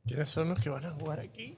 ¿Quiénes son los que van a jugar aquí?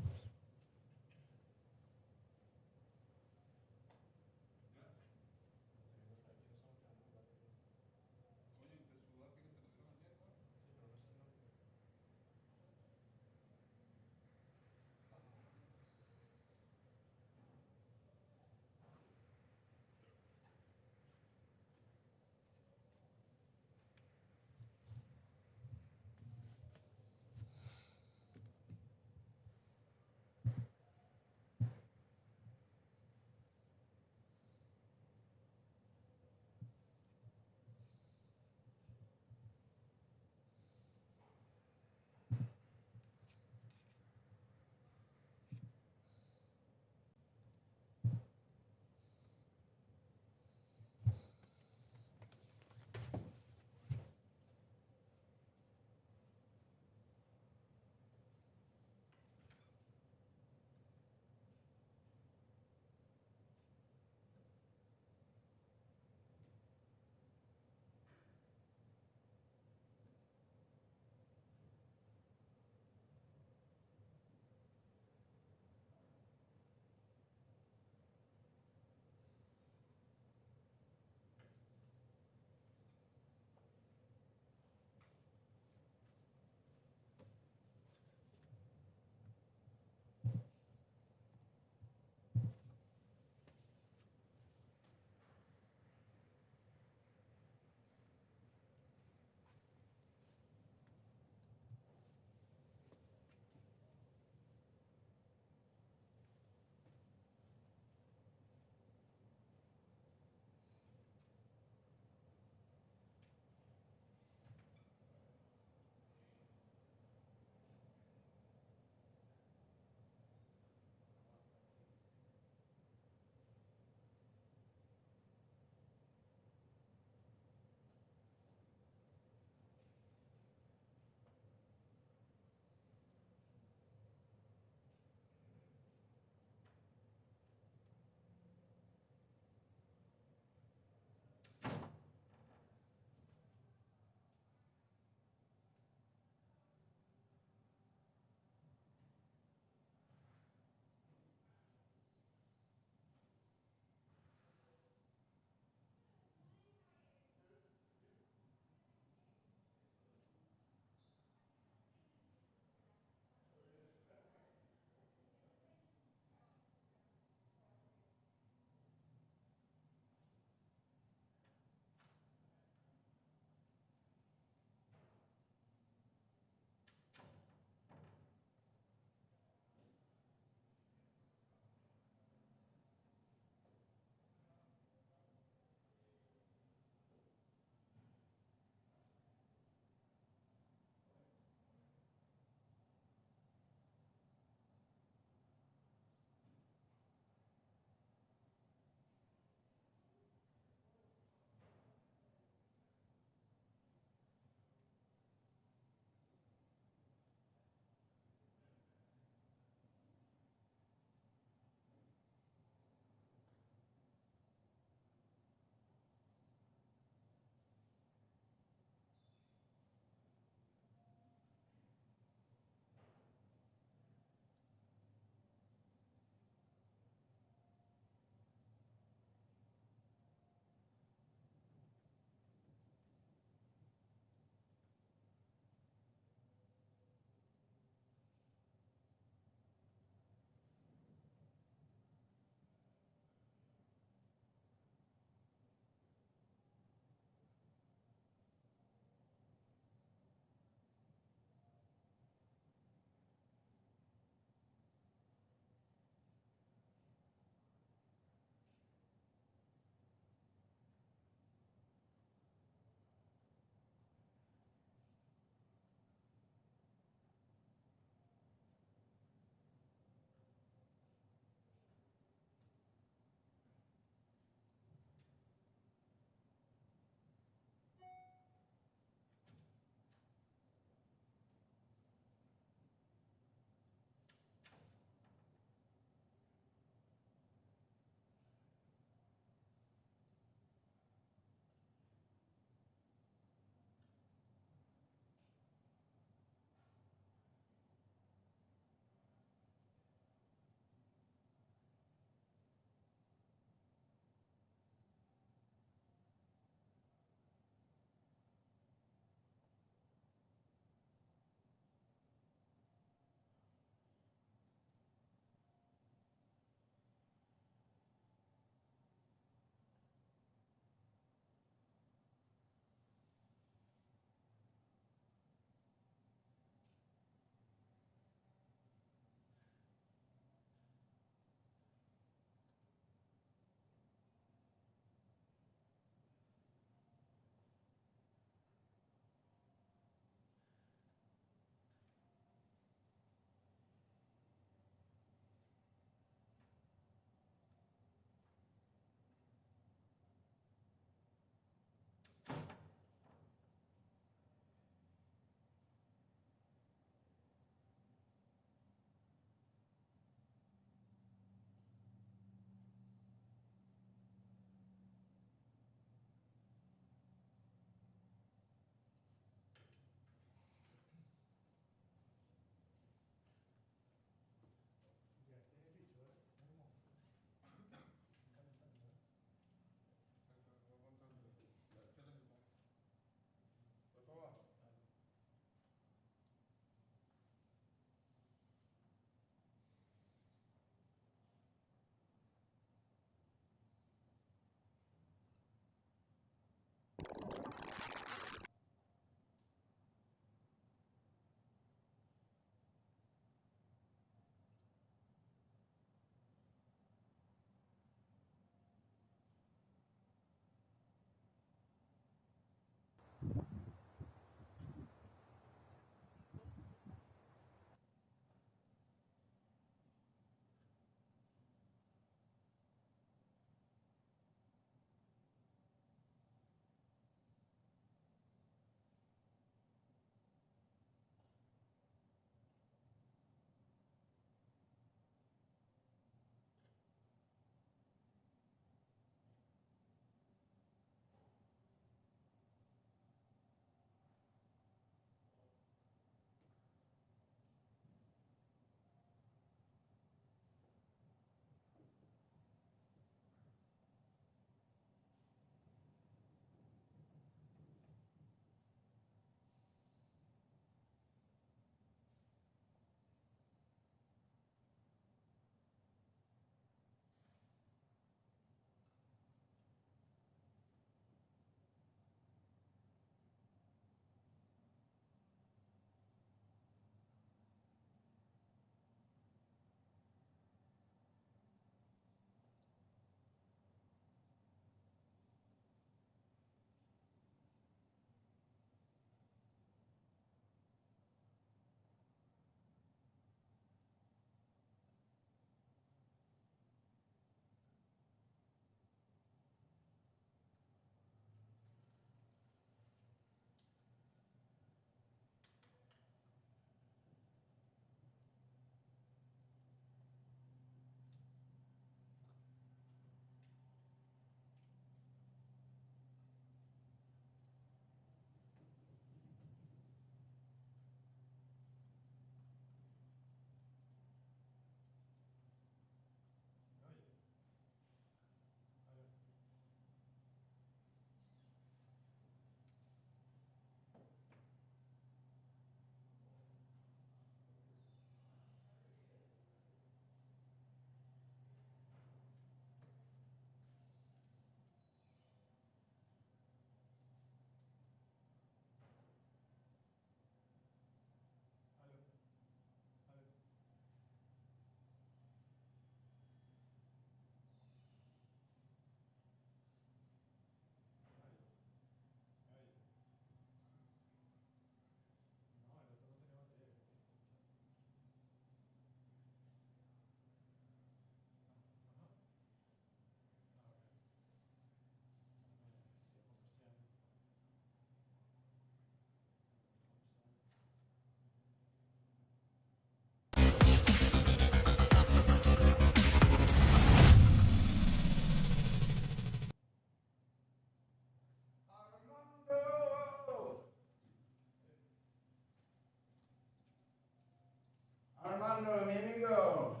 Armando, mi amigo.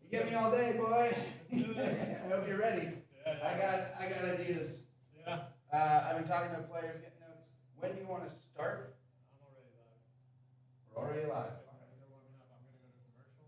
You get me all day, boy. I hope you're ready. Yeah. I got ideas. Yeah. I've been talking to players, getting notes. When do you want to start? I'm already live. We're already live. They're warming up. I'm gonna go to commercial.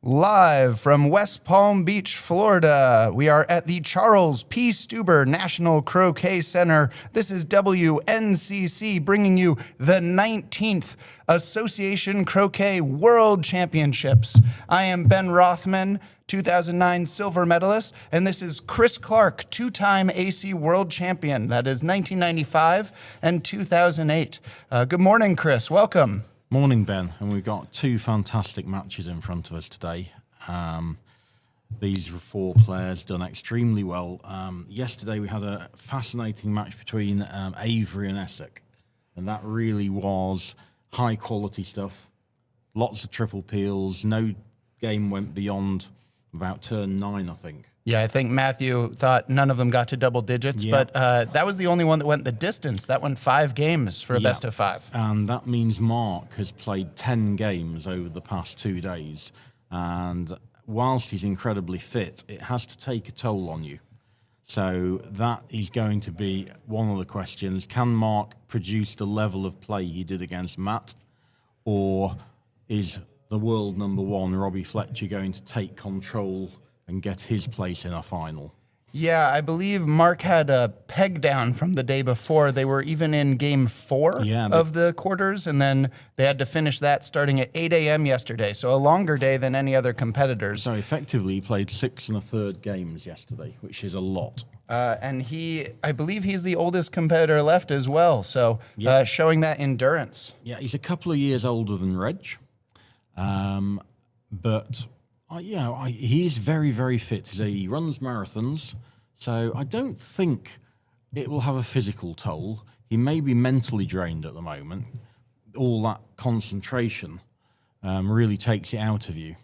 Live from West Palm Beach, Florida, we are at the Charles P. Stuber National Croquet Center. This is WNCC bringing you the 19th Association Croquet World Championships. I am Ben Rothman, 2009 silver medalist, and this is Chris Clark, two-time AC World Champion. That is 1995 and 2008. Good morning, Chris. Welcome. Morning, Ben, and we've got two fantastic matches in front of us today. These four players done extremely well. Yesterday we had a fascinating match between Avery and Essex, and that really was high quality stuff. Lots of triple peels. No game went beyond about turn 9, I think. Yeah, I think Matthew thought none of them got to double digits, but that was the only one that went the distance. That went 5 games for a best of 5. And that means Mark has played 10 games over the past 2 days. And whilst he's incredibly fit, it has to take a toll on you. So that is going to be one of the questions. Can Mark produce the level of play he did against Matt? Or is the world number 1, Robbie Fletcher, going to take control and get his place in a final? Yeah, I believe Mark had a peg down from the day before. They were even in game 4 of the quarters, and then they had to finish that starting at 8 a.m. yesterday, so a longer day than any other competitors. So effectively, he played 6 1/3 games yesterday, which is a lot. And I believe he's the oldest competitor left as well, so showing that endurance. Yeah, he's a couple of years older than Reg, but he is very, very fit. He runs marathons, so I don't think it will have a physical toll. He may be mentally drained at the moment. All that concentration really takes it out of you.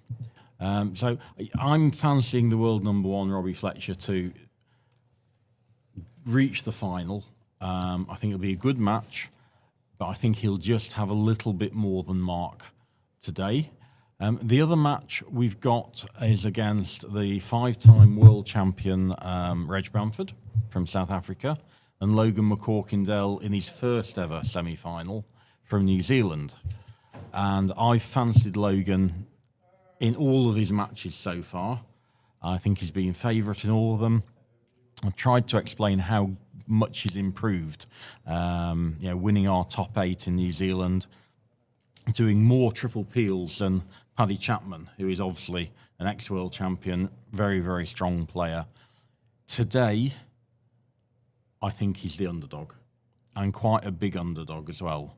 So I'm fancying the world number 1, Robbie Fletcher, to reach the final. I think it'll be a good match, but I think he'll just have a little bit more than Mark today. The other match we've got is against the 5-time world champion Reg Bamford from South Africa and Logan McCorkindale in his first ever semi-final from New Zealand. And I've fancied Logan in all of his matches so far. I think he's been favourite in all of them. I've tried to explain how much he's improved, winning our top 8 in New Zealand, doing more triple peels than Paddy Chapman, who is obviously an ex-world champion, very, very strong player. Today, I think he's the underdog, and quite a big underdog as well.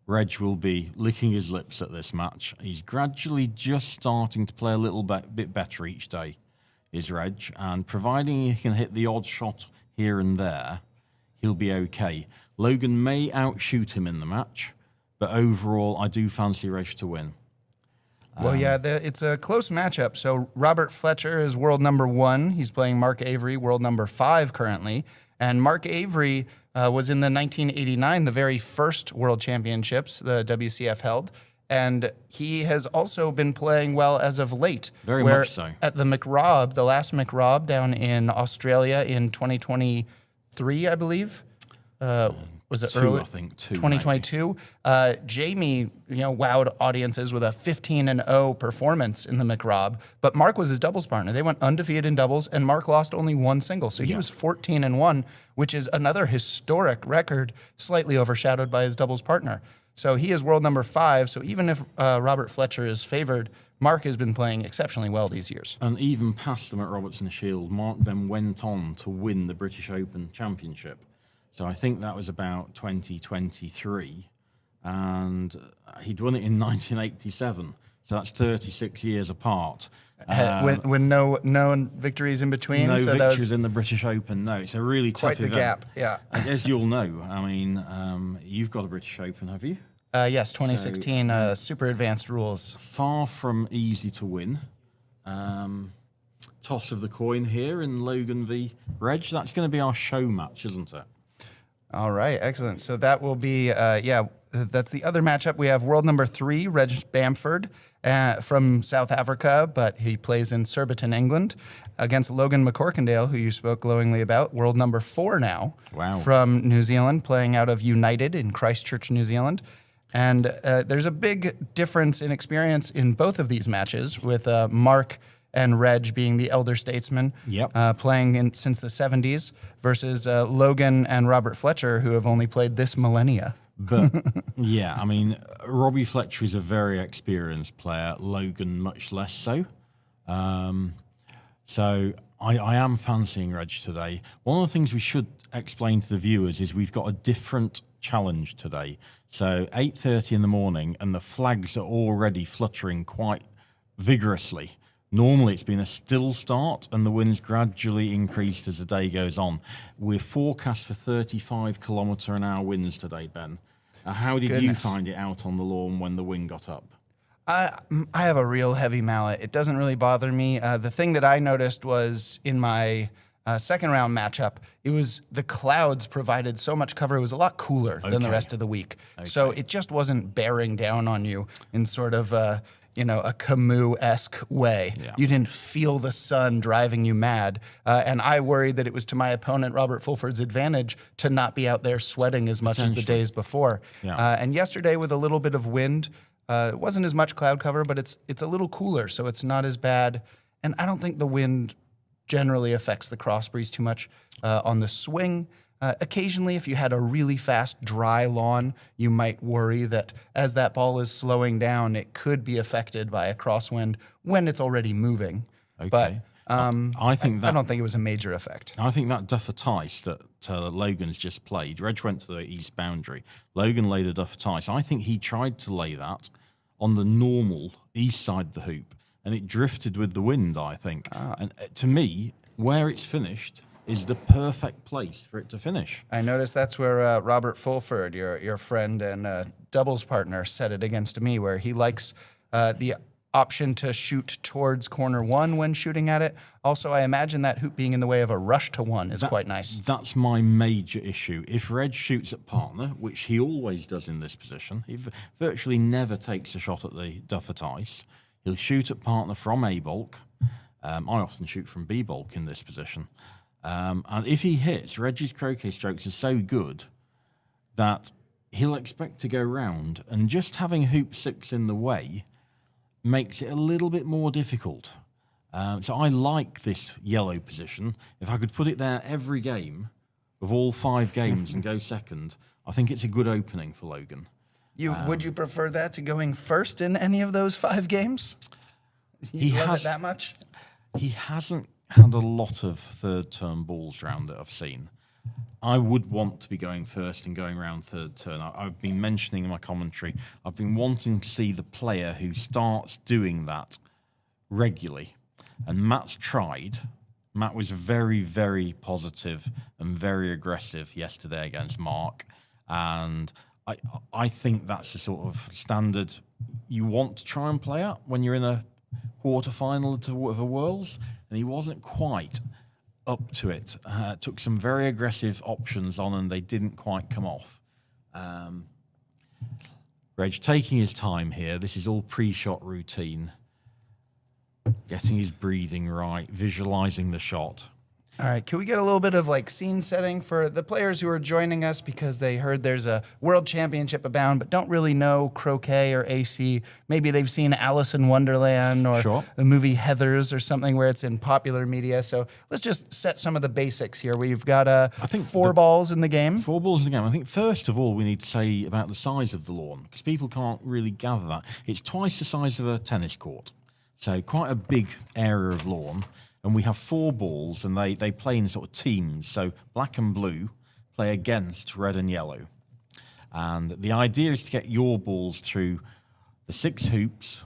Reg will be licking his lips at this match. He's gradually just starting to play a little bit better each day, is Reg, and providing he can hit the odd shot here and there, he'll be okay. Logan may outshoot him in the match, but overall, I do fancy Reg to win. Well, it's a close matchup. So Robert Fletcher is world number 1. He's playing Mark Avery, world number 5 currently. And Mark Avery was in the 1989, the very first world championships the WCF held. And he has also been playing well as of late. Very much so. At the McRob, the last McRob down in Australia in 2023, I believe. Was it early? I think 2022. Jamie, wowed audiences with a 15-0 performance in the McRob, but Mark was his doubles partner. They went undefeated in doubles, and Mark lost only 1 single, so he was 14-1, which is another historic record, slightly overshadowed by his doubles partner. So he is world number 5. So even if Robert Fletcher is favored, Mark has been playing exceptionally well these years. And even past them at Robertson Shield, Mark then went on to win the British Open Championship. So I think that was about 2023, and he'd won it in 1987. So that's 36 years apart. With no known victories in between? No victories in the British Open, no. It's a really tough event. Quite the gap, yeah. As you'll know, I mean, you've got a British Open, have you? Yes, 2016, super advanced rules. Far from easy to win. Toss of the coin here in Logan v. Reg. That's going to be our show match, isn't it? All right, excellent. So that will be, that's the other matchup. We have world number 3, Reg Bamford from South Africa, but he plays in Surbiton, England, against Logan McCorkindale, who you spoke glowingly about, world number 4 now, from New Zealand, playing out of United in Christchurch, New Zealand. And there's a big difference in experience in both of these matches, with Mark and Reg being the elder statesmen, playing since the 70s, versus Logan and Robert Fletcher, who have only played this millennia. But yeah, I mean, Robbie Fletcher is a very experienced player. Logan much less so. So I am fancying Reg today. One of the things we should explain to the viewers is we've got a different challenge today. So 8:30 in the morning, and the flags are already fluttering quite vigorously. Normally, it's been a still start, and the winds gradually increased as the day goes on. We're forecast for 35-kilometre-an-hour winds today, Ben. How did you find it out on the lawn when the wind got up? I have a real heavy mallet. It doesn't really bother me. The thing that I noticed was in my second round matchup, it was the clouds provided so much cover. It was a lot cooler than the rest of the week. So it just wasn't bearing down on you in sort of a Camus-esque way. Yeah. You didn't feel the sun driving you mad. And I worried that it was to my opponent, Robert Fulford's advantage, to not be out there sweating as much as the days before. Yeah. And yesterday, with a little bit of wind, it wasn't as much cloud cover, but it's a little cooler, so it's not as bad. And I don't think the wind generally affects the cross breeze too much on the swing. Occasionally, if you had a really fast, dry lawn, you might worry that as that ball is slowing down, it could be affected by a crosswind when it's already moving. Okay. But I don't think it was a major effect. I think that Duffer Tice that Logan's just played, Reg went to the east boundary. Logan laid a Duffer Tice. I think he tried to lay that on the normal east side of the hoop, and it drifted with the wind, I think. And to me, where it's finished is the perfect place for it to finish. I noticed that's where Robert Fulford, your friend and doubles partner, set it against me, where he likes the option to shoot towards corner one when shooting at it. Also, I imagine that hoop being in the way of a rush to one is quite nice. That's my major issue. If Reg shoots at partner, which he always does in this position, he virtually never takes a shot at the Duffer Tice. He'll shoot at partner from A bulk. I often shoot from B bulk in this position. And if he hits, Reg's croquet strokes are so good that he'll expect to go round, and just having hoop 6 in the way makes it a little bit more difficult. So I like this yellow position. If I could put it there every game of all 5 games and go second, I think it's a good opening for Logan. Would you prefer that to going first in any of those 5 games? You love it that much? He hasn't had a lot of third turn balls round that I've seen. I would want to be going first and going round third turn. I've been mentioning in my commentary, I've been wanting to see the player who starts doing that regularly. And Matt's tried. Matt was very, very positive and very aggressive yesterday against Mark. And I think that's the sort of standard you want to try and play at when you're in a quarter-final of a Worlds. And he wasn't quite up to it. Took some very aggressive options on, and they didn't quite come off. Reg taking his time here. This is all pre-shot routine. Getting his breathing right, visualizing the shot. All right, can we get a little bit of scene setting for the players who are joining us because they heard there's a World Championship abound but don't really know croquet or AC? Maybe they've seen Alice in Wonderland or the movie Heathers or something where it's in popular media. So let's just set some of the basics here. We've got I think 4 balls in the game. 4 balls in the game. I think first of all we need to say about the size of the lawn because people can't really gather that. It's twice the size of a tennis court. So quite a big area of lawn. And we have 4 balls, and they play in sort of teams. So black and blue play against red and yellow. And the idea is to get your balls through the 6 hoops,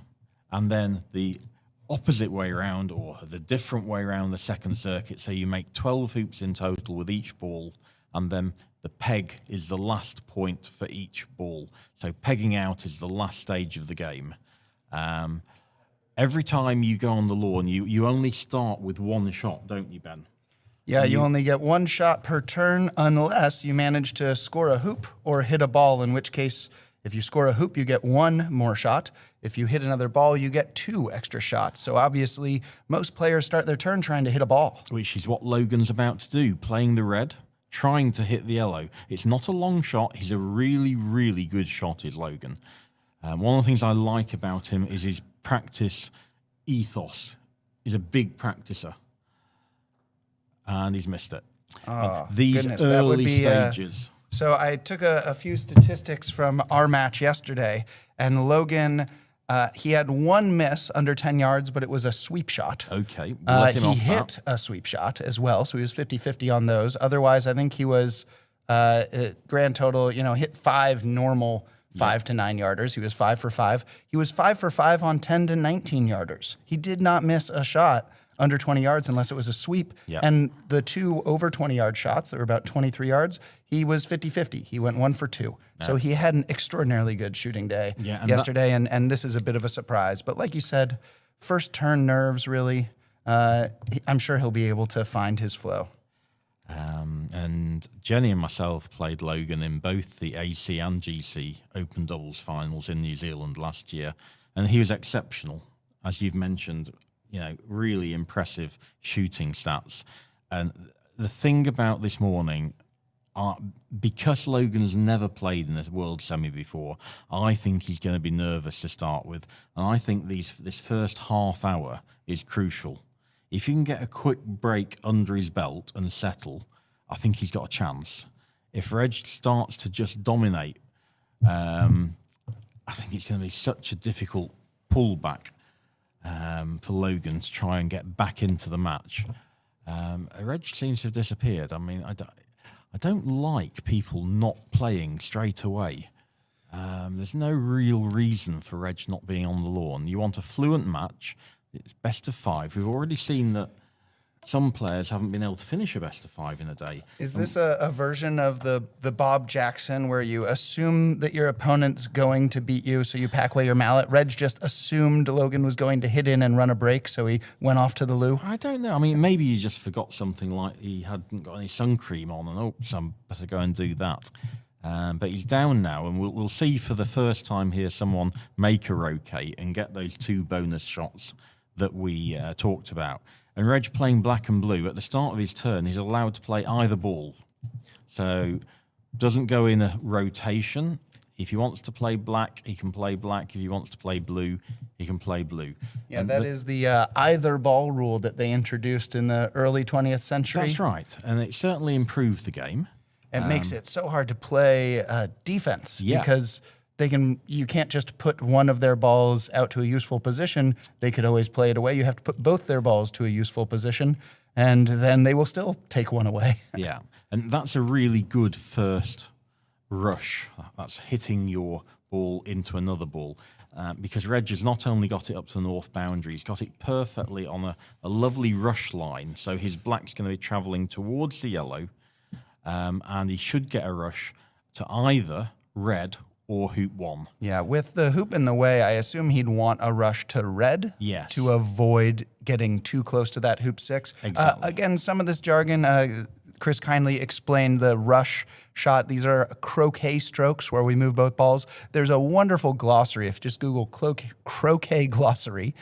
and then the opposite way around, or the different way around the second circuit. So you make 12 hoops in total with each ball, and then the peg is the last point for each ball. So pegging out is the last stage of the game. Every time you go on the lawn, you only start with 1 shot, don't you, Ben? Yeah, you only get 1 shot per turn unless you manage to score a hoop or hit a ball, in which case, if you score a hoop, you get 1 more shot. If you hit another ball, you get 2 extra shots. So obviously, most players start their turn trying to hit a ball. Which is what Logan's about to do, playing the red. trying to hit the yellow. It's not a long shot. He's a really, really good shot, is Logan. One of the things I like about him is his practice ethos. He's a big practicer. And he's missed it. Oh, These goodness, that would early be, stages. So I took a few statistics from our match yesterday, and Logan, he had one miss under 10 yards, but it was a sweep shot. Okay. We'll let him He off hit that. a sweep shot as well, so he was 50-50 on those. Otherwise, I think he was grand total, hit 5 normal 5 to 9 yarders. He was 5 for 5. He was 5 for 5 on 10 to 19 yarders. He did not miss a shot under 20 yards unless it was a sweep. Yeah. And the 2 over 20-yard shots that were about 23 yards, he was 50-50. He went 1 for 2. So he had an extraordinarily good shooting day yesterday, and this is a bit of a surprise. But like you said, first turn nerves, really. I'm sure he'll be able to find his flow. And Jenny and myself played Logan in both the AC and GC Open Doubles finals in New Zealand last year, and he was exceptional, as you've mentioned. Really impressive shooting stats. And the thing about this morning, because Logan's never played in this World Semi before, I think he's going to be nervous to start with, and I think this first half hour is crucial. If you can get a quick break under his belt and settle, I think he's got a chance. If Reg starts to just dominate, I think it's going to be such a difficult pullback for Logan to try and get back into the match. Reg seems to have disappeared. I mean, I don't like people not playing straight away. There's no real reason for Reg not being on the lawn. You want a fluent match. It's best of 5. We've already seen that some players haven't been able to finish a best of 5 in a day. Is this a version of the Bob Jackson where you assume that your opponent's going to beat you, so you pack away your mallet? Reg just assumed Logan was going to hit in and run a break, so he went off to the loo? I don't know. I mean, maybe he just forgot something, like he hadn't got any sun cream on, and I better go and do that. But he's down now, and we'll see for the first time here someone make a Croquet and get those 2 bonus shots that we talked about. And Reg playing black and blue, at the start of his turn, he's allowed to play either ball. So doesn't go in a rotation. If he wants to play black, he can play black. If he wants to play blue, he can play blue. Yeah, that is the either ball rule that they introduced in the early 20th century. That's right. And it certainly improved the game. It makes it so hard to play defense because you can't just put one of their balls out to a useful position. They could always play it away. You have to put both their balls to a useful position, and then they will still take one away. Yeah, and that's a really good first rush. That's hitting your ball into another ball. Because Reg has not only got it up to the north boundary, he's got it perfectly on a lovely rush line. So his black's going to be travelling towards the yellow, and he should get a rush to either red or hoop 1. Yeah, with the hoop in the way, I assume he'd want a rush to red to avoid getting too close to that hoop 6. Exactly. Again, some of this jargon, Chris kindly explained the rush shot. These are croquet strokes where we move both balls. There's a wonderful glossary. If you just Google croquet glossary,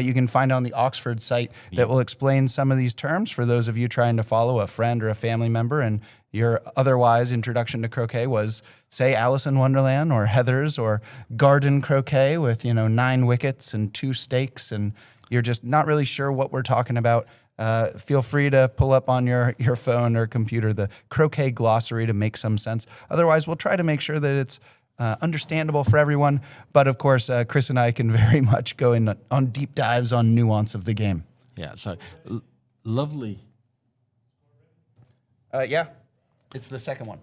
you can find it on the Oxford site that will explain some of these terms for those of you trying to follow a friend or a family member. And your otherwise introduction to croquet was, say, Alice in Wonderland or Heather's or garden croquet with, 9 wickets and 2 stakes, and you're just not really sure what we're talking about. Feel free to pull up on your phone or computer the croquet glossary to make some sense. Otherwise, we'll try to make sure that it's understandable for everyone. But of course, Chris and I can very much go in on deep dives on nuance of the game. Yeah, so lovely. Yeah, it's the second one.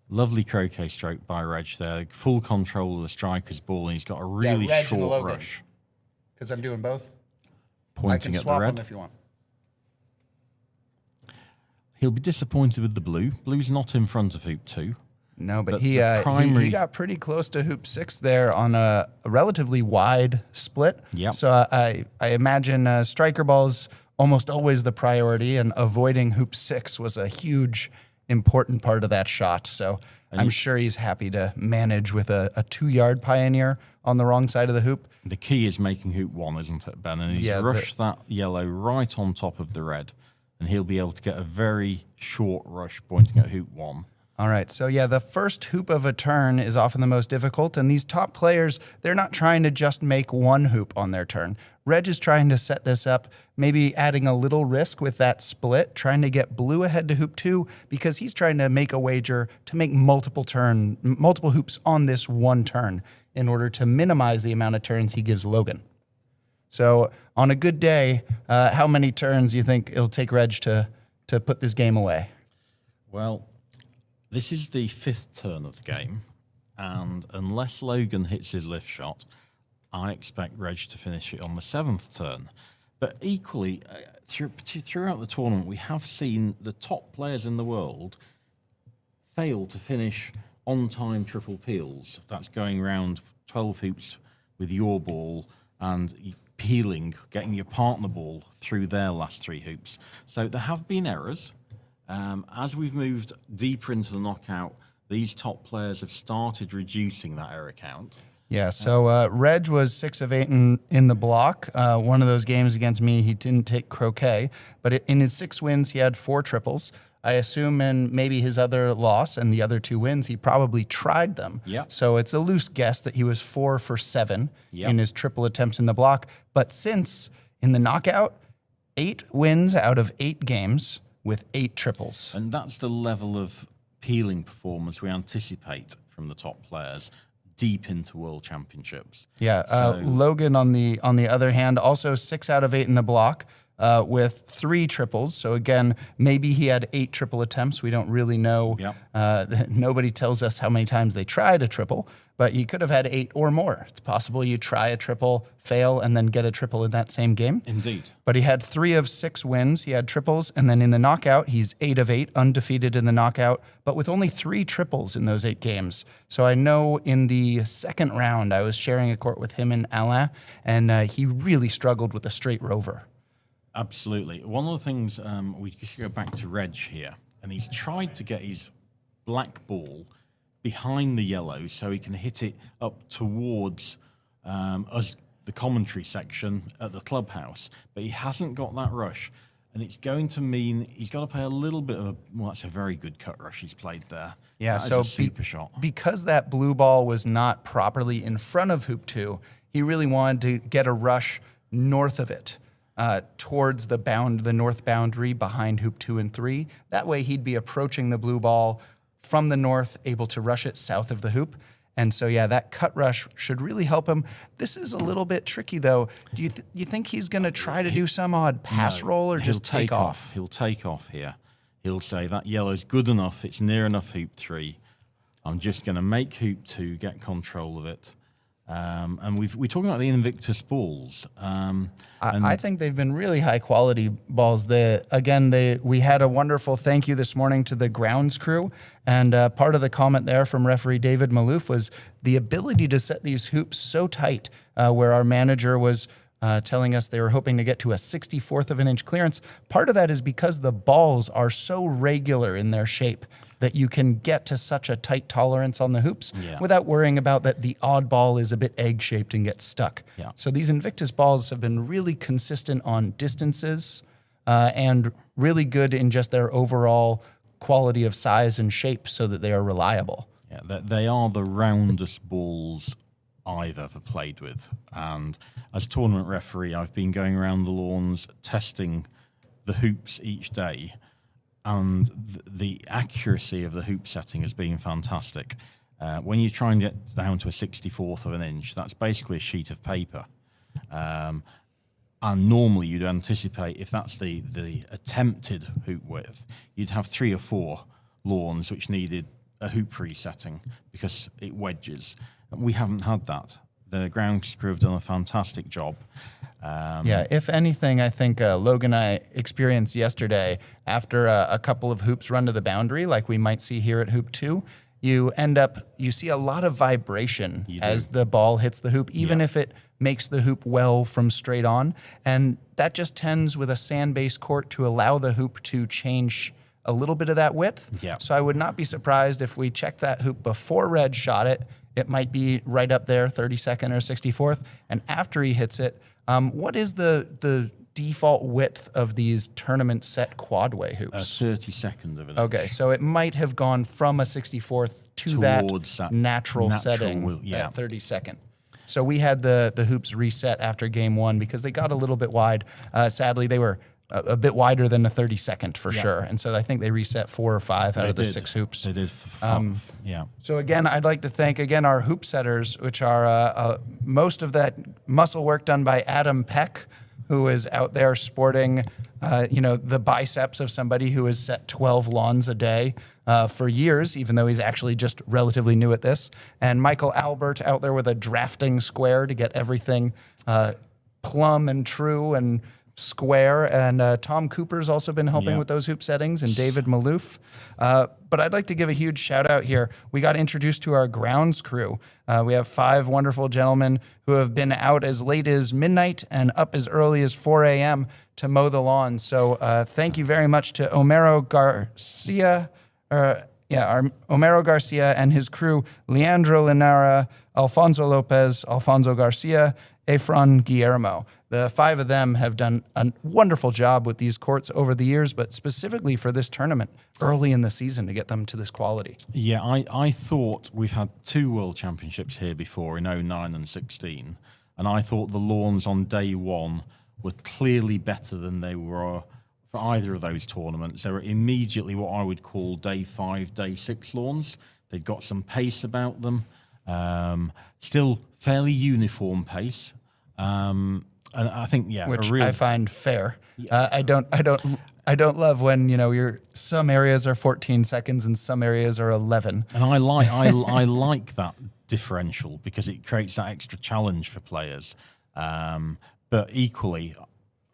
Lovely croquet stroke by Reg there. Full control of the striker's ball, and he's got a really Reg and short Logan. rush. Because I'm doing both. I Pointing can at the swap red. them if you want. He'll be disappointed with the blue. Blue's not in front of hoop 2. No, but But he the primary- he got pretty close to hoop 6 there on a relatively wide split. Yep. So I imagine striker balls almost always the priority, and avoiding hoop 6 was a huge, important part of that shot. So I'm sure he's happy to manage with a 2-yard pioneer on the wrong side of the hoop. The key is making hoop 1, isn't it, Ben? And he's rushed that yellow right on top of the red. and he'll be able to get a very short rush pointing at hoop 1. All right, so yeah, the first hoop of a turn is often the most difficult, and these top players, they're not trying to just make one hoop on their turn. Reg is trying to set this up, maybe adding a little risk with that split, trying to get blue ahead to hoop 2, because he's trying to make a wager to make multiple hoops on this one turn in order to minimize the amount of turns he gives Logan. So on a good day, how many turns do you think it'll take Reg to put this game away? Well, this is the 5th turn of the game, and unless Logan hits his lift shot, I expect Reg to finish it on the 7th turn. But equally, throughout the tournament, we have seen the top players in the world fail to finish on-time triple peels. That's going around 12 hoops with your ball and peeling, getting your partner ball through their last 3 hoops. So there have been errors. As we've moved deeper into the knockout, these top players have started reducing that error count. Yeah, so Reg was 6 of 8 in the block. One of those games against me, he didn't take Croquet, but in his 6 wins, he had 4 triples. I assume in maybe his other loss and the other 2 wins, he probably tried them. Yep. So it's a loose guess that he was 4 for 7 Yep. in his triple attempts in the block. But since in the knockout, 8 wins out of 8 games with 8 triples. And that's the level of peeling performance we anticipate from the top players deep into World Championships. Yeah, Logan on the other hand, also 6 out of 8 in the block with 3 triples. So again, maybe he had 8 triple attempts. We don't really know. Yep. Nobody tells us how many times they tried a triple, but you could have had 8 or more. It's possible you try a triple, fail, and then get a triple in that same game. Indeed. But he had 3 of 6 wins. He had triples, and then in the knockout, he's 8 of 8, undefeated in the knockout, but with only 3 triples in those 8 games. So I know in the second round, I was sharing a court with him and Alain, and he really struggled with a straight rover. Absolutely. One of the things, we should go back to Reg here, and he's tried to get his black ball behind the yellow so he can hit it up towards us, the commentary section at the clubhouse. But he hasn't got that rush, and it's going to mean he's got to play a little bit of well, that's a very good cut rush he's played there. Yeah, That is so a super shot. Because that blue ball was not properly in front of hoop 2, he really wanted to get a rush north of it. Towards the north boundary behind hoop 2 and 3. That way he'd be approaching the blue ball from the north, able to rush it south of the hoop. And so, yeah, that cut rush should really help him. This is a little bit tricky, though. Do you think he's going to try to do some odd pass roll or just take off? He'll take off here. He'll say that yellow's good enough. It's near enough hoop 3. I'm just going to make hoop 2, get control of it. And we're talking about the Invictus balls. I think they've been really high quality balls. We had a wonderful thank you this morning to the grounds crew, and part of the comment there from referee David Malouf was the ability to set these hoops so tight, where our manager was telling us they were hoping to get to a 64th of an inch clearance. Part of that is because the balls are so regular in their shape that you can get to such a tight tolerance on the hoops without worrying about that the odd ball is a bit egg-shaped and gets stuck. Yeah. So these Invictus balls have been really consistent on distances and really good in just their overall quality of size and shape so that they are reliable. Yeah, they are the roundest balls I've ever played with. And as tournament referee, I've been going around the lawns testing the hoops each day. And the accuracy of the hoop setting has been fantastic. When you try and get down to a 64th of an inch, that's basically a sheet of paper. And normally you'd anticipate, if that's the attempted hoop width, you'd have 3 or 4 lawns which needed a hoop resetting because it wedges. We haven't had that. The ground crew have done a fantastic job. If anything, I think Logan and I experienced yesterday, after a couple of hoops run to the boundary, like we might see here at hoop 2, you see a lot of vibration as the ball hits the hoop, even if it makes the hoop well from straight on. And that just tends with a sand-based court to allow the hoop to change a little bit of that width. Yeah. So I would not be surprised if we checked that hoop before Red shot it. It might be right up there, 32nd or 64th. And after he hits it, what is the default width of these tournament set quadway hoops? 32nd of an Okay, inch. so it might have gone from a 64th to that Towards that natural setting yeah. at 32nd. So we had the hoops reset after game one because they got a little bit wide. Sadly, they were a bit wider than the 32nd for sure. And so I think they reset 4 or 5 out of the 6 hoops. They did. Yeah. So again, I'd like to thank our hoop setters, which are most of that muscle work done by Adam Peck, who is out there sporting, the biceps of somebody who has set 12 lawns a day for years, even though he's actually just relatively new at this. And Michael Albert out there with a drafting square to get everything plumb and true and square. And Tom Cooper's also been helping with those hoop settings, and David Malouf. But I'd like to give a huge shout out here. We got introduced to our grounds crew. We have 5 wonderful gentlemen who have been out as late as midnight and up as early as 4 a.m. to mow the lawn. So thank you very much to Omero Garcia, Omero Garcia and his crew, Leandro Linara, Alfonso Lopez, Alfonso Garcia, Efron Guillermo. The 5 of them have done a wonderful job with these courts over the years, but specifically for this tournament early in the season to get them to this quality. Yeah, I thought we've had 2 World Championships here before in 09 and 16, and I thought the lawns on day 1 were clearly better than they were for either of those tournaments. They were immediately what I would call day 5, day 6 lawns. They'd got some pace about them, still fairly uniform pace. And I think, which I find fair. I don't love when your some areas are 14 seconds and some areas are 11. And I like that differential because it creates that extra challenge for players. But equally,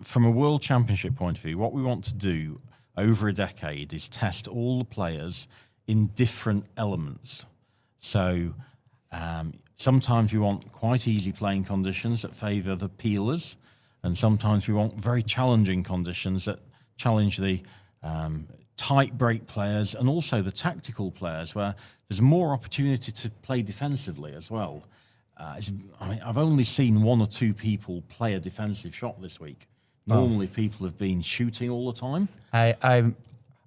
from a World Championship point of view, what we want to do over a decade is test all the players in different elements. So sometimes we want quite easy playing conditions that favour the peelers, and sometimes we want very challenging conditions that challenge the tight break players and also the tactical players, where there's more opportunity to play defensively as well. I've only seen 1 or 2 people play a defensive shot this week. Normally, people have been shooting all the time.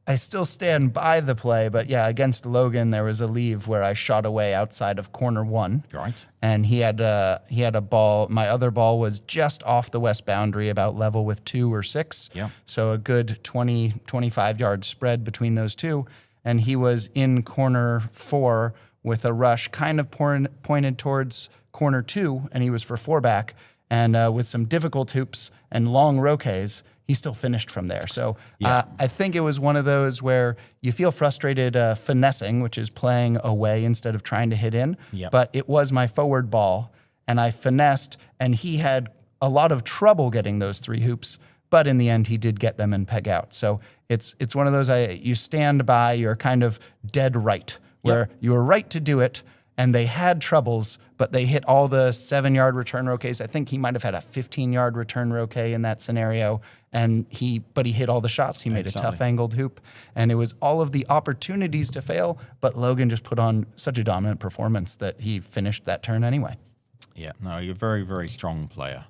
I still stand by the play, but against Logan, there was a leave where I shot away outside of corner 1. Right. And he had a ball. My other ball was just off the west boundary, about level with 2 or 6. Yeah. So a good 20, 25 yard spread between those two. And he was in corner 4 with a rush kind of pointed towards corner 2, and he was for 4 back. And with some difficult hoops and long roquets, he still finished from there. So I think it was one of those where you feel frustrated finessing, which is playing away instead of trying to hit in. Yep. But it was my forward ball, and I finessed, and he had a lot of trouble getting those 3 hoops. But in the end, he did get them and peg out. So it's one of those you stand by, you're kind of dead right, where you were right to do it, and they had troubles, but they hit all the 7-yard return roquets. I think he might have had a 15-yard return roquet in that scenario, but he hit all the shots. He made a tough angled hoop, and it was all of the opportunities to fail, but Logan just put on such a dominant performance that he finished that turn anyway. Yeah, no, you're a very, very strong player.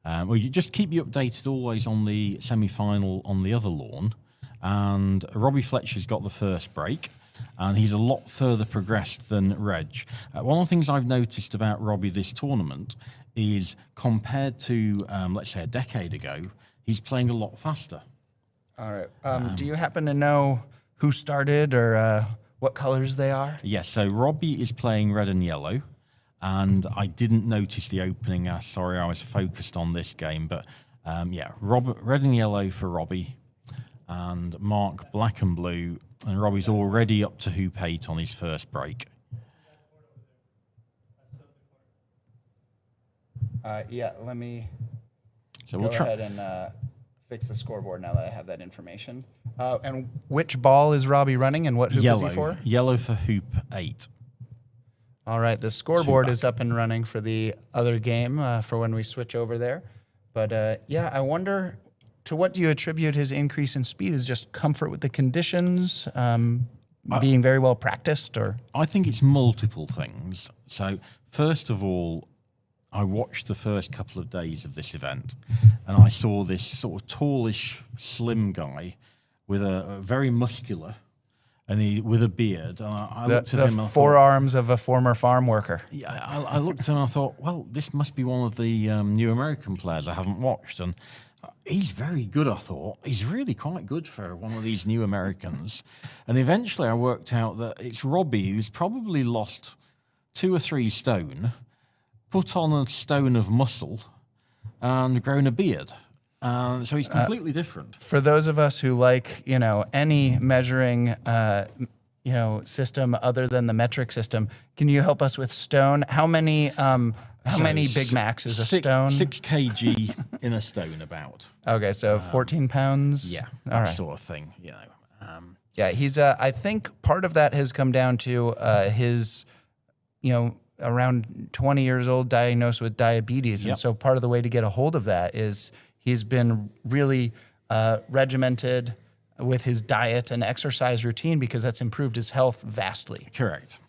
Well, you just keep you updated always on the semi-final on the other lawn, and Robbie Fletcher's got the first break. And he's a lot further progressed than Reg. One of the things I've noticed about Robbie this tournament is compared to, let's say, a decade ago, he's playing a lot faster. All right. Do you happen to know who started or what colors they are? Yes, so Robbie is playing red and yellow. And I didn't notice the opening. Sorry, I was focused on this game. But, red and yellow for Robbie. And Mark, black and blue. And Robbie's already up to hoop 8 on his first break. Let me So go ahead and fix the scoreboard now that I have that information. And which ball is Robbie running, and what hoop is he for? Yellow for hoop 8. All right, the scoreboard is up and running for the other game for when we switch over there. But I wonder, to what do you attribute his increase in speed? Is just comfort with the conditions, being very well practiced, or? I think it's multiple things. So first of all, I watched the first couple of days of this event, and I saw this sort of tallish, slim guy with a very muscular, and with a beard. And I looked at him. The And forearms of a former farm worker. yeah, I looked at him and I thought, well, this must be one of the new American players I haven't watched. And he's very good, I thought. He's really quite good for one of these new Americans. And eventually I worked out that it's Robbie who's probably lost 2 or 3 stone, put on a stone of muscle, and grown a beard. So he's completely different. For those of us who like, any measuring, system other than the metric system, can you help us with stone? How many Big Macs is a stone? 6 kg in a stone, about. Okay, so 14 pounds. Yeah, all that right. sort of thing. Yeah, he's. I think part of that has come down to his, around 20 years old, diagnosed with diabetes, and so part of the way to get a hold of that is he's been really regimented with his diet and exercise routine because that's improved his health vastly. Correct.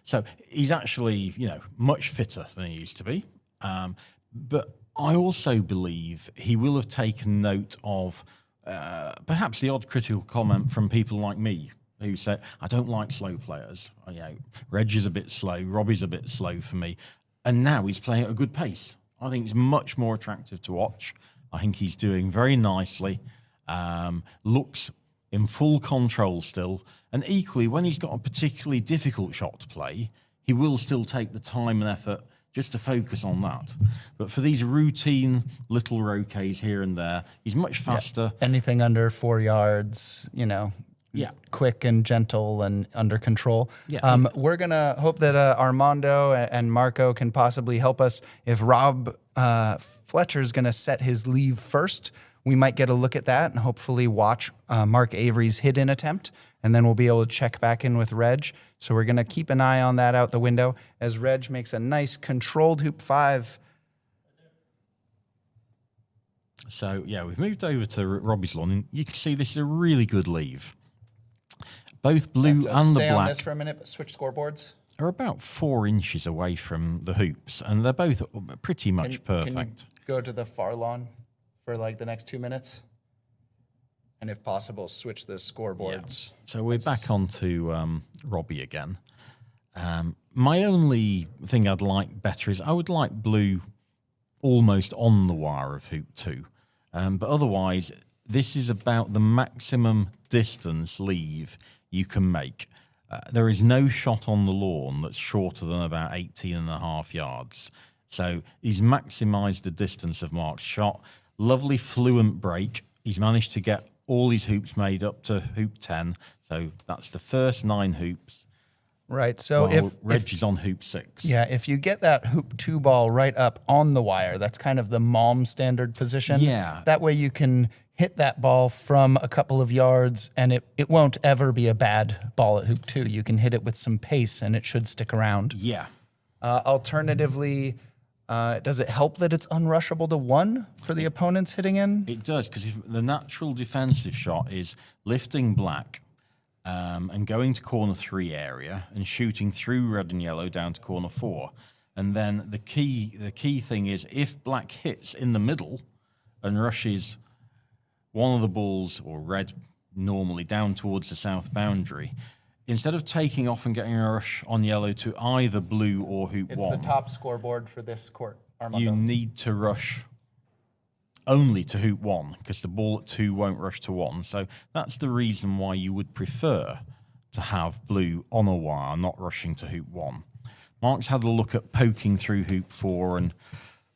So he's actually, much fitter than he used to be. But I also believe he will have taken note of perhaps the odd critical comment from people like me who say, I don't like slow players. Reg is a bit slow, Robbie's a bit slow for me. And now he's playing at a good pace. I think it's much more attractive to watch. I think he's doing very nicely, looks in full control still. And equally, when he's got a particularly difficult shot to play, he will still take the time and effort just to focus on that. But for these routine little roquets here and there, he's much faster. Yeah. Anything under 4 yards, quick and gentle and under control. Yeah. We're going to hope that Armando and Marco can possibly help us. If Rob Fletcher's going to set his leave first, we might get a look at that and hopefully watch Mark Avery's hit-in attempt, and then we'll be able to check back in with Reg. So we're going to keep an eye on that out the window as Reg makes a nice controlled hoop 5. So, we've moved over to Robbie's lawn, and you can see this is a really good leave. Both blue So and the stay on black this for a minute, but switch scoreboards. are about 4 inches away from the hoops, and they're both pretty much perfect. Can you go to the far lawn for like the next 2 minutes? And if possible, switch the scoreboards. So we're back onto Robbie again. My only thing I'd like better is I would like blue almost on the wire of hoop 2. But otherwise, this is about the maximum distance leave you can make. There is no shot on the lawn that's shorter than about 18.5 yards. So he's maximised the distance of Mark's shot. Lovely fluent break. He's managed to get all his hoops made up to hoop 10. So that's the first 9 hoops. Right. So Well, Reg is on hoop 6. Yeah, if you get that hoop 2 ball right up on the wire, that's kind of the Malm standard position. Yeah. That way you can hit that ball from a couple of yards and it won't ever be a bad ball at hoop 2. You can hit it with some pace and it should stick around. Yeah. Alternatively, does it help that it's unrushable to 1 for the opponents hitting in? It does, because if the natural defensive shot is lifting black and going to corner 3 area and shooting through red and yellow down to corner 4. And then the key thing is if black hits in the middle and rushes one of the balls, or red normally, down towards the south boundary, instead of taking off and getting a rush on yellow to either blue or hoop 1, It's the top scoreboard for this court, Armando. you need to rush only to hoop 1, because the ball at 2 won't rush to 1. So that's the reason why you would prefer to have blue on a wire, not rushing to hoop 1. Mark's had a look at poking through hoop 4 and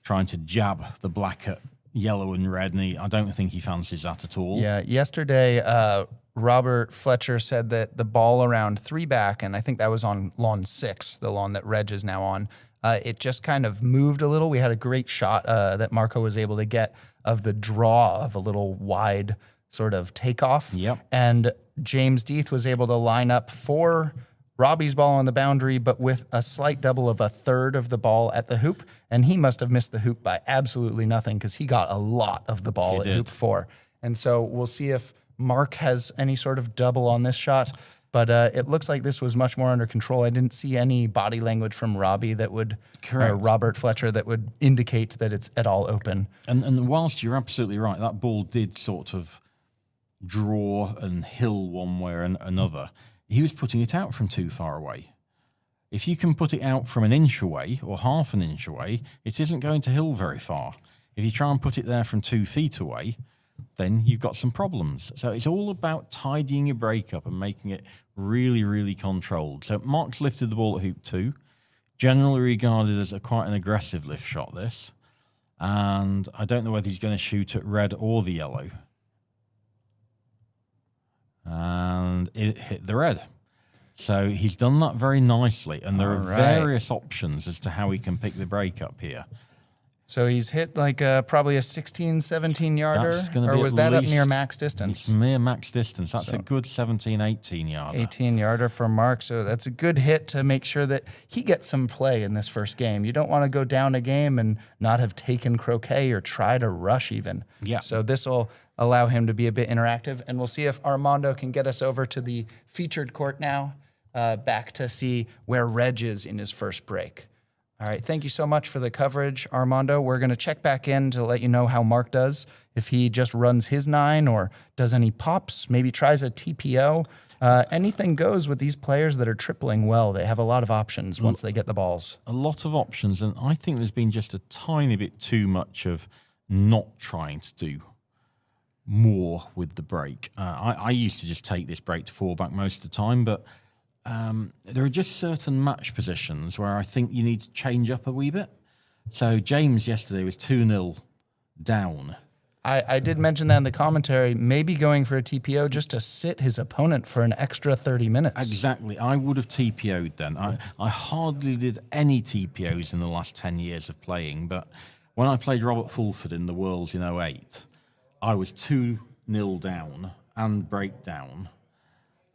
trying to jab the black at yellow and red, and I don't think he fancies that at all. Yeah, yesterday, Robert Fletcher said that the ball around 3 back, and I think that was on lawn 6, the lawn that Reg is now on, it just kind of moved a little. We had a great shot that Marco was able to get of the draw of a little wide sort of takeoff. Yep. And James Deeth was able to line up for Robbie's ball on the boundary, but with a slight double of a third of the ball at the hoop. And he must have missed the hoop by absolutely nothing because he got a lot of the ball at hoop 4. And so we'll see if Mark has any sort of double on this shot. but it looks like this was much more under control. I didn't see any body language from Robbie that would, or Robert Fletcher, that would indicate that it's at all open. And whilst you're absolutely right, that ball did sort of draw and hill one way or another. He was putting it out from too far away. If you can put it out from an inch away or half an inch away, it isn't going to hill very far. If you try and put it there from 2 feet away, then you've got some problems. So it's all about tidying your break up and making it really, really controlled. So Mark's lifted the ball at hoop 2, generally regarded as quite an aggressive lift shot, this. And I don't know whether he's going to shoot at red or the yellow. And it hit the red. So he's done that very nicely, and there are various options as to how he can pick the break up here. So he's hit like probably a 16, 17-yarder, or be was that up near max distance? It's near max distance. That's a good 17, 18-yarder. 18-yarder for Mark, so that's a good hit to make sure that he gets some play in this first game. You don't want to go down a game and not have taken croquet or try to rush even. Yeah. So this will allow him to be a bit interactive, and we'll see if Armando can get us over to the featured court now, back to see where Reg is in his first break. All right, thank you so much for the coverage, Armando. We're going to check back in to let you know how Mark does, if he just runs his 9 or does any pops, maybe tries a TPO. Anything goes with these players that are tripling well. They have a lot of options once they get the balls. A lot of options, and I think there's been just a tiny bit too much of not trying to do more with the break. I used to just take this break to 4-back most of the time, but there are just certain match positions where I think you need to change up a wee bit. So James yesterday was 2-0 down. I did mention that in the commentary, maybe going for a TPO just to sit his opponent for an extra 30 minutes. Exactly. I would have TPO'd then. I hardly did any TPOs in the last 10 years of playing, but when I played Robert Fulford in the Worlds in 2008, I was 2-0 down and breakdown,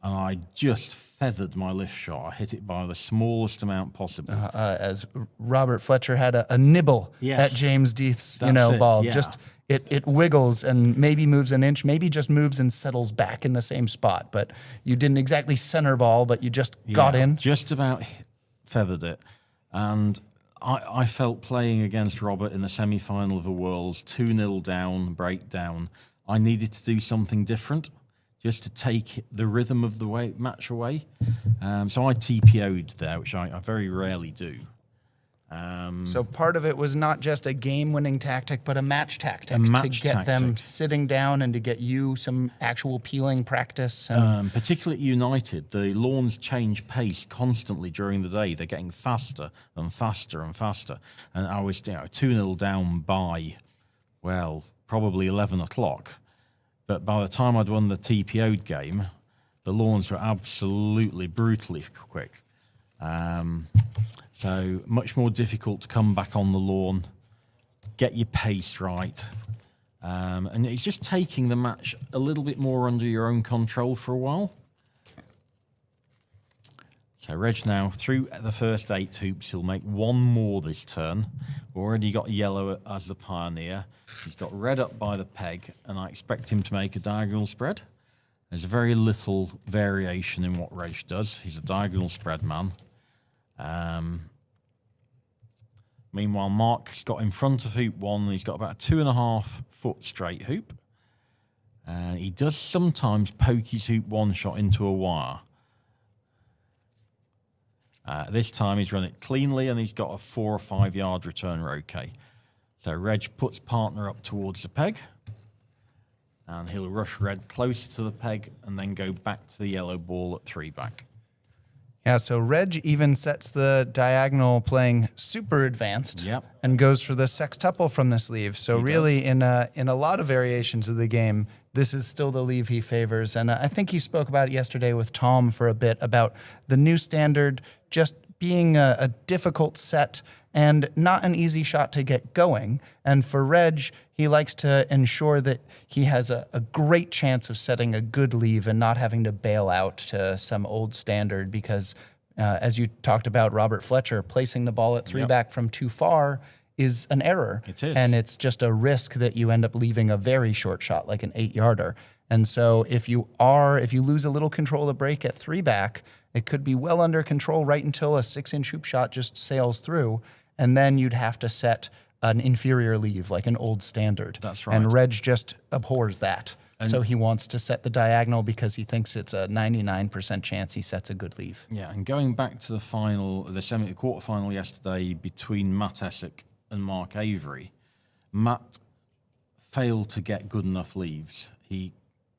and I just feathered my lift shot. I hit it by the smallest amount possible. As Robert Fletcher had a nibble at James Deeth's ball. Yeah. Just it wiggles and maybe moves an inch, maybe just moves and settles back in the same spot. But you didn't exactly center ball, but you just got in. Just about feathered it. And I felt playing against Robert in the semi-final of the Worlds, 2-0 down, breakdown. I needed to do something different, just to take the rhythm of the match away. So I TPO'd there, which I very rarely do. So part of it was not just a game-winning tactic, but a match tactic to get them sitting down and to get you some actual peeling practice. And particularly at United, the lawns change pace constantly during the day. They're getting faster and faster and faster. And I was 2-0 down by, well, probably 11 o'clock. But by the time I'd won the TPO'd game, the lawns were absolutely brutally quick. So much more difficult to come back on the lawn, get your pace right. And it's just taking the match a little bit more under your own control for a while. So Reg now through the first 8 hoops. He'll make 1 more this turn. Already got yellow as the pioneer. He's got red up by the peg, and I expect him to make a diagonal spread. There's very little variation in what Reg does. He's a diagonal spread man. Meanwhile, Mark's got in front of hoop 1, and he's got about a 2.5 foot straight hoop. He does sometimes poke his hoop 1 shot into a wire. This time he's run it cleanly, and he's got a 4 or 5 yard return roquet. So Reg puts partner up towards the peg, and he'll rush red closer to the peg and then go back to the yellow ball at 3-back. Yeah, so Reg even sets the diagonal playing super advanced and goes for the sextuple from this leave. So really, in a lot of variations of the game, this is still the leave he favors. And I think he spoke about it yesterday with Tom for a bit about the new standard just being a difficult set and not an easy shot to get going. And for Reg, he likes to ensure that he has a great chance of setting a good leave and not having to bail out to some old standard because, as you talked about, Robert Fletcher, placing the ball at 3-back from too far is an error. It is. And it's just a risk that you end up leaving a very short shot, like an 8-yarder. And so if you lose a little control of the break at 3-back, it could be well under control right until a 6-inch hoop shot just sails through. And then you'd have to set an inferior leave, like an old standard. That's right. And Reg just abhors that. So he wants to set the diagonal because he thinks it's a 99% chance he sets a good leave. Yeah, and going back to the quarterfinal yesterday between Matt Essick and Mark Avery, Matt failed to get good enough leaves.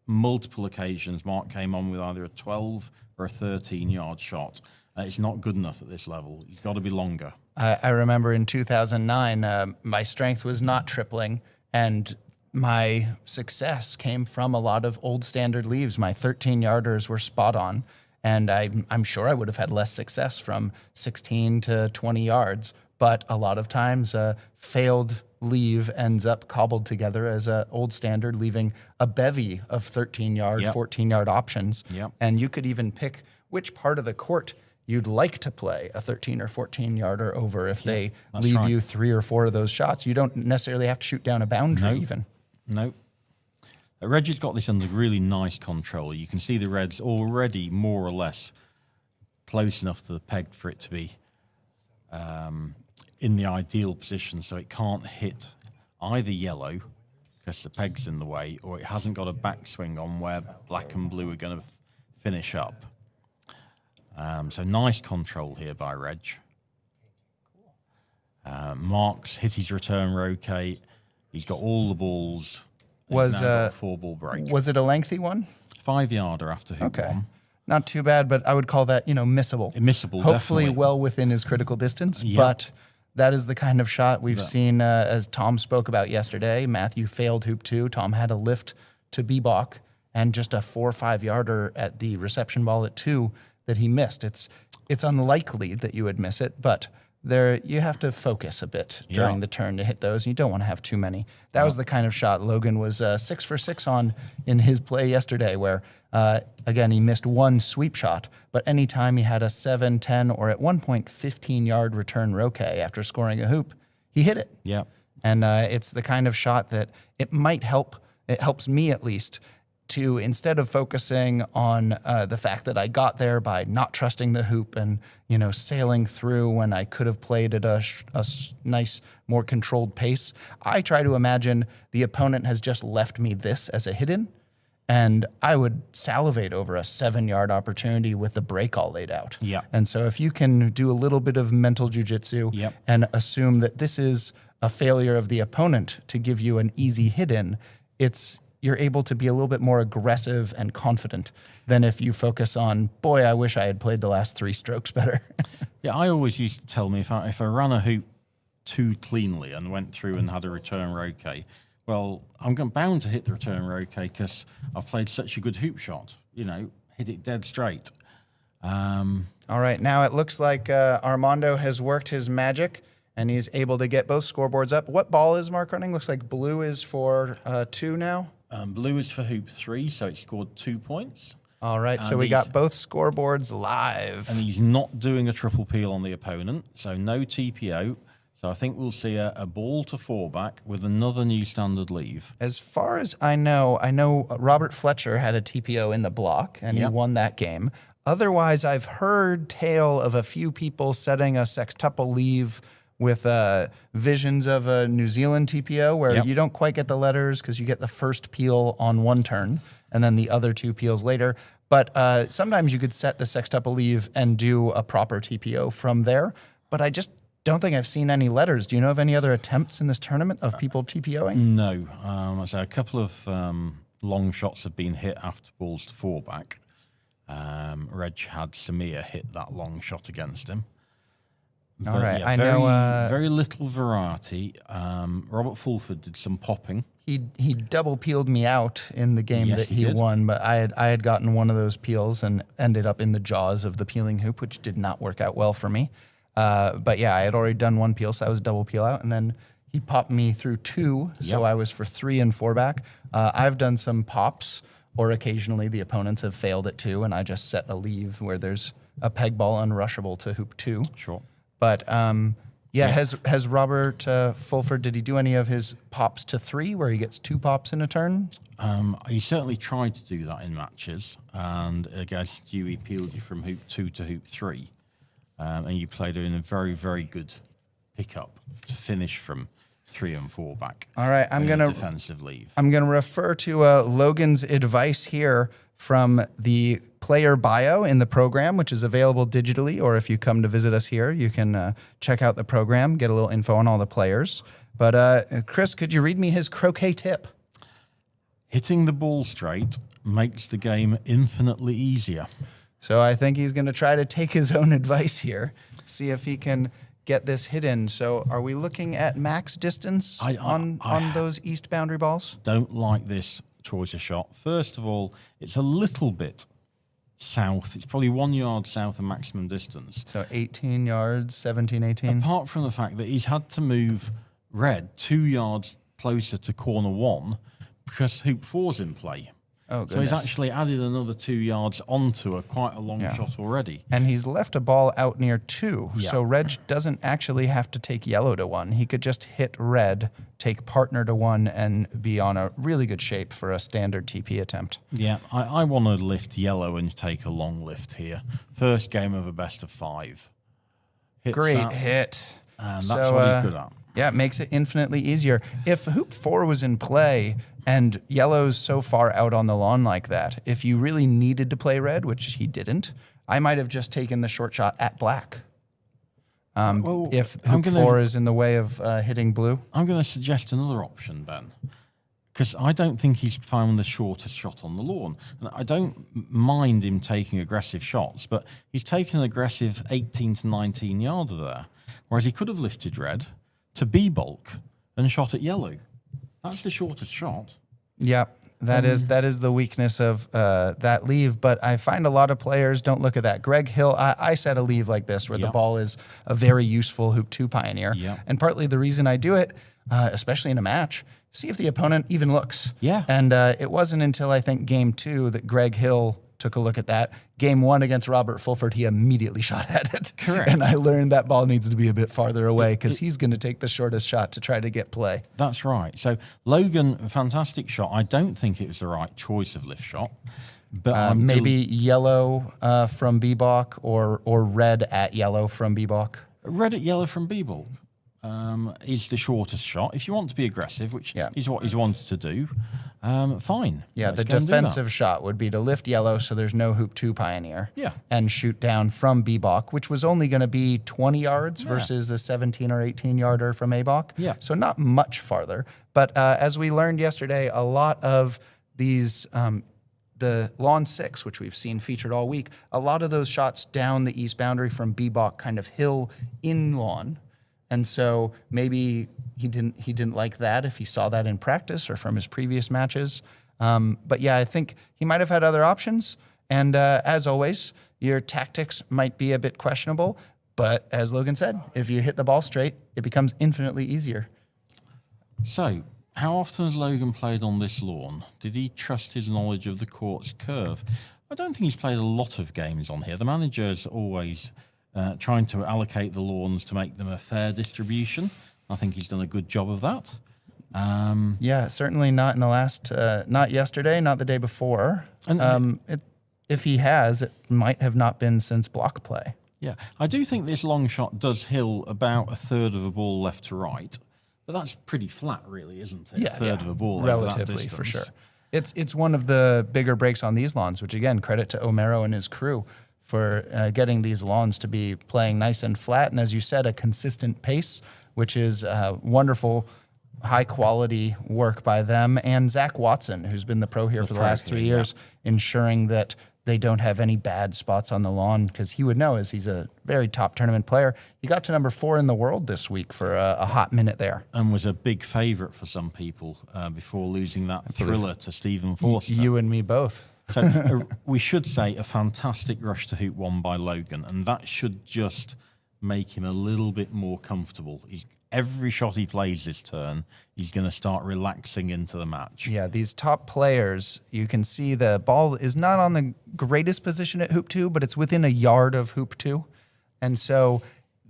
Multiple occasions, Mark came on with either a 12 or a 13-yard shot. It's not good enough at this level. It's got to be longer. I remember in 2009, my strength was not tripling, and my success came from a lot of old standard leaves. My 13-yarders were spot on, and I'm sure I would have had less success from 16 to 20 yards, but a lot of times a failed leave ends up cobbled together as an old standard, leaving a bevy of 13-yard, 14-yard options. Yep. And you could even pick which part of the court you'd like to play a 13 or 14-yarder over if they leave you 3 or 4 of those shots. You don't necessarily have to shoot down a boundary even. No. Reggie's got this under really nice control. You can see the reds already more or less close enough to the peg for it to be in the ideal position, so it can't hit either yellow because the peg's in the way, or it hasn't got a backswing on where black and blue are going to finish up. So nice control here by Reg. Mark's hit his return roquet. He's got all the balls. He's now got a 4-ball break. Was it a lengthy one? 5-yarder after hoop one. Not too bad, but I would call that, missable. Missable, Hopefully definitely. well within his critical distance, but that is the kind of shot we've seen, as Tom spoke about yesterday. Matthew failed hoop 2. Tom had a lift to B-balk and just a 4 or 5-yarder at the reception ball at 2 that he missed. It's unlikely that you would miss it, but you have to focus a bit during the turn to hit those. You don't want to have too many. That was the kind of shot Logan was 6 for 6 on in his play yesterday, where, again, he missed one sweep shot, but anytime he had a 7, 10, or at one point 15-yard return roquet after scoring a hoop, he hit it. Yeah. And it's the kind of shot that it might help. It helps me at least to, instead of focusing on the fact that I got there by not trusting the hoop and, sailing through when I could have played at a nice, more controlled pace, I try to imagine the opponent has just left me this as a hit-in, and I would salivate over a 7-yard opportunity with the break all laid out. Yeah. And so if you can do a little bit of mental jujitsu and assume that this is a failure of the opponent to give you an easy hit-in, you're able to be a little bit more aggressive and confident than if you focus on, boy, I wish I had played the last 3 strokes better. Yeah, I always used to tell me if I ran a hoop too cleanly and went through and had a return roquet, well, I'm bound to hit the return roquet because I've played such a good hoop shot. Hit it dead straight. All right, now it looks like Armando has worked his magic and he's able to get both scoreboards up. What ball is Mark running? Looks like blue is for 2 now. Blue is for hoop 3, so it scored 2 points. All right, so we got both scoreboards live. And he's not doing a triple peel on the opponent, so no TPO. So I think we'll see a ball to 4-back with another new standard leave. As far as I know Robert Fletcher had a TPO in the block, and he won that game. Otherwise, I've heard tale of a few people setting a sextuple leave with visions of a New Zealand TPO where you don't quite get the letters because you get the first peel on one turn and then the other 2 peels later. But sometimes you could set the sextuple leave and do a proper TPO from there. But I just don't think I've seen any letters. Do you know of any other attempts in this tournament of people TPOing? No. So a couple of long shots have been hit after balls to 4-back. Reg had Samir hit that long shot against him. All right, yeah, I know. Very little variety. Robert Fulford did some popping. He double peeled me out in the game that he won, but I had gotten one of those peels and ended up in the jaws of the peeling hoop, which did not work out well for me. But yeah, I had already done 1 peel, so I was double peel out, and then he popped me through 2, so I was for 3 and 4-back. I've done some pops, or occasionally the opponents have failed at 2, and I just set a leave where there's a peg ball unrushable to hoop 2. Sure. But Yeah, has Robert Fulford, did he do any of his pops to 3 where he gets 2 pops in a turn? He certainly tried to do that in matches, and against you, he peeled you from hoop 2 to hoop 3, and you played it in a very, very good pickup to finish from 3 and 4 back. All right, I'm in a gonna defensive leave. I'm gonna refer to Logan's advice here from the player bio in the program, which is available digitally, or if you come to visit us here, you can check out the program, get a little info on all the players. But Chris, could you read me his croquet tip? Hitting the ball straight makes the game infinitely easier. So I think he's going to try to take his own advice here, see if he can get this hit in. So are we looking at max distance on those east boundary balls? Don't like this choice of shot. First of all, it's a little bit south. It's probably 1 yard south of maximum distance. So 18 yards, 17, 18. Apart from the fact that he's had to move red 2 yards closer to corner 1 because hoop 4's in play. Oh, So he's goodness. actually added another 2 yards onto quite a long shot already. And he's left a ball out near 2. Yeah. So red doesn't actually have to take yellow to 1. He could just hit red, take partner to 1, and be on a really good shape for a standard TP attempt. Yeah, I want to lift yellow and take a long lift here. First game of a best of 5. Hits Great that, hit. And that's what he's good at. Yeah, it makes it infinitely easier. If hoop 4 was in play and yellow's so far out on the lawn like that, if you really needed to play red, which he didn't, I might have just taken the short shot at black. If hoop 4 is in the way of hitting blue. I'm going to suggest another option, Ben, because I don't think he's found the shortest shot on the lawn. And I don't mind him taking aggressive shots, but he's taken an aggressive 18 to 19 yarder there, whereas he could have lifted red to B bulk and shot at yellow. That's the shortest shot. Yeah, that is the weakness of that leave. But I find a lot of players don't look at that. Greg Hill, I set a leave like this where the ball is a very useful hoop 2 pioneer. Yeah. And partly the reason I do it, especially in a match, see if the opponent even looks. Yeah. And it wasn't until I think game 2 that Greg Hill took a look at that. Game 1 against Robert Fulford, he immediately shot at it. Correct. And I learned that ball needs to be a bit farther away because he's going to take the shortest shot to try to get play. That's right. So Logan, fantastic shot. I don't think it was the right choice of lift shot. But Maybe yellow from Bebok or red at yellow from Bebok. red at yellow from B bulk is the shortest shot. If you want to be aggressive, which is what he's wanted to do, fine. Yeah, Let's the go and do that. defensive shot would be to lift yellow so there's no hoop 2 pioneer. Yeah. And shoot down from Bebok, which was only going to be 20 yards versus a 17 or 18 yarder from Abok. Yeah. So not much farther. But as we learned yesterday, a lot of these, the lawn 6, which we've seen featured all week, a lot of those shots down the east boundary from Bebok kind of hill in lawn. And so maybe he didn't like that if he saw that in practice or from his previous matches. But yeah, I think he might have had other options. And as always, your tactics might be a bit questionable. But as Logan said, if you hit the ball straight, it becomes infinitely easier. So, how often has Logan played on this lawn? Did he trust his knowledge of the court's curve? I don't think he's played a lot of games on here. The manager's always trying to allocate the lawns to make them a fair distribution. I think he's done a good job of that. Yeah, certainly not in the last, not yesterday, not the day before. If he has, it might have not been since block play. Yeah, I do think this long shot does hill about a third of a ball left to right, but that's pretty flat, really, isn't it? Yeah, a third of a ball over that relatively, for distance. sure. It's one of the bigger breaks on these lawns, which again, credit to Omero and his crew for getting these lawns to be playing nice and flat. And as you said, a consistent pace, which is wonderful, high quality work by them. And Zach Watson, who's been the pro here for the last 3 years, ensuring that they don't have any bad spots on the lawn, because he would know, as he's a very top tournament player. He got to number 4 in the world this week for a hot minute there. And was a big favourite for some people before losing that thriller to Stephen Forster. You and me both. So we should say a fantastic rush to hoop 1 by Logan, and that should just make him a little bit more comfortable. Every shot he plays this turn, he's going to start relaxing into the match. Yeah, these top players, you can see the ball is not on the greatest position at hoop 2, but it's within a yard of hoop 2. And so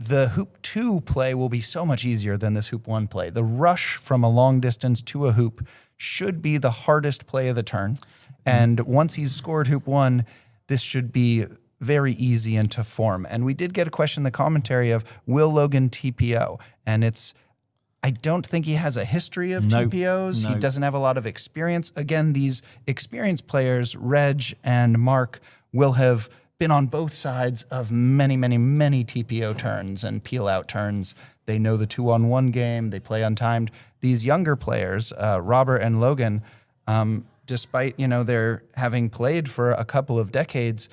the hoop 2 play will be so much easier than this hoop 1 play. The rush from a long distance to a hoop should be the hardest play of the turn. And once he's scored hoop 1, this should be very easy and to form. And we did get a question in the commentary of, will Logan TPO? And I don't think he has a history of TPOs. He doesn't have a lot of experience. Again, these experienced players, Reg and Mark, will have been on both sides of many, many, many TPO turns and peel out turns. They know the 2-on-1 game. They play untimed. These younger players, Robert and Logan, despite their having played for a couple of decades,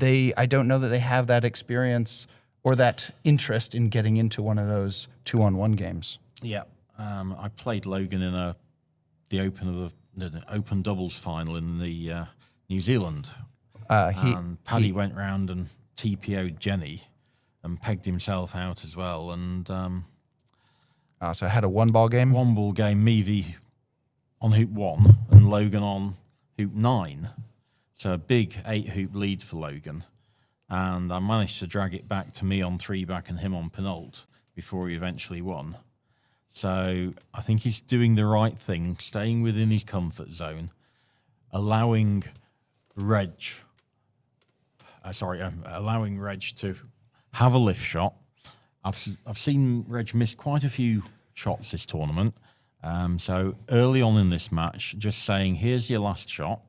I don't know that they have that experience or that interest in getting into one of those 2-on-1 games. Yeah, I played Logan in the open doubles final in the New Zealand. Paddy went round and TPO'd Jenny and pegged himself out as well. And so I had a 1-ball game. 1-ball game, Meavy on hoop 1 and Logan on hoop 9. So a big 8-hoop lead for Logan. And I managed to drag it back to me on 3-back and him on penult before he eventually won. So I think he's doing the right thing, staying within his comfort zone, allowing Reg to have a lift shot. I've seen Reg miss quite a few shots this tournament. So early on in this match, just saying, here's your last shot.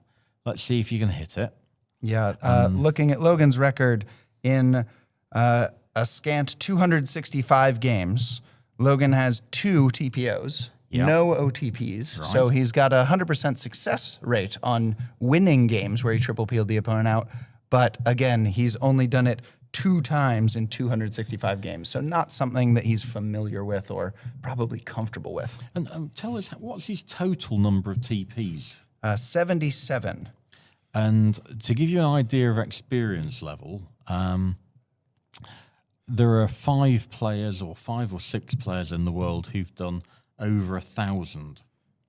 Let's see if you can hit it. Yeah, looking at Logan's record in a scant 265 games, Logan has 2 TPOs, no OTPs. Right. So he's got a 100% success rate on winning games where he triple peeled the opponent out. But again, he's only done it 2 times in 265 games. So not something that he's familiar with or probably comfortable with. And tell us, what's his total number of TPs? 77. And to give you an idea of experience level, there are 5 or 6 players in the world who've done over 1,000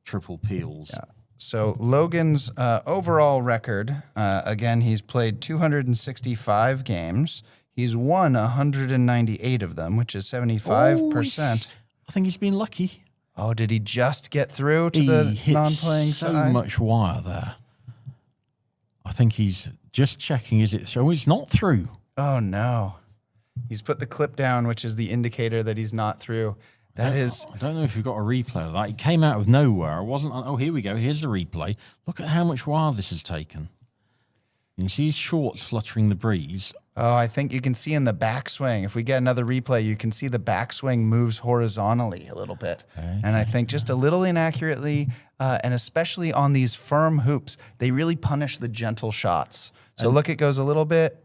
triple peels. Yeah. So Logan's overall record, again, he's played 265 games. He's won 198 of them, which is 75%. I think he's been lucky. Oh, did he just get through to the non-playing so side? Much wire there. I think he's just checking. Is it? So it's not through. Oh no, he's put the clip down, which is the indicator that he's not through. I don't know if you've got a replay of that. It came out of nowhere. It wasn't. Oh, here we go. Here's the replay. Look at how much wire this has taken. You see his shorts fluttering the breeze. Oh, I think you can see in the backswing. If we get another replay, you can see the backswing moves horizontally a little bit. Okay. And I think just a little inaccurately, and especially on these firm hoops, they really punish the gentle shots. So look, it goes a little bit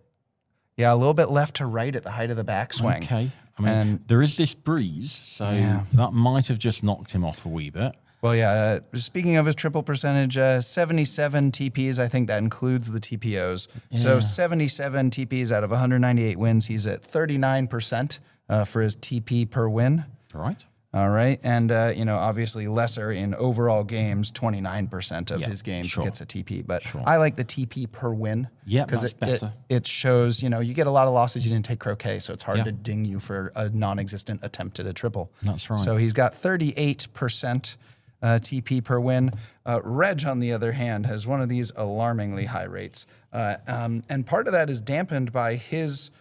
left to right at the height of the backswing. Okay. I mean, there is this breeze, so that might have just knocked him off a wee bit. Well, yeah, speaking of his triple percentage, 77 TPs, I think that includes the TPOs. Yeah. So 77 TPs out of 198 wins. He's at 39% for his TP per win. Right. All right. And, obviously lesser in overall games, 29% of his games gets a TP. But I like the TP per win. Yeah, that's better. It shows, you get a lot of losses. You didn't take croquet, so it's hard to ding you for a non-existent attempt at a triple. That's right. So he's got 38%. TP per win. Reg, on the other hand, has one of these alarmingly high rates. And part of that is dampened by his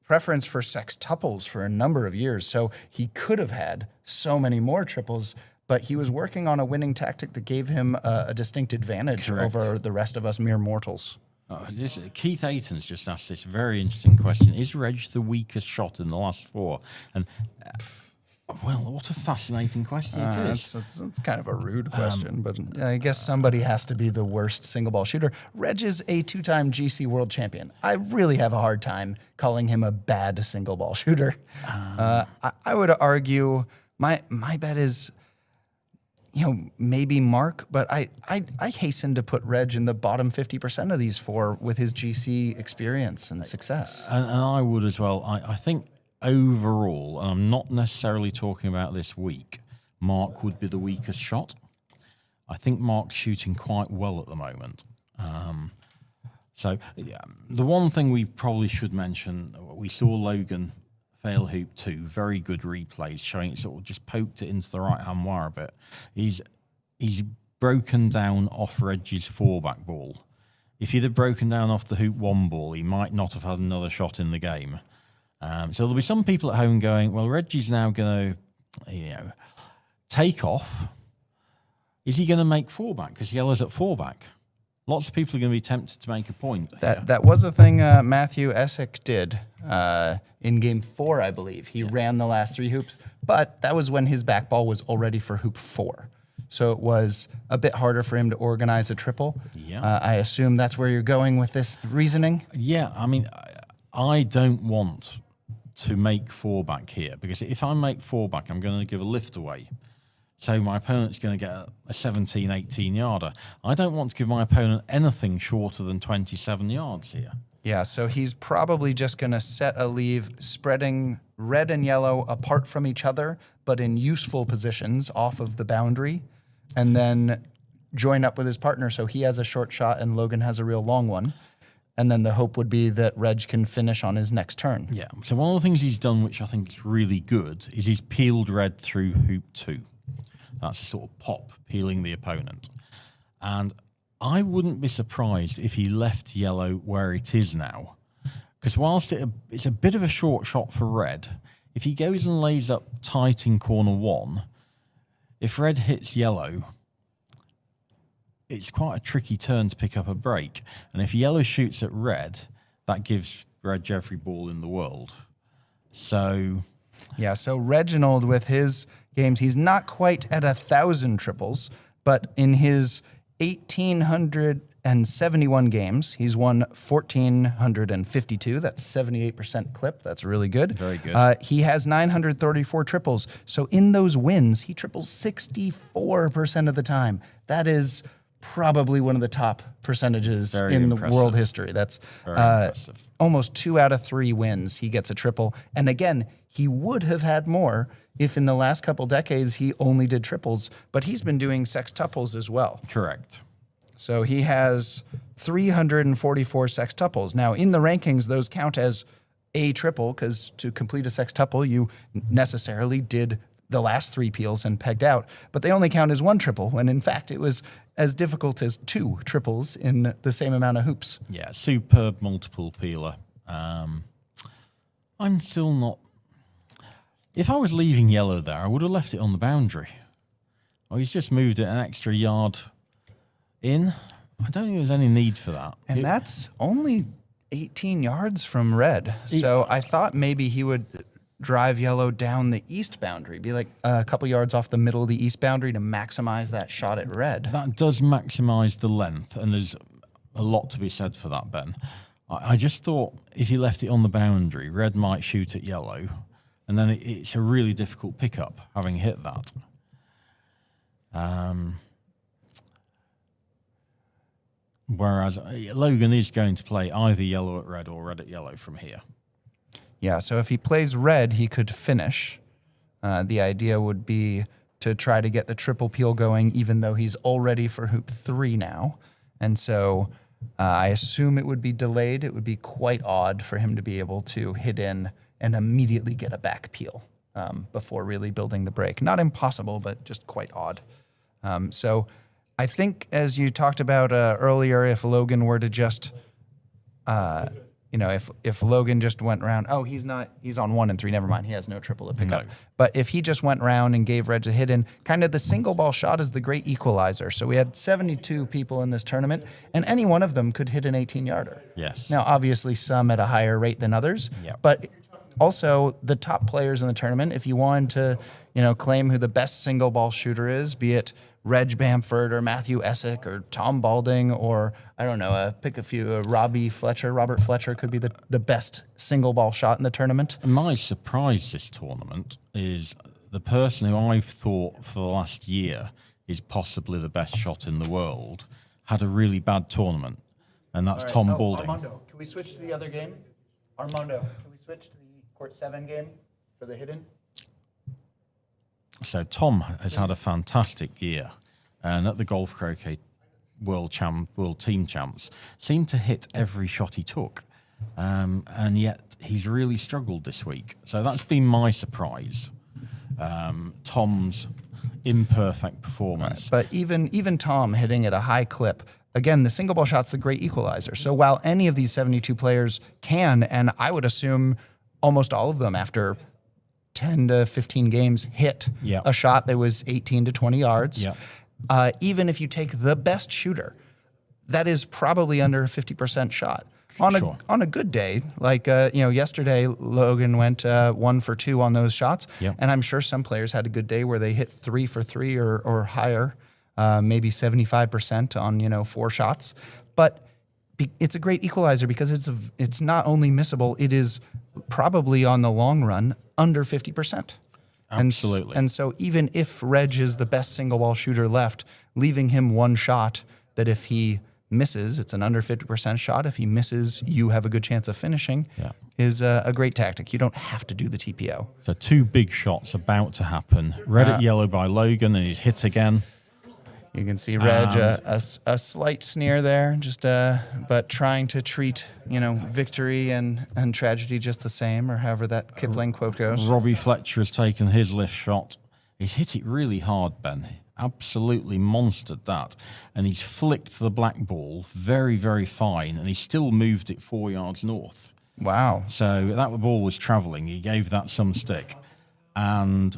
preference for sextuples for a number of years. So he could have had so many more triples, but he was working on a winning tactic that gave him a distinct advantage over the rest of us mere mortals. Keith Aiton's just asked this very interesting question. Is Reg the weakest shot in the last 4? And... well, what a fascinating question it is. It's kind of a rude question, but I guess somebody has to be the worst single ball shooter. Reg is a 2-time GC world champion. I really have a hard time calling him a bad single ball shooter. I would argue my bet is, maybe Mark, but I hasten to put Reg in the bottom 50% of these 4 with his GC experience and success. And I would as well. I think overall, and I'm not necessarily talking about this week, Mark would be the weakest shot. I think Mark's shooting quite well at the moment. So the one thing we probably should mention, we saw Logan fail hoop 2. Very good replays showing it sort of just poked it into the right-hand wire a bit. He's broken down off Reggie's 4-back ball. If he'd have broken down off the hoop 1 ball, he might not have had another shot in the game. So there'll be some people at home going, well, Reggie's now going to, take off. Is he going to make 4-back because yellow's at 4-back? Lots of people are going to be tempted to make a point. That was a thing Matthew Essick did in game 4, I believe. He ran the last 3 hoops, but that was when his back ball was already for hoop 4. So it was a bit harder for him to organize a triple. Yeah. I assume that's where you're going with this reasoning? Yeah, I mean, I don't want to make 4-back here because if I make 4-back, I'm going to give a lift away. So my opponent's going to get a 17, 18-yarder. I don't want to give my opponent anything shorter than 27 yards here. Yeah, so he's probably just going to set a leave, spreading red and yellow apart from each other, but in useful positions off of the boundary, and then join up with his partner so he has a short shot and Logan has a real long one. And then the hope would be that Reg can finish on his next turn. Yeah, so one of the things he's done, which I think is really good, is he's peeled red through hoop 2. That's a sort of pop, peeling the opponent. And I wouldn't be surprised if he left yellow where it is now. Because whilst it's a bit of a short shot for red, if he goes and lays up tight in corner 1, if red hits yellow, it's quite a tricky turn to pick up a break. And if yellow shoots at red, that gives red every ball in the world. So... yeah, so Reginald with his games, he's not quite at 1,000 triples, but in his 1,871 games, he's won 1,452. That's 78% clip. That's really good. Very good. He has 934 triples. So in those wins, he triples 64% of the time. That is probably one of the top percentages in the world history. That's almost 2 out of 3 wins. He gets a triple. And again, he would have had more if in the last couple decades he only did triples, but he's been doing sextuples as well. Correct. So he has 344 sextuples. Now, in the rankings, those count as a triple because to complete a sextuple, you necessarily did the last 3 peels and pegged out, but they only count as 1 triple when in fact it was as difficult as 2 triples in the same amount of hoops. Yeah, superb multiple peeler. I'm still not... If I was leaving yellow there, I would have left it on the boundary. Oh, he's just moved it an extra yard in. I don't think there's any need for that. And that's only 18 yards from red. So I thought maybe he would drive yellow down the east boundary, be like a couple yards off the middle of the east boundary to maximize that shot at red. That does maximize the length, and there's a lot to be said for that, Ben. I just thought if he left it on the boundary, red might shoot at yellow, and then it's a really difficult pickup having hit that. Whereas Logan is going to play either yellow at red or red at yellow from here. Yeah, so if he plays red, he could finish. The idea would be to try to get the triple peel going, even though he's all ready for hoop 3 now. And so I assume it would be delayed. It would be quite odd for him to be able to hit in and immediately get a back peel before really building the break. Not impossible, but just quite odd. So I think, as you talked about earlier, if Logan were to just... if Logan just went round, he's on 1 and 3, never mind, he has no triple to pick up. But if he just went round and gave Reg a hit in, kind of the single ball shot is the great equalizer. So we had 72 people in this tournament, and any one of them could hit an 18-yarder. Yes. Now, obviously, some at a higher rate than others, but also the top players in the tournament, if you wanted to, claim who the best single ball shooter is, be it Reg Bamford or Matthew Essick or Tom Balding or, I don't know, pick a few, Robert Fletcher could be the best single ball shot in the tournament. My surprise this tournament is the person who I've thought for the last year is possibly the best shot in the world had a really bad tournament, and that's Tom Balding. Armando, can we switch to the other game? Armando, can we switch to the court 7 game for the hidden? So Tom has had a fantastic year, and at the Golf Croquet World Team Champs, seemed to hit every shot he took. and yet he's really struggled this week. So that's been my surprise. Tom's imperfect performance. But even Tom hitting at a high clip, again, the single ball shot's the great equalizer. So while any of these 72 players can, and I would assume almost all of them after 10 to 15 games hit a shot that was 18 to 20 yards, even if you take the best shooter, that is probably under a 50% shot. On a good day, like yesterday, Logan went 1 for 2 on those shots, and I'm sure some players had a good day where they hit 3 for 3 or higher, maybe 75% on 4 shots. But it's a great equalizer because it's not only missable, it is probably on the long run under 50%. Absolutely. And so even if Reg is the best single ball shooter left, leaving him one shot that if he misses, it's an under 50% shot. If he misses, you have a good chance of finishing, is a great tactic. You don't have to do the TPO. So 2 big shots about to happen. Red at yellow by Logan, and he's hit again. You can see Reg, a slight sneer there, but trying to treat victory and tragedy just the same, or however that Kipling quote goes. Robbie Fletcher has taken his lift shot. He's hit it really hard, Ben. Absolutely monstered that. And he's flicked the black ball very, very fine, and he still moved it 4 yards north. Wow. So that ball was travelling. He gave that some stick. And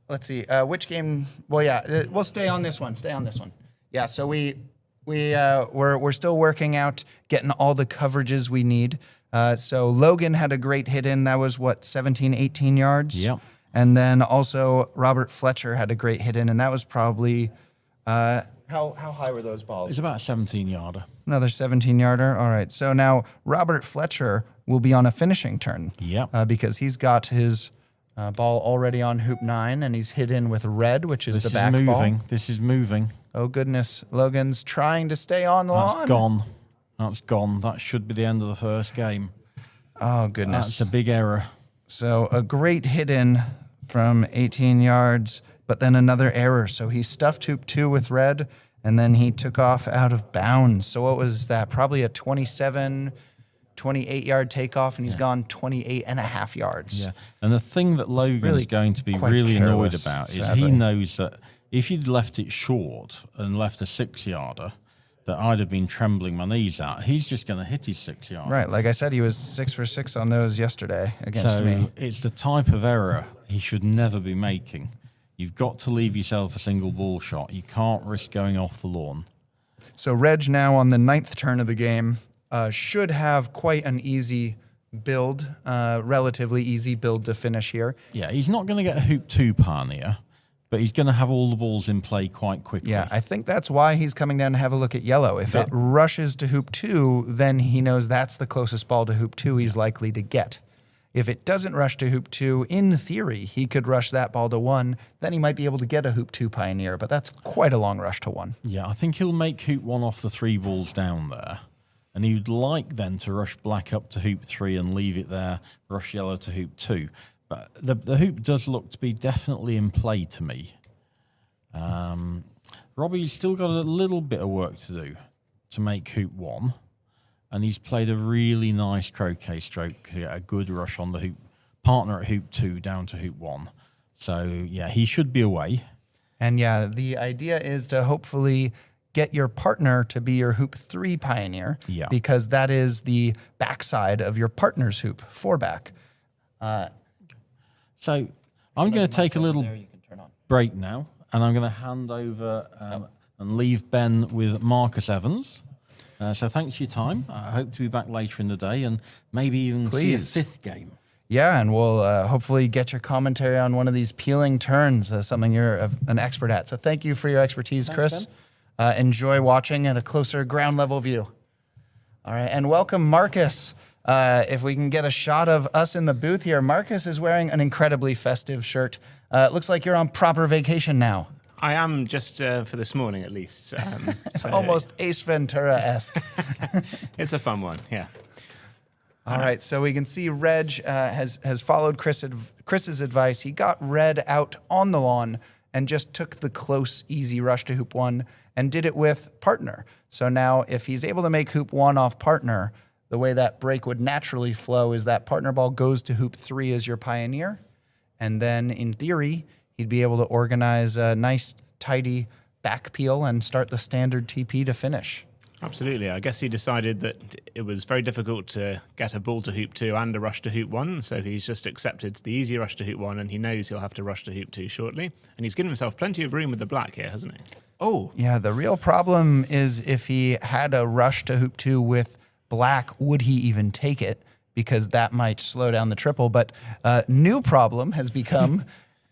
let's see, which game? Well, yeah, we'll stay on this one. Yeah, so we're still working out getting all the coverages we need. So Logan had a great hit in. That was 17, 18 yards? Yep. And then also Robert Fletcher had a great hit in, and that was probably how high were those balls? it's about a 17-yarder. Another 17-yarder. All right. So now Robert Fletcher will be on a finishing turn. Yep. Because he's got his ball already on hoop 9, and he's hit in with red, which is the back ball. This is moving. Oh goodness, Logan's trying to stay on the lawn. That's gone. That should be the end of the first game. Oh goodness, That's a big error. So a great hit in from 18 yards, but then another error. So he stuffed hoop 2 with red, and then he took off out of bounds. So what was that? Probably a 28-yard takeoff, and he's gone 28 and a half yards. Yeah, and the thing that Logan's going to be really annoyed about is he knows that if he'd left it short and left a 6-yarder that I'd have been trembling my knees at, he's just going to hit his 6-yarder. Right, like I said, he was 6 for 6 on those yesterday against me. It's the type of error he should never be making. You've got to leave yourself a single ball shot. You can't risk going off the lawn. So Reg now on the 9th turn of the game should have quite an easy build, relatively easy build to finish here. Yeah, he's not going to get a hoop 2 pioneer, but he's going to have all the balls in play quite quickly. Yeah, I think that's why he's coming down to have a look at yellow. If it rushes to hoop 2, then he knows that's the closest ball to hoop 2 he's likely to get. If it doesn't rush to hoop 2, in theory, he could rush that ball to 1. Then he might be able to get a hoop 2 pioneer, but that's quite a long rush to 1. Yeah, I think he'll make hoop 1 off the 3 balls down there. And he would like then to rush black up to hoop 3 and leave it there, rush yellow to hoop 2. But the hoop does look to be definitely in play to me. Robbie's still got a little bit of work to do to make hoop 1. And he's played a really nice croquet stroke to get a good rush on the hoop partner at hoop 2 down to hoop 1. So, yeah, he should be away. And, yeah, the idea is to hopefully get your partner to be your hoop 3 pioneer, because that is the backside of your partner's hoop, 4-back. So I'm going to take a little break now, and I'm going to hand over and leave Ben with Marcus Evans. So thanks for your time. I hope to be back later in the day and maybe even see a 5th game. Yeah, and we'll hopefully get your commentary on one of these peeling turns, something you're an expert at. So thank you for your expertise, Chris. Enjoy watching at a closer ground level view. All right, and welcome, Marcus. If we can get a shot of us in the booth here. Marcus is wearing an incredibly festive shirt. It looks like you're on proper vacation now. I am, just for this morning at least. So almost Ace Ventura-esque. It's a fun one, yeah. All right, so we can see Reg has followed Chris's advice. He got red out on the lawn and just took the close, easy rush to hoop 1 and did it with partner. So now if he's able to make hoop 1 off partner, the way that break would naturally flow is that partner ball goes to hoop 3 as your pioneer. And then in theory, he'd be able to organize a nice, tidy back peel and start the standard TP to finish. Absolutely. I guess he decided that it was very difficult to get a ball to hoop 2 and a rush to hoop 1, so he's just accepted the easy rush to hoop 1, and he knows he'll have to rush to hoop 2 shortly. And he's given himself plenty of room with the black here, hasn't he? Oh, Yeah, the real problem is if he had a rush to hoop 2 with black, would he even take it? Because that might slow down the triple. But new problem has become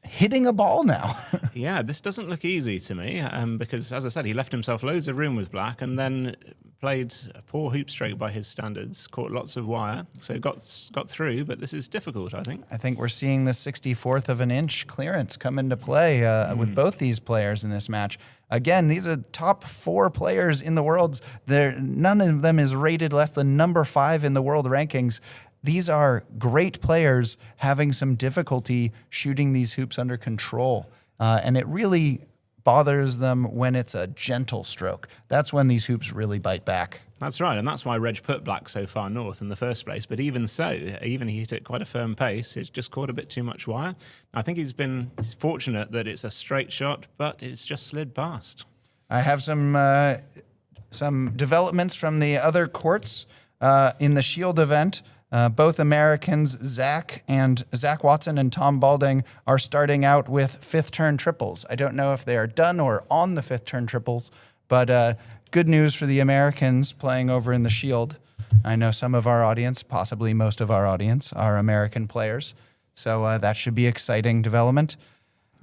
hitting a ball now. yeah, this doesn't look easy to me because, as I said, he left himself loads of room with black and then played a poor hoop stroke by his standards, caught lots of wire, so got through, but this is difficult, I think. I think we're seeing the 64th of an inch clearance come into play with both these players in this match. Again, these are top 4 players in the world. None of them is rated less than number 5 in the world rankings. These are great players having some difficulty shooting these hoops under control. And it really bothers them when it's a gentle stroke. That's when these hoops really bite back. That's right, and that's why Reg put black so far north in the first place. But even so, even he hit it quite a firm pace, it's just caught a bit too much wire. I think he's fortunate that it's a straight shot, but it's just slid past. I have some developments from the other courts in the Shield event. Both Americans, Zach Watson and Tom Balding, are starting out with 5th turn triples. I don't know if they are done or on the 5th turn triples, but good news for the Americans playing over in the Shield. I know some of our audience, possibly most of our audience, are American players, so that should be exciting development.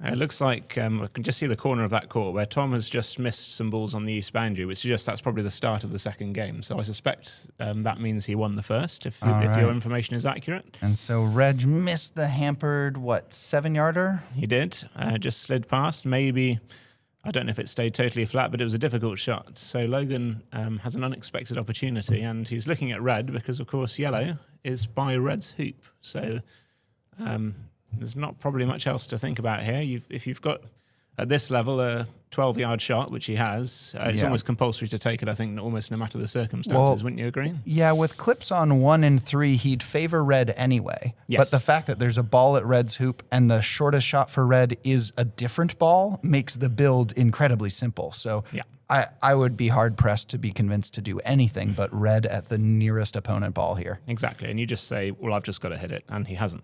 It looks like I can just see the corner of that court where Tom has just missed some balls on the east boundary, which suggests that's probably the start of the second game. So I suspect that means he won the first, if your information is accurate. And so Reg missed the hampered, 7-yarder? He did, just slid past. Maybe, I don't know if it stayed totally flat, but it was a difficult shot. So Logan has an unexpected opportunity, and he's looking at red because, of course, yellow is by red's hoop. So there's not probably much else to think about here. If you've got, at this level, a 12-yard shot, which he has, it's almost compulsory to take it, I think, almost no matter the circumstances. Wouldn't you agree? Yeah, with clips on 1 and 3, he'd favor red anyway. Yes. But the fact that there's a ball at red's hoop and the shortest shot for red is a different ball makes the build incredibly simple. So yeah. I would be hard-pressed to be convinced to do anything but red at the nearest opponent ball here. Exactly, and you just say, well, I've just got to hit it, and he hasn't.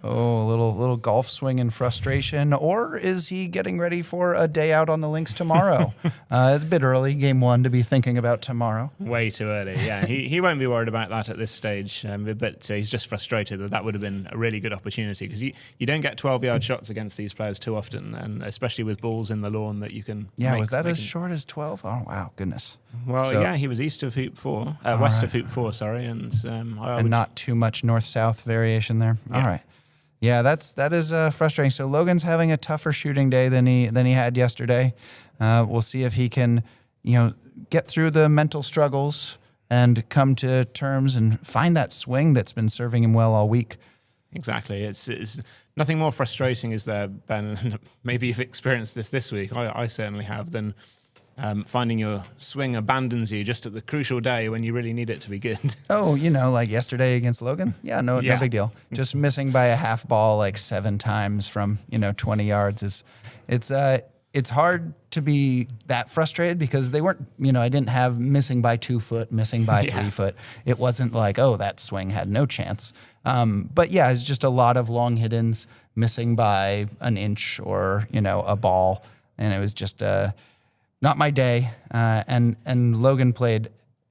Oh, a little golf swing in frustration. Or is he getting ready for a day out on the links tomorrow? It's a bit early, game 1, to be thinking about tomorrow. Way too early, yeah. He won't be worried about that at this stage, but he's just frustrated that would have been a really good opportunity because you don't get 12-yard shots against these players too often, and especially with balls in the lawn that you can was that as short as 12? Oh, wow, goodness. Well, yeah, he was east of hoop 4, west of hoop 4, sorry, and not too much north-south variation there. Yeah. All right. Yeah, that is frustrating. So Logan's having a tougher shooting day than he had yesterday. We'll see if he can, get through the mental struggles and come to terms and find that swing that's been serving him well all week. Exactly. It's nothing more frustrating, is there, Ben? Maybe you've experienced this week. I certainly have. Than finding your swing abandons you just at the crucial day when you really need it to be good. Oh, like yesterday against Logan? Yeah, no big deal. Just missing by a half ball like 7 times from, 20 yards it's hard to be that frustrated because they weren't, I didn't have missing by 2 foot, missing by 3 foot. It wasn't like, oh, that swing had no chance. But yeah, it's just a lot of long hit-ins, missing by an inch or, a ball. And it was just not my day, and Logan played,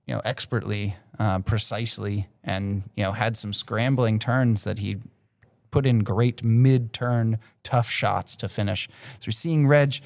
expertly, precisely, and had some scrambling turns that he put in great mid-turn tough shots to finish. So we're seeing Reg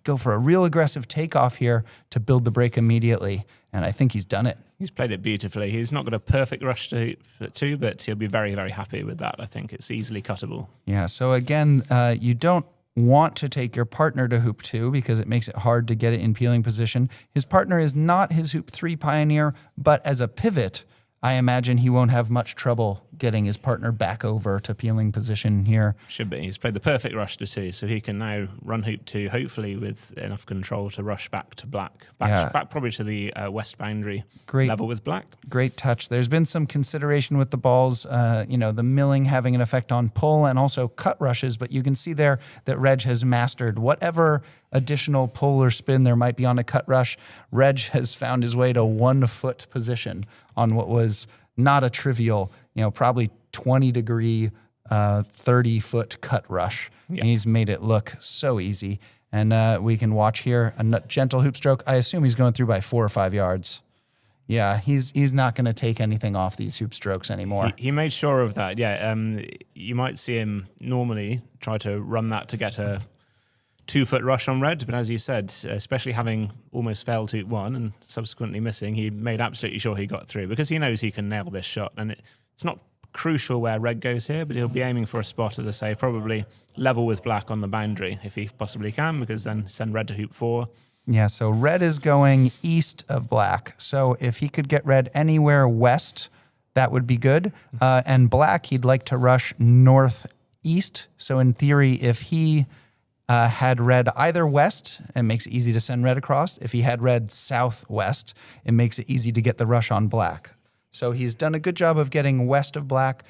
go for a real aggressive takeoff here to build the break immediately, and I think he's done it. He's played it beautifully. He's not got a perfect rush to two, but he'll be very, very happy with that. I think it's easily cuttable. Yeah. So again, you don't want to take your partner to hoop 2 because it makes it hard to get it in peeling position. His partner is not his hoop 3 pioneer, but as a pivot, I imagine he won't have much trouble getting his partner back over to peeling position here. Should be. He's played the perfect rush to 2, so he can now run hoop 2, hopefully with enough control to rush back to black. Back probably to the west boundary level with black. Great touch. There's been some consideration with the balls, the milling having an effect on pull and also cut rushes, but you can see there that Reg has mastered whatever additional pull or spin there might be on a cut rush. Reg has found his way to 1 foot position on what was not a trivial, probably 20-degree, 30-foot cut rush. Yeah. And he's made it look so easy. And we can watch here a gentle hoop stroke. I assume he's going through by 4 or 5 yards. Yeah, he's not going to take anything off these hoop strokes anymore. He made sure of that, yeah. You might see him normally try to run that to get a 2-foot rush on red, but as you said, especially having almost failed hoop 1 and subsequently missing, he made absolutely sure he got through because he knows he can nail this shot. And it's not crucial where red goes here, but he'll be aiming for a spot, as I say, probably level with black on the boundary if he possibly can, because then send red to hoop 4. Yeah, so red is going east of black. So if he could get red anywhere west, that would be good. And black, he'd like to rush northeast. So in theory, if he had red either west, it makes it easy to send red across. If he had red southwest, it makes it easy to get the rush on black. So he's done a good job of getting west of black.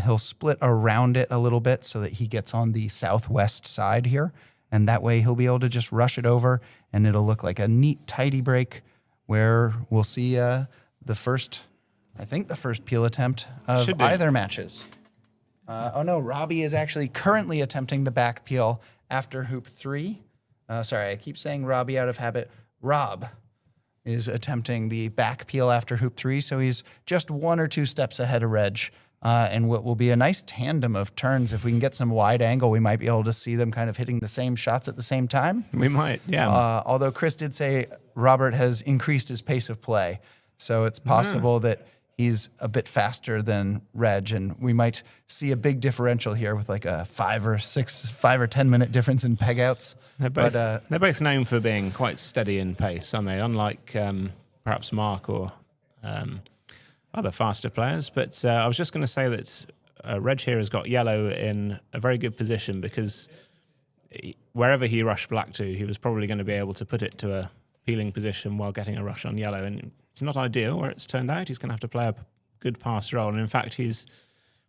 He'll split around it a little bit so that he gets on the southwest side here. And that way he'll be able to just rush it over and it'll look like a neat, tidy break where we'll see the first peel attempt of either matches. Robbie is actually currently attempting the back peel after hoop 3. I keep saying Robbie out of habit. Rob is attempting the back peel after hoop 3, so he's just 1 or 2 steps ahead of Reg. And what will be a nice tandem of turns. If we can get some wide angle, we might be able to see them kind of hitting the same shots at the same time. We might, yeah. Although Chris did say Robert has increased his pace of play, so it's possible that he's a bit faster than Reg, and we might see a big differential here with like a 5 or 10 minute difference in peg outs. They're both known for being quite steady in pace, aren't they? Unlike perhaps Mark or other faster players. But I was just going to say that Reg here has got yellow in a very good position because wherever he rushed black to, he was probably going to be able to put it to a peeling position while getting a rush on yellow. And it's not ideal where it's turned out. He's going to have to play a good pass roll. And in fact, he's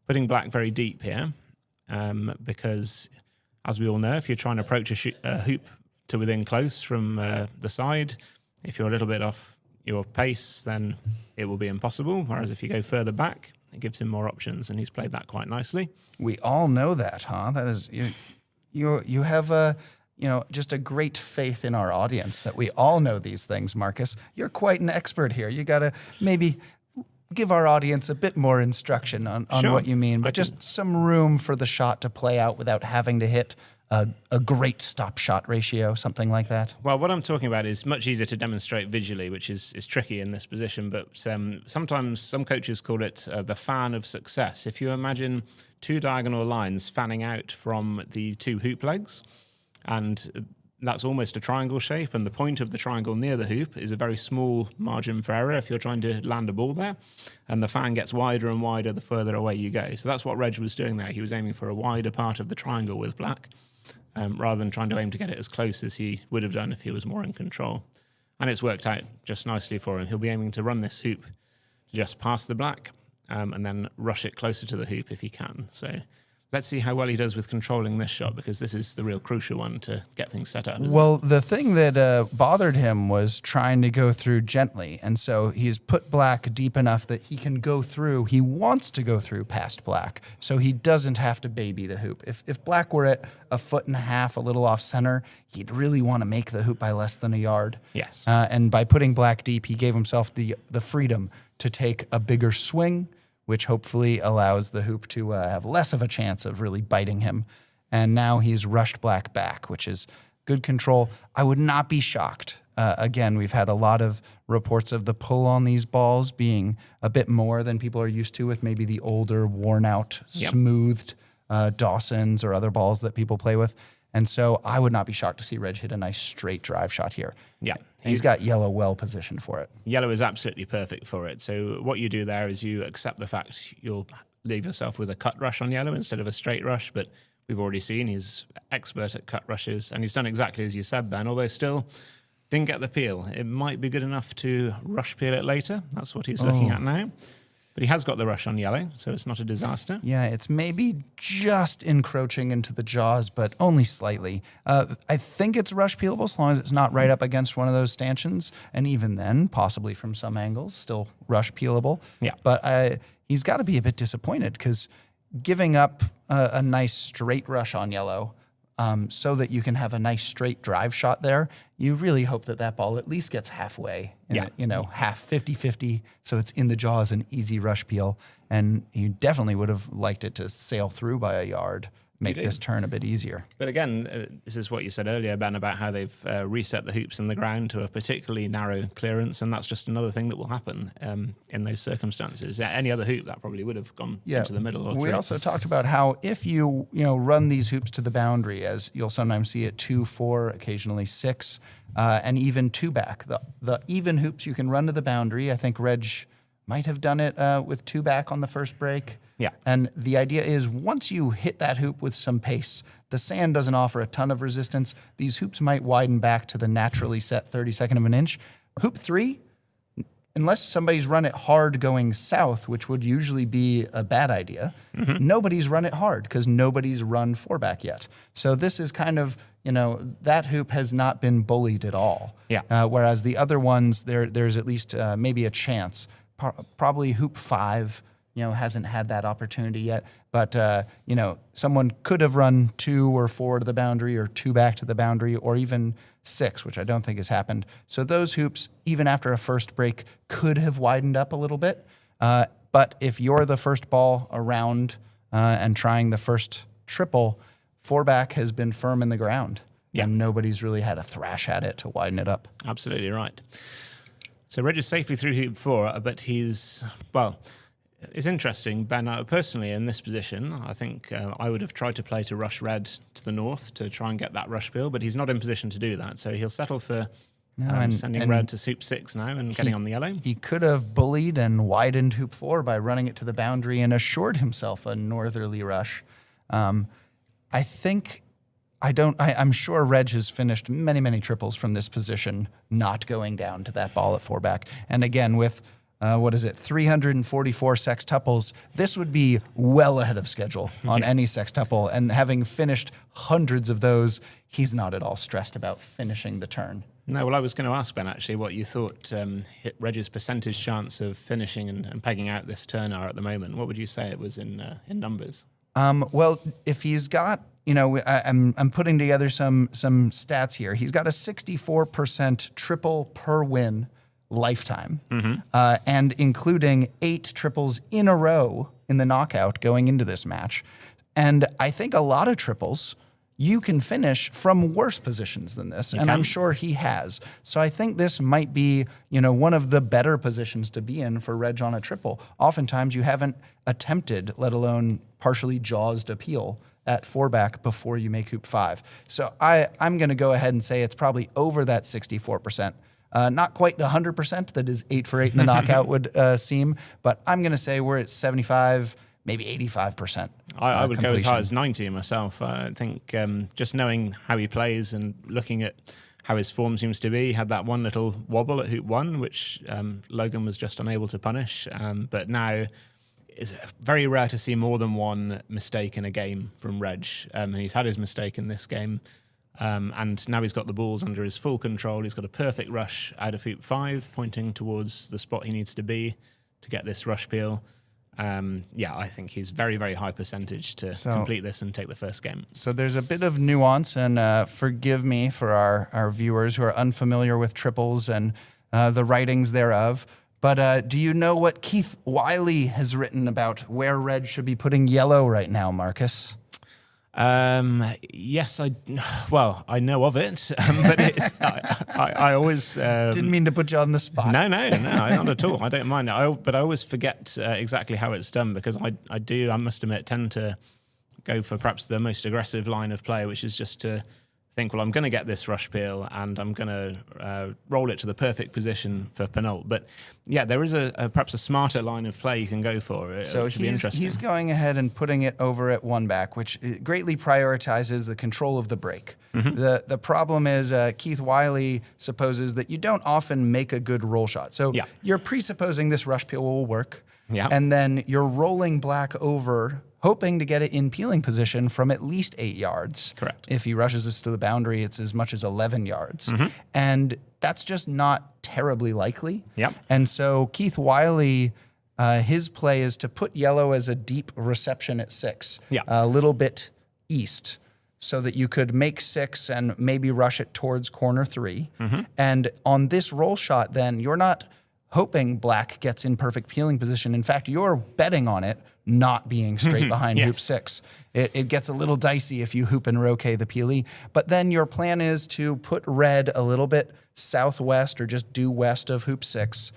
putting black very deep here because, as we all know, if you're trying to approach a hoop to within close from the side, if you're a little bit off your pace, then it will be impossible. Whereas if you go further back, it gives him more options, and he's played that quite nicely. We all know that, huh? That is, you have just a great faith in our audience that we all know these things, Marcus. You're quite an expert here. You got to maybe give our audience a bit more instruction on Sure. what you mean, but just some room for the shot to play out without having to hit a great stop shot ratio, something like that. Well, what I'm talking about is much easier to demonstrate visually, which is tricky in this position. But sometimes some coaches call it the fan of success. If you imagine 2 diagonal lines fanning out from the 2 hoop legs, and that's almost a triangle shape, and the point of the triangle near the hoop is a very small margin for error if you're trying to land a ball there, and the fan gets wider and wider the further away you go. So that's what Reg was doing there. He was aiming for a wider part of the triangle with black, rather than trying to aim to get it as close as he would have done if he was more in control. And it's worked out just nicely for him. He'll be aiming to run this hoop to just past the black and then rush it closer to the hoop if he can. So let's see how well he does with controlling this shot, because this is the real crucial one to get things set up. Well, the thing that bothered him was trying to go through gently. And so he's put black deep enough that he can go through. He wants to go through past black, so he doesn't have to baby the hoop. If black were at 1.5 feet, a little off center, he'd really want to make the hoop by less than a yard. Yes. And by putting black deep, he gave himself the freedom to take a bigger swing, which hopefully allows the hoop to have less of a chance of really biting him. And now he's rushed black back, which is good control. I would not be shocked. Again, we've had a lot of reports of the pull on these balls being a bit more than people are used to with maybe the older, worn-out, smoothed Dawsons or other balls that people play with. And so I would not be shocked to see Reg hit a nice straight drive shot here. Yeah. He's got yellow well positioned for it. Yellow is absolutely perfect for it. So what you do there is you accept the fact you'll leave yourself with a cut rush on yellow instead of a straight rush, but we've already seen he's expert at cut rushes, and he's done exactly as you said, Ben, although still didn't get the peel. It might be good enough to rush peel it later. That's what he's looking at now. But he has got the rush on yellow, so it's not a disaster. Yeah, it's maybe just encroaching into the jaws, but only slightly. I think it's rush peelable as long as it's not right up against one of those stanchions. And even then, possibly from some angles, still rush peelable. Yeah. But he's got to be a bit disappointed because giving up a nice straight rush on yellow so that you can have a nice straight drive shot there, you really hope that that ball at least gets halfway, half 50-50, so it's in the jaws, an easy rush peel. And you definitely would have liked it to sail through by a yard, make this turn a bit easier. But again, this is what you said earlier, Ben, about how they've reset the hoops in the ground to a particularly narrow clearance, and that's just another thing that will happen in those circumstances. Any other hoop, that probably would have gone into the middle or We through. also talked about how if you run these hoops to the boundary, as you'll sometimes see at 2, 4, occasionally 6, and even 2 back. The even hoops you can run to the boundary. I think Reg might have done it with 2 back on the first break. Yeah. And the idea is once you hit that hoop with some pace, the sand doesn't offer a ton of resistance. These hoops might widen back to the naturally set 32nd of an inch. Hoop 3, unless somebody's run it hard going south, which would usually be a bad idea, nobody's run it hard because nobody's run 4 back yet. So this is kind of, that hoop has not been bullied at all. Yeah. Whereas the other ones, there's at least maybe a chance. Probably hoop 5, hasn't had that opportunity yet. But, someone could have run 2 or 4 to the boundary or 2 back to the boundary or even 6, which I don't think has happened. So those hoops, even after a first break, could have widened up a little bit. But if you're the first ball around and trying the first triple, 4 back has been firm in the ground. Yeah. And nobody's really had a thrash at it to widen it up. Absolutely right. So Reg is safely through hoop 4, but it's interesting, Ben. Personally, in this position, I think I would have tried to play to rush red to the north to try and get that rush peel, but he's not in position to do that. So he'll settle for sending red to hoop 6 now and getting on the yellow. He could have bullied and widened hoop 4 by running it to the boundary and assured himself a northerly rush. I'm sure Reg has finished many, many triples from this position, not going down to that ball at 4 back. And again, with 344 sextuples, this would be well ahead of schedule on any sextuple. And having finished hundreds of those, he's not at all stressed about finishing the turn. No, well, I was going to ask Ben actually what you thought Reg's percentage chance of finishing and pegging out this turn are at the moment. What would you say it was in numbers? Well, if he's got, I'm putting together some stats here. He's got a 64% triple per win lifetime, and including 8 triples in a row in the knockout going into this match. And I think a lot of triples you can finish from worse positions than this, and I'm sure he has. So I think this might be, one of the better positions to be in for Reg on a triple. Oftentimes you haven't attempted, let alone partially jawsed a peel at 4 back before you make hoop 5. So I'm going to go ahead and say it's probably over that 64%. Not quite the 100% that is 8 for 8 in the knockout would seem, but I'm going to say we're at 75, maybe 85%. I would go as high as 90 myself. I think just knowing how he plays and looking at how his form seems to be, he had that one little wobble at hoop 1, which Logan was just unable to punish. But now it's very rare to see more than one mistake in a game from Reg. And he's had his mistake in this game. And now he's got the balls under his full control. He's got a perfect rush out of hoop 5, pointing towards the spot he needs to be to get this rush peel. I think he's very, very high percentage to complete this and take the first game. So there's a bit of nuance, and forgive me for our viewers who are unfamiliar with triples and the writings thereof. But do you know what Keith Wiley has written about where Reg should be putting yellow right now, Marcus? Yes, I know of it, but I always didn't mean to put you on the spot. No, not at all. I don't mind it. But I always forget exactly how it's done because I must admit, tend to go for perhaps the most aggressive line of play, which is just to think, well, I'm going to get this rush peel and I'm going to roll it to the perfect position for penult. But yeah, there is perhaps a smarter line of play you can go for. So which would be interesting. he's going ahead and putting it over at one back, which greatly prioritizes the control of the break. The problem is Keith Wiley supposes that you don't often make a good roll shot. So Yeah. you're presupposing this rush peel will work, Yeah. and then you're rolling black over, hoping to get it in peeling position from at least 8 yards. Correct. If he rushes this to the boundary, it's as much as 11 yards. And that's just not terribly likely. Yep. And so Keith Wiley, his play is to put yellow as a deep reception at 6, Yeah. a little bit east, so that you could make 6 and maybe rush it towards corner 3. And on this roll shot, then you're not hoping black gets in perfect peeling position. In fact, you're betting on it not being straight behind Yes. hoop 6. It gets a little dicey if you hoop and roquet the peelee. But then your plan is to put red a little bit southwest or just due west of hoop 6.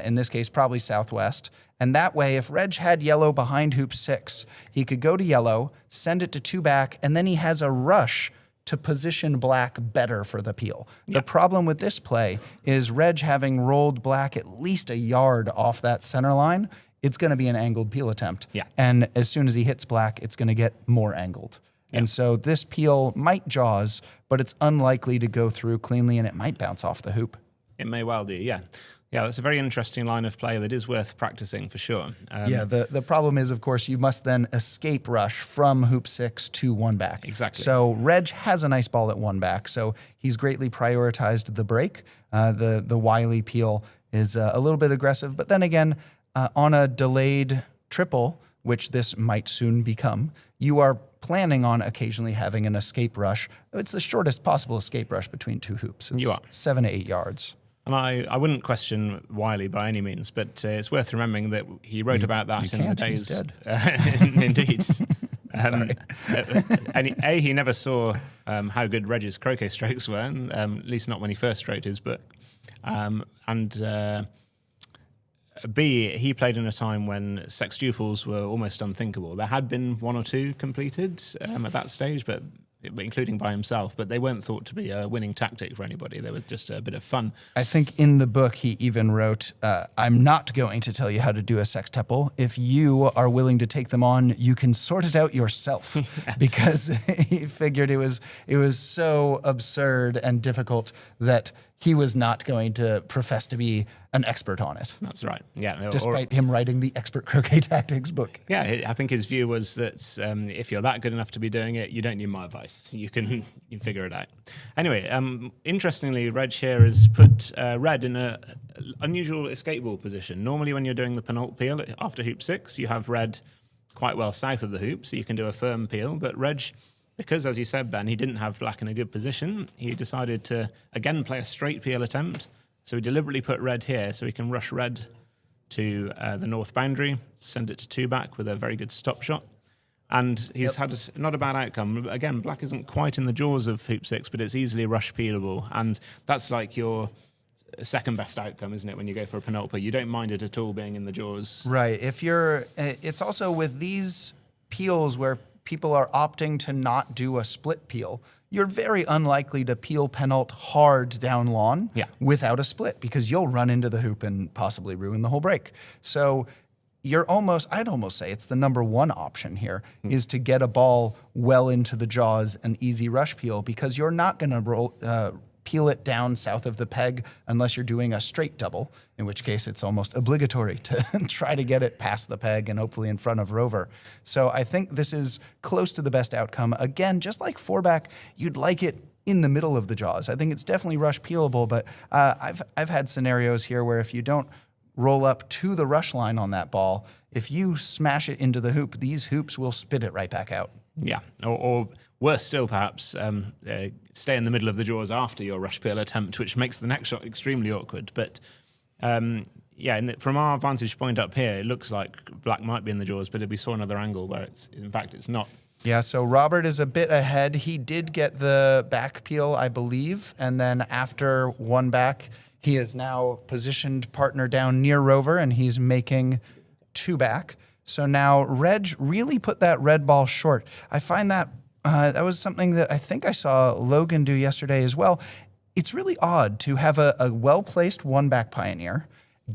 In this case, probably southwest. And that way, if Reg had yellow behind hoop 6, he could go to yellow, send it to 2 back, and then he has a rush to position black better for the peel. The problem with this play is Reg having rolled black at least a yard off that center line, it's going to be an angled peel attempt. Yeah. And as soon as he hits black, it's going to get more angled. And so this peel might jaws, but it's unlikely to go through cleanly, and it might bounce off the hoop. It may well do, yeah. Yeah, that's a very interesting line of play that is worth practicing for sure. Yeah, the problem is, of course, you must then escape rush from hoop 6 to 1 back. Exactly. So Reg has a nice ball at 1 back, so he's greatly prioritized the break. The Wiley peel is a little bit aggressive, but then again, on a delayed triple, which this might soon become, you are planning on occasionally having an escape rush. It's the shortest possible escape rush between 2 hoops. It's You are. 7 to 8 yards. And I wouldn't question Wiley by any means, but it's worth remembering that he wrote about that in the can't, he's days. dead. Indeed. And he never saw how good Reg's croquet strokes were, at least not when he first stroked his book. B, he played in a time when sextuples were almost unthinkable. There had been 1 or 2 completed at that stage, but including by himself, but they weren't thought to be a winning tactic for anybody. They were just a bit of fun. I think in the book he even wrote, I'm not going to tell you how to do a sextuple. If you are willing to take them on, you can sort it out yourself. Because he figured it was so absurd and difficult that he was not going to profess to be an expert on it. That's right. Yeah. Despite him writing the Expert Croquet Tactics book. Yeah, I think his view was that if you're that good enough to be doing it, you don't need my advice. You can figure it out. Anyway, interestingly, Reg here has put red in an unusual escape ball position. Normally when you're doing the penult peel after hoop 6, you have red quite well south of the hoop, so you can do a firm peel. But Reg, because as you said, Ben, he didn't have black in a good position, he decided to again play a straight peel attempt. So he deliberately put red here so he can rush red to the north boundary, send it to 2 back with a very good stop shot. And he's had not a bad outcome. Again, black isn't quite in the jaws of hoop 6, but it's easily rush peelable. And that's like your second best outcome, isn't it, when you go for a penult peel? You don't mind it at all being in the jaws. Right. If you're, it's also with these peels where people are opting to not do a split peel, you're very unlikely to peel penult hard down lawn without a split, because you'll run into the hoop and possibly ruin the whole break. So you're I'd almost say it's the number 1 option here, is to get a ball well into the jaws, an easy rush peel, because you're not going to peel it down south of the peg unless you're doing a straight double, in which case it's almost obligatory to try to get it past the peg and hopefully in front of Rover. So I think this is close to the best outcome. Again, just like 4-back, you'd like it in the middle of the jaws. I think it's definitely rush peelable, but I've had scenarios here where if you don't roll up to the rush line on that ball, if you smash it into the hoop, these hoops will spit it right back out. Yeah, or worse still, perhaps, stay in the middle of the jaws after your rush peel attempt, which makes the next shot extremely awkward. But from our vantage point up here, it looks like black might be in the jaws, but if we saw another angle where in fact it's not. Yeah, so Robert is a bit ahead. He did get the back peel, I believe, and then after 1 back, he is now positioned partner down near Rover, and he's making 2 back. So now Reg really put that red ball short. I find that that was something that I think I saw Logan do yesterday as well. It's really odd to have a well-placed one-back Pioneer,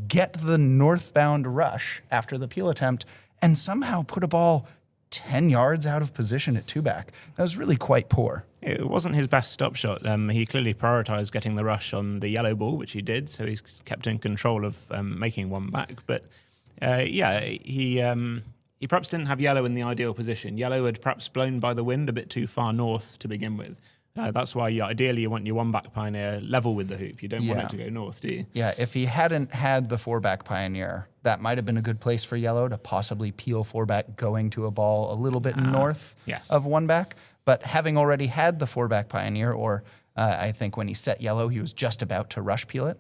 get the northbound rush after the peel attempt, and somehow put a ball 10 yards out of position at two-back. That was really quite poor. It wasn't his best stop shot. He clearly prioritized getting the rush on the yellow ball, which he did, so he's kept in control of making one back. But he perhaps didn't have yellow in the ideal position. Yellow had perhaps blown by the wind a bit too far north to begin with. That's why ideally you want your one-back Pioneer level with the hoop. You don't want it to go north, do you? Yeah, if he hadn't had the four-back Pioneer, that might have been a good place for yellow to possibly peel four-back going to a ball a little bit north of one-back. But having already had the four-back Pioneer, or I think when he set yellow, he was just about to rush peel it.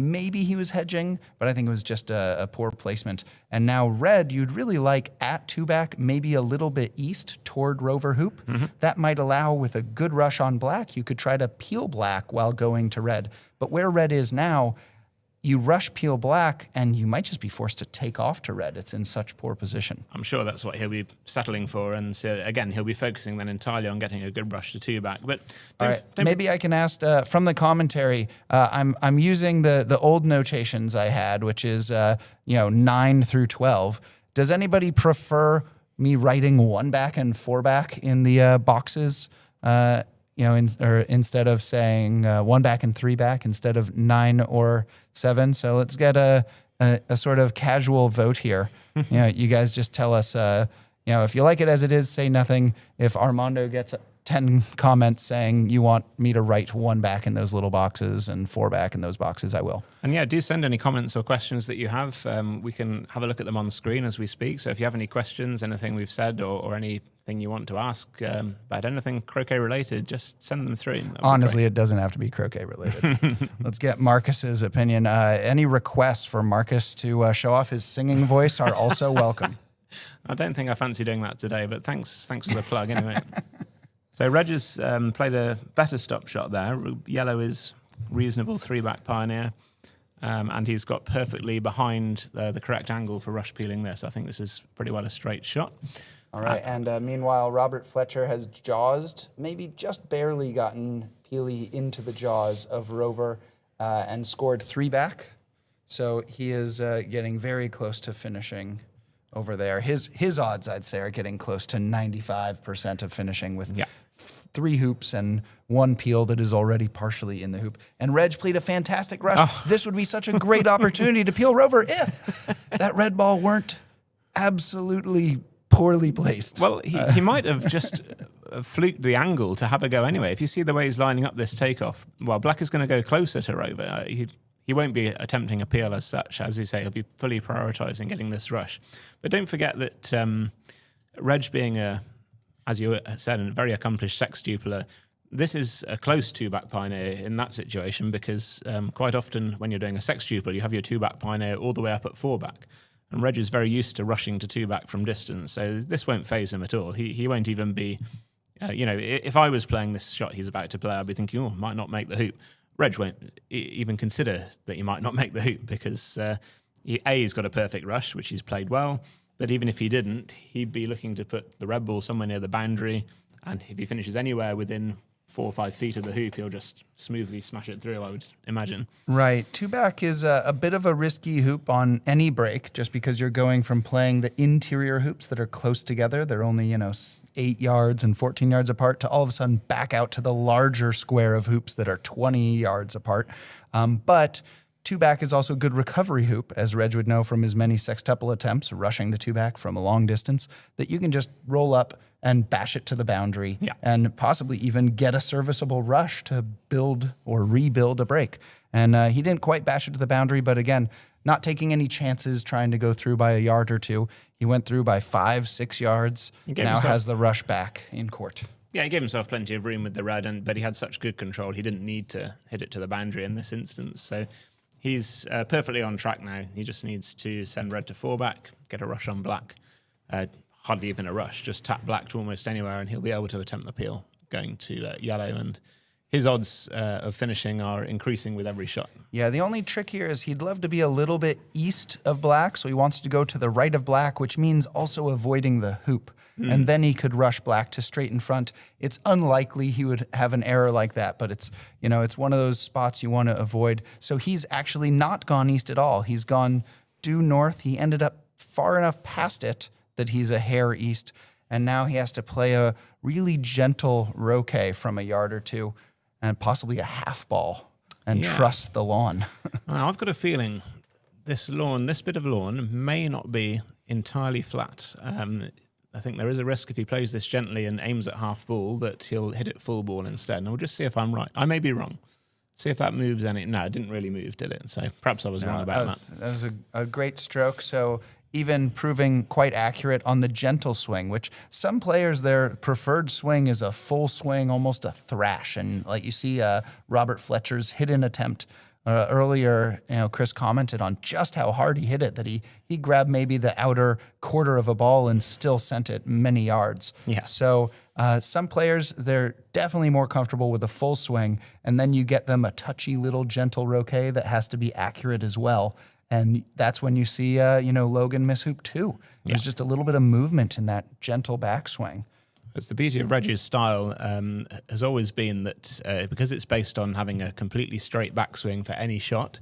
Maybe he was hedging, but I think it was just a poor placement. And now red, you'd really like at two-back, maybe a little bit east toward rover hoop. That might allow, with a good rush on black, you could try to peel black while going to red. But where red is now, you rush peel black, and you might just be forced to take off to red. It's in such poor position. I'm sure that's what he'll be settling for. And so, again, he'll be focusing then entirely on getting a good rush to two-back. But maybe I can ask from the commentary. I'm using the old notations I had, which is 9 through 12. Does anybody prefer me writing one back and four back in the boxes? Instead of saying one back and three back, instead of 9 or 7. So let's get a sort of casual vote here. You guys just tell us, if you like it as it is, say nothing. If Armando gets 10 comments saying you want me to write one back in those little boxes and four back in those boxes, I will. And do send any comments or questions that you have. We can have a look at them on the screen as we speak. So if you have any questions, anything we've said, or anything you want to ask about anything croquet related, just send them through. Honestly, it doesn't have to be croquet related. Let's get Marcus's opinion. Any requests for Marcus to show off his singing voice are also welcome. I don't think I fancy doing that today, but thanks for the plug anyway. So Reg has played a better stop shot there. Yellow is reasonable three-back Pioneer, and he's got perfectly behind the correct angle for rush peeling this. I think this is pretty well a straight shot. All right, and meanwhile, Robert Fletcher has jawsed, maybe just barely gotten Peely into the jaws of Rover and scored three back. So he is getting very close to finishing over there. His odds, I'd say, are getting close to 95% of finishing with three hoops and one peel that is already partially in the hoop. And Reg played a fantastic rush. Oh. This would be such a great opportunity to peel Rover if that red ball weren't absolutely poorly placed. Well, he might have just fluked the angle to have a go anyway. If you see the way he's lining up this takeoff, well, black is going to go closer to Rover. He won't be attempting a peel as such. As you say, he'll be fully prioritising getting this rush. But don't forget that Reg being as you said, a very accomplished sextupler, this is a close two-back Pioneer in that situation because quite often when you're doing a sextuple, you have your two-back Pioneer all the way up at four-back. And Reg is very used to rushing to two-back from distance, so this won't faze him at all. He won't even be, if I was playing this shot he's about to play, I'd be thinking, might not make the hoop. Reg won't even consider that he might not make the hoop because he's got a perfect rush, which he's played well. But even if he didn't, he'd be looking to put the red ball somewhere near the boundary. And if he finishes anywhere within 4 or 5 feet of the hoop, he'll just smoothly smash it through, I would imagine. Right. Two-back is a bit of a risky hoop on any break just because you're going from playing the interior hoops that are close together. They're only, 8 yards and 14 yards apart to all of a sudden back out to the larger square of hoops that are 20 yards apart. But two-back is also a good recovery hoop, as Reg would know from his many sextuple attempts, rushing to two-back from a long distance, that you can just roll up and bash it to the boundary and possibly even get a serviceable rush to build or rebuild a break. And he didn't quite bash it to the boundary, but again, not taking any chances trying to go through by a yard or two. He went through by 5-6 yards, now has the rush back in court. Yeah, he gave himself plenty of room with the red, but he had such good control, he didn't need to hit it to the boundary in this instance. So he's perfectly on track now. He just needs to send red to four-back, get a rush on black. Hardly even a rush, just tap black to almost anywhere, and he'll be able to attempt the peel going to yellow. And his odds of finishing are increasing with every shot. Yeah, the only trick here is he'd love to be a little bit east of black, so he wants to go to the right of black, which means also avoiding the hoop. And then he could rush black to straight in front. It's unlikely he would have an error like that, but it's one of those spots you want to avoid. So he's actually not gone east at all. He's gone due north. He ended up far enough past it that he's a hair east, and now he has to play a really gentle roquet from a yard or two and possibly a half ball and trust the lawn. Well, I've got a feeling this bit of lawn may not be entirely flat. I think there is a risk if he plays this gently and aims at half ball that he'll hit it full ball instead. And we'll just see if I'm right. I may be wrong. See if that moves any. No, it didn't really move, did it? So perhaps I was wrong about that. That was a great stroke. So even proving quite accurate on the gentle swing, which some players, their preferred swing is a full swing, almost a thrash. And like you see Robert Fletcher's hit-in attempt earlier, Chris commented on just how hard he hit it, that he grabbed maybe the outer quarter of a ball and still sent it many yards. Yeah. So some players, they're definitely more comfortable with a full swing, and then you get them a touchy little gentle roquet that has to be accurate as well. And that's when you see, Logan miss hoop too. There's just a little bit of movement in that gentle backswing. It's the beauty of Reg's style has always been that because it's based on having a completely straight backswing for any shot,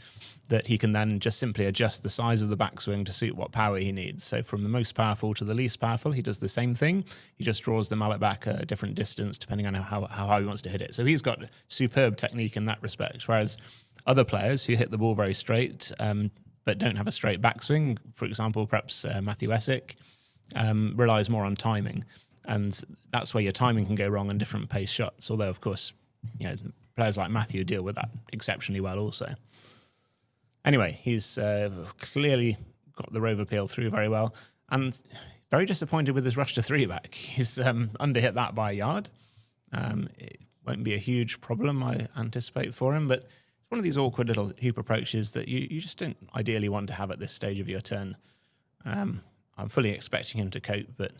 that he can then just simply adjust the size of the backswing to suit what power he needs. So from the most powerful to the least powerful, he does the same thing. He just draws the mallet back a different distance depending on how high he wants to hit it. So he's got superb technique in that respect, whereas other players who hit the ball very straight but don't have a straight backswing, for example, perhaps Matthew Essick, relies more on timing. And that's where your timing can go wrong on different pace shots. Although, of course, players like Matthew deal with that exceptionally well also. Anyway, he's clearly got the Rover peel through very well. And very disappointed with his rush to three back. He's underhit that by a yard. It won't be a huge problem, I anticipate, for him. But it's one of these awkward little hoop approaches that you just don't ideally want to have at this stage of your turn. I'm fully expecting him to cope, but...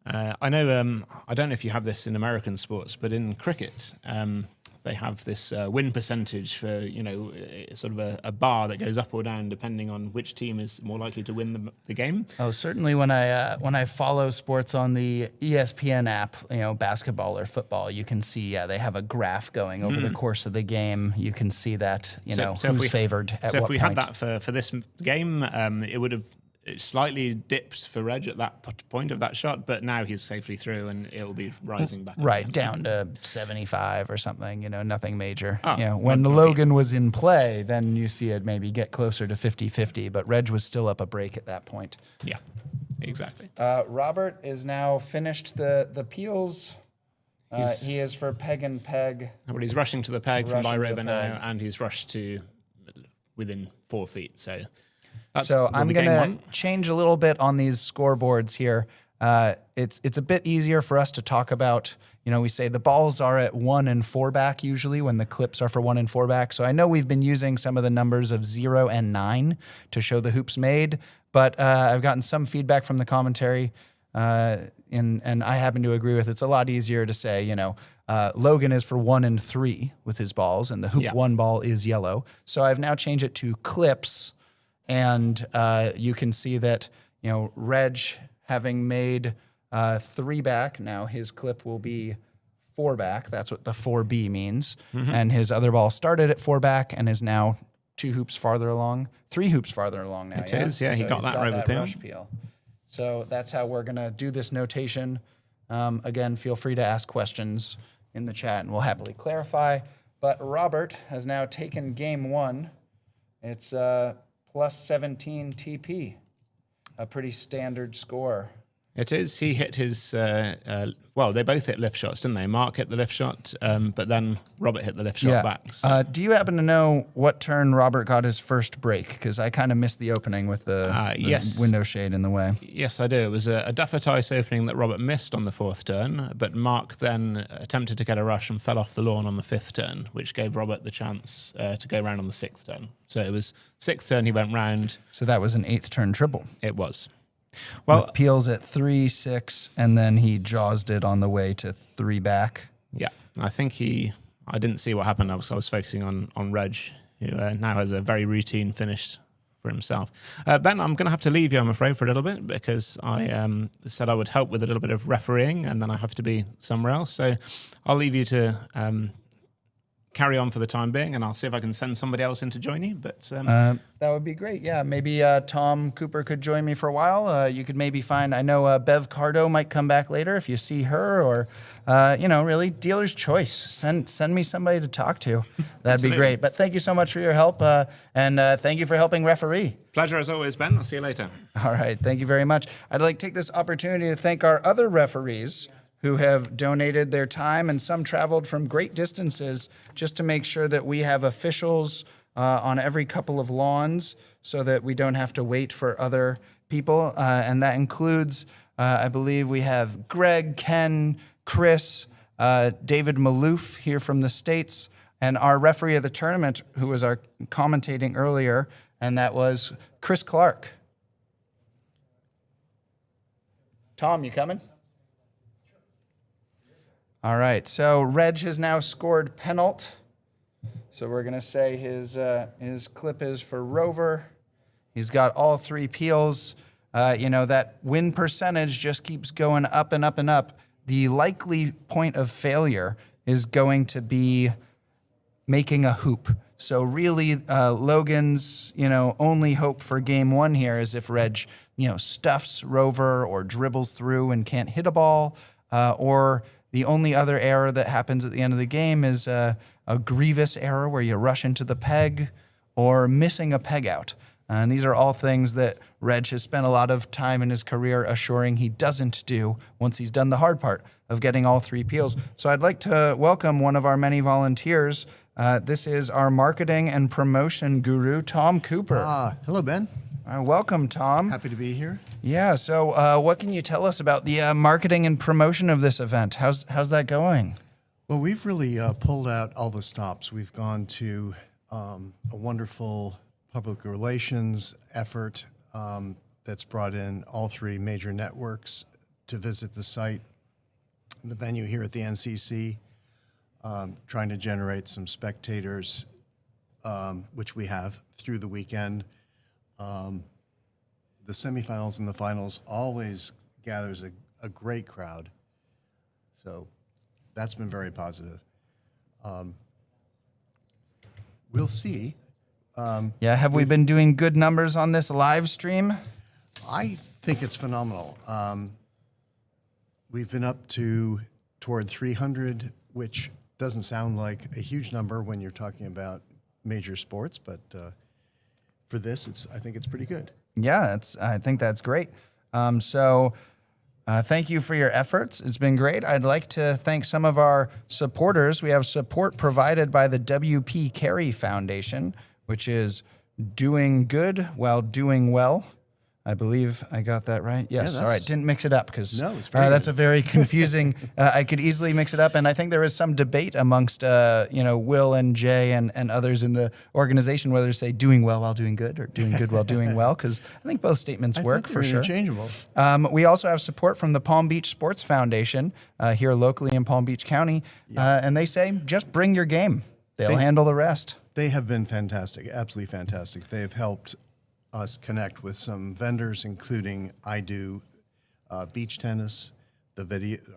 I know, I don't know if you have this in American sports, but in cricket, they have this win percentage for, sort of a bar that goes up or down depending on which team is more likely to win the game. Oh, certainly when I follow sports on the ESPN app, basketball or football, you can see, they have a graph going over the course of the game. You can see that, who's favored at what point. So if we had that for this game, it would have slightly dipped for Reg at that point of that shot, but now he's safely through and it'll be rising back. Right, down to 75 or something, nothing major. When Logan was in play, then you see it maybe get closer to 50-50, but Reg was still up a break at that point. Yeah, exactly. Robert is now finished the peels. He is for peg and peg. But he's rushing to the peg from Byrover now, and he's rushed to within 4 feet, so... So I'm going to change a little bit on these scoreboards here. It's a bit easier for us to talk about. We say the balls are at 1 and 4 back usually when the clips are for 1 and 4 back. So I know we've been using some of the numbers of 0 and 9 to show the hoops made, but I've gotten some feedback from the commentary, and I happen to agree with it. It's a lot easier to say, Logan is for 1 and 3 with his balls, and the hoop 1 ball is yellow. So I've now changed it to clips. And you can see that, Reg having made 3 back, now his clip will be 4 back. That's what the 4B means. Mm-hmm. And his other ball started at 4 back and is now 2 hoops farther along, 3 hoops farther along now. It is, yeah. He got that Rover peel. So that's how we're going to do this notation. Again, feel free to ask questions in the chat and we'll happily clarify. But Robert has now taken game 1. It's... plus 17 TP, a pretty standard score. It is. He hit his, they both hit lift shots, didn't they? Mark hit the lift shot, but then Robert hit the lift shot back. So. Do you happen to know what turn Robert got his first break? Because I kind of missed the opening with the window shade in the way. Yes, I do. It was a Duffer ice opening that Robert missed on the 4th turn, but Mark then attempted to get a rush and fell off the lawn on the 5th turn, which gave Robert the chance to go round on the 6th turn. So it was 6th turn he went round. So that was an 8th turn triple. It was. Well, with peels at 3, 6, and then he jawsed it on the way to 3 back. Yeah, I think he I didn't see what happened. I was focusing on Reg, who now has a very routine finish for himself. Ben, I'm going to have to leave you, I'm afraid, for a little bit because I said I would help with a little bit of refereeing and then I have to be somewhere else. So I'll leave you to carry on for the time being, and I'll see if I can send somebody else in to join you. But that would be great. Yeah, maybe Tom Cooper could join me for a while. You could maybe find, I know Bev Cardo might come back later if you see her, or really dealer's choice. Send me somebody to talk to. That'd be great. But thank you so much for your help, and thank you for helping referee. Pleasure as always, Ben. I'll see you later. All right, thank you very much. I'd like to take this opportunity to thank our other referees who have donated their time, and some traveled from great distances just to make sure that we have officials on every couple of lawns so that we don't have to wait for other people. And that includes, I believe we have Greg, Ken, Chris, David Maloof here from the States, and our referee of the tournament who was our commentating earlier, and that was Chris Clark. Tom, you coming? All right, so Reg has now scored penalt. So we're gonna say his clip is for Rover. He's got all 3 peels. That win percentage just keeps going up and up and up. The likely point of failure is going to be making a hoop. So really, Logan's, only hope for game 1 here is if Reg, stuffs Rover or dribbles through and can't hit a ball, or the only other error that happens at the end of the game is a grievous error where you rush into the peg or missing a peg out. And these are all things that Reg has spent a lot of time in his career assuring he doesn't do once he's done the hard part of getting all 3 peels. So I'd like to welcome one of our many volunteers. This is our marketing and promotion guru, Tom Cooper. Hello, Ben. Welcome, Tom. Happy to be here. Yeah, so what can you tell us about the marketing and promotion of this event? How's that going? Well, we've really pulled out all the stops. We've gone to a wonderful public relations effort that's brought in all 3 major networks to visit the site, the venue here at the NCC, trying to generate some spectators, which we have through the weekend. The semifinals and the finals always gathers a great crowd. So that's been very positive. We'll see. Have we been doing good numbers on this live stream? I think it's phenomenal. We've been up toward 300, which doesn't sound like a huge number when you're talking about major sports, but for this, I think it's pretty good. Yeah, I think that's great. Thank you for your efforts. It's been great. I'd like to thank some of our supporters. We have support provided by the W.P. Carey Foundation, which is doing good while doing well. I believe I got that right. Yes. Yeah, all right. Didn't mix it up because it's very that's good. a very confusing. I could easily mix it up, and I think there is some debate amongst Will and Jay and others in the organization whether to say doing well while doing good or doing good while doing well, because I think both statements work for sure. Interchangeable. We also have support from the Palm Beach Sports Foundation here locally in Palm Beach County, and they say just bring your game. They'll handle the rest. They have been fantastic, absolutely fantastic. They have helped us connect with some vendors, including I Do Beach Tennis,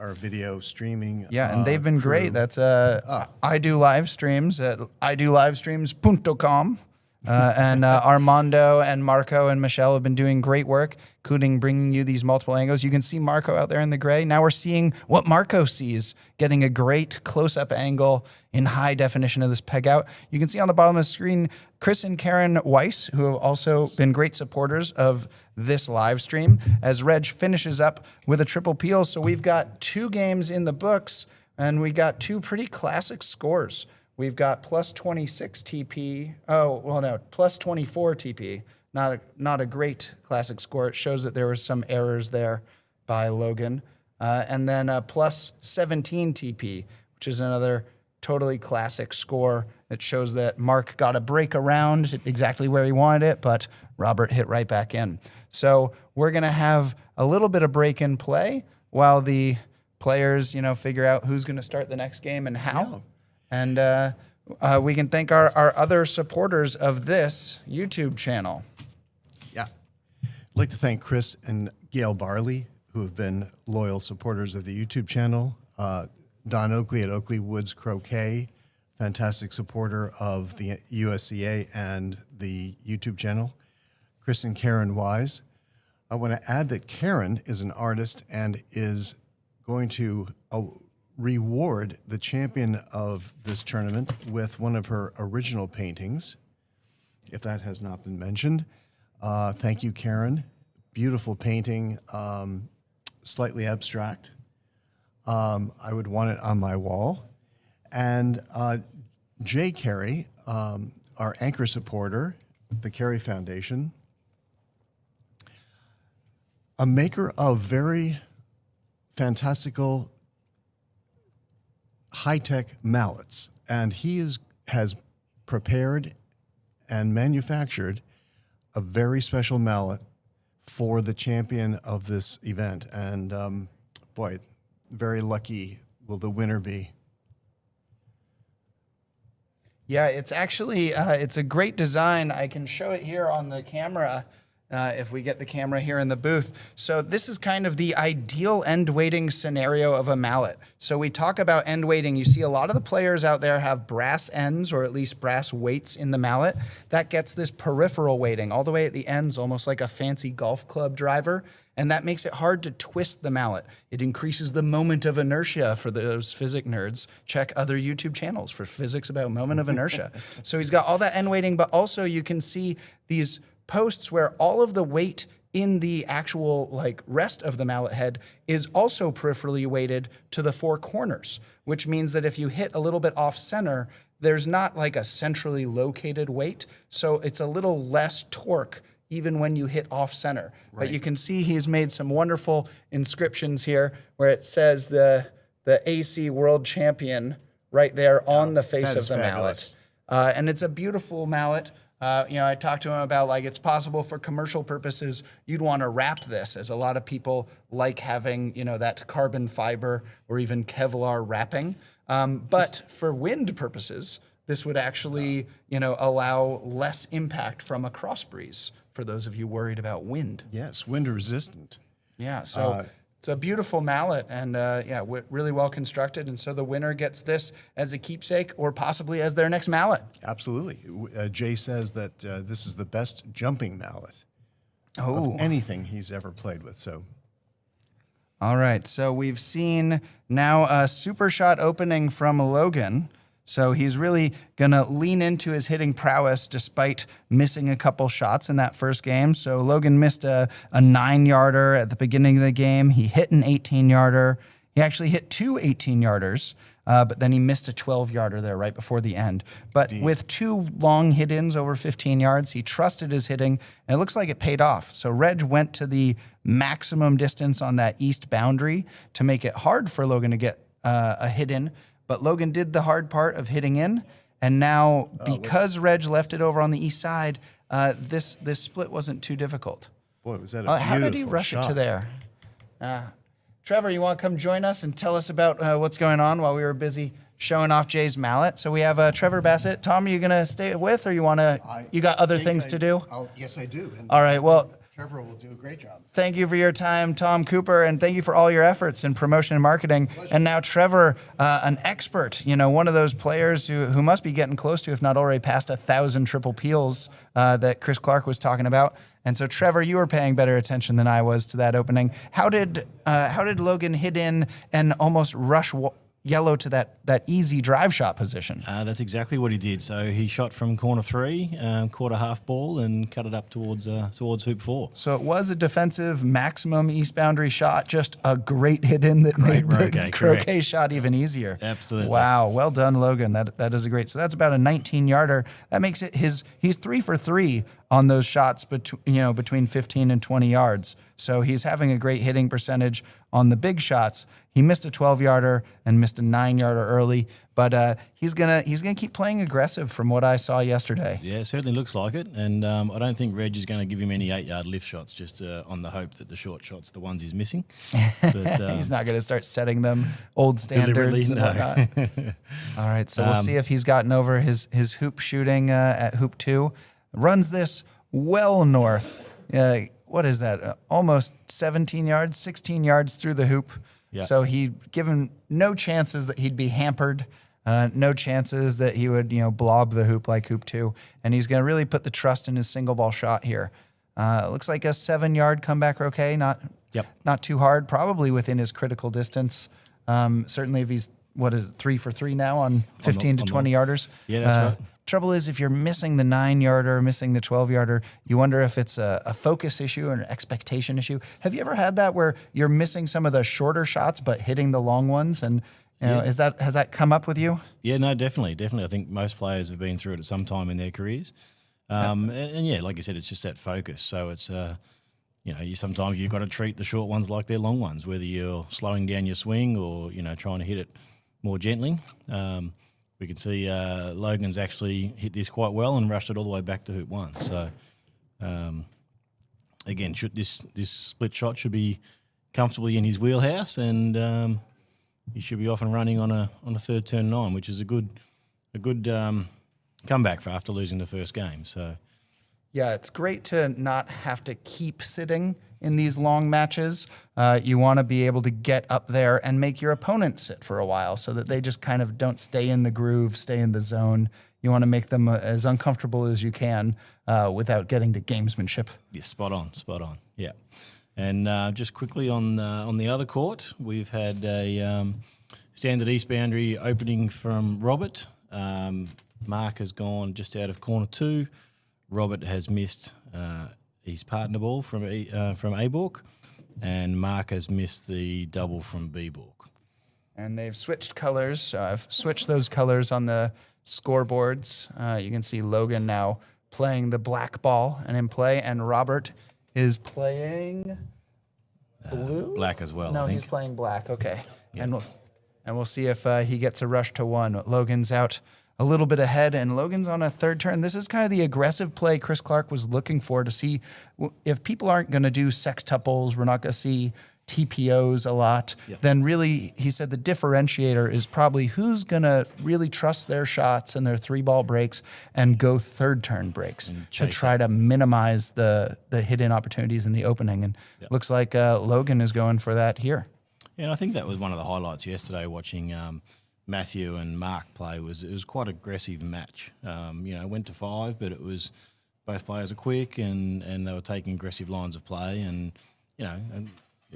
our video streaming. Yeah, and they've been crew. great. That's I Do Live Streams at idolivestreams.com. And Armando and Marco and Michelle have been doing great work, including bringing you these multiple angles. You can see Marco out there in the gray. Now we're seeing what Marco sees, getting a great close-up angle in high definition of this peg out. You can see on the bottom of the screen Chris and Karen Weiss, who have also been great supporters of this live stream, as Reg finishes up with a triple peel. So we've got 2 games in the books, and we got 2 pretty classic scores. We've got plus 26 TP. Oh, well, no, plus 24 TP. Not a great classic score. It shows that there was some errors there by Logan. And then plus 17 TP, which is another totally classic score that shows that Mark got a break around exactly where he wanted it, but Robert hit right back in. So we're going to have a little bit of break in play while the players, figure out who's going to start the next game and how. And we can thank our other supporters of this YouTube channel. Yeah. I'd like to thank Chris and Gail Barley, who have been loyal supporters of the YouTube channel. Don Oakley at Oakley Woods Croquet, fantastic supporter of the USCA and the YouTube channel. Chris and Karen Wise. I want to add that Karen is an artist and is going to reward the champion of this tournament with one of her original paintings, if that has not been mentioned. Thank you, Karen. Beautiful painting, slightly abstract. I would want it on my wall. And Jay Carey, our anchor supporter, the Carey Foundation, a maker of very fantastical high-tech mallets. And he has prepared and manufactured a very special mallet for the champion of this event. And boy, very lucky will the winner be. Yeah, it's actually, it's a great design. I can show it here on the camera if we get the camera here in the booth. So this is kind of the ideal end weighting scenario of a mallet. So we talk about end weighting. You see a lot of the players out there have brass ends or at least brass weights in the mallet. That gets this peripheral weighting all the way at the ends, almost like a fancy golf club driver. And that makes it hard to twist the mallet. It increases the moment of inertia for those physics nerds. Check other YouTube channels for physics about moment of inertia. So he's got all that end weighting, but also you can see these posts where all of the weight in the actual like rest of the mallet head is also peripherally weighted to the four corners, which means that if you hit a little bit off center, there's not like a centrally located weight. So it's a little less torque even when you hit off center. Right. But you can see he's made some wonderful inscriptions here where it says the AC World Champion right there on the face of the mallet. And it's a beautiful mallet. I talked to him about like it's possible for commercial purposes you'd want to wrap this, as a lot of people like having that carbon fiber or even Kevlar wrapping. But for wind purposes, this would actually allow less impact from a cross breeze for those of you worried about wind. Yes, wind resistant. Yeah, so it's a beautiful mallet and really well constructed. And so the winner gets this as a keepsake or possibly as their next mallet. Absolutely. Jay says that this is the best jumping mallet of anything he's ever played with. So, all right. So we've seen now a super shot opening from Logan. So he's really going to lean into his hitting prowess despite missing a couple shots in that first game. So Logan missed a 9-yarder at the beginning of the game. He hit an 18-yarder. He actually hit two 18-yarders, but then he missed a 12-yarder there right before the end. But with two long hit-ins over 15 yards, he trusted his hitting, and it looks like it paid off. So Reg went to the maximum distance on that east boundary to make it hard for Logan to get a hit-in. But Logan did the hard part of hitting in, and now because Reg left it over on the east side, this split wasn't too difficult. Boy, was that a beautiful How did he rush shot. it to there? Trevor, you want to come join us and tell us about what's going on while we were busy showing off Jay's mallet? So we have Trevor Bassett. Tom, are you going to stay with, or you got other things to do? Yes, I do. And All right, well, Trevor will do a great job. thank you for your time, Tom Cooper, and thank you for all your efforts in promotion and marketing. And now Trevor, an expert, one of those players who must be getting close to, if not already past 1,000 triple peels that Chris Clark was talking about. And so, Trevor, you were paying better attention than I was to that opening. How did Logan hit in and almost rush yellow to that easy drive shot position? That's exactly what he did. So he shot from corner 3, caught a half ball and cut it up towards hoop 4. So it was a defensive maximum east boundary shot, just a great hit in that made the croquet shot even easier. Absolutely. Wow, well done, Logan. That is a great. So that's about a 19-yarder. That makes it he's 3 for 3 on those shots between 15 and 20 yards. So he's having a great hitting percentage on the big shots. He missed a 12-yarder and missed a 9-yarder early, but he's gonna keep playing aggressive from what I saw yesterday. Yeah, it certainly looks like it. And I don't think Reg is going to give him any 8-yard lift shots, just on the hope that the short shots are the ones he's missing. But, He's not going to start setting them old standards and Deliberately, whatnot. All right, so we'll see if he's gotten over his hoop shooting at hoop 2. Runs this well north. What is that? Almost 17 yards, 16 yards through the hoop. Yeah. So he given no chances that he'd be hampered. No chances that he would, blob the hoop like hoop 2. And he's going to really put the trust in his single ball shot here. It looks like a 7-yard comeback Croquet, not too hard, probably within his critical distance. Certainly if he's, 3 for 3 now on 15 to 20 yarders. Yeah, that's right. Trouble is, if you're missing the 9-yarder, missing the 12-yarder, you wonder if it's a focus issue or an expectation issue. Have you ever had that where you're missing some of the shorter shots but hitting the long ones? And has that come up with you? Yeah, no, definitely. I think most players have been through it at some time in their careers. And yeah, like you said, it's just that focus. So it's sometimes you've got to treat the short ones like they're long ones, whether you're slowing down your swing or trying to hit it more gently. We can see Logan's actually hit this quite well and rushed it all the way back to hoop 1. So again, this split shot should be comfortably in his wheelhouse, and he should be off and running on a third turn 9, which is a good comeback for after losing the first game. So yeah, it's great to not have to keep sitting in these long matches. You want to be able to get up there and make your opponent sit for a while so that they just kind of don't stay in the groove, stay in the zone. You want to make them as uncomfortable as you can without getting to gamesmanship. yeah, spot on. Yeah, and just quickly on the other court, we've had a standard east boundary opening from Robert. Mark has gone just out of corner 2. Robert has missed his partner ball from A-Bork, and Mark has missed the double from B-Bork. And they've switched colors. So I've switched those colors on the scoreboards. You can see Logan now playing the black ball and in play, and Robert is playing blue? Black as well, No, I think. he's playing black. Okay. Yeah. And we'll see if he gets a rush to 1. Logan's out a little bit ahead, and Logan's on a third turn. This is kind of the aggressive play Chris Clark was looking for, to see if people aren't going to do sextuples, we're not going to see TPOs a lot, then really, he said the differentiator is probably who's going to really trust their shots and their 3-ball breaks and go third turn breaks to try to minimize the hit-in opportunities in the opening. And looks like Logan is going for that here. Yeah, and I think that was one of the highlights yesterday, watching Matthew and Mark play. It was quite an aggressive match. Went to 5, but it was both players are quick and they were taking aggressive lines of play, and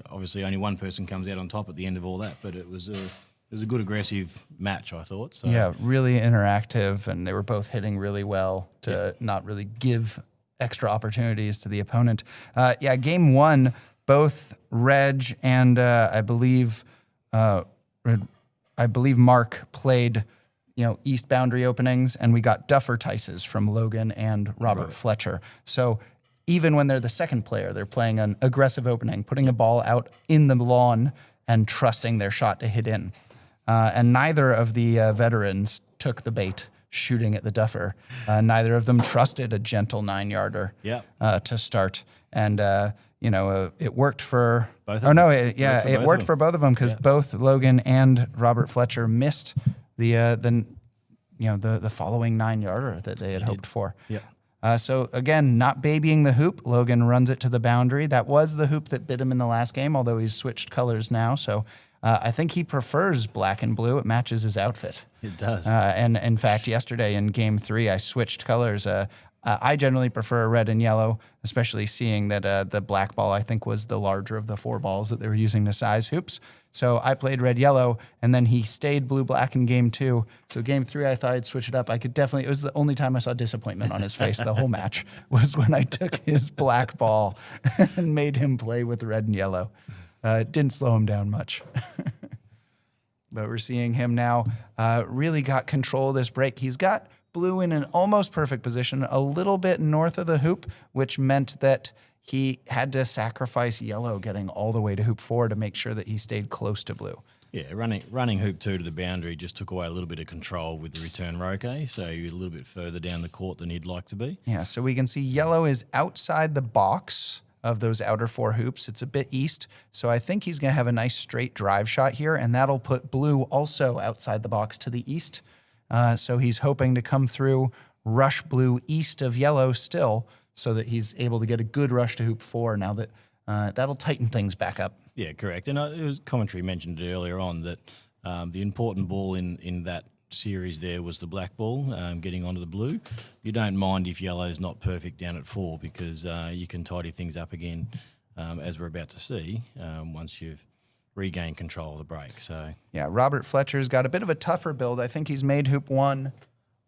obviously only one person comes out on top at the end of all that, but it was a good aggressive match, I thought. So yeah, really interactive, and they were both hitting really well to not really give extra opportunities to the opponent. Game 1, both Reg and I believe Mark played, east boundary openings, and we got duffer tices from Logan and Robert Fletcher. So even when they're the second player, they're playing an aggressive opening, putting a ball out in the lawn and trusting their shot to hit in. And neither of the veterans took the bait shooting at the duffer. Neither of them trusted a gentle 9-yarder to start. And, it worked for both of them. It worked for both of them, because both Logan and Robert Fletcher missed the following 9-yarder that they had hoped for. Yeah. So again, not babying the hoop. Logan runs it to the boundary. That was the hoop that bit him in the last game, although he's switched colors now. So I think he prefers black and blue. It matches his outfit. It does. And in fact, yesterday in game 3, I switched colors. I generally prefer red and yellow, especially seeing that the black ball, I think, was the larger of the 4 balls that they were using to size hoops. So I played red-yellow, and then he stayed blue-black in game 2. So game 3, I thought I'd switch it up. It was the only time I saw disappointment on his face the whole match, was when I took his black ball and made him play with red and yellow. It didn't slow him down much. But we're seeing him now really got control of this break. He's got blue in an almost perfect position, a little bit north of the hoop, which meant that he had to sacrifice yellow getting all the way to hoop 4 to make sure that he stayed close to blue. Yeah, running hoop 2 to the boundary just took away a little bit of control with the return Croquet, so you're a little bit further down the court than he'd like to be. Yeah, so we can see yellow is outside the box of those outer 4 hoops. It's a bit east, so I think he's going to have a nice straight drive shot here, and that'll put blue also outside the box to the east. So he's hoping to come through, rush blue east of yellow still, so that he's able to get a good rush to hoop 4 now that that'll tighten things back up. Yeah, correct. And it was commentary mentioned it earlier on that the important ball in that series there was the black ball getting onto the blue. You don't mind if yellow's not perfect down at 4 because you can tidy things up again, as we're about to see, once you've regained control of the break. So yeah, Robert Fletcher's got a bit of a tougher build. I think he's made hoop 1,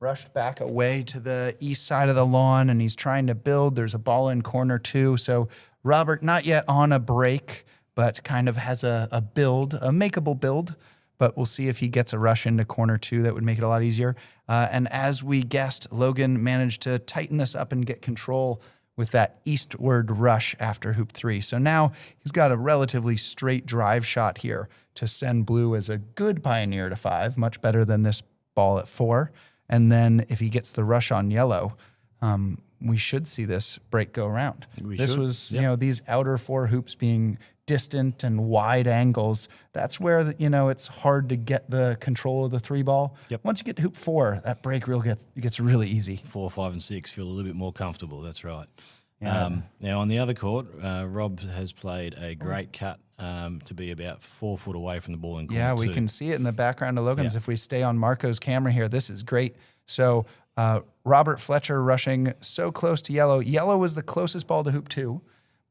rushed back away to the east side of the lawn, and he's trying to build. There's a ball in corner 2. So Robert not yet on a break, but kind of has a build, a makeable build. But we'll see if he gets a rush into corner 2. That would make it a lot easier. And as we guessed, Logan managed to tighten this up and get control with that eastward rush after hoop 3. So now he's got a relatively straight drive shot here to send blue as a good pioneer to 5, much better than this ball at 4. And then if he gets the rush on yellow, we should see this break go around. This was, these outer 4 hoops being distant and wide angles. That's where, it's hard to get the control of the 3 ball. Yep. Once you get to hoop 4, that break gets really easy. 4, 5, and 6 feel a little bit more comfortable. That's right. Yeah. Now on the other court, Rob has played a great cut to be about 4 foot away from the ball in corner 2. Yeah, we can see it in the background of Logan's. Yeah. If we stay on Marco's camera here, this is great. So Robert Fletcher rushing so close to yellow. Yellow was the closest ball to hoop 2,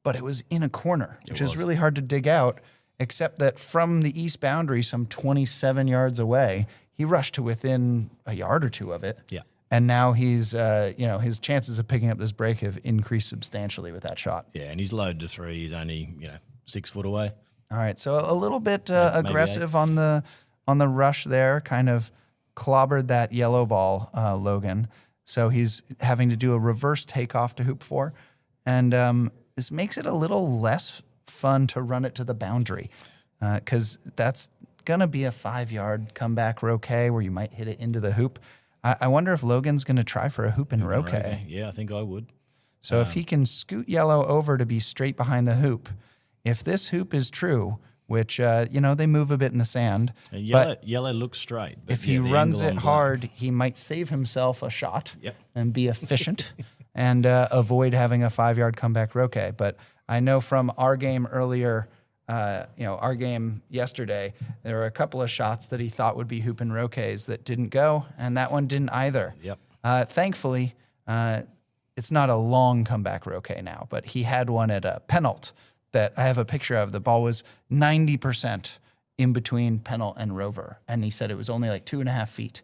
but it was in a corner, which is really hard to dig out, except that from the east boundary, some 27 yards away, he rushed to within a yard or 2 of it. Yeah. And now he's, his chances of picking up this break have increased substantially with that shot. Yeah, and he's loaded to 3. He's only, 6 foot away. All right, so a little bit aggressive on the rush there, kind of clobbered that yellow ball, Logan. So he's having to do a reverse takeoff to hoop 4, and this makes it a little less fun to run it to the boundary because that's gonna be a 5-yard comeback Croquet where you might hit it into the hoop. I wonder if Logan's gonna try for a hoop in Croquet. Yeah, I think I would. So if he can scoot yellow over to be straight behind the hoop, if this hoop is true, which, they move a bit in the sand. Yellow looks straight. But if he runs it hard, he might save himself a shot and be efficient and avoid having a 5-yard comeback Croquet. But I know from our game earlier, our game yesterday, there were a couple of shots that he thought would be hoop and Croquets that didn't go, and that one didn't either. Yep. Thankfully, it's not a long comeback Croquet now, but he had one at a penalt that I have a picture of. The ball was 90% in between penalt and rover. And he said it was only like 2.5 feet.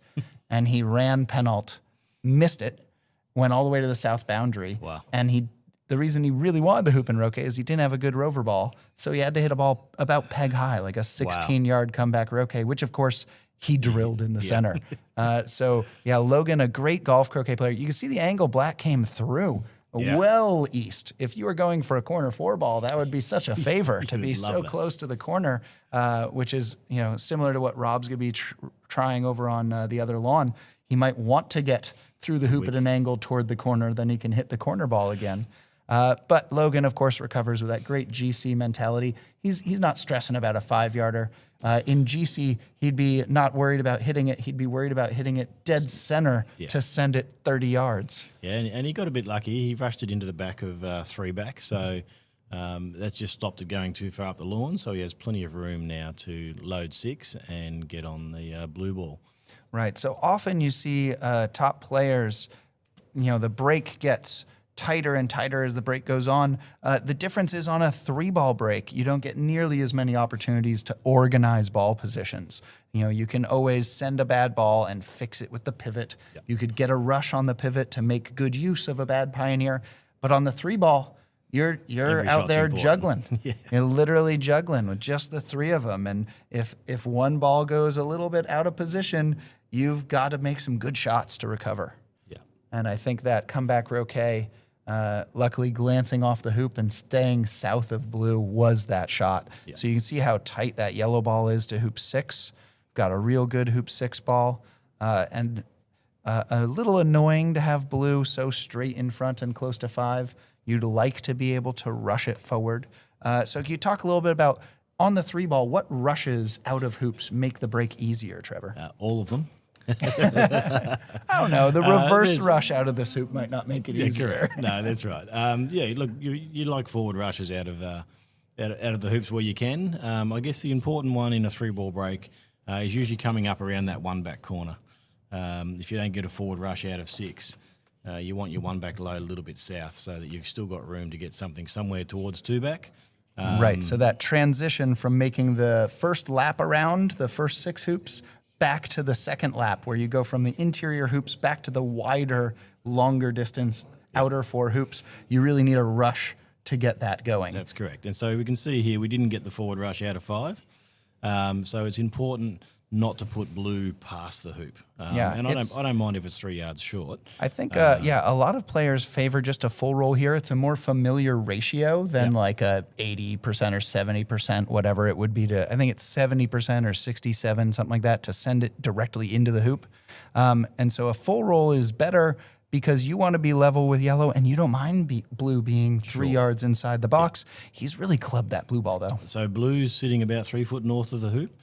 And he ran penalt, missed it, went all the way to the south boundary. Wow. And the reason he really wanted the hoop and Croquet is he didn't have a good rover ball. So he had to hit a ball about peg high, like a 16-yard comeback Croquet, which of course he drilled in the center. Logan, a great golf Croquet player. You can see the angle black came through. Well east. If you were going for a corner 4 ball, that would be such a favor to be so close to the corner, which is similar to what Rob's going to be trying over on the other lawn. He might want to get through the hoop at an angle toward the corner, then he can hit the corner ball again. But Logan, of course, recovers with that great GC mentality. He's not stressing about a 5-yarder. In GC, he'd be not worried about hitting it. He'd be worried about hitting it dead center to send it 30 yards. Yeah, and he got a bit lucky. He rushed it into the back of 3 back, so that's just stopped it going too far up the lawn. So he has plenty of room now to load 6 and get on the blue ball. Right. So often you see top players, the break gets tighter and tighter as the break goes on. The difference is on a 3-ball break, you don't get nearly as many opportunities to organize ball positions. You can always send a bad ball and fix it with the pivot. Yep. You could get a rush on the pivot to make good use of a bad pioneer. But on the 3-ball, you're out there juggling. You're literally juggling with just the 3 of them. And if one ball goes a little bit out of position, you've got to make some good shots to recover. Yeah. And I think that comeback Croquet, luckily glancing off the hoop and staying south of blue was that shot. Yeah. So you can see how tight that yellow ball is to hoop 6. Got a real good hoop 6 ball. And a little annoying to have blue so straight in front and close to 5. You'd like to be able to rush it forward. So can you talk a little bit about, on the 3 ball, what rushes out of hoops make the break easier, Trevor? All of them. I don't know. The reverse there's- rush out of this hoop might not make it easier. No, that's right. Look, you like forward rushes out of the hoops where you can. I guess the important one in a 3-ball break is usually coming up around that 1-back corner. If you don't get a forward rush out of 6, you want your 1-back load a little bit south so that you've still got room to get something somewhere towards 2-back. Right. So that transition from making the first lap around the first 6 hoops back to the second lap, where you go from the interior hoops back to the wider, longer distance outer 4 hoops, you really need a rush to get that going. That's correct. And so we can see here we didn't get the forward rush out of 5. So it's important not to put blue past the hoop. Yeah, and it's- I don't mind if it's 3 yards short. I think, a lot of players favor just a full roll here. It's a more familiar ratio than like a 80% or 70%, whatever it would be to, I think it's 70% or 67, something like that, to send it directly into the hoop. And so a full roll is better because you want to be level with yellow and you don't mind blue being 3 yards inside the box. He's really clubbed that blue ball, though. So blue's sitting about 3 foot north of the hoop.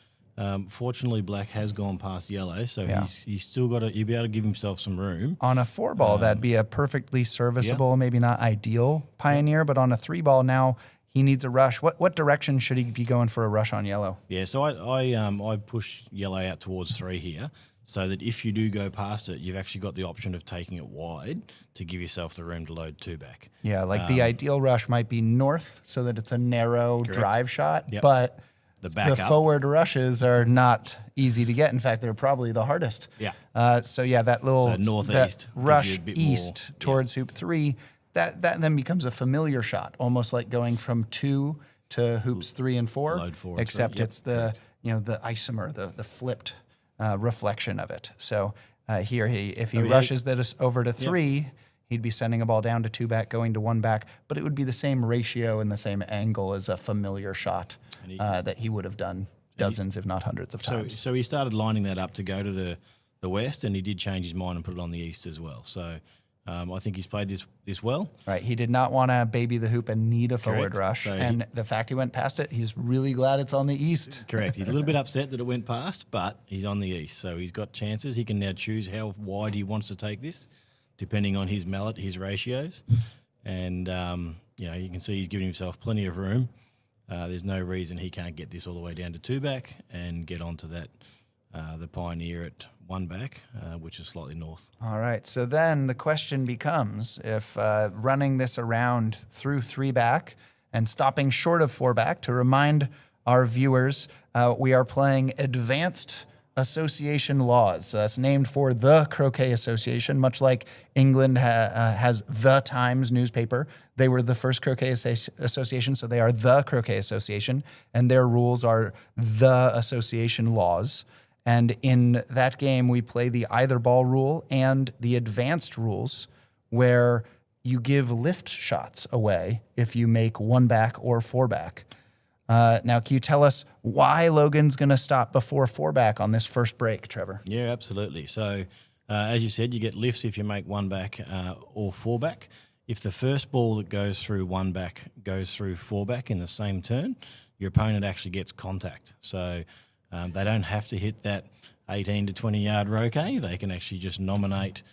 Fortunately, black has gone past yellow, so he's still got to. You'll be able to give himself some room. On a 4 ball, that'd be a perfectly serviceable, maybe not ideal Pioneer, but on a 3 ball now, he needs a rush. What direction should he be going for a rush on yellow? Yeah, so I push yellow out towards 3 here, so that if you do go past it, you've actually got the option of taking it wide to give yourself the room to load 2 back. Yeah, like the ideal rush might be north so that it's a narrow drive shot, Yep. but The the backup. forward rushes are not easy to get. In fact, they're probably the hardest. Yeah. That little So northeast that gives you rush a bit more- east towards hoop 3, that then becomes a familiar shot, almost like going from 2 to hoops 3 and 4. Load 4, except yep, it's the the isomer, the flipped reflection of it. So here if he rushes that over to 3. He'd be sending a ball down to 2 back, going to 1 back, but it would be the same ratio and the same angle as a familiar shot that he would have done dozens, if not hundreds of times. So he started lining that up to go to the west, and he did change his mind and put it on the east as well. So I think he's played this well. Right, he did not want to baby the hoop and need a forward Correct. rush, So and the fact he went past it, he's really glad it's on the east. Correct. He's a little bit upset that it went past, but he's on the east, so he's got chances. He can now choose how wide he wants to take this, depending on his mallet, his ratios. And, you can see he's giving himself plenty of room. There's no reason he can't get this all the way down to 2 back and get onto that, the Pioneer at 1 back, which is slightly north. All right, so then the question becomes, if running this around through 3 back and stopping short of 4 back, to remind our viewers, we are playing Advanced Association Laws. So that's named for the Croquet Association, much like England has the Times newspaper. They were the first Croquet Association, so they are the Croquet Association, and their rules are the association laws. And in that game, we play the either ball rule and the advanced rules, where you give lift shots away if you make 1 back or 4 back. Now, can you tell us why Logan's going to stop before 4 back on this first break, Trevor? Yeah, absolutely. So, as you said, you get lifts if you make 1 back or 4 back. If the first ball that goes through 1 back goes through 4 back in the same turn, your opponent actually gets contact. So they don't have to hit that 18 to 20 yard roquet. They can actually just nominate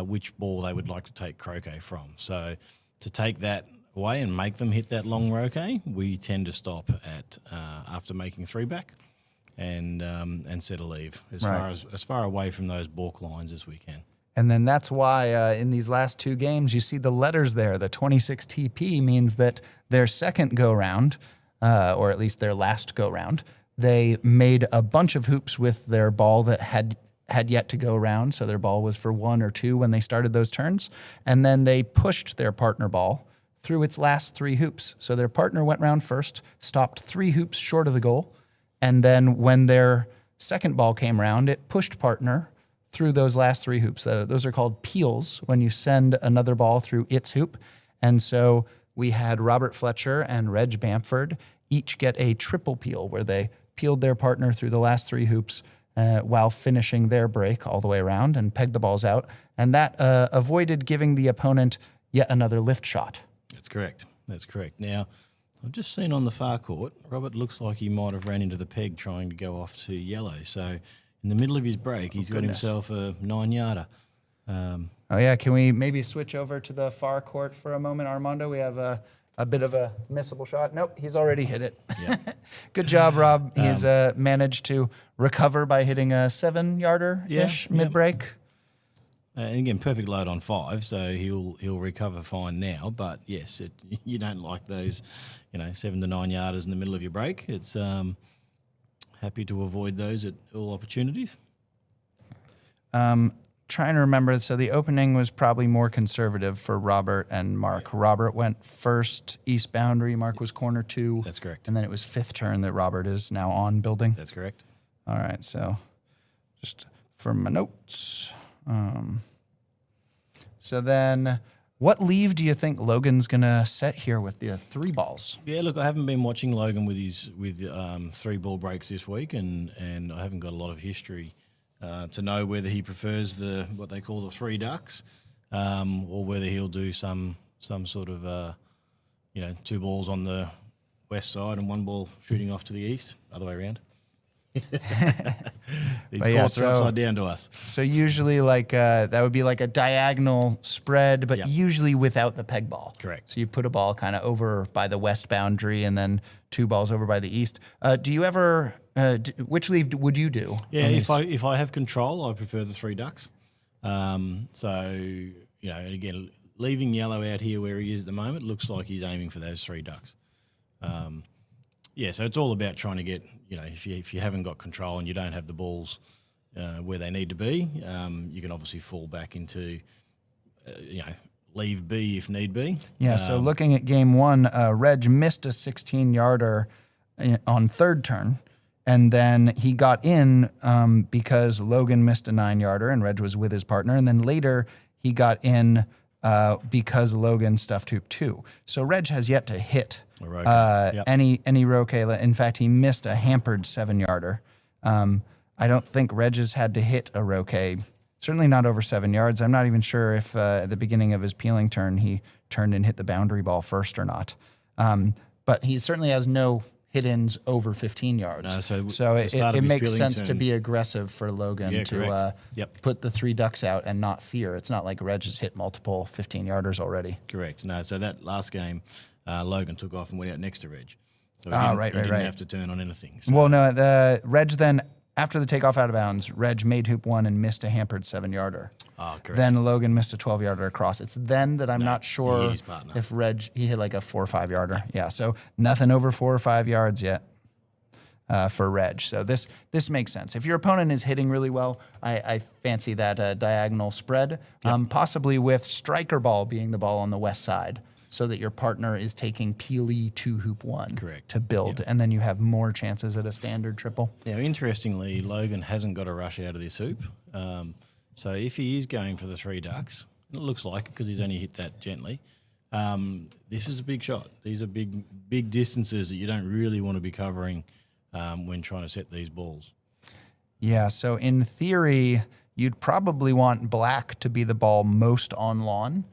which ball they would like to take croquet from. So to take that away and make them hit that long roquet, we tend to stop at after making 3 back and set a leave as far away from those balk lines as we can. And then that's why in these last 2 games, you see the letters there. The 26 TP means that their second go-round, or at least their last go-round, they made a bunch of hoops with their ball that had yet to go around. So their ball was for 1 or 2 when they started those turns. And then they pushed their partner ball through its last 3 hoops. So their partner went round first, stopped 3 hoops short of the goal. And then when their second ball came around, it pushed partner through those last 3 hoops. Those are called peels when you send another ball through its hoop. And so we had Robert Fletcher and Reg Bamford each get a triple peel where they peeled their partner through the last 3 hoops while finishing their break all the way around and pegged the balls out. And that avoided giving the opponent yet another lift shot. That's correct. That's correct. Now, I've just seen on the far court, Robert looks like he might have ran into the peg trying to go off to yellow. So in the middle of his break, he's got himself a 9-yarder. Oh, yeah. Can we maybe switch over to the far court for a moment, Armando? We have a bit of a missable shot. Nope, he's already hit it. Yeah. Good job, Rob. He's managed to recover by hitting a 7-yarder-ish mid-break. And again, perfect load on 5, so he'll recover fine now. But yes, you don't like those, 7 to 9 yarders in the middle of your break. It's happy to avoid those at all opportunities. Trying to remember, so the opening was probably more conservative for Robert and Mark. Robert went first east boundary. Mark was corner 2. That's correct. And then it was 5th turn that Robert is now on building. That's correct. All right, so just for my notes. So then, what leave do you think Logan's gonna set here with the 3 balls? Yeah, look, I haven't been watching Logan with 3 ball breaks this week, and I haven't got a lot of history to know whether he prefers what they call the 3 ducks, or whether he'll do some sort of 2 balls on the west side and 1 ball shooting off to the east, other way around. These courts are upside down to us. So usually that would be like a diagonal spread, but usually without the peg ball. Correct. So you put a ball kind of over by the west boundary and then 2 balls over by the east. Do you ever, which leave would you do? Yeah, if I have control, I prefer the 3 ducks. Again, leaving yellow out here where he is at the moment, looks like he's aiming for those 3 ducks. So it's all about trying to get, if you haven't got control and you don't have the balls where they need to be, you can obviously fall back into, leave B if need be. Yeah, so looking at game 1, Reg missed a 16-yarder on 3rd turn, and then he got in because Logan missed a 9-yarder and Reg was with his partner, and then later he got in because Logan stuffed hoop 2. So Reg has yet to hit any Roquet. In fact, he missed a hampered 7-yarder. I don't think Reg has had to hit a Roquet, certainly not over 7 yards. I'm not even sure if at the beginning of his peeling turn he turned and hit the boundary ball first or not. But he certainly has no hit-ins over 15 yards. No, so it makes sense turn. to be aggressive for Logan to put the 3 ducks out and not fear. It's not like Reg has hit multiple 15-yarders already. Correct. No, so that last game, Logan took off and went out next to Reg. So he didn't have to turn on anything. So. Well, no, the Reg then, after the takeoff out of bounds, Reg made hoop 1 and missed a hampered 7-yarder. Oh, correct. Then Logan missed a 12-yarder across. It's then that I'm not sure he hit his partner. if Reg, he hit like a 4 or 5-yarder. Yeah, so nothing over 4 or 5 yards yet for Reg. So this makes sense. If your opponent is hitting really well, I fancy that diagonal spread, possibly with striker ball being the ball on the west side, so that your partner is taking peely to hoop 1 to build, and then you have more chances at a standard triple. Now, interestingly, Logan hasn't got a rush out of this hoop. So if he is going for the 3 ducks, it looks like it because he's only hit that gently, this is a big shot. These are big distances that you don't really want to be covering when trying to set these balls. Yeah, so in theory, you'd probably want black to be the ball most on lawn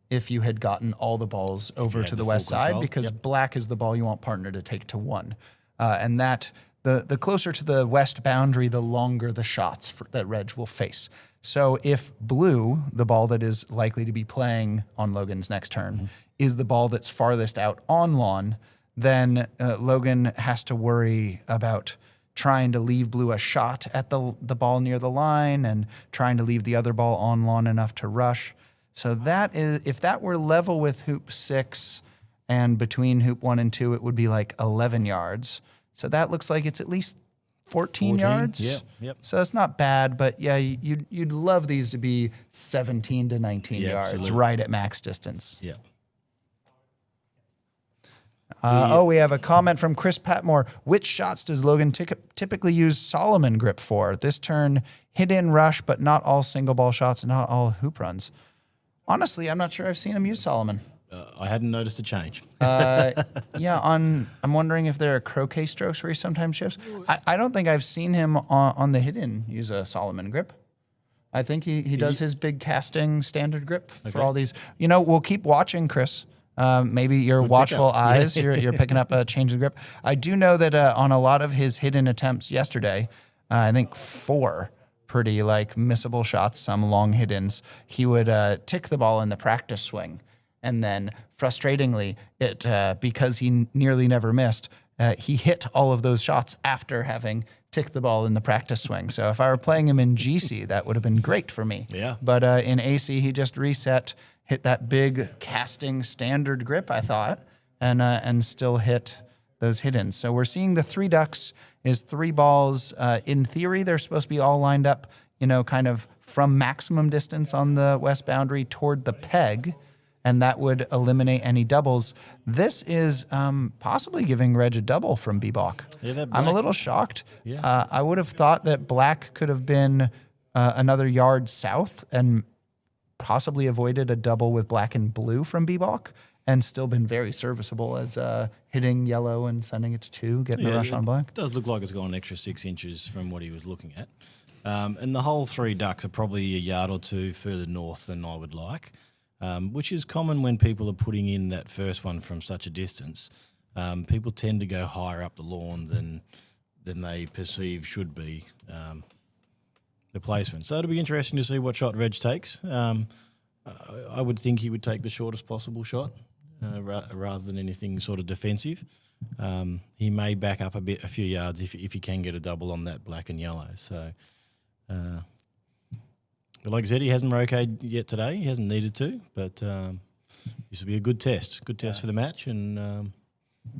if you had gotten all the balls over to the west side, because black is the ball you want partner to take to 1. And that the closer to the west boundary, the longer the shots that Reg will face. So if blue, the ball that is likely to be playing on Logan's next turn, is the ball that's farthest out on lawn, then Logan has to worry about trying to leave blue a shot at the ball near the line and trying to leave the other ball on lawn enough to rush. So that is, if that were level with hoop 6 and between hoop 1 and 2, it would be like 11 yards. So that looks like it's at least 14 yards. Yep. So it's not bad, but yeah, you'd love these to be 17 to 19 yards, absolutely. right at max distance. Yeah. We have a comment from Chris Patmore. Which shots does Logan typically use Solomon grip for? This turn, hit in rush, but not all single ball shots, not all hoop runs. Honestly, I'm not sure I've seen him use Solomon. I hadn't noticed a change. I'm wondering if there are croquet strokes where he sometimes shifts. I don't think I've seen him on the hit-in use a Solomon grip. I think he does his big casting standard grip for all these. We'll keep watching, Chris. Maybe your watchful eyes, you're picking up a change in grip. I do know that on a lot of his hit-in attempts yesterday, I think 4 pretty missable shots, some long hit-ins, he would tick the ball in the practice swing. And then, frustratingly, because he nearly never missed, he hit all of those shots after having ticked the ball in the practice swing. So if I were playing him in GC, that would have been great for me. Yeah. But in AC, he just reset, hit that big casting standard grip, I thought, and still hit those hit-ins. So we're seeing the 3 ducks is 3 balls. In theory, they're supposed to be all lined up, kind of from maximum distance on the west boundary toward the peg, and that would eliminate any doubles. This is possibly giving Reg a double from Bebok. Yeah, I'm a little shocked. Yeah. I would have thought that black could have been another yard south and possibly avoided a double with black and blue from Bebok and still been very serviceable as hitting yellow and sending it to 2, getting the rush on black. It does look like it's gone an extra 6 inches from what he was looking at. And the whole 3 ducks are probably a yard or 2 further north than I would like. Which is common when people are putting in that first one from such a distance. People tend to go higher up the lawn than they perceive should be the placement. So it'll be interesting to see what shot Reg takes. I would think he would take the shortest possible shot rather than anything sort of defensive. He may back up a few yards if he can get a double on that black and yellow. So. But like I said, he hasn't roque'd yet today. He hasn't needed to, but this will be a good test. Good test for the match, and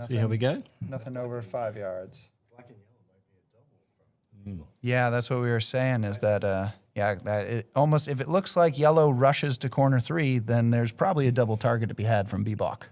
see how we go. Nothing over 5 yards. Black and yellow might be a double. Yeah, that's what we were saying is that, that it almost, if it looks like yellow rushes to corner 3, then there's probably a double target to be had from Bebok.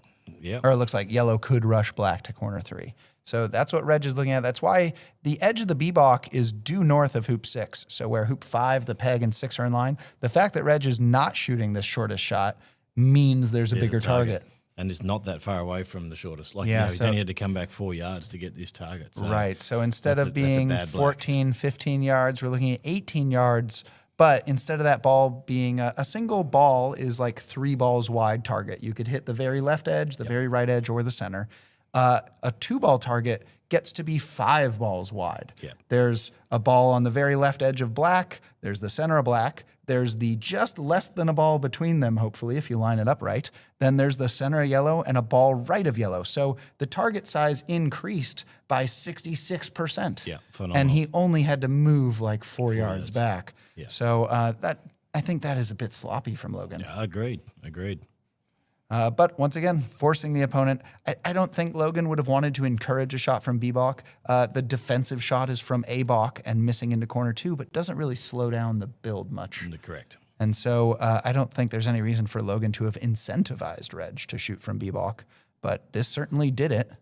Yeah. Or it looks like yellow could rush black to corner 3. So that's what Reg is looking at. That's why the edge of the Bebok is due north of hoop 6. So where hoop 5, the peg, and 6 are in line, the fact that Reg is not shooting this shortest shot means there's a bigger target. And it's not that far away from the shortest. He's only had to come back 4 yards to get this target. So right. So instead of being 14, 15 yards, we're looking at 18 yards. But instead of that ball being a single ball is like 3 balls wide target. You could hit the very left edge, the very right edge, or the center. A 2-ball target gets to be 5 balls wide. Yeah. There's a ball on the very left edge of black. There's the center of black. There's the just less than a ball between them, hopefully, if you line it up right. Then there's the center of yellow and a ball right of yellow. So the target size increased by 66%. Yeah, phenomenal. And he only had to move like 4 yards yards. back. Yeah. So I think that is a bit sloppy from Logan. Yeah, agreed. But once again, forcing the opponent. I don't think Logan would have wanted to encourage a shot from Bebok. The defensive shot is from Abok and missing into corner 2, but doesn't really slow down the build much. Correct. And so I don't think there's any reason for Logan to have incentivized Reg to shoot from Bebok, but this certainly did it.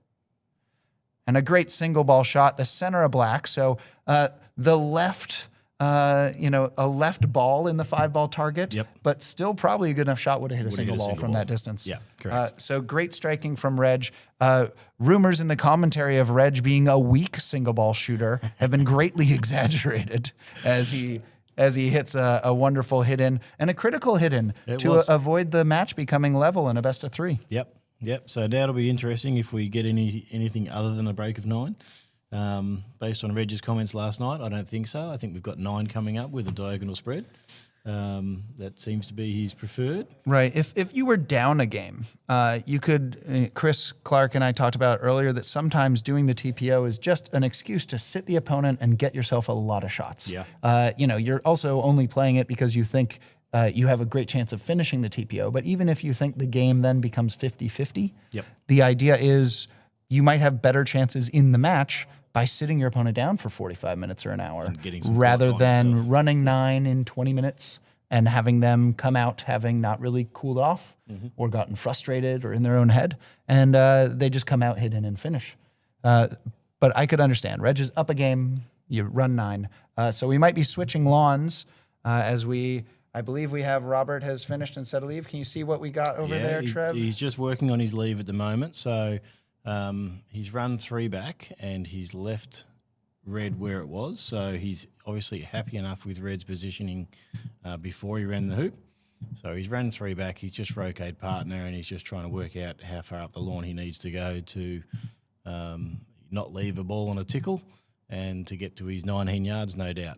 And a great single ball shot, the center of black. So the left... a left ball in the 5-ball target, but still probably a good enough shot would have hit a single ball from that distance. Yeah, correct. So great striking from Reg. Rumors in the commentary of Reg being a weak single ball shooter have been greatly exaggerated as he hits a wonderful hit in and a critical hit in to avoid the match becoming level in a best of 3. Yep. So that'll be interesting if we get anything other than a break of 9. Based on Reg's comments last night, I don't think so. I think we've got 9 coming up with a diagonal spread. That seems to be his preferred. Right. If you were down a game, you could, Chris Clark and I talked about earlier that sometimes doing the TPO is just an excuse to sit the opponent and get yourself a lot of shots. Yeah. You're also only playing it because you think you have a great chance of finishing the TPO. But even if you think the game then becomes 50-50, the idea is you might have better chances in the match by sitting your opponent down for 45 minutes or an hour rather than running 9 in 20 minutes and having them come out having not really cooled off or gotten frustrated or in their own head. And they just come out, hit in, and finish. But I could understand. Reg is up a game. You run 9. So we might be switching lawns I believe we have Robert has finished and set a leave. Can you see what we got over there, Trev? He's just working on his leave at the moment. So he's run 3 back and he's left red where it was. So he's obviously happy enough with red's positioning before he ran the hoop. So he's ran 3 back. He's just roquet partner and he's just trying to work out how far up the lawn he needs to go to not leave a ball on a tickle and to get to his 19 yards, no doubt.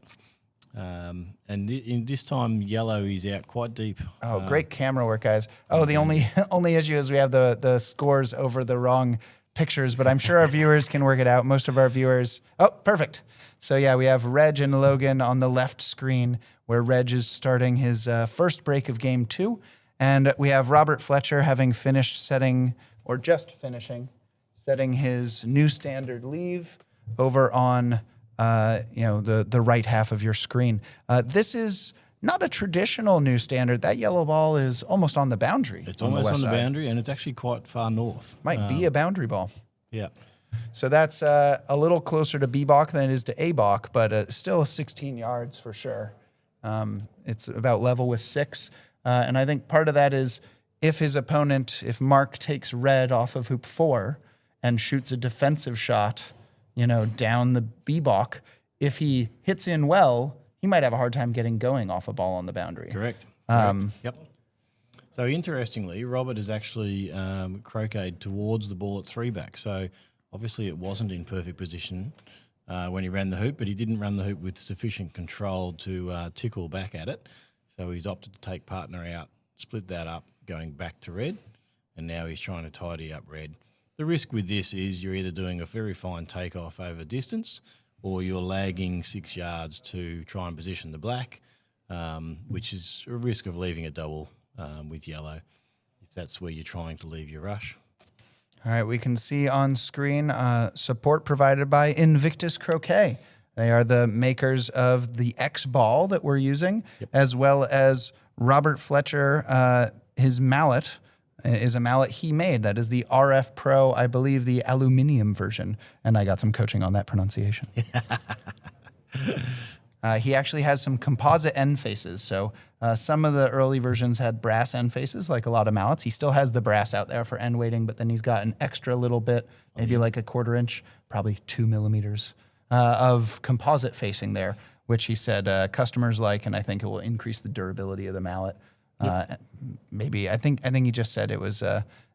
And in this time, yellow is out quite deep. Oh, great camera work, guys. Oh, the only issue is we have the scores over the wrong pictures, but I'm sure our viewers can work it out. Most of our viewers. Oh, perfect. So yeah, we have Reg and Logan on the left screen where Reg is starting his first break of game 2. And we have Robert Fletcher having finished setting his new standard leave over on the right half of your screen. This is not a traditional new standard. That yellow ball is almost on the boundary. It's almost on the boundary, and it's actually quite far north. Might be a boundary ball. Yeah. So that's a little closer to B-Bach than it is to A-Bach, but still 16 yards for sure. It's about level with 6. And I think part of that is if Mark takes red off of hoop 4 and shoots a defensive shot, down the B-Bach, if he hits in well, he might have a hard time getting going off a ball on the boundary. Correct. Yep. So interestingly, Robert has actually croqueted towards the ball at 3 back. So obviously it wasn't in perfect position when he ran the hoop, but he didn't run the hoop with sufficient control to tickle back at it. So he's opted to take partner out, split that up, going back to red, and now he's trying to tidy up red. The risk with this is you're either doing a very fine takeoff over distance or you're lagging 6 yards to try and position the black, which is a risk of leaving a double with yellow if that's where you're trying to leave your rush. All right, we can see on screen support provided by Invictus Croquet. They are the makers of the X ball that we're using, as well as Robert Fletcher, his mallet is a mallet he made. That is the RF Pro, I believe the aluminium version. And I got some coaching on that pronunciation. He actually has some composite end faces. So some of the early versions had brass end faces, like a lot of mallets. He still has the brass out there for end weighting, but then he's got an extra little bit, maybe like a 1/4 inch, probably 2 millimeters of composite facing there, which he said customers like, and I think it will increase the durability of the mallet. Maybe I think he just said it was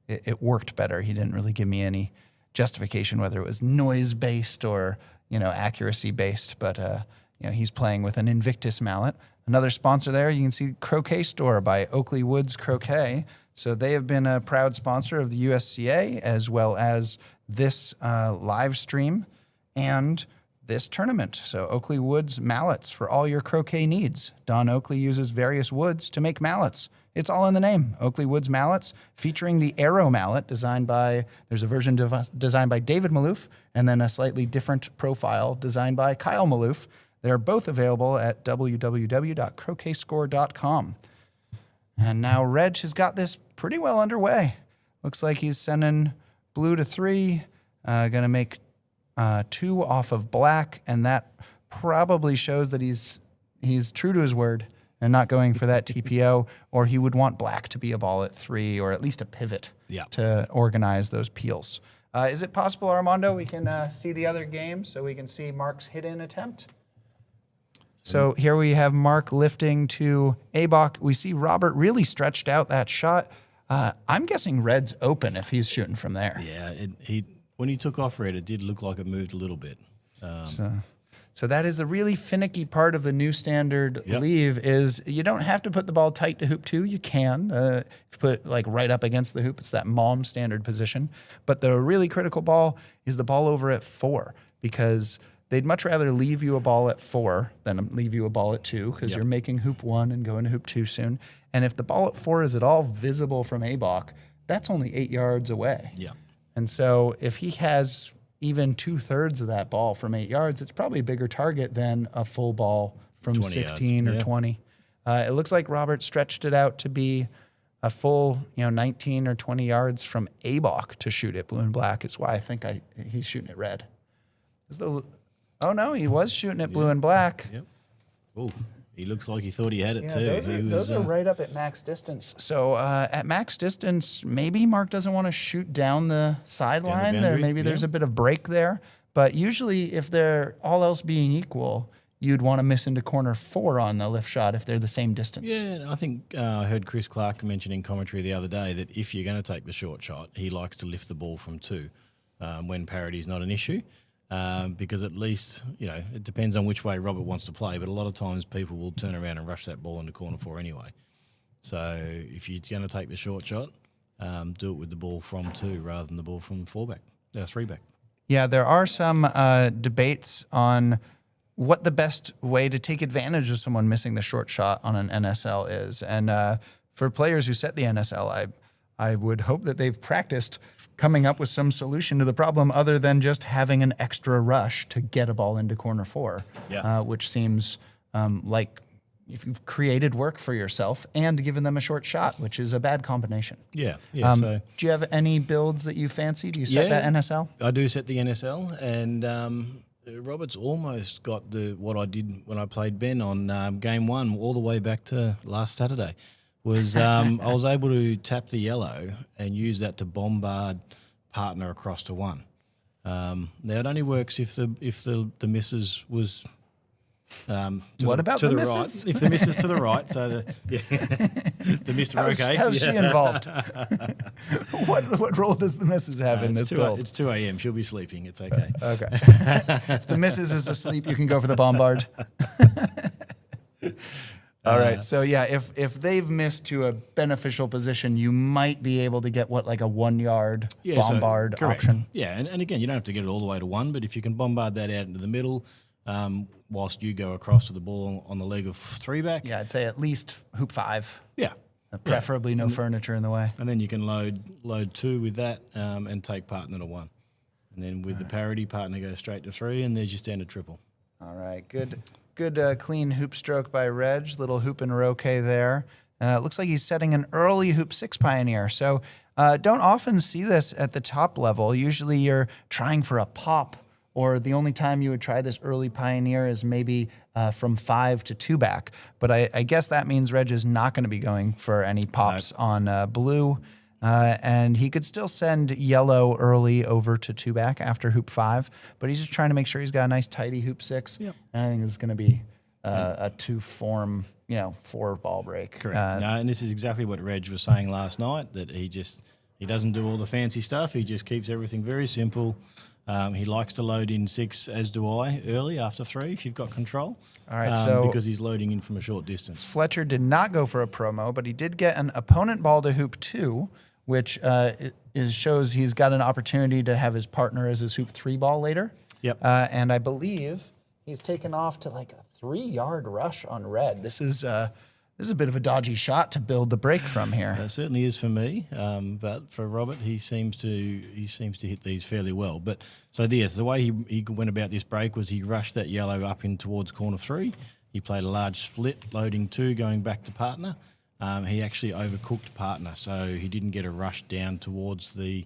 it worked better. He didn't really give me any justification whether it was noise based or accuracy based. But he's playing with an Invictus mallet. Another sponsor there, you can see Croquet Store by Oakley Woods Croquet. So they have been a proud sponsor of the USCA as well as this live stream and this tournament. So Oakley Woods mallets for all your croquet needs. Don Oakley uses various woods to make mallets. It's all in the name. Oakley Woods mallets featuring the Arrow mallet there's a version designed by David Maloof and then a slightly different profile designed by Kyle Maloof. They're both available at www.croquetscore.com. And now Reg has got this pretty well underway. Looks like he's sending blue to 3, going to make 2 off of black, and that probably shows that he's true to his word and not going for that TPO, or he would want black to be a ball at 3 or at least a pivot to organize those peels. Is it possible, Armando, we can see the other game so we can see Mark's hit-in attempt? So here we have Mark lifting to A-Bach. We see Robert really stretched out that shot. I'm guessing red's open if he's shooting from there. Yeah, when he took off red, it did look like it moved a little bit. So that is a really finicky part of the new standard leave is you don't have to put the ball tight to hoop 2. You can. If you put it right up against the hoop, it's that Malm standard position. But the really critical ball is the ball over at 4 because they'd much rather leave you a ball at 4 than leave you a ball at 2 because you're making hoop 1 and going to hoop 2 soon. And if the ball at 4 is at all visible from A-Bach, that's only 8 yards away. Yeah. And so if he has even 2/3 of that ball from 8 yards, it's probably a bigger target than a full ball from 16 yards. or 20. It looks like Robert stretched it out to be a full, 19 or 20 yards from Abok to shoot it blue and black. Is why I think he's shooting it red. Oh no, he was shooting it blue and black. Yep. Oh, he looks like he thought he had it Yeah, too. those are right up at max distance. So at max distance, maybe Mark doesn't want to shoot down the sideline. boundary, There's yeah. a bit of break there. But usually, if they're all else being equal, you'd want to miss into corner 4 on the lift shot if they're the same distance. Yeah, and I think I heard Chris Clark mention in commentary the other day that if you're going to take the short shot, he likes to lift the ball from 2 when parity is not an issue. Because at least, it depends on which way Robert wants to play, but a lot of times people will turn around and rush that ball into corner 4 anyway. So if you're going to take the short shot, do it with the ball from 2 rather than the ball from 3 back. Yeah, there are some debates on what the best way to take advantage of someone missing the short shot on an NSL is. And for players who set the NSL, I would hope that they've practiced coming up with some solution to the problem other than just having an extra rush to get a ball into corner 4, which seems like if you've created work for yourself and given them a short shot, which is a bad combination. Yeah. Do you have any builds that you fancy? Do you set that NSL? I do set the NSL, and Robert's almost got what I did when I played Ben on game 1 all the way back to last Saturday. Was I was able to tap the yellow and use that to bombard partner across to 1. Now it only works if the misses was. What about the misses? right? If the misses to the right, so the Mr. Croquet. How's she involved? What role does the missus have in this build? It's 2 a.m. She'll be sleeping. It's okay. Okay. If the missus is asleep, you can go for the bombard. All right. So yeah, if they've missed to a beneficial position, you might be able to get like a 1 yard bombard correct. option. Yeah, and again, you don't have to get it all the way to 1, but if you can bombard that out into the middle, whilst you go across to the ball on the leg of 3 back. Yeah, I'd say at least hoop 5. Yeah. Preferably no furniture in the way. And then you can load 2 with that and take partner to 1. And then with the parity, partner goes straight to 3, and there's your standard triple. All right, good clean hoop stroke by Reg. Little hoop and roque there. Looks like he's setting an early hoop 6 pioneer. So don't often see this at the top level. Usually you're trying for a pop, or the only time you would try this early pioneer is maybe from 5 to 2 back. But I guess that means Reg is not going to be going for any pops on blue. And he could still send yellow early over to 2 back after hoop 5, but he's just trying to make sure he's got a nice tidy hoop 6. Yep. And I think this is going to be a 2-form, 4 ball break. Correct. And this is exactly what Reg was saying last night, that he doesn't do all the fancy stuff. He just keeps everything very simple. He likes to load in 6, as do I, early after 3 if you've got control. All right, because he's loading in from a short distance. Fletcher did not go for a promo, but he did get an opponent ball to hoop 2, which shows he's got an opportunity to have his partner as his hoop 3 ball later. Yep. And I believe he's taken off to like a 3-yard rush on red. This is a bit of a dodgy shot to build the break from here. It certainly is for me, but for Robert, he seems to hit these fairly well. But so yes, the way he went about this break was he rushed that yellow up in towards corner 3. He played a large split, loading 2, going back to partner. He actually overcooked partner, so he didn't get a rush down towards the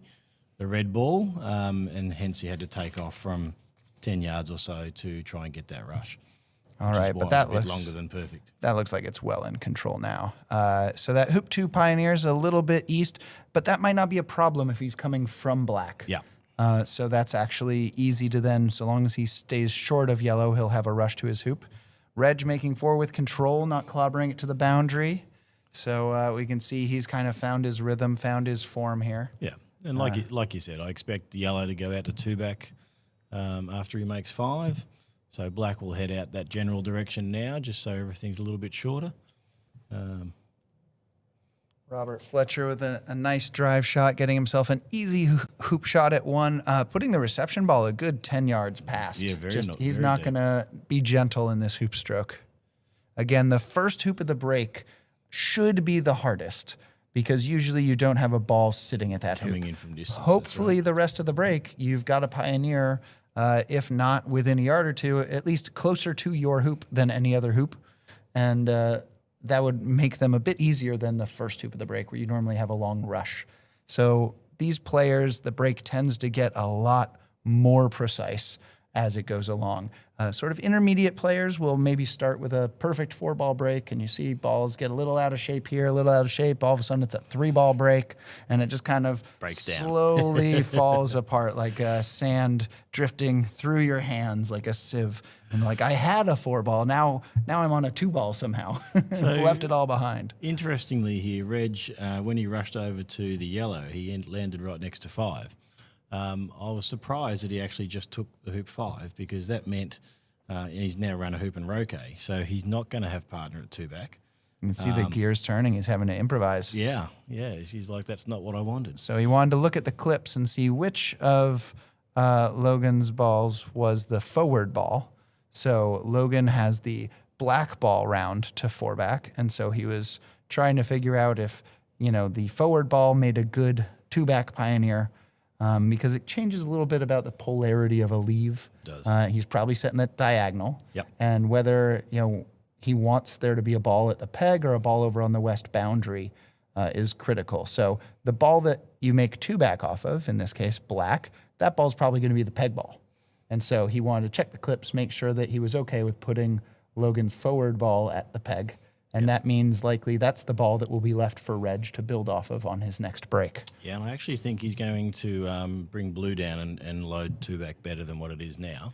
red ball, and hence he had to take off from 10 yards or so to try and get that rush. All right, but that looks longer than perfect. That looks like it's well in control now. So that hoop 2 pioneer is a little bit east, but that might not be a problem if he's coming from black. Yeah. So that's actually easy to then, so long as he stays short of yellow, he'll have a rush to his hoop. Reg making 4 with control, not clobbering it to the boundary. So we can see he's kind of found his rhythm, found his form here. Yeah, and like you said, I expect yellow to go out to 2 back after he makes 5. So black will head out that general direction now, just so everything's a little bit shorter. Robert Fletcher with a nice drive shot, getting himself an easy hoop shot at 1, putting the reception ball a good 10 yards past. Yeah, He's not going to be gentle in this hoop stroke. Again, the first hoop of the break should be the hardest, because usually you don't have a ball sitting at that hoop. Coming in from distance. Hopefully the rest of the break, you've got a pioneer, if not within a yard or 2, at least closer to your hoop than any other hoop. And that would make them a bit easier than the first hoop of the break where you normally have a long rush. So these players, the break tends to get a lot more precise as it goes along. Sort of intermediate players will maybe start with a perfect 4-ball break, and you see balls get a little out of shape here, a little out of shape. All of a sudden, it's a 3-ball break, and it just kind of Breaks down. slowly falls apart like sand drifting through your hands like a sieve. And like, I had a 4-ball, now I'm on a 2-ball somehow. So- I've left it all behind. Interestingly here, Reg, when he rushed over to the yellow, he landed right next to 5. I was surprised that he actually just took the hoop 5 because that meant he's now run a hoop and Croquet, so he's not going to have partner at 2-back. You can see the gears turning. He's having to improvise. Yeah, he's like, that's not what I wanted. So he wanted to look at the clips and see which of Logan's balls was the forward ball. So Logan has the black ball round to 4-back, and so he was trying to figure out if, the forward ball made a good 2-back pioneer, because it changes a little bit about the polarity of a leave. Does. He's probably setting that diagonal. Yep. And whether, he wants there to be a ball at the peg or a ball over on the west boundary is critical. So the ball that you make 2-back off of, in this case, black, that ball's probably going to be the peg ball. And so he wanted to check the clips, make sure that he was okay with putting Logan's forward ball at the peg. And that means likely that's the ball that will be left for Reg to build off of on his next break. Yeah, and I actually think he's going to bring blue down and load 2-back better than what it is now.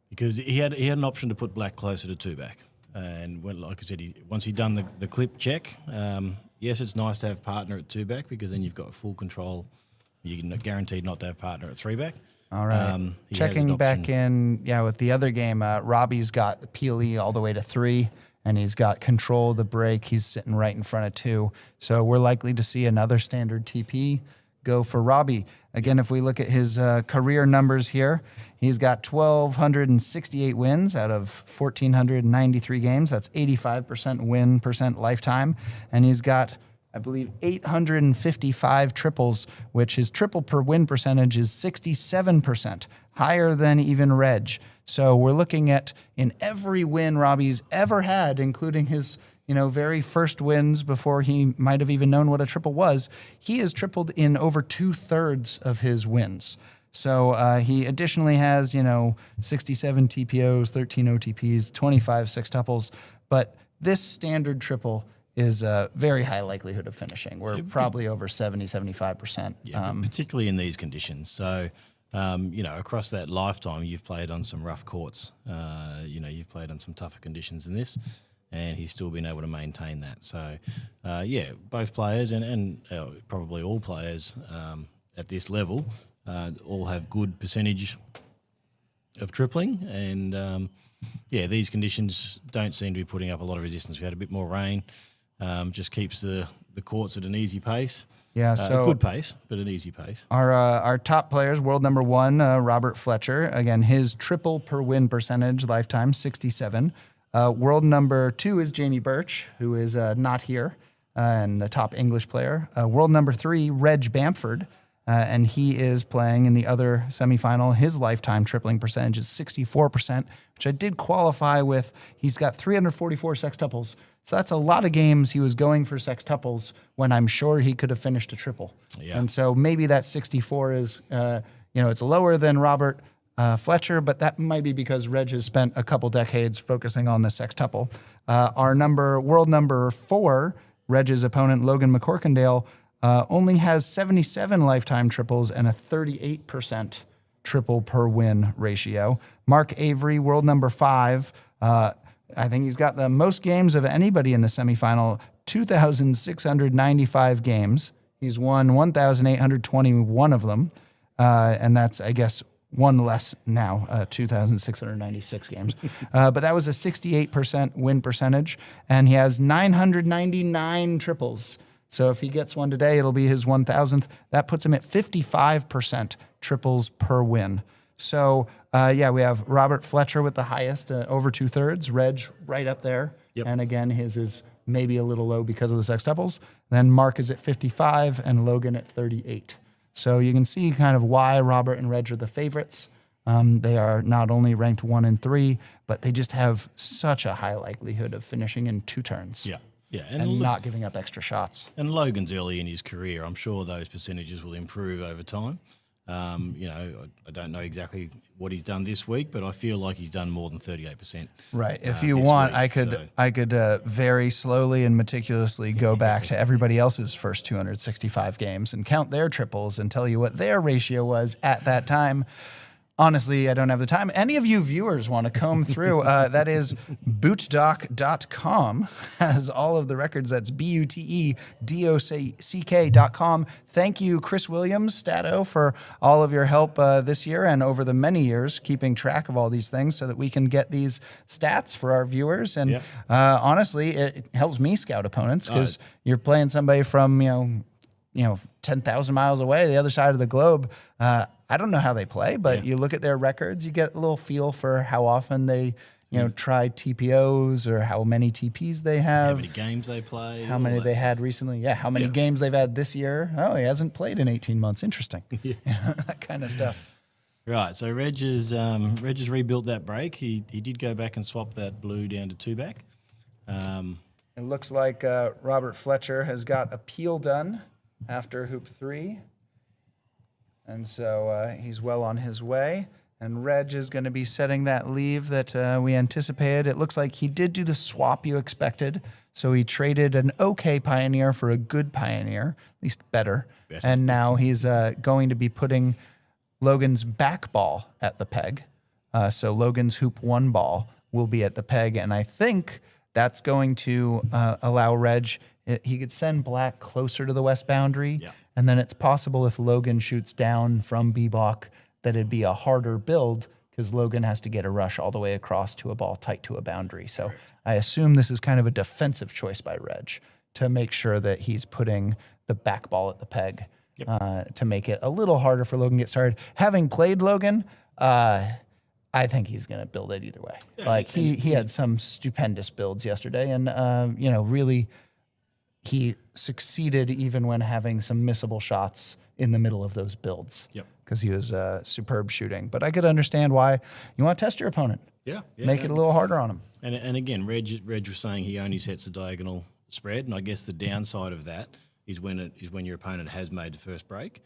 Because he had an option to put black closer to 2-back. And like I said, once he'd done the clip check, yes, it's nice to have partner at 2-back because then you've got full control. You're guaranteed not to have partner at 3-back. All right. He has Checking an back option. in, with the other game, Robbie's got the PLE all the way to 3, and he's got control of the break. He's sitting right in front of 2. So we're likely to see another standard TP go for Robbie. Again, if we look at his career numbers here, he's got 1,268 wins out of 1,493 games. That's 85% win percent lifetime. And he's got, I believe, 855 triples, which his triple per win percentage is 67%, higher than even Reg. So we're looking at, in every win Robbie's ever had, including his very first wins before he might have even known what a triple was, he has tripled in over 2/3 of his wins. So he additionally has, 67 TPOs, 13 OTPs, 25 sextuples, but this standard triple is a very high likelihood of finishing. We're probably over 70, 75%. Yeah, but particularly in these conditions. So, across that lifetime, you've played on some rough courts. You've played on some tougher conditions than this, and he's still been able to maintain that. So, both players and probably all players at this level all have good percentage of tripling. And, these conditions don't seem to be putting up a lot of resistance. We had a bit more rain. Just keeps the courts at an easy pace. Yeah, A good pace, but an easy pace. Our top players, world number 1, Robert Fletcher. Again, his triple per win percentage lifetime, 67. World number 2 is Jamie Birch, who is not here, and the top English player. World number 3, Reg Bamford, and he is playing in the other semifinal. His lifetime tripling percentage is 64%, which I did qualify with. He's got 344 sextuples. So that's a lot of games he was going for sextuples when I'm sure he could have finished a triple. Yeah. And so maybe that 64 is, it's lower than Robert Fletcher, but that might be because Reg has spent a couple decades focusing on the sextuple. World number 4, Reg's opponent, Logan McCorkindale, only has 77 lifetime triples and a 38% triple per win ratio. Mark Avery, world number 5, I think he's got the most games of anybody in the semifinal, 2,695 games. He's won 1,821 of them, and that's, I guess, one less now, 2,696 games. But that was a 68% win percentage, and he has 999 triples. So if he gets one today, it'll be his 1,000th. That puts him at 55% triples per win. So, we have Robert Fletcher with the highest, over 2/3. Reg right up there. Yep. And again, his is maybe a little low because of the sextuples. Then Mark is at 55 and Logan at 38. So you can see kind of why Robert and Reg are the favorites. They are not only ranked 1 and 3, but they just have such a high likelihood of finishing in 2 turns. Yeah. Yeah. And not giving up extra shots. And Logan's early in his career. I'm sure those percentages will improve over time. I don't know exactly what he's done this week, but I feel like he's done more than 38%. Right. If you this want, week, I could very slowly and meticulously go back to everybody else's first 265 games and count their triples and tell you what their ratio was at that time. Honestly, I don't have the time. Any of you viewers want to comb through, that is bootdoc.com has all of the records. That's BUTEDOCK.com. Thank you, Chris Williams, Stato, for all of your help this year and over the many years keeping track of all these things so that we can get these stats for our viewers. And honestly, it helps me scout opponents because you're playing somebody from, 10,000 miles away, the other side of the globe. I don't know how they play, but you look at their records, you get a little feel for how often they, try TPOs or how many TPs they have. How many games they play. How many they had recently. Yeah, how many games they've had this year. Oh, he hasn't played in 18 months. Interesting. That kind of stuff. Right, so Reg has rebuilt that break. He did go back and swap that blue down to 2-back. It looks like Robert Fletcher has got a peel done after hoop 3. And so he's well on his way. And Reg is going to be setting that leave that we anticipated. It looks like he did do the swap you expected. So he traded an okay Pioneer for a good Pioneer, at least better. And now he's going to be putting Logan's back ball at the peg. So Logan's hoop 1 ball will be at the peg. And I think that's going to allow Reg, he could send black closer to the west boundary. Yeah. And then it's possible if Logan shoots down from B-block that it'd be a harder build because Logan has to get a rush all the way across to a ball tight to a boundary. So I assume this is kind of a defensive choice by Reg to make sure that he's putting the back ball at the peg to make it a little harder for Logan to get started. Having played Logan, I think he's going to build it either way. Yeah, he had some stupendous builds yesterday and, really he succeeded even when having some missable shots in the middle of those builds. Yep. Because he was superb shooting. But I could understand why you want to test your opponent. Yeah. Make it a little harder on him. And again, Reg was saying he only sets a diagonal spread, and I guess the downside of that is when your opponent has made the first break,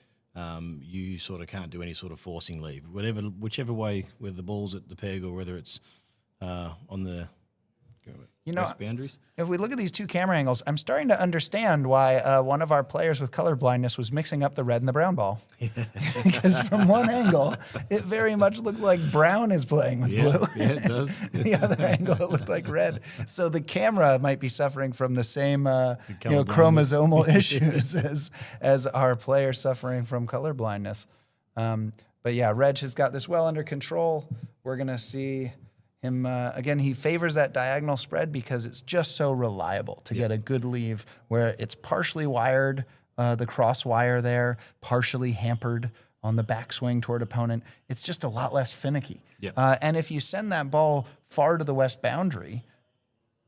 you sort of can't do any sort of forcing leave. Whichever way, whether the ball's at the peg or whether it's on the west boundaries. If we look at these 2 camera angles, I'm starting to understand why one of our players with color blindness was mixing up the red and the brown ball. Because from one angle, it very much looks like brown is playing with blue. Yeah, it does. The other angle, it looked like red. So the camera might be suffering from the same chromosomal issues as our player suffering from color blindness. But yeah, Reg has got this well under control. We're going to see him, again, he favors that diagonal spread because it's just so reliable to get a good leave where it's partially wired, the cross wire there, partially hampered on the backswing toward opponent. It's just a lot less finicky. And if you send that ball far to the west boundary,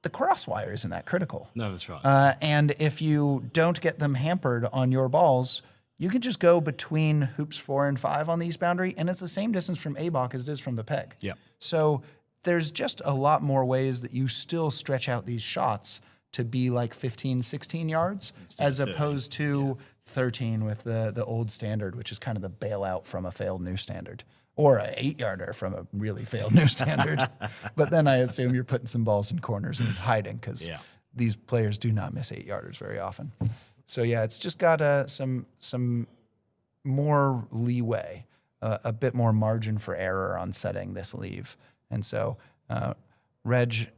the cross wire isn't that critical. No, that's right. And if you don't get them hampered on your balls, you can just go between hoops 4 and 5 on the east boundary, and it's the same distance from A-block as it is from the peg. Yeah. So there's just a lot more ways that you still stretch out these shots to be like 15, 16 yards as opposed to 13 with the old standard, which is kind of the bailout from a failed new standard or an 8-yarder from a really failed new standard. But then I assume you're putting some balls in corners and hiding because these players do not miss 8-yarders very often. So yeah, it's just got some more leeway, a bit more margin for error on setting this leave. And so Reg,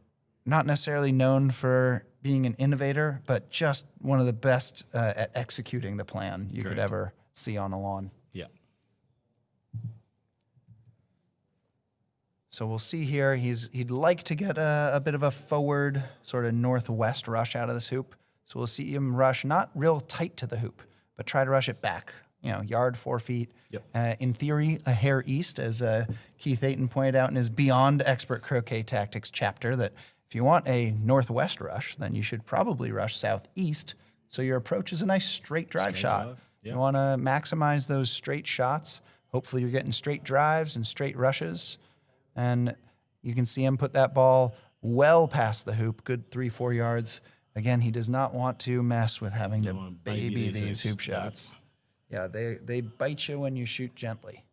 not necessarily known for being an innovator, but just one of the best at executing the plan you could ever see on a lawn. Yeah. So we'll see here. He'd like to get a bit of a forward sort of northwest rush out of this hoop. So we'll see him rush not real tight to the hoop, but try to rush it back. Yard, 4 feet. Yep. In theory, a hair east, as Keith Ayton pointed out in his Beyond Expert Croquet Tactics chapter, that if you want a northwest rush, then you should probably rush southeast. So your approach is a nice straight drive shot. Yep. You want to maximize those straight shots. Hopefully you're getting straight drives and straight rushes. And you can see him put that ball well past the hoop, good 3-4 yards. Again, he does not want to mess with having to wanna baby baby these these hoop hoops. No. shots. Yeah, they bite you when you shoot gently.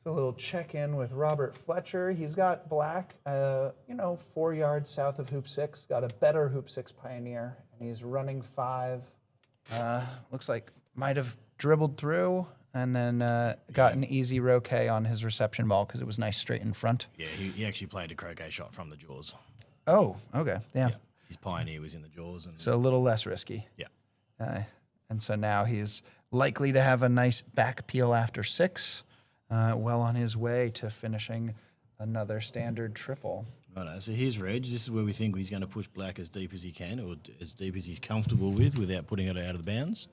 A little check-in with Robert Fletcher. He's got black, 4 yards south of hoop 6. Got a better hoop 6 Pioneer, and he's running 5. Looks like might have dribbled through and then got an easy Croquet on his reception ball because it was nice straight in front. Yeah, he actually played a Croquet shot from the jaws. Oh, okay, yeah. His Pioneer was in the jaws. And So a little less risky. yeah. And so now he's likely to have a nice back peel after 6. Well on his way to finishing another standard triple. Right, so here's Reg. This is where we think he's going to push black as deep as he can, or as deep as he's comfortable with, without putting it out of the bounds.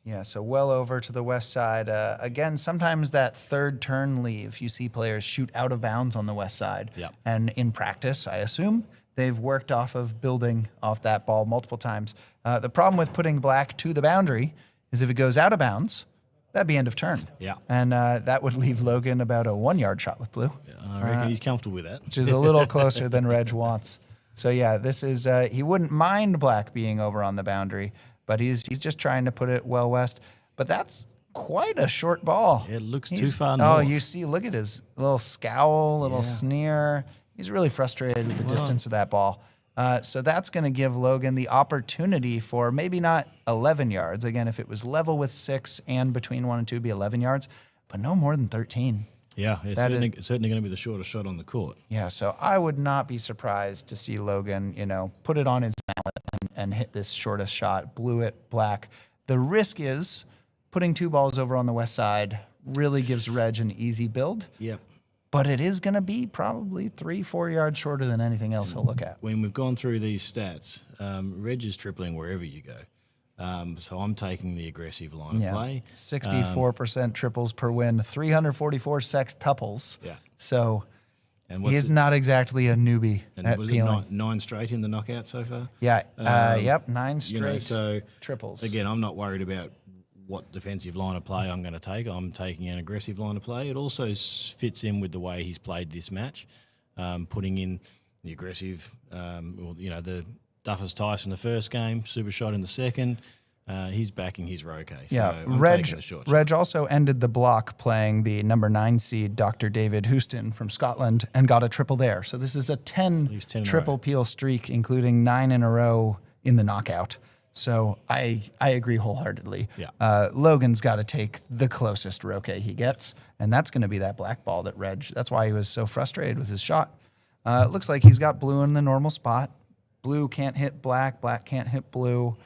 Yeah, so well over to the west side. Again, sometimes that third turn leave, you see players shoot out of bounds on the west side. Yep. And in practice, I assume, they've worked off of building off that ball multiple times. The problem with putting black to the boundary is if it goes out of bounds, that'd be end of turn. Yeah. And that would leave Logan about a 1-yard shot with blue. I reckon he's comfortable with that. Which is a little closer than Reg wants. So yeah, this is he wouldn't mind black being over on the boundary, but he's just trying to put it well west. But that's quite a short ball. It looks too far Oh, north. you see, look at his little scowl, little Yeah. sneer. He's really frustrated with the distance of that ball. So that's going to give Logan the opportunity for maybe not 11 yards. Again, if it was level with 6 and between 1 and 2, it'd be 11 yards, but no more than 13. Yeah, it's That certainly going to be the shortest shot on the court. Yeah, so I would not be surprised to see Logan, put it on his mallet and hit this shortest shot, blew it black. The risk is putting 2 balls over on the west side really gives Reg an easy build, Yep. but it is going to be probably 3-4 yards shorter than anything else he'll look at. When we've gone through these stats, Reg is tripling wherever you go. So I'm taking the aggressive line of play. 64% triples per win, 344 sextuples. Yeah. So And he's not exactly a newbie and at was peeling. it nine straight in the knockout so far? Yeah, yep, 9 straight So triples. again, I'm not worried about what defensive line of play I'm going to take. I'm taking an aggressive line of play. It also fits in with the way he's played this match, putting in the aggressive, the Duffers Tice in the first game, super shot in the second. He's backing his Croquet. So Yeah, I'm taking the short shot. Reg also ended the block playing the number 9 seed, Dr. David Houston from Scotland, and got a triple there. So this is a 10 least 10 in a triple peel streak, including 9 in a row in the knockout. So I agree wholeheartedly. Yeah. Logan's got to take the closest Croquet he gets, and that's going to be that black ball that Reg. That's why he was so frustrated with his shot. It looks like he's got blue in the normal spot. Blue can't hit black. Black can't hit blue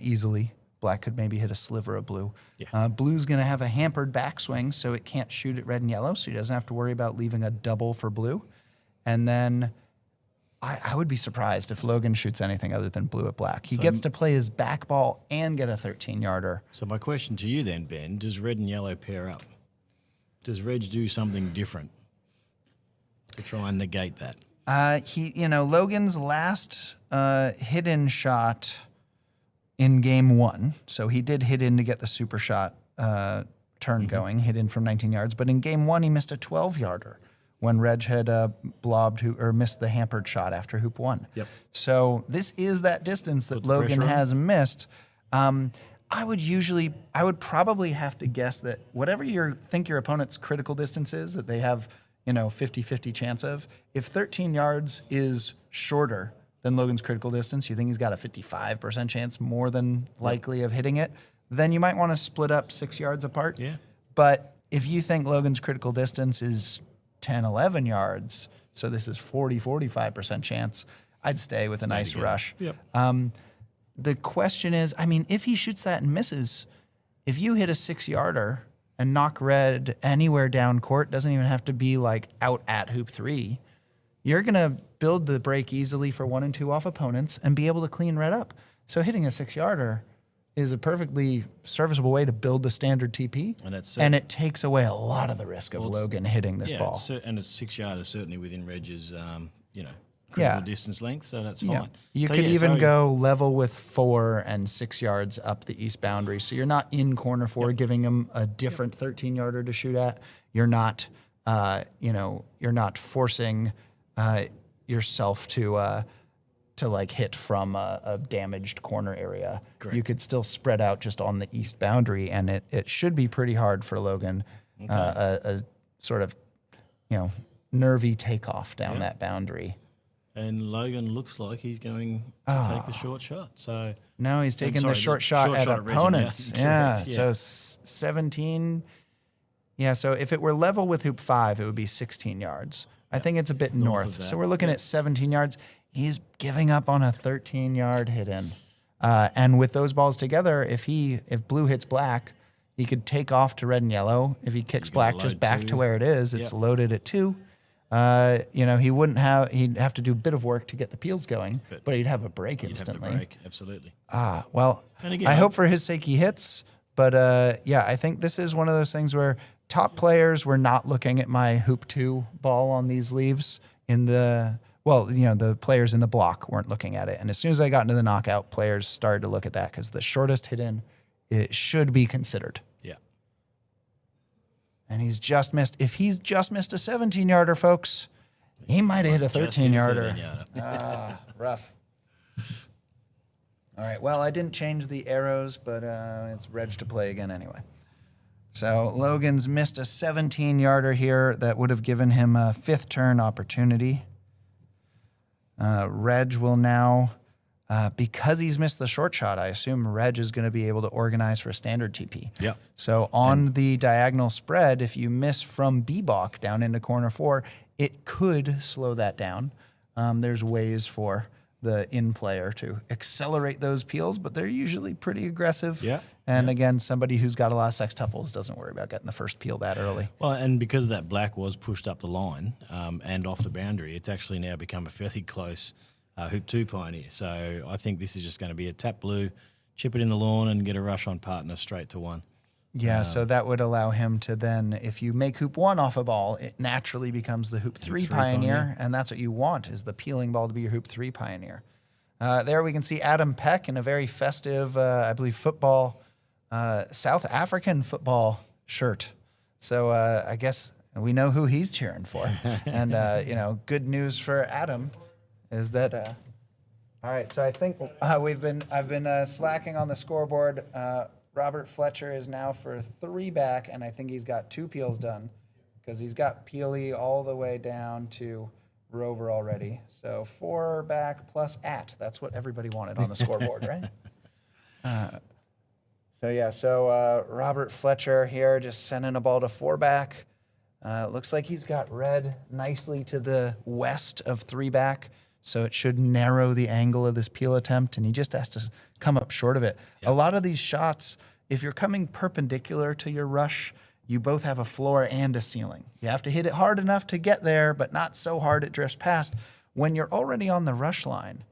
easily. Black could maybe hit a sliver of blue. Yeah. Blue's going to have a hampered backswing, so it can't shoot at red and yellow, so he doesn't have to worry about leaving a double for blue. And then I would be surprised if Logan shoots anything other than blue at black. He gets to play his back ball and get a 13-yarder. So my question to you then, Ben, does red and yellow pair up? Does Reg do something different to try and negate that? Logan's last hit-in shot in game 1, so he did hit in to get the super shot turn going, hit in from 19 yards, but in game 1 he missed a 12-yarder when Reg had missed the hampered shot after hoop 1. Yep. So this is that distance that Put the Logan pressure on. has missed. I would probably have to guess that whatever you think your opponent's critical distance is, that they have 50-50 chance of, if 13 yards is shorter than Logan's critical distance, you think he's got a 55% chance more than likely of hitting it, then you might want to split up 6 yards apart. Yeah. But if you think Logan's critical distance is 10, 11 yards, so this is 40-45% chance, I'd stay with a nice together. rush. Yep. The question is, if he shoots that and misses, if you hit a 6-yarder and knock red anywhere down court, doesn't even have to be like out at hoop 3, you're going to build the break easily for 1 and 2 off opponents and be able to clean red up. So hitting a 6-yarder is a perfectly serviceable way to build the standard TP, and it takes away a lot of the risk of Logan hitting this ball. And a 6 yard is certainly within Reg's, critical distance length, so that's Yeah. fine. You So, could yeah, even so- go level with 4 and 6 yards up the east boundary. So you're not in corner 4 giving him a different 13 yarder to shoot at. You're not, you're not forcing yourself to like hit from a damaged corner area. Correct. You could still spread out just on the east boundary, and it should be pretty hard for Logan. A sort of, nervy takeoff down that boundary. And Logan looks like he's going to take a short shot. So No, he's taking sorry, the short the shot short at shot at Reggie, opponents. yeah. Yeah, Correct, so yeah. 17. Yeah, so if it were level with hoop 5, it would be 16 yards. I think it's a bit north of north. that. So we're looking at 17 yards. He's giving up on a 13-yard hit in. And with those balls together, if blue hits black, he could take off to red and yellow. If he kicks You black gotta just load back 2. to where it is, it's Yep. loaded at 2. He'd have to do a bit of work to get the peels going, but he'd have a break you'd have to instantly. break, absolutely. Well, And again, I hope for his sake he hits, but I think this is one of those things where top players were not looking at my hoop 2 ball on these leaves the players in the block weren't looking at it. And as soon as I got into the knockout, players started to look at that because the shortest hit in, it should be considered. Yeah. And he's just missed. If he's just missed a 17-yarder, folks, he might have hit a Just hit a 13-yarder. 13-yarder. Rough. All right. Well, I didn't change the arrows, but it's Reg to play again anyway. So Logan's missed a 17-yarder here that would have given him a 5th turn opportunity. Reg will now, because he's missed the short shot, I assume Reg is going to be able to organize for a standard TP. Yep. So on the diagonal spread, if you miss from B-balk down into corner 4, it could slow that down. There's ways for the in player to accelerate those peels, but they're usually pretty aggressive. Yeah. And again, somebody who's got a lot of sextuples doesn't worry about getting the first peel that early. Well, and because that black was pushed up the line and off the boundary, it's actually now become a fairly close hoop 2 pioneer. So I think this is just going to be a tap blue, chip it in the lawn and get a rush on partner straight to 1. Yeah, so that would allow him to then, if you make hoop 1 off a ball, it naturally becomes the hoop 3 pioneer, and that's what you want, is the peeling ball to be your hoop 3 pioneer. There we can see Adam Peck in a very festive, I believe, South African football shirt. So I guess we know who he's cheering for. And, good news for Adam is that, all right, so I think I've been slacking on the scoreboard. Robert Fletcher is now for 3 back, and I think he's got 2 peels done because he's got Peely all the way down to Rover already. So 4 back plus at. That's what everybody wanted on the scoreboard, right? So Robert Fletcher here just sending a ball to 4 back. Looks like he's got red nicely to the west of 3 back. So it should narrow the angle of this peel attempt, and he just has to come up short of it. Yep. A lot of these shots, if you're coming perpendicular to your rush, you both have a floor and a ceiling. You have to hit it hard enough to get there, but not so hard it drifts past. When you're already on the rush line,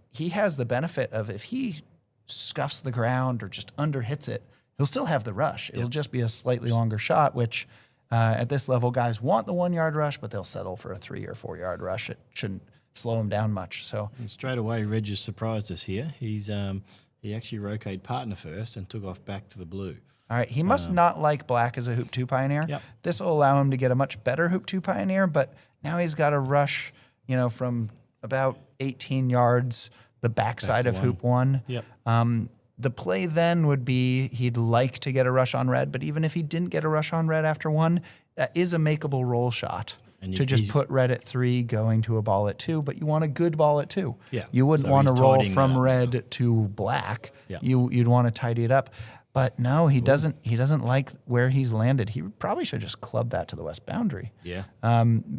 he has the benefit of if he scuffs the ground or just underhits it, he'll still have the rush. It'll just be a slightly longer shot, which at this level, guys want the 1-yard rush, but they'll settle for a 3 or 4-yard rush. It shouldn't slow him down much. So And straight away, Reg has surprised us here. He actually rocated partner first and took off back to the blue. all right, he must not like black as a hoop 2 pioneer. Yep. This will allow him to get a much better hoop 2 pioneer, but now he's got a rush, from about 18 yards, the backside to of 1. hoop 1. Yep. The play then would be he'd like to get a rush on red, but even if he didn't get a rush on red after 1, that is a makeable roll shot. And To just he's- put red at 3, going to a ball at 2, but you want a good ball at 2. Yeah. You wouldn't So want to he's roll tidying from that up red to black. Yeah. You'd want to tidy it up. But no, he doesn't. He doesn't like where he's landed. He probably should just club that to the west boundary. Yeah.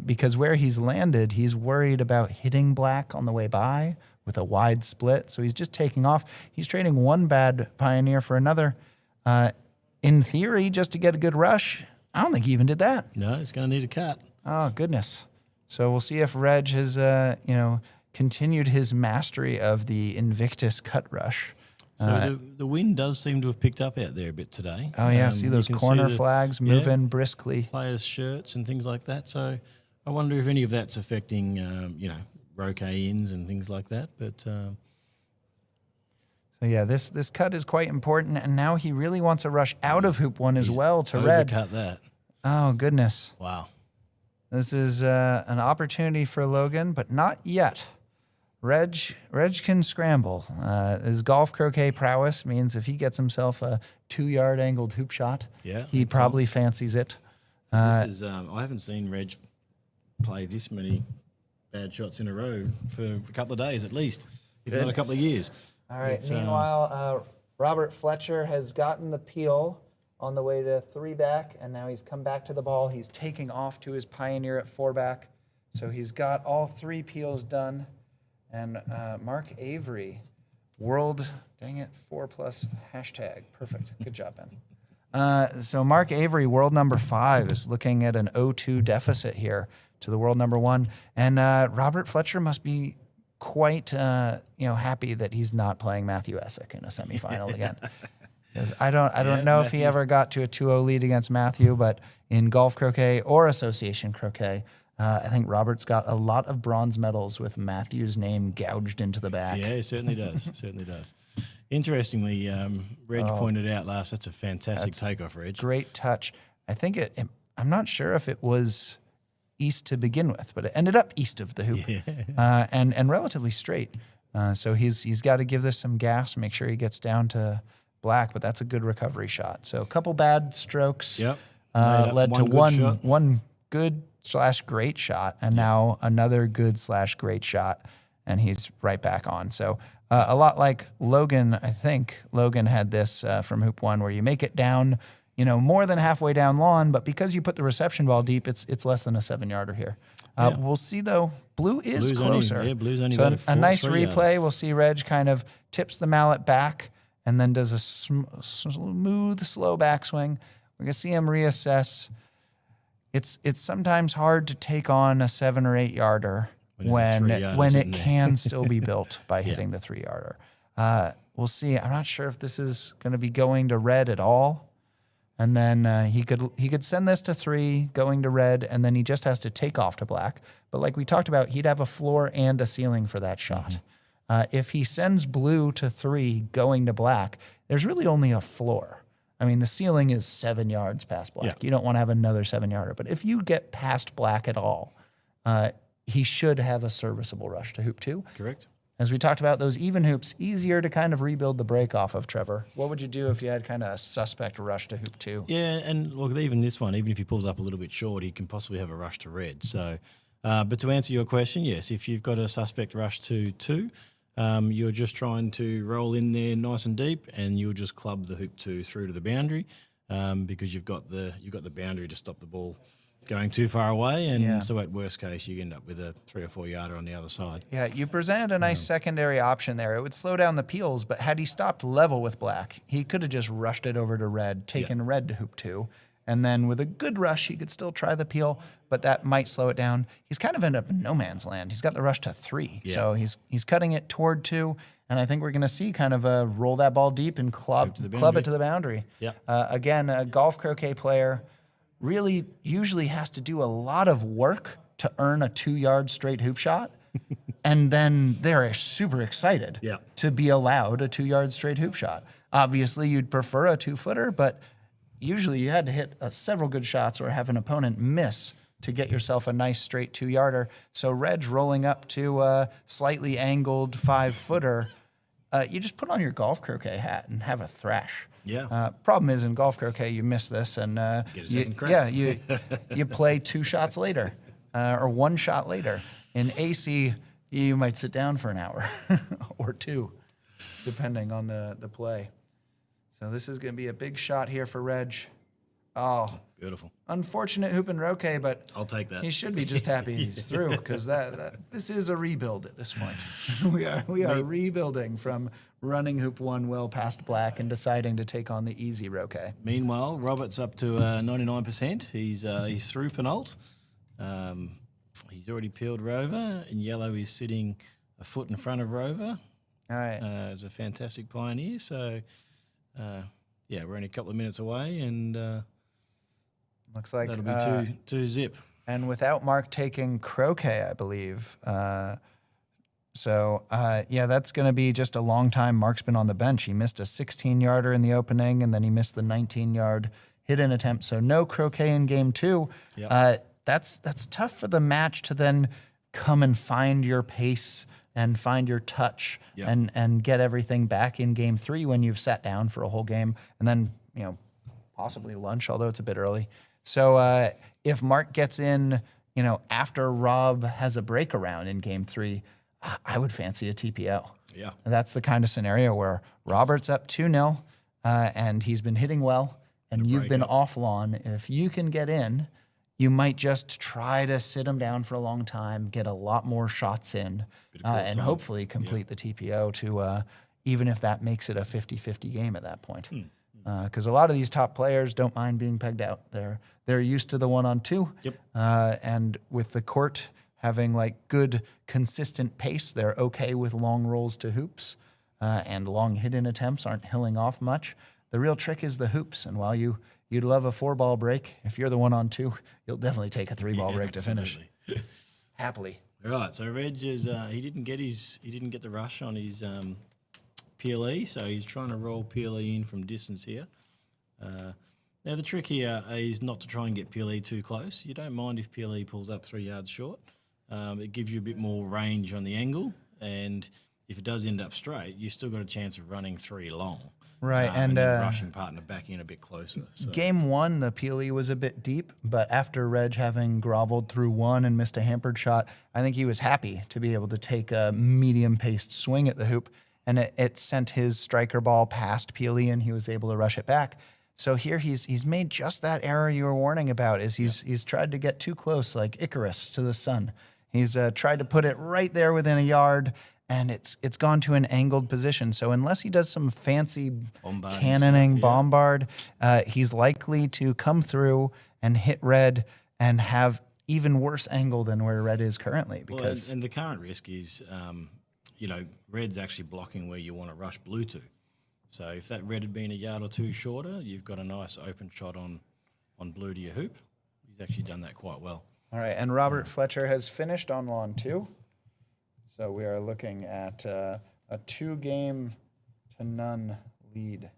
Because where he's landed, he's worried about hitting black on the way by with a wide split. So he's just taking off. He's trading 1 bad pioneer for another. In theory, just to get a good rush. I don't think he even did that. No, it's going to need a cut. Oh, goodness. So we'll see if Reg has, continued his mastery of the Invictus cut rush. So the wind does seem to have picked up out there a bit today. Oh, yeah. See You those can corner the flags moving briskly. Players' shirts and things like that. So I wonder if any of that's affecting, Roquet ins and things like that. But So yeah, this cut is quite important, and now he really wants a rush out of hoop one as well to red. overcut that. Oh goodness, Wow. this is an opportunity for Logan, but not yet. Reg can scramble. His golf croquet prowess means if he gets himself a 2-yard angled hoop shot, Yeah, he that's probably fancies it. This is I haven't seen Reg play this many bad shots in a row for a couple of days at least, if not a couple of years. All right. It's, Meanwhile, Robert Fletcher has gotten the peel on the way to 3-back, and now he's come back to the ball. He's taking off to his Pioneer at 4-back. So he's got all 3 peels done. And Mark Avery, world, dang it, 4+ hashtag. Perfect. Good job, Ben. So Mark Avery, world number 5, is looking at an 0-2 deficit here to the world number 1. And Robert Fletcher must be quite happy that he's not playing Matthew Essick in a semifinal again. 'Cause I don't know if he ever got to a 2-0 lead against Matthew, but in golf croquet or association croquet, I think Robert's got a lot of bronze medals with Matthew's name gouged into the back. Yeah, it certainly does. Certainly does. Interestingly, Reg pointed out last, that's a fantastic takeoff, Reg. Great touch. I think I'm not sure if it was east to begin with, but it ended up east of the hoop, and relatively straight. So he's got to give this some gas, make sure he gets down to black, but that's a good recovery shot. So a couple bad strokes Yep. led to good shot. one good / great shot, and now another good / great shot, and he's right back on. So a lot like Logan, I think Logan had this from hoop 1, where you make it down, more than halfway down lawn, but because you put the reception ball deep, it's less than a 7-yarder here. We'll see though. Blue is Blue's closer. only- yeah, Blue's only so got a nice 3 replay. We'll see Reg kind of tips the mallet back and then does a smooth, slow backswing. We're gonna see him reassess. It's sometimes hard to take on a 7 or 8 yarder when it can still be built by hitting the 3-yarder. We'll see. I'm not sure if this is going to be going to red at all. And then he could send this to 3, going to red, and then he just has to take off to black. But like we talked about, he'd have a floor and a ceiling for that shot. If he sends blue to 3, going to black, there's really only a floor. I mean, the ceiling is 7 yards past black. Yeah. You don't want to have another 7-yarder. But if you get past black at all, he should have a serviceable rush to hoop 2. Correct. As we talked about, those even hoops, easier to kind of rebuild the break off of, Trevor. What would you do if you had kind of a suspect rush to hoop 2? Yeah, and look, even this one, even if he pulls up a little bit short, he can possibly have a rush to red. So, but to answer your question, yes, if you've got a suspect rush to 2, you're just trying to roll in there nice and deep, and you'll just club the hoop 2 through to the boundary, because you've got the boundary to stop the ball going too far away, and so at worst case you end up with a 3 or 4 yarder on the other side. Yeah, you presented a nice secondary option there. It would slow down the peels, but had he stopped level with black, he could have just rushed it over to red, taken red to hoop 2, and then with a good rush, he could still try the peel, but that might slow it down. He's kind of ended up in no man's land. He's got the rush to 3, so he's cutting it toward 2, and I think we're going to see kind of a roll that ball deep and club it to the boundary. Yeah. Again, a golf croquet player really usually has to do a lot of work to earn a 2-yard straight hoop shot. And then they're super excited to be allowed a 2-yard straight hoop shot. Obviously, you'd prefer a 2-footer, but usually you had to hit several good shots or have an opponent miss to get yourself a nice straight 2-yarder. So Reg rolling up to a slightly angled 5-footer, you just put on your golf croquet hat and have a thrash. Yeah. Problem is, in golf croquet, you miss this, and Get a second crack. you play 2 shots later, or 1 shot later. In AC, you might sit down for an hour or 2, depending on the play. So this is going to be a big shot here for Reg. Oh, Beautiful. unfortunate hoop and roquet, but I'll take that. he should be just happy he's through, because this is a rebuild at this point. we are rebuilding from running hoop 1 well past black and deciding to take on the easy roquet. Meanwhile, Robert's up to 99%. He's through Penult. He's already peeled Rover, and yellow is sitting a foot in front of Rover. All right. It's a fantastic Pioneer. So, we're only a couple of minutes away, and Looks like that'll be two zip. And without Mark taking croquet, I believe, So, yeah, that's going to be just a long time Mark's been on the bench. He missed a 16-yarder in the opening, and then he missed the 19-yard hit-in attempt. So no Croquet in game 2. Yep. That's tough for the match to then come and find your pace and find your touch and get everything back in game 3 when you've sat down for a whole game and then, possibly lunch, although it's a bit early. So if Mark gets in, after Rob has a break around in game 3, I would fancy a TPO. Yeah. That's the kind of scenario where Robert's up 2-0 and he's been hitting well and you've been off lawn. If you can get in, you might just try to sit him down for a long time, get a lot more shots in, and hopefully complete the TPO to even if that makes it a 50-50 game at that point. Because a lot of these top players don't mind being pegged out. They're used to the 1-on-2. Yep. And with the court having like good consistent pace, they're okay with long rolls to hoops, and long hit-in attempts aren't hilling off much. The real trick is the hoops, and while you'd love a 4-ball break, if you're the 1-on-2, you'll definitely take a 3-ball break to finish. Happily. All right. So Reg is he didn't get the rush on his PLE, so he's trying to roll PLE in from distance here. Now the trick here is not to try and get PLE too close. You don't mind if PLE pulls up 3 yards short. It gives you a bit more range on the angle, and if it does end up straight, you still got a chance of running 3 long. Right, and then rushing partner back in a bit closer. So. Game 1, the PLE was a bit deep, but after Reg having groveled through 1 and missed a hampered shot, I think he was happy to be able to take a medium-paced swing at the hoop, and it sent his striker ball past PLE, and he was able to rush it back. So here he's made just that error you were warning about, is he's tried to get too close, like Icarus to the sun. He's tried to put it right there within a yard, and it's gone to an angled position. So unless he does some fancy cannoning bombard, he's likely to come through and hit Red and have even worse angle than where Red is currently. Because and the current risk is, Red's actually blocking where you want to rush Blue to. So if that Red had been a yard or 2 shorter, you've got a nice open shot on Blue to your hoop. He's actually done that quite well. All right, and Robert Fletcher has finished on lawn 2. So we are looking at a 2-0 lead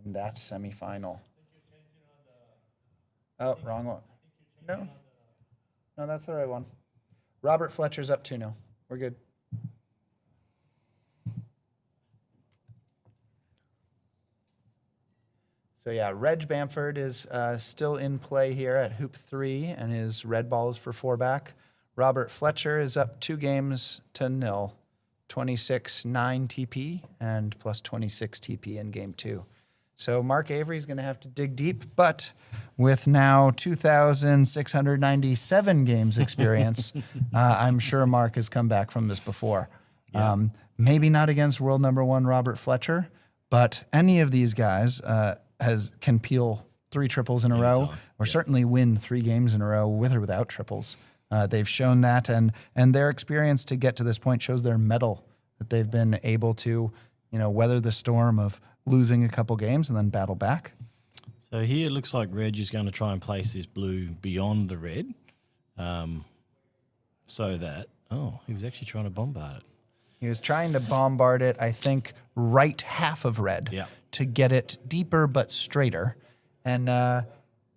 in that semifinal. Oh, wrong one. No, that's the right one. Robert Fletcher's up 2-0. We're good. So yeah, Reg Bamford is still in play here at hoop 3, and his red ball is for 4 back. Robert Fletcher is up 2-0, 26-9 TP and plus 26 TP in game 2. So Mark Avery's going to have to dig deep, but with now 2,697 games experience, I'm sure Mark has come back from this before. Yeah. Maybe not against world number 1 Robert Fletcher, but any of these guys can peel 3 triples in a row, or certainly win 3 games in a row with or without triples. They've shown that, and their experience to get to this point shows their mettle, that they've been able to, weather the storm of losing a couple games and then battle back. So here it looks like Reg is going to try and place this blue beyond the red, so that he was actually trying to bombard it. He was trying to bombard it, I think, right half of red to get it deeper but straighter, and.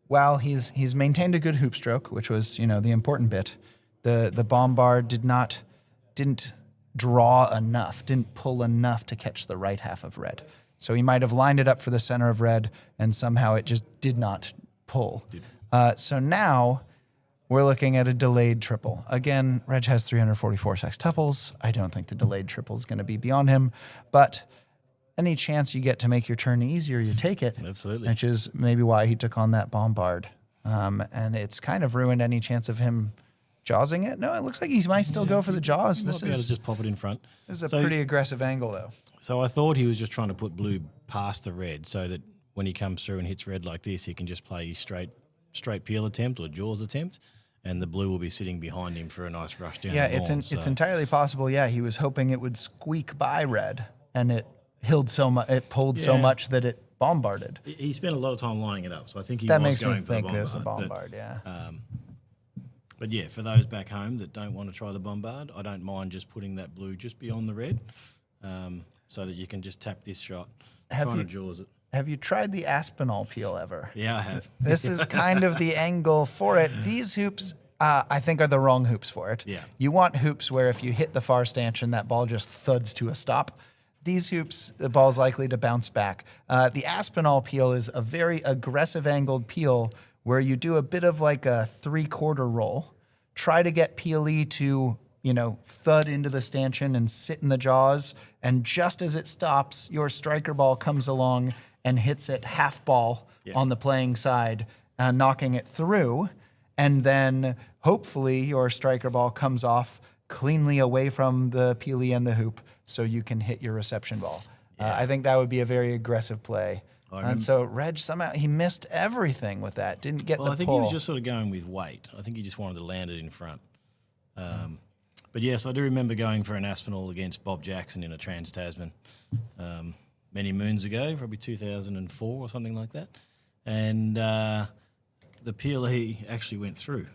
While he's maintained a good hoop stroke, which was the important bit, the bombard didn't draw enough, didn't pull enough to catch the right half of red. So he might have lined it up for the center of red, and somehow it just did not pull. So now we're looking at a delayed triple. Again, Reg has 344 sextuples. I don't think the delayed triple is going to be beyond him, but any chance you get to make your turn easier, you take it. Absolutely. Which is maybe why he took on that bombard. And it's kind of ruined any chance of him jawsing it. No, it looks like he might still go for the jaws. This is just pop it in front. This is a pretty aggressive angle, though. So I thought he was just trying to put blue past the red so that when he comes through and hits red like this, he can just play his straight peel attempt or jaws attempt, and the blue will be sitting behind him for a nice rush down the lawn. It's entirely possible, he was hoping it would squeak by red, and it pulled so much that it bombarded. He spent a lot of time lining it up, so I think he that was makes going me for the think there's the bombard. bombard, But yeah, for those back home that don't want to try the bombard, I don't mind just putting that blue just beyond the red, so that you can just tap this shot, trying to jaws it. Have you tried the Aspinall peel ever? Yeah, I have. This is kind of the angle for it. These hoops, I think, are the wrong hoops for it. Yeah. You want hoops where if you hit the far stanchion, that ball just thuds to a stop. These hoops, the ball's likely to bounce back. The Aspinall peel is a very aggressive angled peel where you do a bit of like a 3/4 roll. Try to get PLE to, thud into the stanchion and sit in the jaws. And just as it stops, your striker ball comes along and hits it half ball on the playing side, knocking it through. And then hopefully your striker ball comes off cleanly away from the PLE and the hoop so you can hit your reception ball. I think that would be a very aggressive play. And so Reg, somehow he missed everything with that. Didn't get the pull. I think he was just sort of going with weight. I think he just wanted to land it in front. But yes, I do remember going for an Aspinall against Bob Jackson in a Trans-Tasman many moons ago, probably 2004 or something like that. And the PLE actually went through,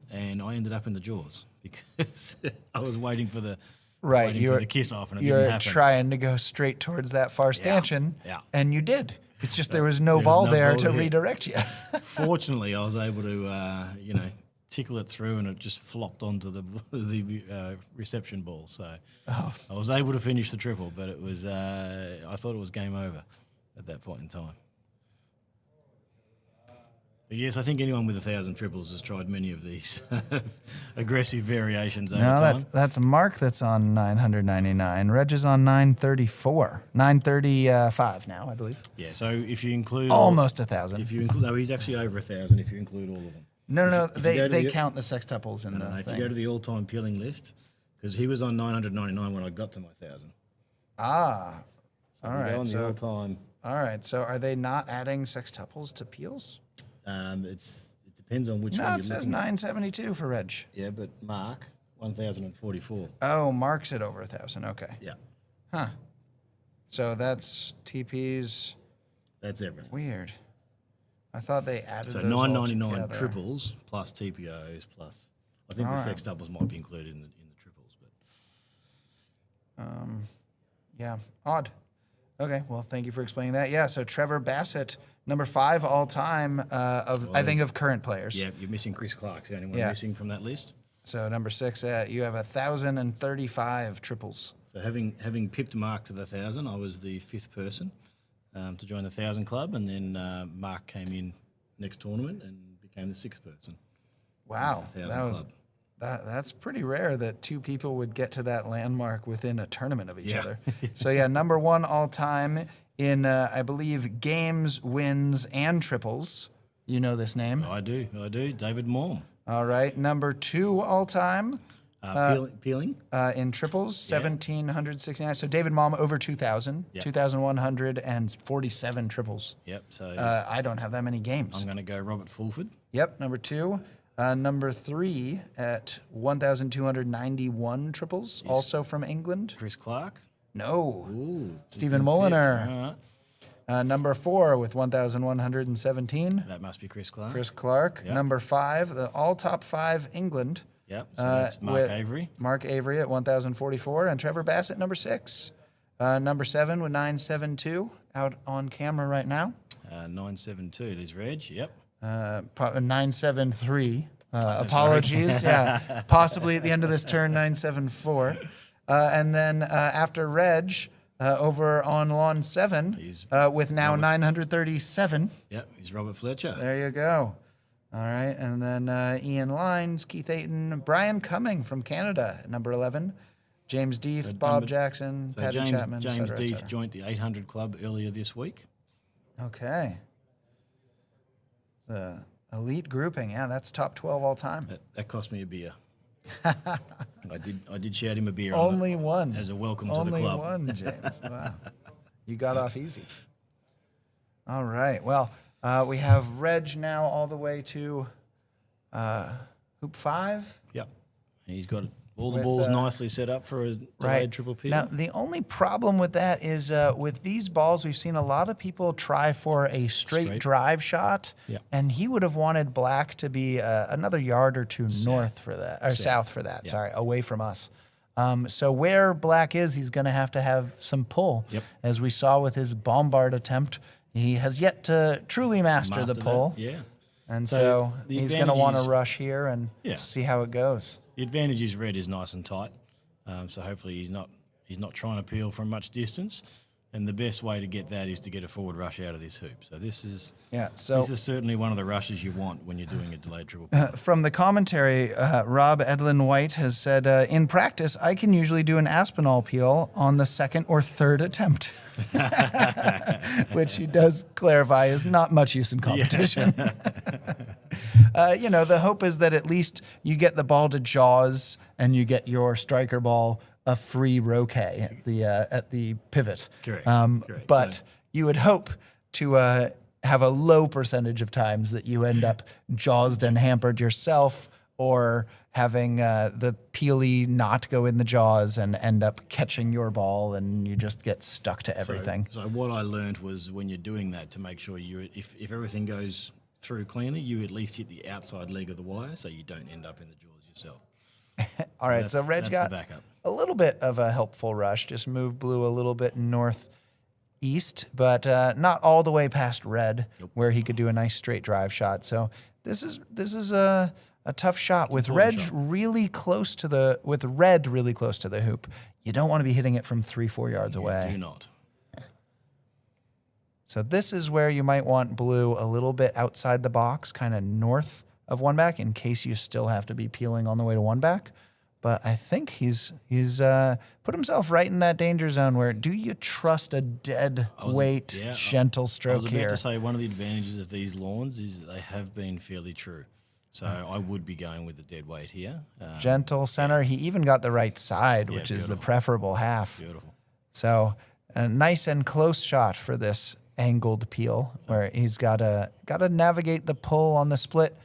and I ended up in the jaws because I was waiting for the the kiss off, and it didn't You're happen. trying to go straight towards that far stanchion, yeah. and you did. It's just there was no ball there to ball here. redirect you. Fortunately, I was able to, tickle it through, and it just flopped onto the reception ball. So I was able to finish the triple, but it was I thought it was game over at that point in time. But yes, I think anyone with 1,000 triples has tried many of these aggressive variations over time. No, that's Mark that's on 999. Reg is on 934. 935 now, I believe. Yeah, so if you include Almost 1,000. if you include, no, he's actually over 1,000 if you include all of them. No, if you go to they the- count the sextuples in the If thing. you go to the all-time peeling list, because he was on 999 when I got to my 1,000. Ah, So all if you go right. on the So, all-time. all right. So are they not adding sextuples to peels? It depends on which No, one it you're says looking at. 972 for Reg. Yeah, but Mark, 1,044. Oh, Mark's at over 1,000. Okay. Yeah, Huh. So that's TP's. that's everything. Weird. I thought they added So those all 999 together. triples plus TPOs plus. I think the sextuples might be included in the triples, but Yeah, odd. Okay, well, thank you for explaining that. Yeah, so Trevor Bassett, number 5 all time of current players. yeah, you're missing Chris Clark's the only one Yeah. missing from that list. So number 6, you have 1,035 triples. So having pipped Mark to the 1,000, I was the 5th person to join the 1,000 club, and then Mark came in next tournament and became the 6th person. Wow, The 1,000 club. that's pretty rare that 2 people would get to that landmark within a tournament of each Yeah. other. So yeah, number 1 all time in I believe games, wins, and triples. You know this name. I do. David Morm. All right, number 2 all time. Peeling. In triples, 1,769. So David Malm over 2,000, Yep. 2,147 triples. Yep. So I don't have that many games. I'm going to go Robert Fulford. Yep, number 2. Number 3 at 1,291 triples, also from England. Chris Clark. No. Ooh. Stephen All Mulliner. right. Number 4 with 1,117. That must be Chris Clark. Chris Clark. Yep. Number 5, the all top 5 England. Yep. So that's Mark with Avery. Mark Avery at 1,044, and Trevor Bassett, number 6. Number 7 with 972, out on camera right now. 972. There's Reg. Yep. 973. Apologies. Yeah, possibly at the end of this turn, 974. And then after Reg, over on lawn 7, He's with now 937. Yep. He's Robert Fletcher. There you go. All right, and then Ian Lines, Keith Ayton, Brian Cumming from Canada at number 11, James Deeth, Bob Jackson, So Paddy James Chapman, et Deeth cetera. joined the 800 club earlier this week. Okay. The elite grouping, yeah, that's top 12 all time. That cost me a beer. I did shout him a beer Only one. as a welcome to the Only club. one, James. Wow. You got off easy. All right. Well, we have Reg now all the way to hoop 5. Yep. And he's got All the with, balls nicely set up for a delayed triple peel. Now, the only problem with that is with these balls, we've seen a lot of people try for a straight drive shot, Yeah. and he would have wanted black to be another yard or two north for that, or south for that, sorry, away from us. So where black is, he's going to have some pull. Yep. As we saw with his bombard attempt, he has yet to truly master the that, pull. Yeah. And So so the he's going to want to advantage is- rush here and see how it goes. The advantage is red is nice and tight, so hopefully he's not trying to peel from much distance. And the best way to get that is to get a forward rush out of this hoop. So this is certainly one of the rushes you want when you're doing a delayed triple peel. From the commentary, Rob Edlin White has said, in practice, I can usually do an Aspinall peel on the second or third attempt, which he does clarify is not much use in competition. The hope is that at least you get the ball to jaws and you get your striker ball a free Croquet at the pivot. Correct. Correct. But So- you would hope to have a low percentage of times that you end up jawsed and hampered yourself, or having the peely not go in the jaws and end up catching your ball, and you just get stuck to everything. So what I learned was when you're doing that, to make sure if everything goes through cleanly, you at least hit the outside leg of the wire so you don't end up in the jaws yourself. All right, so Reg that's got the backup. a little bit of a helpful rush, just moved blue a little bit northeast, but not all the way past red, where he could do a nice straight drive shot. So this is a tough shot with red really close to the hoop. You don't want to be hitting it from 3-4 yards away. Do not. So this is where you might want blue a little bit outside the box, kind of north of one back, in case you still have to be peeling on the way to one back. But I think he's put himself right in that danger zone where, do you trust a dead weight, gentle stroke I was about here? to say one of the advantages of these lawns is that they have been fairly true. So I would be going with the dead weight here. Gentle center. He even got the right side, which is the preferable half. Beautiful. So a nice and close shot for this angled peel, where he's got to navigate the pull on the split.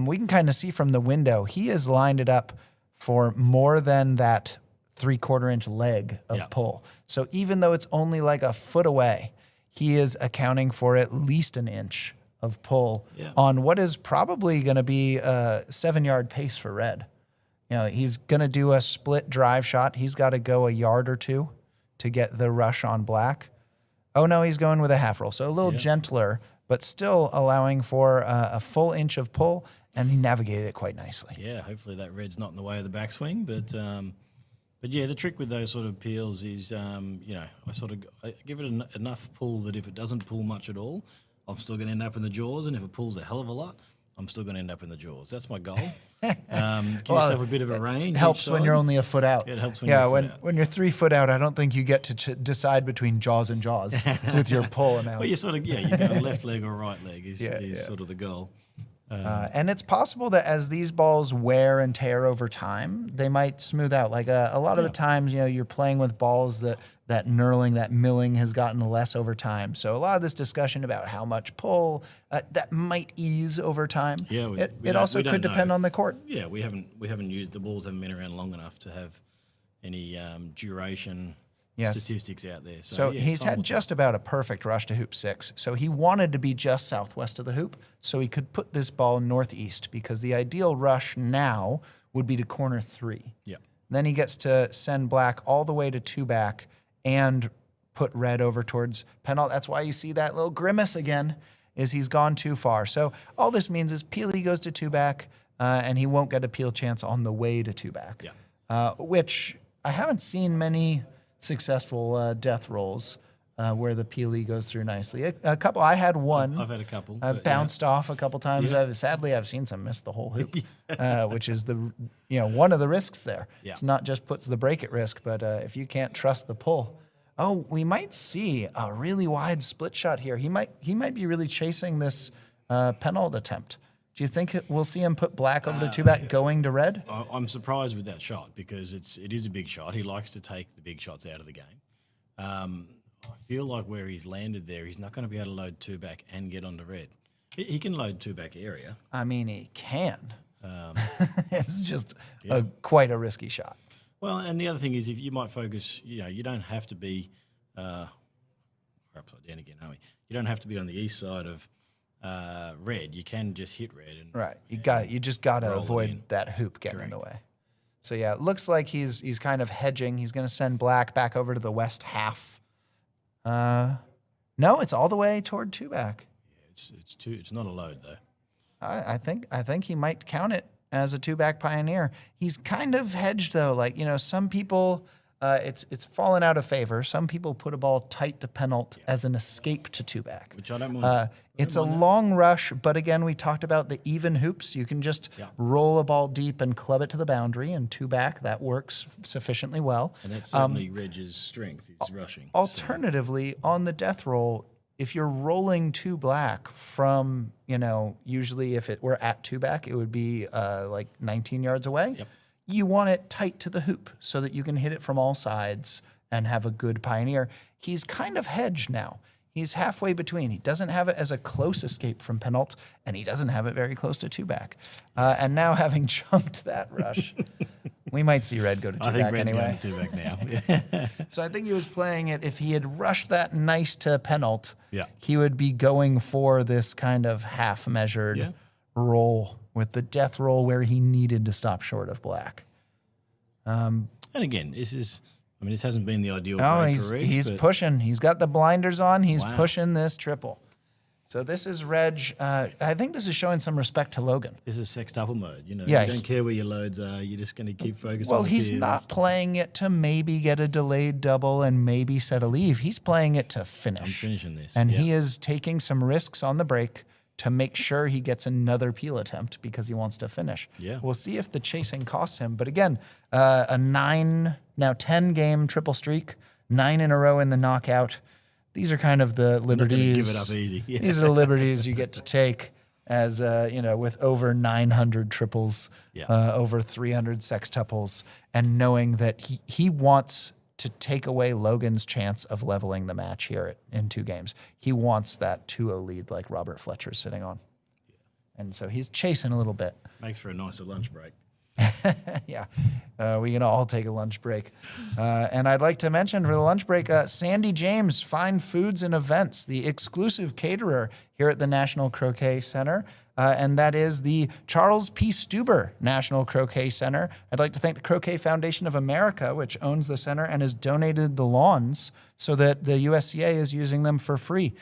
We can kind of see from the window, he has lined it up for more than that 3/4 inch leg of pull. So even though it's only like a foot away, he is accounting for at least an inch of pull on what is probably going to be a 7-yard pace for red. He's going to do a split drive shot. He's got to go a yard or two to get the rush on black. Oh no, he's going with a half roll. So a little gentler, but still allowing for a full inch of pull, and he navigated it quite nicely. Yeah, hopefully that red's not in the way of the backswing, but yeah, the trick with those sort of peels is, I give it enough pull that if it doesn't pull much at all, I'm still going to end up in the jaws, and if it pulls a hell of a lot, I'm still going to end up in the jaws. That's my goal. Give yourself a bit of a range. It helps when you're only a foot out. It helps when you're a foot out. When you're 3 foot out, I don't think you get to decide between jaws and jaws with your pull amounts. Well, you sort of, you go left leg or right leg is sort of the goal. And it's possible that as these balls wear and tear over time, they might smooth out. Like a lot of the times, you're playing with balls that knurling, that milling has gotten less over time. So a lot of this discussion about how much pull that might ease over time. Yeah, it also could depend on the court. Yeah, we haven't used the balls haven't been around long enough to have any duration statistics out there. So he's had just about a perfect rush to hoop 6. So he wanted to be just southwest of the hoop so he could put this ball northeast, because the ideal rush now would be to corner 3. Yeah. Then he gets to send black all the way to 2 back and put red over towards penalty. That's why you see that little grimace again, is he's gone too far. So all this means is Peely goes to 2 back, and he won't get a peel chance on the way to 2 back. Yeah. Which I haven't seen many successful death rolls where the Peely goes through nicely. A couple. I had one. I've had a couple. I bounced off a couple times. Sadly, I've seen some miss the whole hoop, which is one of the risks there. Yeah. It's not just puts the break at risk, but if you can't trust the pull. Oh, we might see a really wide split shot here. He might be really chasing this penalty attempt. Do you think we'll see him put black over to 2 back going to red? I'm surprised with that shot because it is a big shot. He likes to take the big shots out of the game. I feel like where he's landed there, he's not going to be able to load 2 back and get onto red. He can load 2 back area. I mean, he can. It's just quite a risky shot. Well, and the other thing is, if you might focus, you don't have to be. We're upside down again, aren't we? You don't have to be on the east side of red. You can just hit red. And, Right. You just got to roll it in. avoid that hoop getting in the way. So yeah, it looks like he's kind of hedging. He's going to send black back over to the west half. No, it's all the way toward two back. It's not a load though. I think he might count it as a two back pioneer. He's kind of hedged though. Like, some people, it's fallen out of favor. Some people put a ball tight to penalt as an escape to two back. Which I don't mind. It's a long rush, but again, we talked about the even hoops. You can just roll a ball deep and club it to the boundary, and two back, that works sufficiently well. And that's certainly Reg's strength, is rushing. Alternatively, on the death roll, if you're rolling two black from, usually if it were at two back, it would be like 19 yards away. Yep. You want it tight to the hoop so that you can hit it from all sides and have a good pioneer. He's kind of hedged now. He's halfway between. He doesn't have it as a close escape from penalt, and he doesn't have it very close to two back. And now having jumped that rush, we might see Red go to two I think back Red's anyway. going to two back now. So I think he was playing it. If he had rushed that nice to penalt, Yeah. he would be going for this kind of half-measured roll with the death roll where he needed to stop short of black. And again, this hasn't been the ideal Oh, break for Reg, he's but pushing. He's got the blinders on. He's Wow. pushing this triple. So this is Reg. I think this is showing some respect to Logan. this is sextuple mode. Yeah, You don't care where your loads are. You're just going to keep focusing Well, on the he's tiers. not playing it to maybe get a delayed double and maybe set a leave. He's playing it to finish. I'm finishing this. And yeah. he is taking some risks on the break to make sure he gets another peel attempt because he wants to finish. Yeah. We'll see if the chasing costs him. But again, a 10 game triple streak, 9 in a row in the knockout. These are kind of the Not gonna liberties. give it up easy. Yeah. These are the liberties you get to take as, with over 900 triples, over 300 sextuples, and knowing that he wants to take away Logan's chance of leveling the match here in 2 games. He wants that 2-0 lead like Robert Fletcher's sitting on. And so he's chasing a little bit. Makes for a nicer lunch break. Yeah, we can all take a lunch break. And I'd like to mention for the lunch break, Sandy James, Fine Foods and Events, the exclusive caterer here at the National Croquet Center. And that is the Charles P. Stuber National Croquet Center. I'd like to thank the Croquet Foundation of America, which owns the center and has donated the lawns so that the USCA is using them for free.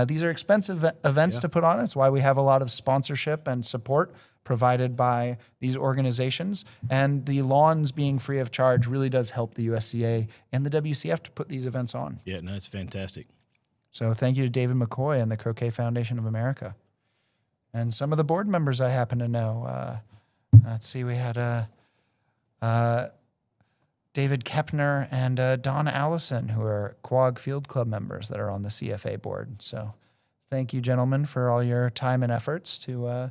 These are expensive events to put on. That's why we have a lot of sponsorship and support provided by these organizations. And the lawns being free of charge really does help the USCA and the WCF to put these events on. Yeah, no, it's fantastic. So thank you to David McCoy and the Croquet Foundation of America. And some of the board members I happen to know. Let's see, we had David Kepner and Don Allison, who are Quag Field Club members that are on the CFA board. So thank you, gentlemen, for all your time and efforts to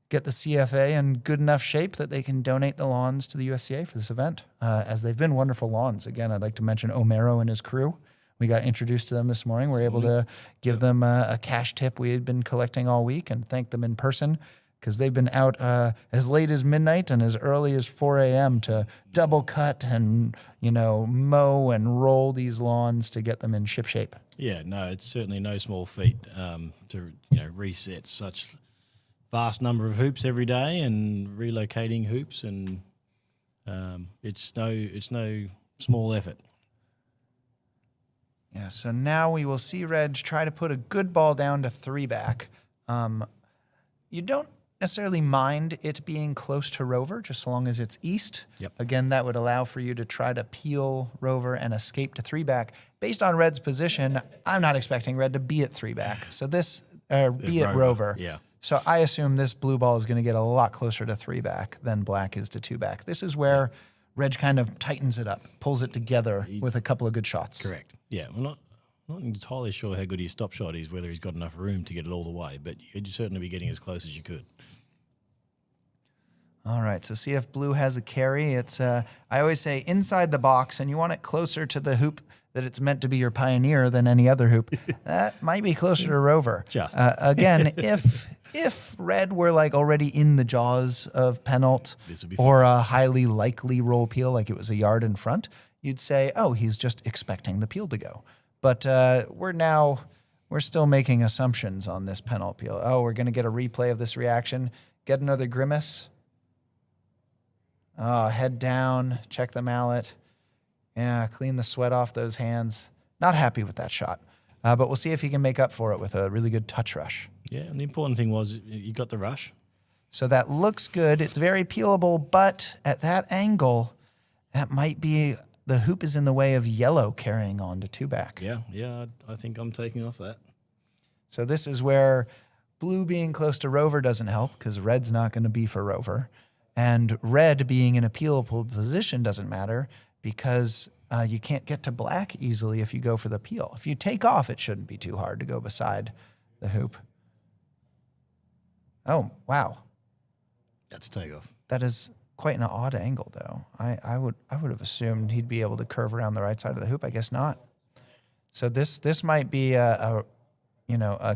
get the CFA in good enough shape that they can donate the lawns to the USCA for this event, as they've been wonderful lawns. Again, I'd like to mention Omero and his crew. We got introduced to them this morning. We were able to give them a cash tip we had been collecting all week and thank them in person because they've been out as late as midnight and as early as 4 a.m. to double cut and, mow and roll these lawns to get them in ship shape. Yeah, no, it's certainly no small feat to reset such vast number of hoops every day and relocating hoops, and it's no small effort. Yeah, so now we will see Reg try to put a good ball down to 3-back. You don't necessarily mind it being close to Rover, just so long as it's east. Yep. Again, that would allow for you to try to peel Rover and escape to 3-back. Based on Red's position, I'm not expecting Red to be at 3-back. So this, be at Rover. Yeah. So I assume this blue ball is going to get a lot closer to 3-back than black is to 2-back. This is where Reg kind of tightens it up, pulls it together with a couple of good shots. Correct. Yeah, we're not entirely sure how good his stop shot is, whether he's got enough room to get it all the way, but you'd certainly be getting as close as you could. All right, so see if blue has a carry. It's I always say inside the box, and you want it closer to the hoop that it's meant to be your pioneer than any other hoop. That might be closer to Rover. Just. Again, if if red were like already in the jaws of Penalt This would be or a highly likely roll peel, like it was a yard in front, you'd say, oh, he's just expecting the peel to go. But we're still making assumptions on this Penalt peel. Oh, we're going to get a replay of this reaction. Get another grimace. Oh, head down, check the mallet. Yeah, clean the sweat off those hands. Not happy with that shot. But we'll see if he can make up for it with a really good touch rush. Yeah, and the important thing was you got the rush. So that looks good. It's very peelable, but at that angle, that might be the hoop is in the way of yellow carrying on to two back. Yeah, I think I'm taking off that. So this is where blue being close to rover doesn't help because red's not going to be for rover. And red being in a peelable position doesn't matter because you can't get to black easily if you go for the peel. If you take off, it shouldn't be too hard to go beside the hoop. Oh, wow. That's takeoff. That is quite an odd angle, though. I would have assumed he'd be able to curve around the right side of the hoop. I guess not. So this might be a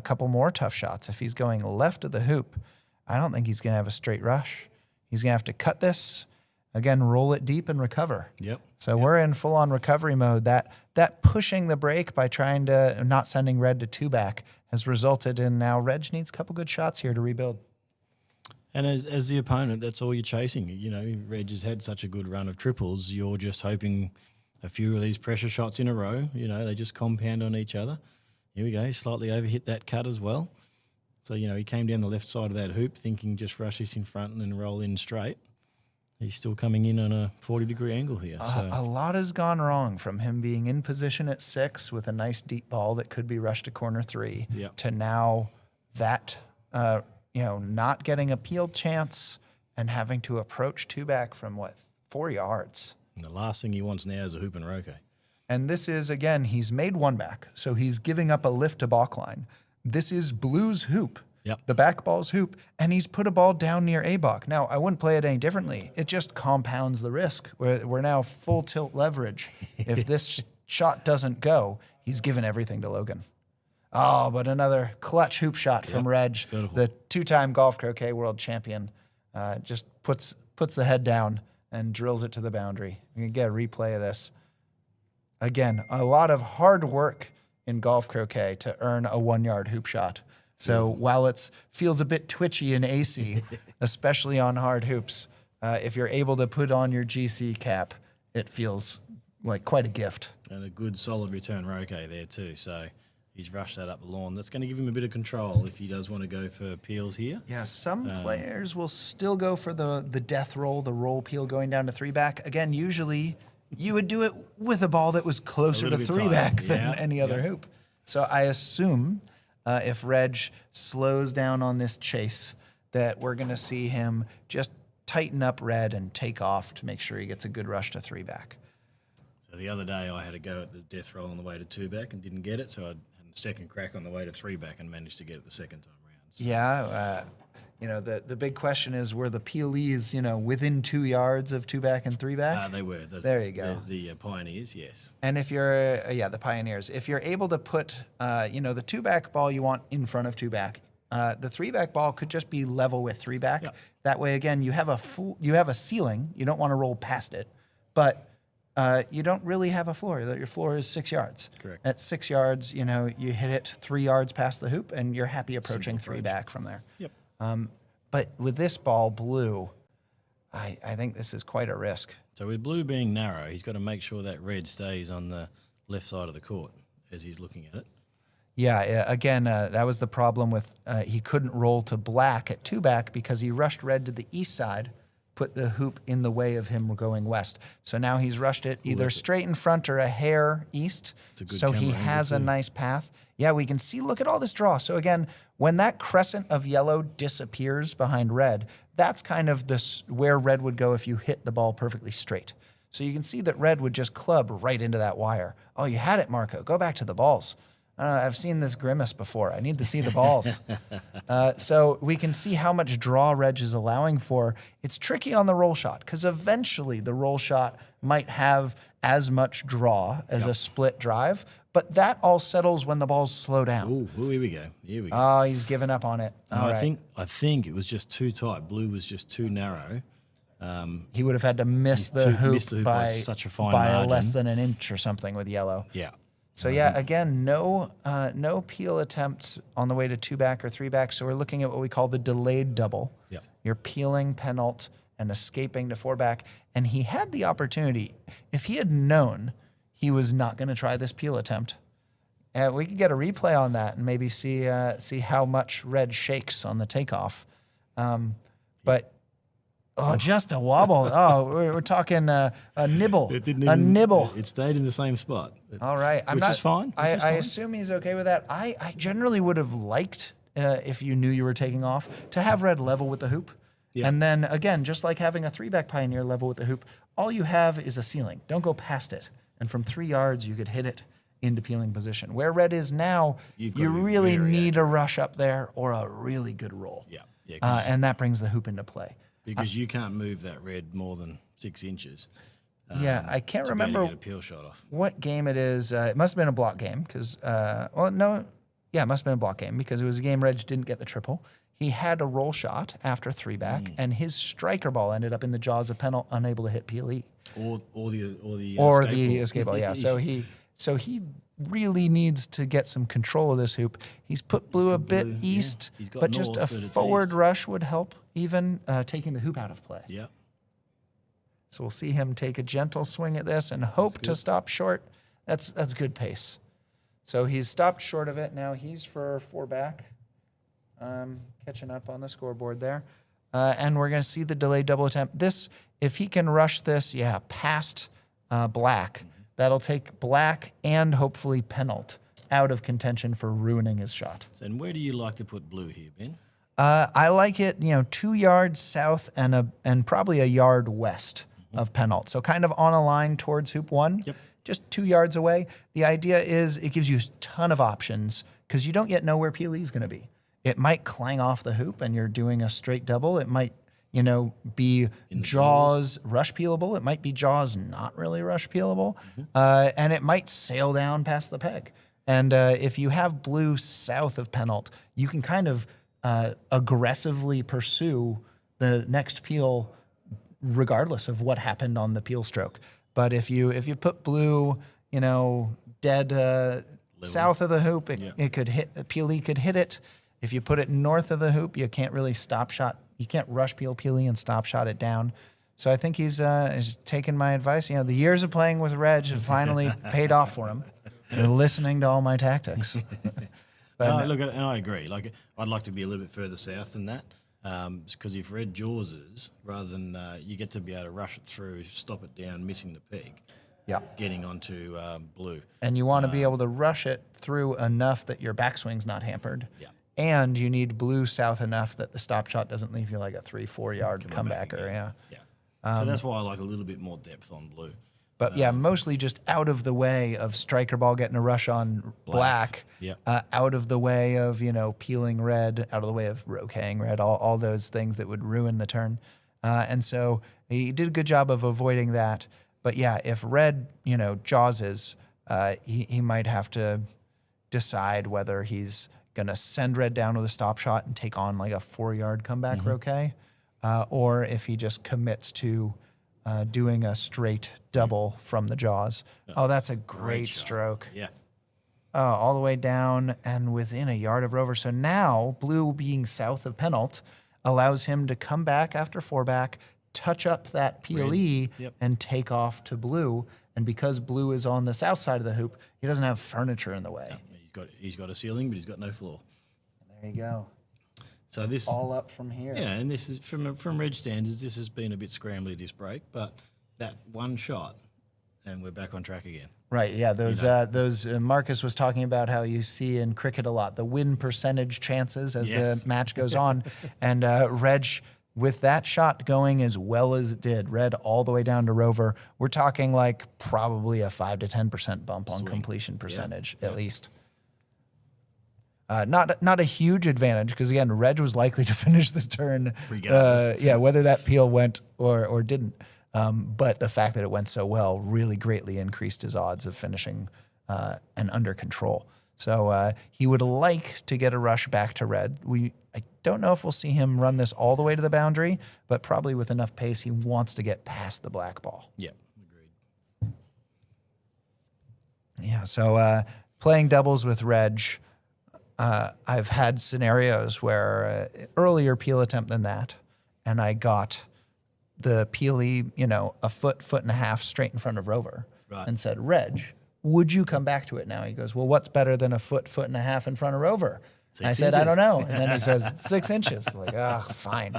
couple more tough shots. If he's going left of the hoop, I don't think he's going to have a straight rush. He's going to have to cut this, again, roll it deep and recover. Yep. So we're in full-on recovery mode. That pushing the break by trying to not sending red to two back has resulted in now Reg needs a couple good shots here to rebuild. And as the opponent, that's all you're chasing. You know, Reg has had such a good run of triples. You're just hoping a few of these pressure shots in a row, they just compound on each other. Here we go, slightly overhit that cut as well. So, he came down the left side of that hoop thinking just rush this in front and then roll in straight. He's still coming in on a 40-degree angle here. So A lot has gone wrong from him being in position at 6 with a nice deep ball that could be rushed to corner 3 to now that, not getting a peel chance and having to approach two back from, 4 yards. And the last thing he wants now is a hoop and roque. And this is, again, he's made one back, so he's giving up a lift to balk line. This is blue's hoop, the back ball's hoop, and he's put a ball down near a balk. Now, I wouldn't play it any differently. It just compounds the risk. We're now full tilt leverage. If this shot doesn't go, he's given everything to Logan. Oh, but another clutch hoop shot from Reg, the two-time golf croquet world champion, just puts the head down and drills it to the boundary. You can get a replay of this. Again, a lot of hard work in golf croquet to earn a 1-yard hoop shot. So while it feels a bit twitchy and AC, especially on hard hoops, if you're able to put on your GC cap, it feels like quite a gift. And a good solid return roque there too. So he's rushed that up the lawn. That's going to give him a bit of control if he does want to go for peels here. Yeah, some players will still go for the death roll, the roll peel going down to 3-back. Again, usually you would do it with a ball that was closer to 3-back than any other hoop. So I assume if Reg slows down on this chase, that we're going to see him just tighten up red and take off to make sure he gets a good rush to 3-back. So the other day I had a go at the death roll on the way to 2-back and didn't get it, so I had a second crack on the way to 3-back and managed to get it the second time around. So. Yeah, the big question is, were the peelees, within 2 yards of 2-back and 3-back? They were. There you go. The Pioneers, yes. And if you're, the Pioneers, if you're able to put, the 2-back ball you want in front of 2-back, the 3-back ball could just be level with 3-back. Yep. That way, again, you have a ceiling. You don't want to roll past it, but you don't really have a floor. Your floor is 6 yards. Correct. At 6 yards, you hit it 3 yards past the hoop, and you're happy approaching 3-back from there. Yep. But with this ball, blue, I think this is quite a risk. So with blue being narrow, he's got to make sure that red stays on the left side of the court as he's looking at it. Yeah, again, that was the problem with he couldn't roll to black at 2-back because he rushed red to the east side, put the hoop in the way of him going west. So now he's rushed it either straight in front or a hair east. So he has a nice path. Yeah, we can see, look at all this draw. So again, when that crescent of yellow disappears behind red, that's kind of where red would go if you hit the ball perfectly straight. So you can see that red would just club right into that wire. Oh, you had it, Marco. Go back to the balls. I've seen this grimace before. I need to see the balls. So we can see how much draw Reg is allowing for. It's tricky on the roll shot because eventually the roll shot might have as much draw as a split drive, but that all settles when the balls slow down. Oh, here we go. Here we go. Oh, he's given up on it. And All I right. think it was just too tight. Blue was just too narrow. He would have had to miss the hoop, miss the hoop by such a fine by margin. less than an inch or something with yellow. Yeah. So yeah, again, no peel attempts on the way to 2-back or 3-back. So we're looking at what we call the delayed double. Yeah. You're peeling penalt and escaping to 4-back. And he had the opportunity. If he had known he was not going to try this peel attempt, we could get a replay on that and maybe see how much red shakes on the takeoff. But just a wobble. We're talking a nibble. It didn't a even, nibble. It stayed in the same spot. All right, Which is fine. I assume he's okay with that. I generally would have liked, if you knew you were taking off, to have red level with the hoop. Yeah. And then again, just like having a 3-back Pioneer level with the hoop, all you have is a ceiling. Don't go past it. And from 3 yards, you could hit it into peeling position. Where red is now, You've got you to be really very need a rush up there or a really good roll. Yeah. Yeah. 'Cause And that brings the hoop into play. because you can't move that red more than 6 inches. Yeah, I can't to be able to remember get a peel shot off. what game it is. It must have been a block game because, it must have been a block game because it was a game Reg didn't get the triple. He had a roll shot after 3-back, and his striker ball ended up in the jaws of penalt, unable to hit PLE. Or the The escape ball, yeah. So he really needs to get some control of this hoop. He's put blue a bit blue, yeah. east, He's got but just north, a but it's forward east. rush would help, even taking the hoop out of play. Yeah. So we'll see him take a gentle swing at this and hope to stop short. That's good pace. So he's stopped short of it. Now he's for 4-back, catching up on the scoreboard there. And we're going to see the delayed double attempt. This, if he can rush this, past black, that'll take black and hopefully penalt out of contention for ruining his shot. And where do you like to put blue here, Ben? I like it, 2 yards south and probably a yard west of penalt. So kind of on a line towards hoop 1, just 2 yards away. The idea is it gives you a ton of options because you don't yet know where PLE is going to be. It might clang off the hoop and you're doing a straight double. It might, be jaws rush peelable. It might be jaws not really rush peelable. And it might sail down past the peg. And if you have blue south of penalt, you can kind of aggressively pursue the next peel regardless of what happened on the peel stroke. But if you put blue, dead south of the hoop, it could hit, the PLE could hit it. If you put it north of the hoop, you can't really stop shot. You can't rush PLE and stop shot it down. So I think he's taken my advice. The years of playing with Reg have finally paid off for him. They're listening to all my tactics. No, look, and I agree. Like, I'd like to be a little bit further south than that, because if red jawses, rather than you get to be able to rush it through, stop it down, missing the peg, getting onto blue. And you want to be able to rush it through enough that your backswing's not hampered. Yeah. And you need blue south enough that the stop shot doesn't leave you like a 3-4 yard comebacker. Yeah. So that's why I like a little bit more depth on blue. But mostly just out of the way of striker ball getting a rush on black. Out of the way of, peeling red, out of the way of roqueting red, all those things that would ruin the turn. And so he did a good job of avoiding that. But if red, jawses, he might have to decide whether he's going to send red down with a stop shot and take on like a 4-yard comeback roquet, or if he just commits to doing a straight double from the jaws. Oh, that's a great stroke. Yeah. All the way down and within a yard of rover. So now blue being south of penalt allows him to come back after 4-back, touch up that PLE, and take off to blue. And because blue is on the south side of the hoop, he doesn't have furniture in the way. He's got a ceiling, but he's got no floor. There you go. So this All up from here. Yeah, and this is from Reg standards. This has been a bit scrambly this break, but that one shot, and we're back on track again. Right, yeah, those Marcus was talking about how you see in cricket a lot, the win percentage chances as the match goes on. And Reg, with that shot going as well as it did, red all the way down to rover, we're talking like probably a 5 to 10% bump on completion percentage, at least. Not a huge advantage because, again, Reg was likely to finish this turn, whether that peel went or didn't. But the fact that it went so well really greatly increased his odds of finishing and under control. So he would like to get a rush back to red. I don't know if we'll see him run this all the way to the boundary, but probably with enough pace, he wants to get past the black ball. Yeah, agreed. Yeah, so playing doubles with Reg, I've had scenarios where earlier peel attempt than that, and I got the peely, a foot and a half straight in front of Rover, Right. and said, Reg, would you come back to it now? He goes, well, what's better than a foot and a half in front of Rover? And I said, I don't know. And then he says, 6 inches. Like, fine.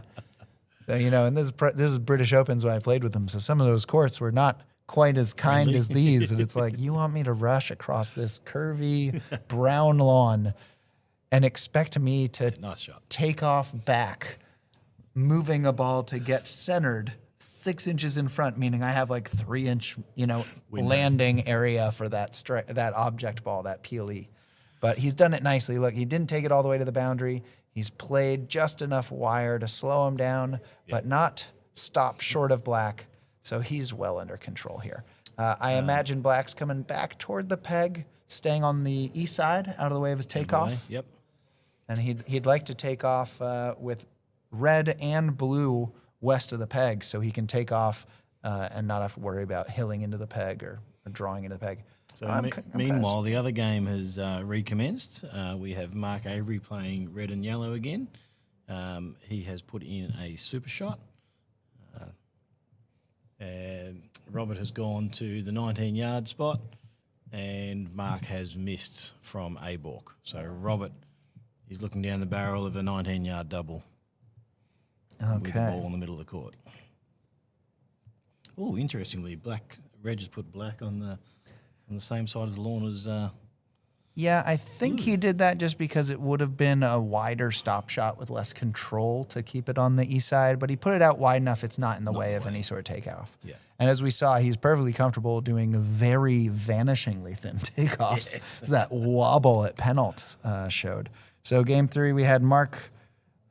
So, and this is British Opens when I played with him. So some of those courts were not quite as kind as these. And it's like, you want me to rush across this curvy brown lawn and expect me to Nice shot. take off back, moving a ball to get centered 6 inches in front, meaning I have like 3-inch, landing area for that object ball, that peely. But he's done it nicely. Look, he didn't take it all the way to the boundary. He's played just enough wire to slow him down, but not stop short of black. So he's well under control here. I imagine black's coming back toward the peg, staying on the east side, out of the way of his takeoff. Yep. And he'd like to take off with red and blue west of the peg, so he can take off and not have to worry about hilling into the peg or drawing into the peg. So meanwhile, the other game has recommenced. We have Mark Avery playing red and yellow again. He has put in a super shot. And Robert has gone to the 19-yard spot, and Mark has missed from a balk. So Robert is looking down the barrel of a 19-yard double. With the ball in the middle of the court. Oh, interestingly, Reg has put black on the same side of the lawn as. Yeah, I think he did that just because it would have been a wider stop shot with less control to keep it on the east side, but he put it out wide enough it's not in the way of any sort of takeoff. Yeah. And as we saw, he's perfectly comfortable doing very vanishingly thin takeoffs. Yes. So that wobble at penalt showed. So game 3, we had Mark.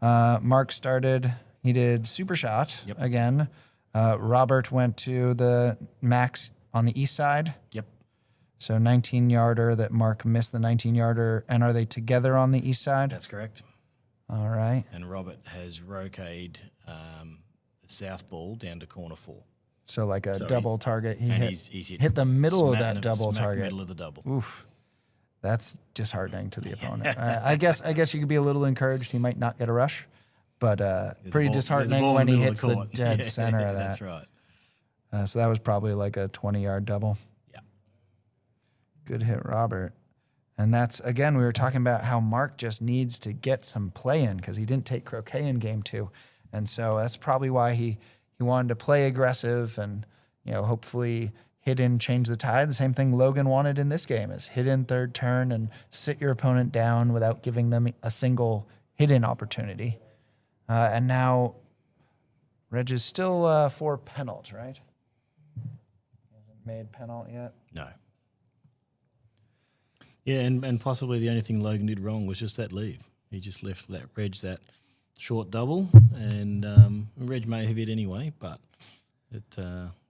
Mark started. He did super shot again. Robert went to the max on the east side. Yep. So 19-yarder that Mark missed the 19-yarder. And are they together on the east side? That's correct. All right. And Robert has roqueted the south ball down to corner 4. So like a double target. He He's hit the middle of that double smack target. middle of the double. Oof. That's disheartening to the opponent. I guess you could be a little encouraged. He might not get a rush, but pretty disheartening when he hits the dead center of that. That's right. So that was probably like a 20-yard double. Yeah. Good hit, Robert. And that's, again, we were talking about how Mark just needs to get some play in because he didn't take Croquet in game 2. And so that's probably why he wanted to play aggressive and, hopefully hit in, change the tide. The same thing Logan wanted in this game is hit in third turn and sit your opponent down without giving them a single hit-in opportunity. And now Reg is still for penalt, right? Hasn't made penalt yet. No. Yeah, and possibly the only thing Logan did wrong was just that leave. He just left that Reg that short double, and Reg may have hit anyway, but it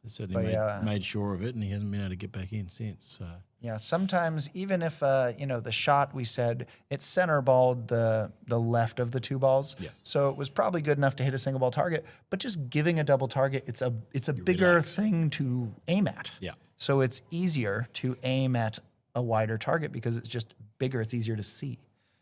certainly made sure of it, and he hasn't been able to get back in since. So. Yeah, sometimes even if the shot we said it center balled the left of the two balls, so it was probably good enough to hit a single ball target. But just giving a double target, it's a bigger thing to aim at. Yeah. So it's easier to aim at a wider target because it's just bigger. It's easier to see.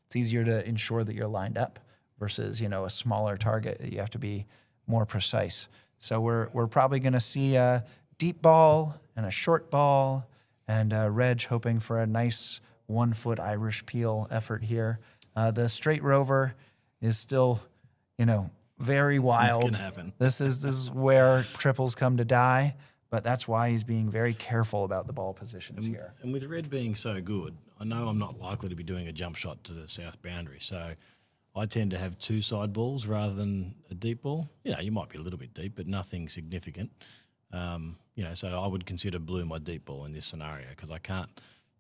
It's easier to ensure that you're lined up versus a smaller target. You have to be more precise. So we're probably going to see a deep ball and a short ball. And Reg hoping for a nice 1-foot Irish peel effort here. The straight rover is still, very wild. Things can happen. This is where triples come to die, but that's why he's being very careful about the ball positions here. And with Red being so good, I know I'm not likely to be doing a jump shot to the south boundary, so I tend to have 2 side balls rather than a deep ball. You might be a little bit deep, but nothing significant. So I would consider blue my deep ball in this scenario because I can't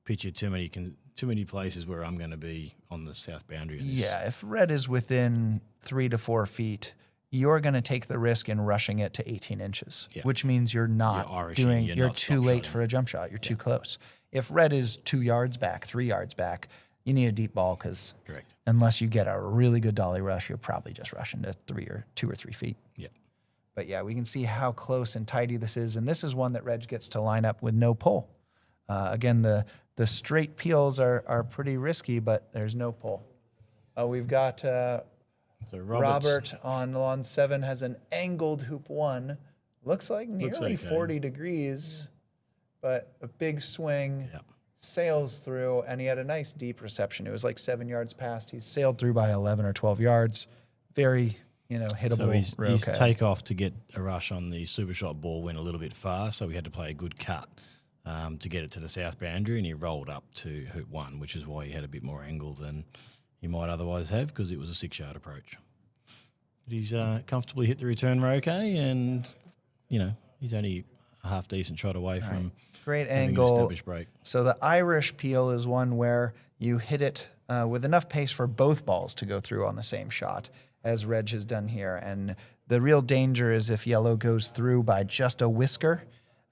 picture too many places where I'm going to be on the south boundary. Yeah, if red is within 3 to 4 feet, you're going to take the risk in rushing it to 18 inches, which means you're not you're you're not too late shotting. for a jump shot. You're too close. If red is 2 yards back, 3 yards back, you need a deep ball because Correct. unless you get a really good dolly rush, you're probably just rushing to 2 or 3 feet. Yeah. But yeah, we can see how close and tidy this is. And this is one that Reg gets to line up with no pull. Again, the straight peels are pretty risky, but there's no pull. We've got So Robert on lawn 7 has an angled hoop 1. Looks like nearly okay. 40 degrees, but a big swing. Yeah. Sails through, and he had a nice deep reception. It was like 7 yards past. He's sailed through by 11 or 12 yards. Very, hittable. So his Croquet. takeoff to get a rush on the super shot ball went a little bit far, so we had to play a good cut to get it to the south boundary, and he rolled up to hoop 1, which is why he had a bit more angle than he might otherwise have because it was a 6-yard approach. But he's comfortably hit the return Croquet, and, he's only a half decent shot away from Great having an angle. established break. So the Irish peel is one where you hit it with enough pace for both balls to go through on the same shot, as Reg has done here. And the real danger is if yellow goes through by just a whisker.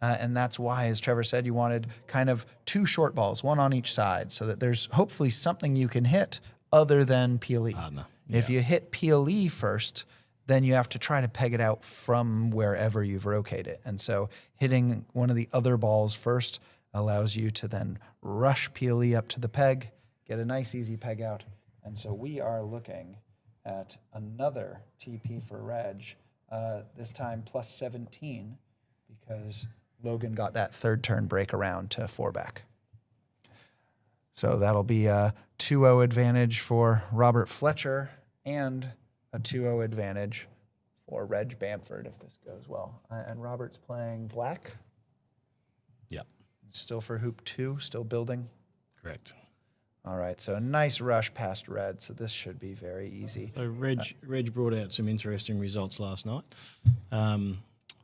And that's why, as Trevor said, you wanted kind of 2 short balls, 1 on each side, so that there's hopefully something you can hit other than PLE. Partner. If you hit PLE first, then you have to try to peg it out from wherever you've rotated it. And so hitting one of the other balls first allows you to then rush PLE up to the peg, get a nice easy peg out. And so we are looking at another TP for Reg, this time plus 17, because Logan got that third turn break around to 4 back. So that'll be a 2-0 advantage for Robert Fletcher and a 2-0 advantage for Reg Bamford if this goes well. And Robert's playing black. Yep, Still for hoop 2, still building. correct. All right, so a nice rush past red, so this should be very easy. So Reg brought out some interesting results last night.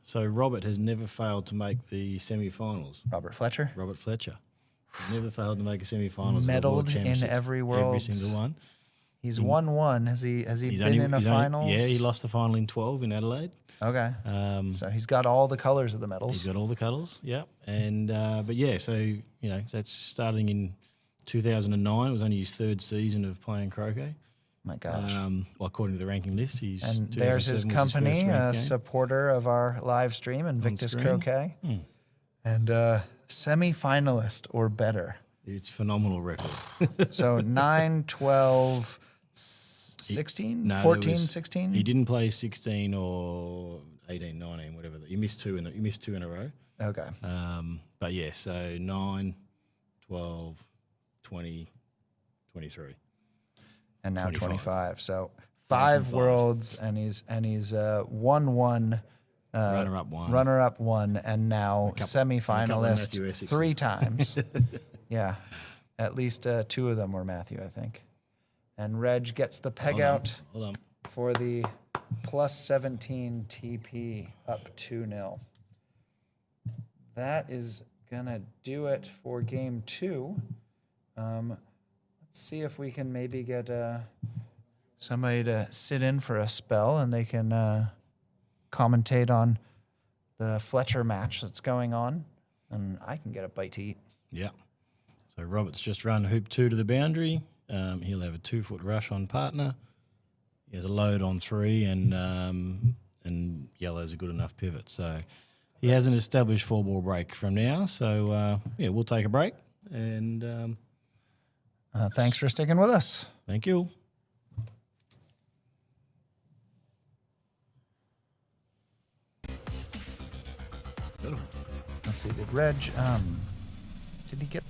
So Robert has never failed to make the semi-finals. Robert Fletcher, Robert Fletcher. He's never failed to make a semi-finals. at the Medaled World in Championships. every Every Worlds. single one. he's won one. Has he He's been in a he's finals? Yeah, he lost the final in 12 in Adelaide. Okay. So he's got all the colors of the medals. He's got all the colours, yeah. And but yeah, so that's starting in 2009. It was only his 3rd season of playing croquet. My gosh. Well, according to the ranking list, he's And there's his 2007 was company, first a ranked game. supporter of our live stream, Invictus screen. Croquet. And semi-finalist or better. It's a phenomenal record. So 9, 12, 16, No, 14, there was- 16? He didn't play 16 or 18, 19, whatever. He missed two in a row. Okay. But yeah, so 9, 12, 20, 23. And now 25. 25. So 5 5 and 5. worlds, and he's won one. Runner-up one. Runner-up one, and now couple of semi-finalist Matthew Essexes. 3 times. Yeah. At least 2 of them were Matthew, I think. And Reg gets the peg out Hold on. for the plus 17 TP up 2-0. That is going to do it for game 2. Let's see if we can maybe get somebody to sit in for a spell and they can commentate on the Fletcher match that's going on, and I can get a bite to eat. Yeah. So Robert's just run hoop 2 to the boundary. He'll have a 2-foot rush on partner. He has a load on 3, and yellow's a good enough pivot. So he has an established 4-ball break from now. So yeah, we'll take a break, and Thanks for sticking with us. thank you. Let's see, did Reg, did he get...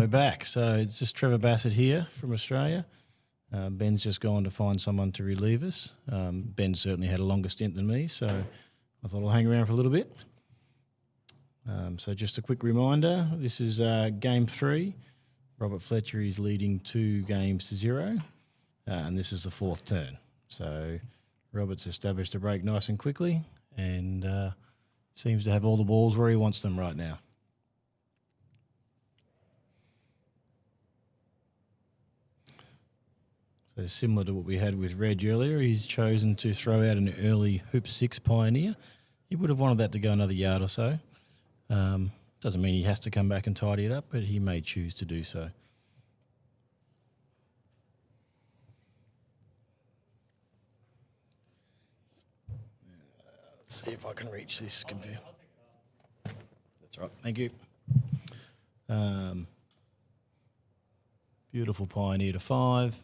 we're back. So it's just Trevor Bassett here from Australia. Ben's just gone to find someone to relieve us. Ben certainly had a longer stint than me, so I thought I'll hang around for a little bit. So just a quick reminder, this is Game 3. Robert Fletcher is leading 2-0, and this is the 4th turn. So Robert's established a break nice and quickly and seems to have all the balls where he wants them right now. So similar to what we had with Reg earlier, he's chosen to throw out an early hoop 6 pioneer. He would have wanted that to go another yard or so. Doesn't mean he has to come back and tidy it up, but he may choose to do so. Let's see if I can reach this computer. That's right. Thank you. Beautiful pioneer to 5.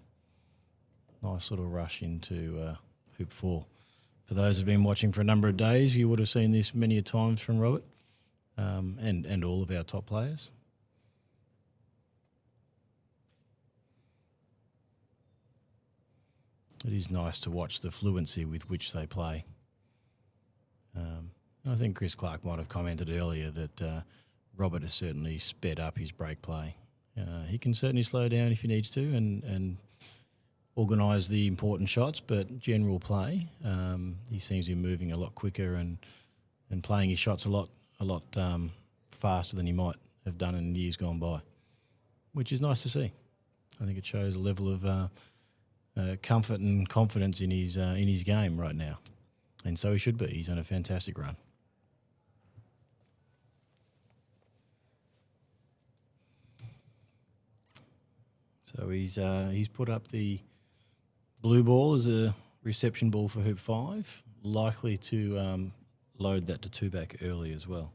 Nice little rush into hoop 4. For those who've been watching for a number of days, you would have seen this many a times from Robert and all of our top players. It is nice to watch the fluency with which they play. I think Chris Clark might have commented earlier that Robert has certainly sped up his break play. He can certainly slow down if he needs to and organise the important shots, but general play, he seems to be moving a lot quicker and playing his shots a lot faster than he might have done in years gone by, which is nice to see. I think it shows a level of comfort and confidence in his game right now, and so he should be. He's on a fantastic run. So he's put up the blue ball as a reception ball for hoop 5, likely to load that to 2-back early as well.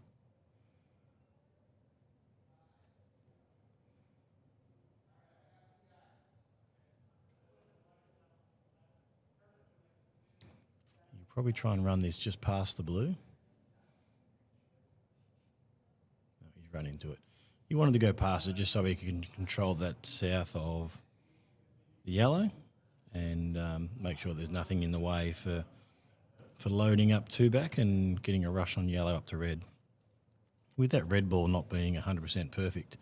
You probably try and run this just past the blue. No, he's run into it. He wanted to go past it just so he can control that south of the yellow and make sure there's nothing in the way for loading up 2-back and getting a rush on yellow up to red. With that red ball not being 100% perfect,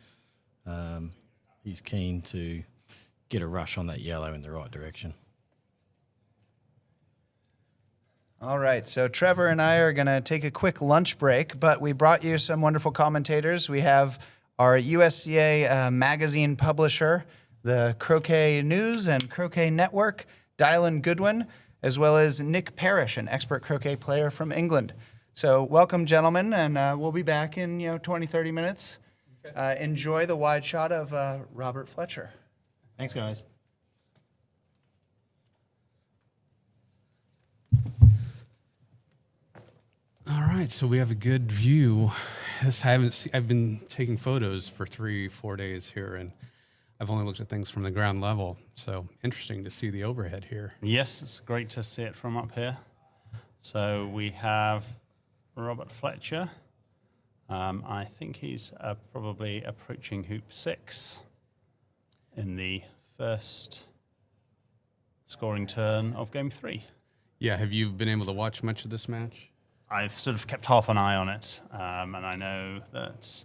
he's keen to get a rush on that yellow in the right direction. All right, so Trevor and I are going to take a quick lunch break, but we brought you some wonderful commentators. We have our USCA magazine publisher, the Croquet News and Croquet Network, Dylan Goodwin, as well as Nick Parrish, an expert croquet player from England. So welcome, gentlemen, and we'll be back in 20, 30 minutes. Enjoy the wide shot of Robert Fletcher. Thanks, guys. All right, so we have a good view. I've been taking photos for 3-4 days here, and I've only looked at things from the ground level. So interesting to see the overhead here. Yes, it's great to see it from up here. So we have Robert Fletcher. I think he's probably approaching hoop 6 in the first scoring turn of game 3. Yeah, have you been able to watch much of this match? I've sort of kept half an eye on it, and I know that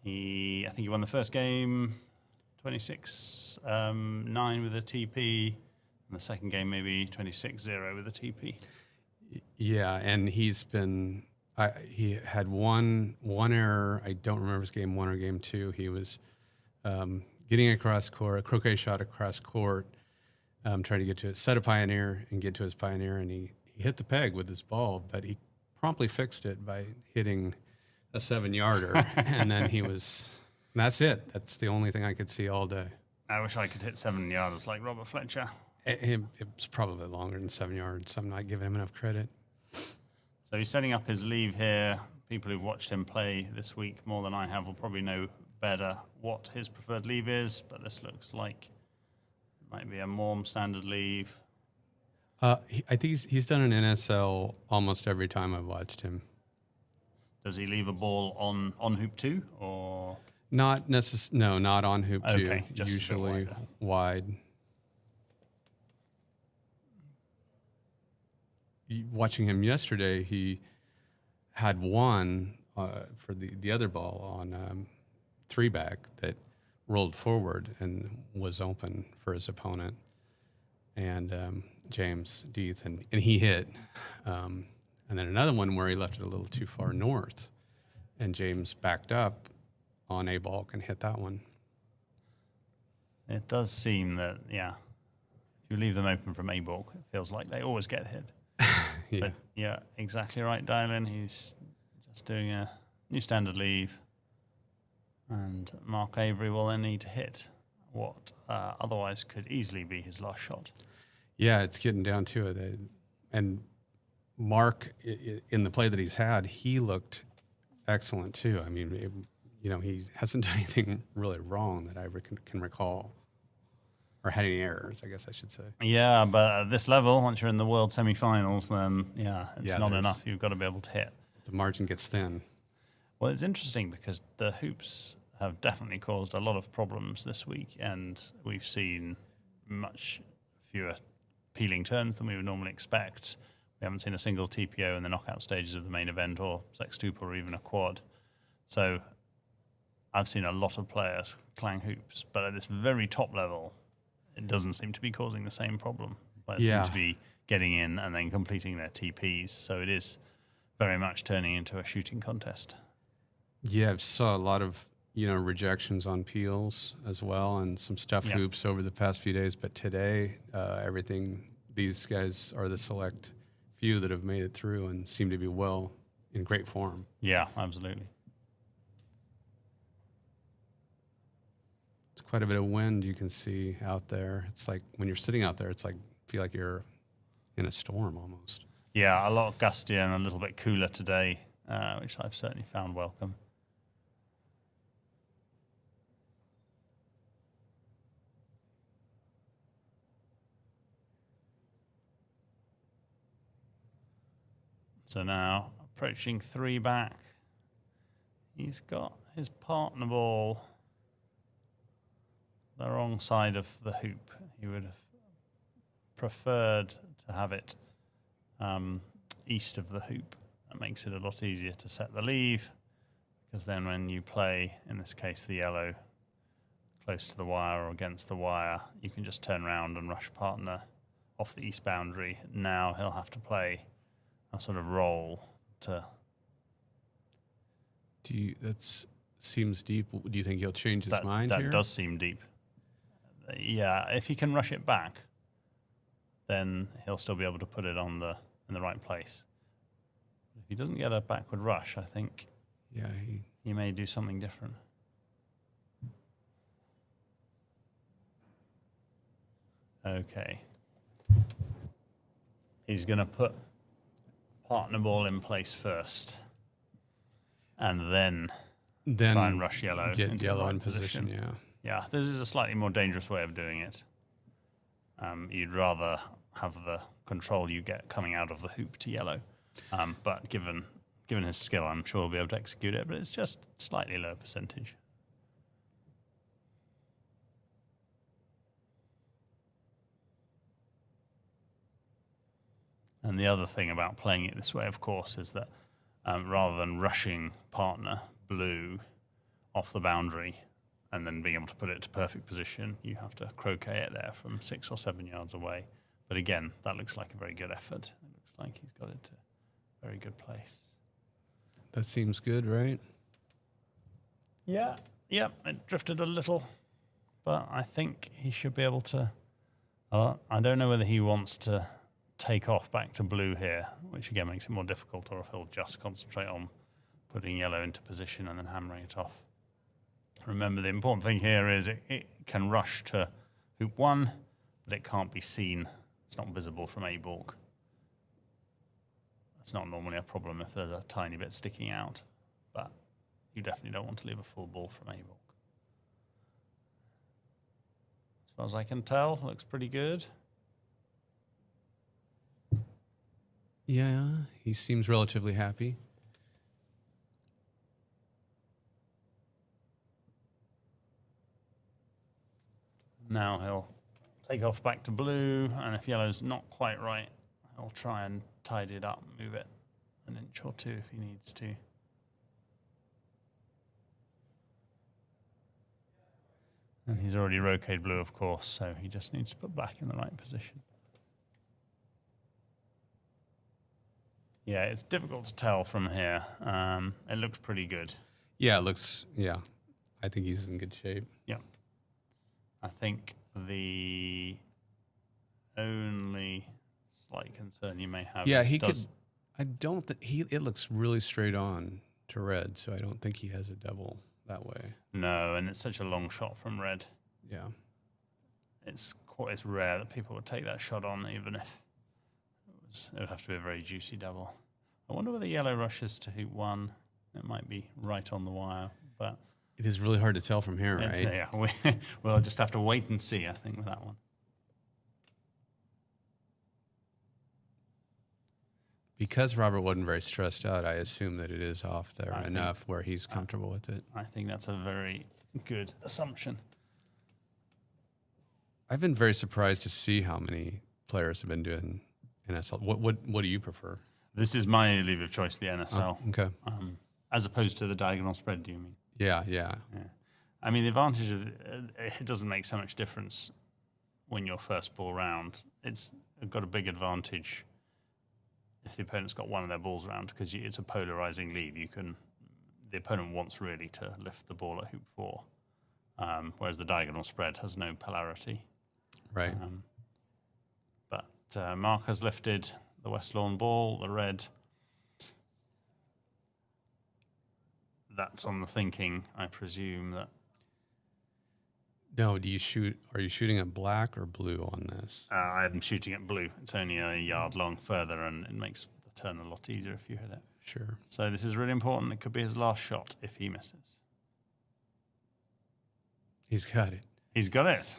I think he won the first game 26-9 with a TP, and the second game maybe 26-0 with a TP. Yeah, and he had one error. I don't remember if it was game 1 or game 2. He was getting across court, a croquet shot across court, trying to get to it, set a pioneer and get to his pioneer, and he hit the peg with his ball, but he promptly fixed it by hitting a 7-yarder, and then that's it. That's the only thing I could see all day. I wish I could hit 7 yards like Robert Fletcher. It was probably longer than 7 yards. I'm not giving him enough credit. So he's setting up his leave here. People who've watched him play this week more than I have will probably know better what his preferred leave is, but this looks like it might be a Morm standard leave. I think he's done an NSL almost every time I've watched him. Does he leave a ball on hoop 2 or? Not no, not on hoop two. Okay, just a bit usually wider. wide. Watching him yesterday, he had one for the other ball on three back that rolled forward and was open for his opponent, and James Deeth, and he hit. And then another one where he left it a little too far north, and James backed up on a balk and hit that one. It does seem that, if you leave them open from A-balk, it feels like they always get hit. Yeah. But yeah, exactly right, Dylan. He's just doing a new standard leave. And Mark Avery will then need to hit what otherwise could easily be his last shot. Yeah, it's getting down to it. And Mark, in the play that he's had, he looked excellent too. I mean, he hasn't done anything really wrong that I can recall, or had any errors, I guess I should say. Yeah, but at this level, once you're in the world semi-finals, then it's not there's- enough. You've got to be able to hit. The margin gets thin. Well, it's interesting because the hoops have definitely caused a lot of problems this week, and we've seen much fewer peeling turns than we would normally expect. We haven't seen a single TPO in the knockout stages of the main event, or sextuple, or even a quad. So I've seen a lot of players clang hoops, but at this very top level, it doesn't seem to be causing the same problem. Players seem to be getting in and then completing their TPs, so it is very much turning into a shooting contest. Yeah, I've saw a lot of rejections on peels as well, and some stuff hoops over the past few days. But today, these guys are the select few that have made it through and seem to be in great form. Yeah, absolutely. It's quite a bit of wind you can see out there. It's like when you're sitting out there, it's like feel like you're in a storm almost. Yeah, a lot gustier and a little bit cooler today, which I've certainly found welcome. So now approaching three back. He's got his partner ball the wrong side of the hoop. He would have preferred to have it east of the hoop. That makes it a lot easier to set the leave, because then when you play, in this case, the yellow close to the wire or against the wire, you can just turn around and rush partner off the east boundary. Now he'll have to play a sort of roll to... That seems deep. Do you think he'll change his mind here? That does seem deep. Yeah, if he can rush it back, then he'll still be able to put it in the right place. If he doesn't get a backward rush, I think he may do something different. Okay. He's going to put partner ball in place first, and then try and rush yellow. Get into yellow the right in position, yeah. Yeah, this is a slightly more dangerous way of doing it. You'd rather have the control you get coming out of the hoop to yellow. But given his skill, I'm sure he'll be able to execute it, but it's just slightly lower percentage. And the other thing about playing it this way, of course, is that rather than rushing partner blue off the boundary and then being able to put it to perfect position, you have to croquet it there from 6 or 7 yards away. But again, that looks like a very good effort. It looks like he's got it to a very good place. That seems good, right? Yeah, it drifted a little, but I think he should be able to... I don't know whether he wants to take off back to blue here, which again makes it more difficult, or if he'll just concentrate on putting yellow into position and then hammering it off. Remember, the important thing here is it can rush to hoop 1, but it can't be seen. It's not visible from A-balk. That's not normally a problem if there's a tiny bit sticking out, but you definitely don't want to leave a full ball from A-balk. As far as I can tell, looks pretty good. Yeah, he seems relatively happy. Now he'll take off back to blue, and if yellow's not quite right, he'll try and tidy it up, move it an inch or two if he needs to. And he's already roquet blue, of course, so he just needs to put black in the right position. Yeah, it's difficult to tell from here. It looks pretty good. Yeah, it looks. Yeah, I think he's in good shape. Yeah. I think the only slight concern you may have Yeah, is he could. I don't think it looks really straight on to red, so I don't think he has a double that way. No, and it's such a long shot from red. Yeah. It's rare that people would take that shot on, even if it would have to be a very juicy double. I wonder whether yellow rushes to hoop 1. It might be right on the wire, but It is really hard to tell from here, right? yeah, we'll just have to wait and see, I think, with that one. Because Robert wasn't very stressed out, I assume that it is off there enough where he's comfortable with it. I think that's a very good assumption. I've been very surprised to see how many players have been doing NSL. What do you prefer? This is my leave of choice, the NSL. Okay. As opposed to the diagonal spread, do you mean? Yeah. Yeah. I mean, the advantage of it doesn't make so much difference when you're first ball round. It's got a big advantage if the opponent's got one of their balls around because it's a polarizing leave. The opponent wants really to lift the ball at hoop 4, whereas the diagonal spread has no polarity. Right. But Mark has lifted the West Lawn ball, the red. That's on the thinking, I presume, that No, are you shooting at black or blue on this? I'm shooting at blue. It's only a yard long further, and it makes the turn a lot easier if you hit it. Sure. So this is really important. It could be his last shot if he misses. He's got it. He's got it.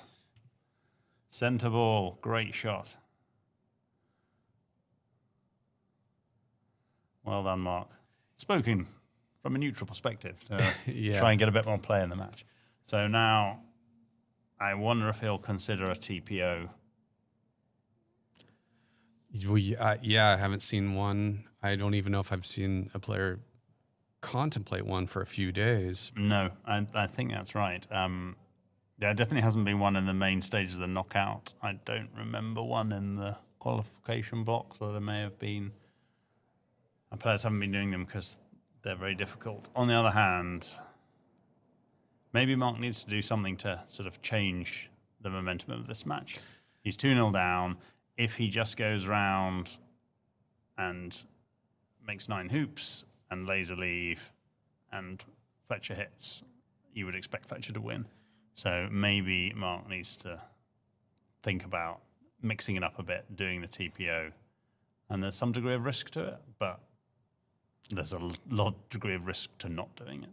Centre ball, great shot. Well done, Mark. Spoken from a neutral perspective to Yeah. try and get a bit more play in the match. So now I wonder if he'll consider a TPO. Well, yeah, I haven't seen one. I don't even know if I've seen a player contemplate one for a few days. No, I think that's right. There definitely hasn't been one in the main stages of the knockout. I don't remember one in the qualification blocks, or there may have been. And players haven't been doing them because they're very difficult. On the other hand, maybe Mark needs to do something to sort of change the momentum of this match. He's 2-0 down. If he just goes round and makes 9 hoops and lays a leave and Fletcher hits, you would expect Fletcher to win. So maybe Mark needs to think about mixing it up a bit, doing the TPO. And there's some degree of risk to it, but there's a lot degree of risk to not doing it.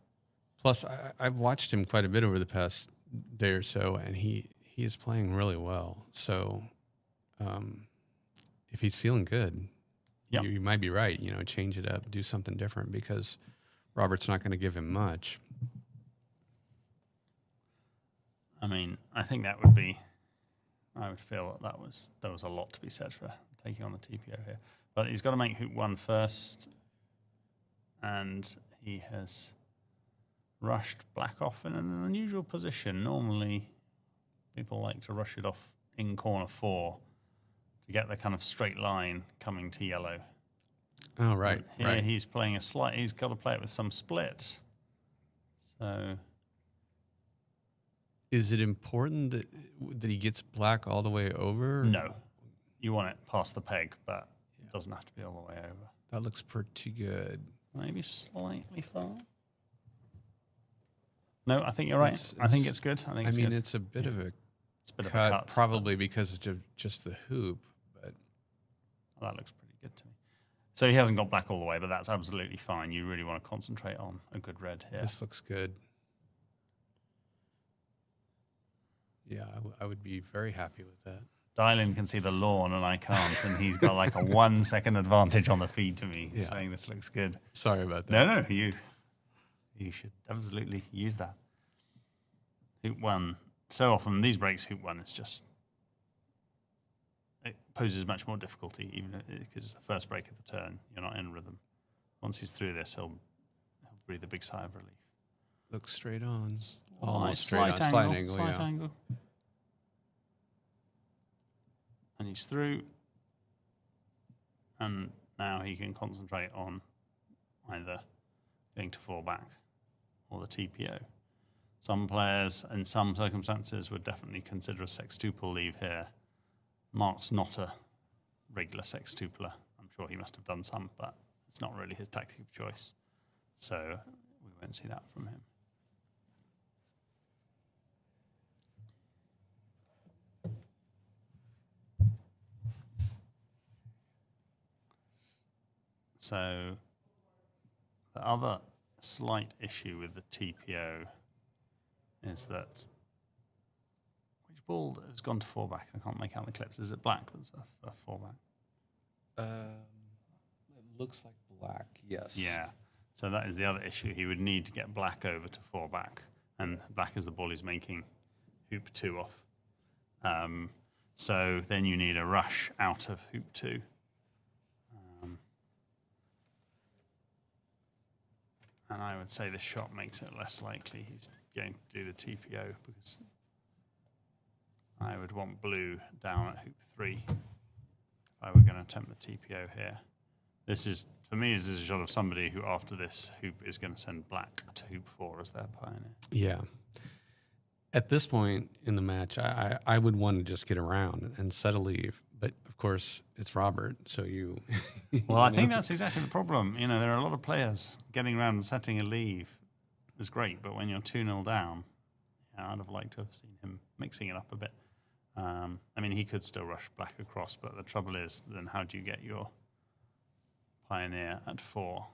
Plus, I've watched him quite a bit over the past day or so, and he is playing really well. So if he's feeling good, Yep. you might be right. Change it up, do something different, because Robert's not going to give him much. I mean, I think that would be. I would feel that there was a lot to be said for taking on the TPO here, but he's got to make hoop 1 first, and he has rushed black off in an unusual position. Normally, people like to rush it off in corner 4 to get the kind of straight line coming to yellow. Oh, right, Here right. he's playing he's got to play it with some split. So Is it important that he gets black all the way over? no, you want it past the peg, but it doesn't have to be all the way over. That looks pretty good. Maybe slightly far. No, I think you're right. I think it's good. I think it's good. It's a bit of a It's a bit cut, of a cut. probably because of just the hoop, but That looks pretty good to me. So he hasn't got black all the way, but that's absolutely fine. You really want to concentrate on a good red here. this looks good. Yeah, I would be very happy with that. Dylan can see the lawn and I can't, and he's got like a 1 second advantage on the feed to me, Yeah. saying this looks good. Sorry about that. No, you should absolutely use that. Hoop 1 so often these breaks, hoop 1 is just, it poses much more difficulty, even because the first break of the turn, you're not in rhythm. Once he's through this, he'll breathe a big sigh of relief. Looks straight on. Almost Almost straight on. Slight angle, slight yeah. angle. And he's through. And now he can concentrate on either going to 4-back or the TPO. Some players, in some circumstances, would definitely consider a sextuple leave here. Mark's not a regular sextupler. I'm sure he must have done some, but it's not really his tactic of choice. So we won't see that from him. So the other slight issue with the TPO is that which ball has gone to 4-back? I can't make out the clips. Is it black that's a 4-back? It looks like black, yes. Yeah. So that is the other issue. He would need to get black over to 4-back, and black is the ball he's making hoop 2 off. So then you need a rush out of hoop 2. And I would say this shot makes it less likely he's going to do the TPO, because I would want blue down at hoop 3 if I were going to attempt the TPO here. This is, for me, this is a shot of somebody who after this hoop is going to send black to hoop 4 as their pioneer. Yeah. At this point in the match, I would want to just get around and set a leave. But, of course, it's Robert, so you... Well, I think that's exactly the problem. You know, there are a lot of players getting around and setting a leave is great, but when you're 2-0 down, I'd have liked to have seen him mixing it up a bit. I mean, he could still rush black across, but the trouble is, then how do you get your pioneer at 4?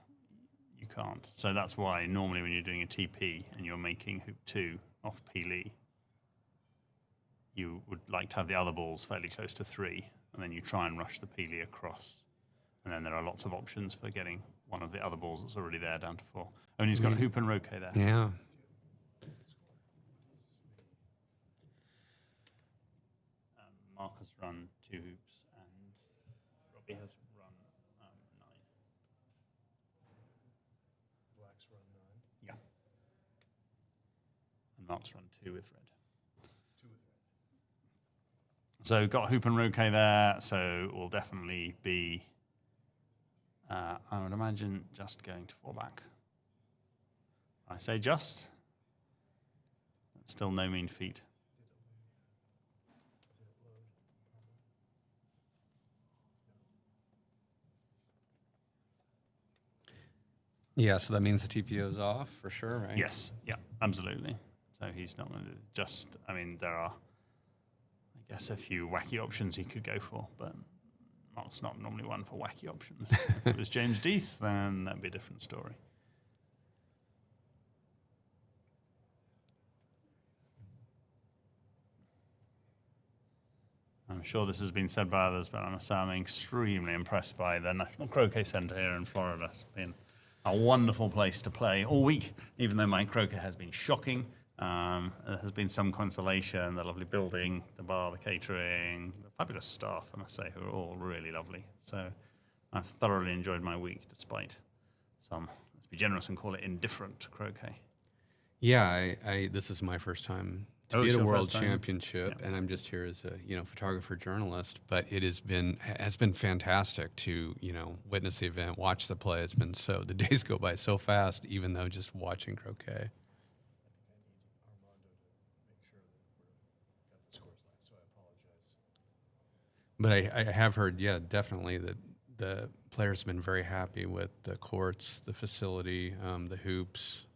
You can't. So that's why normally when you're doing a TP and you're making hoop 2 off P-Lee, you would like to have the other balls fairly close to 3, and then you try and rush the P-Lee across. And then there are lots of options for getting one of the other balls that's already there down to 4. Only he's got a hoop and Roquet there. Yeah. Mark has run 2 hoops, and Robbie has run 9. Black's run 9. Yeah. And Mark's run 2 with red. So got hoop and Roquet there, so will definitely be, I would imagine, just going to 4-back. I say just. That's still no mean feat. Yeah, so that means the TPO is off for sure, right? Yes, yeah, absolutely. So he's not going to just, I mean, there are, I guess, a few wacky options he could go for, but Mark's not normally one for wacky options. If it was James Death, then that'd be a different story. I'm sure this has been said by others, but I'm extremely impressed by the National Croquet Center here in Florida. It's been a wonderful place to play all week, even though my croquet has been shocking. There has been some consolation, the lovely building, the bar, the catering, the fabulous staff, I must say, who are all really lovely. So I've thoroughly enjoyed my week, despite some, let's be generous and call it indifferent croquet. Yeah, this is my first time to be it's at a your world first time? championship, Yeah. and I'm just here as a photographer journalist. But it has been fantastic to witness the event, watch the play. It's been the days go by so fast, even though just watching croquet. But I have heard, yeah, definitely that the players have been very happy with the courts, the facility, the hoops.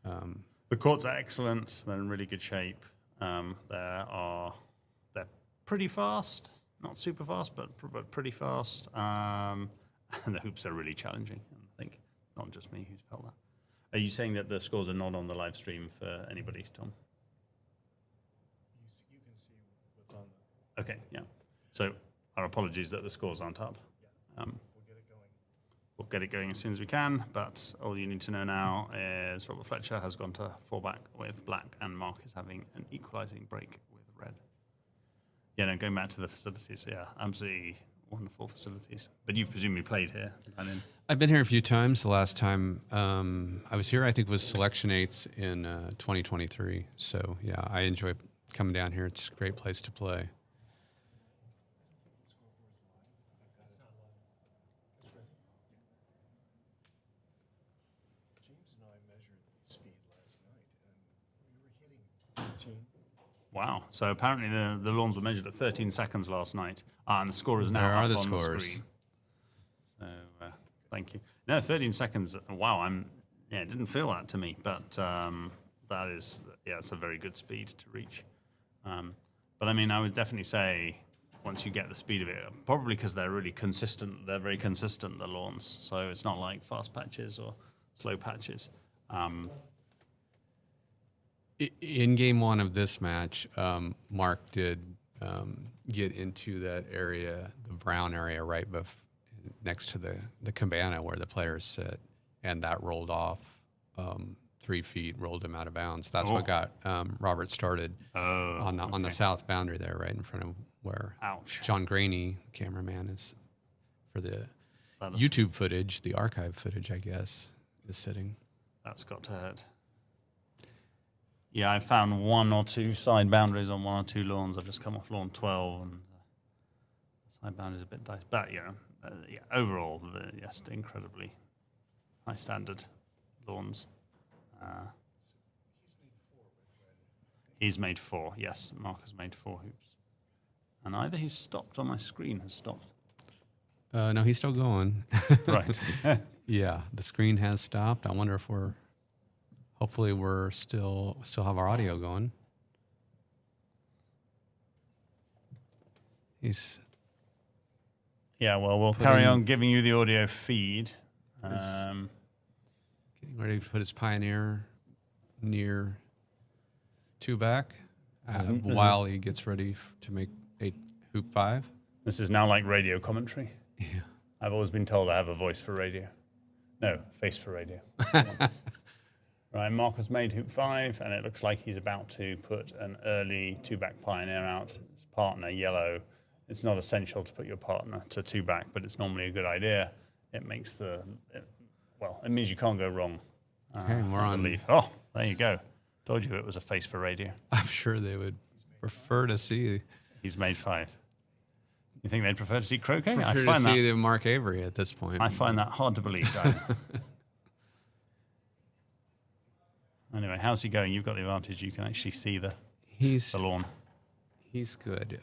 The courts are excellent. They're in really good shape. They're pretty fast, not super fast, but pretty fast. And the hoops are really challenging. I think not just me who's felt that. Are you saying that the scores are not on the live stream for anybody, Tom? You can see what's on the. Okay, yeah. So our apologies that the scores aren't up. We'll get it going. we'll get it going as soon as we can. But all you need to know now is Robert Fletcher has gone to 4-back with black, and Mark is having an equalising break with red. Yeah, no, going back to the facilities, yeah, absolutely wonderful facilities. But you've presumably played here, Brandon. I've been here a few times. The last time I was here, I think, was Selection 8s in 2023. So, yeah, I enjoy coming down here. It's a great place to play. James and I measured the speed last night, and we were hitting 13. Wow. So apparently the lawns were measured at 13 seconds last night, and the score is now There are up the on scores. the screen. So thank you. No, 13 seconds. Wow. It didn't feel that to me, but that is, it's a very good speed to reach. But I mean, I would definitely say once you get the speed of it, probably because they're really consistent, they're very consistent, the lawns. So it's not like fast patches or slow patches. In game one of this match, Mark did get into that area, the brown area right next to the cabana where the players sit, and that rolled off 3 feet, rolled him out of bounds. That's what got Robert started on the south boundary there, right in front of where John Graney, the cameraman, is for the YouTube footage, the archive footage, I guess, is sitting. That's got to hurt. Yeah, I found 1 or 2 side boundaries on 1 or 2 lawns. I've just come off lawn 12, and the side boundaries a bit dicey. But, overall, yes, incredibly high standard lawns. He's made 4, yes. Mark has made 4 hoops. And either he's stopped or my screen has stopped. No, he's still going. Right. Yeah, the screen has stopped. I wonder if hopefully we're still have our audio going. We'll carry on giving you the audio feed. Getting ready to put his Pioneer near 2-back while he gets ready to make hoop 5. This is now like radio commentary. Yeah. I've always been told I have a voice for radio. No, face for radio. Right, Mark has made hoop 5, and it looks like he's about to put an early 2-back Pioneer out. His partner, yellow. It's not essential to put your partner to 2-back, but it's normally a good idea. It makes it means you can't go wrong. Okay, we're on. Believe. Oh, there you go. Told you it was a face for radio. I'm sure they would prefer to see. He's made 5. You think they'd prefer to see Croquet? Prefer to see the Mark Avery at this point. I find that hard to believe, Diane. Anyway, how's he going? You've got the advantage. You can actually see the lawn. He's good.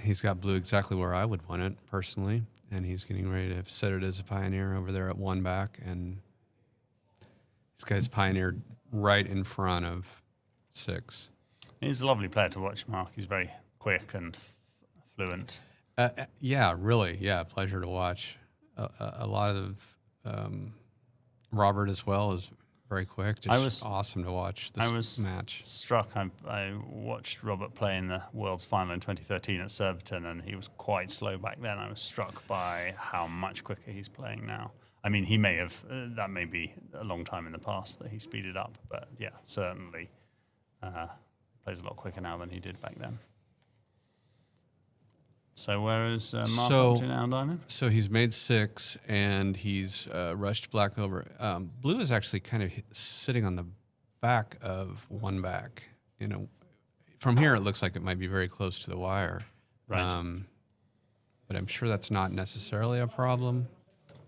He's got blue exactly where I would want it, personally. And he's getting ready to set it as a Pioneer over there at 1-back. And this guy's Pioneer right in front of 6. He's a lovely player to watch, Mark. He's very quick and fluent. Yeah, really. Yeah, pleasure to watch. A lot of Robert as well is very quick. Just awesome to watch this match. Struck. I watched Robert play in the World's Final in 2013 at Surbiton, and he was quite slow back then. I was struck by how much quicker he's playing now. I mean, he may have, that may be a long time in the past that he speeded up, but yeah, certainly plays a lot quicker now than he did back then. So where is Mark up to now, Diamond? So he's made 6, and he's rushed black over. Blue is actually kind of sitting on the back of 1-back. You know, from here it looks like it might be very close to the wire. Right. But I'm sure that's not necessarily a problem.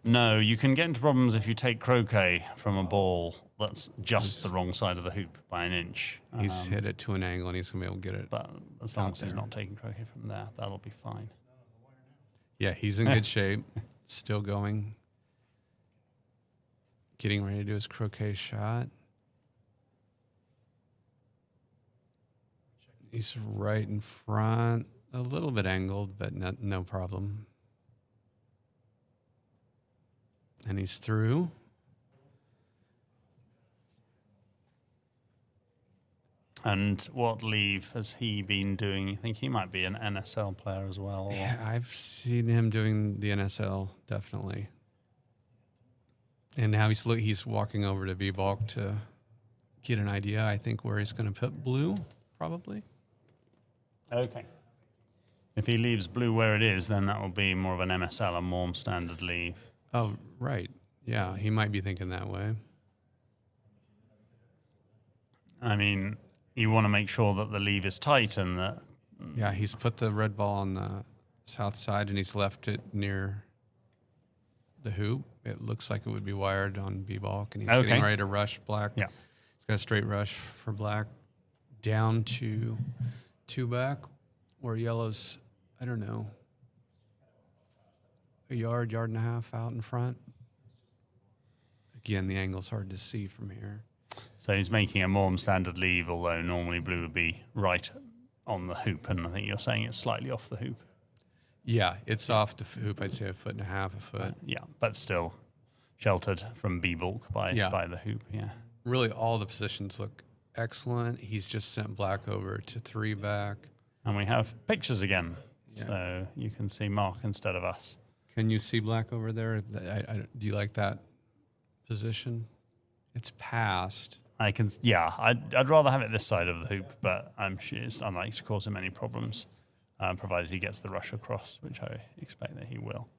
No, you can get into problems if you take Croquet from a ball that's just the wrong side of the hoop by an inch. He's hit it to an angle, and he's going to be able to get it. But as long as he's not taking Croquet from there, that'll be fine. Yeah, he's in good shape. Still going. Getting ready to do his Croquet shot. He's right in front. A little bit angled, but no problem. And he's through. And what leave has he been doing? I think he might be an NSL player as well. Or... Yeah, I've seen him doing the NSL, definitely. And now he's walking over to B-Balk to get an idea, I think, where he's going to put blue, probably. Okay. If he leaves blue where it is, then that will be more of an MSL, a Morm standard leave. Oh, right. Yeah, he might be thinking that way. I mean, you want to make sure that the leave is tight and that... Yeah, he's put the red ball on the south side and he's left it near the hoop. It looks like it would be wired on B-Balk, and he's getting ready to rush black. Yeah. He's got a straight rush for black down to 2 back, where yellow's, I don't know, a yard and a half out in front. Again, the angle's hard to see from here. So he's making a Morm standard leave, although normally blue would be right on the hoop, and I think you're saying it's slightly off the hoop. Yeah, it's off the hoop. I'd say 1.5 feet, a foot. Yeah, but still sheltered from B-Bulk by the hoop, yeah. Really, all the positions look excellent. He's just sent black over to 3 back. And we have pictures again, Yeah. so you can see Mark instead of us. Can you see black over there? Do you like that position? It's past. I can, yeah, I'd rather have it this side of the hoop, but I'm sure it's unlikely to cause him any problems, provided he gets the rush across, which I expect that he will.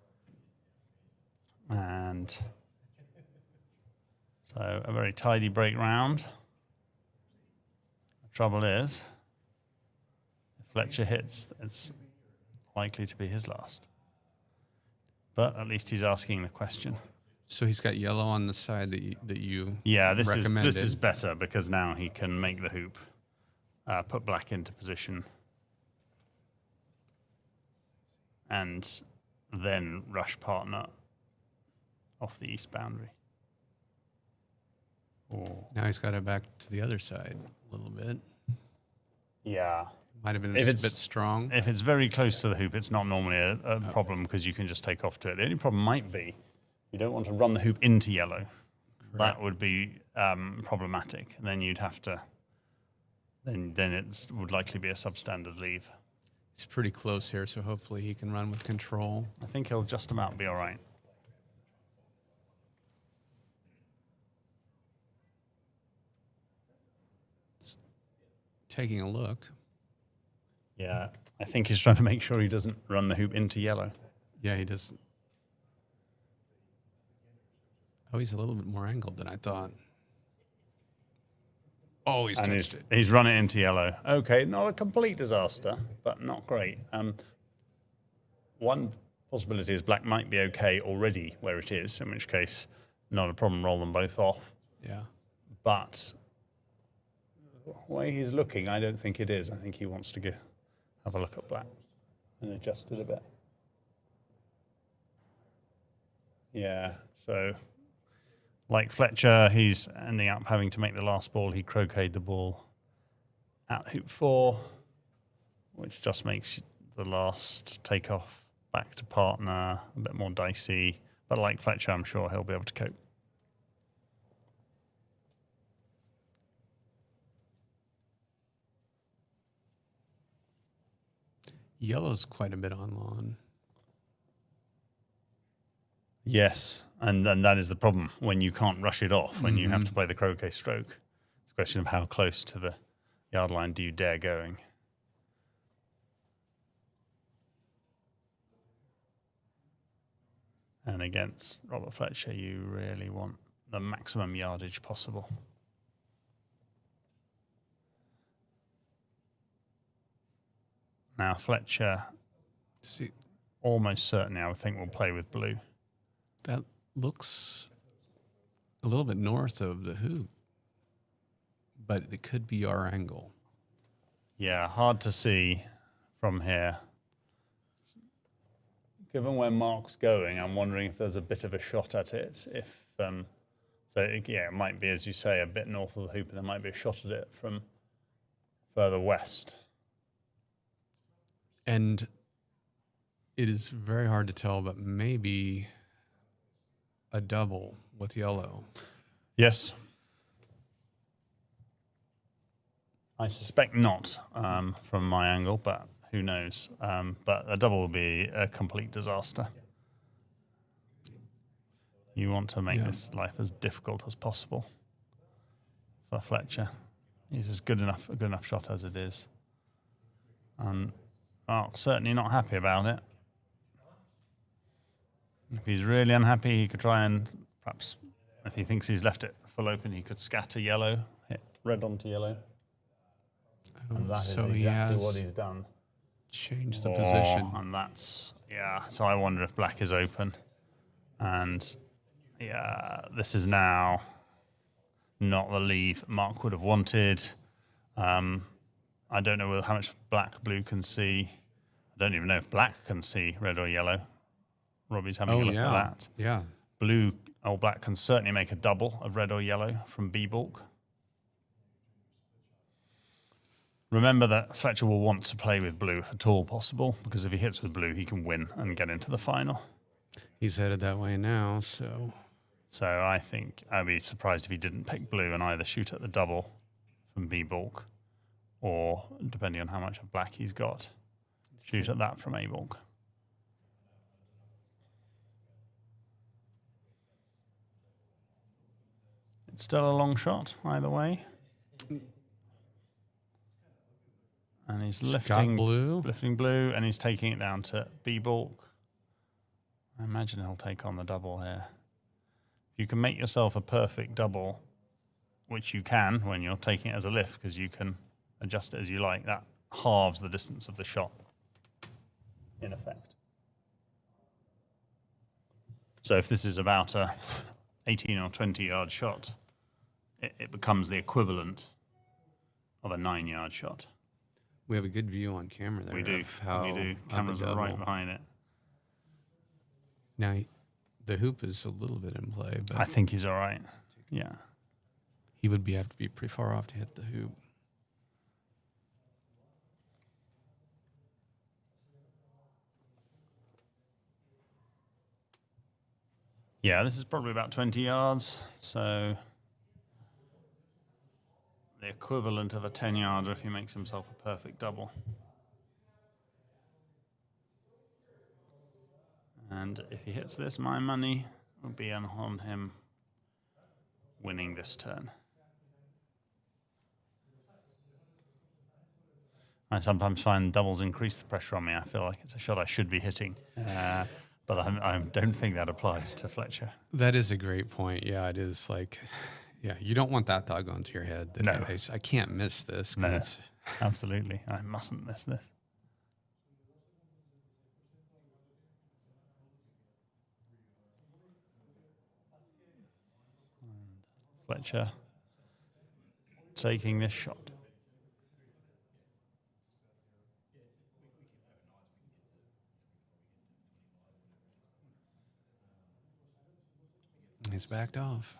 And so a very tidy break round. The trouble is, if Fletcher hits, it's likely to be his last. But at least he's asking the question. So he's got yellow on the side that you Yeah, this recommended. is better because now he can make the hoop, put black into position, and then rush partner off the east boundary. Or Now he's got it back to the other side a little bit. yeah, Might have been If a it's- bit strong. if it's very close to the hoop, it's not normally a problem because you can just take off to it. The only problem might be you don't want to run the hoop into yellow. That would be problematic. Then you'd have to. Then it would likely be a substandard leave. He's pretty close here, so hopefully he can run with control. I think he'll just about be all right. Taking a look. Yeah, I think he's trying to make sure he doesn't run the hoop into yellow. Yeah, he does. Oh, he's a little bit more angled than I thought. Oh, he's And touched it. he's run it into yellow. Okay, not a complete disaster, but not great. One possibility is black might be okay already where it is, in which case, not a problem, roll them both off. Yeah. But the way he's looking, I don't think it is. I think he wants to have a look at black and adjust it a bit. Yeah, so like Fletcher, he's ending up having to make the last ball. He croqueted the ball at hoop 4, which just makes the last takeoff back to partner a bit more dicey. But like Fletcher, I'm sure he'll be able to cope. Yellow's quite a bit on lawn. Yes, and that is the problem when you can't rush it off, when you have to play the croquet stroke. It's a question of how close to the yard line do you dare going. And against Robert Fletcher, you really want the maximum yardage possible. Now Fletcher, See, almost certainly I would think will play with blue. that looks a little bit north of the hoop, but it could be our angle. Yeah, hard to see from here. Given where Mark's going, I'm wondering if there's a bit of a shot at it. If it might be, as you say, a bit north of the hoop, and there might be a shot at it from further west. And it is very hard to tell, but maybe a double with yellow. Yes. I suspect not from my angle, but who knows? But a double will be a complete disaster. You want to make this life as difficult as possible for Fletcher. He's a good enough shot as it is. And certainly not happy about it. If he's really unhappy, he could try and perhaps, if he thinks he's left it full open, he could scatter yellow, hit red onto yellow. And that is So he exactly has what he's done. changed the position. And that's, yeah. So I wonder if black is open. And yeah, this is now not the leave Mark would have wanted. I don't know how much blue can see. I don't even know if black can see red or yellow. Robbie's having a look at that. Yeah. Black can certainly make a double of red or yellow from B-balk. Remember that Fletcher will want to play with blue if at all possible, because if he hits with blue, he can win and get into the final. He's headed that way now, so... So I think I'd be surprised if he didn't pick blue and either shoot at the double from B-balk, or, depending on how much of black he's got, shoot at that from A-balk. It's still a long shot, either way. And he's lifting blue, and he's taking it down to B-balk. I imagine he'll take on the double here. If you can make yourself a perfect double, which you can when you're taking it as a lift, because you can adjust it as you like, that halves the distance of the shot, in effect. So if this is about a 18 or 20 yard shot, it becomes the equivalent of a 9-yard shot. We have a good view on camera there. We do. How We do. of Cameras the are right double. behind it. Now, the hoop is a little bit in play, but I think he's all right. Yeah. he would have to be pretty far off to hit the hoop. Yeah, this is probably about 20 yards. So the equivalent of a 10-yarder if he makes himself a perfect double. And if he hits this, my money will be on him winning this turn. I sometimes find doubles increase the pressure on me. I feel like it's a shot I should be hitting. But I don't think that applies to Fletcher. That is a great point. Yeah, it is like, yeah, you don't want that thought going to your head. That No. I can't miss this. 'cause No, it's- absolutely. I mustn't miss this. And Fletcher taking this shot. He's backed off.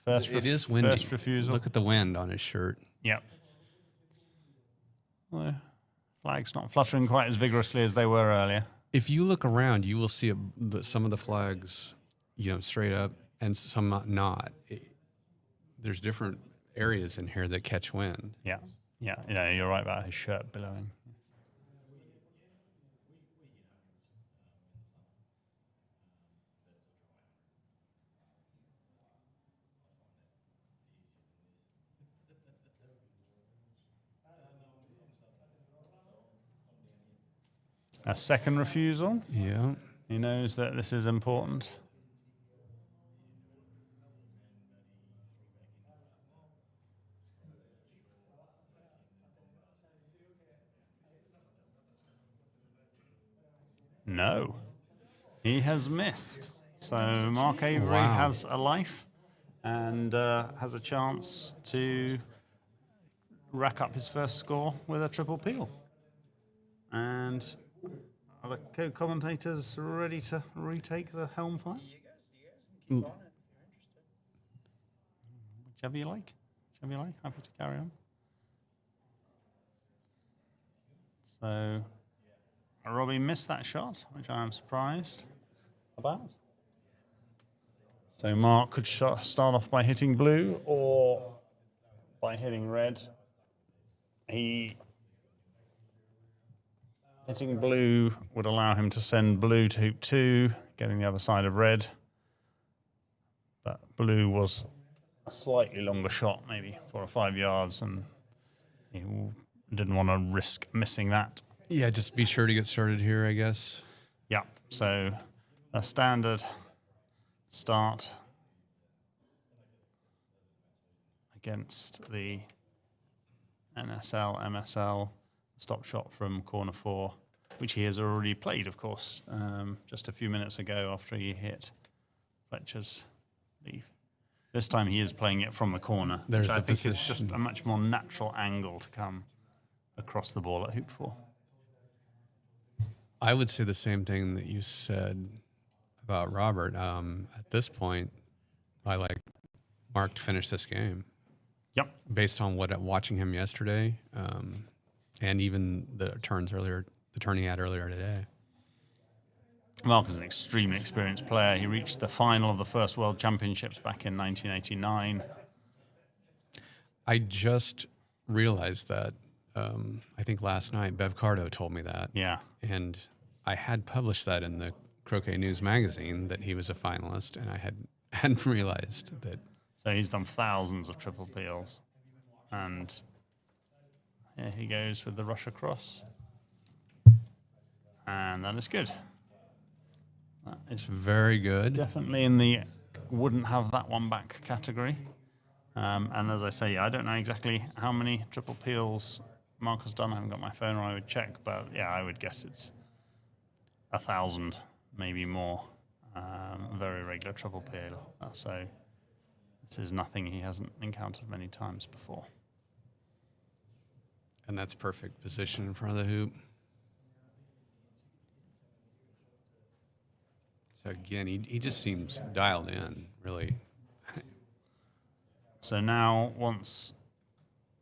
It is windy. First refusal. Look at the wind on his shirt. Yep. Well, flag's not fluttering quite as vigorously as they were earlier. If you look around, you will see some of the flags, straight up, and some not. There's different areas in here that catch wind. Yeah. Yeah, you're right about his shirt billowing. A second refusal. Yeah. He knows that this is important. No. He has missed. So Mark Avery has a life and has a chance to rack up his first score with a triple peel. And are the co-commentators ready to retake the helm flag? Whichever you like. Happy to carry on. So Robbie missed that shot, which I am surprised about. So Mark could start off by hitting blue or by hitting red Hitting blue would allow him to send blue to hoop 2, getting the other side of red. But blue was a slightly longer shot, maybe 4 or 5 yards, and he didn't want to risk missing that. Yeah, just be sure to get started here, I guess. Yeah, so a standard start against the NSL, MSL stop shot from corner 4, which he has already played, of course, just a few minutes ago after he hit Fletcher's leave. This time he is playing it from the corner, There's which I the think is position. just a much more natural angle to come across the ball at hoop 4. I would say the same thing that you said about Robert. At this point, I like Mark to finish this game. Yep. Based on watching him yesterday, and even the turn he had earlier today. Mark is an extremely experienced player. He reached the final of the first World Championships back in 1989. I just realized that. I think last night, Bev Cardo told me that. Yeah. And I had published that in the Croquet News magazine that he was a finalist, and I hadn't realized that. So he's done thousands of triple peels. And here he goes with the rush across. And that is good. That is Very good. definitely in the wouldn't have that one back category. And as I say, I don't know exactly how many triple peels Mark has done. I haven't got my phone, or I would check. But yeah, I would guess it's 1,000, maybe more. Very regular triple peel. So this is nothing he hasn't encountered many times before. And that's perfect position in front of the hoop. So again, he just seems dialed in, really. So now, once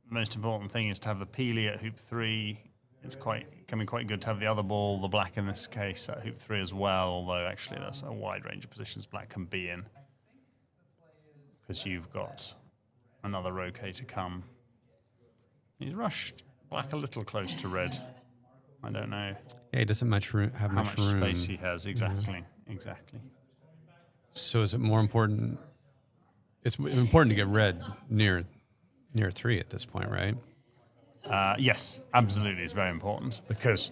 the most important thing is to have the peely at hoop 3. It's can be quite good to have the other ball, the black in this case, at hoop 3 as well. Although actually, there's a wide range of positions black can be in, because you've got another Roquet to come. He's rushed black a little close to red. I don't know Yeah, he doesn't have how much much room. space he has exactly. Exactly. So is it more important? It's important to get red near 3 at this point, right? Yes, absolutely. It's very important because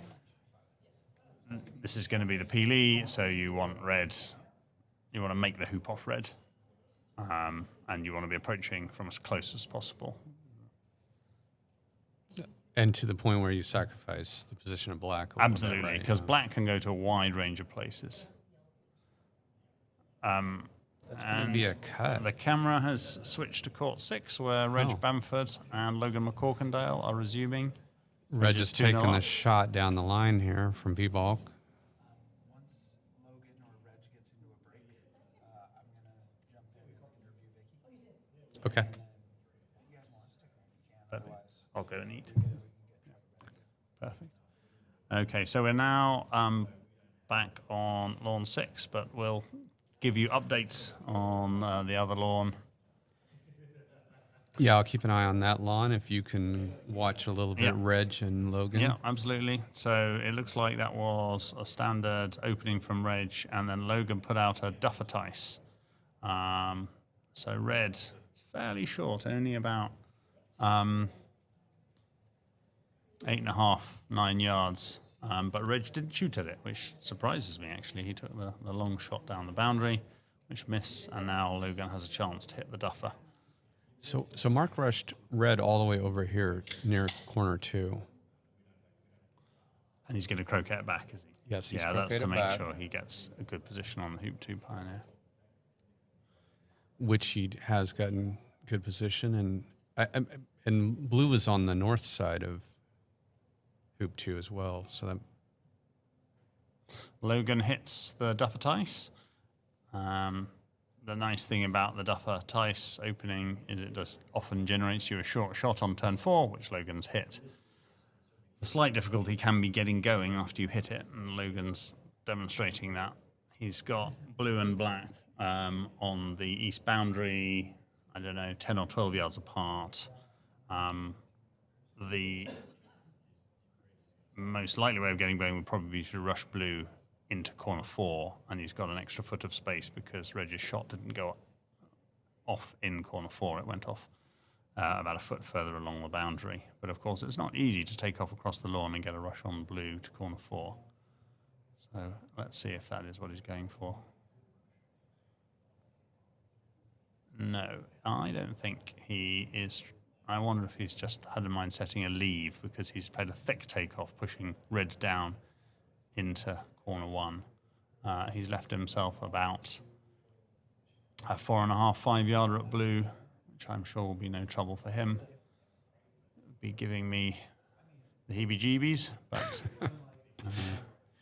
this is going to be the peely, so you want red. You want to make the hoop off red, and you want to be approaching from as close as possible. And to the point where you sacrifice the position of black. A little bit, Absolutely, right? because black can go to a wide range of places. That's going to be a cut. The camera has switched to court 6, where Reg Oh. Bamford and Logan McCorkindale are resuming. Reg Reg is is 2-0 taking the up. shot down the line here from B-Balk. Once Logan or Reg gets into a break, I'm going to jump in and interview Vicky. Okay. If you guys want to stick around, you can. Perfect. Otherwise, I'll go and eat. Perfect. Okay, so we're now back on lawn 6, but we'll give you updates on the other lawn. Yeah, I'll keep an eye on that lawn if you can watch a little bit Yeah. Reg and Logan. Yeah, absolutely. So it looks like that was a standard opening from Reg, and then Logan put out a duffer tice. So red, fairly short, only about 8.5, 9 yards. But Reg didn't shoot at it, which surprises me, actually. He took the long shot down the boundary, which missed, and now Logan has a chance to hit the duffer. So Mark rushed red all the way over here near corner 2. And he's going to croquet it back, is he? Yes, he's yeah, that's croqueted to make back. sure he gets a good position on the hoop 2 pioneer. Which he has gotten good position, and blue is on the north side of hoop 2 as well. So that Logan hits the duffer tice. The nice thing about the duffer tice opening is it just often generates you a short shot on turn 4, which Logan's hit. The slight difficulty can be getting going after you hit it, and Logan's demonstrating that. He's got blue and black on the east boundary, I don't know, 10 or 12 yards apart. the most likely way of getting going would probably be to rush blue into corner 4, and he's got an extra foot of space because Reg's shot didn't go off in corner 4. It went off about a foot further along the boundary. But of course, it's not easy to take off across the lawn and get a rush on blue to corner 4. So let's see if that is what he's going for. No, I don't think he is. I wonder if he's just had in mind setting a leave because he's played a thick takeoff, pushing red down into corner 1. He's left himself about a 4.5, 5 yarder at blue, which I'm sure will be no trouble for him. It'll be giving me the heebie-jeebies, but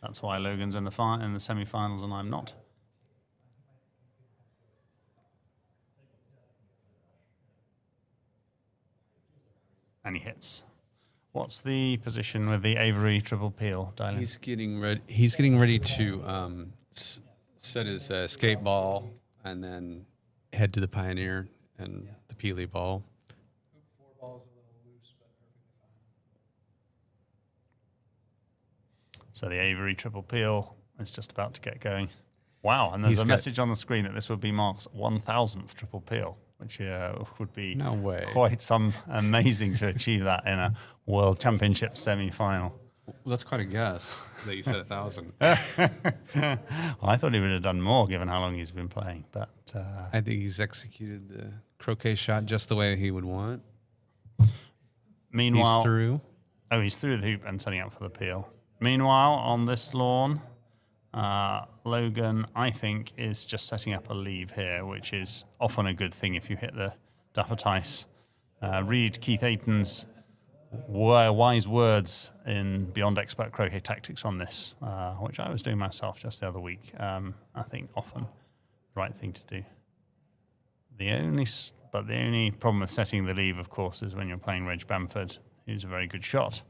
that's why Logan's in the semi-finals and I'm not. And he hits. What's the position with the Avery triple peel, Dylan? He's getting ready. He's getting ready to set his escape ball and then head to the Pioneer and the Peely ball. So the Avery triple peel is just about to get going. Wow, and there's a message on the screen that this would be Mark's 1,000th triple peel, which would be No way. quite some amazing to achieve that in a World Championship semi-final. Well, that's quite a guess that you said 1,000. Well, I thought he would have done more given how long he's been playing, but I think he's executed the croquet shot just the way he would want. meanwhile, He's through. Oh, he's through the hoop and setting up for the peel. Meanwhile, on this lawn, Logan, I think, is just setting up a leave here, which is often a good thing if you hit the Duffer Tice. Read Keith Ayton's wise words in Beyond Expert Croquet Tactics on this, which I was doing myself just the other week. I think often the right thing to do. The only problem with setting the leave, of course, is when you're playing Reg Bamford, who's a very good shot.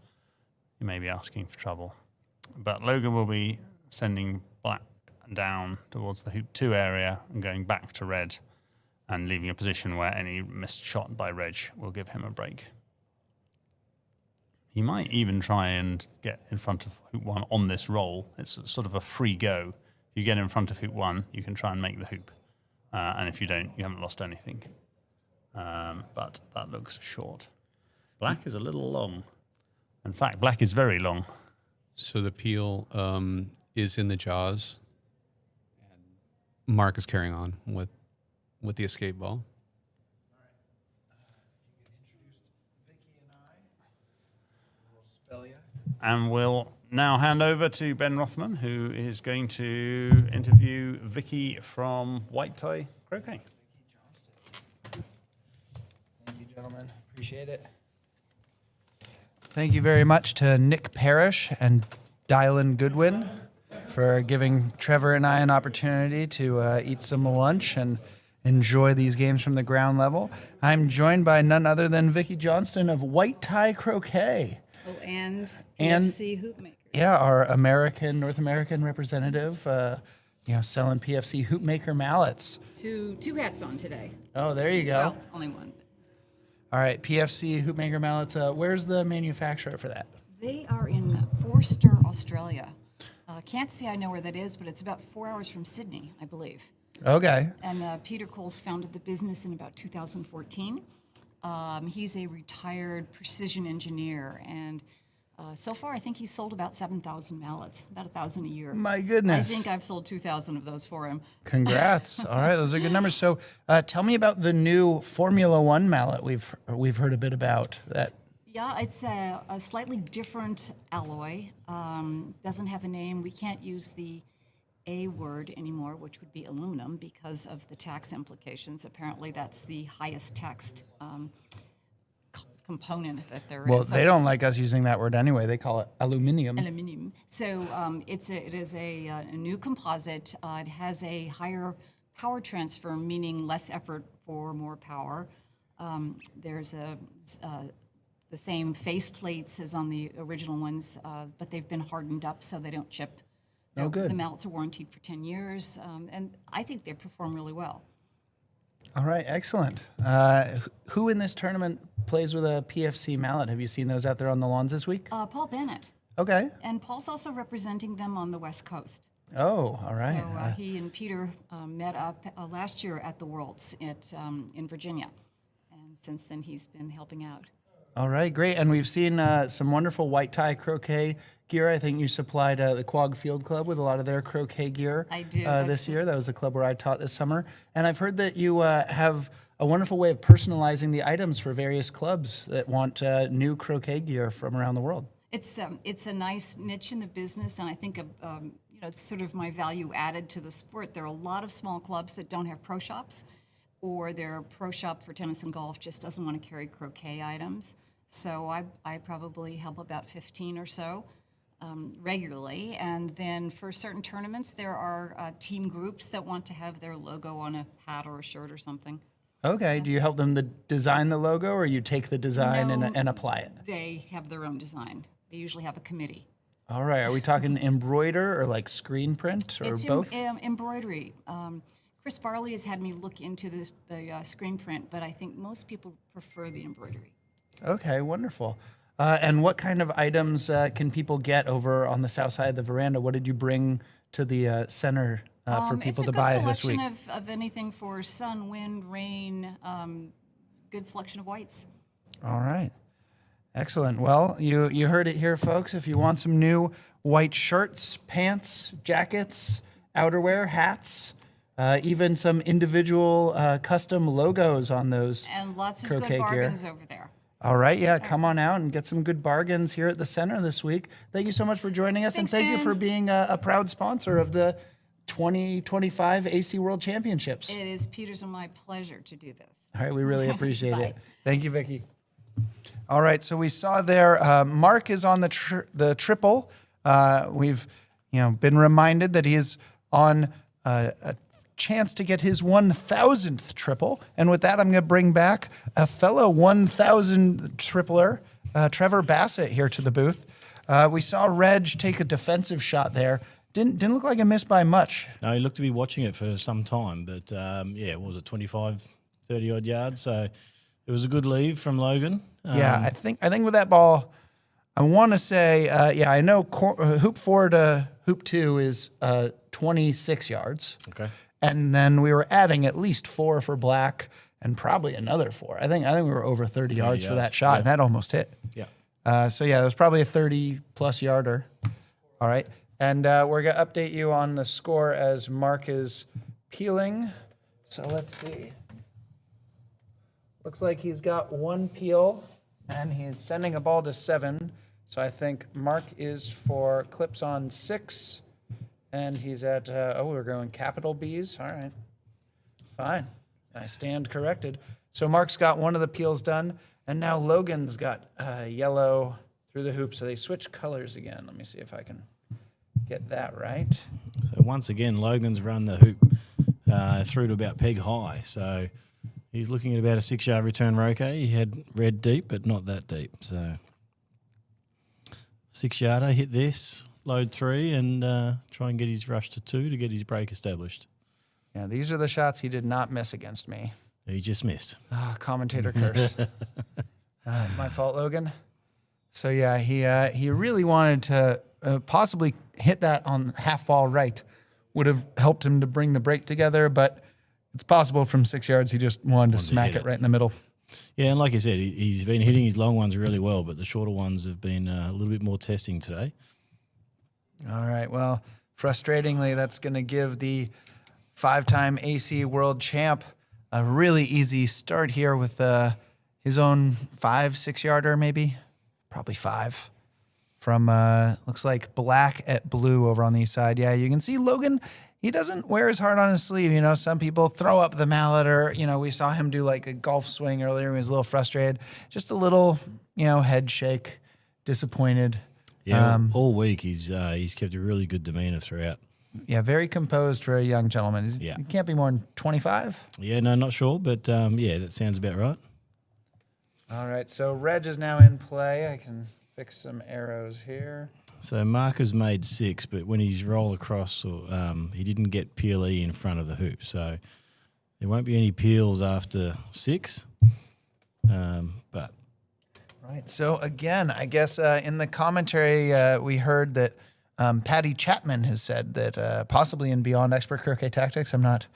You may be asking for trouble. But Logan will be sending black down towards the hoop 2 area and going back to red and leaving a position where any missed shot by Reg will give him a break. He might even try and get in front of hoop 1 on this roll. It's sort of a free go. If you get in front of hoop 1, you can try and make the hoop. And if you don't, you haven't lost anything. But that looks short. Black is a little long. In fact, black is very long. So the peel is in the jaws. Mark is carrying on with the escape ball. And we'll now hand over to Ben Rothman, who is going to interview Vicky from White Tie Croquet. Thank you, gentlemen. Appreciate it. Thank you very much to Nick Parrish and Dylan Goodwin for giving Trevor and I an opportunity to eat some lunch and enjoy these games from the ground level. I'm joined by none other than Vicky Johnston of White Tie Croquet. Oh, and PFC Hoopmaker. Yeah, our North American representative, selling PFC Hoopmaker mallets. Two hats on today. Oh, there you go. Well, only one. All right, PFC Hoopmaker mallets. Where's the manufacturer for that? They are in Forster, Australia. Can't say I know where that is, but it's about 4 hours from Sydney, I believe. Okay. And Peter Coles founded the business in about 2014. He's a retired precision engineer, and so far I think he's sold about 7,000 mallets, about 1,000 a year. My goodness. I think I've sold 2,000 of those for him. Congrats. All right, those are good numbers. So tell me about the new Formula One mallet we've heard a bit about. That. Yeah, it's a slightly different alloy. Doesn't have a name. We can't use the A word anymore, which would be aluminum, because of the tax implications. Apparently, that's the highest taxed component that there is. Well, they don't like us using that word anyway. They call it aluminium. Aluminium. So it is a new composite. It has a higher power transfer, meaning less effort for more power. There's the same face plates as on the original ones, but they've been hardened up so they don't chip. Oh, good. The mallets are warranted for 10 years, and I think they perform really well. All right, excellent. Who in this tournament plays with a PFC mallet? Have you seen those out there on the lawns this week? Paul Bennett. Okay. And Paul's also representing them on the West Coast. Oh, all right. So he and Peter met up last year at the Worlds in Virginia. And since then, he's been helping out. All right, great. And we've seen some wonderful white tie croquet gear. I think you supplied the Quag Field Club with a lot of their croquet gear I do. This year. That was the club where I taught this summer. And I've heard that you have a wonderful way of personalizing the items for various clubs that want new croquet gear from around the world. It's a nice niche in the business, and I think it's sort of my value added to the sport. There are a lot of small clubs that don't have pro shops, or their pro shop for tennis and golf just doesn't want to carry croquet items. So I probably help about 15 or so regularly. And then for certain tournaments, there are team groups that want to have their logo on a hat or a shirt or something. Okay. Do you help them to design the logo, or you take the design No, and apply it? They have their own design. They usually have a committee. All right. Are we talking embroider or like screen print or It's both? Embroidery. Chris Barley has had me look into the screen print, but I think most people prefer the embroidery. Okay, wonderful. And what kind of items can people get over on the south side of the veranda? What did you bring to the center for people to buy this week? It's a good selection of anything for sun, wind, rain, good selection of whites. All right. Excellent. Well, you heard it here, folks. If you want some new white shirts, pants, jackets, outerwear, hats, even some individual custom logos on those And lots of croquet good gear. bargains over there. All right, yeah, come on out and get some good bargains here at the center this week. Thank you so much for joining us, Thanks, and thank you Ben. for being a proud sponsor of the 2025 AC World Championships. It is Peter's and my pleasure to do this. All right, we really appreciate Bye. it. Thank you, Vicki. All right, so we saw there, Mark is on the triple. We've been reminded that he is on a chance to get his 1,000th triple. And with that, I'm going to bring back a fellow 1,000 tripler, Trevor Bassett, here to the booth. We saw Reg take a defensive shot there. Didn't look like a miss by much. No, he looked to be watching it for some time, but what was it, 25, 30 odd yards? So it was a good leave from Logan. Yeah, I think with that ball, I want to say, I know hoop 4 to hoop 2 is 26 yards. Okay. And then we were adding at least 4 for black and probably another 4. I think we were over 30 yards for that shot, and that almost hit. Yeah. It was probably a 30-plus yarder. All right. And we're going to update you on the score as Mark is peeling. So let's see. Looks like he's got 1 peel, and he's sending a ball to 7. So I think Mark is for clips on 6, and he's at, we're going capital Bs. All right. Fine. I stand corrected. So Mark's got 1 of the peels done, and now Logan's got yellow through the hoop. So they switch colors again. Let me see if I can get that right. So once again, Logan's run the hoop through to about peg high. So he's looking at about a 6-yard return roquet. He had red deep, but not that deep. So 6-yarder, hit this, load 3, and try and get his rush to 2 to get his break established. Yeah, these are the shots he did not miss against me. He just missed. Commentator curse. My fault, Logan. So yeah, he really wanted to possibly hit that on half ball right. Would have helped him to bring the break together, but it's possible from 6 yards he just wanted to smack hit it it. right in the middle. Yeah, and like I said, he's been hitting his long ones really well, but the shorter ones have been a little bit more testing today. All right, well, frustratingly, that's going to give the 5-time AC World Champ a really easy start here with his own 5-6 yarder, maybe, probably 5. From looks like black at blue over on the east side. Yeah, you can see Logan. He doesn't wear his heart on his sleeve. Some people throw up the mallet, or we saw him do like a golf swing earlier. He was a little frustrated, just a little head shake, disappointed. Yeah, all week he's kept a really good demeanor throughout. Yeah, very composed for a young gentleman. He can't be more than 25. Yeah, no, not sure, but that sounds about right. All right, so Reg is now in play. I can fix some arrows here. So Mark has made 6, but when he's roll across, he didn't get PLE in front of the hoop. So There won't be any peels after 6. But Right. So again, I guess in the commentary we heard that Patty Chapman has said that possibly in Beyond Expert Croquet Tactics, I'm not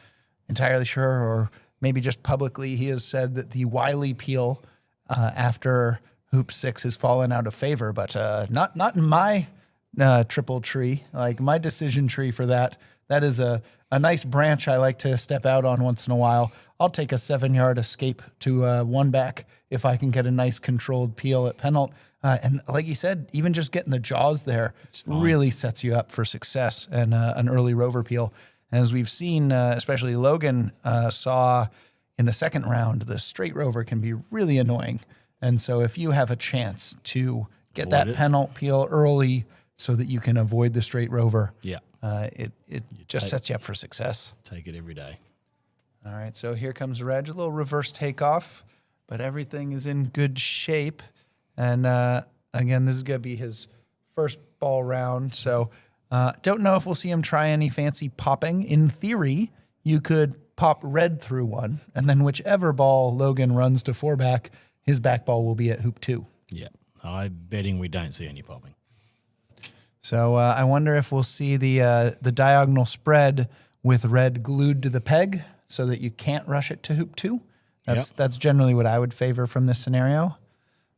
entirely sure, or maybe just publicly, he has said that the Wiley peel after Hoop 6 has fallen out of favor, but not in my triple tree. Like my decision tree for that is a nice branch I like to step out on once in a while. I'll take a 7-yard escape to one back if I can get a nice controlled peel at penalt. And like you said, even just getting the jaws there really sets you up for success and an early rover peel. And as we've seen, especially Logan saw in the second round, the straight rover can be really annoying. And so if you have a chance to get Avoid that it. penalt peel early so that you can avoid the straight rover, yeah, it just sets you up for success. take it every day. All right, so here comes Reg, a little reverse takeoff, but everything is in good shape. And again, this is going to be his first ball round, so don't know if we'll see him try any fancy popping. In theory, you could pop red through one, and then whichever ball Logan runs to 4-back, his back ball will be at hoop 2. Yeah, I'm betting we don't see any popping. So I wonder if we'll see the diagonal spread with red glued to the peg so that you can't rush it to hoop 2. That's generally what I would favor from this scenario.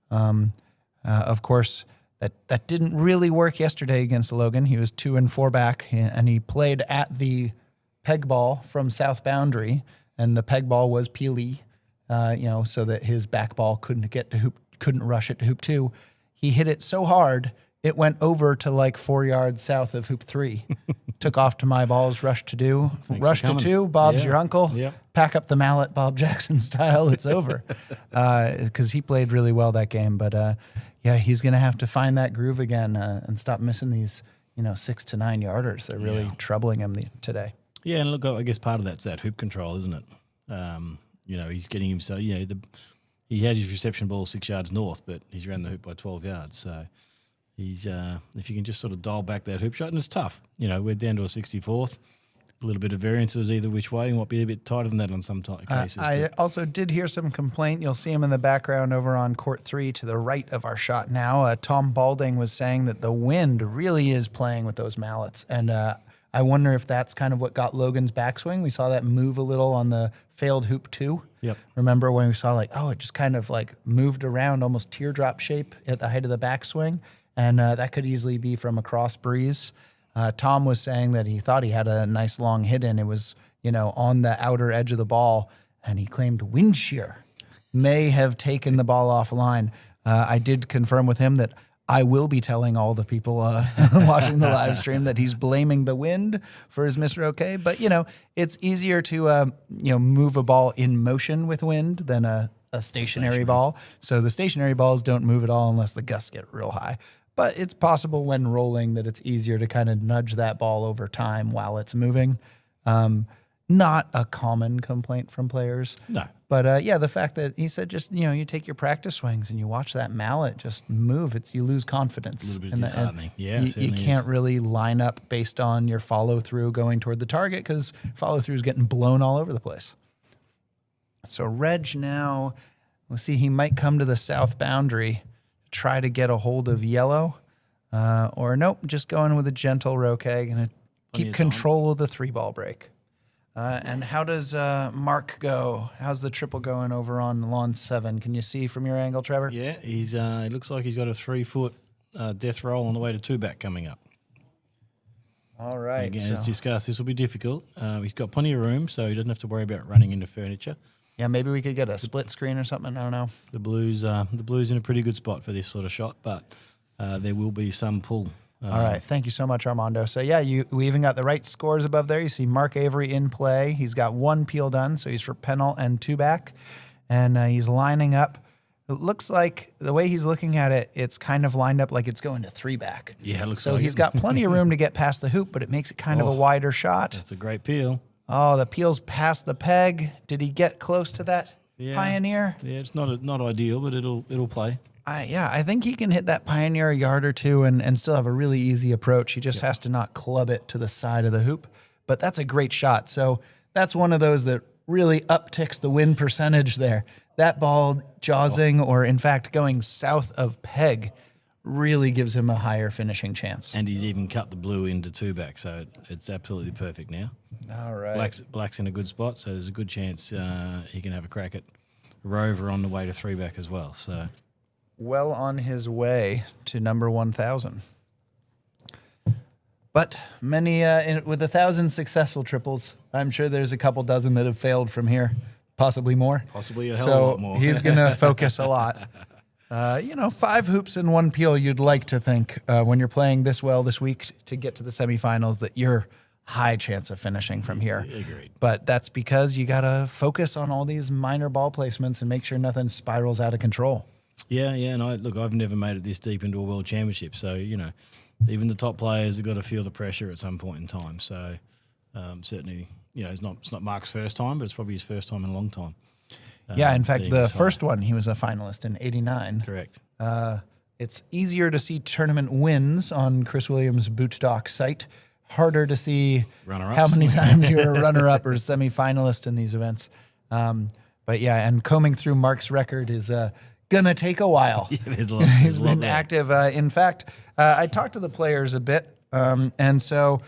Of course, that didn't really work yesterday against Logan. He was 2 and 4 back, and he played at the peg ball from south boundary, and the peg ball was peely, so that his back ball couldn't rush it to hoop 2. He hit it so hard it went over to like 4 yards south of hoop 3. Took off to my balls, rush to 2. Bob's your uncle. Yep. Pack up the mallet, Bob Jackson style. It's over. Because he played really well that game. But he's going to have to find that groove again and stop missing these 6 to 9 yarders. They're really troubling him today. Yeah, and look, I guess part of that's that hoop control, isn't it? He's getting himself. He had his reception ball 6 yards north, but he's around the hoop by 12 yards. So he's if you can just sort of dial back that hoop shot, and it's tough. We're down to a 64th. A little bit of variances either which way. You might be a bit tighter than that on some cases. I also did hear some complaint. You'll see him in the background over on court 3 to the right of our shot now. Tom Balding was saying that the wind really is playing with those mallets. And I wonder if that's kind of what got Logan's backswing. We saw that move a little on the failed hoop 2. Yep. Remember when we saw it just kind of like moved around almost teardrop shape at the height of the backswing. And that could easily be from a cross breeze. Tom was saying that he thought he had a nice long hit in. It was, on the outer edge of the ball, and he claimed wind shear may have taken the ball offline. I did confirm with him that I will be telling all the people watching the live stream that he's blaming the wind for his Mr. OK. But, it's easier to, move a ball in motion with wind than a stationary ball. So the stationary balls don't move at all unless the gusts get real high. But it's possible when rolling that it's easier to kind of nudge that ball over time while it's moving. Not a common complaint from players. No. But the fact that he said just, you take your practice swings and you watch that mallet just move, you lose confidence. A little bit disheartening. Yeah, you can't really line up based on your follow through going toward the target because follow through is getting blown all over the place. So Reg now, we'll see, he might come to the south boundary, try to get a hold of yellow, or nope, just going with a gentle Croquet, going to keep control of the 3-ball break. And how does Mark go? How's the triple going over on lawn 7? Can you see from your angle, Trevor? Yeah, he's. It looks like he's got a 3-foot death roll on the way to 2-back coming up. All right. Again, as discussed, this will be difficult. He's got plenty of room, so he doesn't have to worry about running into furniture. Yeah, maybe we could get a split screen or something. I don't know. The Blues in a pretty good spot for this sort of shot, but there will be some pull. All right. Thank you so much, Armando. So, we even got the right scores above there. You see Mark Avery in play. He's got 1 peel done, so he's for penalt and 2-back. And he's lining up. It looks like the way he's looking at it, it's kind of lined up like it's going to 3-back. Yeah, it looks so like he's it. got plenty of room to get past the hoop, but it makes it kind of a wider shot. That's a great peel. Oh, the peel's past the peg. Did he get close to that Pioneer? Yeah, it's not ideal, but it'll play. I think he can hit that Pioneer a yard or two and still have a really easy approach. He just has to not club it to the side of the hoop. But that's a great shot. So that's one of those that really upticks the win percentage there. That ball jawsing or, in fact, going south of peg really gives him a higher finishing chance. And he's even cut the blue into 2-back, so it's absolutely perfect now. All right. Black's in a good spot, so there's a good chance he can have a crack at Rover on the way to 3-back as well. So Well on his way to number 1,000. But many, with 1,000 successful triples, I'm sure there's a couple dozen that have failed from here, possibly more. Possibly a hell of a lot more. He's going to focus a lot. 5 hoops and 1 peel, you'd like to think when you're playing this well this week to get to the semifinals that you're high chance of finishing from here. Agreed. But that's because you got to focus on all these minor ball placements and make sure nothing spirals out of control. Yeah, and I've never made it this deep into a world championship, so even the top players have got to feel the pressure at some point in time. So certainly, it's not Mark's first time, but it's probably his first time in a long time. Yeah, in fact, being the this high. first one, he was a finalist in '89. Correct. It's easier to see tournament wins on Chris Williams' Boot Doc site. Harder to see Runner-ups. how many times you're a runner-up or semi-finalist in these events. But yeah, and combing through Mark's record is gonna take a while. Yeah, there's a lot. He's been active. In fact, I talked to the players a bit, and so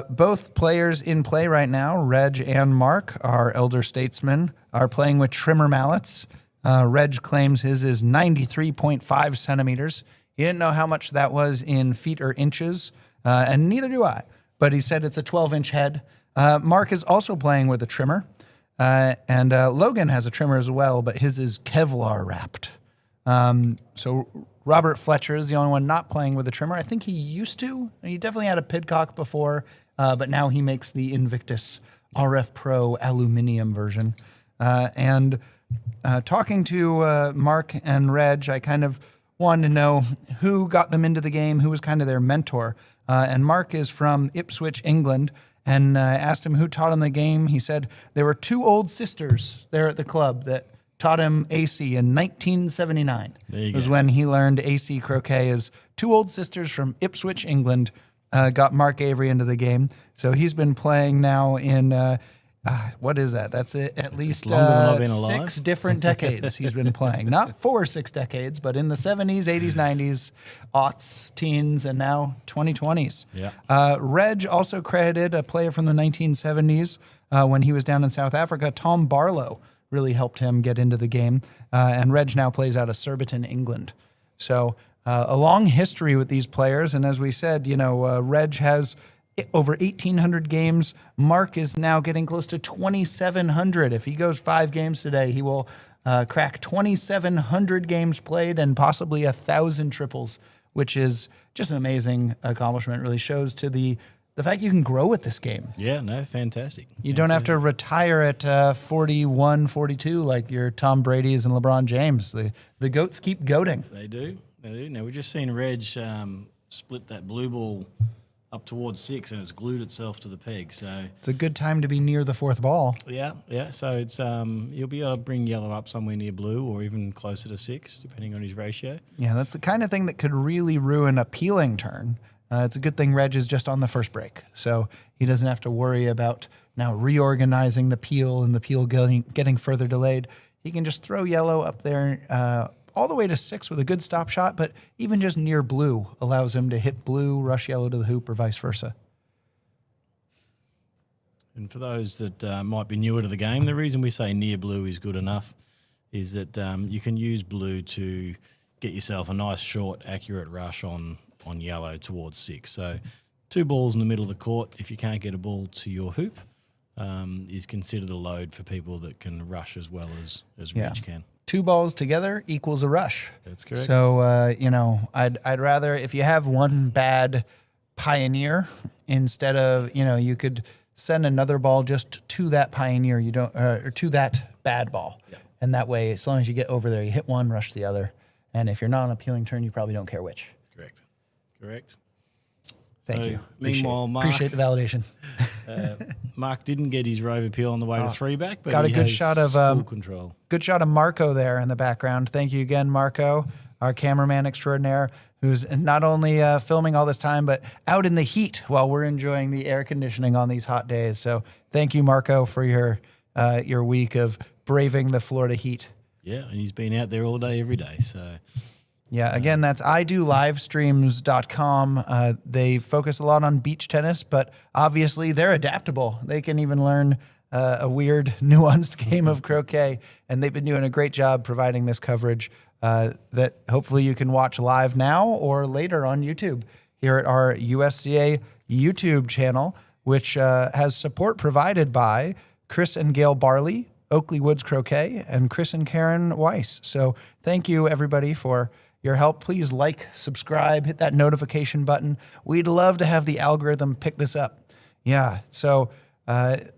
both players in play right now, Reg and Mark, our elder statesmen, are playing with trimmer mallets. Reg claims his is 93.5 centimeters. He didn't know how much that was in feet or inches, and neither do I. But he said it's a 12-inch head. Mark is also playing with a trimmer, and Logan has a trimmer as well, but his is Kevlar wrapped. So Robert Fletcher is the only one not playing with a trimmer. I think he used to. He definitely had a Pidcock before, but now he makes the Invictus RF Pro aluminum version. And talking to Mark and Reg, I kind of wanted to know who got them into the game, who was kind of their mentor. And Mark is from Ipswich, England, and asked him who taught him the game. He said there were 2 old sisters there at the club that taught him AC in 1979. There you It was go. when he learned AC croquet. As 2 old sisters from Ipswich, England, got Mark Avery into the game. So he's been playing now in, what is that? That's it, at least longer than I've been alive. 6 different decades he's been playing. Not 6 decades, but in the 70s, 80s, 90s, aughts, teens, and now 2020s. Yeah. Reg also credited a player from the 1970s when he was down in South Africa, Tom Barlow, really helped him get into the game. And Reg now plays out of Surbiton, England. So a long history with these players. And as we said, Reg has over 1,800 games. Mark is now getting close to 2,700. If he goes 5 games today, he will crack 2,700 games played and possibly 1,000 triples, which is just an amazing accomplishment. It really shows to the fact you can grow with this game. Yeah, no, fantastic. You don't have to retire at 41, 42 like your Tom Brady's and LeBron James. The GOATs keep goating. They do. Now, we've just seen Reg split that blue ball up towards 6, and it's glued itself to the peg. So It's a good time to be near the 4th ball. yeah. So it's you'll be able to bring yellow up somewhere near blue, or even closer to 6, depending on his ratio. Yeah, that's the kind of thing that could really ruin a peeling turn. It's a good thing Reg is just on the first break, so he doesn't have to worry about now reorganizing the peel and the peel getting further delayed. He can just throw yellow up there all the way to 6 with a good stop shot, but even just near blue allows him to hit blue, rush yellow to the hoop, or vice versa. And for those that might be newer to the game, the reason we say near blue is good enough is that you can use blue to get yourself a nice, short, accurate rush on yellow towards 6. So 2 balls in the middle of the court, if you can't get a ball to your hoop, is considered a load for people that can rush as well as Yeah. Reg can. 2 balls together equals a rush. That's correct. So, I'd rather, if you have one bad pioneer, instead of, you could send another ball just to that pioneer, or to that bad ball. Yeah. And that way, as long as you get over there, you hit one, rush the other. And if you're not on a peeling turn, you probably don't care which. Correct. Thank So, you. meanwhile, Mark- Appreciate the validation. Mark didn't get his rover peel on the way to 3-back, but got a he good has shot of, full control. Good shot of Marco there in the background. Thank you again, Marco, our cameraman extraordinaire, who's not only filming all this time, but out in the heat while we're enjoying the air conditioning on these hot days. So thank you, Marco, for your your week of braving the Florida heat. Yeah, and he's been out there all day, every day. So Yeah, again, that's idolivestreams.com. They focus a lot on beach tennis, but obviously they're adaptable. They can even learn a weird, nuanced game of croquet, and they've been doing a great job providing this coverage that hopefully you can watch live now or later on YouTube here at our USCA YouTube channel, which has support provided by Chris and Gail Barley, Oakley Woods Croquet, and Chris and Karen Weiss. So thank you, everybody, for your help. Please like, subscribe, hit that notification button. We'd love to have the algorithm pick this up. Yeah, so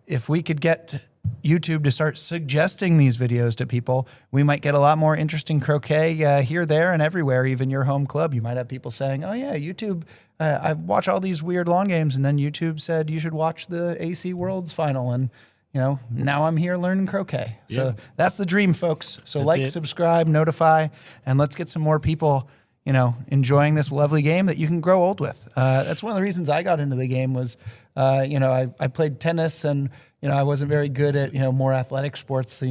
if we could get YouTube to start suggesting these videos to people, we might get a lot more interesting croquet here, there, and everywhere, even your home club. You might have people saying, oh yeah, YouTube, I watch all these weird long games, and then YouTube said you should watch the AC Worlds final, and now I'm here learning croquet. So that's the dream, folks. So like, subscribe, notify, and let's get some more people, enjoying this lovely game that you can grow old with. That's one of the reasons I got into the game was, I played tennis and, I wasn't very good at, more athletic sports,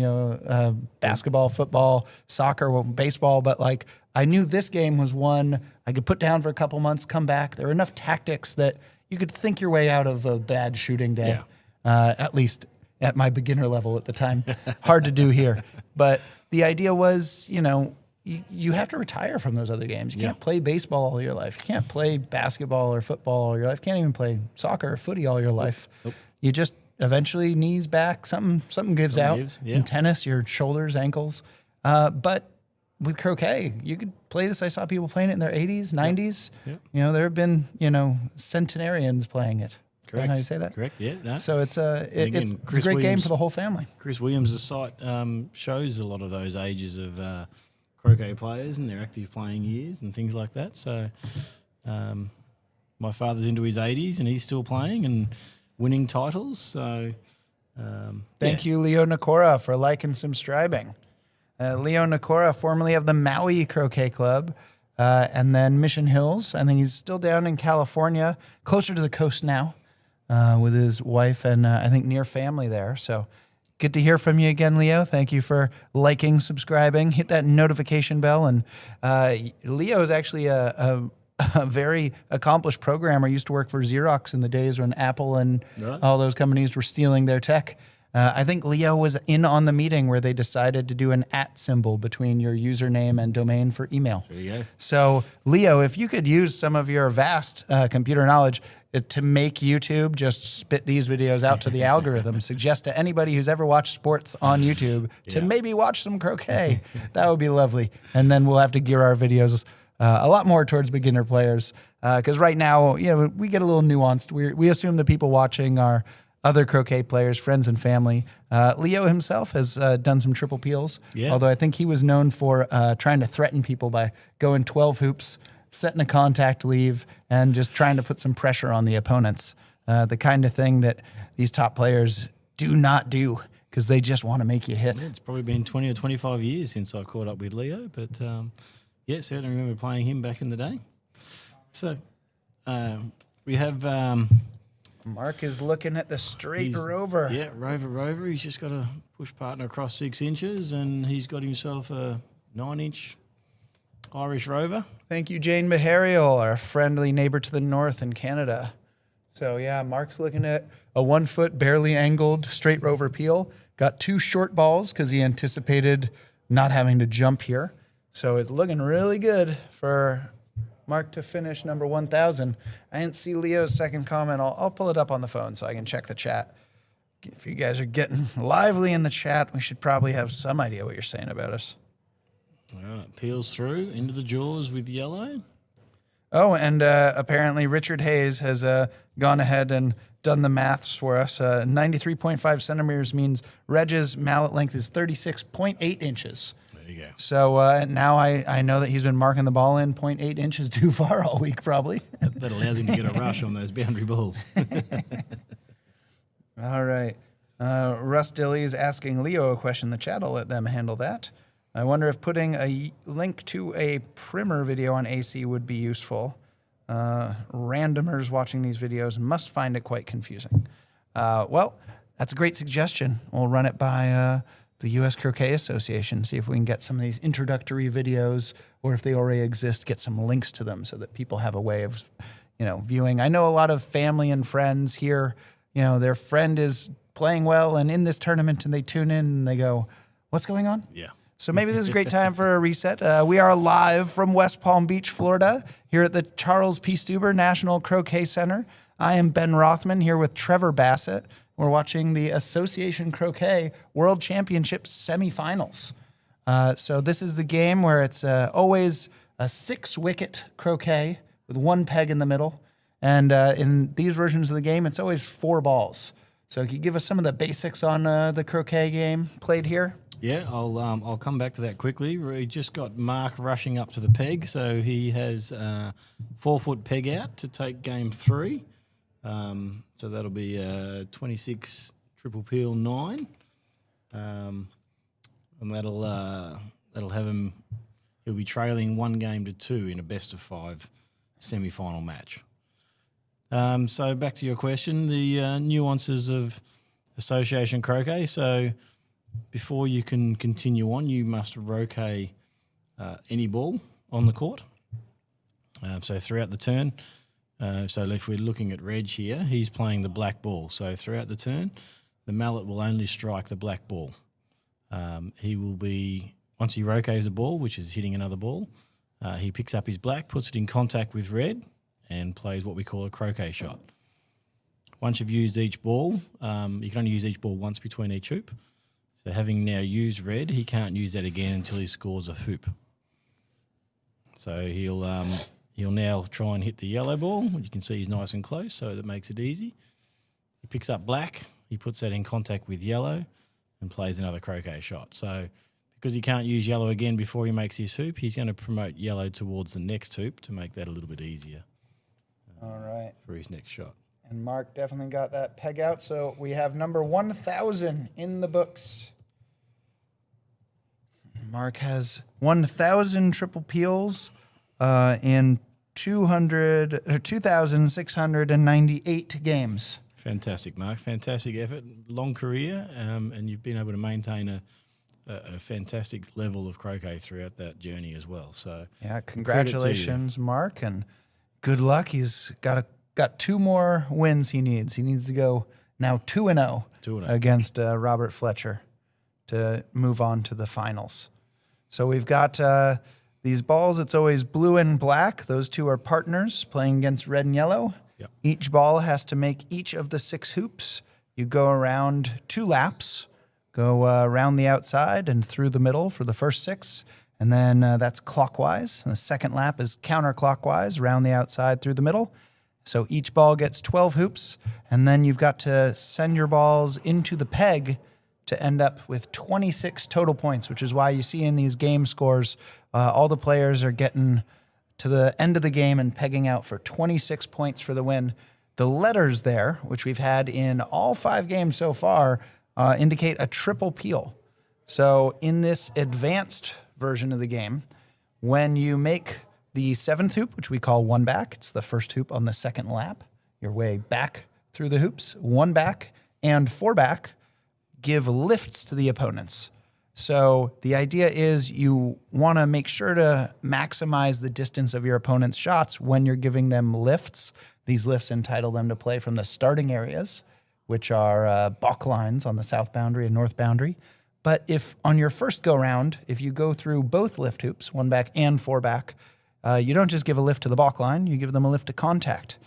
basketball, football, soccer, baseball, but like I knew this game was one I could put down for a couple months, come back. There were enough tactics that you could think your way out of a bad shooting day, at least at my beginner level at the time. Hard to do here. But the idea was, you have to retire from those other games. You can't play baseball all your life. You can't play basketball or football all your life. You can't even play soccer or footy all your life. You just eventually knees back, something gives out. In tennis, your shoulders, ankles. But with croquet, you could play this. I saw people playing it in their 80s, 90s. There have been, centenarians playing it. Correct. Is that how you say that? Correct, yeah. No. So it's a great game for the whole family. Chris Williams' site shows a lot of those ages of croquet players and their active playing years and things like that. So my father's into his 80s and he's still playing and winning titles. So thank you, Leo Nakora, for liking, subscribing. Leo Nakora, formerly of the Maui Croquet Club, and then Mission Hills. I think he's still down in California, closer to the coast now, with his wife and I think near family there. So good to hear from you again, Leo. Thank you for liking, subscribing, hit that notification bell. And Leo is actually a very accomplished programmer. Used to work for Xerox in the days when Apple and all those companies were stealing their tech. I think Leo was in on the meeting where they decided to do an @ symbol between your username and domain for email. There you go. So, Leo, if you could use some of your vast computer knowledge to make YouTube just spit these videos out to the algorithm, suggest to anybody who's ever watched sports on YouTube to maybe watch some croquet, that would be lovely. And then we'll have to gear our videos a lot more towards beginner players. Because right now, we get a little nuanced. We assume the people watching are other croquet players, friends and family. Leo himself has done some triple peels, although I think he was known for trying to threaten people by going 12 hoops, setting a contact leave, and just trying to put some pressure on the opponents. The kind of thing that these top players do not do because they just want to make you hit. It's probably been 20 or 25 years since I caught up with Leo, but certainly remember playing him back in the day. So we have... Mark is looking at the straight rover. Yeah, rover. He's just got a push partner across 6 inches, and he's got himself a 9-inch Irish rover. Thank you, Jane Behariel, our friendly neighbor to the north in Canada. So yeah, Mark's looking at a 1 foot, barely angled straight rover peel. Got 2 short balls because he anticipated not having to jump here. So it's looking really good for Mark to finish number 1,000. I didn't see Leo's second comment. I'll pull it up on the phone so I can check the chat. If you guys are getting lively in the chat, we should probably have some idea what you're saying about us. All right, peels through into the jaws with yellow. Oh, and apparently Richard Hayes has gone ahead and done the maths for us. 93.5 centimeters means Reg's mallet length is 36.8 inches. There you go. So now I know that he's been marking the ball in 0.8 inches too far all week, probably. That allows him to get a rush on those boundary balls. All right. Russ Dilly is asking Leo a question in the chat. I'll let them handle that. I wonder if putting a link to a primer video on AC would be useful. Randomers watching these videos must find it quite confusing. Well, That's a great suggestion. We'll run it by the U.S. Croquet Association, see if we can get some of these introductory videos, or if they already exist, get some links to them so that people have a way of, viewing. I know a lot of family and friends here, their friend is playing well and in this tournament, and they tune in and they go, what's going on? Yeah. So maybe this is a great time for a reset. We are live from West Palm Beach, Florida, here at the Charles P. Stuber National Croquet Center. I am Ben Rothman here with Trevor Bassett. We're watching the Association Croquet World Championship semifinals. So this is the game where it's always a 6-wicket croquet with 1 peg in the middle. And in these versions of the game, it's always 4 balls. So can you give us some of the basics on the croquet game played here? Yeah, I'll come back to that quickly. We just got Mark rushing up to the peg, so he has 4-foot peg out to take game 3. So that'll be 26 triple peel 9, and that'll have him. He'll be trailing 1 game to 2 in a best of 5 semi-final match. So back to your question, the nuances of Association Croquet. So before you can continue on, you must roquet any ball on the court. So throughout the turn. So if we're looking at Reg here, he's playing the black ball. So throughout the turn, the mallet will only strike the black ball. He will be, once he roquets a ball, which is hitting another ball, he picks up his black, puts it in contact with red, and plays what we call a croquet shot. Once you've used each ball, you can only use each ball once between each hoop. So having now used red, he can't use that again until he scores a hoop. So he'll now try and hit the yellow ball. You can see he's nice and close, so that makes it easy. He picks up black, he puts that in contact with yellow, and plays another croquet shot. So because he can't use yellow again before he makes his hoop, he's going to promote yellow towards the next hoop to make that a little bit easier. All right. For his next shot. And Mark definitely got that peg out, so we have number 1,000 in the books. Mark has 1,000 triple peels in 2,698 games. Fantastic, Mark. Fantastic effort. Long career, and you've been able to maintain a fantastic level of croquet throughout that journey as well. So yeah, congratulations, Mark, and good luck. He's got 2 more wins he needs. He needs to go now 2-0 against Robert Fletcher to move on to the finals. So we've got these balls. It's always blue and black. Those 2 are partners playing against red and yellow. Yep. Each ball has to make each of the 6 hoops. You go around 2 laps, go around the outside and through the middle for the first 6. And then that's clockwise. And the second lap is counterclockwise, around the outside through the middle. So each ball gets 12 hoops. And then you've got to send your balls into the peg to end up with 26 total points, which is why you see in these game scores, all the players are getting to the end of the game and pegging out for 26 points for the win. The letters there, which we've had in all 5 games so far, indicate a triple peel. So in this advanced version of the game, when you make the 7th hoop, which we call 1 back, it's the first hoop on the second lap, your way back through the hoops, 1 back and 4 back, give lifts to the opponents. So the idea is you want to make sure to maximize the distance of your opponent's shots when you're giving them lifts. These lifts entitle them to play from the starting areas, which are balk lines on the south boundary and north boundary. But if on your first go-round, if you go through both lift hoops, 1 back and 4 back, you don't just give a lift to the balk line, you give them a lift to contact,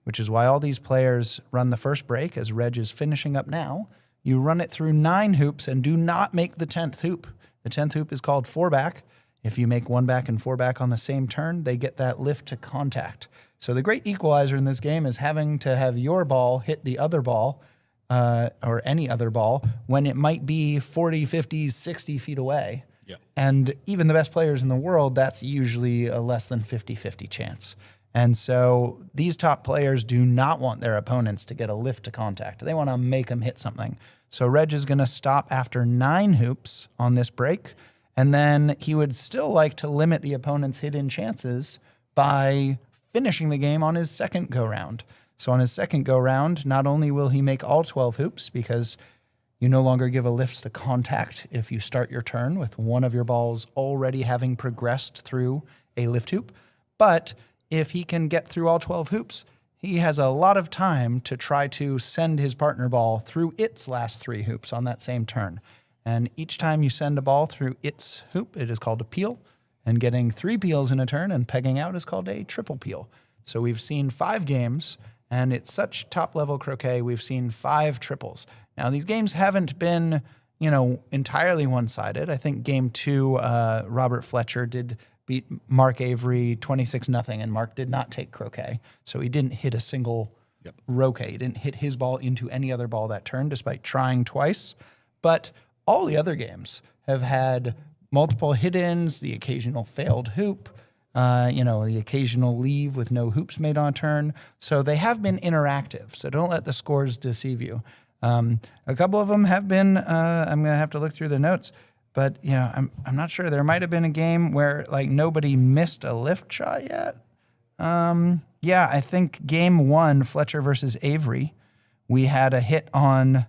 which is why all these players run the first break, as Reg is finishing up now. You run it through 9 hoops and do not make the 10th hoop. The 10th hoop is called 4 back. If you make 1 back and 4 back on the same turn, they get that lift to contact. So the great equalizer in this game is having to have your ball hit the other ball, or any other ball, when it might be 40, 50, 60 feet away. Yep. And even the best players in the world, that's usually a less than 50-50 chance. And so these top players do not want their opponents to get a lift to contact. They want to make them hit something. So Reg is going to stop after 9 hoops on this break, and then he would still like to limit the opponent's hit-in chances by finishing the game on his second go-round. So on his second go round, not only will he make all 12 hoops because you no longer give a lift to contact if you start your turn with one of your balls already having progressed through a lift hoop, but if he can get through all 12 hoops, he has a lot of time to try to send his partner ball through its last 3 hoops on that same turn. And each time you send a ball through its hoop, it is called a peel. And getting 3 peels in a turn and pegging out is called a triple peel. So we've seen 5 games, and it's such top-level croquet, we've seen 5 triples. Now, these games haven't been, entirely one-sided. I think game 2, Robert Fletcher did beat Mark Avery 26-0, and Mark did not take croquet. So he didn't hit a single roquet. He didn't hit his ball into any other ball that turn, despite trying twice. But all the other games have had multiple hit-ins, the occasional failed hoop, the occasional leave with no hoops made on turn. So they have been interactive. So don't let the scores deceive you. A couple of them have been, I'm going to have to look through the notes, but I'm not sure. There might have been a game where nobody missed a lift shot yet. I think game 1, Fletcher versus Avery, we had a hit on,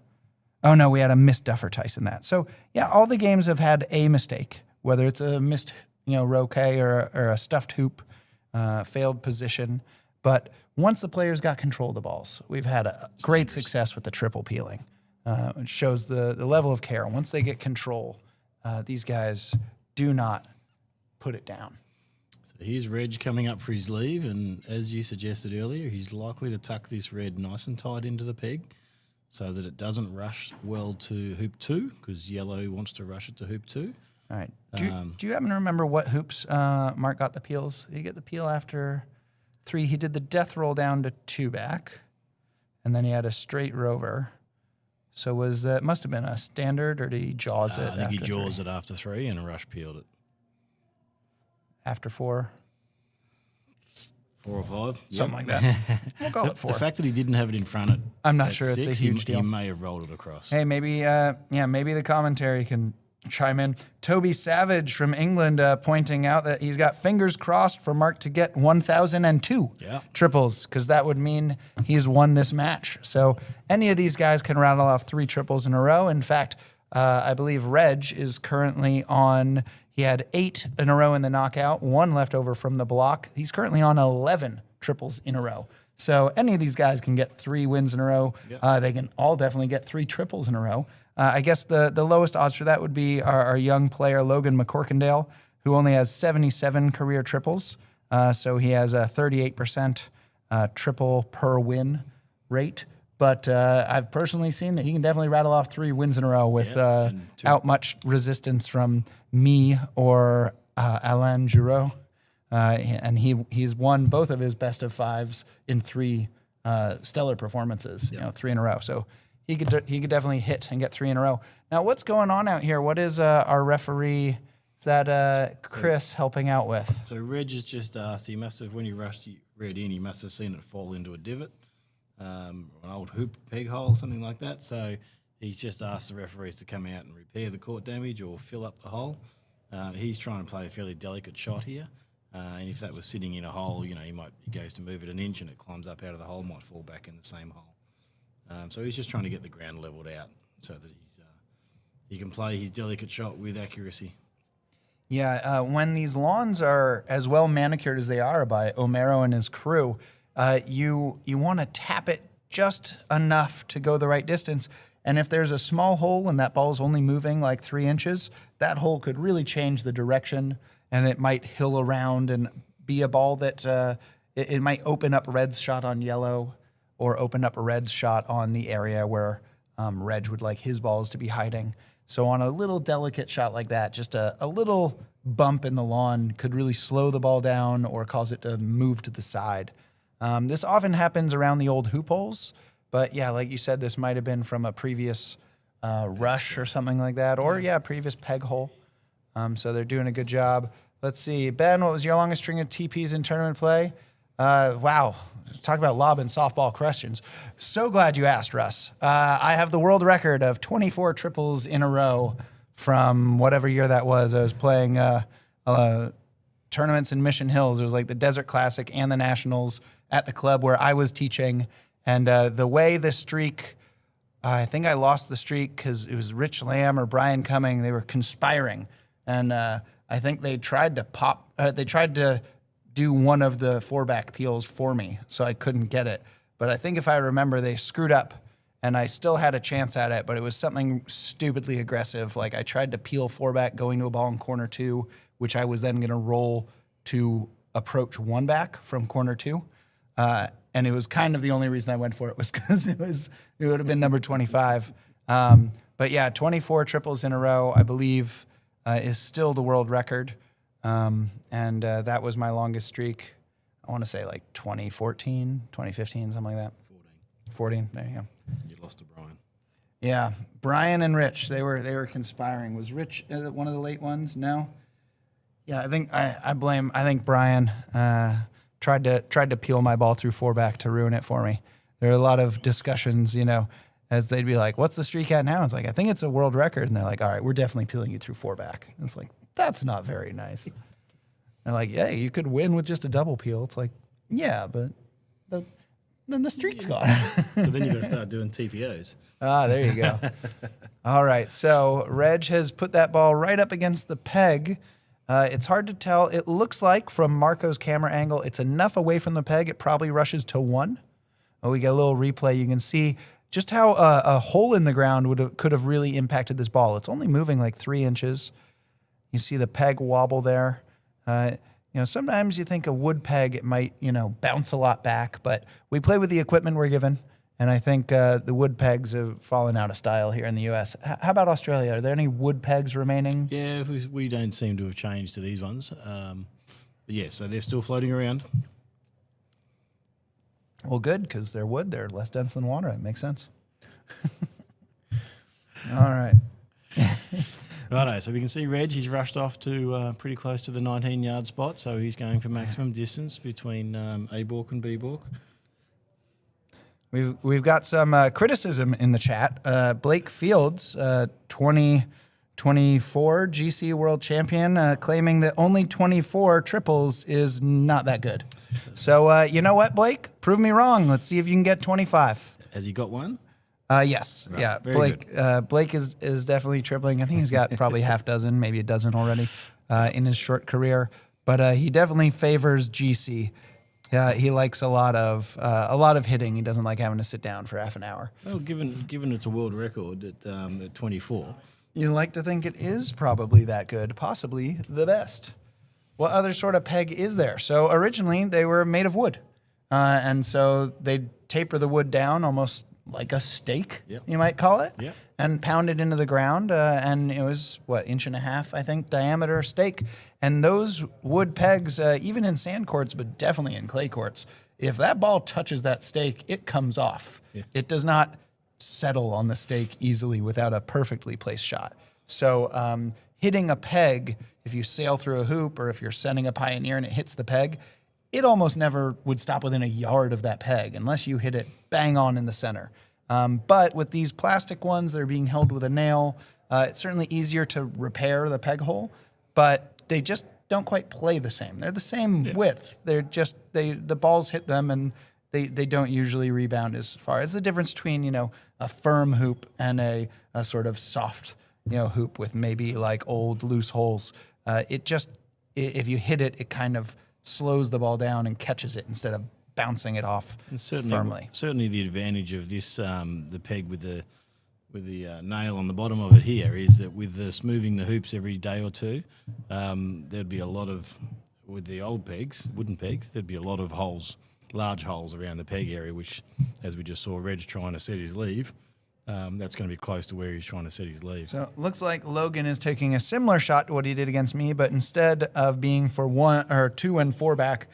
we had a missed Duffer Tyson that. So yeah, all the games have had a mistake, whether it's a missed, roquet or a stuffed hoop, failed position. But once the players got control of the balls, we've had a great success with the triple peeling. It shows the level of care. Once they get control, these guys do not put it down. So here's Reg coming up for his leave, and as you suggested earlier, he's likely to tuck this red nice and tight into the peg so that it doesn't rush well to hoop 2, because yellow wants to rush it to hoop 2. All right. Do you happen to remember what hoops Mark got the peels? Did he get the peel after 3? He did the death roll down to 2 back, and then he had a straight rover. So must have been a standard, or did he jaws it? I think he jaws it after 3 and rush peeled it. After 4? 4 or 5? Something like that. We'll call it 4. The fact that he didn't have it in front I'm not at sure 6, it's a huge deal. He may have rolled it across. Hey, maybe the commentary can chime in. Toby Savage from England pointing out that he's got fingers crossed for Mark to get 1,002 triples, because that would mean he's won this match. So any of these guys can rattle off 3 triples in a row. In fact, I believe Reg is currently on, he had 8 in a row in the knockout, 1 left over from the block. He's currently on 11 triples in a row. So any of these guys can get 3 wins in a row. They can all definitely get 3 triples in a row. I guess the lowest odds for that would be our young player, Logan McCorkindale, who only has 77 career triples. So he has a 38% triple per win rate. But I've personally seen that he can definitely rattle off 3 wins in a row without much resistance from me or Alain Giraud. And he's won both of his best of 5s in 3 stellar performances, 3 in a row. So he could definitely hit and get 3 in a row. Now, what's going on out here? What is our referee? Is that Chris helping out with? So Reg has just asked. He must have, when he rushed Red in, he must have seen it fall into a divot, an old hoop peg hole, something like that. So he's just asked the referees to come out and repair the court damage or fill up the hole. He's trying to play a fairly delicate shot here. And if that was sitting in a hole, he goes to move it an inch and it climbs up out of the hole, might fall back in the same hole. So he's just trying to get the ground leveled out so that he can play his delicate shot with accuracy. Yeah, when these lawns are as well manicured as they are by Omero and his crew, you want to tap it just enough to go the right distance. And if there's a small hole and that ball's only moving like 3 inches, that hole could really change the direction, and it might hill around and be a ball that it might open up Red's shot on yellow, or open up a Red's shot on the area where Reg would like his balls to be hiding. So on a little delicate shot like that, just a little bump in the lawn could really slow the ball down or cause it to move to the side. This often happens around the old hoop holes, but yeah, like you said, this might have been from a previous rush or something like that, or previous peg hole. So they're doing a good job. Let's see. Ben, what was your longest string of TPs in tournament play? Wow. Talk about lob and softball questions. So glad you asked, Russ. I have the world record of 24 triples in a row from whatever year that was. I was playing tournaments in Mission Hills. It was like the Desert Classic and the Nationals. at the club where I was teaching. And the way the streak, I think I lost the streak because it was Rich Lamb or Brian Cumming. They were conspiring. And I think they tried to do one of the 4-back peels for me, so I couldn't get it. But I think if I remember, they screwed up, and I still had a chance at it, but it was something stupidly aggressive. Like I tried to peel 4-back going to a ball in corner 2, which I was then going to roll to approach 1-back from corner 2. And it was kind of the only reason I went for it was because it would have been number 25. But yeah, 24 triples in a row, I believe, is still the world record. And that was my longest streak. I want to say like 2014, 2015, something like that. 14, there you go. You lost to Brian. Yeah, Brian and Rich, they were conspiring. Was Rich one of the late ones? No. Yeah, I think I think Brian tried to peel my ball through 4-back to ruin it for me. There are a lot of discussions, as they'd be like, "What's the streak at now?" It's like, "I think it's a world record," and they're like, "All right, we're definitely peeling you through 4-back." And it's like, that's not very nice. They're like, "Yeah, you could win with just a double peel." It's like, yeah, but then the streak's gone. So then you've got to start doing TPOs. There you go. All right, so Reg has put that ball right up against the peg. It's hard to tell. It looks like from Marco's camera angle, it's enough away from the peg. It probably rushes to 1. Oh, we get a little replay. You can see just how a hole in the ground could have really impacted this ball. It's only moving like 3 inches. You see the peg wobble there. Sometimes you think a wood peg, it might, bounce a lot back, but we play with the equipment we're given, and I think the wood pegs have fallen out of style here in the U.S. How about Australia? Are there any wood pegs remaining? Yeah, we don't seem to have changed to these ones. But yeah, so they're still floating around. Well, good, because they're wood. They're less dense than water. That makes sense. All right. Righto, so we can see Reg, he's rushed off to pretty close to the 19-yard spot, so he's going for maximum distance between A balk and B balk. We've got some criticism in the chat. Blake Fields, 2024 GC World Champion, claiming that only 24 triples is not that good. So you know what, Blake? Prove me wrong. Let's see if you can get 25. Has he got one? Yes. Right. Yeah. Very Blake. Blake is definitely tripling. I think he's got probably half dozen, maybe a dozen already in his short career. But he definitely favors GC. He likes a lot of hitting. He doesn't like having to sit down for half an hour. Well, given it's a world record at 24. You like to think it is probably that good, possibly the best. What other sort of peg is there? So originally they were made of wood, and so they'd taper the wood down almost like a stake, you might call it, and pound it into the ground. And it was, 1.5 inch, I think, diameter stake. And those wood pegs, even in sand courts, but definitely in clay courts, if that ball touches that stake, it comes off. Yeah. It does not settle on the stake easily without a perfectly placed shot. So hitting a peg, if you sail through a hoop or if you're sending a Pioneer and it hits the peg, it almost never would stop within a yard of that peg unless you hit it bang on in the center. But with these plastic ones that are being held with a nail, it's certainly easier to repair the peg hole, but they just don't quite play the same. They're the same width. They're just, the balls hit them and they don't usually rebound as far. It's the difference between, a firm hoop and a sort of soft, hoop with maybe like old loose holes. If you hit it, it kind of slows the ball down and catches it instead of bouncing it off firmly. Certainly the advantage of this, the peg with the nail on the bottom of it here, is that with us moving the hoops every day or two, there'd be a lot of, with the old pegs, wooden pegs, there'd be a lot of holes, large holes around the peg area, which, as we just saw Reg trying to set his leave, that's going to be close to where he's trying to set his leave. So it looks like Logan is taking a similar shot to what he did against me, but instead of being for 2 and 4 back,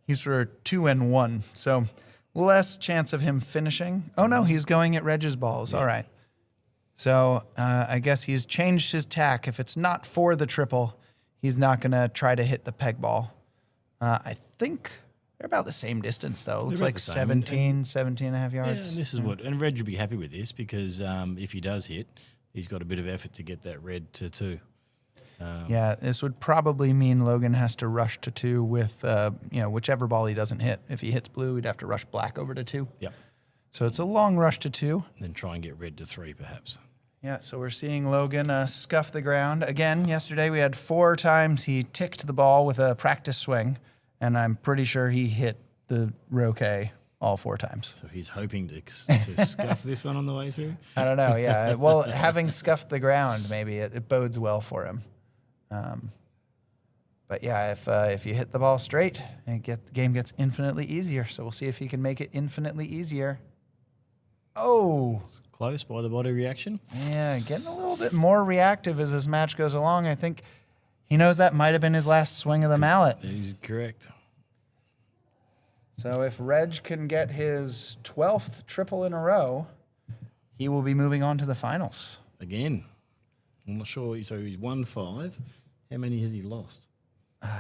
he's for 2 and 1. So less chance of him finishing. Oh no, he's going at Reg's balls. Yeah. All right. So I guess he's changed his tack. If it's not for the triple, he's not going to try to hit the peg ball. I think they're about the same distance, though. It looks like 17 and a half yards. Yeah, and this is and Reg would be happy with this because if he does hit, he's got a bit of effort to get that red to 2. Yeah, this would probably mean Logan has to rush to 2 with, whichever ball he doesn't hit. If he hits blue, he'd have to rush black over to 2. Yep. So it's a long rush to 2. Then try and get red to 3, perhaps. Yeah, so we're seeing Logan scuff the ground. Again, yesterday we had 4 times he ticked the ball with a practice swing, and I'm pretty sure he hit the Croquet all 4 times. So he's hoping to scuff this one on the way through. I don't know, yeah. Well, having scuffed the ground, maybe it bodes well for him. But yeah, if you hit the ball straight, the game gets infinitely easier. So we'll see if he can make it infinitely easier. Oh, Close by the body reaction. yeah, getting a little bit more reactive as this match goes along. I think he knows that might have been his last swing of the mallet. He's correct. So if Reg can get his 12th triple in a row, he will be moving on to the finals. Again, I'm not sure. So he's won 5. How many has he lost?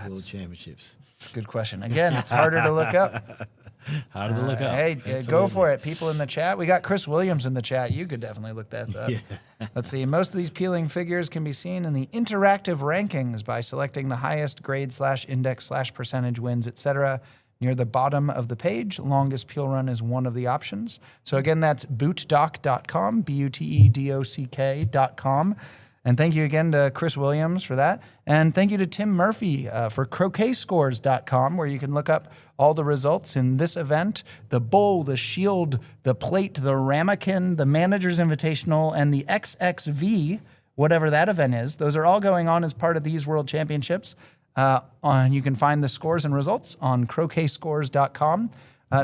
World Championships. It's a good question. Again, it's harder to look up. Harder to look up. Hey, go Absolutely. for it. People in the chat. We got Chris Williams in the chat. You could definitely look that up. Yeah. Let's see. Most of these peeling figures can be seen in the interactive rankings by selecting the highest grade /index /percentage wins, etc. Near the bottom of the page, longest peel run is one of the options. So again, that's bootdoc.com, BUTEDOCK.com. And thank you again to Chris Williams for that. And thank you to Tim Murphy for croquetscores.com, where you can look up all the results in this event, the bowl, the shield, the plate, the ramekin, the manager's invitational, and the XXV, whatever that event is. Those are all going on as part of these World Championships. You can find the scores and results on croquetscores.com.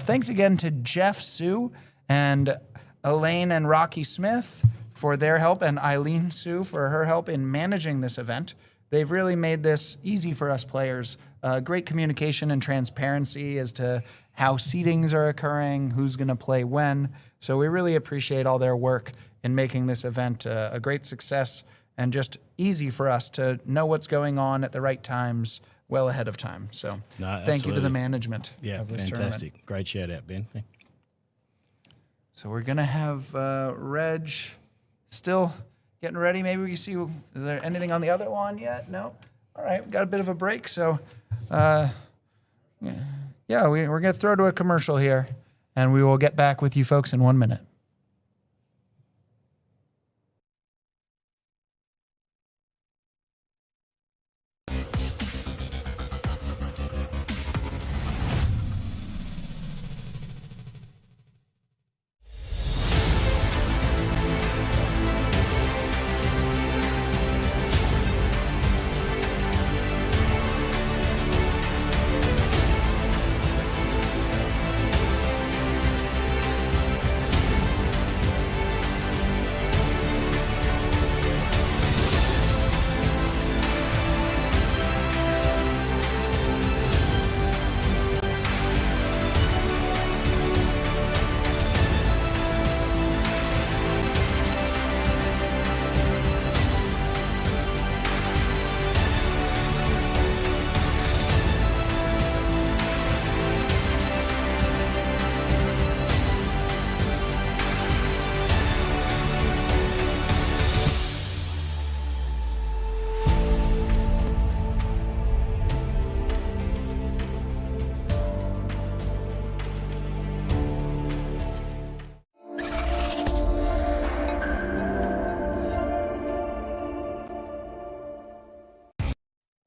Thanks again to Jeff Sue and Elaine and Rocky Smith for their help, and Eileen Sue for her help in managing this event. They've really made this easy for us players. Great communication and transparency as to how seedings are occurring, who's going to play when. So we really appreciate all their work in making this event a great success and just easy for us to know what's going on at the right times well ahead of time. So thank you to the absolutely. management Yeah, of this fantastic. tournament. Great shout out, Ben. So we're going to have Reg still getting ready. Maybe we can see, is there anything on the other one yet? No? All right, we've got a bit of a break. So, we're going to throw to a commercial here, and we will get back with you folks in 1 minute.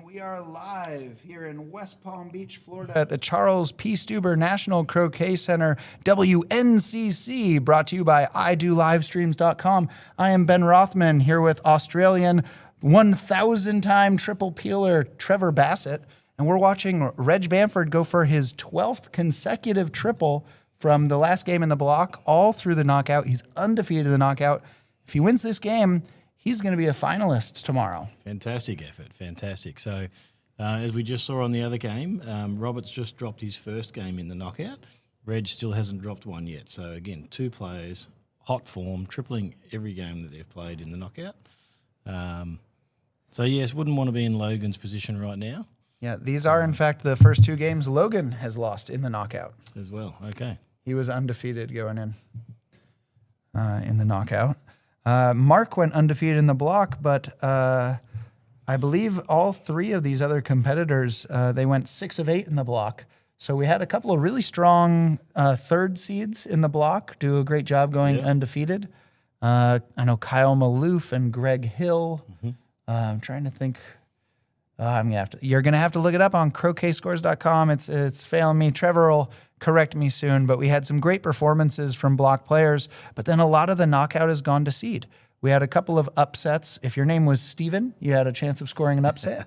We are live here in West Palm Beach, Florida at the Charles P. Stuber National Croquet Center, WNCC, brought to you by IDoLivestreams.com. I am Ben Rothman here with Australian 1,000-time triple peeler Trevor Bassett, and we're watching Reg Bamford go for his 12th consecutive triple from the last game in the block all through the knockout. He's undefeated in the knockout. If he wins this game, he's going to be a finalist tomorrow. Fantastic effort, fantastic. So, as we just saw on the other game, Roberts just dropped his first game in the knockout. Reg still hasn't dropped one yet. So, again, 2 players, hot form, tripling every game that they've played in the knockout. So, yes, wouldn't want to be in Logan's position right now. Yeah, these are, in fact, the first 2 games Logan has lost in the knockout. As well, okay. He was undefeated going in the knockout. Mark went undefeated in the block, but I believe all three of these other competitors, they went 6 of 8 in the block. So we had a couple of really strong third seeds in the block do a great job going undefeated. I know Kyle Maloof and Greg Hill. I'm trying to think. You're gonna have to look it up on croquetscores.com. It's failing me. Trevor will correct me soon, but we had some great performances from block players. But then a lot of the knockout has gone to seed. We had a couple of upsets. If your name was Steven, you had a chance of scoring an upset.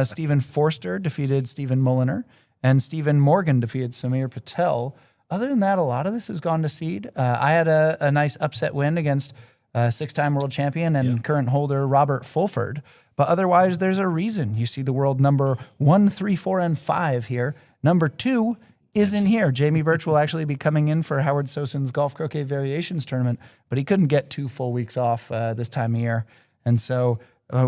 Stephen Forster defeated Stephen Mulliner, and Stephen Morgan defeated Samir Patel. Other than that, a lot of this has gone to seed. I had a nice upset win against 6-time world champion and current holder Robert Fulford. But otherwise, there's a reason you see the world number 1, 3, 4, and 5 here. Number 2 is in here. Jamie Birch will actually be coming in for Howard Sosin's Golf Croquet Variations tournament, but he couldn't get 2 full weeks off this time of year. And so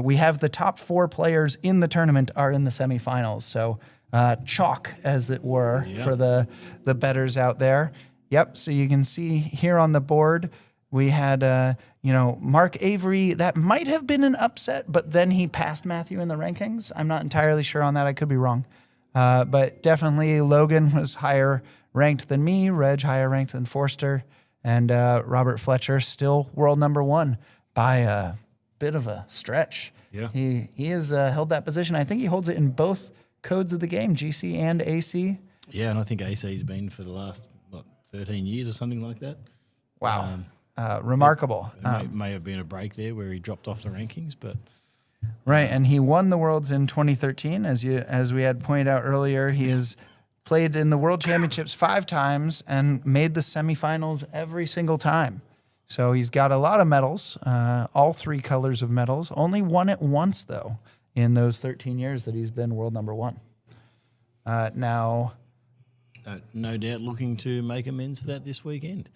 we have the top 4 players in the tournament are in the semifinals. So chalk, as it were, for the bettors out there. Yep, so you can see here on the board, we had, Mark Avery. That might have been an upset, but then he passed Matthew in the rankings. I'm not entirely sure on that. I could be wrong. But definitely Logan was higher ranked than me, Reg higher ranked than Forster, and Robert Fletcher still world number 1 by a bit of a stretch. Yeah. He has held that position. I think he holds it in both codes of the game, GC and AC. Yeah, and I think AC's been for the last, 13 years or something like that. Wow. Remarkable. May have been a break there where he dropped off the rankings, but... Right, and he won the Worlds in 2013, as we had pointed out earlier. He has played in the World Championships 5 times and made the semifinals every single time. So he's got a lot of medals, all 3 colors of medals. Only won it once, though, in those 13 years that he's been world number 1. Now... no doubt looking to make amends for that this weekend.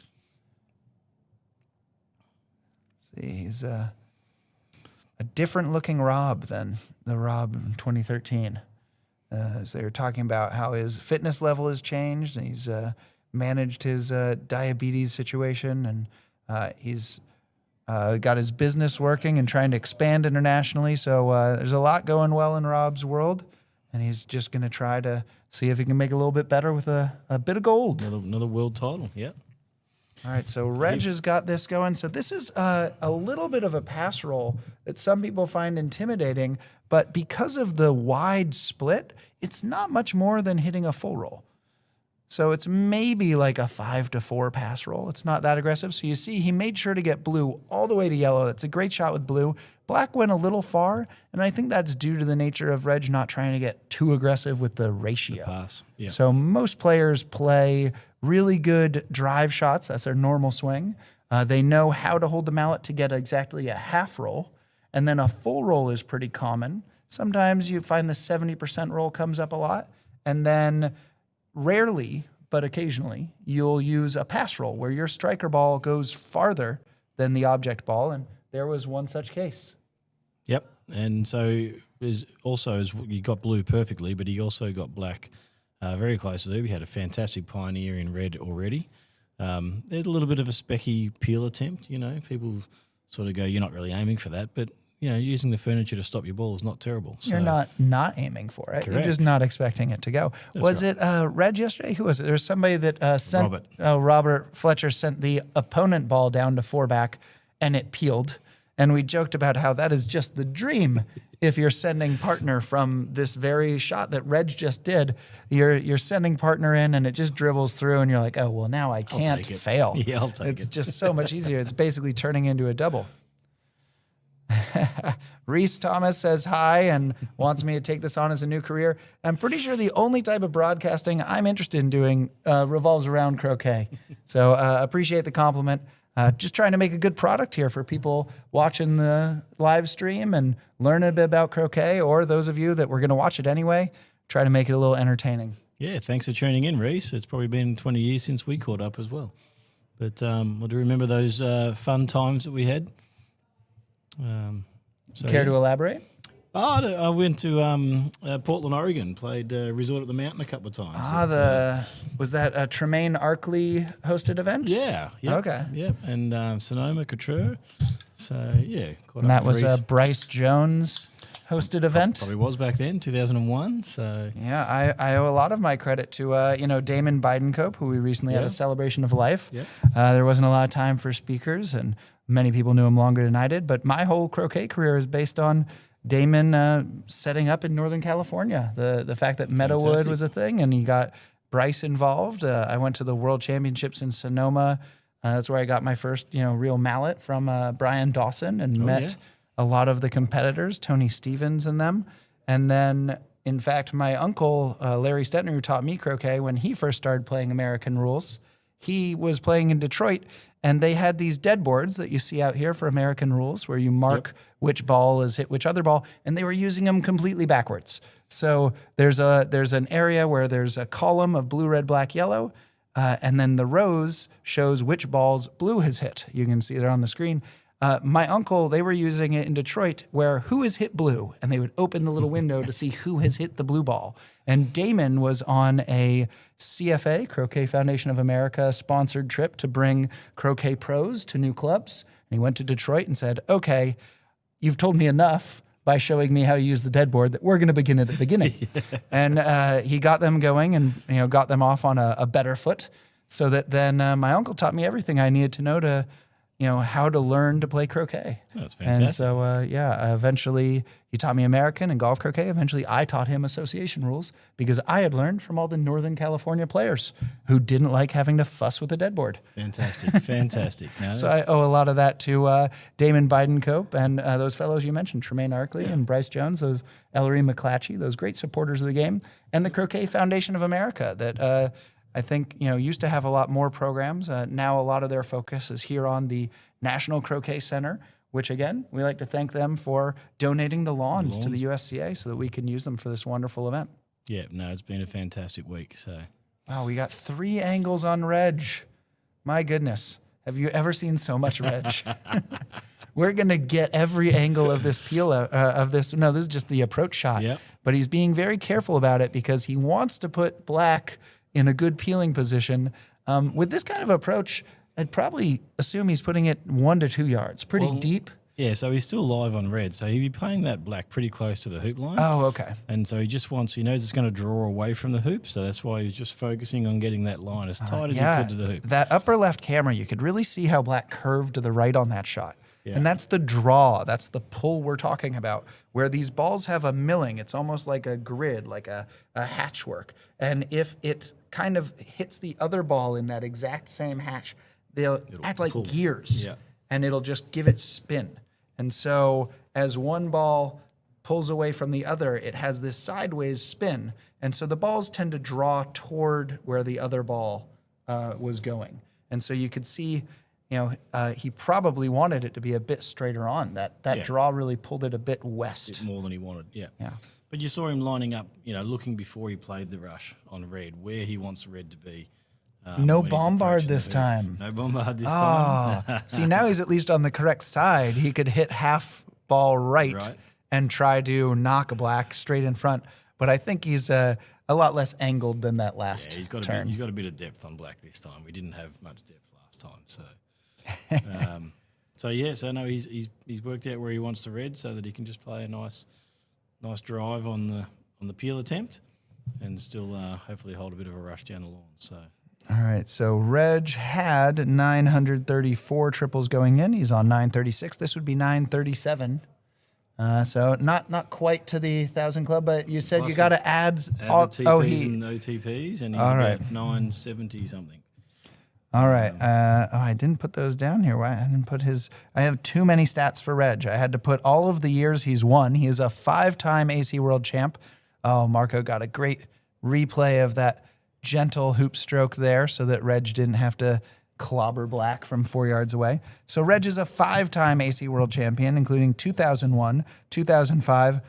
See, he's a different looking Rob than the Rob in 2013. So they were talking about how his fitness level has changed, and he's managed his diabetes situation, and he's got his business working and trying to expand internationally. So there's a lot going well in Rob's world, and he's just going to try to see if he can make it a little bit better with a bit of gold. Another world title, yeah. All right, so Reg has got this going. So this is a little bit of a pass roll that some people find intimidating, but because of the wide split, it's not much more than hitting a full roll. So it's maybe like a 5-4 pass roll. It's not that aggressive. So you see he made sure to get blue all the way to yellow. It's a great shot with blue. Black went a little far, and I think that's due to the nature of Reg not trying to get too aggressive with the ratio. Pass, yeah. So most players play really good drive shots. That's their normal swing. They know how to hold the mallet to get exactly a half roll, and then a full roll is pretty common. Sometimes you find the 70% roll comes up a lot, and then rarely, but occasionally, you'll use a pass roll where your striker ball goes farther than the object ball, and there was one such case. Yep, and so you got blue perfectly, but he also got black very close to there. We had a fantastic pioneer in red already. There's a little bit of a specky peel attempt, people sort of go, you're not really aiming for that, but using the furniture to stop your ball is not terrible. You're not aiming for it. Correct. You're just not expecting it to go. Was it Reg yesterday? Who was it? There was somebody that sent... Robert Fletcher sent the opponent ball down to 4-back, and it peeled. And we joked about how that is just the dream if you're sending partner from this very shot that Reg just did. You're sending partner in, and it just dribbles through, and you're like, oh, well, now I can't fail. Yeah, I'll take it. It's just so much easier. It's basically turning into a double. Reese Thomas says hi and wants me to take this on as a new career. I'm pretty sure the only type of broadcasting I'm interested in doing revolves around croquet. So appreciate the compliment. Just trying to make a good product here for people watching the live stream and learn a bit about croquet, or those of you that were going to watch it anyway, try to make it a little entertaining. Yeah, thanks for tuning in, Reese. It's probably been 20 years since we caught up as well. But I do remember those fun times that we had. Care to elaborate? I went to Portland, Oregon, played Resort at the Mountain a couple of times. Was that a Tremaine Arkley hosted event? Yeah. Yep, Okay. Yep, and Sonoma Couture. So, yeah. And that was Bryce Jones. hosted event. Probably was back then, 2001. So Yeah, I owe a lot of my credit to Damon Bidencope, who we recently had Yeah. a celebration of life. Yep. There wasn't a lot of time for speakers, and many people knew him longer than I did. But my whole croquet career is based on Damon setting up in Northern California. The fact that Meadowood Fantastic. was a thing, and he got Bryce involved. I went to the World Championships in Sonoma. That's where I got my first real mallet from Brian Dawson, and met yeah. a lot of the competitors, Tony Stevens and them. And then, in fact, my uncle, Larry Stetner, who taught me croquet when he first started playing American rules, he was playing in Detroit, and they had these dead boards that you see out here for American rules where you mark which ball is hit which other ball, and they were using them completely backwards. So there's an area where there's a column of blue, red, black, yellow, and then the rows shows which balls blue has hit. You can see it on the screen. My uncle, they were using it in Detroit where who has hit blue? And they would open the little window to see who has hit the blue ball. And Damon was on a CFA, Croquet Foundation of America, sponsored trip to bring croquet pros to new clubs. And he went to Detroit and said, okay, you've told me enough by showing me how you use the dead board that we're going to begin at the beginning. And he got them going and got them off on a better foot, so that then my uncle taught me everything I needed to know to how to learn to play croquet. That's fantastic. And so, eventually he taught me American and golf croquet. Eventually I taught him association rules because I had learned from all the Northern California players who didn't like having to fuss with a dead board. fantastic, fantastic. No, So I owe a lot of that to Damon Bidencope and those fellows you mentioned, Tremaine Arkley and Bryce Jones, those Ellery McClatchy, those great supporters of the game, and the Croquet Foundation of America that I think used to have a lot more programs. Now a lot of their focus is here on the National Croquet Center, which again, we like to thank them for donating the lawns to the USCA so that we can use them for this wonderful event. yeah, no, it's been a fantastic week. So Wow, we got 3 angles on Reg. My goodness. Have you ever seen so much Reg? We're going to get every angle of this peel of this. No, this is just the approach shot. Yep. But he's being very careful about it because he wants to put black in a good peeling position. With this kind of approach, I'd probably assume he's putting it 1 to 2 yards, pretty deep. yeah, so he's still live on red. So he'd be playing that black pretty close to the hoop line. Oh, okay. And so he just wants, he knows it's going to draw away from the hoop. So that's why he's just focusing on getting that line as tight as he could to the hoop. That upper left camera, you could really see how black curved to the right on that shot. Yeah. And that's the draw. That's the pull we're talking about, where these balls have a milling. It's almost like a grid, like a hatchwork. And if it kind of hits the other ball in that exact same hatch, they'll act like gears. Yeah. And it'll just give it spin. And so as one ball pulls away from the other, it has this sideways spin. And so the balls tend to draw toward where the other ball was going. And so you could see, he probably wanted it to be a bit straighter on. That draw really pulled it a bit west. More than he wanted, yeah. Yeah. But you saw him lining up, looking before he played the rush on red, where he wants red to be. No when he's bombard approaching the this hoop. time. No bombard this time. Ah, see, now he's at least on the correct side. He could hit half ball right and try to knock black straight in front. But I think he's a lot less angled than that last Yeah, turn. he's got a bit of depth on black this time. We didn't have much depth last time, so. He's worked out where he wants the red so that he can just play a nice drive on the peel attempt, and still hopefully hold a bit of a rush down the lawn. So. All right, so Reg had 934 triples going in. He's on 936. This would be 937. So not quite to the 1,000 club, but you said you got to add the TPs and OTPs, and he's all right. about 970 something. All right. I didn't put those down here. Why? I didn't put his. I have too many stats for Reg. I had to put all of the years he's won. He is a 5-time AC World Champ. Oh, Marco got a great replay of that gentle hoop stroke there so that Reg didn't have to clobber black from 4 yards away. So Reg is a 5-time AC World Champion, including 2001, 2005,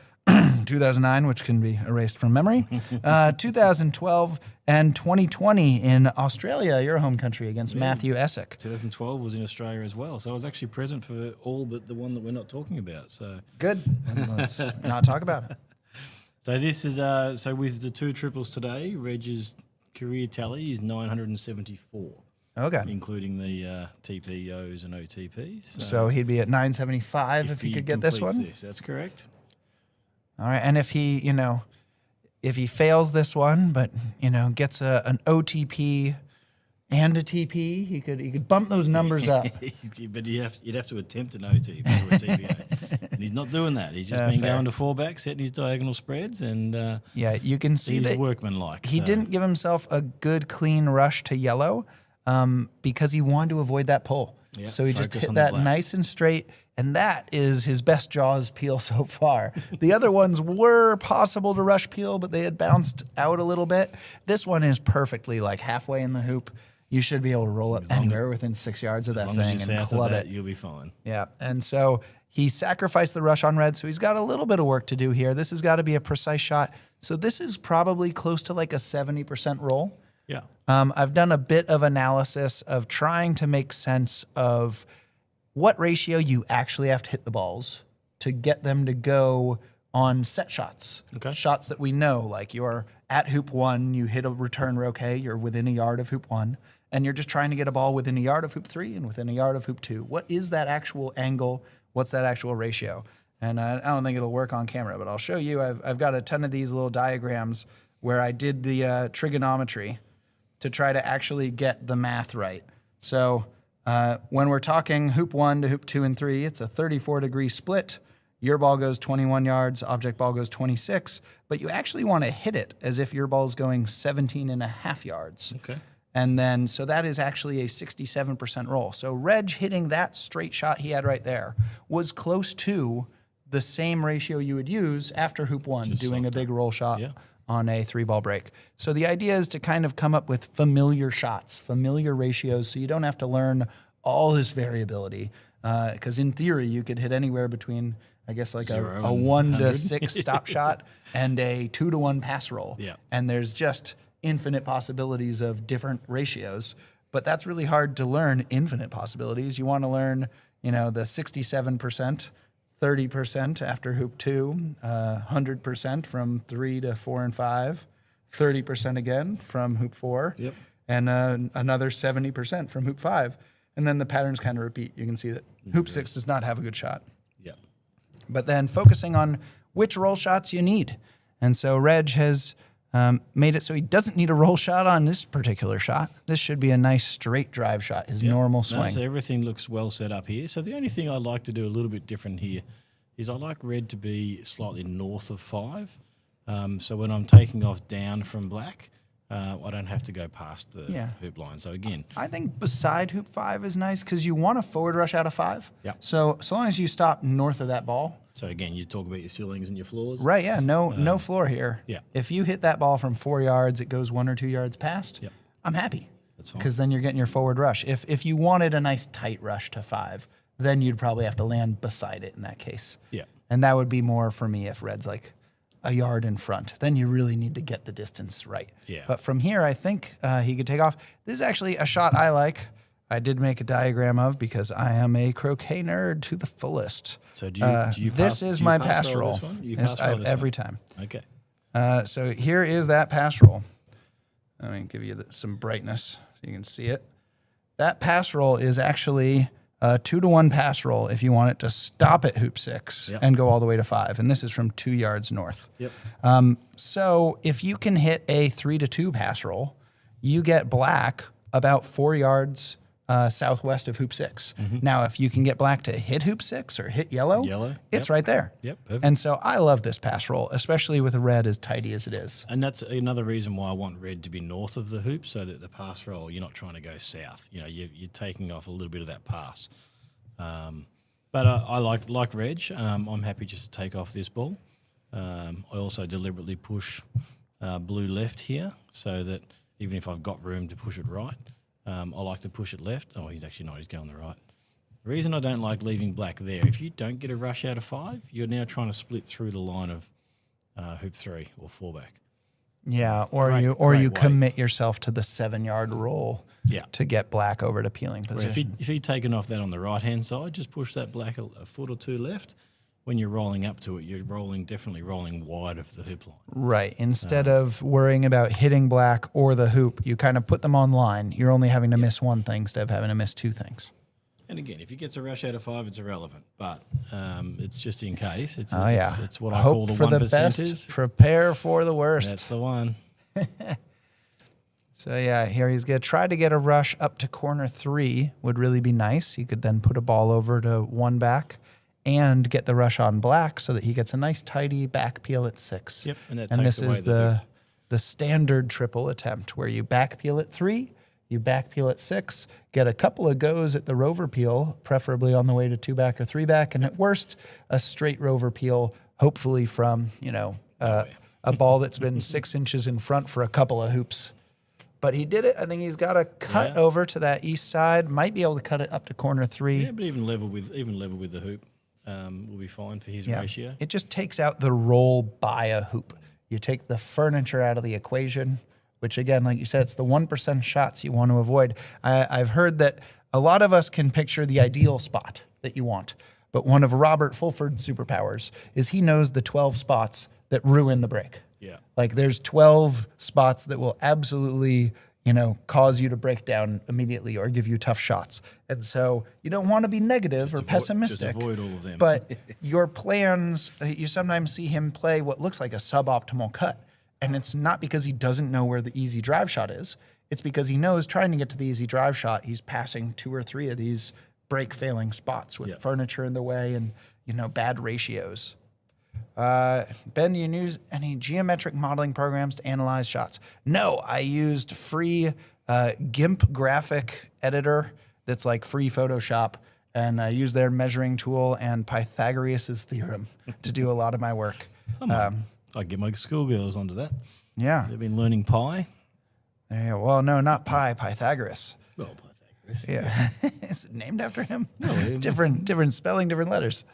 2009, which can be erased from memory, 2012, and 2020 in Australia, your home country, against Matthew Essick. 2012 was in Australia as well, so I was actually present for all but the one that we're not talking about. So Good. Let's not talk about it. So this is so with the 2 triples today, Reg's career tally is 974. Okay. Including the TPOs and OTPs. So he'd be at 975 if he could get this one. That's correct. All right, and if he, if he fails this one, but gets an OTP and a TP, he could bump those numbers up. But you'd have to attempt an OT or a TBA. And he's not doing that. He's just been fair. going to 4-back, setting his diagonal spreads, and Yeah, you can see he's that workmanlike. he so- didn't give himself a good clean rush to yellow because he wanted to avoid that pull. Yeah, So he just focus hit on the that black. nice and straight, and that is his best Jaws peel so far. The other ones were possible to rush peel, but they had bounced out a little bit. This one is perfectly like halfway in the hoop. You should be able to roll up anywhere within 6 yards of that As long as thing you're and south of club that, it. you'll be fine. Yeah, and so he sacrificed the rush on red, so he's got a little bit of work to do here. This has got to be a precise shot. So this is probably close to like a 70% roll. Yeah. I've done a bit of analysis of trying to make sense of what ratio you actually have to hit the balls to get them to go on set shots. Okay. Shots that we know, like you're at hoop 1, you hit a return Croquet, you're within a yard of hoop 1, and you're just trying to get a ball within a yard of hoop 3 and within a yard of hoop 2. What is that actual angle? What's that actual ratio? And I don't think it'll work on camera, but I'll show you. I've got a ton of these little diagrams where I did the trigonometry to try to actually get the math right. So when we're talking hoop 1 to hoop 2 and 3, it's a 34-degree split. Your ball goes 21 yards, object ball goes 26, but you actually want to hit it as if your ball's going 17 and a half yards. Okay. And then, so that is actually a 67% roll. So Reg hitting that straight shot he had right there was close to the same ratio you would use after hoop 1, Just doing a softer. big roll shot Yeah. on a 3-ball break. So the idea is to kind of come up with familiar shots, familiar ratios, so you don't have to learn all this variability. Because in theory, you could hit anywhere between, I guess, like a 0 and 1 to 100. 6 stop shot and a 2 to 1 pass roll. Yeah. And there's just infinite possibilities of different ratios. But that's really hard to learn infinite possibilities. You want to learn, the 67%, 30% after hoop 2, 100% from 3 to 4 and 5, 30% again from hoop 4, Yep. and another 70% from hoop 5. And then the patterns kind of repeat. You can see that hoop 6 does not have a good shot. Yeah. But then focusing on which roll shots you need. And so Reg has made it so he doesn't need a roll shot on this particular shot. This should be a nice straight drive shot, his normal swing. No, so everything looks well set up here. So the only thing I like to do a little bit different here is I like red to be slightly north of 5. So when I'm taking off down from black, I don't have to go past the hoop line. So again, I think beside hoop 5 is nice because you want a forward rush out of 5. Yeah. So long as you stop north of that ball. so again, you talk about your ceilings and your floors. Right, yeah, no floor here. yeah. If you hit that ball from 4 yards, it goes 1 or 2 yards past, Yep. I'm happy. That's fine. Because then you're getting your forward rush. If you wanted a nice tight rush to 5, then you'd probably have to land beside it in that case. Yeah. And that would be more for me if red's like a yard in front. Then you really need to get the distance right. Yeah. But from here, I think he could take off. This is actually a shot I like. I did make a diagram of because I am a croquet nerd to the fullest. So do you this pass- is do you my pass pass roll roll. this one? You Yes, pass roll this every one? time. Okay. So here is that pass roll. Let me give you some brightness so you can see it. That pass roll is actually a 2 to 1 pass roll if you want it to stop at hoop 6 Yep. and go all the way to 5. And this is from 2 yards north. Yep. So if you can hit a 3 to 2 pass roll, you get black about 4 yards southwest of hoop 6. Now, if you can get black to hit hoop 6 or hit yellow, Yellow, it's yep. right there. Yep, perfect. And so I love this pass roll, especially with a red as tidy as it is. And that's another reason why I want red to be north of the hoop, so that the pass roll, you're not trying to go south. You're taking off a little bit of that pass. But I like Reg. I'm happy just to take off this ball. I also deliberately push blue left here, so that even if I've got room to push it right, I like to push it left. Oh, he's actually not. He's going the right. The reason I don't like leaving black there, if you don't get a rush out of 5, you're now trying to split through the line of hoop 3 or 4-back. Yeah, or Great- you great way. commit yourself to the 7-yard roll Yeah. to get black over to peeling Where position. if you're taking off that on the right-hand side, just push that black a foot or 2 left. When you're rolling up to it, you're definitely rolling wide of the hoop line. Right. Instead of worrying about hitting black or the hoop, you kind of put them on line. You're only having to miss one thing instead of having to miss 2 things. And again, if he gets a rush out of 5, it's irrelevant. But it's just in case. It's what I Hope call the for the 1%ers. best, prepare for the worst. That's the one. So yeah, here he's going to try to get a rush up to corner 3 would really be nice. He could then put a ball over to 1 back and get the rush on black so that he gets a nice tidy back peel at 6. Yep, and that and takes this away is the standard triple attempt where you back peel at 3, you back peel at 6, get a couple of goes at the rover peel, preferably on the way to 2 back or 3 back, and at worst, a straight rover peel, hopefully from, a ball that's been 6 inches in front for a couple of hoops. But he did it. I think he's got a cut over to that east side. Might be able to cut it up to corner 3. Yeah, but even level with the hoop will be fine for his ratio. It just takes out the roll by a hoop. You take the furniture out of the equation, which again, like you said, it's the 1% shots you want to avoid. I've heard that a lot of us can picture the ideal spot that you want. But one of Robert Fulford's superpowers is he knows the 12 spots that ruin the break. Yeah. Like there's 12 spots that will absolutely, cause you to break down immediately or give you tough shots. And so you don't want to be negative or pessimistic. Just avoid all of them. But your plans, you sometimes see him play what looks like a suboptimal cut. And it's not because he doesn't know where the easy drive shot is. It's because he knows trying to get to the easy drive shot, he's passing 2 or 3 of these break failing spots with furniture in the way and, bad ratios. Ben, do you use any geometric modeling programs to analyze shots? No, I used free GIMP graphic editor that's like free Photoshop, and I used their measuring tool and Pythagoras' theorem to do a lot of my work. I get my schoolgirls onto that. Yeah. They've been learning pi. Yeah. Well, no, not Pythagoras. Well, Pythagoras. Yeah. Is it named after him? No. different spelling, different letters.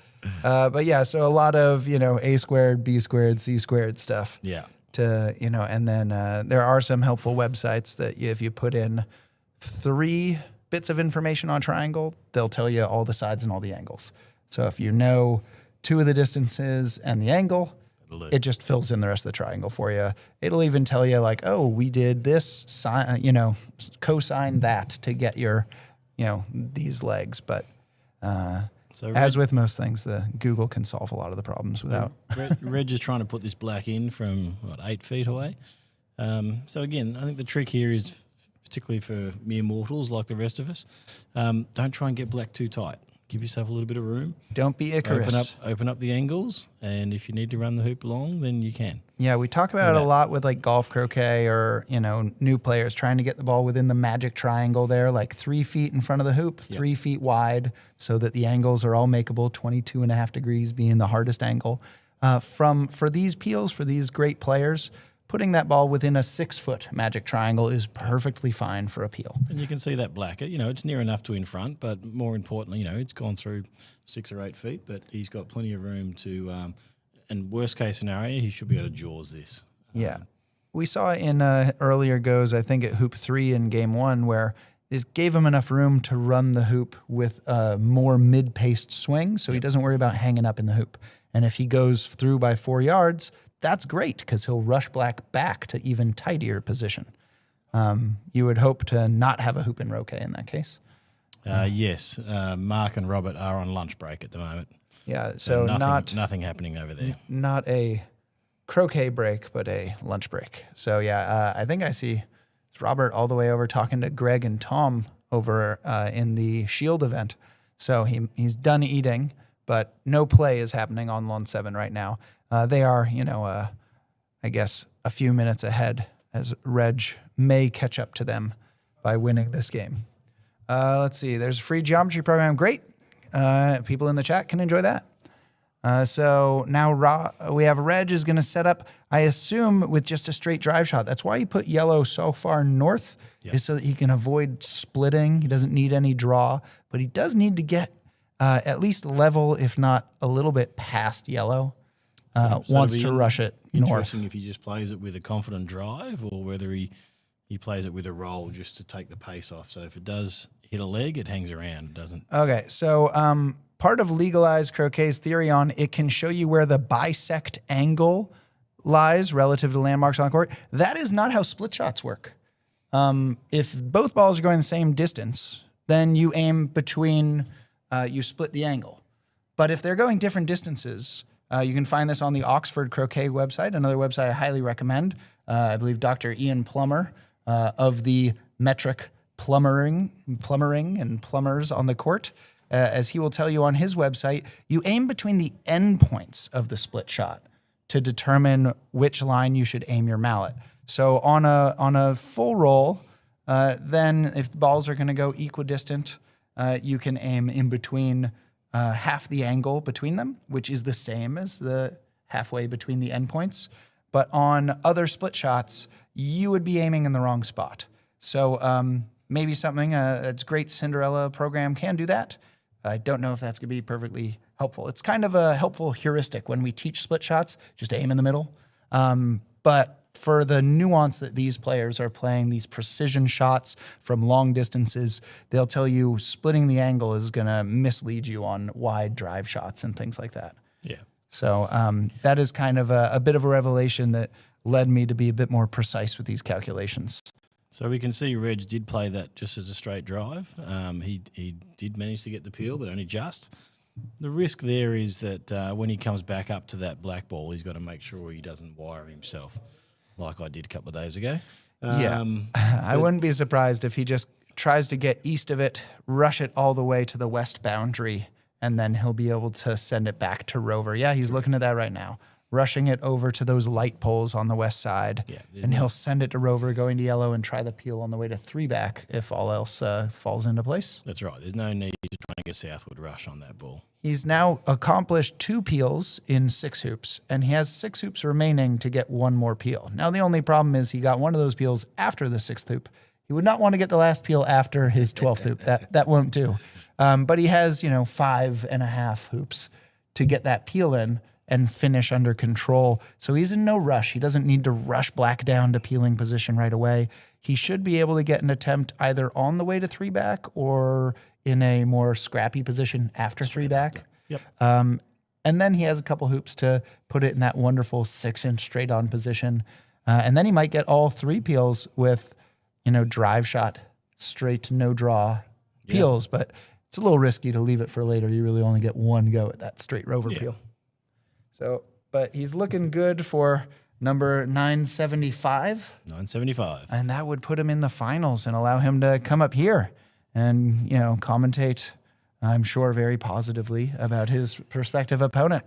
But yeah, so a lot of, A squared, B squared, C squared stuff. Yeah. And then there are some helpful websites that if you put in 3 bits of information on triangle, they'll tell you all the sides and all the angles. So if you know 2 of the distances and the angle, it just fills in the rest of the triangle for you. It'll even tell you like, oh, we did this sine, cosine that to get your, these legs. But as with most things, the Google can solve a lot of the problems without. Reg is trying to put this black in from 8 feet away. So again, I think the trick here is, particularly for mere mortals like the rest of us, don't try and get black too tight. Give yourself a little bit of room. Don't be Icarus. Open up the angles, and if you need to run the hoop long, then you can. Yeah, we talk about it a lot with like golf croquet or, new players trying to get the ball within the magic triangle there, like 3 feet in front of the hoop, 3 feet wide, so that the angles are all makeable, 22.5 degrees being the hardest angle. For these peels, for these great players, putting that ball within a 6-foot magic triangle is perfectly fine for a peel. And you can see that black. It's near enough to in front, but more importantly, it's gone through 6 or 8 feet, but he's got plenty of room to, and worst case scenario, he should be able to jaws this. Yeah. We saw in earlier goes, I think at hoop 3 in game 1, where this gave him enough room to run the hoop with a more mid-paced swing, so he doesn't worry about hanging up in the hoop. And if he goes through by 4 yards, that's great because he'll rush black back to even tidier position. You would hope to not have a hoop in Croquet in that case. Yes, Mark and Robert are on lunch break at the moment. Yeah, so nothing happening over there. Not a croquet break, but a lunch break. So yeah, I think I see Robert all the way over talking to Greg and Tom over in the Shield event. So he's done eating, but no play is happening on Lawn 7 right now. They are, I guess, a few minutes ahead as Reg may catch up to them by winning this game. Let's see. There's a free geometry program. Great. People in the chat can enjoy that. So now we have Reg is going to set up, I assume, with just a straight drive shot. That's why he put yellow so far north, is so that he can avoid splitting. He doesn't need any draw, but he does need to get at least level, if not a little bit past yellow. Wants to rush it north. Interesting if he just plays it with a confident drive or whether he plays it with a roll just to take the pace off. So if it does hit a leg, it hangs around. It doesn't. Okay, so part of legalized croquet's theory on it can show you where the bisect angle lies relative to landmarks on the court. That is not how split shots work. If both balls are going the same distance, then you aim between, you split the angle. But if they're going different distances, you can find this on the Oxford Croquet website, another website I highly recommend. I believe Dr. Ian Plummer of the metric plumbering and plumbers on the court, as he will tell you on his website, you aim between the endpoints of the split shot to determine which line you should aim your mallet. So on a full roll, then if the balls are going to go equidistant, you can aim in between half the angle between them, which is the same as the halfway between the endpoints. But on other split shots, you would be aiming in the wrong spot. So maybe something that's great Cinderella program can do that. I don't know if that's going to be perfectly helpful. It's kind of a helpful heuristic when we teach split shots, just aim in the middle. But for the nuance that these players are playing, these precision shots from long distances, they'll tell you splitting the angle is going to mislead you on wide drive shots and things like that. Yeah. So that is kind of a bit of a revelation that led me to be a bit more precise with these calculations. So we can see Reg did play that just as a straight drive. He did manage to get the peel, but only just. The risk there is that when he comes back up to that black ball, he's got to make sure he doesn't wire himself like I did a couple of days ago. I wouldn't be surprised if he just tries to get east of it, rush it all the way to the west boundary, and then he'll be able to send it back to Rover. Yeah, he's looking at that right now. Rushing it over to those light poles on the west side, and he'll send it to Rover going to yellow and try the peel on the way to 3-back if all else falls into place. That's right. There's no need to try and get southward rush on that ball. He's now accomplished 2 peels in 6 hoops, and he has 6 hoops remaining to get 1 more peel. Now, the only problem is he got one of those peels after the 6th hoop. He would not want to get the last peel after his 12th hoop. That won't do. But he has, 5.5 hoops to get that peel in and finish under control. So he's in no rush. He doesn't need to rush black down to peeling position right away. He should be able to get an attempt either on the way to 3-back or in a more scrappy position after 3-back. Yep. And then he has a couple hoops to put it in that wonderful 6-inch straight on position. And then he might get all 3 peels with, drive shot, straight no draw peels. But it's a little risky to leave it for later. You really only get 1 go at that straight Rover peel. So, but he's looking good for number 975. 975. And that would put him in the finals and allow him to come up here and, commentate, I'm sure, very positively about his prospective opponent.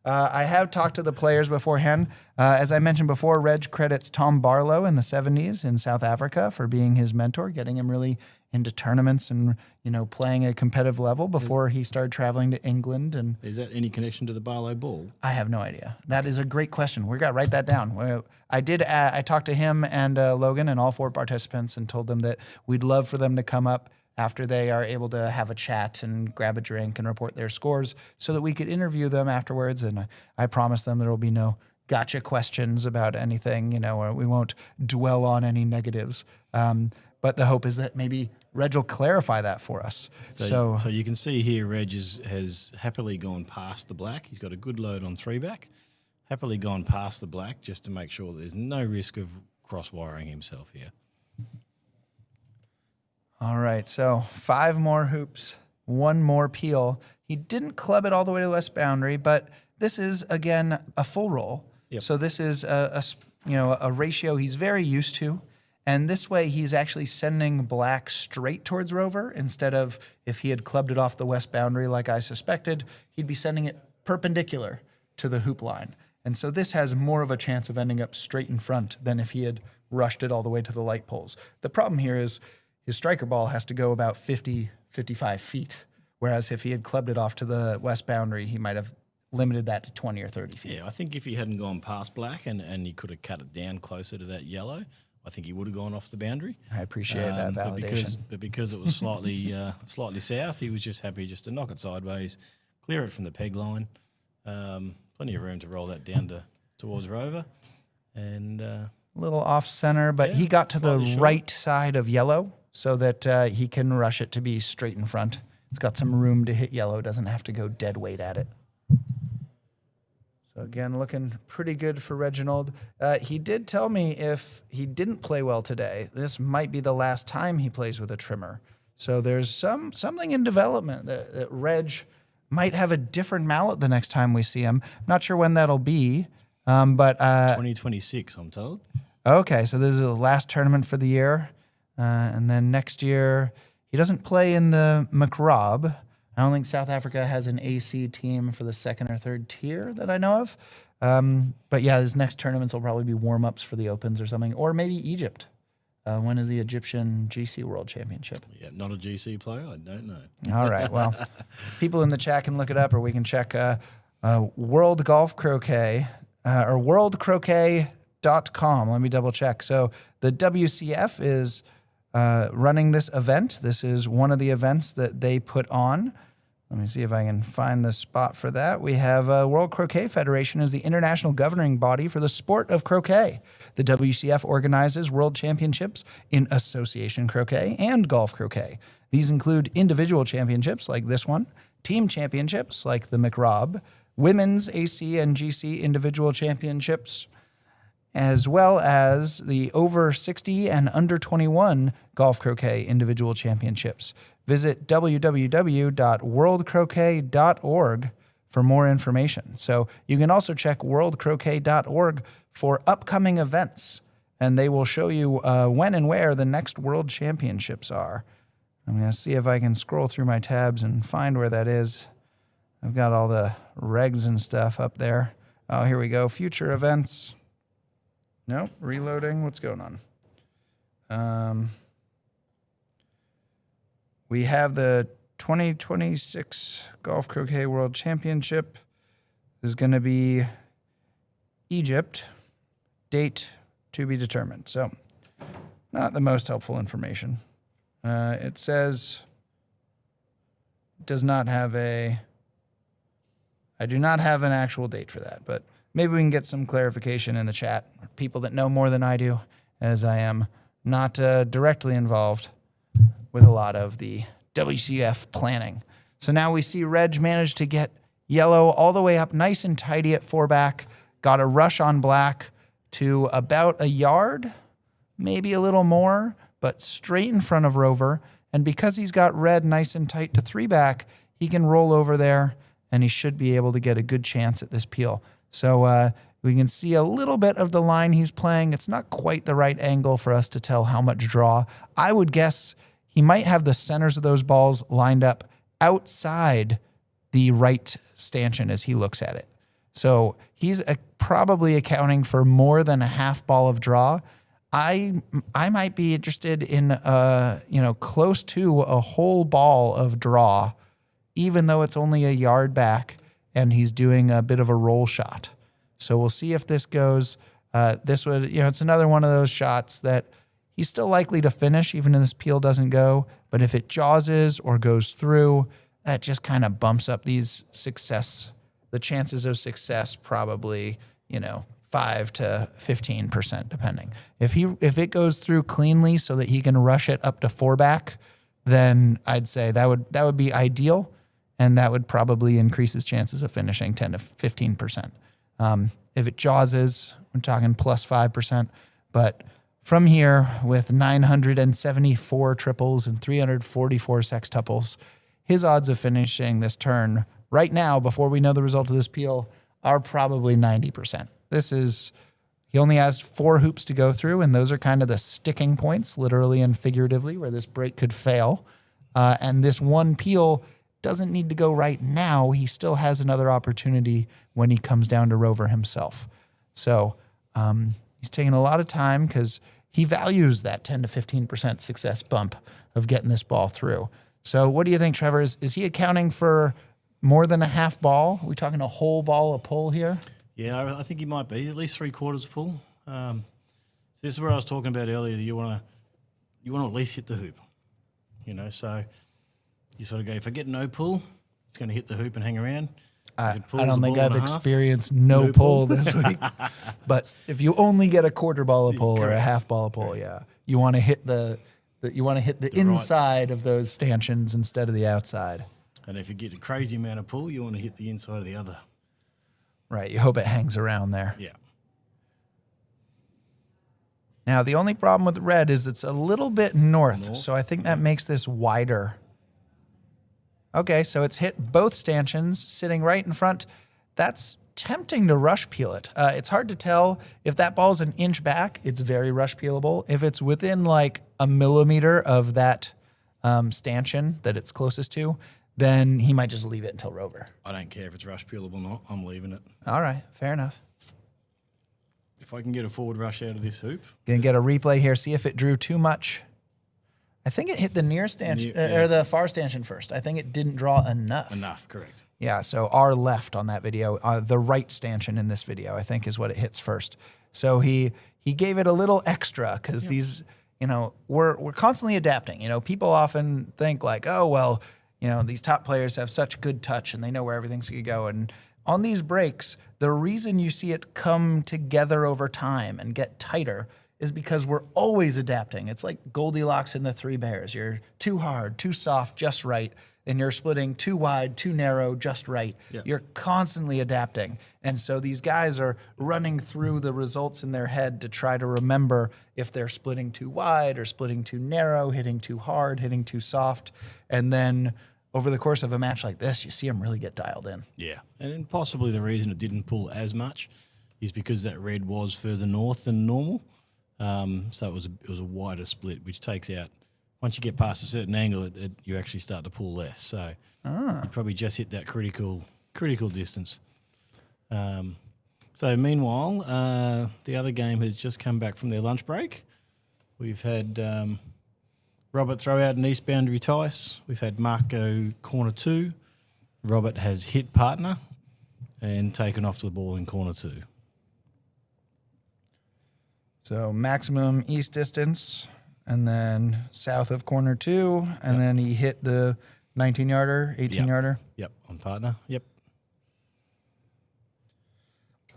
I have talked to the players beforehand. As I mentioned before, Reg credits Tom Barlow in the 70s in South Africa for being his mentor, getting him really into tournaments and, playing at a competitive level before he started traveling to England. And is that any connection to the Barlow ball? I have no idea. That is a great question. We got to write that down. I talked to him and Logan and all 4 participants and told them that we'd love for them to come up after they are able to have a chat and grab a drink and report their scores so that we could interview them afterwards. And I promised them there will be no gotcha questions about anything, or we won't dwell on any negatives. But the hope is that maybe Reg will clarify that for us. So you can see here Reg has happily gone past the black. He's got a good load on 3-back. Happily gone past the black just to make sure there's no risk of cross-wiring himself here. All right, so 5 more hoops, 1 more peel. He didn't club it all the way to the west boundary, but this is, again, a full roll. Yep. So this is a ratio he's very used to. And this way he's actually sending black straight towards Rover instead of if he had clubbed it off the west boundary like I suspected, he'd be sending it perpendicular to the hoop line. And so this has more of a chance of ending up straight in front than if he had rushed it all the way to the light poles. The problem here is his striker ball has to go about 50, 55 feet, whereas if he had clubbed it off to the west boundary, he might have limited that to 20 or 30 feet. Yeah, I think if he hadn't gone past black and he could have cut it down closer to that yellow, I think he would have gone off the boundary. I appreciate that validation. But because it was slightly slightly south, he was just happy just to knock it sideways, clear it from the peg line. Plenty of room to roll that down towards Rover. And a little off center, but he got to the right side of yellow so that he can rush it to be straight in front. It's got some room to hit yellow, doesn't have to go dead weight at it. So again, looking pretty good for Reginald. He did tell me if he didn't play well today, this might be the last time he plays with a trimmer. So there's something in development that Reg might have a different mallet the next time we see him. Not sure when that'll be, but 2026, I'm told. okay, so this is the last tournament for the year. And then next year, he doesn't play in the McRob. I don't think South Africa has an AC team for the second or third tier that I know of. But yeah, his next tournaments will probably be warm-ups for the Opens or something. Or maybe Egypt. When is the Egyptian GC World Championship? Yeah, not a GC player. I don't know. All right, well, people in the chat can look it up, or we can check World Golf Croquet or worldcroquet.com. Let me double check. So the WCF is running this event. This is one of the events that they put on. Let me see if I can find the spot for that. We have World Croquet Federation is the international governing body for the sport of croquet. The WCF organizes world championships in association croquet and golf croquet. These include individual championships like this one, team championships like the McRob, women's AC and GC individual championships, as well as the over 60 and under 21 golf croquet individual championships. Visit www.worldcroquet.org for more information. So you can also check worldcroquet.org for upcoming events, and they will show you when and where the next World Championships are. I'm going to see if I can scroll through my tabs and find where that is. I've got all the regs and stuff up there. Oh, here we go. Future events. Nope, reloading. What's going on? We have the 2026 Golf Croquet World Championship. This is going to be Egypt. Date to be determined. So, not the most helpful information. It says does not have I do not have an actual date for that, but maybe we can get some clarification in the chat. People that know more than I do, as I am not directly involved with a lot of the WCF planning. So now we see Reg managed to get yellow all the way up nice and tidy at 4-back, got a rush on black to about a yard, maybe a little more, but straight in front of Rover. And because he's got red nice and tight to 3-back, he can roll over there, and he should be able to get a good chance at this peel. So we can see a little bit of the line he's playing. It's not quite the right angle for us to tell how much draw. I would guess he might have the centers of those balls lined up outside the right stanchion as he looks at it. So he's probably accounting for more than a half ball of draw. I might be interested in close to a whole ball of draw, even though it's only a yard back and he's doing a bit of a roll shot. So we'll see if this goes. It's another one of those shots that he's still likely to finish even if this peel doesn't go. But if it jawses or goes through, that just kind of bumps up the chances of success probably, 5 to 15%, depending. If it goes through cleanly so that he can rush it up to 4-back, then I'd say that would be ideal, and that would probably increase his chances of finishing 10 to 15%. If it jawses, we're talking plus 5%. But from here, with 974 triples and 344 sextuples, his odds of finishing this turn right now, before we know the result of this peel, are probably 90%. He only has 4 hoops to go through, and those are kind of the sticking points, literally and figuratively, where this break could fail. And this one peel doesn't need to go right now. He still has another opportunity when he comes down to Rover himself. So he's taking a lot of time because he values that 10 to 15% success bump of getting this ball through. So what do you think, Trevor? Is he accounting for more than a half ball? Are we talking a whole ball of pull here? Yeah, I think he might be at least 3/4 pull. This is where I was talking about earlier. That you want to at least hit the hoop. So you sort of go, if I get no pull, it's going to hit the hoop and hang around. I don't think I've experienced no pull this week. But if you only get a 1/4 ball of pull or a half ball of pull, yeah, you want to hit the inside of those stanchions instead of the outside. And if you get a crazy amount of pull, you want to hit the inside of the other. Right. You hope it hangs around there. Yeah. Now, the only problem with red is it's a little bit north. So I think that makes this wider. Okay, so it's hit both stanchions, sitting right in front. That's tempting to rush peel it. It's hard to tell if that ball's an inch back. It's very rush peelable. If it's within like a millimeter of that stanchion that it's closest to, then he might just leave it until Rover. I don't care if it's rush peelable or not. I'm leaving it. All right, fair enough. If I can get a forward rush out of this hoop. Gonna get a replay here, see if it drew too much. I think it hit the near stanchion, or the far stanchion first. I think it didn't draw enough. Enough, correct. Yeah, so our left on that video, the right stanchion in this video, I think is what it hits first. So he gave it a little extra because these, we're constantly adapting. People often think like, oh, well, these top players have such good touch and they know where everything's going to go. And on these breaks, the reason you see it come together over time and get tighter is because we're always adapting. It's like Goldilocks and the Three Bears. You're too hard, too soft, just right. And you're splitting too wide, too narrow, just right. Yeah. You're constantly adapting. And so these guys are running through the results in their head to try to remember if they're splitting too wide or splitting too narrow, hitting too hard, hitting too soft. And then over the course of a match like this, you see them really get dialed in. Yeah. And then possibly the reason it didn't pull as much is because that red was further north than normal. So it was a wider split, which takes out, once you get past a certain angle, you actually start to pull less. So you probably just hit that critical distance. So meanwhile, the other game has just come back from their lunch break. We've had Robert throw out an east boundary Tice. We've had Marco corner 2. Robert has hit partner and taken off to the ball in corner 2. So maximum east distance, and then south of corner 2, and then he hit the 19-yarder, 18-yarder. Yep, on partner. Yep.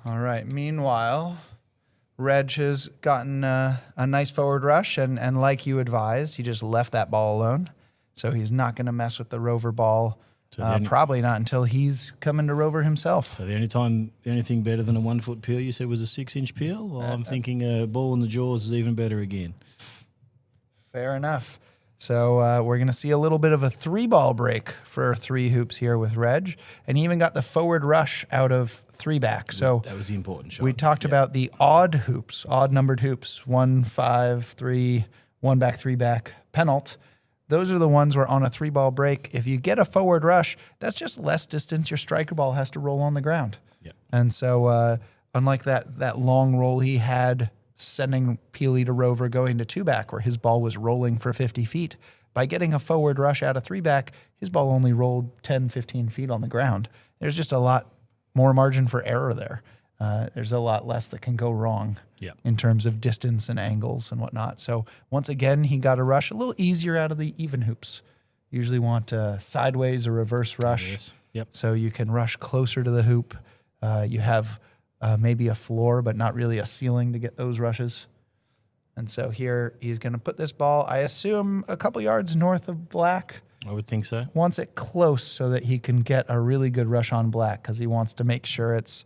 All right. Meanwhile, Reg has gotten a nice forward rush, and like you advised, he just left that ball alone. So he's not going to mess with the Rover ball. Probably not until he's coming to Rover himself. So the only thing better than a 1 foot peel you said was a 6-inch peel? Well, I'm thinking a ball in the jaws is even better again. Fair enough. So we're going to see a little bit of a 3-ball break for 3 hoops here with Reg. And he even got the forward rush out of 3 back. So that was the important shot. We talked about the odd hoops, odd numbered hoops, 1, 5, 3, 1 back, 3 back, penalt. Those are the ones where on a 3-ball break, if you get a forward rush, that's just less distance your striker ball has to roll on the ground. Yep. And so unlike that long roll he had sending Peely to Rover going to 2-back where his ball was rolling for 50 feet, by getting a forward rush out of 3-back, his ball only rolled 10, 15 feet on the ground. There's just a lot more margin for error there. There's a lot less that can go wrong in terms of distance and angles and whatnot. So once again, he got a rush a little easier out of the even hoops. Usually want a sideways or reverse rush. Yep. So you can rush closer to the hoop. You have maybe a floor, but not really a ceiling to get those rushes. And so here he's going to put this ball, I assume, a couple yards north of black. I would think so. Wants it close so that he can get a really good rush on black because he wants to make sure it's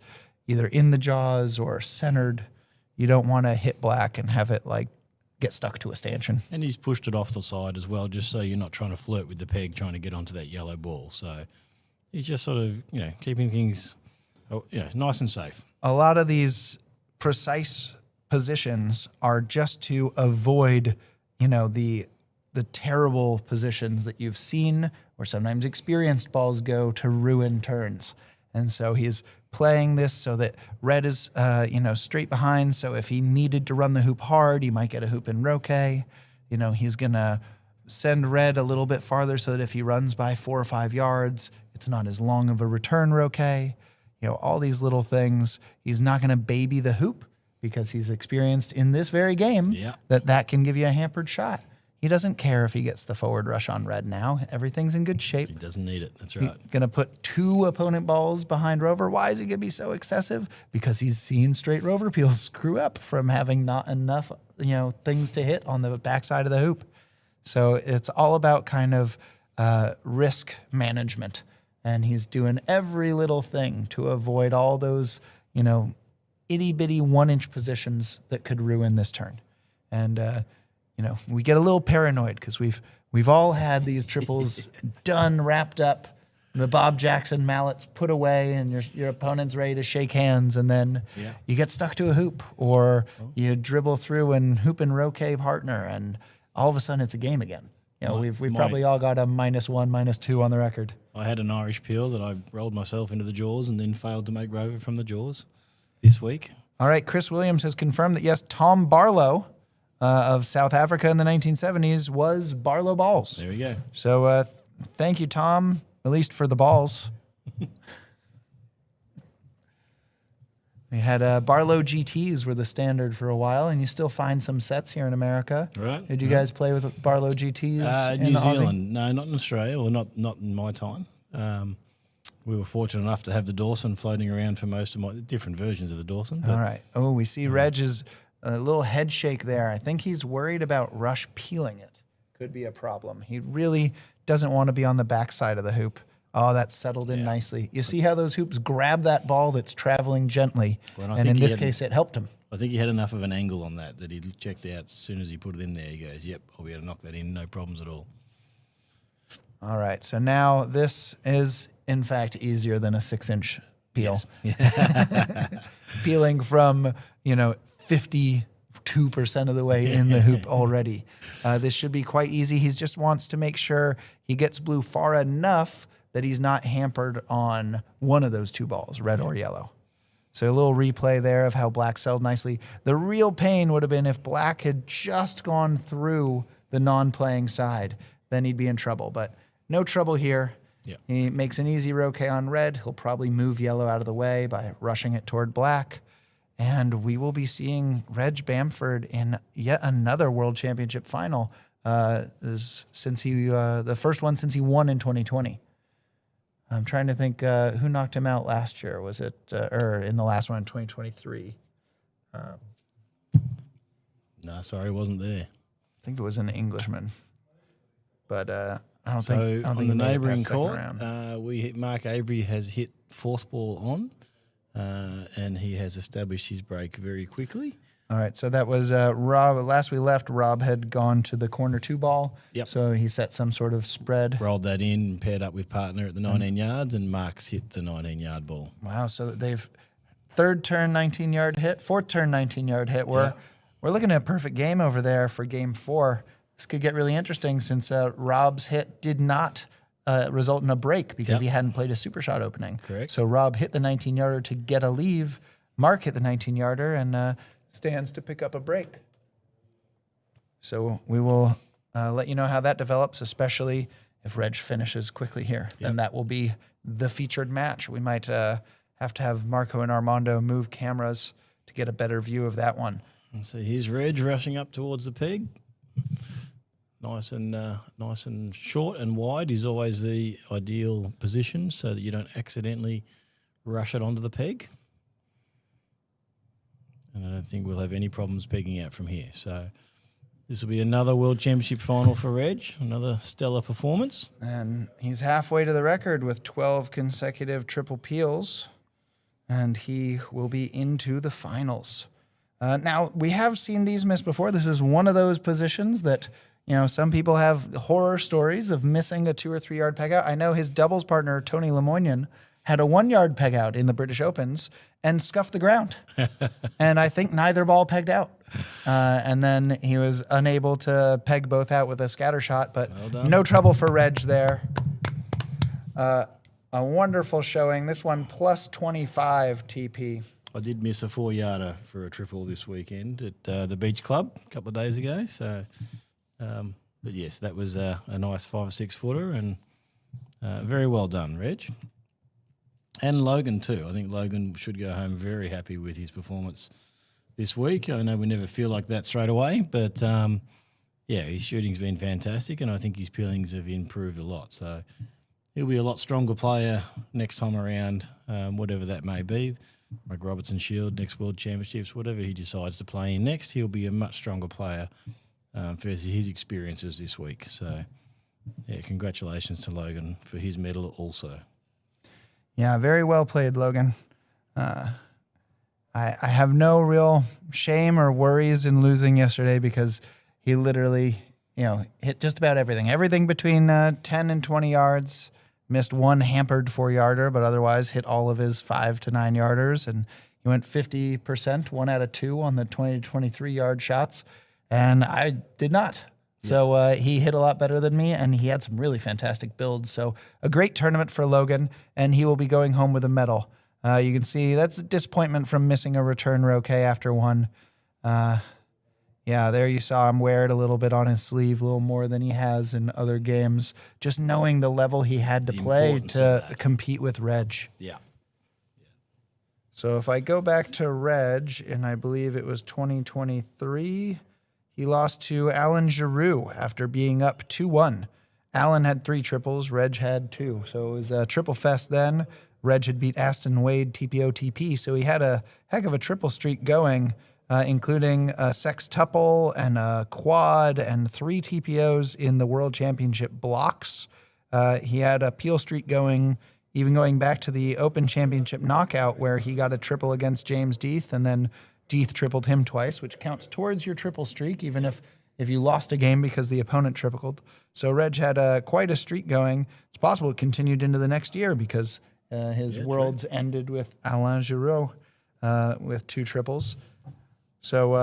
either in the jaws or centered. You don't want to hit black and have it like get stuck to a stanchion. And he's pushed it off the side as well, just so you're not trying to flirt with the peg, trying to get onto that yellow ball. So he's just sort of, keeping things, nice and safe. A lot of these precise positions are just to avoid, the terrible positions that you've seen or sometimes experienced balls go to ruin turns. And so he's playing this so that red is, straight behind. So if he needed to run the hoop hard, he might get a hoop in Croquet. He's going to send red a little bit farther so that if he runs by 4 or 5 yards, it's not as long of a return Croquet. All these little things. He's not going to baby the hoop because he's experienced in this very game that can give you a hampered shot. He doesn't care if he gets the forward rush on red now. Everything's in good shape. He doesn't need it. That's right. He's going to put 2 opponent balls behind Rover. Why is he going to be so excessive? Because he's seen straight Rover peels screw up from having not enough, things to hit on the backside of the hoop. So it's all about kind of risk management. And he's doing every little thing to avoid all those, itty-bitty 1-inch positions that could ruin this turn. And, we get a little paranoid because we've all had these triples done, wrapped up, the Bob Jackson mallets put away, and your opponent's ready to shake hands, and then you get stuck to a hoop, or you dribble through and hoop and roquet partner, and all of a sudden it's a game again. We've probably all got a -1, -2 on the record. I had an Irish peel that I rolled myself into the jaws and then failed to make rover from the jaws this week. All right, Chris Williams has confirmed that, yes, Tom Barlow of South Africa in the 1970s was Barlow Balls. There we go. So thank you, Tom, at least for the balls. We had Barlow GTs were the standard for a while, and you still find some sets here in America. Right. Did you guys play with Barlow GTs in New Aussie? Zealand. No, not in Australia, or not in my time. We were fortunate enough to have the Dawson floating around for most of my different versions of the Dawson. All right. Oh, we see Reg is a little head shake there. I think he's worried about Rush peeling it. Could be a problem. He really doesn't want to be on the backside of the hoop. Oh, that's settled in nicely. You see how those hoops grab that ball that's traveling gently, Well, I and think in he this had- case, it helped him. I think he had enough of an angle on that he checked out as soon as he put it in there. He goes, "Yep, I'll be able to knock that in, no problems at all." All right, so now this is, in fact, easier than a 6-inch peel. Peeling from, 52% of the way in the hoop already. This should be quite easy. He just wants to make sure he gets blue far enough that he's not hampered on one of those two balls, red or yellow. So a little replay there of how black sailed nicely. The real pain would have been if black had just gone through the non-playing side. Then he'd be in trouble. But no trouble here. Yeah. He makes an easy roquet on red. He'll probably move yellow out of the way by rushing it toward black. And we will be seeing Reg Bamford in yet another World Championship final. Since he the first one since he won in 2020. I'm trying to think who knocked him out last year. Was it or in the last one in 2023? No, sorry, I wasn't there. I think it was an Englishman. But I don't So think on he the made it neighbouring past second court, round. Mark Avery has hit fourth ball on, and he has established his break very quickly. All right, so that was Rob. Last we left, Rob had gone to the corner 2 ball. Yep. So he set some sort of spread. Rolled that in, paired up with partner at the 19 yards, and Mark's hit the 19-yard ball. Wow, so they've third turn 19-yard hit, fourth turn 19-yard hit. We're looking at a perfect game over there for game 4. This could get really interesting since Rob's hit did not result in a break because he hadn't played a super shot opening. Correct. So Rob hit the 19-yarder to get a leave. Mark hit the 19-yarder and stands to pick up a break. So we will let you know how that develops, especially if Reg finishes quickly here. Then that will be the featured match. We might have to have Marco and Armando move cameras to get a better view of that one. And so here's Reg rushing up towards the peg. Nice and short and wide is always the ideal position so that you don't accidentally rush it onto the peg. And I don't think we'll have any problems pegging out from here. So this will be another World Championship final for Reg, another stellar performance. And he's halfway to the record with 12 consecutive triple peels, and he will be into the finals. Now, we have seen these miss before. This is one of those positions that, some people have horror stories of missing a 2 or 3 yard peg out. I know his doubles partner, Tony Lemoynian, had a 1 yard peg out in the British Opens and scuffed the ground. And I think neither ball pegged out. And then he was unable to peg both out with a scatter shot, but no trouble for Reg there. A wonderful showing. This one plus 25 TP. I did miss a 4 yarder for a triple this weekend at the Beach Club a couple of days ago. So, but yes, that was a nice 5 or 6 footer and very well done, Reg. And Logan too. I think Logan should go home very happy with his performance this week. I know we never feel like that straight away, but his shooting's been fantastic, and I think his peelings have improved a lot. So he'll be a lot stronger player next time around, whatever that may be. Like Robertson Shield, next World Championships, whatever he decides to play in next, he'll be a much stronger player for his experiences this week. So, congratulations to Logan for his medal also. Yeah, very well played, Logan. I have no real shame or worries in losing yesterday because he literally, hit just about everything. Everything between 10 and 20 yards. Missed one hampered 4-yarder, but otherwise hit all of his 5 to 9 yarders. And he went 50%, 1 out of 2 on the 20 to 23 yard shots. And I did not. So he hit a lot better than me, and he had some really fantastic builds. So a great tournament for Logan, and he will be going home with a medal. You can see that's a disappointment from missing a return Croquet after one. Yeah, there you saw him wear it a little bit on his sleeve, a little more than he has in other games. Just knowing the level he had to play importance of to that. compete with Reg. Yeah. So if I go back to Reg, and I believe it was 2023, he lost to Alan Giroux after being up 2-1. Alan had 3 triples, Reg had 2. So it was a triple fest then. Reg had beat Aston Wade TPO TP, so he had a heck of a triple streak going, including a sextuple and a quad and 3 TPOs in the World Championship blocks. He had a peel streak going, even going back to the Open Championship knockout where he got a triple against James Deeth, and then Deeth tripled him twice, which counts towards your triple streak, even if you lost a game because the opponent tripled. So Reg had quite a streak going. It's possible it continued into the next year because his worlds ended with Alain Giroux with 2 triples. So,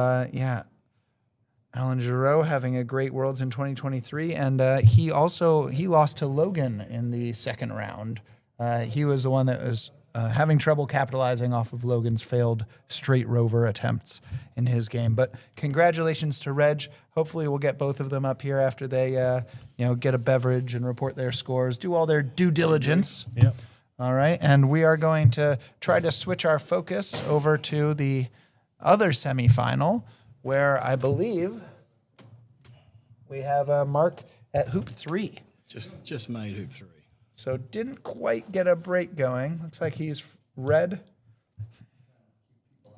Alain Giroux having a great Worlds in 2023, and he lost to Logan in the second round. He was the one that was having trouble capitalizing off of Logan's failed straight rover attempts in his game. But congratulations to Reg. Hopefully we'll get both of them up here after they get a beverage and report their scores, do all their due diligence. Yep. All right, and we are going to try to switch our focus over to the other semifinal, where I believe we have Mark at hoop 3. Just made hoop 3. So didn't quite get a break going. Looks like he's red.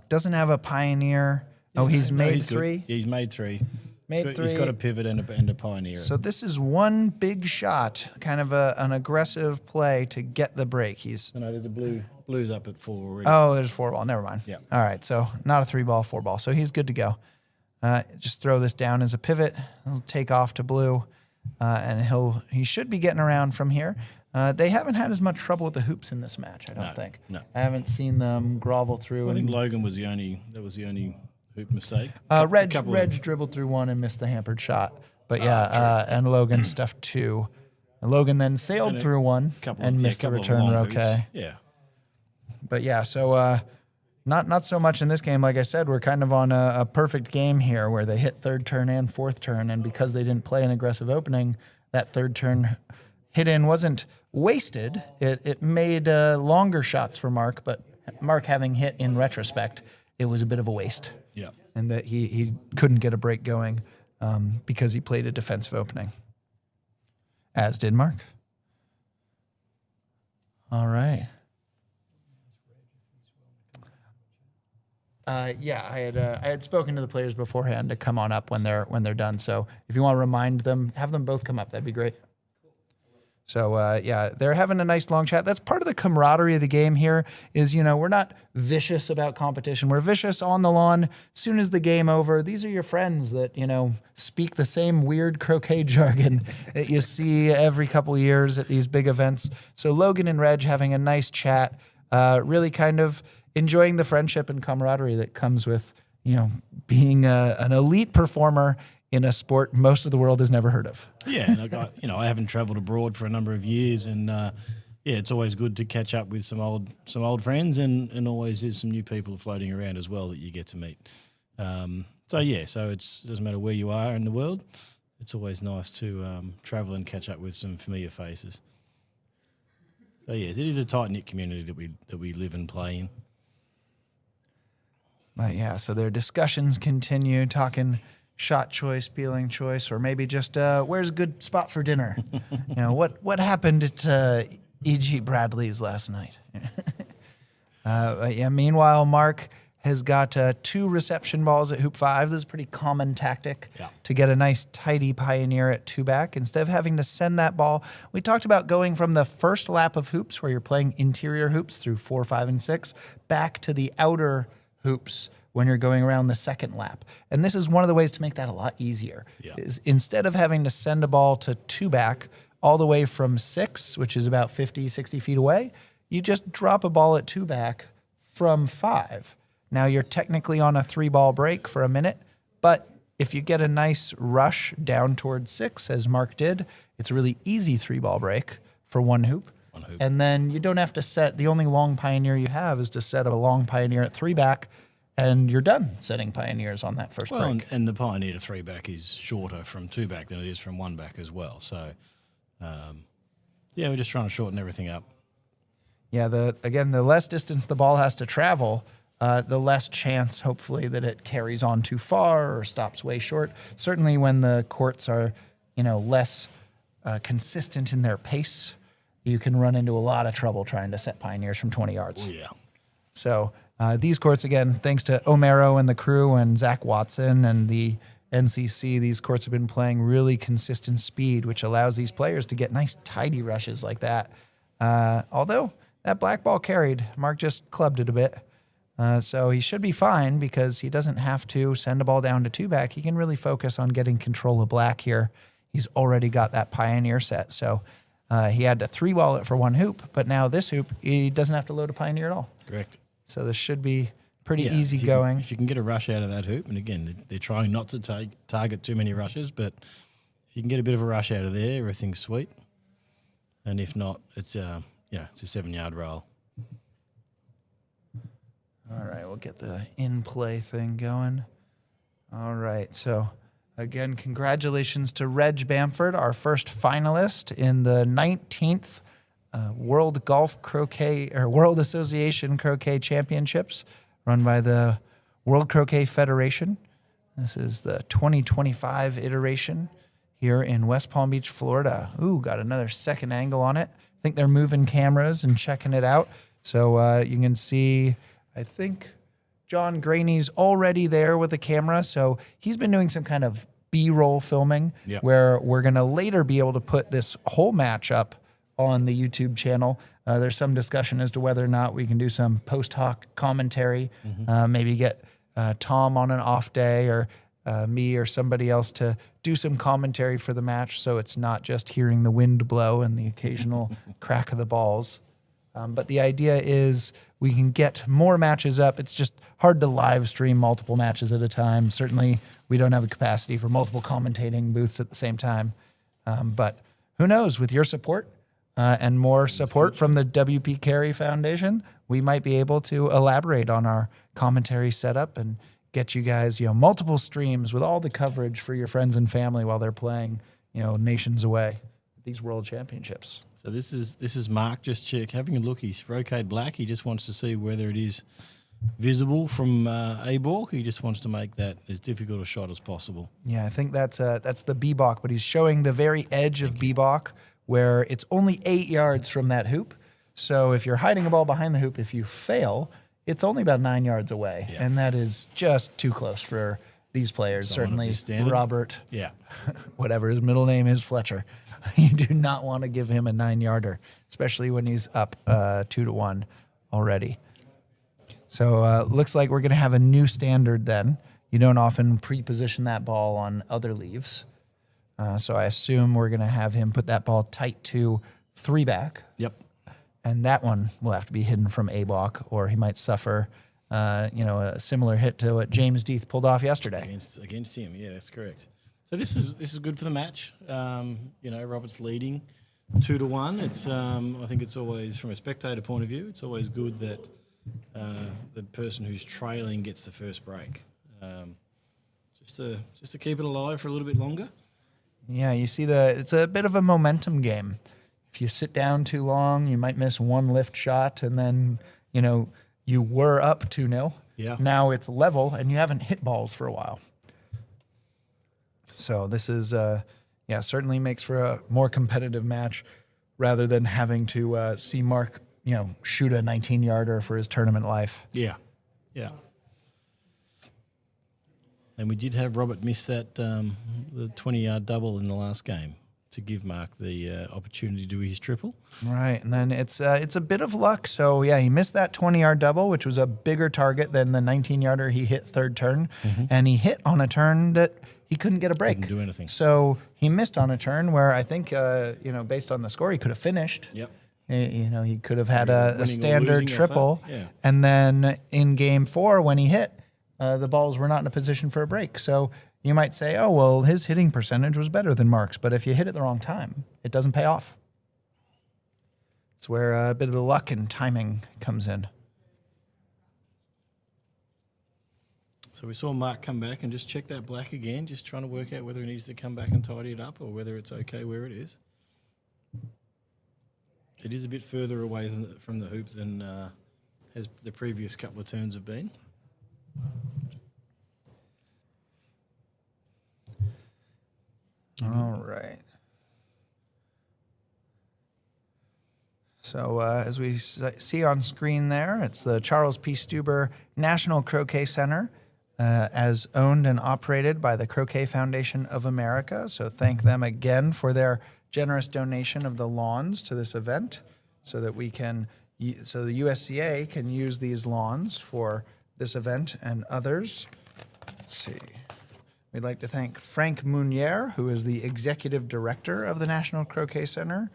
Doesn't have a pioneer. He's made he's good. 3. He's made 3. Made 3. He's got a pivot and a pioneer. So this is one big shot, kind of an aggressive play to get the break. No, there's a blue's up at 4 already. Oh, there's 4 ball. Never mind. Yeah. All right. So not a 3 ball, 4 ball. So he's good to go. Just throw this down as a pivot. He'll take off to blue, and he should be getting around from here. They haven't had as much trouble with the hoops in this match, I don't think. No. I haven't seen them grovel through. I think Logan was the only hoop mistake. Reg dribbled through one and missed the hampered shot. But and Logan stuffed 2. And Logan then sailed through one and missed the return Croquet. Yeah. But yeah, so not so much in this game. Like I said, we're kind of on a perfect game here where they hit 3rd turn and 4th turn, and because they didn't play an aggressive opening, that 3rd turn hit in wasn't wasted. It made longer shots for Mark, but Mark having hit in retrospect, it was a bit of a waste. Yeah. And that he couldn't get a break going because he played a defensive opening, as did Mark. All right. I had spoken to the players beforehand to come on up when they're done. So if you want to remind them, have them both come up. That'd be great. So, they're having a nice long chat. That's part of the camaraderie of the game here is, we're not vicious about competition. We're vicious on the lawn. As soon as the game over, these are your friends that, speak the same weird croquet jargon that you see every couple years at these big events. So Logan and Reg having a nice chat, really kind of enjoying the friendship and camaraderie that comes with, being an elite performer in a sport most of the world has never heard of. Yeah, and I haven't travelled abroad for a number of years, and it's always good to catch up with some old friends, and always there's some new people floating around as well that you get to meet. So it doesn't matter where you are in the world. It's always nice to travel and catch up with some familiar faces. So yes, it is a tight knit community that we live and play in. But yeah, so their discussions continue, talking shot choice, peeling choice, or maybe just where's a good spot for dinner? What happened at E.G. Bradley's last night? Meanwhile, Mark has got 2 reception balls at hoop 5. This is a pretty common tactic to get a nice tidy pioneer at 2 back. Instead of having to send that ball, we talked about going from the first lap of hoops where you're playing interior hoops through 4, 5, and 6 back to the outer hoops when you're going around the second lap. And this is one of the ways to make that a lot easier. Yeah. Is instead of having to send a ball to 2-back all the way from 6, which is about 50, 60 feet away, you just drop a ball at 2-back from 5. Now you're technically on a 3-ball break for a minute, but if you get a nice rush down towards 6, as Mark did, it's a really easy 3-ball break for one hoop. And then you don't have to set, the only long pioneer you have is to set a long pioneer at 3-back, and you're done setting pioneers on that first Well, break. and the pioneer to 3-back is shorter from 2-back than it is from 1-back as well. So, yeah, we're just trying to shorten everything up. Yeah, the less distance the ball has to travel, the less chance, hopefully, that it carries on too far or stops way short. Certainly when the courts are, less consistent in their pace, you can run into a lot of trouble trying to set pioneers from 20 yards. Oh, yeah. So these courts, again, thanks to Omero and the crew and Zach Watson and the NCC, these courts have been playing really consistent speed, which allows these players to get nice tidy rushes like that. Although that black ball carried, Mark just clubbed it a bit. So he should be fine because he doesn't have to send a ball down to 2-back. He can really focus on getting control of black here. He's already got that pioneer set. So he had to 3-ball it for one hoop, but now this hoop, he doesn't have to load a pioneer at all. Correct. So this should be pretty Yeah, easy if you going. if you can get a rush out of that hoop, and again, they're trying not to target too many rushes, but if you can get a bit of a rush out of there, everything's sweet. And if not, it's it's a 7-yard roll. All right, we'll get the in-play thing going. All right, so again, congratulations to Reg Bamford, our first finalist in the 19th World Golf Croquet or World Association Croquet Championships, run by the World Croquet Federation. This is the 2025 iteration here in West Palm Beach, Florida. Ooh, got another second angle on it. I think they're moving cameras and checking it out. So you can see, I think John Graney's already there with a camera. So he's been doing some kind of B-roll filming where we're going to later be able to put this whole match up on the YouTube channel. There's some discussion as to whether or not we can do some post-hoc commentary, maybe get Tom on an off day or me or somebody else to do some commentary for the match so it's not just hearing the wind blow and the occasional crack of the balls. But the idea is we can get more matches up. It's just hard to live stream multiple matches at a time. Certainly, we don't have the capacity for multiple commentating booths at the same time. But who knows, with your support and more support from the WP Carey Foundation, we might be able to elaborate on our commentary setup and get you guys, multiple streams with all the coverage for your friends and family while they're playing, nations away at these World Championships. So this is Mark just having a look. He's rocated black. He just wants to see whether it is visible from a balk. He just wants to make that as difficult a shot as possible. Yeah, I think that's the B-balk, but he's showing the very edge of B-balk where it's only 8 yards from that hoop. So if you're hiding a ball behind the hoop, if you fail, it's only about 9 yards away. Yeah. And that is just too close for these players. Someone Certainly up his standard. Robert, Yeah. whatever his middle name is, Fletcher. You do not want to give him a 9-yarder, especially when he's up 2-1 already. So looks like we're going to have a new standard then. You don't often pre-position that ball on other leaves. So I assume we're going to have him put that ball tight to 3-back. Yep. And that one will have to be hidden from a block, or he might suffer, a similar hit to what James Deeth pulled off yesterday. Against him, yeah, that's correct. So this is good for the match. Robert's leading 2-1. It's I think it's always, from a spectator point of view, it's always good that the person who's trailing gets the first break, just to keep it alive for a little bit longer. Yeah, you see it's a bit of a momentum game. If you sit down too long, you might miss one lift shot, and then, you were up 2-0. Yeah. Now it's level, and you haven't hit balls for a while. So this is, certainly makes for a more competitive match rather than having to see Mark, shoot a 19-yarder for his tournament life. Yeah. Yeah. And we did have Robert miss that the 20-yard double in the last game to give Mark the opportunity to do his triple. Right, and then it's a bit of luck. So yeah, he missed that 20-yard double, which was a bigger target than the 19-yarder he hit third turn, and he hit on a turn that he couldn't get a break. Couldn't do anything. So he missed on a turn where I think based on the score, he could have finished. Yep. He could have had Winning a or standard losing off triple, that, yeah. and then in game 4 when he hit, the balls were not in a position for a break. So you might say, oh, well, his hitting percentage was better than Mark's, but if you hit it the wrong time, it doesn't pay off. It's where a bit of the luck and timing comes in. So we saw Mark come back and just check that black again, just trying to work out whether he needs to come back and tidy it up or whether it's okay where it is. It is a bit further away from the hoop than as the previous couple of turns have been. All right. So as we see on screen there, it's the Charles P. Stuber National Croquet Center, as owned and operated by the Croquet Foundation of America. So thank them again for their generous donation of the lawns to this event, so that the USCA can use these lawns for this event and others. Let's see. We'd like to thank Frank Munier, who is the executive director of the National Croquet Center,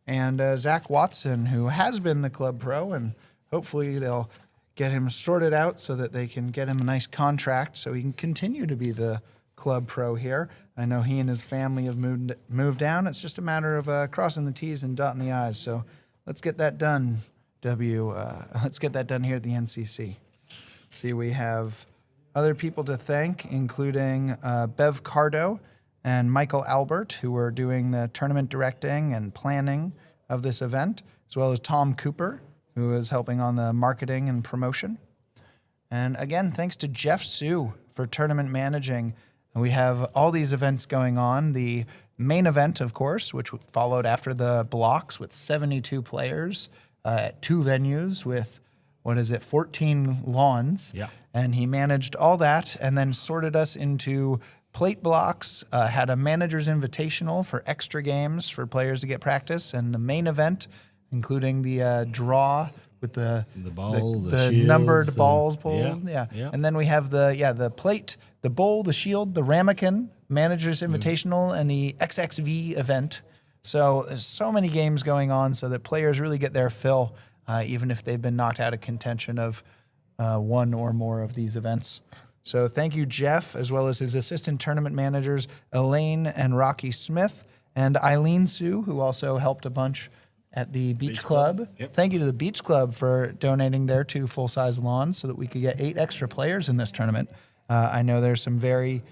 and Zach Watson, who has been the club pro, and hopefully they'll get him sorted out so that they can get him a nice contract so he can continue to be the club pro here. I know he and his family have moved down. It's just a matter of crossing the T's and dotting the I's. So let's get that done, let's get that done here at the NCC. Let's see, we have other people to thank, including Bev Cardo and Michael Albert, who are doing the tournament directing and planning of this event, as well as Tom Cooper, who is helping on the marketing and promotion. And again, thanks to Jeff Sue for tournament managing. And we have all these events going on. The main event, of course, which followed after the blocks with 72 players at 2 venues with, 14 lawns. Yeah. And he managed all that and then sorted us into plate blocks, had a manager's invitational for extra games for players to get practice, and the main event, including the draw with the bowl, the shields, numbered balls pulled. yeah. And then we have the plate, the bowl, the shield, the ramekin, manager's invitational, and the XXV event. So there's so many games going on so that players really get their fill, even if they've been knocked out of contention of one or more of these events. So thank you, Jeff, as well as his assistant tournament managers, Elaine and Rocky Smith, and Eileen Sue, who also helped a bunch at the Beach Club. Yep. Thank you to the Beach Club for donating their 2 full-size lawns so that we could get 8 extra players in this tournament. I know there's some very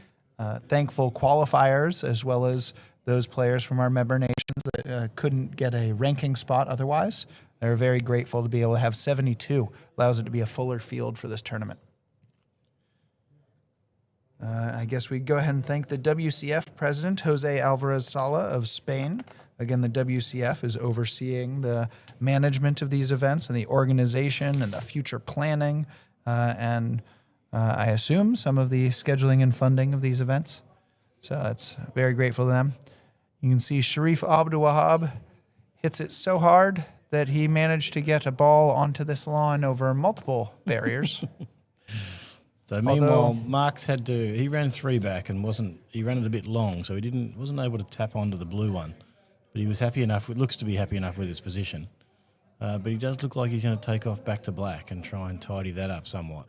thankful qualifiers, as well as those players from our member nations that couldn't get a ranking spot otherwise. They're very grateful to be able to have 72. Allows it to be a fuller field for this tournament. I guess we go ahead and thank the WCF president, Jose Alvarez Sala of Spain. Again, the WCF is overseeing the management of these events and the organization and the future planning, and I assume some of the scheduling and funding of these events. So it's very grateful to them. You can see Sharif Abdul Wahab hits it so hard that he managed to get a ball onto this lawn over multiple barriers. So meanwhile, Mark's he ran 3 back and he ran it a bit long, so he wasn't able to tap onto the blue one. But he was happy enough, looks to be happy enough with his position. But he does look like he's going to take off back to black and try and tidy that up somewhat.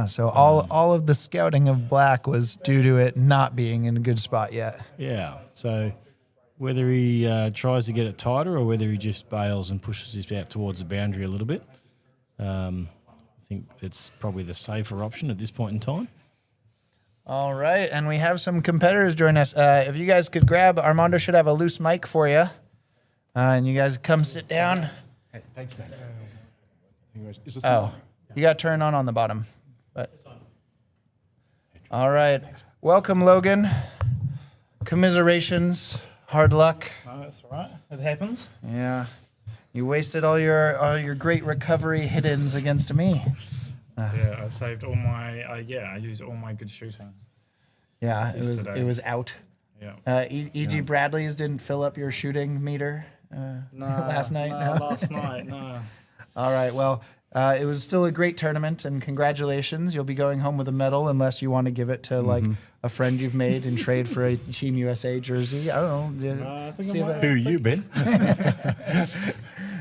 So all of the scouting of black was due to it not being in a good spot yet. Yeah, so whether he tries to get it tighter or whether he just bails and pushes this out towards the boundary a little bit, I think it's probably the safer option at this point in time. All right, and we have some competitors join us. If you guys could grab, Armando should have a loose mic for you. And you guys come sit down. Hey, thanks, man. You got turned on the bottom. But all right, welcome, Logan. Commiserations. Hard luck. No, that's all right. It happens. Yeah, you wasted all your great recovery hit-ins against me. Yeah, I saved all my. I used all my good shooting. Yeah, it Yesterday. was out. Yeah. E.G. Bradley's didn't fill up your shooting meter last night? No? Last night, no. All right. Well, it was still a great tournament, and congratulations. You'll be going home with a medal unless you want to give it to like a friend you've made in trade for a Team USA jersey. I don't know. I think See I if might. Who you, Ben?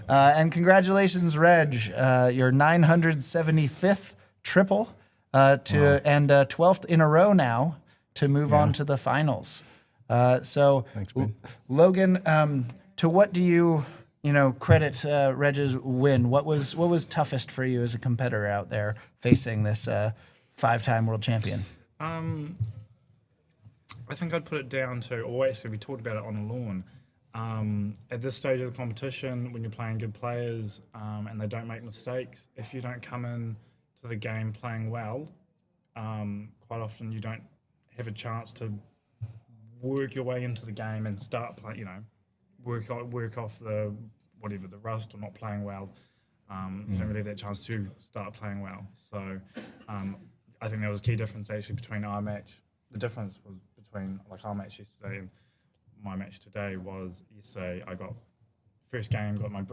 And congratulations, Reg, your 975th triple and 12th in a row now to move on to the finals. Thanks, Ben. Logan, to what do you credit Reg's win? What was toughest for you as a competitor out there facing this 5-time world champion? I think I'd put it down to, or actually we talked about it on the lawn. At this stage of the competition, when you're playing good players and they don't make mistakes, if you don't come in to the game playing well, quite often you don't have a chance to work your way into the game and start playing. Work off the rust or not playing well. You don't really have that chance to start playing well. So I think there was a key difference actually between our match. The difference was between like our match yesterday and my match today was yesterday I got first game, got my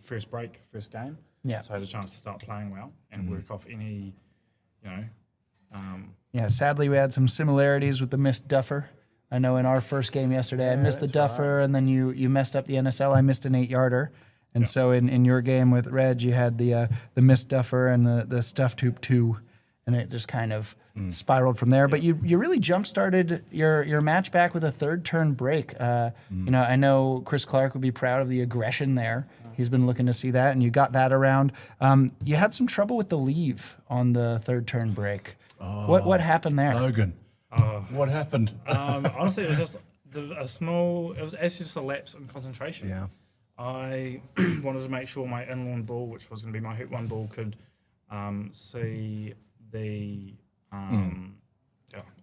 first break, first game. Yeah. So I had a chance to start playing well and work off any, Yeah, sadly we had some similarities with the missed duffer. I know in our first game yesterday I missed the duffer and then you messed up the NSL. I missed an 8-yarder. And so in your game with Reg, you had the missed duffer and the stuffed hoop 2, and it just kind of spiraled from there. But you really jump-started your match back with a third turn break. I know Chris Clark would be proud of the aggression there. He's been looking to see that, and you got that around. You had some trouble with the leave on the third turn break. What happened there? Logan. What happened? honestly, it was just it was actually just a lapse in concentration. Yeah. I wanted to make sure my inland ball, which was going to be my hoop 1 ball, could see the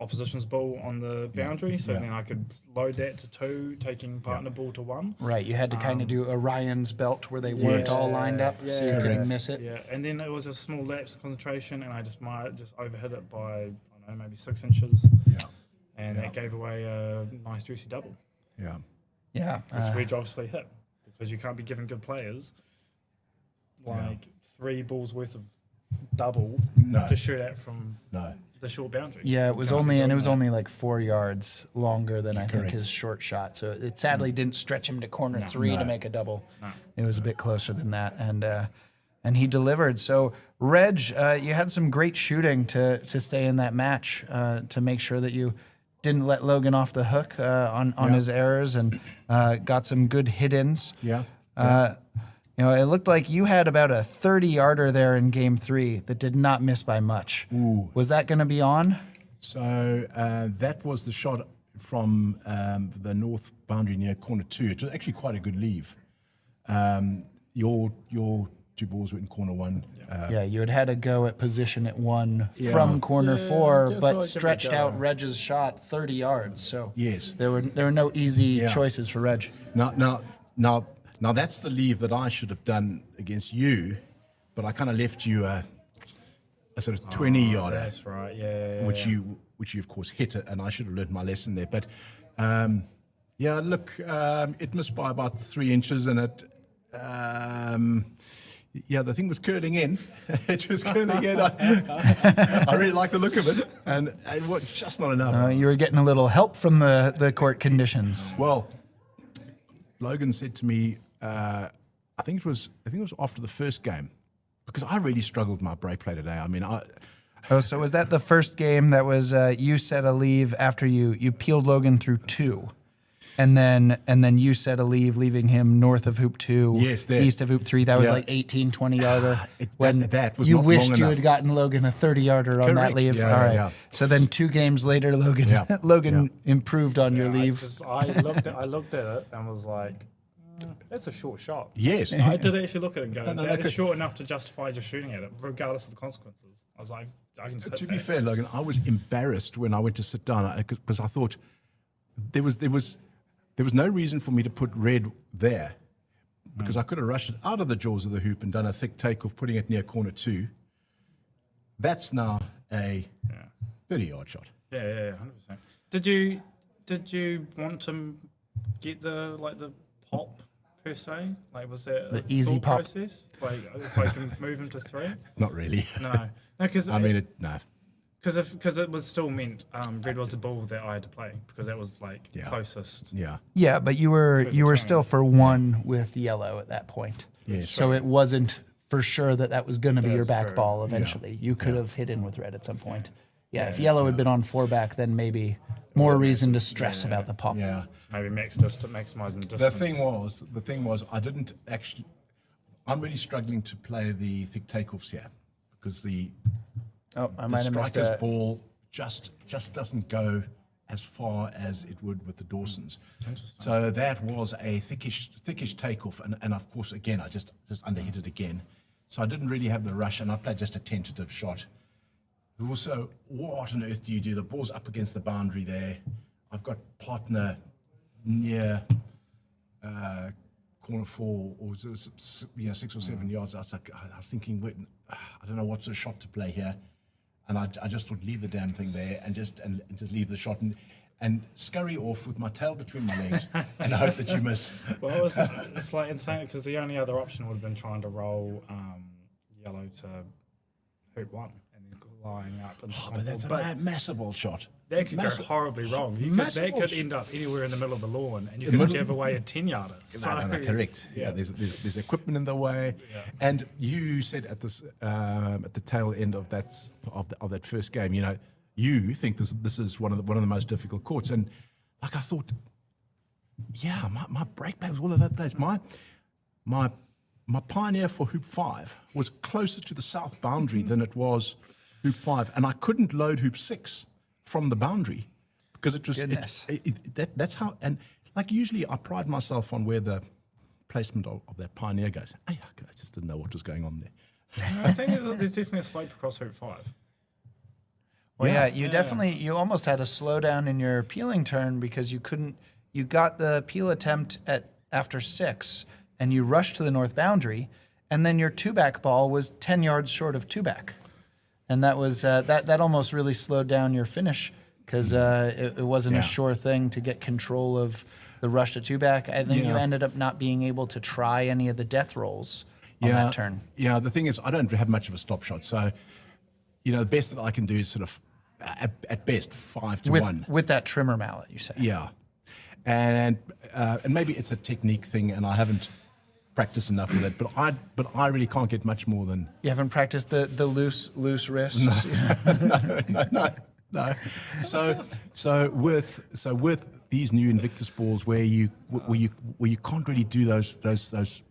opposition's ball on the boundary, so then I could load that to 2, taking partner ball to 1. Right, you had to kind of do Orion's belt where they weren't all lined up, so you couldn't miss it. Yeah, and then it was a small lapse of concentration, and I just overhit it by, I don't know, maybe 6 inches. Yeah. And that gave away a nice juicy double, Yeah. Yeah. which Reg obviously hit, because you can't be giving good players like 3 balls worth of double to shoot at from the short boundary. Yeah, it was only like 4 yards longer than I think his short shot. So it sadly didn't stretch him to corner 3 to make a double. No. It was a bit closer than that, and he delivered. So Reg, you had some great shooting to stay in that match to make sure that you didn't let Logan off the hook on his errors, and got some good hit-ins. Yeah. It looked like you had about a 30-yarder there in Game 3 that did not miss by much. Ooh. Was that going to be on? So that was the shot from the north boundary near corner 2. It was actually quite a good leave. Your 2 balls were in corner 1. You had a go at position at 1 from corner 4, but stretched out Reg's shot 30 yards. So Yes. there were no easy choices for Reg. Now that's the leave that I should have done against you, but I kind of left you a sort of 20-yarder. That's right. Yeah. Which you of course hit it, and I should have learned my lesson there. But it missed by about 3 inches, and it the thing was curling in. It was curling in. I really like the look of it, and it was just not enough. You were getting a little help from the court conditions. Well, Logan said to me, I think it was after the first game, because I really struggled with my break play today. I mean, So was that the first game that was you set a leave after you peeled Logan through 2? And then you set a leave, leaving him north of hoop 2, east of hoop 3. That was like 18, 20-yarder. That was you not wished long you enough. had gotten Logan a 30-yarder on that leave. All right. Yeah. So then 2 games later, Logan improved on your leave. I looked at it and was like, that's a short shot. Yes. I did actually look at it and go, that is short enough to justify just shooting at it, regardless of the consequences. I was like, I can just hit To be that. fair, Logan, I was embarrassed when I went to sit down because I thought there was no reason for me to put red there, because I could have rushed it out of the jaws of the hoop and done a thick takeoff, putting it near corner 2. That's now a 30-yard shot. Yeah, 100%. Did you did you want to get the pop per se? Like, was that The a easy thought pop? process? Like, if I can move him to 3? Not really. No, because I mean, no. because it was still meant red was the ball that I had to play because that was like Yeah. closest. Yeah. Yeah, but you were turn. still for 1 with yellow at that point. Yes. So it wasn't for sure that was going to be your That's back true. ball eventually. You could have hit in with red at some point. Yeah, if yellow had been on 4 back, then maybe more reason to stress about the pop. Yeah. Maybe maximizing the distance. The thing was, I didn't actually. I'm really struggling to play the thick takeoffs here because the Oh, I the might have missed striker's a. ball just doesn't go as far as it would with the Dawsons. So that was a thickish takeoff, and of course again I just underhit it again. So I didn't really have the rush, and I played just a tentative shot. Also, what on earth do you do? The ball's up against the boundary there. I've got partner near corner 4 or 6 or 7 yards outside. I was thinking, wait, I don't know what sort of shot to play here, and I just thought leave the damn thing there and just leave the shot and scurry off with my tail between my legs and hope that you miss. Well, it's like insane because the only other option would have been trying to roll yellow to hoop 1 and then lying up. And But that's a massive ball shot. that could go horribly wrong. That could end up anywhere in the middle of the lawn, and you could give away a 10-yarder. No, correct. Yeah, there's equipment in the way, and you said at this at the tail end of that first game, you think this is one of the most difficult courts, and like I thought, yeah, my break play was all over that place. My pioneer for hoop 5 was closer to the south boundary than it was hoop 5, and I couldn't load hoop 6 from the boundary because it was that's how. And like usually I pride myself on where the placement of that pioneer goes. I just didn't know what was going on there. I think there's definitely a slope across hoop 5. Well, yeah, you almost had a slowdown in your peeling turn because you got the peel attempt after 6 and you rushed to the north boundary, and then your 2-back ball was 10 yards short of 2-back. And that was that almost really slowed down your finish because it wasn't a sure thing to get control of the rush to 2-back. I think you ended up not being able to try any of the death rolls on that turn. Yeah, the thing is, I don't have much of a stop shot, so the best that I can do is sort of at best 5 to 1 with that trimmer mallet. You say, yeah, and maybe it's a technique thing, and I haven't practiced enough with it, but I really can't get much more than. You haven't practiced the loose wrists. No. So with these new Invictus balls, where you can't really do those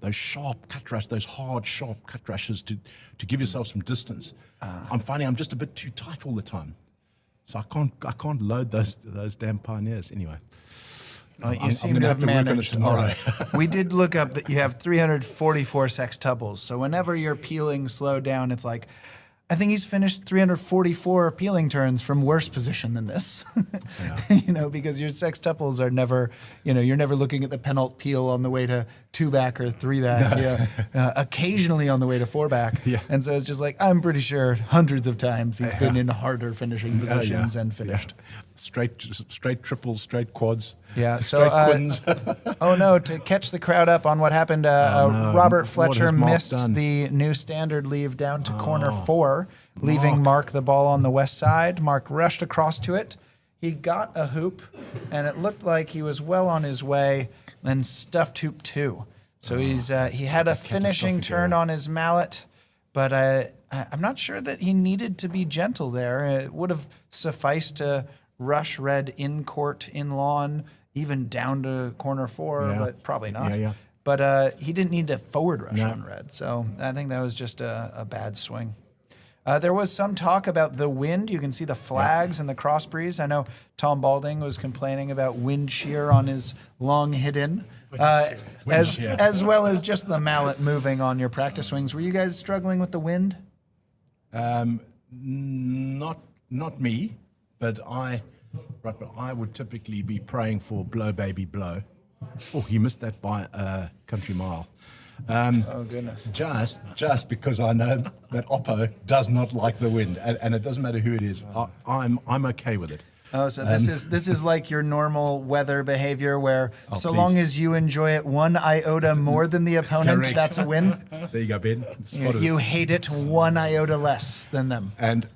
sharp cut rush, those hard sharp cut rushes to give yourself some distance. I'm finding I'm just a bit too tight all the time, so I can't load those damn pioneers anyway. You seem to have managed. All right. We did look up that you have 344 sextuples. So whenever you're peeling slow down, it's like, I think he's finished 344 peeling turns from worse position than this. Because your sextuples are never, you're never looking at the penult peel on the way to 2-back or 3-back. Occasionally on the way to 4-back. Yeah. And so it's just like, I'm pretty sure hundreds of times he's been in harder finishing positions and finished. Yeah. Straight triples, straight quads. Yeah, straight so quins. oh no! To catch the crowd up on what happened, Robert What Fletcher has Mark missed done? the new standard leave down to corner 4, leaving Mark the ball on the west side. Mark rushed across to it. He got a hoop, and it looked like he was well on his way. Then stuffed hoop 2. So he had a finishing turn on his mallet, but I'm not sure that he needed to be gentle there. It would have sufficed to rush red in court, in lawn, even down to corner 4, but probably not. Yeah. But he didn't need to forward rush on red. So I think that was just a bad swing. There was some talk about the wind. You can see the flags and the cross breeze. I know Tom Balding was complaining about wind shear on his long hit in, as well as just the mallet moving on your practice swings. Were you guys struggling with the wind? Not me. But I would typically be praying for blow, baby, blow. Oh, he missed that by a country mile. Oh, goodness. Just because I know that Oppo does not like the wind, and it doesn't matter who it is. I'm okay with it. Oh, so this is like your normal weather behavior where so please. long as you enjoy it 1 iota more than the opponent, Correct. that's a win. There you go, Ben. Spotted it. You hate it 1 iota less than them. And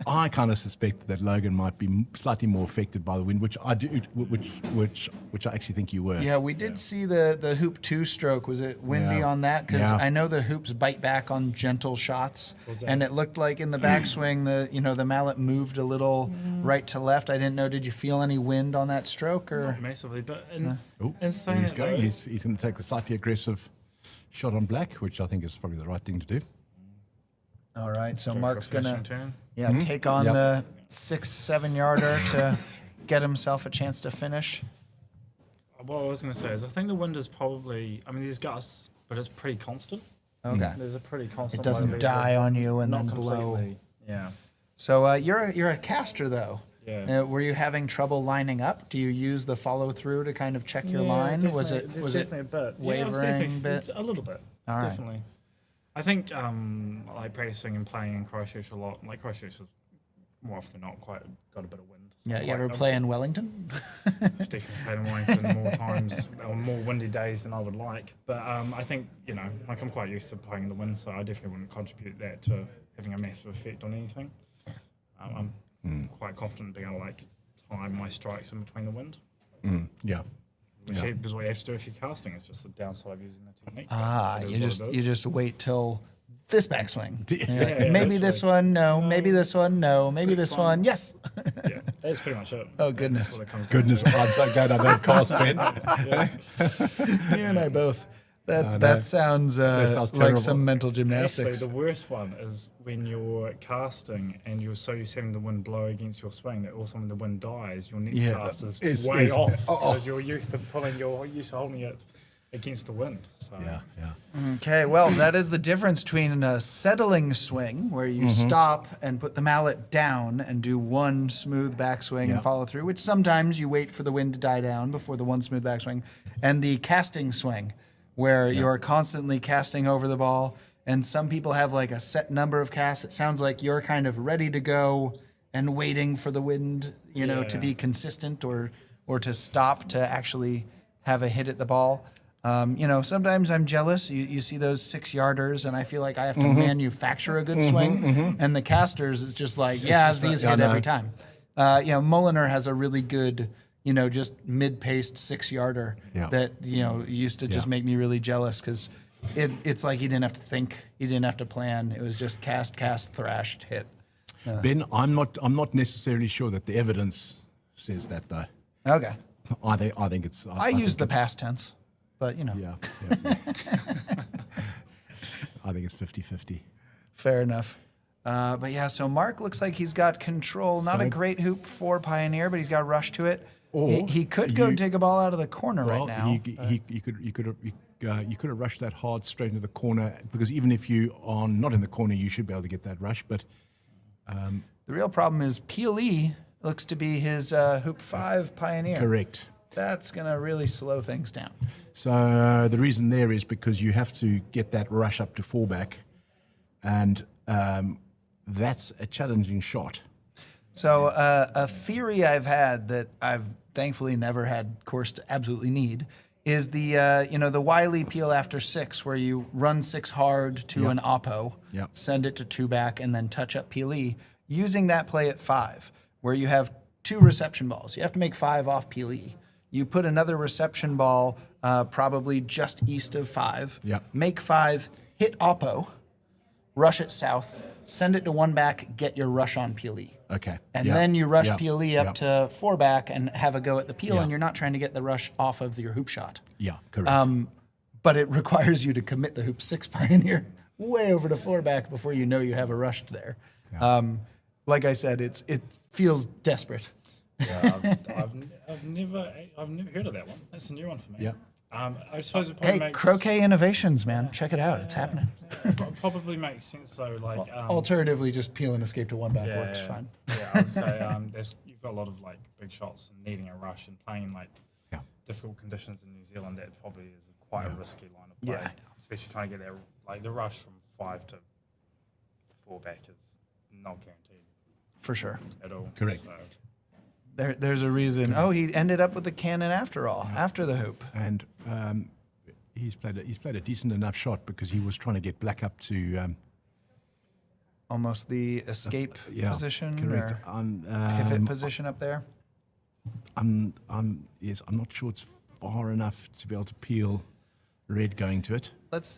I kind of suspect that Logan might be slightly more affected by the wind, which I do, which I actually think you were. Yeah, we did see the hoop 2-stroke. Was it windy Yeah. on that? Because Yeah. I know the hoops bite back on gentle shots, and it looked like in the backswing the mallet moved a little right to left. I didn't know. Did you feel any wind on that stroke or? Not massively, but Oh, in there saying he's it, going. though, He's going to take the slightly aggressive shot on black, which I think is probably the right thing to do. All right, so go for a Mark's finishing gonna turn. take on Yep. the 6-7 yarder to get himself a chance to finish. What I was going to say is I think the wind is probably, I mean, there's gusts, but it's pretty constant. Okay. There's a pretty It constant. doesn't low die level. on you and Not then blow. completely. Yeah. So you're a caster though. Yeah. Were you having trouble lining up? Do you use the follow through to kind of check your line? Was it definitely a bit wavering a bit? A little bit. All right. Definitely. I think like practicing and playing in Christchurch a lot. Like Christchurch is more often than not quite got a bit of wind. Yeah, you Quite- ever play in Wellington? Definitely played in Wellington more times on more windy days than I would like. But I think, like I'm quite used to playing in the wind, so I definitely wouldn't contribute that to having a massive effect on anything. I'm quite confident being able to time my strikes in between the wind. Yeah. Which is what you have to do if you're casting. It's just the downside of using the technique. Ah, It is you what just it you is. just wait till this backswing. Yeah, Maybe this literally. one, no. Maybe this one, no. Maybe this one, yes. Yeah, that's pretty much it. Oh, That's goodness. what it comes down Goodness, to. I'm so glad I don't cast, Ben. You and I both. That sounds sounds like terrible. some mental Actually, gymnastics. the worst one is when you're casting and you're so used to having the wind blow against your swing that also when the wind dies, your next Yeah. cast is Is- way is- off oh. because you're used to holding it against the wind. So Yeah. Okay, well, that is the difference between a settling swing where you stop and put the mallet down and do one smooth backswing Yeah. and follow through, which sometimes you wait for the wind to die down before the one smooth backswing, and the casting swing where you're constantly casting over the ball. And some people have like a set number of casts. It sounds like you're kind of ready to go and waiting for the wind, to be consistent or to stop to actually have a hit at the ball. Sometimes I'm jealous. You see those 6-yarders, and I feel like I have to manufacture a good swing. And the casters is just like, these hit every time. Mulliner has a really good, just mid-paced 6-yarder Yeah. that used to just make me really jealous because it's like he didn't have to think, he didn't have to plan. It was just cast, thrashed, hit. Ben, I'm not necessarily sure that the evidence says that though. Okay, I think it's. I use think the it's- past tense, but Yeah. I think it's 50-50. fair enough. But yeah, so Mark looks like he's got control. Not a So- great hoop for Pioneer, but he's got rush to it. Or He could go you- dig a ball out of the corner Well, right now. you could have rushed that hard straight into the corner because even if you are not in the corner, you should be able to get that rush. But The real problem is PLE looks to be his hoop 5 Pioneer. correct. That's going to really slow things down. So the reason there is because you have to get that rush up to fallback, and that's a challenging shot. So a theory I've had that I've thankfully never had course to absolutely need is the Wiley peel after 6 where you run 6 hard to an oppo, Yep. send it to 2 back, and then touch up PLE, using that play at 5 where you have 2 reception balls. You have to make 5 off PLE. You put another reception ball probably just east of 5, Yep. make 5, hit oppo, rush it south, send it to 1 back, get your rush on PLE. Okay. And Yeah. then you rush Yeah. PLE up Yeah. to 4 back and have a go at the peel, Yeah. and you're not trying to get the rush off of your hoop shot. Yeah, correct. But it requires you to commit the hoop 6 Pioneer way over to 4 back before you know you have a rush there. Like I said, it feels desperate. Yeah, I've never heard of that one. That's a new one for me. Yeah. I suppose it probably Hey, makes Croquet Innovations, man. Check it out. It's happening. probably makes sense though. Like Alternatively, just peel and escape to 1 back works yeah. fine. Yeah, I would say you've got a lot of big shots and needing a rush and playing in Yeah. difficult conditions in New Zealand. That probably is quite a risky line of play. Yeah. Especially trying to get that the rush from 5 to 4 back is not guaranteed For sure. at all. Correct. So, There's a reason. Oh, he ended up with the cannon after all, after the hoop. And he's played a decent enough shot because he was trying to get black up to Almost the escape position, correct. or pivot position up there. I'm not sure it's far enough to be able to peel red going to it.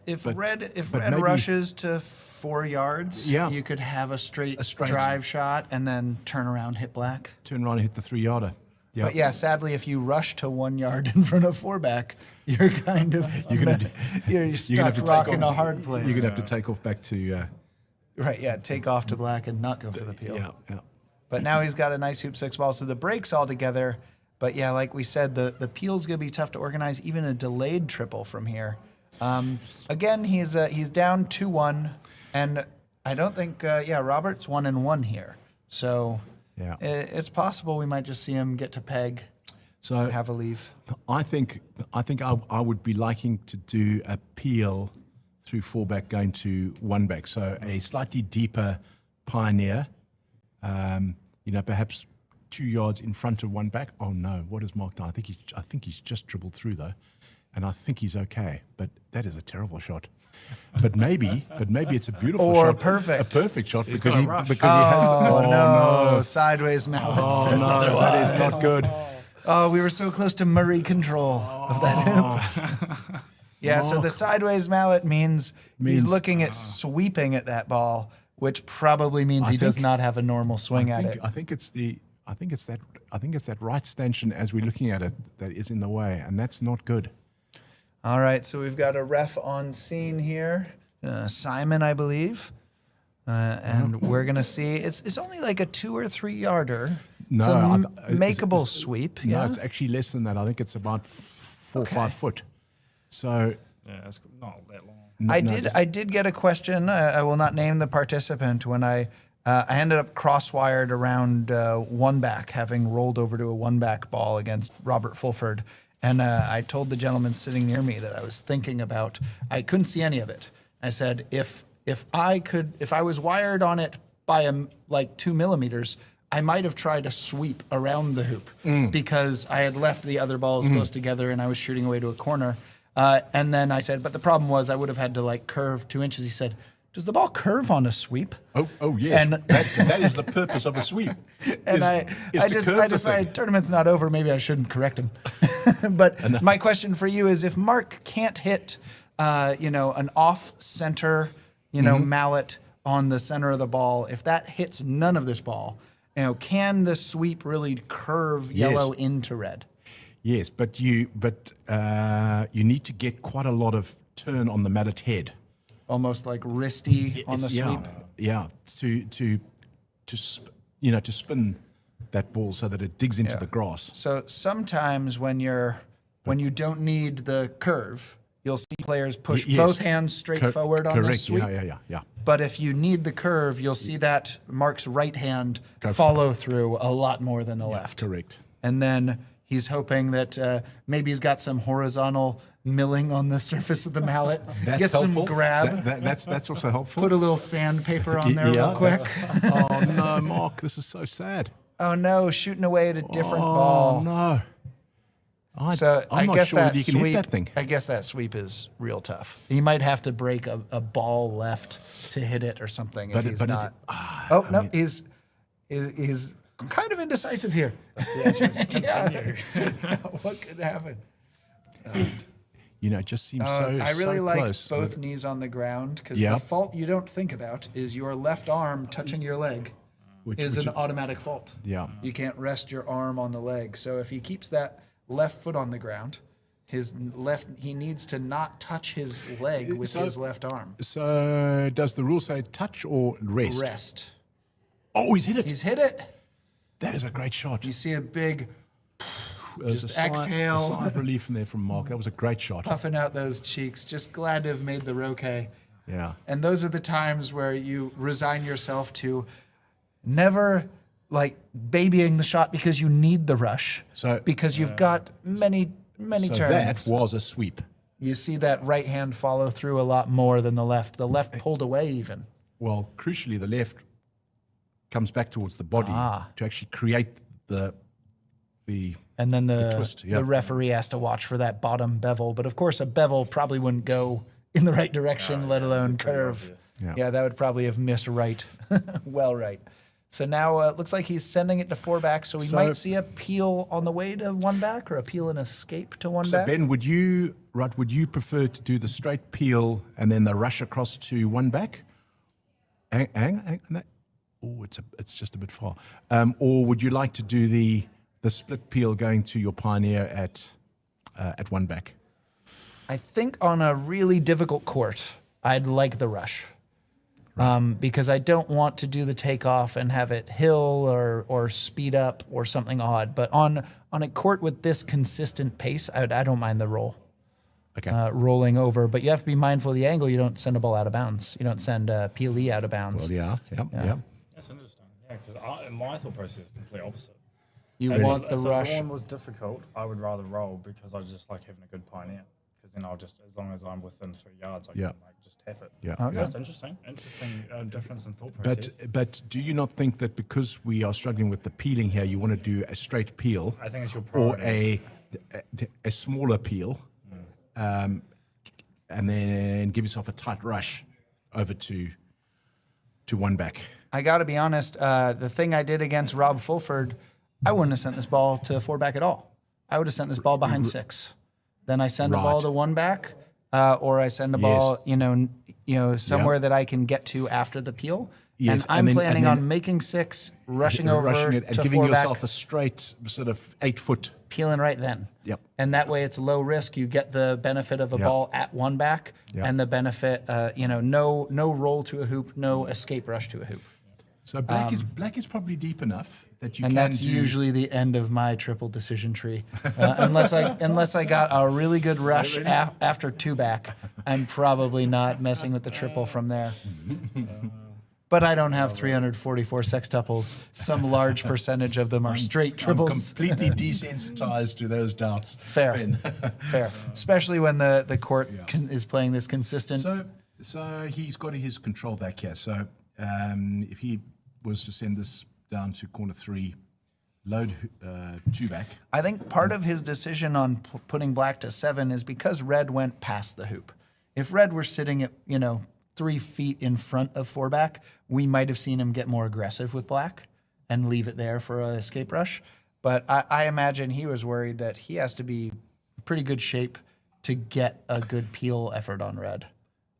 If But- red but maybe- rushes to 4 yards, Yeah. you could have a straight straight- drive shot and then turn around, hit black. Turn around and hit the 3-yarder. Yeah. But yeah, sadly, if you rush to 1 yard in front of 4-back, you're kind of You're gonna you're You're gonna stuck have to take rocking off- a hard place. You're gonna have to take off back to Right, yeah, take off to black and not go for the peel. yeah. But now he's got a nice hoop 6 ball, so the break's all together. But yeah, like we said, the peel's gonna be tough to organize, even a delayed triple from here. Again, he's down 2-1, and I don't think Robert's 1-1 here. So Yeah. it's possible we might just see him get to peg, So have a leave. I think I would be liking to do a peel through 4-back going to 1-back. So a slightly deeper pioneer, perhaps 2 yards in front of 1-back. Oh no, what has Mark done? I think he's just dribbled through though, and I think he's okay. But that is a terrible shot. But maybe it's a beautiful Or shot, perfect. a perfect shot because got a he rush. because he has. Oh, no, sideways mallet. Oh no, that is not good. Oh, we were so close to Murray control of that hoop. Yeah, so the sideways mallet means he's looking at sweeping at that ball, which probably means he does think- not have a normal swing at it. I think it's that right stanchion as we're looking at it that is in the way, and that's not good. All right, so we've got a ref on scene here, Simon, I believe, and we're gonna see. It's only like a 2 or 3 yarder. No, it's a makeable sweep. No, Yeah, it's actually less than that. I think it's about 4 or 5 foot. So Yeah, it's not that long. I did get a question. I will not name the participant. When I ended up crosswired around 1-back, having rolled over to a 1-back ball against Robert Fulford, and I told the gentleman sitting near me that I was thinking about. I couldn't see any of it. I said if I was wired on it by like 2 millimeters, I might have tried to sweep around the hoop because I had left the other balls close together and I was shooting away to a corner. And then I said, but the problem was I would have had to like curve 2 inches. He said, does the ball curve on a sweep? Oh yes, And- that is the purpose of a sweep. And I decided tournament's not over. Maybe I shouldn't correct him. But my question for you is, if Mark can't hit, an off-center, mallet on the center of the ball, if that hits none of this ball, can the sweep really curve yellow into red? Yes, but you need to get quite a lot of turn on the mallet head. Almost like wristy on the sweep. Yeah, to spin that ball so that it digs into the grass. So sometimes when you don't need the curve, you'll see players push Yes. both hands straight forward on the Correct. sweep. Yeah. But if you need the curve, you'll see that Mark's right hand follow through a lot more than the left. Correct. And then he's hoping that maybe he's got some horizontal milling on the surface of the mallet. That's Get helpful. some grab. That's also helpful. Put a little sandpaper on there Yeah, real quick. Oh no, Mark, this is so sad. Oh no, shooting away at a different Oh ball. no. So I'm I not guess sure that that you can sweep. hit that thing. I guess that sweep is real tough. You might have to break a ball left to hit it or something if he's not. He's kind of indecisive here. Continue. What could happen? It just seems so. I really so like close both that- knees on the ground because Yeah. the fault you don't think about is your left arm touching your leg which an automatic fault. Yeah. You can't rest your arm on the leg. So if he keeps that left foot on the ground, he needs to not touch his leg with his left arm. So does the rule say touch or rest? Rest. Oh, he's hit it. He's hit it. That is a great shot. You see a big There's just a sigh- exhale. a sigh of relief from there from Mark. That was a great shot. puffing out those cheeks. Just glad to have made the Croquet. Yeah. And those are the times where you resign yourself to never like babying the shot because you need the rush. So- because you've got many So turns. that was a sweep. You see that right hand follow through a lot more than the left. The left pulled away even. Well, crucially, the left comes back towards the body to actually create the And then the twist, yeah. the referee has to watch for that bottom bevel. But of course, a bevel probably wouldn't go in the right direction, let alone curve. Yeah, that would probably have missed right, well right. So now it looks like he's sending it to 4 back. So we might see a peel on the way to 1 back, or a peel and escape to 1 So back. Ben, would you prefer to do the straight peel and then the rush across to 1 back? It's just a bit far. Or would you like to do the split peel going to your pioneer at 1 back? I think on a really difficult court, I'd like the rush. Because I don't want to do the takeoff and have it hill or speed up or something odd. But on a court with this consistent pace, I don't mind the roll. Okay. Rolling over. But you have to be mindful of the angle. You don't send a ball out of bounds. You don't send a PLE out of bounds. Well, yeah. That's interesting. Yeah, because my thought process is completely opposite. You If want the if rush. the lawn was difficult, I would rather roll because I just like having a good pioneer. Because then I'll just, as long as I'm within 3 yards, I can just tap it. Yeah. Okay. So it's interesting difference in thought process. But do you not think that because we are struggling with the peeling here, you want to do a straight peel I think it's your or priorities. a smaller peel, and then give yourself a tight rush over to 1 back? I got to be honest, the thing I did against Rob Fulford, I wouldn't have sent this ball to 4 back at all. I would have sent this ball behind 6. Then I send the ball to 1 back, or I send the ball, somewhere that I can get to after the peel. Yes, and I'm and then- planning and then- on making 6, rushing over it and to giving 4 yourself back, a straight sort of 8-foot. peeling right then. Yep. And that way it's low risk. You get the benefit of a ball at 1 back, and the benefit, no roll to a hoop, no escape rush to a hoop. So black is probably deep enough that you And can that's do. usually the end of my triple decision tree, unless I got a really good rush after 2 back. I'm probably not messing with the triple from there. But I don't have 344 sextuples. Some large percentage of them are straight I'm triples. completely desensitized to those doubts. Fair, Ben. fair. Especially when the court is playing this consistent. So he's got his control back here. So if he was to send this down to corner 3, load 2 back. I think part of his decision on putting black to 7 is because red went past the hoop. If red were sitting at 3 feet in front of 4 back, we might have seen him get more aggressive with black and leave it there for an escape rush. But I imagine he was worried that he has to be in pretty good shape to get a good peel effort on red.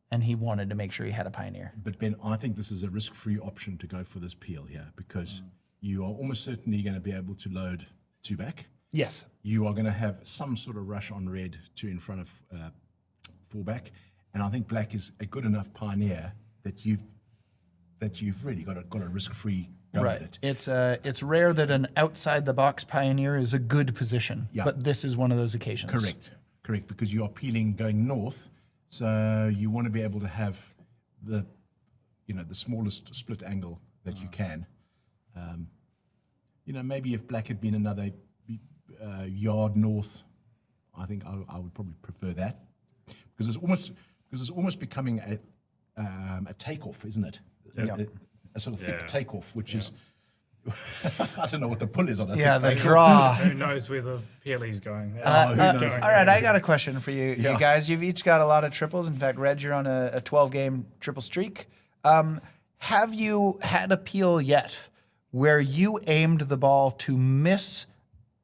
And he wanted to make sure he had a pioneer. But Ben, I think this is a risk-free option to go for this peel here because you are almost certainly going to be able to load 2 back. Yes. You are going to have some sort of rush on red to in front of 4 back. And I think black is a good enough pioneer that you've really got a risk-free go at it. It's rare that an outside the box pioneer is a good position, but this is one of those occasions. Correct, because you are peeling going north, so you want to be able to have the smallest split angle that you can. Maybe if black had been another yard north, I think I would probably prefer that because it's almost becoming a takeoff, isn't it? A sort of thick takeoff, which is I don't know what the pull is on it. Yeah, the draw. Who knows where the PLE's going? All right, I got a question for you, you guys. You've each got a lot of triples. In fact, Red, you're on a 12-game triple streak. Have you had a peel yet where you aimed the ball to miss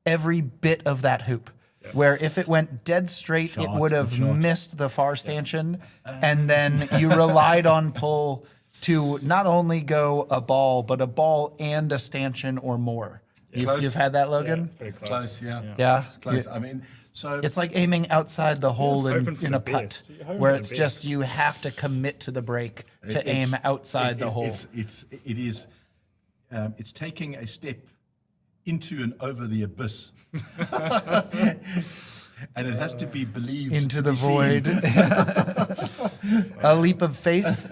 every bit of that hoop? Where if it went dead straight, it would have missed the far stanchion, and then you relied on pull to not only go a ball, but a ball and a stanchion or more. You've had that, Logan? Yeah, It's close, yeah. Yeah. It's close. I mean, so It's like aiming outside the hole hoping for in the a putt, best. You're hoping where for it's the just best. you have to commit to the break to aim outside the hole. It's taking a step into and over the abyss. And it has to be believed Into to the be void. seen. A leap of faith.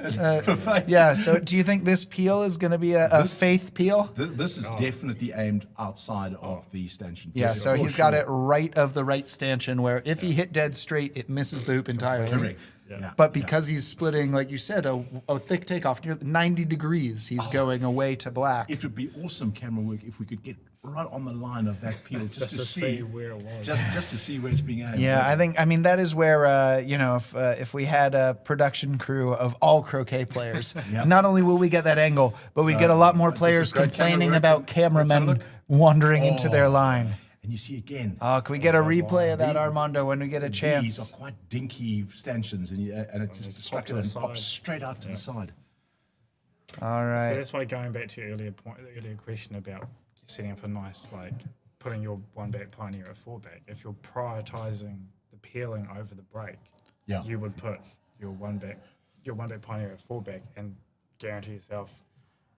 Yeah, so do you think this peel is going to be a faith peel? This is definitely aimed outside of the stanchion. Yeah, so For he's got sure. it right of the right stanchion where if he hit dead straight, it misses the hoop entirely. Correct. Yeah. But because he's splitting, like you said, a thick takeoff near 90 degrees, he's going away to black. It would be awesome camera work if we could get right on the line of that peel just to see where it was. just to see where it's being aimed. Yeah, I mean, that is where, if we had a production crew of all croquet players, not only will we get that angle, but we get a lot more players great camera complaining work. about Let's have a cameramen look. wandering into their line. And you see again. Oh, can we get a replay of that, Armando, when we get a These chance? are quite dinky stanchions, and it just pop to structured the and pops side. straight out to the side. All So right. that's why going back to your earlier point, the earlier question about setting up a nice, like, putting your one back pioneer at four back, if you're prioritizing the peeling over the break, Yeah. you would put your one back pioneer at four back and guarantee yourself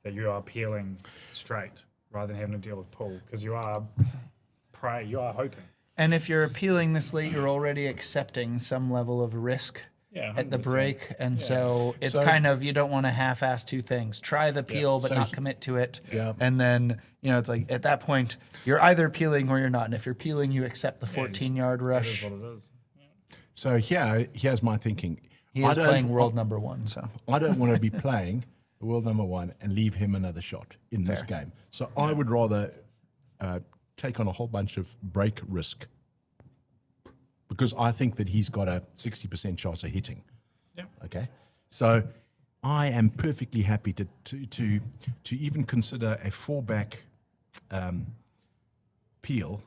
that you are peeling straight rather than having to deal with pull, because you are hoping. And if you're appealing this late, you're already accepting some level of risk Yeah, at the 100%. break. And so it's So- kind of, you don't want to half-ass two things. Try the peel, but So not he- commit to it. Yeah. And then, it's like at that point, you're either peeling or you're not. And if you're peeling, you accept the 14-yard That is rush. what it is. So here's my thinking. He I is don't- playing world number one, so. I don't want to be playing the world number one and leave him another shot in this game. So I would rather take on a whole bunch of break risk because I think that he's got a 60% chance of hitting. Yep. Okay. So I am perfectly happy to even consider a four-back peel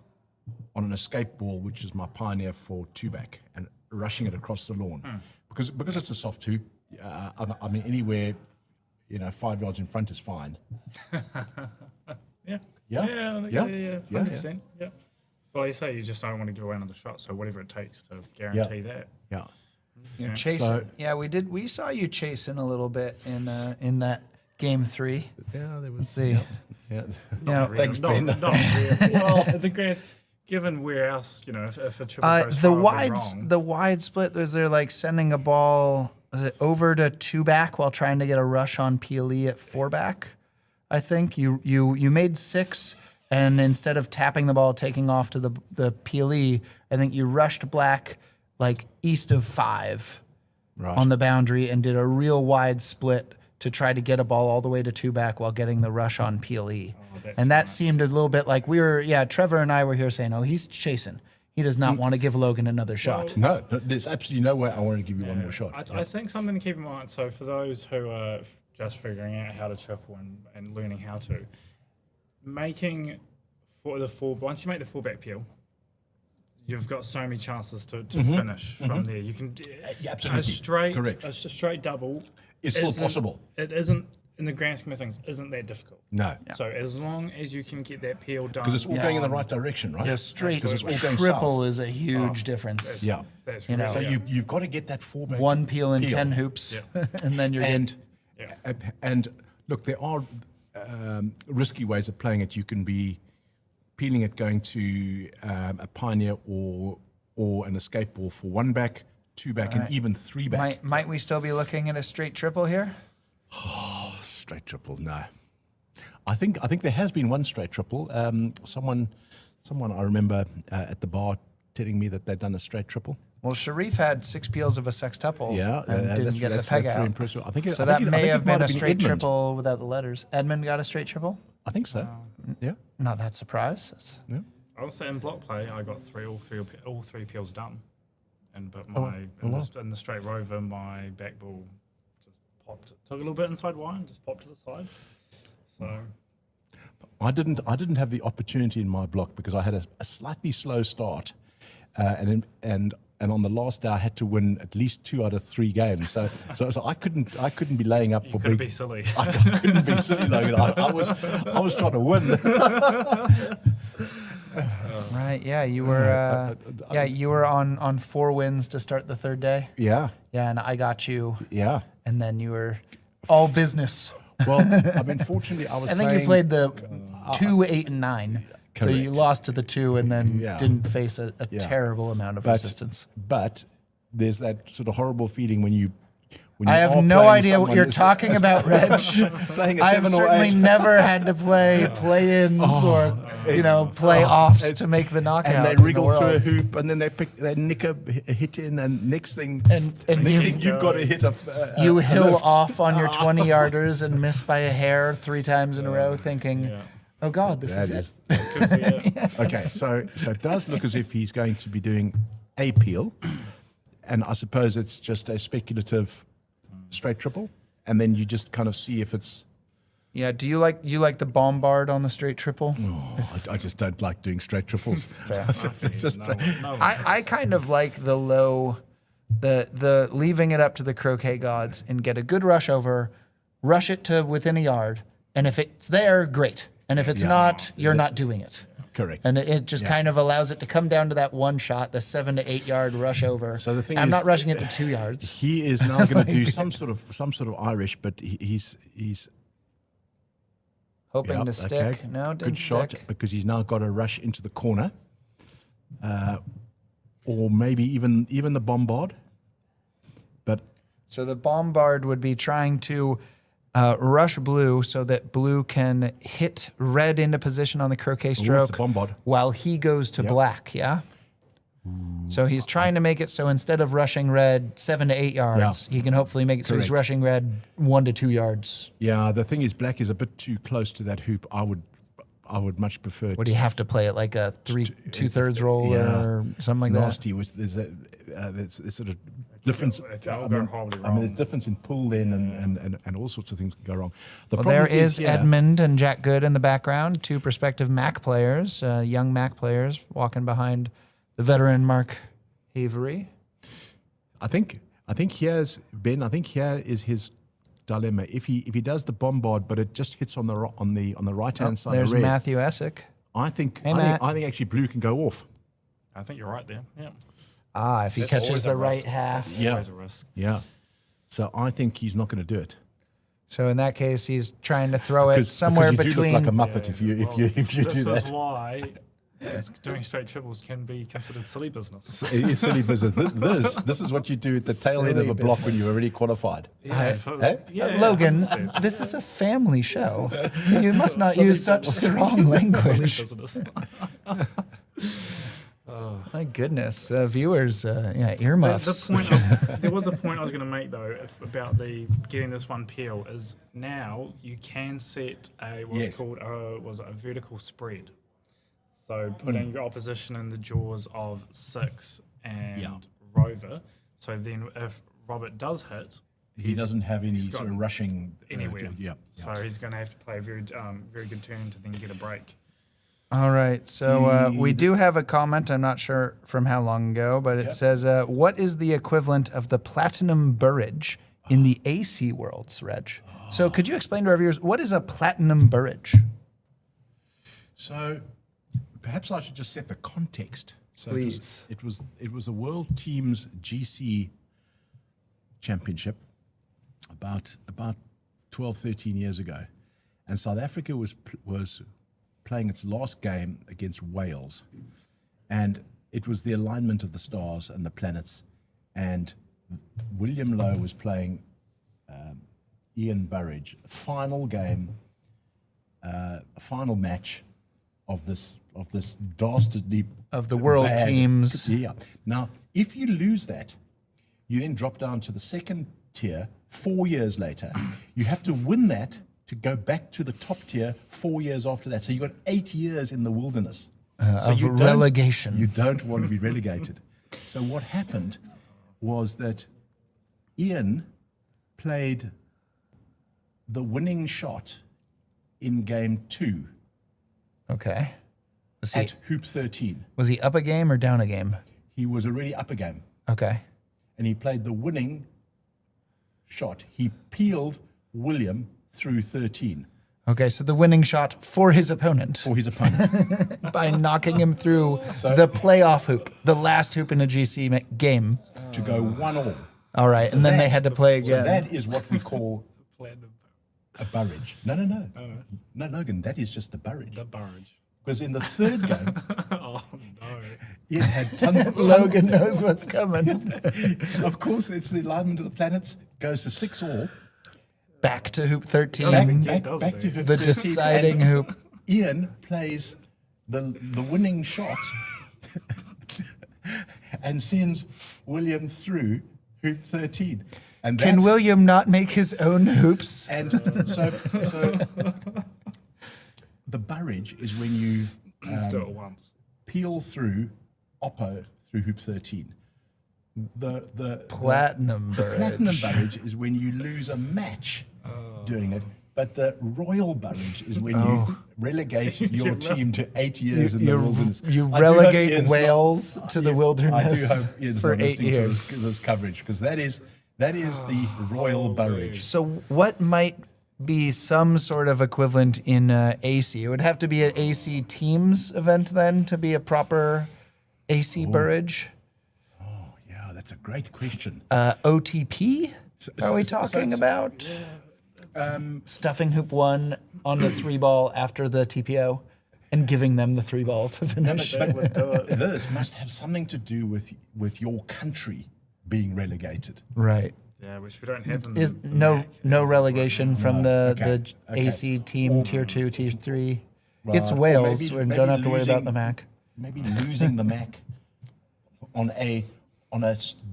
on an escape ball, which is my pioneer for two-back, and rushing it across the lawn. Because it's a soft two, I mean, anywhere, 5 yards in front is fine. Yeah. Yeah. Yeah. 100%. Yeah. Well, you say you just don't want to give away another shot, so whatever it takes to guarantee that. Yeah. Yeah. Chasing. So- Yeah, we saw you chasing a little bit in that game 3. Yeah, there was. Let's see. Yeah. Yeah. Thanks, Not Ben. really. Well, at the grand, given where else, if a triple goes The far wide wrong, the wide split, was there like sending a ball, is it over to 2-back while trying to get a rush on PLE at 4-back? I think you made 6, and instead of tapping the ball, taking off to the PLE, I think you rushed black like east of 5 Right. on the boundary and did a real wide split to try to get a ball all the way to 2-back while getting the rush on PLE. And that seemed a little bit like Trevor and I were here saying, oh, he's chasing. He does not want to give Logan another shot. No, there's absolutely no way I want to give you one more shot. I think something to keep in mind. So for those who are just figuring out how to triple and learning how to, making for the full, once you make the fullback peel, you've got so many chances to finish from there. You can absolutely. Correct. a straight double It's still isn't- possible. It isn't in the grand scheme of things. Isn't that difficult? No. So as long as you can get that peel done, Because it's all going in the right direction, right? The straight Because it's all going triple south. is a huge difference. Yeah. That's You know, really, So you've got to get that four-back. One peel in Peel. 10 hoops, and then you're And getting... and look, there are risky ways of playing it. You can be peeling it going to a pioneer or an escape ball for 1-back, 2-back, and even 3-back. Might we still be looking at a straight triple here? Straight triple, no. I think there has been one straight triple. Someone I remember at the bar telling me that they'd done a straight triple. Well, Sharif had 6 peels of a sextuple Yeah, and didn't that's- get the that's peg very out. impressive. I think it- so I that think it- I may think it have might been a have been straight Edmund. triple without the letters. Edmund got a straight triple? I think so. Yeah. Not that surprised. It's- I would say in block play, I got all three peels done, but wow. in the straight rover, my back ball just popped. Took a little bit inside wide, just popped to the side. So I didn't have the opportunity in my block because I had a slightly slow start, and on the last day I had to win at least 2 out of 3 games. So I couldn't be laying up for couldn't big. be silly. I couldn't be silly, Logan. I was trying to win. Right, yeah, you were on 4 wins to start the 3rd day. Yeah, Yeah, and I got you, yeah. and then you were all business. Well, I mean, fortunately, I was. I think you played the 2, 8, and 9. So you Correct. lost to the 2 and then Yeah. didn't face a Yeah. terrible amount of resistance. But there's that sort of horrible feeling when you when I you have are no playing idea what someone you're as- talking about, Reg. playing a I've 7 or certainly 8. never had to play play-ins or play-offs to make the knockout. And they in the wriggle through a Worlds. hoop, and then they nick a hit in, and next thing, And you've got to hit a you a hill lift. off on your 20-yarders and miss by a hair 3 times in a row, thinking, "Oh God, this That is is- it." Okay, so it does look as if he's going to be doing a peel, and I suppose it's just a speculative straight triple, and then you just kind of see if it's. Yeah. Do you like the bombard on the straight triple? I just don't like doing straight triples. It's just I kind of like the low, the leaving it up to the croquet gods and get a good rush over, rush it to within a yard, and if it's there, great. And if it's not, you're not doing it. correct. And it just kind of allows it to come down to that one shot, the 7 to 8 yard rush over. So the thing I'm is, not rushing it to 2 yards. He is now going to do some sort of Irish, but he's Hoping yeah, to stick. okay. No, didn't Good shot stick. because he's now got to rush into the corner, or maybe even the bombard. But So the bombard would be trying to rush blue so that blue can hit red into position on the croquet it's a stroke bombard. while he goes to black, yeah? So he's trying to make it so instead of rushing red 7 to 8 yards, he can hopefully make it so he's Correct. rushing red 1 to 2 yards. yeah, the thing is, black is a bit too close to that hoop. I would much prefer. Would he have to play it like a 2/3 roll or something like nasty. There's sort of difference. all go horribly I mean, there's wrong. difference in pull then, and all sorts of things can go wrong. The that? Well, there problem is yeah, Edmund and Jack Good in the background, 2 prospective MAC players, young MAC players walking behind the veteran Mark Avery. I think here's Ben. I think here is his dilemma. If he does the bombard, but it just hits on the right hand side There's of red, Matthew Essick. I think Matt. I think actually blue can go off. I think you're right there. Yeah. If he That's catches always the a right risk. half. That's Yeah. always a risk. Yeah. So I think he's not going to do it. So in that case, he's trying to throw it Because somewhere you do between. look like a muppet if you do This that. is why doing straight triples can be considered silly business. It is silly business. This is what you do at the tail end of Silly a block when business. you're already qualified. Logan, this is a family show. You must not use such strong language. business. My goodness, viewers, earmuffs. The point there was a point I was going to make though about the getting this one peel is now you can set a what's Yes. called a vertical spread. So putting your opposition in the jaws of 6 and Rover. So then if Robert does hit, He doesn't have any he's got sort of rushing anywhere. yeah. So he's going to have to play a very good turn to then get a break. All right, so we do have a comment. I'm not sure from how long ago, but it says, "What is the equivalent of the platinum burridge in the AC worlds, Reg?" So could you explain to our viewers what is a platinum burridge? So perhaps I should just set the context. So Please. it was a World Teams GC Championship about 12, 13 years ago, and South Africa was playing its last game against Wales, and it was the alignment of the stars and the planets, and William Lowe was playing Ian Burridge. Final game, a final match of this dastardly Of the world bad- teams. Yeah. Now, if you lose that, you then drop down to the second tier 4 years later. You have to win that to go back to the top tier 4 years after that. So you've got 8 years in the wilderness. So of you don't- relegation. You don't want to be relegated. So what happened was that Ian played the winning shot in game 2 Okay. at hoop 13. Was he up a game or down a game? He was already up a game. Okay. And he played the winning shot. He peeled William through 13 Okay, so the winning shot for his opponent for his opponent. by knocking him through the playoff hoop, the last hoop in a GC game. to go 1-1. All right, and then they had to play So again. that is what we call a burridge. No, Logan, that is just the burridge. The barrage. Because in the third game, Oh no. Ian had tons of Logan knows what's coming. Of course, it's the alignment of the planets. Goes to 6-all. Back to hoop 13. Back to hoop The 13, deciding and hoop. Ian plays the winning shot and sends William through hoop 13. And Can that's- William not make his own hoops? And so the burridge is when you Do it once. peel through Oppo through hoop 13. The Platinum platinum burridge. burridge is when you lose a match doing it. But the royal burridge is when you relegate your team to 8 years in the wilderness. You I do hope relegate Ian's Wales to the I do wilderness hope Ian's for not 8 listening to years. this coverage, because that is the royal burridge. So what might be some sort of equivalent in AC? It would have to be an AC teams event then to be a proper AC burridge. Yeah, that's a great question. OTP? Are we so talking it's- about? Stuffing hoop 1 on the 3-ball after the TPO and giving them the 3-ball to finish. But this must have something to do with your country being relegated. Right. Yeah, which we don't have in Is the no Mac. no relegation from the okay. AC team tier 2, tier 3. It's Right. Or Wales. maybe- We maybe don't have to worry about losing- the MAC. Maybe losing the Mac on a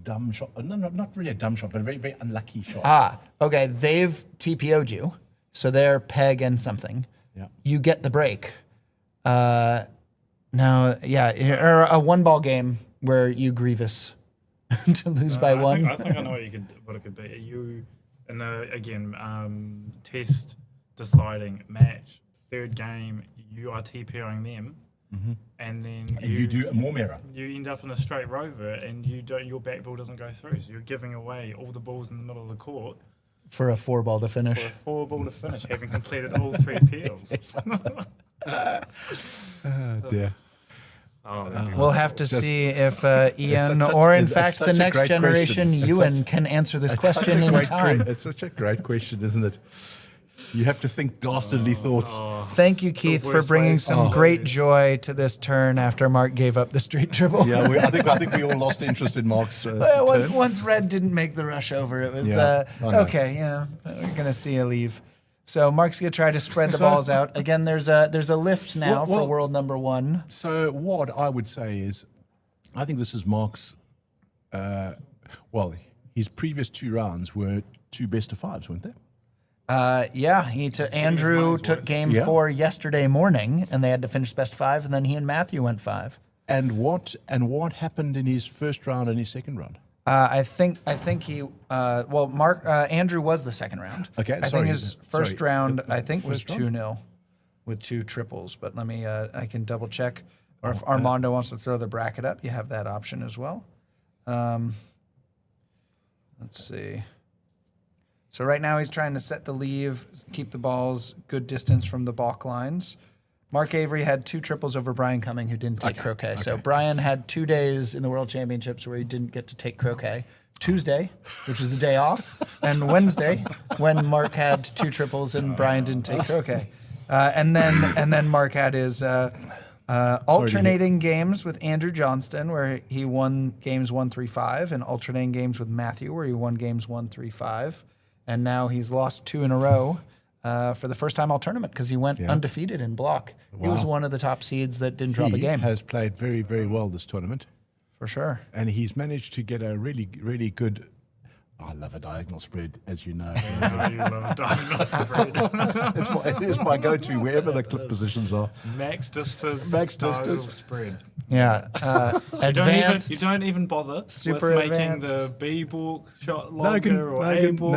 dumb shot. No, not really a dumb shot, but a very, very unlucky shot. Ah, okay. They've TPO'd you, so they're peg and something. Yeah. You get the break. Now, yeah, or a 1-ball game where you grievous to lose by 1. I think I know what it could be. You, in test deciding match, third game, you are TPOing them, and then And you do a more mirror. you end up in a straight rover, and your back ball doesn't go through. So you're giving away all the balls in the middle of the court For a 4-ball to for finish. a 4-ball to finish, having completed all 3 peels. Oh, dear. We'll have to see if Ian such- or, in it's fact, such the a next great generation, question. It's Ewan, can answer this question in time. It's such a great question, isn't it? You have to think dastardly thoughts. Thank you, Keith, for worst bringing way- some great joy to this turn after Mark gave up the straight dribble. Yeah, I think we all lost interest in Mark's Once, turn. once Red didn't make the rush over, it was Yeah, I know. okay. Yeah, we're gonna see you leave. So Mark's gonna try to spread the balls out again. There's a lift now for Well- world number 1. So what I would say is, I think this is Mark's. His previous 2 rounds were 2 best-of-5s, weren't they? Yeah, Andrew money's took worth. game Yeah. 4 yesterday morning, and they had to finish best 5, and then he and Matthew went 5. And what happened in his first round and his second round? I think he. Andrew was the second round. Okay, I think sorry, his first sorry. round, The I think, was first round? 2-0 with 2 triples. But let me. I can double check. Or if Armando wants to throw the bracket up, you have that option as well. Let's see. So right now he's trying to set the leave, keep the balls good distance from the balk lines. Mark Avery had 2 triples over Brian Cumming, who didn't take croquet. So Brian had 2 days in the World Championships where he didn't get to take croquet. Tuesday, which was the day off, and Wednesday, when Mark had 2 triples and Brian didn't take croquet. And then Mark had his alternating games with Andrew Johnston, where he won games 1-3-5, and alternating games with Matthew, where he won games 1-3-5. And now he's lost 2 in a row for the first time all tournament because he went undefeated in block. He was one of the top seeds that didn't drop a game. He has played very, very well this tournament. For sure. And he's managed to get a really, really good. I love a diagonal spread, as you know. You love diagonal spread. It is my go-to wherever the clip positions are. Max distance. Max diagonal distance. spread. Yeah. You don't even bother Super with making advanced. the B balk shot Logan, longer or Logan, A balk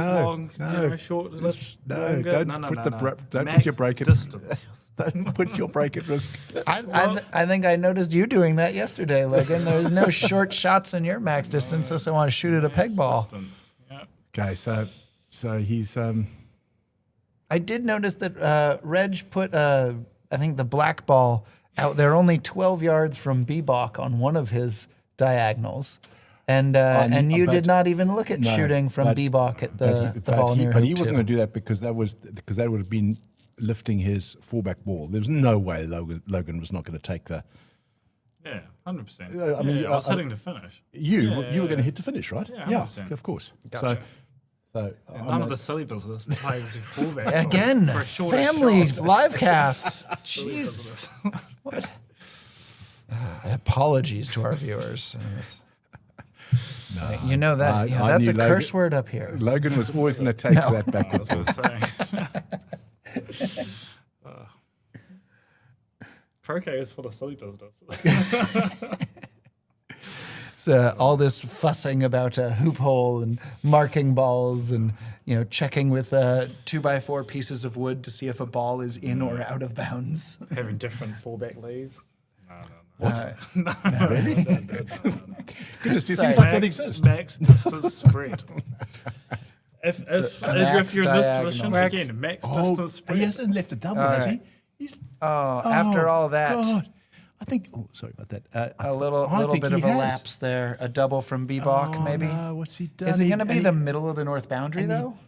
long, short lift No, longer. don't put the no. don't Max put your break at distance. Don't put your break at risk. I think I noticed you doing that yesterday, Logan. There's no short shots in your max distance unless I want to shoot at a peg ball. Distance. Yep. Okay, so he's I did notice that Reg put, I think, the black ball out there only 12 yards from B-Bach on one of his diagonals. And you but- did not even look at no, shooting from but- B-Bach at the ball near But he hoop wasn't two. going to do that because that would have been lifting his fallback ball. There was no way Logan was not going to take the Yeah, 100%. I mean, I was hitting to finish. You were going to hit to finish, right? Yeah, 100%. of course. Gotcha. So None of the silly business playing fullback. Again, for a shorter family shot. live cast. Silly Jeez. business. What? Apologies to our viewers. You know that I that's knew a curse Logan- word up here. Logan was always going to take that I backwards. was going to say. Croquet is full of silly business. It's all this fussing about a hoop hole and marking balls and checking with 2x4 pieces of wood to see if a ball is in or out of bounds. Having different fullback leaves. Really? Goodness, do you Sorry. think like that exists? Max distance spread. If max you're in this position, diagonal. again, max distance spread. He hasn't left a double, All has right. he? He's, After all that, God. I think. Oh, sorry about that. a little I think bit he of a has. lapse there. A double from Bebach, Oh, maybe. No, what's he done? Is it going to And be he- the middle of the north boundary, and he- though?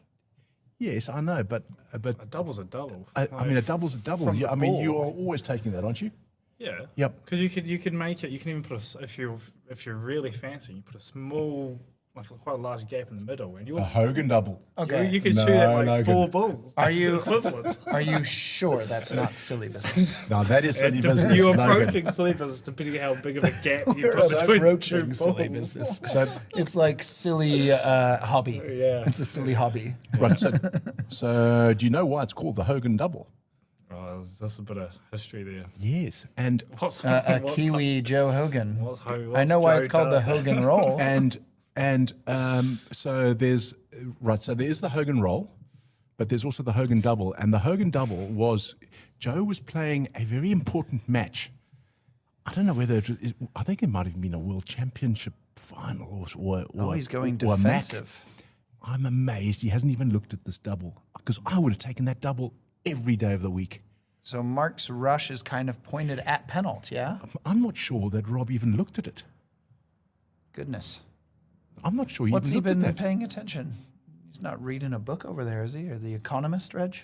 Yes, I know, but A double's a double. I mean, a double's a double. From Yeah, the I mean, you ball. are always taking that, aren't you? Yeah. Yep. Because you could make it. You can even put if you're really fancy, you put a small, like quite a large gap in the middle, and A Hogan double. you can No, shoot at like no, 4 good. balls. Are you equivalent? are you sure that's not silly business? Now that is silly business. You're Logan. approaching silly business depending on how big of a gap you We're put between approaching two silly balls. business. So, It's like silly hobby. Yeah. It's a silly hobby. right. So, do you know why it's called the Hogan double? Oh, that's a bit of history there. Yes, and What's A what's- Kiwi Joe Hogan. what's I know why Joe it's called the done? Hogan roll. so there's right. So there is the Hogan roll, but there's also the Hogan double, and the Hogan double was Joe was playing a very important match. I don't know whether I think it might have been a World Championship final or He's going or a MAC. defensive. I'm amazed he hasn't even looked at this double because I would have taken that double every day of the week. So Mark's rush is kind of pointed at penalty, yeah? I'm not sure that Rob even looked at it. Goodness. I'm not sure he What's even he looked been at that. paying attention? He's not reading a book over there, is he? Or The Economist, Reg?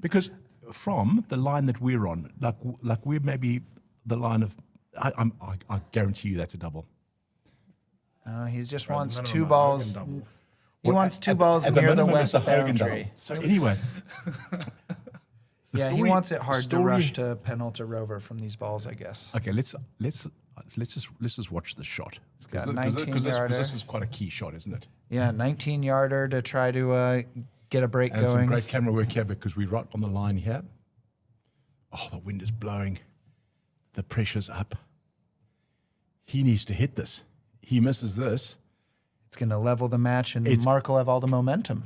Because from the line that we're on, like we're maybe the line of, I guarantee you that's a double. He just Right, wants minimum two a balls. Hogan double. He wants two At- balls at near the minimum, west it's a Hogan boundary. double. So anyway, the Yeah, he story- wants it hard to story- rush to penalty rover from these balls, I guess. Okay, let's just watch the shot got a because 19-yarder. this is quite a key shot, isn't it? Yeah, 19-yarder to try to get a break And some going. great camera work here because we're right on the line here. Oh, the wind is blowing. The pressure's up. He needs to hit this. He misses this, It's going to level the match, and It's- Mark will have all the momentum.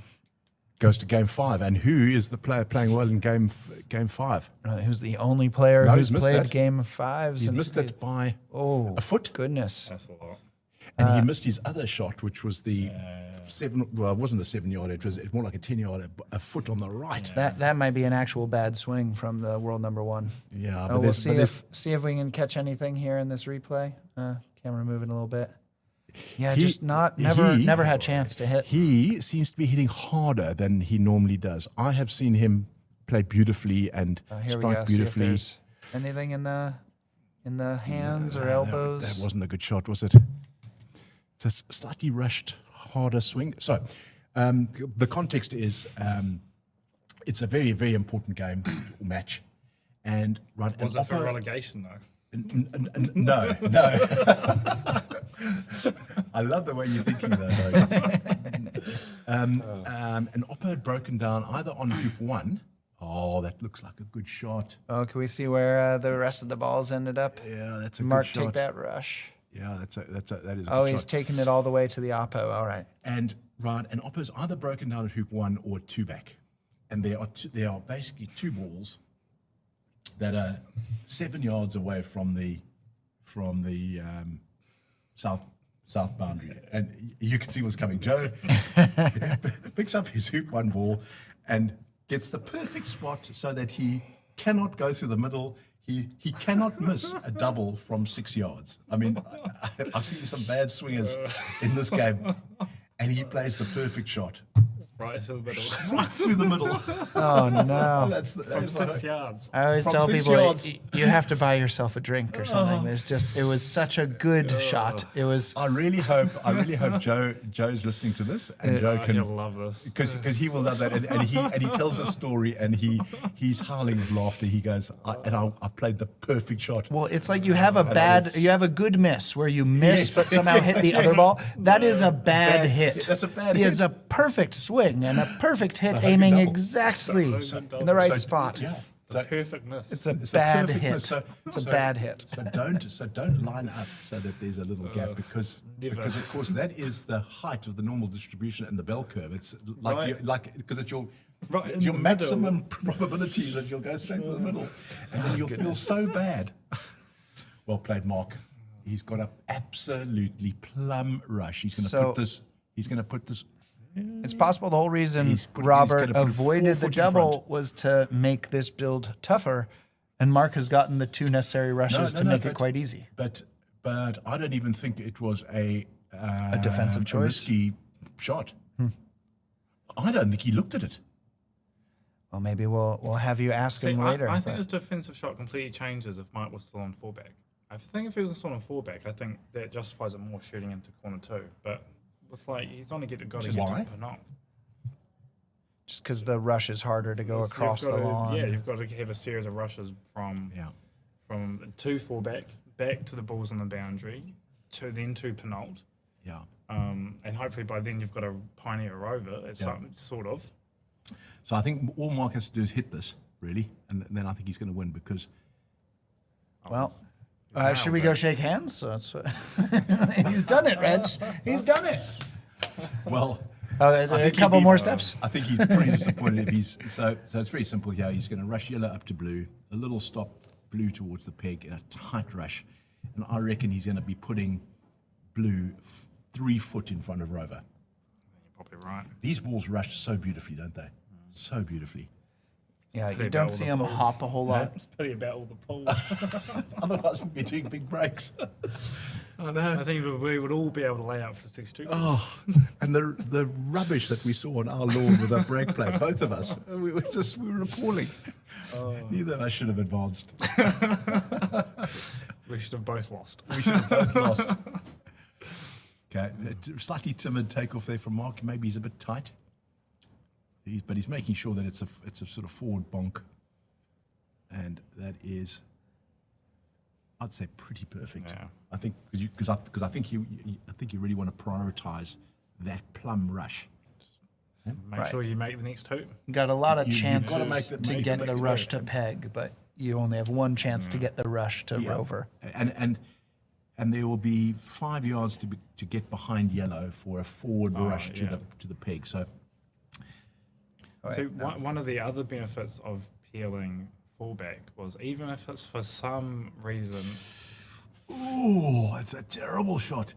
goes to game 5. And who is the player playing well in game 5? Who's the only player No, who's he's missed played that. Game 5 He since missed the- it by Oh, a foot. goodness. That's a lot. And he missed his other shot, which was the 7. Well, it wasn't a 7-yard. It was more like a 10-yard, a foot on the right. That might be an actual bad swing from the world number 1. Yeah, We'll there's- see if we can catch anything here in this replay. Camera moving a little bit. Yeah, He- just never he- had a chance to hit. he seems to be hitting harder than he normally does. I have seen him play beautifully and Here we go. strike See if beautifully. there's anything in the hands or That elbows. wasn't a good shot, was it? It's a slightly rushed, harder swing. So, the context is it's a very, very important game or match. And right, Was and it for Oppo- relegation though? No. I love the way you're thinking though. And Oppo had broken down either on hoop 1. Oh, that looks like a good shot. Oh, can we see where the rest of the balls ended up? Yeah, that's a Mark, good shot. take that rush. Yeah, that is a Oh, good he's shot. taking it all the way to the oppo. All right. And Oppo's either broken down at hoop 1 or 2 back. And there are basically 2 balls that are 7 yards away from the south boundary. And you can see what's coming. Joe picks up his hoop 1 ball and gets the perfect spot so that he cannot go through the middle. He cannot miss a double from 6 yards. I mean, I've seen some bad swingers in this game, and he plays the perfect shot. Right through the middle. right through the middle. Oh no! That's From 6 yards. I always From tell 6 people yards. you have to buy yourself a drink or something. It was such a good shot. It was. I really hope Joe's listening to this, and Joe He'll can, love this. because he will love that, and he tells a story, and he's howling with laughter. He goes, I played the perfect shot. Well, it's like you have a good miss where you miss but somehow hit the other ball. That is a bad hit. That's a bad It's hit. a perfect swing and a perfect hit, Hogan aiming double. exactly in the right spot. Yeah. So Perfect miss. It's a it's bad perfect hit. miss. It's a bad hit. So don't line up so that there's a little gap because of course that is the height of the normal distribution in the bell curve. It's like Right. because it's your Right in your the maximum probability that you'll go straight to the middle, and then you'll feel so bad. Well played, Mark. He's got an absolutely plum rush. He's going to So- put this. He's going to put this. It's possible the whole reason He's Robert gonna put avoided 4 the foot in double front. was to make this build tougher, and Mark has gotten the 2 necessary rushes to make it quite easy. But I don't even think it was a defensive choice? risky shot. I don't think he looked at it. Well, maybe we'll have you ask See, him later. I think but- this defensive shot completely changes if Mike was still on fullback. I think if he was still on fullback, I think that justifies it more shooting into corner 2. But with he's only got to get Why? to Penal. just because the rush is harder to go across the lawn. Yeah, you've got to have a series of rushes from 2 fullback back to the balls on the boundary, to Penalt. Yeah. And hopefully by then you've got a pioneer over. It's something sort of. So I think all Mark has to do is hit this, really, and then I think he's going to win because Well, should we go shake hands? So he's done it, Reg. He's done it. well. Oh, I there are a think he'd couple be- more steps. I think he's pretty disappointed if he's so it's very simple here. He's going to rush yellow up to blue, a little stop blue towards the peg in a tight rush, and I reckon he's going to be putting blue 3 foot in front of Rover. You're probably right. These balls rush so beautifully, don't they? So beautifully. Yeah, you Pretty don't about see all him the hop a whole lot. It's pretty about all the pulls. Otherwise, we'd be doing big breaks. I know. I think we would all be able to lay out for 62. Oh, and the rubbish that we saw on our lawn with our break play, both of us, we were appalling. Neither of us should have advanced. We should have both lost. We should have both lost. Okay, slightly timid takeoff there from Mark. Maybe he's a bit tight, but he's making sure that it's a sort of forward bonk, and that is, I'd say, pretty perfect. Yeah. I think because I think you really want to prioritise that plum rush. Make sure you make the next 2. Got a lot of You've chances gotta make to get the it rush work. to peg, but you only have one chance to get the rush to Rover. And there will be 5 yards to get behind yellow for a forward rush to the peg. So So one of the other benefits of peeling fullback was even if it's for some reason, oh, it's a terrible shot.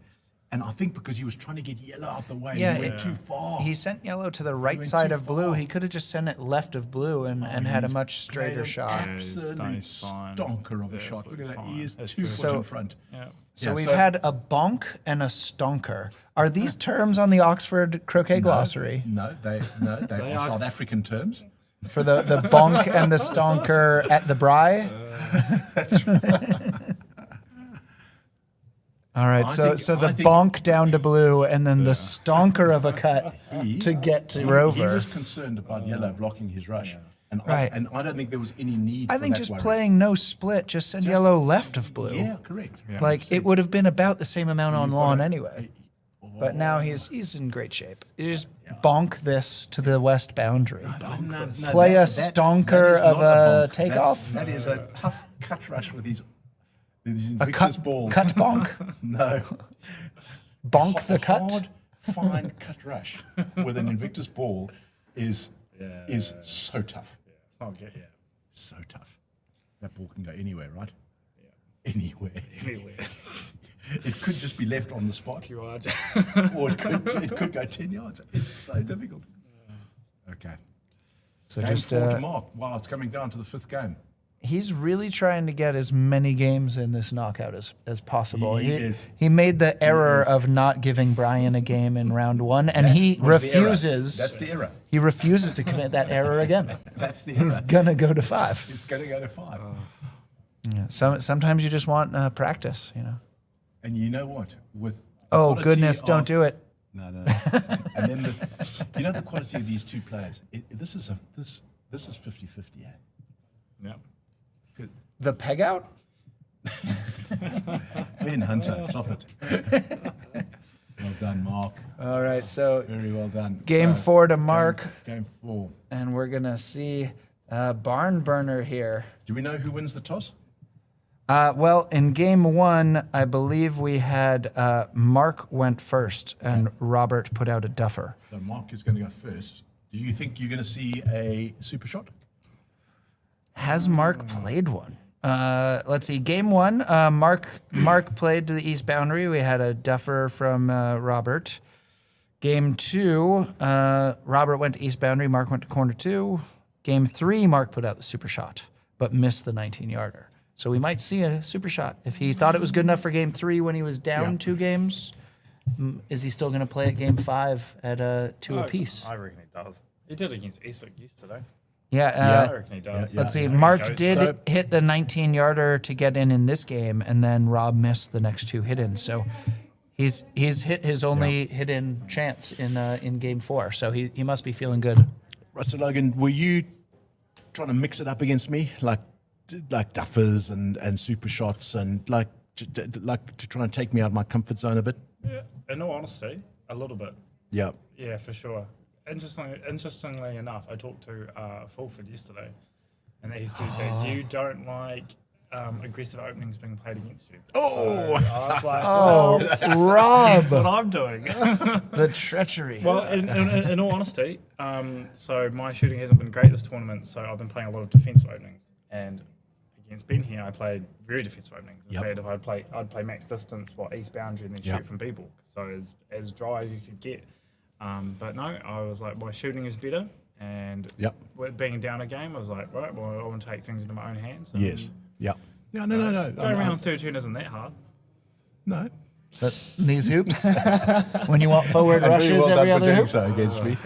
And I think because he was trying to get yellow out the way, he went too far. He sent yellow to the right went side too of blue. far. He could have just sent it left of blue and had a much straighter shot. Absolute He's fine. stonker of a Yeah, shot. Look at that. fine. He is That's 2 foot So- in front. yeah. So Yeah, we've so- had a bonk and a stonker. Are these terms on the Oxford Croquet glossary? No, they are are- South African terms. For the bonk and the stonker at the Bry? All right, I so think- the I think- bonk down to blue and then the stonker of a cut to get to He Rover. was concerned about yellow blocking his rush. And, Right. I don't think there was any need I for think that just worry. playing no split, just send yellow left of blue. Yeah, correct. Like it would have been about the same amount on you've lawn gotta- anyway. But now he's in great shape. You just bonk this to the west boundary. Play a stonker is of not a bonk. takeoff? That is a tough cut rush with these A Invictus cut balls. bonk? No. Bonk the cut? Hard, fine cut rush with an Invictus ball is so tough. It's not good, So tough. That ball can go anywhere, right? Yeah. Anywhere. Anyway, It could just be left on the spot, you are. or it could go 10 yards. It's so difficult. Okay. So Game just 4 to mark. Wow, it's coming down to the 5th game. He's really trying to get as many games in this knockout as possible. He is. He made the error of not giving Brian a game in round 1, and he was the error. refuses. That's the error. He refuses to commit that error again. That's the He's error. gonna go to 5. It's going to go to 5. Yeah. Sometimes you just want practice, you know. And you know what? With the Oh quality goodness, don't of- do it. No. And then the quality of these two players. This is 50-50. Yeah. Yeah. Good. The peg out. Ben Hunter, stop it. Well done, Mark. All right, so Very well done. game So, 4 to Mark, Game 4. and we're gonna see barn burner here. Do we know who wins the toss? Well, in game 1, I believe we had Mark went first, and Robert put out a duffer. So Mark is going to go first. Do you think you're going to see a super shot? Has Mark played one? Let's see. Game 1, Mark played to the east boundary. We had a duffer from Robert. Game 2, Robert went to east boundary. Mark went to corner 2. Game 3, Mark put out the super shot, but missed the 19-yarder. So we might see a super shot. If he thought it was good enough for game 3 when he was down 2 games, is he still going to play at game 5 at 2 apiece? I reckon he does. He did against Essex yesterday. Yeah. I reckon he does. Let's see. Yeah. Mark Goes. did So- hit the 19-yarder to get in this game, and then Rob missed the next 2 hit-ins. So he's hit his only hit-in chance in game 4. So he must be feeling good. Right, so Logan, were you trying to mix it up against me, like duffers and super shots, and like to try and take me out of my comfort zone a bit? Yeah. In all honesty, a little bit. Yeah. Yeah, for sure. Interestingly enough, I talked to Fulford yesterday, and he said that you don't like aggressive openings being played against you. Oh, I was like, Oh, Rob, that's what I'm doing. the treachery. Well, in all honesty, so my shooting hasn't been great this tournament, so I've been playing a lot of defensive openings. And against Ben here, I played very defensive openings. In Yep. fact, if I'd play max distance, east boundary, and then Yep. shoot from people. So as dry as you could get. But no, I was like, my shooting is better. And Yep. with being a downer game, I was like, right, well, I want to take things into my own hands. And yes. Yeah. Yeah. No. Going around 13 isn't that hard. No. But these hoops, when you want forward rushes every other hoop. so against me.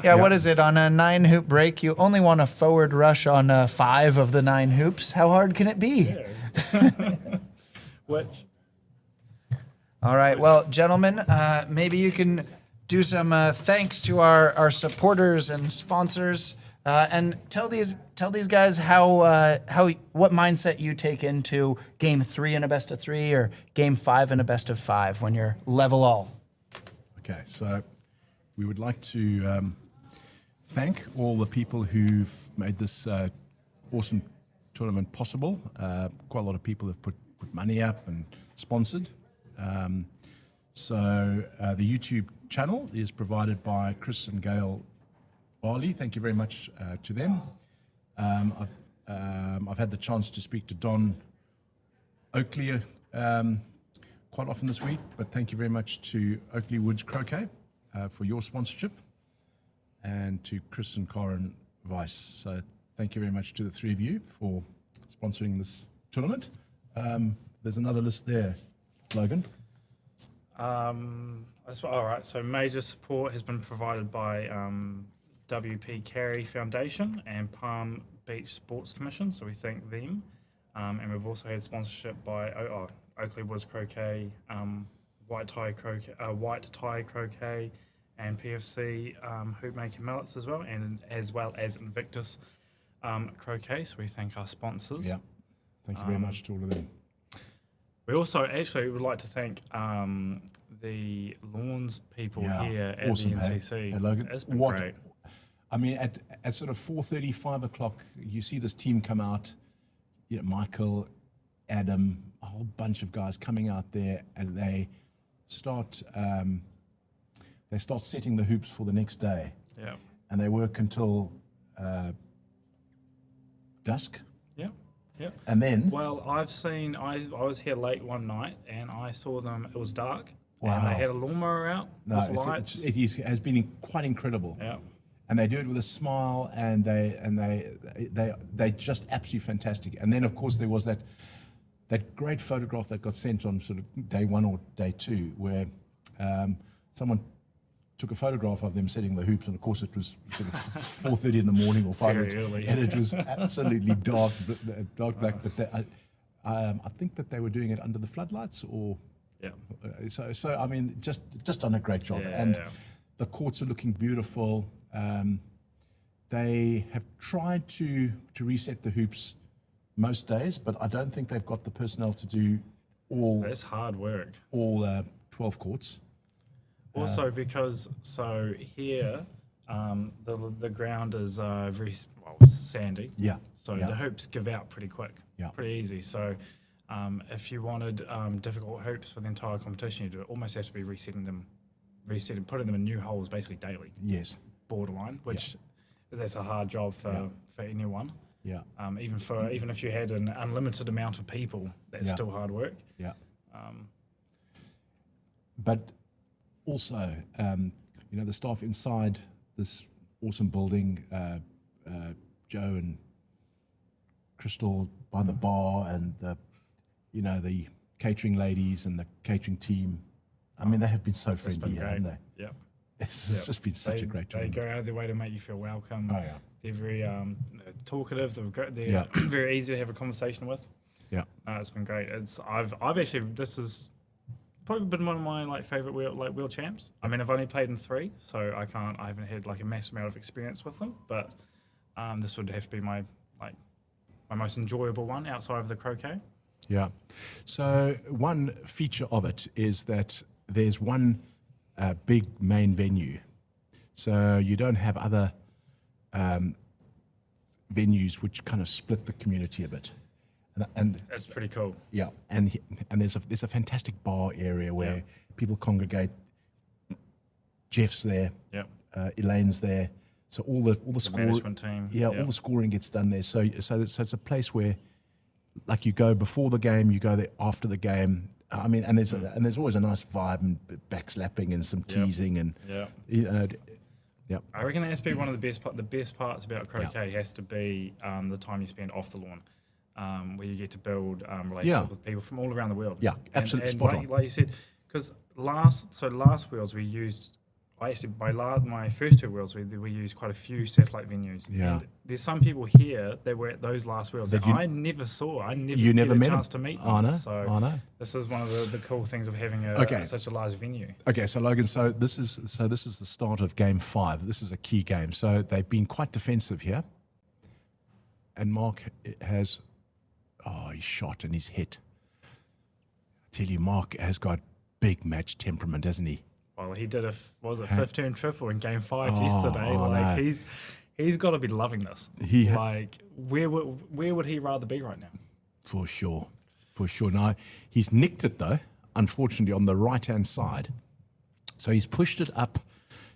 Yeah, what is it? On a 9-hoop break, you only want a forward rush on 5 of the 9 hoops. How hard can it be? Which, All right, well, gentlemen, maybe you can do some thanks to our supporters and sponsors, and tell these guys how what mindset you take into game 3 in a best of 3 or game 5 in a best of 5 when you're level all. Okay, so we would like to thank all the people who've made this awesome tournament possible. Quite a lot of people have put money up and sponsored. So the YouTube channel is provided by Chris and Gail Barley. Thank you very much to them. I've had the chance to speak to Don Oakley quite often this week, but thank you very much to Oakley Woods Croquet for your sponsorship, and to Chris and Corin Weiss. So thank you very much to the 3 of you for sponsoring this tournament. There's another list there, Logan. all right, so major support has been provided by WP Carey Foundation and Palm Beach Sports Commission, so we thank them. And we've also had sponsorship by Oakley Woods Croquet, White Tie Croquet, and PFC Hoopmaker Mallets as well, and as well as Invictus Croquet. So we thank our sponsors. Yeah. Thank you very much to all of them. We also actually would like to thank the lawns people here at awesome, the hey? NCC. Hey, Logan, It's been what- great. I mean, at sort of 4:30, 5 o'clock, you see this team come out, Michael, Adam, a whole bunch of guys coming out there, and they start setting the hoops for the next day, Yeah. and they work until dusk, Yeah. Yeah. and then Well, I was here late one night and I saw them, it was dark. And Wow. they had a lawnmower out with lights. it has been quite incredible. Yeah. and they do it with a smile, and they just absolutely fantastic. And then of course there was that great photograph that got sent on sort of day 1 or day 2, where someone took a photograph of them setting the hoops, and of course it was sort of 4:30 in the morning or 5, Very early. and it was absolutely dark black. But I think that they were doing it under the floodlights, or Yeah. so I mean, just done a great job, and the courts are looking beautiful. They have tried to reset the hoops most days, but I don't think they've got the personnel to do all That's hard work. 12 courts. Also, because here the ground is very sandy. Yeah. So yeah. the hoops give out pretty quick. Yeah. Pretty easy. So if you wanted difficult hoops for the entire competition, you almost have to be resetting, putting them in new holes basically daily. Yes. Borderline, which that's a hard job for anyone. Yeah. Even if you had an unlimited amount of people, that's still hard work. Yeah. But also, the staff inside this awesome building, Joe and Crystal behind the bar, and the catering ladies and the catering team. I mean, they have been so friendly, haven't they? Yeah. It's just been such a great job. They go out of their way to make you feel welcome. Oh, yeah. They're very talkative. They're very easy to have a conversation with. Yeah. It's been great. I've actually, this is probably been one of my favorite wheel champs. I mean, I've only played in 3, so I haven't had a massive amount of experience with them, but this would have to be my most enjoyable one outside of the croquet. Yeah. So one feature of it is that there's one big main venue. So you don't have other venues which kind of split the community a bit. And That's pretty cool. yeah, and there's a fantastic bar area where people congregate. Jeff's there. Yep. Elaine's there. So all the Management team. Yeah, all the scoring gets done there. So it's a place where, like, you go before the game, you go there after the game. I mean, and there's always a nice vibe and backslapping and some teasing and I reckon that has to be one of the best parts about croquet has to be the time you spend off the lawn, where you get to build relationships with people from all around the world. Yeah, absolutely and spot on. like you said, because last Wheels we used. My first 2 Wheels, we used quite a few satellite venues. Yeah. And there's some people here that were at those last Wheels that I never saw. I never met a chance them. to meet them. I know. So I know. this is one of the cool things of having such a large venue. Okay, so Logan, so this is the start of game 5. This is a key game. So they've been quite defensive here, and Mark has, he's shot and he's hit. I tell you, Mark has got big match temperament, hasn't he? Well, he did 15 triple in game 5 Oh, yesterday. no. He's got to be loving this. Where would he rather be right now? For sure. Now, he's nicked it, though, unfortunately, on the right-hand side. So he's pushed it up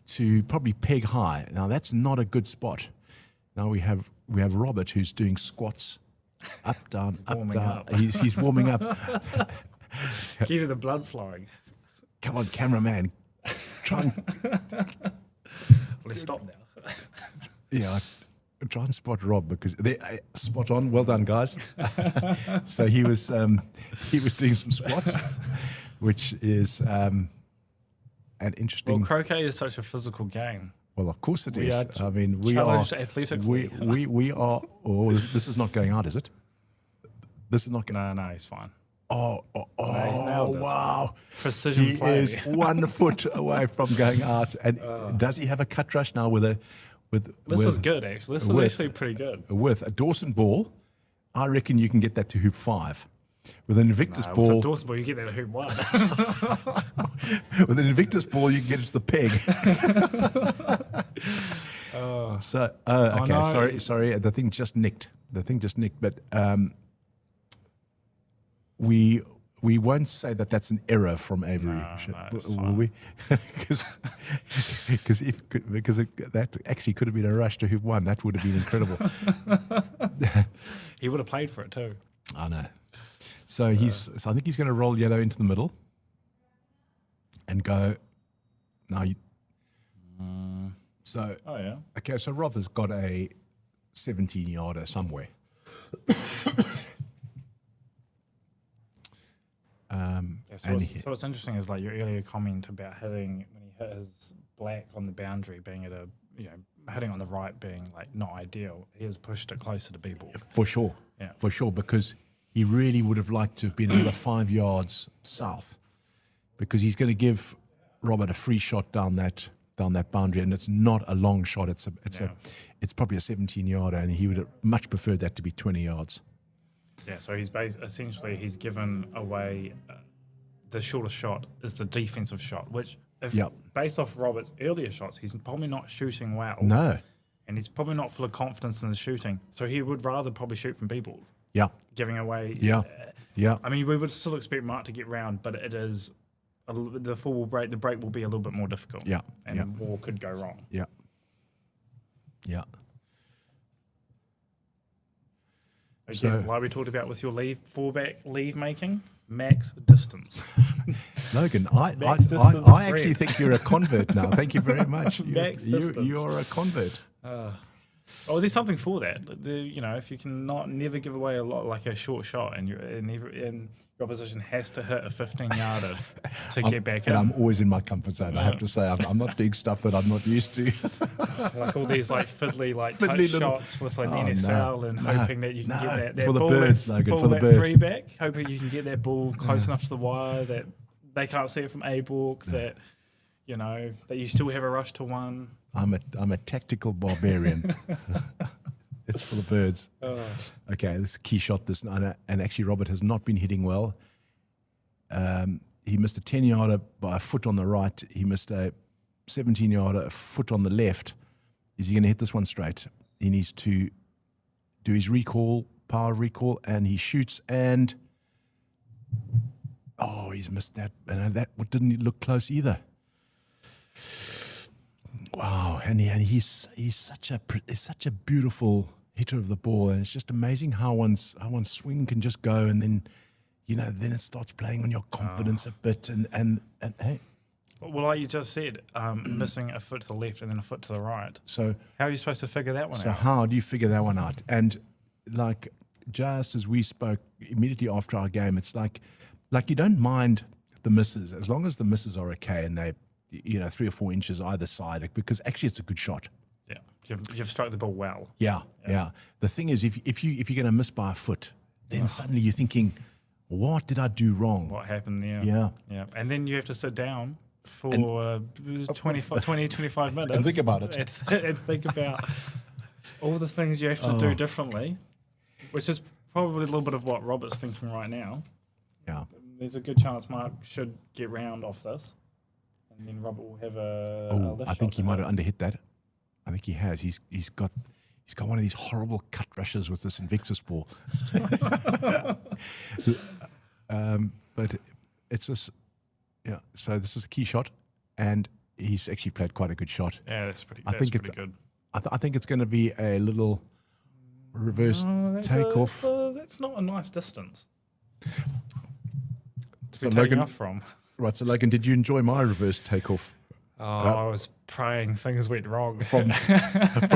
to probably peg high. Now, that's not a good spot. Now we have Robert, who's doing squats, up, down, up, Warming down. up. He's warming up. Get the blood flowing. Come on, cameraman. Try and... Well, he's stopped now. Yeah, try and spot Rob, because they spot on. Well done, guys. So he was doing some squats, which is an interesting. Well, croquet is such a physical game. Well, of course it We is. are I mean, we are challenged athletically. We are. Oh, this is not going out, is it? This is not going. No, he's fine. Oh, nailed it. wow! Precision He play. is 1 foot away from going out. And does he have a cut rush now with This is good, actually. This is actually pretty good. With a Dawson ball? I reckon you can get that to hoop 5. With an Invictus With ball, a Dawson ball, you get that at hoop 1. with an Invictus ball, you can get it to the peg. Okay, no. sorry. The thing just nicked. But we won't say that that's an error from Avery, it's will fine. we? Because that actually could have been a rush to hoop 1. That would have been incredible. He would have played for it too. I know. So I think he's going to roll yellow into the middle and go. Now, So, Oh yeah. okay, so Rob has got a 17-yarder somewhere. Yeah, so what's interesting is like your earlier comment about hitting when he hit his black on the boundary, being at a hitting on the right being like not ideal. He has pushed it closer to B-ball. For sure. Yeah. For sure, because he really would have liked to have been another 5 yards south, because he's going to give Robert a free shot down that boundary, and it's not a long shot. It's probably a 17-yarder, and he would have much preferred that to be 20 yards. Yeah, so he's essentially he's given away the shortest shot is the defensive shot, which based off Robert's earlier shots, he's probably not shooting well. No. And he's probably not full of confidence in the shooting. So he would rather probably shoot from B-ball. Yeah. Giving away. Yeah. Yeah. I mean, we would still expect Mark to get round, but it is the break will be a little bit more difficult. Yeah. And more could go wrong. Yeah. Yeah. Again, like we talked about with your fullback leave making, max distance. Logan, I actually think you're a convert now. Thank you very much. You're a convert. Oh, there's something for that. If you can never give away a lot, like a short shot, and your opposition has to hit a 15-yarder to get back in. And I'm always in my comfort zone. I have to say, I'm not doing stuff that I'm not used to. Like all these touch shots with NSL and hoping that you can get that for the ball, birds, Logan, ball for the that birds. free back, hoping you can get that ball close enough to the wire that they can't see it from A-book, that you still have a rush to one. I'm a tactical barbarian. It's for the birds. Okay, this is a key shot. And actually, Robert has not been hitting well. He missed a 10-yarder by a foot on the right. He missed a 17-yarder a foot on the left. Is he going to hit this one straight? He needs to do his power recall, and he shoots, and he's missed that. And that didn't look close either. Wow, and he's such a beautiful hitter of the ball, and it's just amazing how one's swing can just go, and then then it starts playing on your confidence a bit, and hey. Well, like you just said, missing a foot to the left and then a foot to the right. So how are you supposed to figure that one out? So how do you figure that one out? And like just as we spoke immediately after our game, it's like you don't mind the misses as long as the misses are okay and they 3 or 4 inches either side, because actually it's a good shot. Yeah, you've struck the ball well. Yeah. The thing is, if you're going to miss by a foot, then suddenly you're thinking, what did I do wrong? What happened there? Yeah. And then you have to sit down for 25 minutes and think about it. And think about all the things you have to do differently, which is probably a little bit of what Robert's thinking right now. Yeah. There's a good chance Mark should get round off this. And then Robert will have a lift I think shot he might have underhit that. I think he has. He's got one of these horrible cut rushes with this Invictus ball. But it's just So this is a key shot, and he's actually played quite a good shot. Yeah, that's pretty. I think it's good. I think it's going to be a little reverse takeoff. That's not a nice distance to So be taking Logan- off from. Right, so Logan, did you enjoy my reverse takeoff I was praying things went wrong. from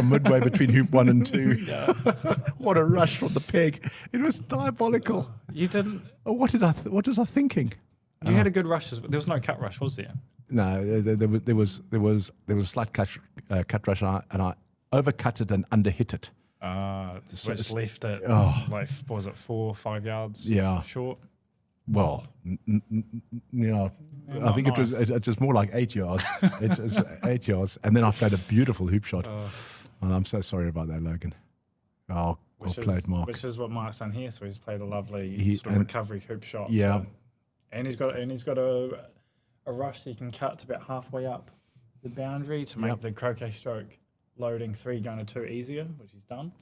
midway between hoop 1 and 2? What a rush from the peg! It was diabolical. You didn't. What was I thinking? You had a good rush. There was no cut rush, was there? No, there was a slight cut rush, and I overcut it and underhit it. Which left it like was it 4 or 5 yards? Yeah. Short. Well, I think nice. it was more like 8 yards. It was 8 yards, and then I played a beautiful hoop shot. And I'm so sorry about that, Logan. Well played, Mark. Which is what Mark's done here. So he's played a lovely sort of recovery hoop shot. Yeah. So. And he's got a rush that he can cut to about halfway up the boundary to make the croquet stroke loading 3 going to 2 easier, which he's done.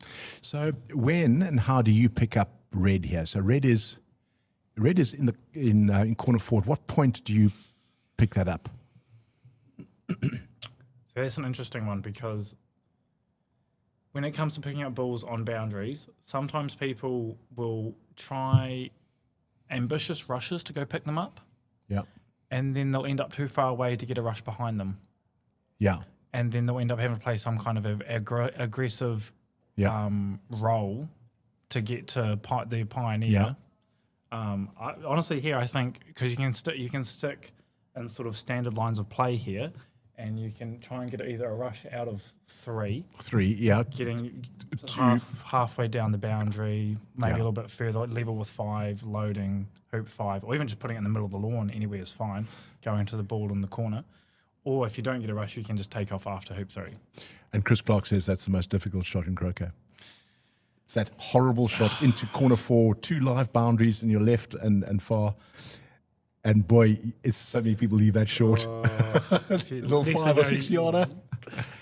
So when and how do you pick up red here? So red is in corner 4. At what point do you pick that up? So that's an interesting one, because when it comes to picking up balls on boundaries, sometimes people will try ambitious rushes to go pick them up. Yeah. And then they'll end up too far away to get a rush behind them. Yeah. and then they'll end up having to play some kind of aggressive Yeah. role to get to the pioneer. Yeah. Honestly, here I think because you can stick in sort of standard lines of play here, and you can try and get either a rush out of 3, 3, yeah. getting Two. halfway down the boundary, maybe Yeah. a little bit further, level with 5, loading, hoop 5, or even just putting it in the middle of the lawn anywhere is fine, going to the ball in the corner. Or if you don't get a rush, you can just take off after hoop 3. And Chris Clark says that's the most difficult shot in croquet. It's that horrible shot into corner 4, 2 live boundaries in your left and far. And boy, it's so many people leave that short. A little 5 or 6 yarder.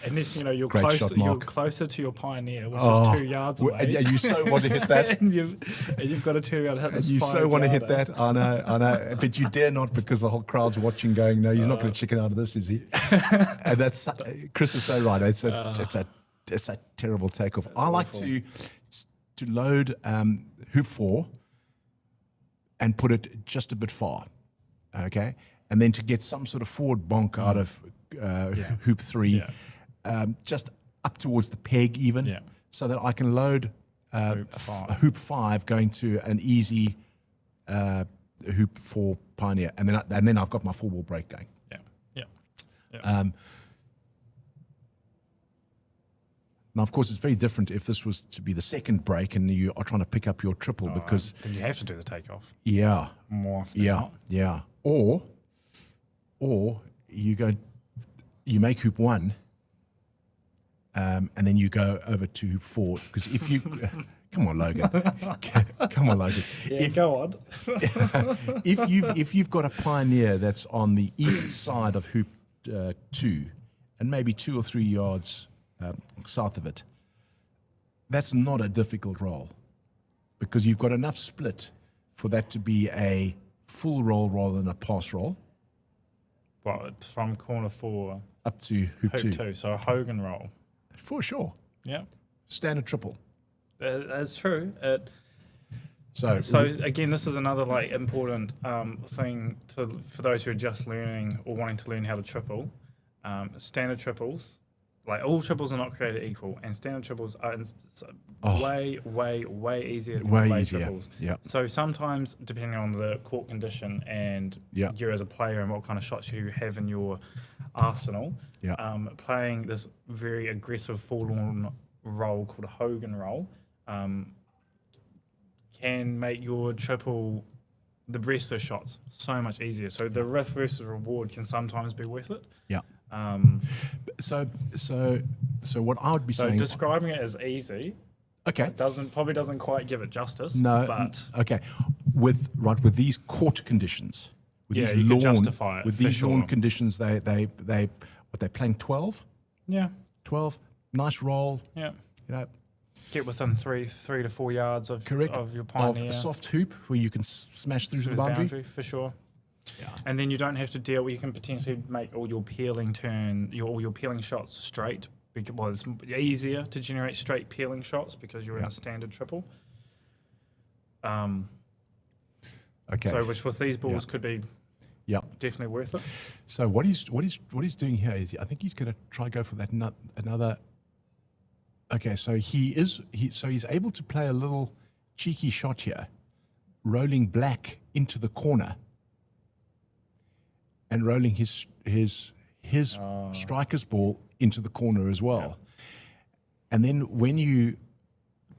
Unless you're Great closer, shot, Mark. you're closer to your pioneer, which is 2 yards away. And you so want to hit that. and you've got a 2-yard hit. This You so want to hit 5-yarder. that. I know. But you dare not because the whole crowd's watching going, no, he's not going to chicken out of this, is he? And that's, Chris is so right. It's a terrible takeoff. I like to load hoop 4 and put it just a bit far, okay? And then to get some sort of forward bonk out of hoop 3, just up towards the peg even, so that I can load hoop 5 going to an easy hoop 4 pioneer, and then I've got my 4-ball break going. Now, of course, it's very different if this was to be the second break and you are trying to pick up your triple because Then you have to do the takeoff yeah, more often than not. yeah. Or you make hoop 1, and then you go over to hoop 4 because if you come on, Logan, come on, Logan. Yeah, go on. If you've got a pioneer that's on the east side of hoop 2 and maybe 2 or 3 yards south of it, that's not a difficult roll because you've got enough split for that to be a full roll rather than a pass roll. Well, from corner 4 up to hoop 2. So a Hogan roll. For sure. Yeah. Standard triple. That's true. So again, this is another important thing for those who are just learning or wanting to learn how to triple. Standard triples, like all triples are not created equal, and standard triples are way easier than way play easier. triples. Yeah. So sometimes, depending on the court condition and you as a player and what kind of shots you have in your arsenal, playing this very aggressive forlorn roll called a Hogan roll can make your triple, the rest of the shots, so much easier. So the risk versus reward can sometimes be worth it. Yeah. So what I would be So saying. describing it as easy, Okay. probably doesn't quite give it justice. No. But Okay. With these court conditions, with Yeah, these you could lawn, justify it, with for these lawn sure. conditions, they're playing 12. yeah, 12. Nice roll. yeah. Get Within 3 to 4 yards of correct of your of pioneer. a soft hoop where you can smash through to through the boundary. for sure. Yeah. And then you don't have to deal. You can potentially make all your peeling all your peeling shots straight. Well, it's easier to generate straight peeling shots because you're in a standard triple. Okay. So, which with these balls could be Yeah. definitely worth it. So what he's doing here is I think he's going to try go for that another. Okay, so he's able to play a little cheeky shot here, rolling black into the corner, and rolling his striker's ball into the corner as well. And then when you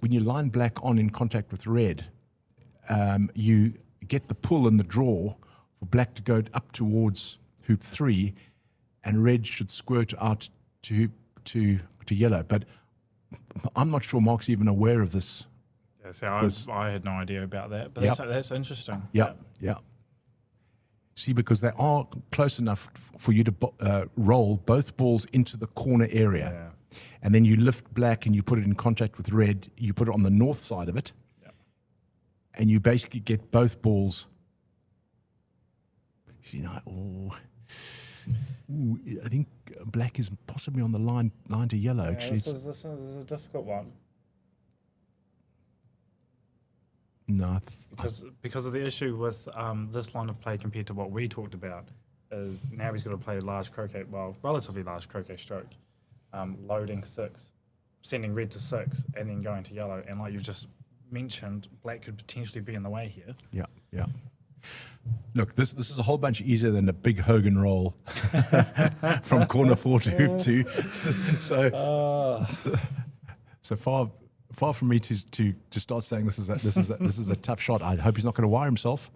line black on in contact with red, you get the pull and the draw for black to go up towards hoop 3, and red should squirt out to yellow. But I'm not sure Mark's even aware of this. Yeah, so I had no idea about that, but that's interesting. Yeah. See, because they are close enough for you to roll both balls into the corner area. And then you lift black and you put it in contact with red. You put it on the north side of it. And you basically get both balls. I think black is possibly on the line to yellow. Actually, this is a difficult one. No, because of the issue with this line of play compared to what we talked about. is now he's got to play large croquet, well, relatively large croquet stroke, loading 6, sending red to 6, and then going to yellow. And like you've just mentioned, black could potentially be in the way here. Yeah. Look, this is a whole bunch easier than a big Hogan roll from corner 4 to hoop 2. So far from me to start saying this is a tough shot. I hope he's not going to wire himself.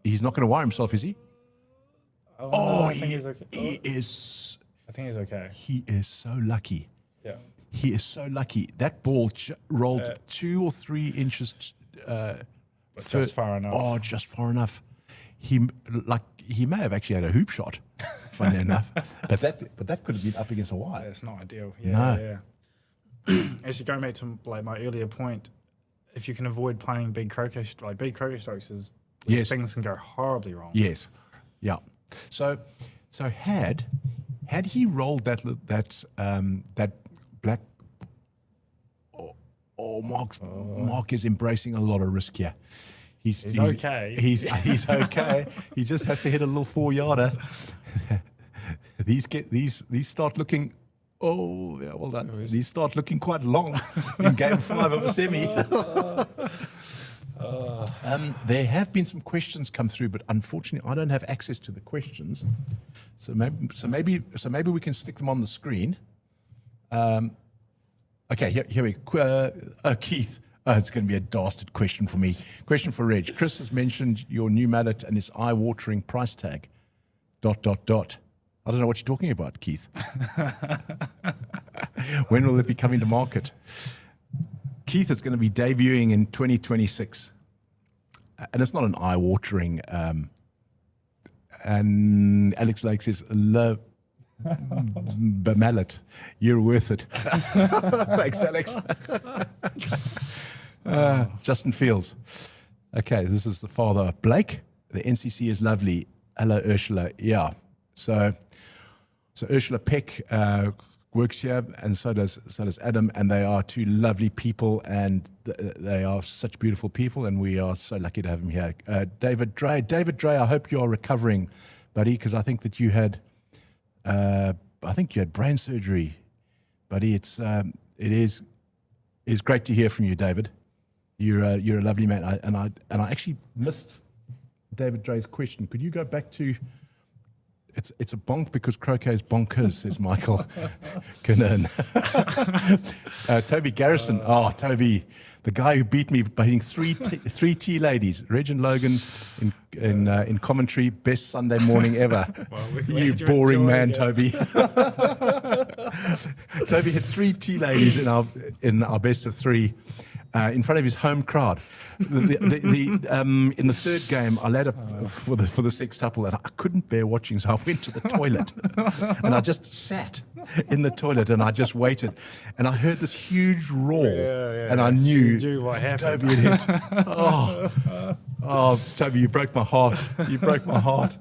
He's not going to wire himself, is he? I think he's okay. He is. I think he's okay. He is so lucky. Yeah. He is so lucky. That ball rolled 2 or 3 inches. Just far enough. Oh, just far enough. He may have actually had a hoop shot, funny enough. But that could have been up against a wire. It's not ideal. No. Yeah. Actually, going back to like my earlier point, if you can avoid playing big croquet strokes, Yes. things can go horribly wrong. Yes. Yeah. So had he rolled that black. Mark is embracing a lot of risk here. He's okay. He's okay. He just has to hit a little 4-yarder. These start looking. Oh, yeah, well done. These start looking quite long in game 5 of a semi. There have been some questions come through, but unfortunately, I don't have access to the questions. So maybe we can stick them on the screen. Okay, here we go. Keith. It's going to be a dastard question for me. Question for Reg. Chris has mentioned your new mallet and its eye-watering price tag. ... I don't know what you're talking about, Keith. When will it be coming to market? Keith, it's going to be debuting in 2026. And it's not an eye-watering. And Alex Lake says, love the mallet. You're worth it. Thanks, Alex. Justin Fields. Okay, this is the father of Blake. The NCC is lovely. Hello, Ursula. Yeah. So Ursula Peck works here, and so does Adam, and they are 2 lovely people, and they are such beautiful people, and we are so lucky to have them here. David Dre, I hope you are recovering, buddy, because I think that you had, brain surgery, buddy. It is great to hear from you, David. You're a lovely man, and I actually missed David Dre's question. Could you go back to? It's a bonk because croquet is bonkers, says Michael Kinnan. Toby Garrison. Toby, the guy who beat me by hitting three tea ladies. Reg and Logan in commentary. Best Sunday morning ever. You boring man, Toby. Toby hit 3 tea ladies in our best of 3. In front of his home crowd. In the third game, I led up for the sextuple, and I couldn't bear watching, so I went to the toilet, and I just sat in the toilet, and I just waited, and I heard this huge roar, and I knew Toby had hit. Oh, Toby, you broke my heart. You broke my heart.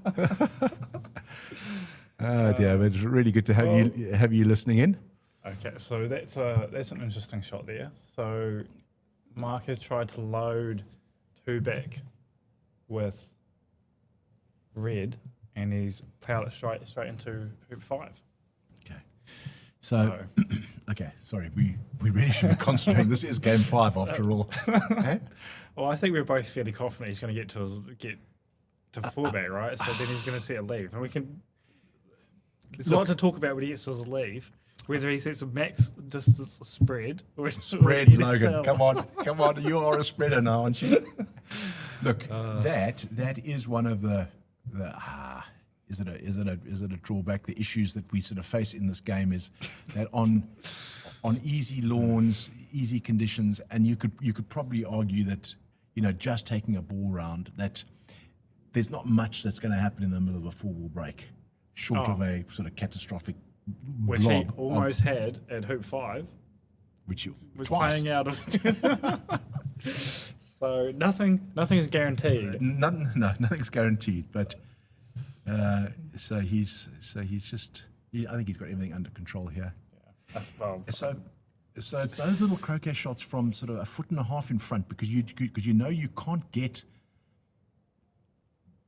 Oh dear, but it's really good to have you listening in. Okay, so that's an interesting shot there. So Mark has tried to load 2 back with red, and he's plowed it straight into hoop 5. Okay. So, okay, sorry, we really should be concentrating. This is game 5 after all. Eh? Well, I think we're both fairly confident he's going to get to fullback, right? So then he's going to set a leave, and we can. There's a lot to talk about when he gets to his leave. Whether he sets a max distance spread or spread, Logan. Come on, you are a spreader now, aren't you? Look, that is one of the is it a drawback? The issues that we sort of face in this game is that on easy lawns, easy conditions, and you could probably argue that just taking a ball round, that there's not much that's going to happen in the middle of a 4-ball break, short of a sort of catastrophic. Which he almost had at hoop 5, which you was twice. playing out of. So nothing is guaranteed. Nothing's guaranteed. But so he's just. I think he's got everything under control here. Yeah, that's well. So it's those little croquet shots from sort of a 1.5 foot in front, because you can't get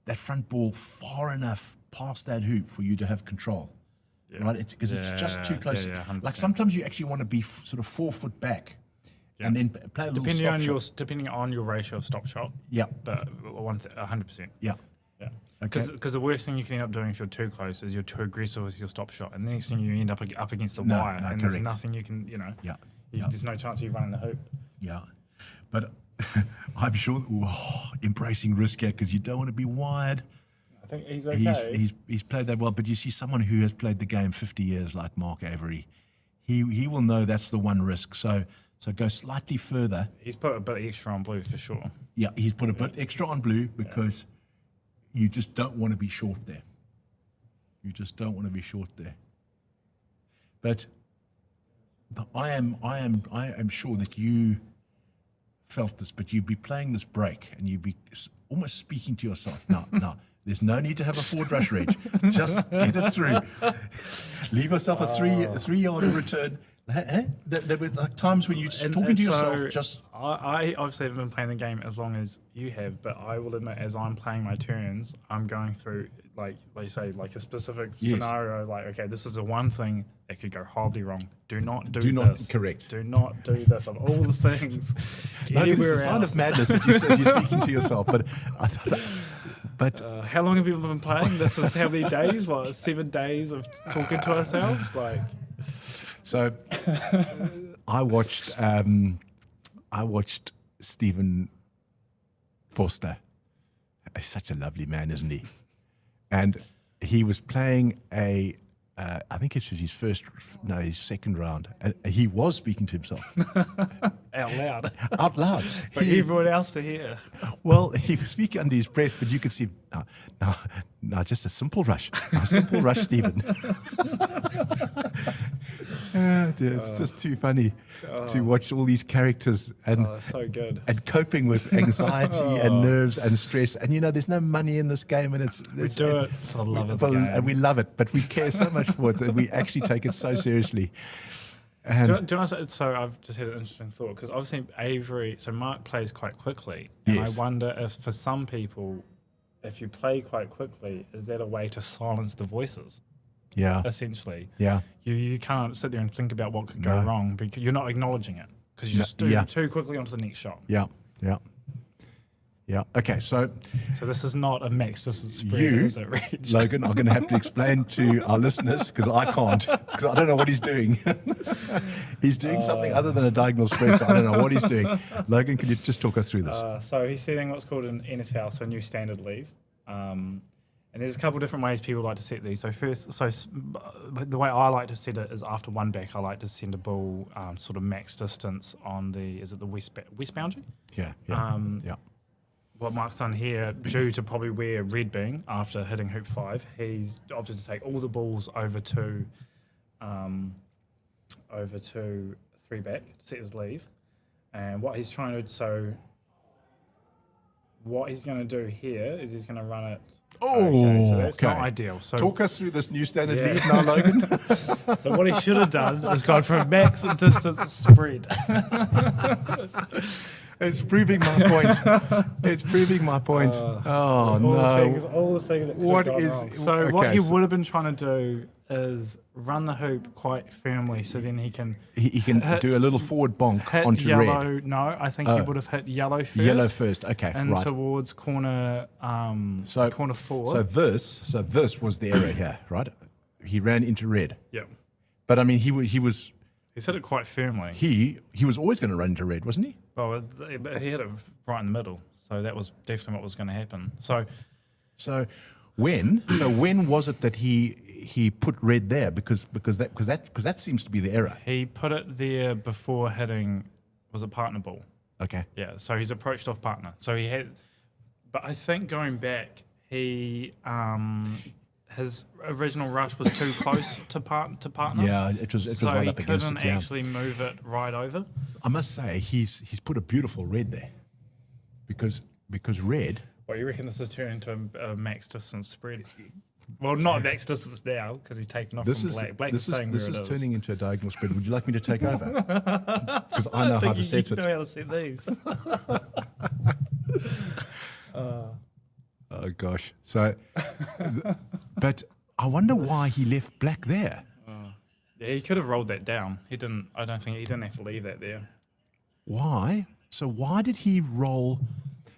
that front ball far enough past that hoop for you to have control. Right? It's because it's just too close. Yeah, 100%. Like sometimes you actually want to be sort of 4 foot back and then play a little stop shot. Depending on your ratio of stop shot. Yeah. But 100%. Yeah. Yeah. Okay. Because the worst thing you can end up doing if you're too close is you're too aggressive with your stop shot, and the next thing you end up against the No, wire, no, and there's correct. nothing you can, Yeah. there's no chance of you running the hoop. Yeah. But I'm sure embracing risk here because you don't want to be wired. I think he's okay. He's played that well, but you see someone who has played the game 50 years like Mark Avery, he will know that's the one risk. So go slightly further. He's put a bit extra on blue for sure. Yeah, he's put a bit extra on blue because you just don't want to be short there. You just don't want to be short there. But I am sure that you felt this, but you'd be playing this break and you'd be almost speaking to yourself. No, there's no need to have a forward rush, Reg. Just get it through. Leave yourself a 3-yard return. There were like times when you're talking to yourself. Just I obviously haven't been playing the game as long as you have, but I will admit, as I'm playing my turns, I'm going through like you say, like a specific scenario. Like, okay, this is the one thing that could go horribly wrong. Do not do this. Correct. Do not do this. Of all the things, no, it's anywhere a sign else. of madness that you said you're speaking to yourself. But I thought. But how long have you been playing? This is how many days? What, 7 days of talking to ourselves? Like, so I watched Stephen Forster. He's such a lovely man, isn't he? And he was playing I think it was his second round. And he was speaking to himself. out loud. Out loud. For everyone else to hear. Well, he was speaking under his breath, but you could see, no, just a simple rush. A simple rush, Stephen. It's just too funny to watch all these characters and so good. And coping with anxiety and nerves and stress. And, there's no money in this game. And We do it for the love of the game. And we love it, but we care so much for it that we actually take it so seriously. And do you know, so I've just had an interesting thought, because obviously Avery, so Mark plays quite quickly. Yes. And I wonder if for some people, if you play quite quickly, is that a way to silence the voices? yeah, Essentially. yeah. You can't sit there and think about what could go No. wrong because you're not acknowledging it, because you just do yeah. too quickly onto the next shot. Yeah, yeah. Yeah. Okay, so So this is not a max distance spread, You, is it, Reg? Logan, I'm going to have to explain to our listeners because I can't, because I don't know what he's doing. He's doing something other than a diagonal spread, so I don't know what he's doing. Logan, can you just talk us through this? So he's setting what's called an NSL, so a new standard leave. And there's a couple of different ways people like to set these. So the way I like to set it is after one back, I like to send a ball sort of max distance on the west boundary? Yeah. Yeah. What Mark's done here, due to probably where red being after hitting hoop 5, he's opted to take all the balls over to 3 back to set his leave. And what he's going to do here is he's going to run it. So that's not ideal. So talk us through this new standard lead now, Logan. So what he should have done is gone for a max distance spread. It's proving my point. It's proving my point. all the things that could What have gone is- wrong. So okay, what he so- would have been trying to do is run the hoop quite firmly, so then he can He can hit- do a little forward bonk hit onto yellow. red. No, I think he would have hit yellow first. Yellow first. Okay, and right. towards corner corner 4. So this was the error here, right? He ran into red. Yep. But I mean, he was He's hit it quite firmly. he was always going to run into red, wasn't he? Well, he hit it right in the middle, so that was definitely what was going to happen. So When was it that he put red there? Because that seems to be the error. he put it there before hitting, was a partner ball. Okay. Yeah, so he's approached off partner. So he had, but I think going back, his original rush was too close to partner. Yeah, it was so right he up against couldn't it. Yeah. actually move it right over. I must say he's put a beautiful red there, because red. Well, you reckon this is turning into a max distance spread? Well, not max distance now because he's taken off from black. Black is saying this where is it is. turning into a diagonal spread. Would you like me to take over? Because I know how to set You know it. how to set these. Oh gosh. So, But I wonder why he left black there. Yeah, he could have rolled that down. He didn't. I don't think he didn't have to leave that there. Why? So why did he roll?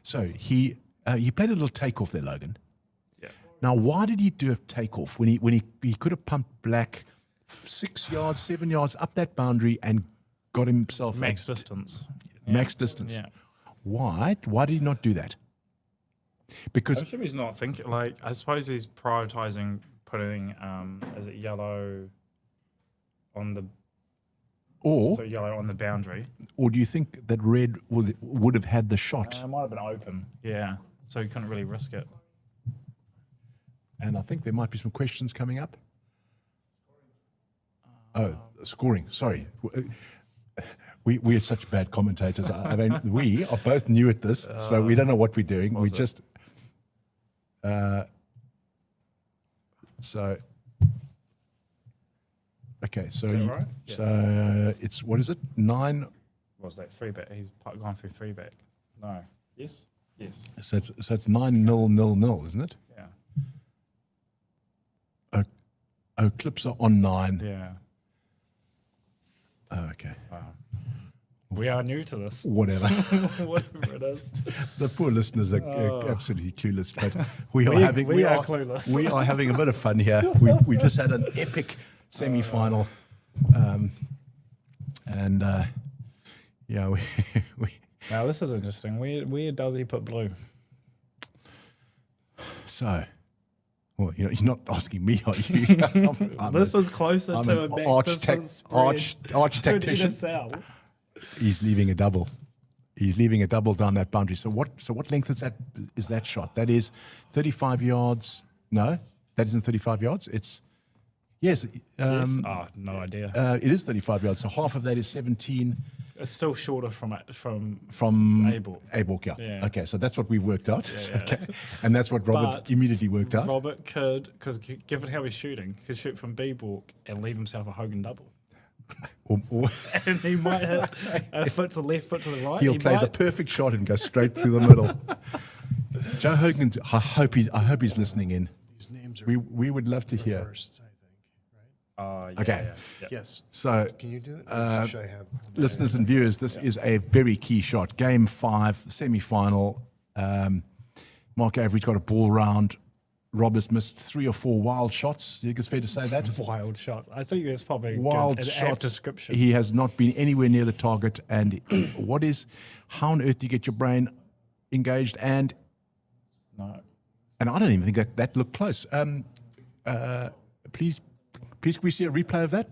So he played a little takeoff there, Logan. Yeah. Now, why did he do a takeoff when he could have pumped black 6 yards, 7 yards up that boundary and got himself Max distance. max distance? Yeah. Why? Why did he not do that? Because I assume he's not thinking. Like, I suppose he's prioritizing putting is it yellow on the yellow on the boundary. or do you think that red would have had the shot? It might have been open. Yeah, so he couldn't really risk it. And I think there might be some questions coming up. Scoring. Sorry. We are such bad commentators. I mean, we are both new at this, so we don't know what we're doing. We just. So. Okay, so Is that right? so it's what is it? 9. What was that 3-bet? He's gone through 3-bet. No. Yes. Yes. So it's 9-0-0-0, isn't it? Yeah. Oh, clips are on 9. Yeah. Oh, okay. We are new to this. Whatever. Whatever it is. The poor listeners are absolutely clueless, but we are clueless. We are having a bit of fun here. We just had an epic semi-final, and yeah, we Now this is interesting. Where does he put blue? so. Well, you're not asking me, are you? This was closer I'm to an a arch tactician. He's leaving a double. He's leaving a double down that boundary. So what length is that shot? That is 35 yards. No, that isn't 35 yards. It's yes. No idea. It is 35 yards. So half of that is 17 It's still shorter from A-balk. A-balk. Yeah. Okay, so that's what we've worked out. Okay, and that's what Robert But immediately worked out. Robert could, because given how he's shooting, could shoot from B-balk and leave himself a Hogan double. Or And he might hit a foot to the left, foot to the right. he'll play the perfect shot and go straight through the middle. Joe Hogan, I hope he's listening in. These names are We would love to hear. reversed, I think, right? Okay. Yes. So, Can you do it? Or should I have? listeners and viewers, this is a very key shot. Game 5, semi-final. Mark Avery's got a ball round. Robert's missed 3 or 4 wild shots. You think it's fair to say that? Wild shots. I think that's probably Wild an apt shots. description. He has not been anywhere near the target. And how on earth do you get your brain engaged? And No. I don't even think that looked close. Please, can we see a replay of that?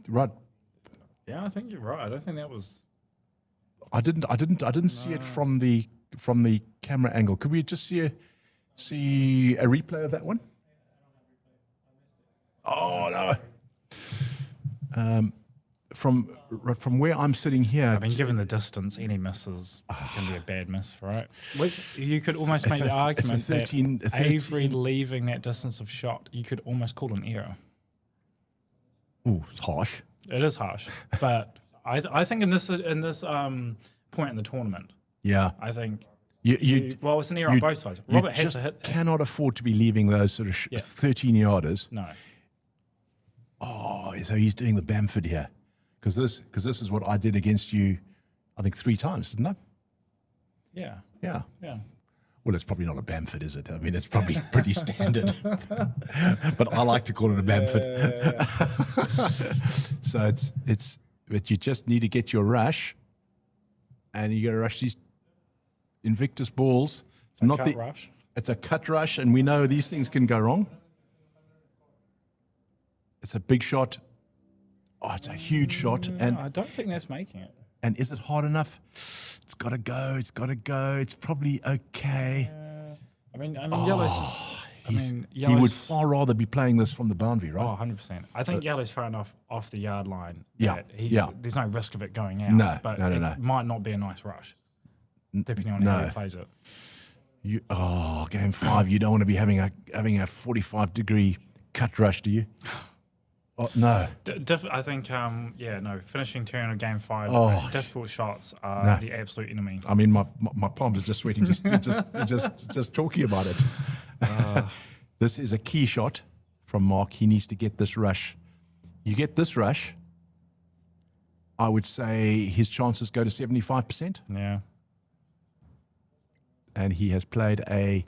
Right. Yeah, I think you're right. I don't think that was. I didn't see it from the camera angle. Could we just see a replay of that one? Oh no! From where I'm sitting here, I mean, given the distance, any misses can be a bad miss, right? Which you could almost make the argument that Avery leaving that distance of shot, you could almost call an error. ooh, it's harsh. It is harsh, but I think in this point in the tournament, Yeah, I think you it's an error on both sides. Robert has just to hit that. cannot afford to be leaving those sort of 13-yarders. No. Oh, so he's doing the Bamford here, because this is what I did against you, I think 3 times, didn't I? Yeah. Yeah. Yeah. Well, it's probably not a Bamford, is it? I mean, it's probably pretty standard, but I like to call it a Bamford. So but you just need to get your rush, and you got to rush these Invictus balls. It's not cut rush. It's a cut rush, and we know these things can go wrong. It's a big shot. Oh, it's a huge shot, and I don't think that's making it. and is it hard enough? It's got to go. It's got to go. It's probably okay. I mean, yellow's. He would yellow's. far rather be playing this from the boundary, right? Oh, 100%. I think yellow's far enough off the yard line. Yeah, that yeah. There's no risk of it going out. No, but no. it might not be a nice rush, depending on how he plays it. Game 5. You don't want to be having a 45-degree cut rush, do you? Oh, no. I think, finishing turn of game 5, difficult shots are the absolute enemy. I mean, my palms are just sweating just talking about it. This is a key shot from Mark. He needs to get this rush. You get this rush, I would say his chances go to 75%. Yeah. And he has played a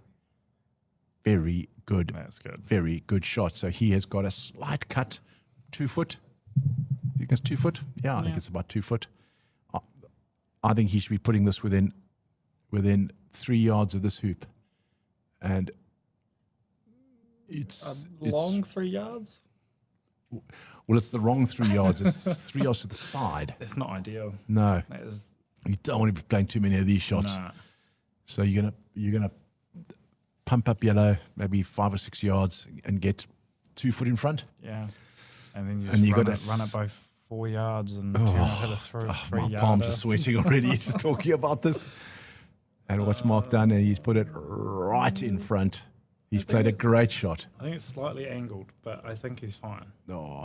very good, That's good. very good shot. So he has got a slight cut, 2 foot. I think that's 2 foot. Yeah, I think it's about 2 foot. I think he should be putting this within 3 yards of this hoop, and it's Long 3 yards? well, it's the wrong 3 yards. It's 3 yards to the side. That's not ideal. No, That is, you don't want to be playing too many of these shots. nah. So you're gonna pump up yellow maybe 5 or 6 yards and get 2 foot in front. Yeah. And then you And you just gotta run it by 4 yards and hit a three My yarder. palms are sweating already just talking about this. And what's Mark done? And he's put it right in front. He's played a great shot. I think it's slightly angled, but I think he's fine. Oh.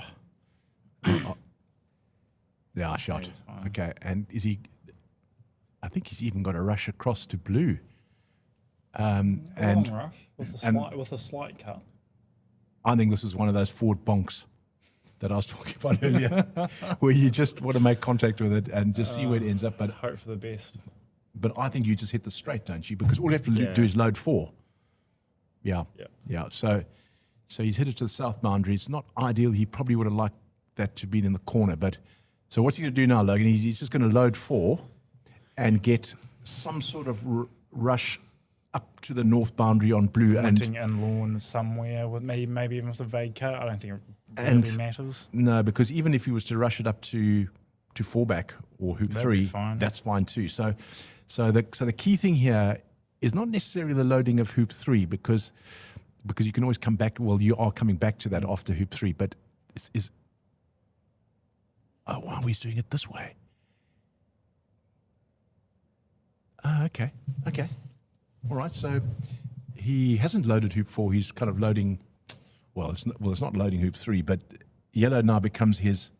Yeah, shot. he's fine. Okay, and is he? I think he's even got a rush across to blue. And Long rush and- with a slight cut. I think this is one of those forward bonks that I was talking about earlier, where you just want to make contact with it and just see where it ends up. But Hope for the best. I think you just hit the straight, don't you? Because all you have to Yeah. do is load 4. Yeah. Yeah. Yeah. So he's hit it to the south boundary. It's not ideal. He probably would have liked that to be in the corner. But so what's he going to do now, Logan? He's just going to load 4 and get some sort of rush up to the north boundary on blue. Hunting and lawn somewhere with maybe even with a vague cut. I don't think it really matters. No, because even if he was to rush it up to 4 back or hoop That'd 3, be fine. that's fine too. So the key thing here is not necessarily the loading of hoop 3 because you can always come back. Well, you are coming back to that after hoop 3, but wow, he's doing it this way. Okay. All right. So he hasn't loaded hoop 4. He's kind of loading. It's not loading hoop 3, but yellow now becomes his.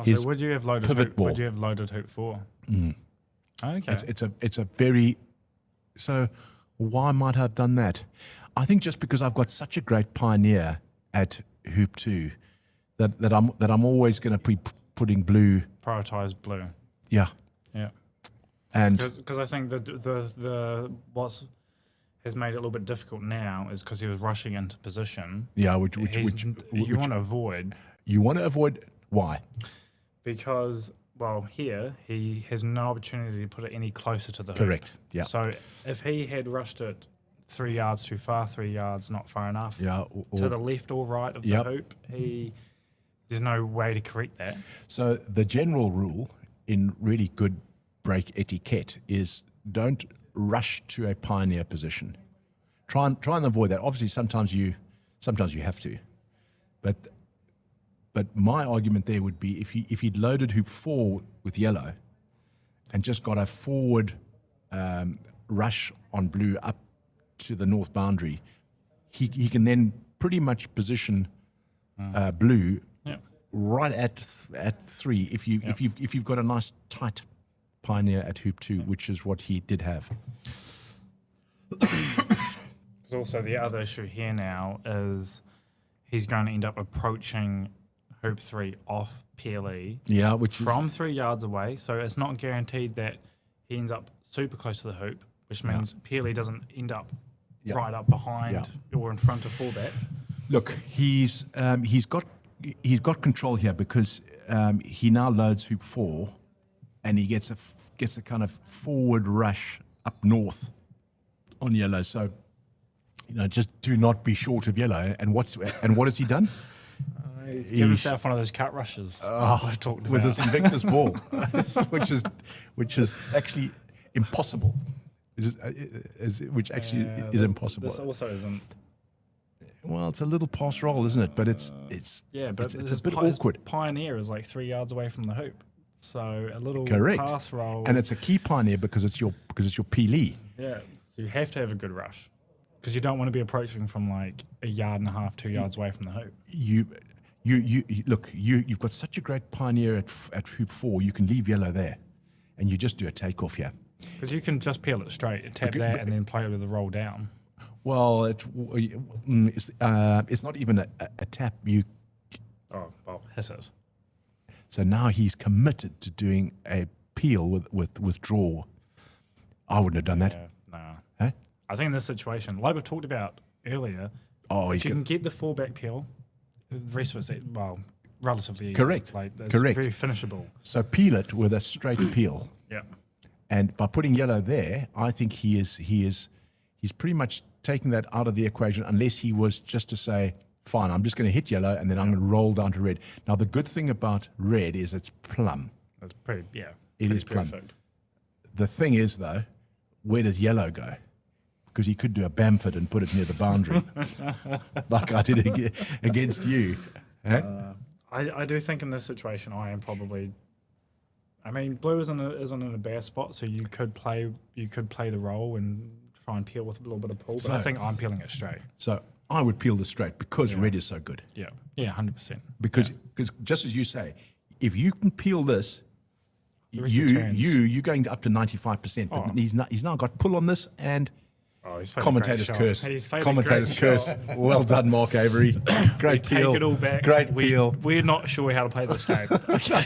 His so would you have loaded pivot hoop, ball. Would you have loaded hoop 4? Okay. It's a very. So why might I have done that? I think just because I've got such a great pioneer at hoop 2 that I'm always going to be putting blue. Prioritize blue. Yeah. Yeah. And Because I think the what's has made it a little bit difficult now is because he was rushing into position. yeah, which you want to avoid you want to avoid. Why? because here he has no opportunity to put it any closer to the hoop. Correct. Yeah. So if he had rushed it 3 yards too far, 3 yards not far enough, Yeah. to the left or right of Yep. the hoop, there's no way to correct that. So the general rule in really good break etiquette is don't rush to a pioneer position. Try and avoid that. Obviously, sometimes you have to, but my argument there would be if he'd loaded hoop 4 with yellow, and just got a forward rush on blue up to the north boundary, he can then pretty much position blue Yeah. right at 3 if you've got a nice tight pioneer at hoop 2, which is what he did have. Because also the other issue here now is he's going to end up approaching hoop 3 off PLE Yeah, which from 3 yards away. So it's not guaranteed that he ends up super close to the hoop, which means PLE doesn't end up right up behind or in front of fullback. look, he's got control here because he now loads hoop 4, and he gets a kind of forward rush up north on yellow. So just do not be short of yellow. And what has he done? He's given himself one of those cut rushes I've talked about. With this Invictus ball, which is actually impossible. Which actually is impossible. This also isn't. Well, it's a little pass roll, isn't it? But it's Yeah, but it's a bit awkward. Pioneer is like 3 yards away from the hoop, so a little Correct. pass roll. And it's a key pioneer because it's your PLE. yeah, so you have to have a good rush because you don't want to be approaching from like a yard and a half, 2 yards away from the hoop. You look. You've got such a great pioneer at hoop 4. You can leave yellow there, and you just do a takeoff here. Because you can just peel it straight, tap that, and then play it with the roll down. Well, it's not even a tap. Oh, well, his is. So now he's committed to doing a peel with draw. I wouldn't have done that. Yeah, no. Huh? I think in this situation, like we talked about earlier, Oh, if you can get the fullback peel, the rest of it's, well, relatively easy. Correct. Like, it's Correct. very finishable. So peel it with a straight peel. Yeah. And by putting yellow there, I think he's pretty much taking that out of the equation, unless he was just to say, fine, I'm just going to hit yellow and then I'm going to roll down to red. Now, the good thing about red is it's plumb. It's pretty, yeah. It pretty is plumb. perfect. The thing is, though, where does yellow go? Because he could do a Bamford and put it near the boundary, like I did against you. Huh? I do think in this situation, I am probably. I mean, blue isn't in a bad spot, so you could play the role and try and peel with a little bit of pull. But I So- think I'm peeling it straight. So I would peel this straight because red is so good. Yeah, 100%. Because just as you say, if you can peel this, rest of the turns. you're going up to 95%. But Oh. he's now got pull on this and. Oh, he's played a Commentator's great curse. shot. He's played a Commentator's great curse. shot. Well done, Mark Avery. Great Take peel. it all back. Great peel. We're not sure how to play this game. Okay.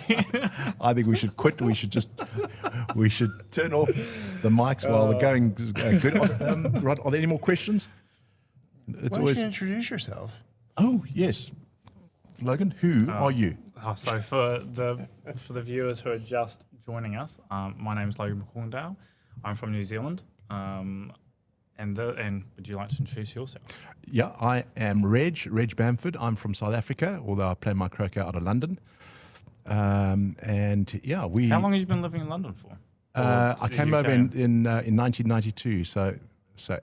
I think we should quit. We should turn off the mics while the going good. Rod, are there any more questions? It's Why don't you introduce yourself? Oh yes, Logan. Who are you? So for the viewers who are just joining us, my name is Logan McCorndale. I'm from New Zealand. And would you like to introduce yourself? Yeah, I am Reg Bamford. I'm from South Africa, although I play my croquet out of London. And yeah, we. How long have you been living in London for? I came over in 1992, so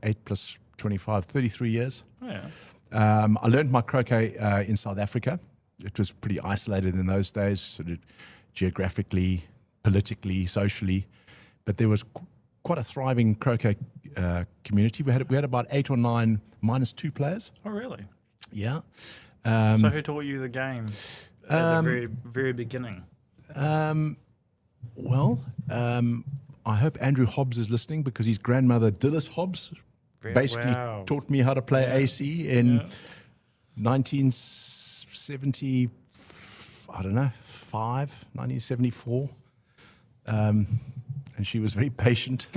8 plus 25, 33 years. Oh, yeah. I learned my croquet in South Africa. It was pretty isolated in those days, sort of geographically, politically, socially, but there was quite a thriving croquet community. We had about 8 or 9 -2 players. Oh, really? Yeah. So who taught you the game at the very, very beginning? I hope Andrew Hobbs is listening because his grandmother, Dillis Hobbs, basically Wow. taught me how to play AC in 1970, I don't know, 1974. And she was very patient.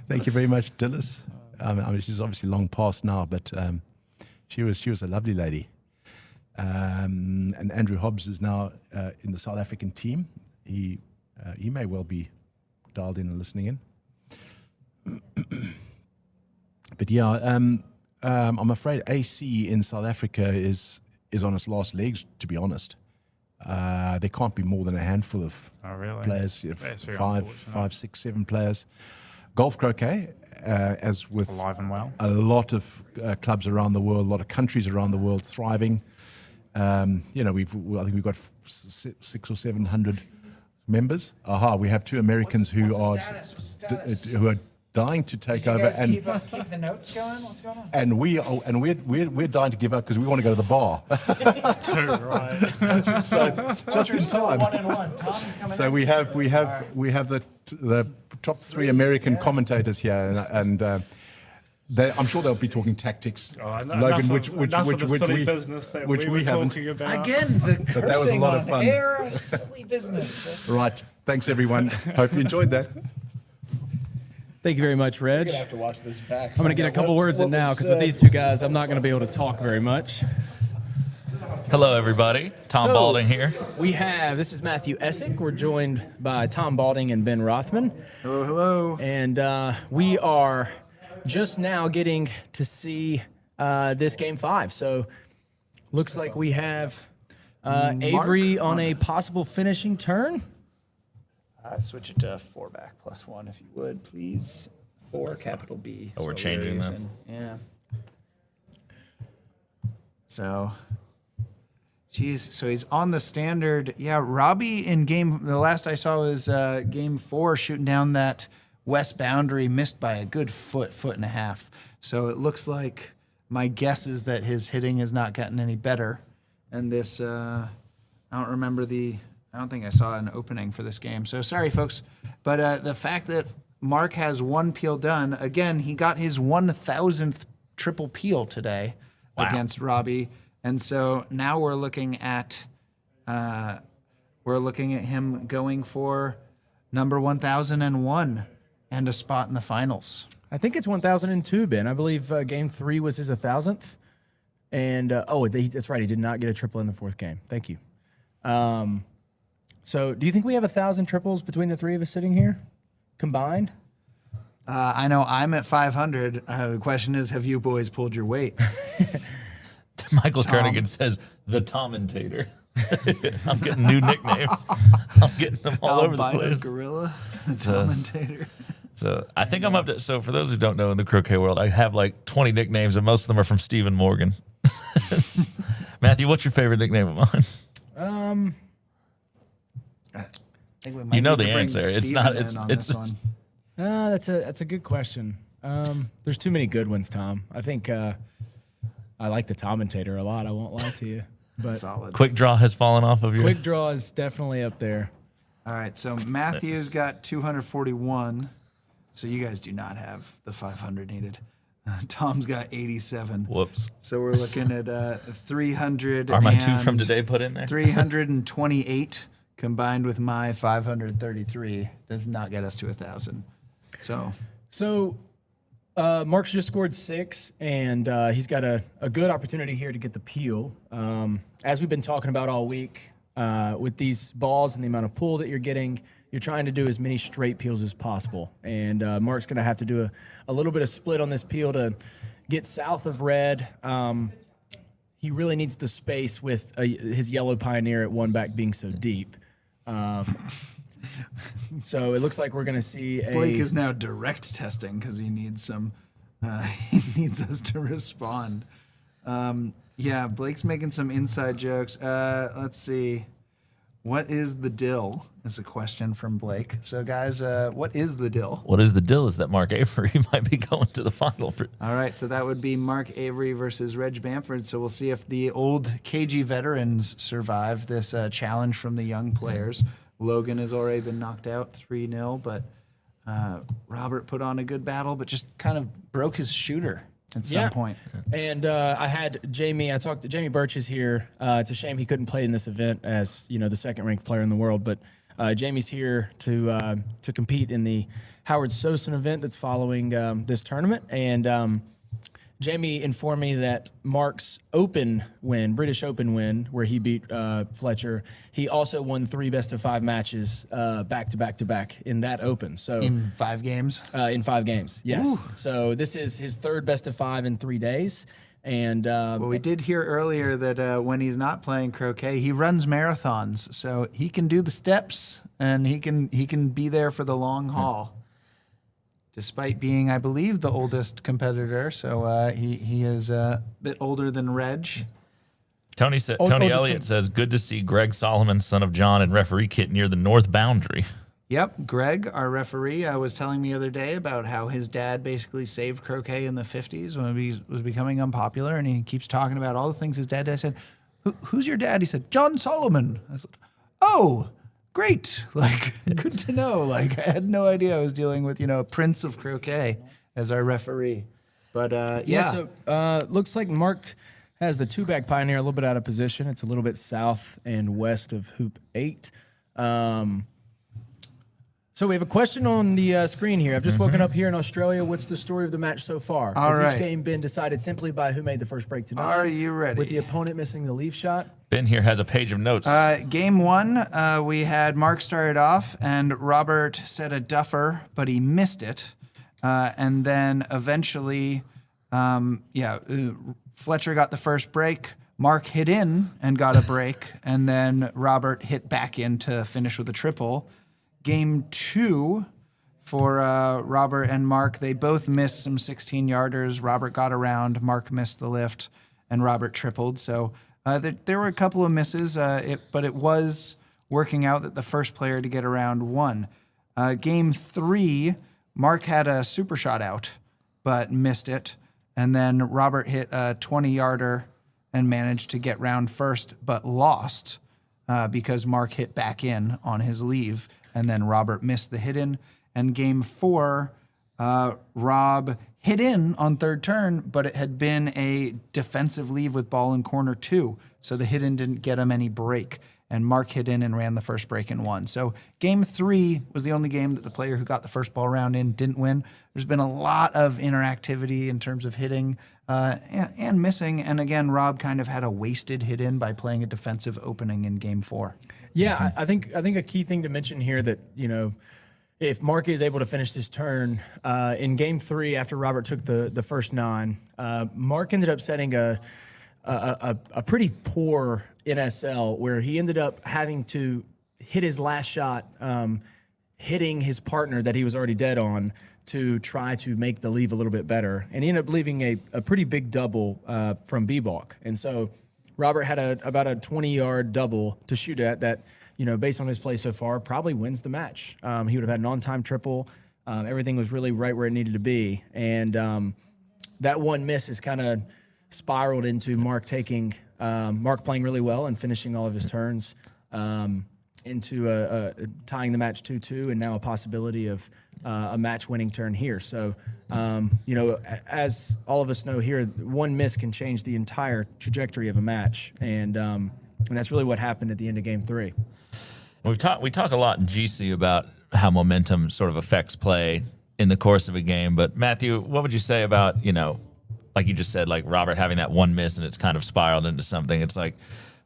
Thank you very much, Dillis. I mean, she's obviously long past now, but she was a lovely lady. And Andrew Hobbs is now in the South African team. He may well be dialed in and listening in. But yeah, I'm afraid AC in South Africa is on its last legs, to be honest. There can't be more than a handful of players, That's very 5, unfortunate. 6, 7 players. Golf croquet, as with Alive and well. a lot of clubs around the world, a lot of countries around the world thriving. I think we've got 600 or 700 members. We have 2 Americans who are dying to take over, and keep the notes going. What's going on? and we're dying to give up because we want to go to the bar. Right. So just in time. 1-1. Tom, you coming So in? we have the top 3 American commentators here, and I'm sure they'll be talking tactics, Logan, which we haven't. Talking about. Again, the But that was a lot of fun. Air, silly business. That's- Right. Thanks everyone. Hope you enjoyed that. Thank you very much, Reg. You're gonna have to watch this back. I'm going to get a couple words in now because with these 2 guys, I'm not going to be able to talk very much. Hello, everybody. Tom So, Balding here. This is Matthew Essick. We're joined by Tom Balding and Ben Rothman. Hello, hello. And we are just now getting to see this game 5. So looks like we have Avery on a possible finishing turn. Switch it to 4-back +1, if you would, please. 4, capital B. Oh, we're So changing we're that. using- Yeah. So, so he's on the standard. Yeah, Robbie in the last I saw was game 4, shooting down that west boundary, missed by a good foot and a half. So it looks like my guess is that his hitting has not gotten any better. And this, I don't think I saw an opening for this game. So sorry, folks. But the fact that Mark has one peel done. Again, he got his 1,000th triple peel today against Robbie. And so now we're looking at him going for number 1,001 and a spot in the finals. I think it's 1,002, Ben. I believe game 3 was his 1,000th. And, that's right. He did not get a triple in the 4th game. Thank you. So do you think we have 1,000 triples between the three of us sitting here combined? I know I'm at 500. The question is, have you boys pulled your weight? Michael Kernigan says, the Tommentator. I'm getting new nicknames. I'm getting them all over the Albino place. gorilla, the commentator. So I think I'm up to. So for those who don't know, in the croquet world, I have like 20 nicknames, and most of them are from Stephen Morgan. Matthew, what's your favorite nickname of mine? I think we might You know need the to bring answer. It's Steven not. in It's on it's. this one. That's a good question. There's too many good ones, Tom. I think I like the Tommentator a lot. I won't lie to you. But Solid. Quick draw has fallen off of your. Quick Draw is definitely up there. All right, so Matthew's got 241. So you guys do not have the 500 needed. Tom's got 87. Whoops. So we're looking at 300. Are my two from today put in there? 328 combined with my 533 does not get us to 1,000. So Mark's just scored 6, and he's got a good opportunity here to get the peel. As we've been talking about all week, with these balls and the amount of pull that you're getting, you're trying to do as many straight peels as possible. And Mark's going to have to do a little bit of split on this peel to get south of red. He really needs the space with his yellow Pioneer at one back being so deep. So it looks like we're going to see Blake is now direct testing because he needs some. He needs us to respond. Yeah, Blake's making some inside jokes. Let's see. What is the dill? Is a question from Blake. So, guys, what is the dill? What is the deal? Is that Mark Avery might be going to the final? All right, so that would be Mark Avery versus Reg Bamford. So we'll see if the old KG veterans survive this challenge from the young players. Logan has already been knocked out 3-0, but Robert put on a good battle, but just kind of broke his shooter at some point. And I had Jamie. I talked to Jamie Birch is here. It's a shame he couldn't play in this event as the second-ranked player in the world, but Jamie's here to compete in the Howard Sosin event that's following this tournament. And Jamie informed me that Mark's British Open win, where he beat Fletcher, he also won 3 best-of-5 matches back to back to back in that Open. So In 5 games? in 5 games, yes. Ooh. So this is his 3rd best-of-5 in 3 days. And Well, we did hear earlier that when he's not playing croquet, he runs marathons, so he can do the steps and he can be there for the long haul. Despite being, I believe, the oldest competitor, so he is a bit older than Reg. Tony Elliott says, "Good to see Greg Solomon, son of John, and referee kit near the north boundary." Yep, Greg, our referee, was telling me the other day about how his dad basically saved croquet in the 50s when it was becoming unpopular, and he keeps talking about all the things his dad did. I said, who's your dad? He said, John Solomon. I said, oh, great. Good to know. I had no idea I was dealing with, Prince of Croquet as our referee. But, yeah. So looks like Mark has the 2-bag Pioneer a little bit out of position. It's a little bit south and west of hoop 8. So we have a question on the screen here. I've just woken up here in Australia. What's the story of the match so far? Has each game been decided simply by who made the first break tonight? Are you ready? With the opponent missing the leave shot? Ben here has a page of notes. Game 1, we had Mark started off, and Robert set a duffer, but he missed it. And then eventually, Fletcher got the first break. Mark hit in and got a break, and then Robert hit back in to finish with a triple. Game 2 for Robert and Mark, they both missed some 16-yarders. Robert got around, Mark missed the lift, and Robert tripled. So there were a couple of misses, but it was working out that the first player to get around won. Game 3, Mark had a super shot out, but missed it. And then Robert hit a 20-yarder and managed to get round first, but lost because Mark hit back in on his leave. And then Robert missed the hit-in. And game 4, Rob hit in on third turn, but it had been a defensive leave with ball in corner 2. So the hit in didn't get him any break. And Mark hit in and ran the first break and won. So game 3 was the only game that the player who got the first ball round in didn't win. There's been a lot of interactivity in terms of hitting and missing. And again, Rob kind of had a wasted hit in by playing a defensive opening in game 4. Yeah, I think a key thing to mention here that, if Mark is able to finish this turn, in game 3, after Robert took the first 9, Mark ended up setting a pretty poor NSL where he ended up having to hit his last shot, hitting his partner that he was already dead on to try to make the leave a little bit better. And he ended up leaving a pretty big double from B-Balk. And so Robert had about a 20-yard double to shoot at that, based on his play so far, probably wins the match. He would have had an on-time triple. Everything was really right where it needed to be. And that one miss has kind of spiraled into Mark playing really well and finishing all of his turns into tying the match 2-2 and now a possibility of a match-winning turn here. So, as all of us know here, one miss can change the entire trajectory of a match, and that's really what happened at the end of Game 3. We talk a lot in GC about how momentum sort of affects play in the course of a game. But Matthew, what would you say about, like you just said, like Robert having that one miss and it's kind of spiraled into something? It's like,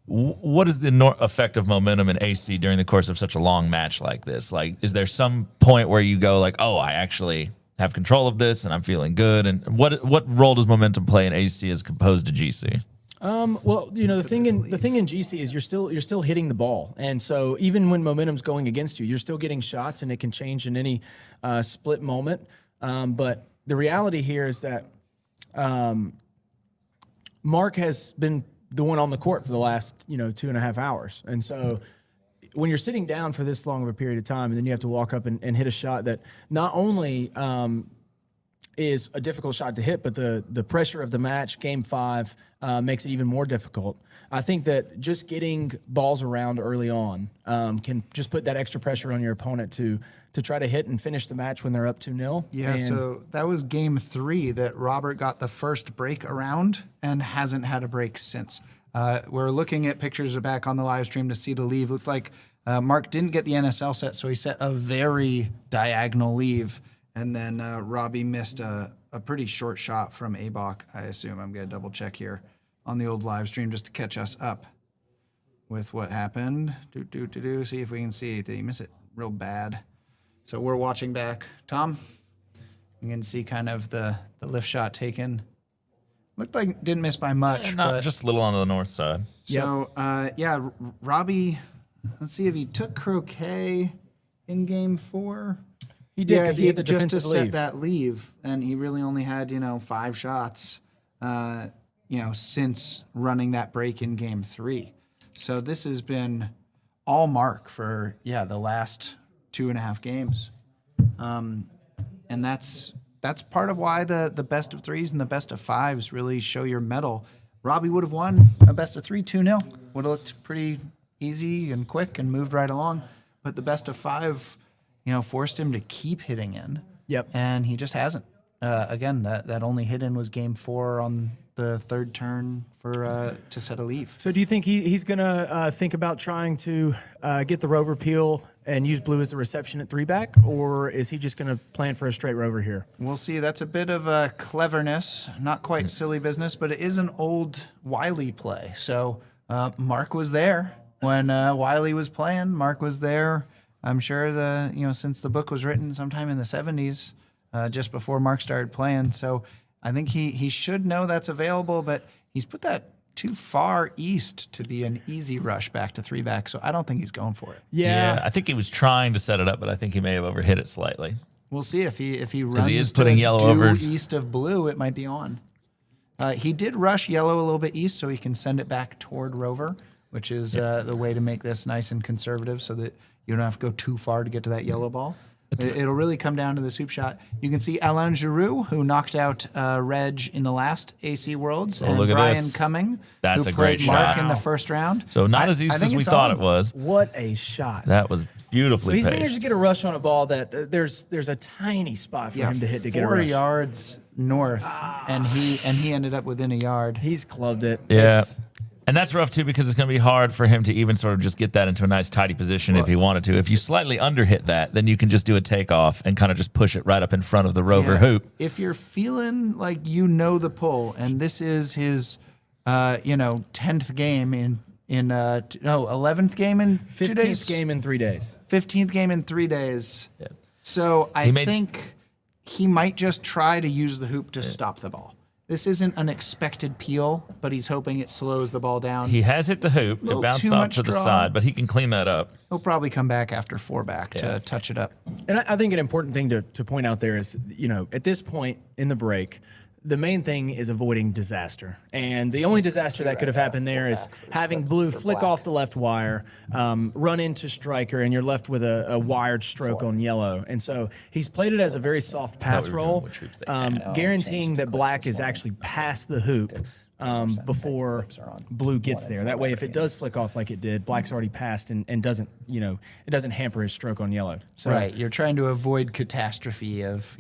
what is the effect of momentum in AC during the course of such a long match like this? Like, is there some point where you go like, oh, I actually have control of this and I'm feeling good? And what role does momentum play in AC as opposed to GC? Well, the thing in GC is you're still hitting the ball, and so even when momentum's going against you, you're still getting shots, and it can change in any split moment. But the reality here is that Mark has been the one on the court for the last 2.5 hours, and so when you're sitting down for this long of a period of time, and then you have to walk up and hit a shot that not only is a difficult shot to hit, but the pressure of the match, Game 5, makes it even more difficult. I think that just getting balls around early on can just put that extra pressure on your opponent to try to hit and finish the match when they're up 2-0. Yeah, so that was Game 3 that Robert got the first break around and hasn't had a break since. We're looking at pictures back on the live stream to see the leave. Looked like Mark didn't get the NSL set, so he set a very diagonal leave. And then Robbie missed a pretty short shot from Abok, I assume. I'm going to double check here on the old live stream just to catch us up with what happened. See if we can see. Did he miss it real bad? So we're watching back. Tom, you can see kind of the lift shot taken. Looked like didn't miss by much. But just a little on the north side. So, Robbie, let's see if he took Croquet in Game 4. He did, because he had the just to defensive leave. set that leave, and he really only had 5 shots, since running that break in Game 3. So this has been all Mark for the last 2.5 games, and that's part of why the best of 3s and the best of 5s really show your mettle. Robbie would have won a best of 3 2-0. Would have looked pretty easy and quick and moved right along, but the best of 5. Forced him to keep hitting in. Yep. And he just hasn't. Again, that only hit in was Game 4 on the third turn to set a leave. So do you think he's going to think about trying to get the rover peel and use blue as the reception at 3-back, or is he just going to plan for a straight rover here? We'll see. That's a bit of cleverness, not quite silly business, but it is an old Wiley play. So Mark was there when Wiley was playing. Mark was there. I'm sure since the book was written sometime in the 70s, just before Mark started playing. So I think he should know that's available, but he's put that too far east to be an easy rush back to 3-back. So I don't think he's going for it. Yeah, I think he was trying to set it up, but I think he may have overhit it slightly. We'll see if he runs he is putting yellow over east of blue, it might be on. He did rush yellow a little bit east so he can send it back toward rover, which is the way to make this nice and conservative so that you don't have to go too far to get to that yellow ball. It'll really come down to the soup shot. You can see Alain Giroux, who knocked out Reg in the last AC Worlds, and look at Brian this. Cumming, That's who a great played Mark shot. in the first round. So not as easy as we thought it was. What a shot. That was beautifully So he's paced. managed to get a rush on a ball that there's a tiny spot for him to hit to get a 4 rush. yards north, and he ended up within a yard. He's clubbed it. Yeah. It's- And that's rough too because it's going to be hard for him to even sort of just get that into a nice tidy position if he wanted to. If you slightly underhit that, then you can just do a takeoff and kind of just push it right up in front of the rover Yeah. hoop. If you're feeling like you know the pull, and this is his, 10th game in 11th game in 2 days, 15th game in 3 days. 15th game in 3 days. So I think he might just try to use the hoop to stop the ball. This isn't an expected peel, but he's hoping it slows the ball down. He has hit the hoop. It Little bounced too off much to the draw. side, but he can clean that up. He'll probably come back after 4 back to touch it up. And I think an important thing to point out there is, at this point in the break, the main thing is avoiding disaster. And the only disaster that could have happened there is having blue flick off the left wire, run into striker, and you're left with a wired stroke on yellow. And so he's played it as a very soft pass we were doing roll, which hoops they had. guaranteeing that black is actually past the hoop before blue gets there. That way, if it does flick off like it did, black's already passed and doesn't, it doesn't hamper his stroke on yellow. So, Right. You're trying to avoid catastrophe of,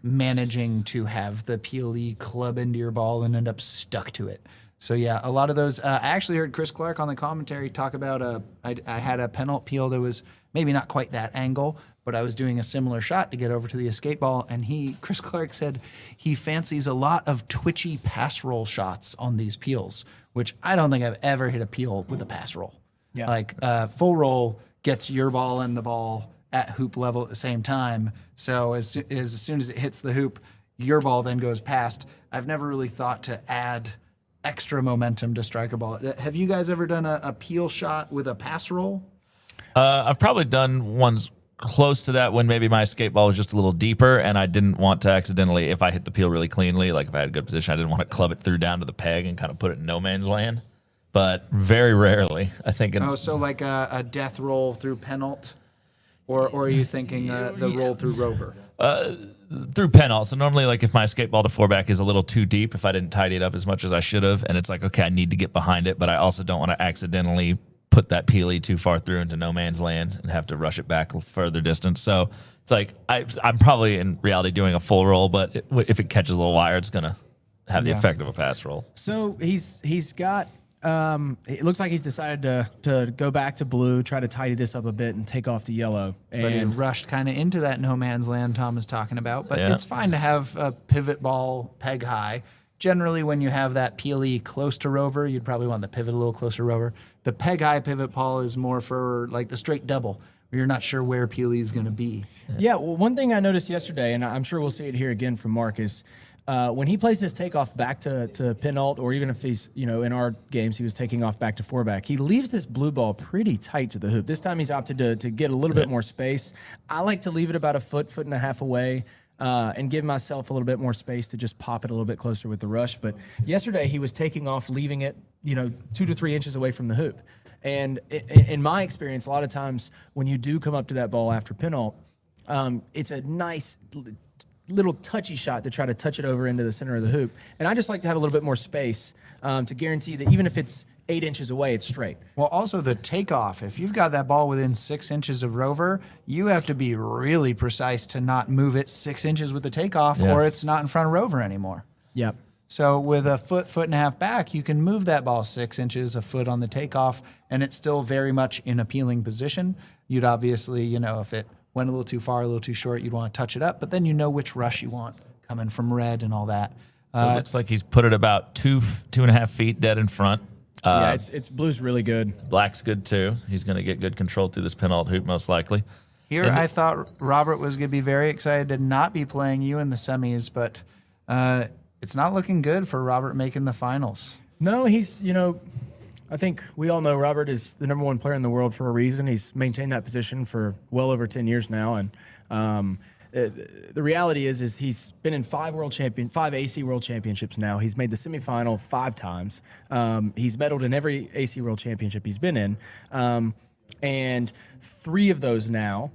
managing to have the PLE club into your ball and end up stuck to it. So, yeah, a lot of those. I actually heard Chris Clark on the commentary talk about I had a penalty peel that was maybe not quite that angle, but I was doing a similar shot to get over to the escape ball, and Chris Clark said he fancies a lot of twitchy pass roll shots on these peels, which I don't think I've ever hit a peel with a pass roll. Yeah. Like full roll gets your ball and the ball at hoop level at the same time. So as soon as it hits the hoop, your ball then goes past. I've never really thought to add extra momentum to striker ball. Have you guys ever done a peel shot with a pass roll? I've probably done ones close to that when maybe my escape ball was just a little deeper and I didn't want to accidentally, if I hit the peel really cleanly, like if I had a good position, I didn't want to club it through down to the peg and kind of put it in no man's land. But very rarely, I think. So like a death roll through penalt? Or are you thinking the roll through rover? Through penalt. So normally, like if my escape ball to 4-back is a little too deep, if I didn't tidy it up as much as I should have, and it's like, okay, I need to get behind it, but I also don't want to accidentally put that PLE too far through into no man's land and have to rush it back a further distance. So it's like I'm probably in reality doing a full roll, but if it catches a little wire, it's gonna have the effect of a pass roll. So he's got. It looks like he's decided to go back to blue, try to tidy this up a bit, and take off to yellow. But he And rushed kind of into that no man's land Tom is talking about. But Yeah. it's fine to have a pivot ball peg high. Generally, when you have that PLE close to rover, you'd probably want the pivot a little closer to rover. The peg high pivot ball is more for like the straight double, where you're not sure where PLE is going to be. yeah, well, one thing I noticed yesterday, and I'm sure we'll see it here again from Mark, is when he plays his takeoff back to pinalt, or even if he's, in our games, he was taking off back to 4-back, he leaves this blue ball pretty tight to the hoop. This time he's opted to get a little bit more space. I like to leave it about a foot and a half away. And give myself a little bit more space to just pop it a little bit closer with the rush. But yesterday he was taking off, leaving it, 2 to 3 inches away from the hoop. And in my experience, a lot of times when you do come up to that ball after pinalt, it's a nice little touchy shot to try to touch it over into the center of the hoop. And I just like to have a little bit more space to guarantee that even if it's 8 inches away, it's straight. Well, also the takeoff. If you've got that ball within 6 inches of rover, you have to be really precise to not move it 6 inches with the takeoff, or it's not in front of rover anymore. Yep. So with a foot and a half back, you can move that ball 6 inches, a foot on the takeoff, and it's still very much in appealing position. You'd obviously, if it went a little too far, a little too short, you'd want to touch it up, but then you know which rush you want coming from red and all that. So it looks like he's put it about 2.5 feet dead in front. Yeah, it's blue's really good. Black's good too. He's going to get good control through this pinalt hoop most likely. Here, I thought Robert was going to be very excited to not be playing you in the semis, but it's not looking good for Robert making the finals. No, he's, I think we all know Robert is the number 1 player in the world for a reason. He's maintained that position for well over 10 years now. And the reality is he's been in 5 AC World Championships now. He's made the semifinal 5 times. He's medaled in every AC World Championship he's been in. And 3 of those now,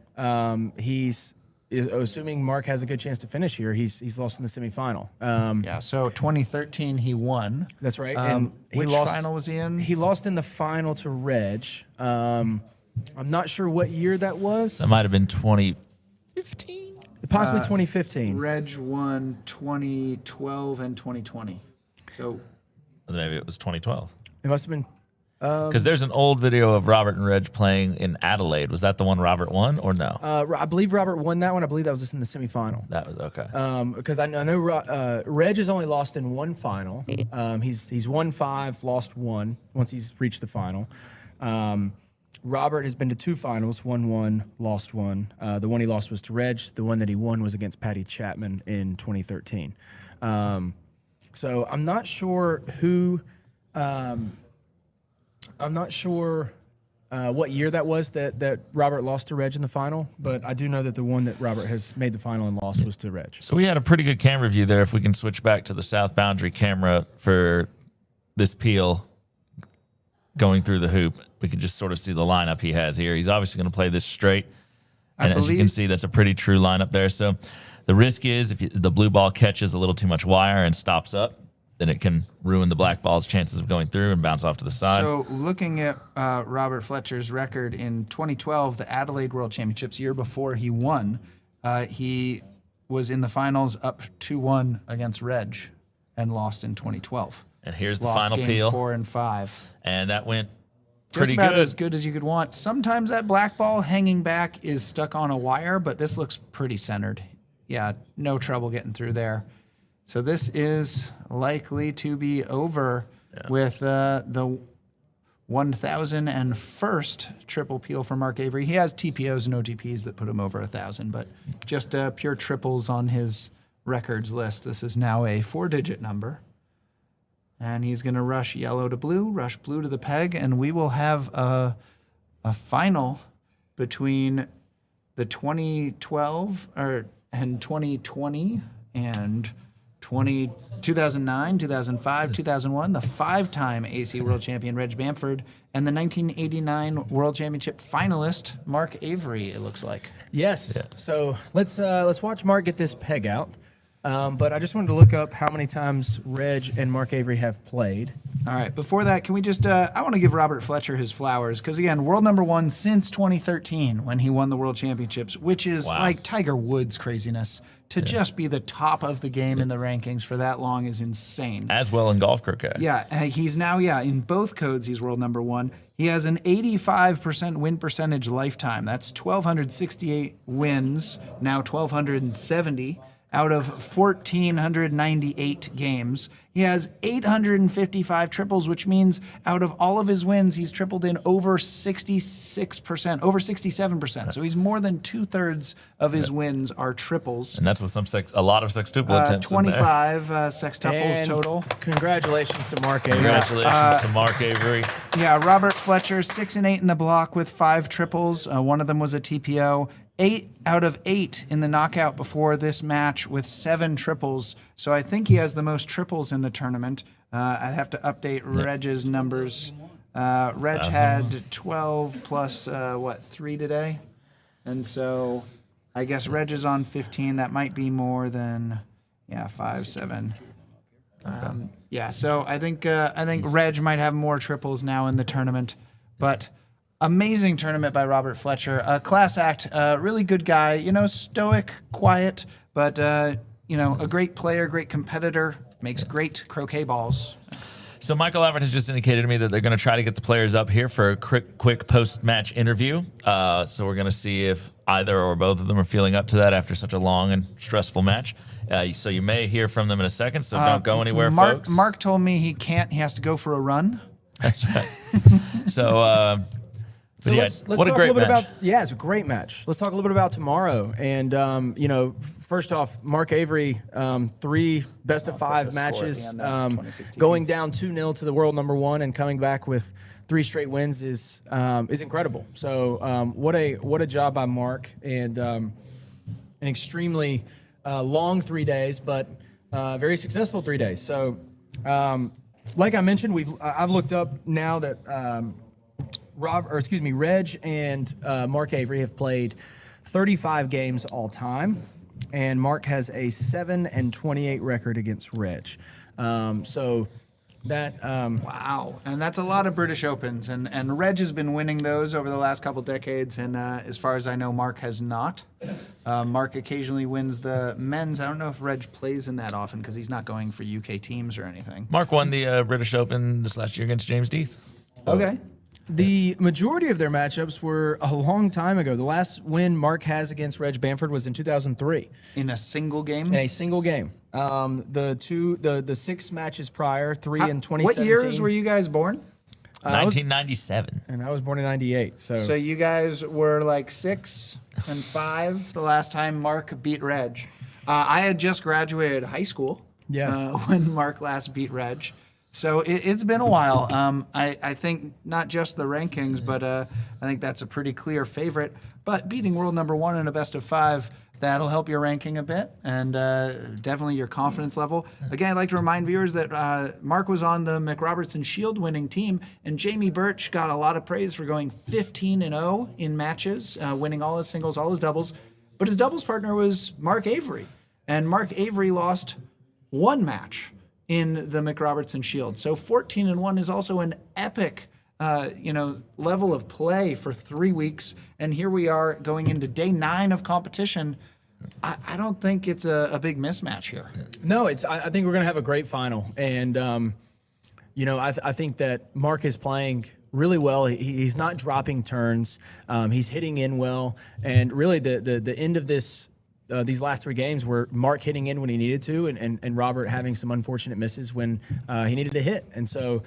assuming Mark has a good chance to finish here, he's lost in the semifinal. Yeah, so 2013 he won. That's right. And which final was he in? He lost in the final to Reg. I'm not sure what year that was. That might have been 2015. Possibly 2015. Reg won 2012 and 2020. So Maybe it was 2012. It must have been. Because there's an old video of Robert and Reg playing in Adelaide. Was that the one Robert won or no? I believe Robert won that one. I believe that was just in the semifinal. That was okay. Because I know Reg has only lost in one final. He's won 5, lost 1 once he's reached the final. Robert has been to 2 finals, won 1, lost 1. The one he lost was to Reg. The one that he won was against Patty Chapman in 2013. So I'm not sure who. I'm not sure what year that was that Robert lost to Reg in the final, but I do know that the one that Robert has made the final and lost was to Reg. So we had a pretty good camera view there. If we can switch back to the south boundary camera for this peel going through the hoop, we can just sort of see the lineup he has here. He's obviously going to play this straight. And as you can see, that's a pretty true lineup there. So the risk is if the blue ball catches a little too much wire and stops up, then it can ruin the black ball's chances of going through and bounce off to the side. So looking at Robert Fletcher's record in 2012, the Adelaide World Championships, year before he won, he was in the finals up 2-1 against Reg and lost in 2012. And here's the Lost final game peel. 4 and 5. And that went Just pretty about good. as good as you could want. Sometimes that black ball hanging back is stuck on a wire, but this looks pretty centered. Yeah, no trouble getting through there. So this is likely to be over with the 1,001st triple peel for Mark Avery. He has TPOs and OTPs that put him over 1,000, but just pure triples on his records list. This is now a 4-digit number. And he's going to rush yellow to blue, rush blue to the peg, and we will have a final between the 2012 and 2020 and 2009, 2005, 2001, the 5-time AC World Champion Reg Bamford, and the 1989 World Championship finalist Mark Avery, it looks like. Yes. So let's watch Mark get this peg out. But I just wanted to look up how many times Reg and Mark Avery have played. All right. Before that, can we just, I want to give Robert Fletcher his flowers. Because, again, world number 1 since 2013 when he won the World Championships, which is like Tiger Woods craziness. To just be the top of the game in the rankings for that long is insane. As well in golf croquet. Yeah. He's now, in both codes, he's world number 1. He has an 85% win percentage lifetime. That's 1,268 wins, now 1,270. Out of 1,498 games. He has 855 triples, which means out of all of his wins, he's tripled in over 66%, over 67%. So he's more than 2/3 of his wins are triples. And that's with a lot of sextuple attempts 25 sextuples And total. Congratulations to Mark Avery. Congratulations to Mark Avery. Yeah, Robert Fletcher, 6 and 8 in the block with 5 triples. One of them was a TPO. 8 out of 8 in the knockout before this match with 7 triples. So I think he has the most triples in the tournament. I'd have to update Reg's numbers. Reg had 12 plus, 3 today? And so I guess Reg is on 15. That might be more than, 5, 7. So I think Reg might have more triples now in the tournament. But amazing tournament by Robert Fletcher. A class act, really good guy, stoic, quiet, but, a great player, great competitor, makes great croquet balls. So Michael Everett has just indicated to me that they're going to try to get the players up here for a quick post-match interview. So we're going to see if either or both of them are feeling up to that after such a long and stressful match. So you may hear from them in a second, so don't go anywhere, folks. Mark told me he can't. He has to go for a run. That's right. So... So let's talk a little bit about it's a great match. Let's talk a little bit about tomorrow. And first off, Mark Avery, 3 best-of-5 matches, going down 2-0 to the world number 1 and coming back with 3 straight wins is incredible. So what a job by Mark, and an extremely long 3 days, but very successful 3 days. So like I mentioned, I've looked up now that. Reg and Mark Avery have played 35 games all time, and Mark has a 7-28 record against Reg. So that. Wow, and that's a lot of British Opens, and Reg has been winning those over the last couple decades, and as far as I know, Mark has not. Mark occasionally wins the men's. I don't know if Reg plays in that often because he's not going for UK teams or anything. Mark won the British Open this last year against James Death. Okay. The majority of their matchups were a long time ago. The last win Mark has against Reg Bamford was in 2003. In a single game? In a single game. The 6 matches prior, 3 in 2017. What years were you guys born? 1997. And I was born in 98. So you guys were like 6 and 5 the last time Mark beat Reg. I had just graduated high school. Yes. When Mark last beat Reg. So it's been a while. I think not just the rankings, but I think that's a pretty clear favorite. But beating world number 1 in a best of 5, that'll help your ranking a bit and definitely your confidence level. Again, I'd like to remind viewers that Mark was on the McRobertson Shield winning team, and Jamie Birch got a lot of praise for going 15-0 in matches, winning all his singles, all his doubles. But his doubles partner was Mark Avery, and Mark Avery lost 1 match in the McRobertson Shield. So 14-1 is also an epic level of play for 3 weeks. And here we are going into day 9 of competition. I don't think it's a big mismatch here. No, I think we're going to have a great final. And, I think that Mark is playing really well. He's not dropping turns. He's hitting in well. And really the end of this these last 3 games were Mark hitting in when he needed to and Robert having some unfortunate misses when he needed to hit. And so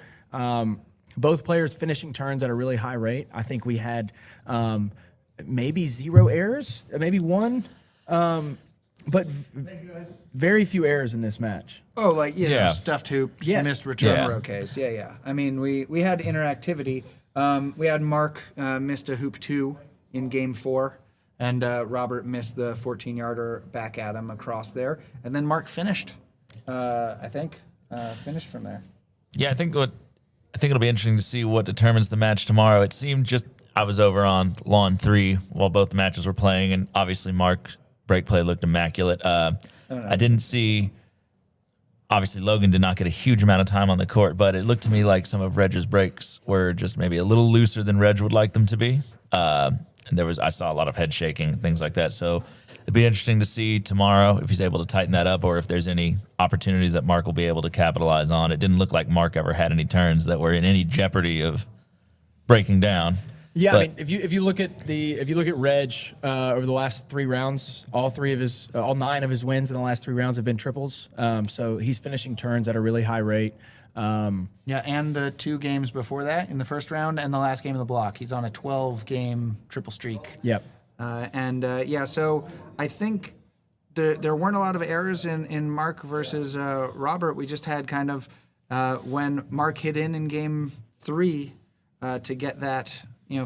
both players finishing turns at a really high rate. I think we had maybe 0 errors, maybe 1, but very few errors in this match. Oh, like, stuffed hoops, missed return roquets. Yeah. I mean, we had interactivity. We had Mark missed a hoop 2 in game 4. And Robert missed the 14-yarder back at him across there. And then Mark finished, finished from there. Yeah, I think it'll be interesting to see what determines the match tomorrow. It seemed I was over on lawn 3 while both the matches were playing, and obviously Mark's break play looked immaculate. I didn't see. Obviously, Logan did not get a huge amount of time on the court, but it looked to me like some of Reg's breaks were just maybe a little looser than Reg would like them to be. And I saw a lot of head shaking, things like that. So it'd be interesting to see tomorrow if he's able to tighten that up or if there's any opportunities that Mark will be able to capitalize on. It didn't look like Mark ever had any turns that were in any jeopardy of breaking down. Yeah, I mean, if you look at Reg over the last 3 rounds, all 9 of his wins in the last 3 rounds have been triples. So he's finishing turns at a really high rate. And the 2 games before that in the first round and the last game of the block. He's on a 12-game triple streak. Yep. So I think there weren't a lot of errors in Mark versus Robert. We just had kind of when Mark hit in game 3 to get that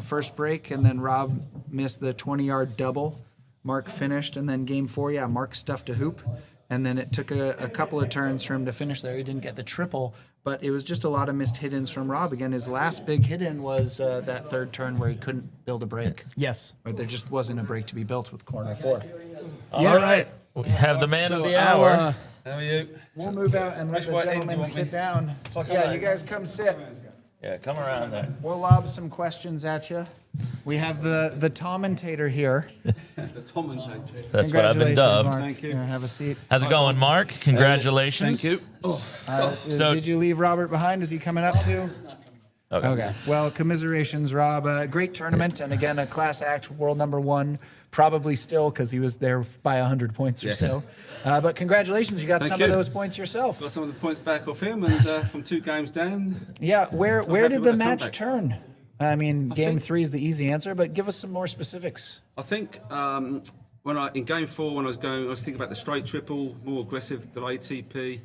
first break, and then Rob missed the 20-yard double. Mark finished, and then game 4, Mark stuffed a hoop. And then it took a couple of turns for him to finish there. He didn't get the triple, but it was just a lot of missed hit-ins from Rob. Again, his last big hit-in was that 3rd turn where he couldn't build a break. Yes. Or there just wasn't a break to be built with corner 4. All right. We have the man of the hour. How are you? We'll move out and let the gentleman sit down. You guys come sit. Yeah, come around there. We'll lob some questions at you. We have the commentator here. The commentator. That's what I've been dubbed. Mark. Thank you. Here, have a seat. How's it going, Mark? Congratulations. Thank you. So- Did you leave Robert behind? Is he coming up too? Okay. Well, commiserations, Rob. Great tournament, and again, a class act, world number 1, probably still because he was there by 100 points or so. But congratulations, you got some of those points yourself. Got some of the points back off him, and from 2 games down. Yeah, where happy did with the the match comeback. turn? I mean, game think- 3 is the easy answer, but give us some more specifics. I think in game 4 when I was thinking about the straight triple, more aggressive delay TP,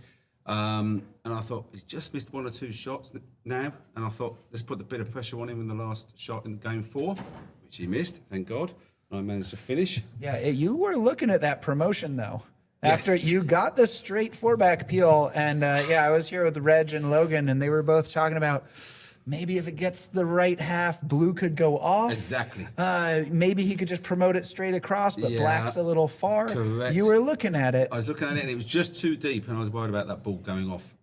and I thought he's just missed 1 or 2 shots now, and I thought let's put a bit of pressure on him in the last shot in game 4, which he missed, thank God. I managed to finish. Yeah, you were looking at that promotion though. After Yes. you got the straight 4-back peel, and I was here with Reg and Logan, and they were both talking about maybe if it gets the right half, blue could go off. Exactly. Maybe he could just promote it straight across, but Yeah, black's a little far. correct. You were looking at it. I was looking at it and it was just too deep, and I was worried about that ball going off.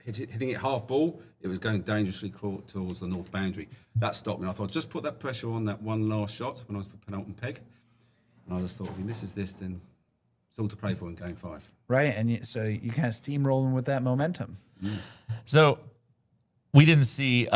hitting it half ball, it was going dangerously towards the north boundary. That stopped me. I thought, just put that pressure on that one last shot when I was for penultimate peg. And I just thought, if he misses this, then it's all to play for in game 5. Right, and so you kind of steamrolling with that momentum. So we didn't see.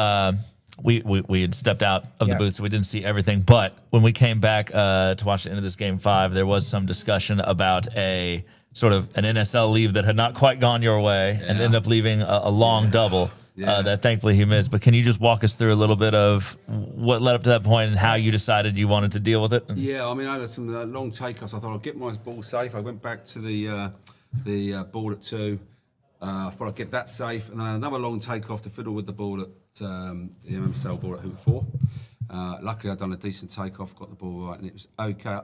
We had stepped out of the Yeah. booth, so we didn't see everything. But when we came back to watch the end of this game 5, there was some discussion about a sort of an NSL leave that had not quite gone your way and ended up leaving a long double that thankfully he missed. But can you just walk us through a little bit of what led up to that point and how you decided you wanted to deal with it? Yeah, I mean, I had some long takeoffs. I thought I'd get my ball safe. I went back to the ball at 2. I thought I'd get that safe, and then another long takeoff to fiddle with the ball at the MSL ball at hoop 4. Luckily, I'd done a decent takeoff, got the ball right, and it was okay.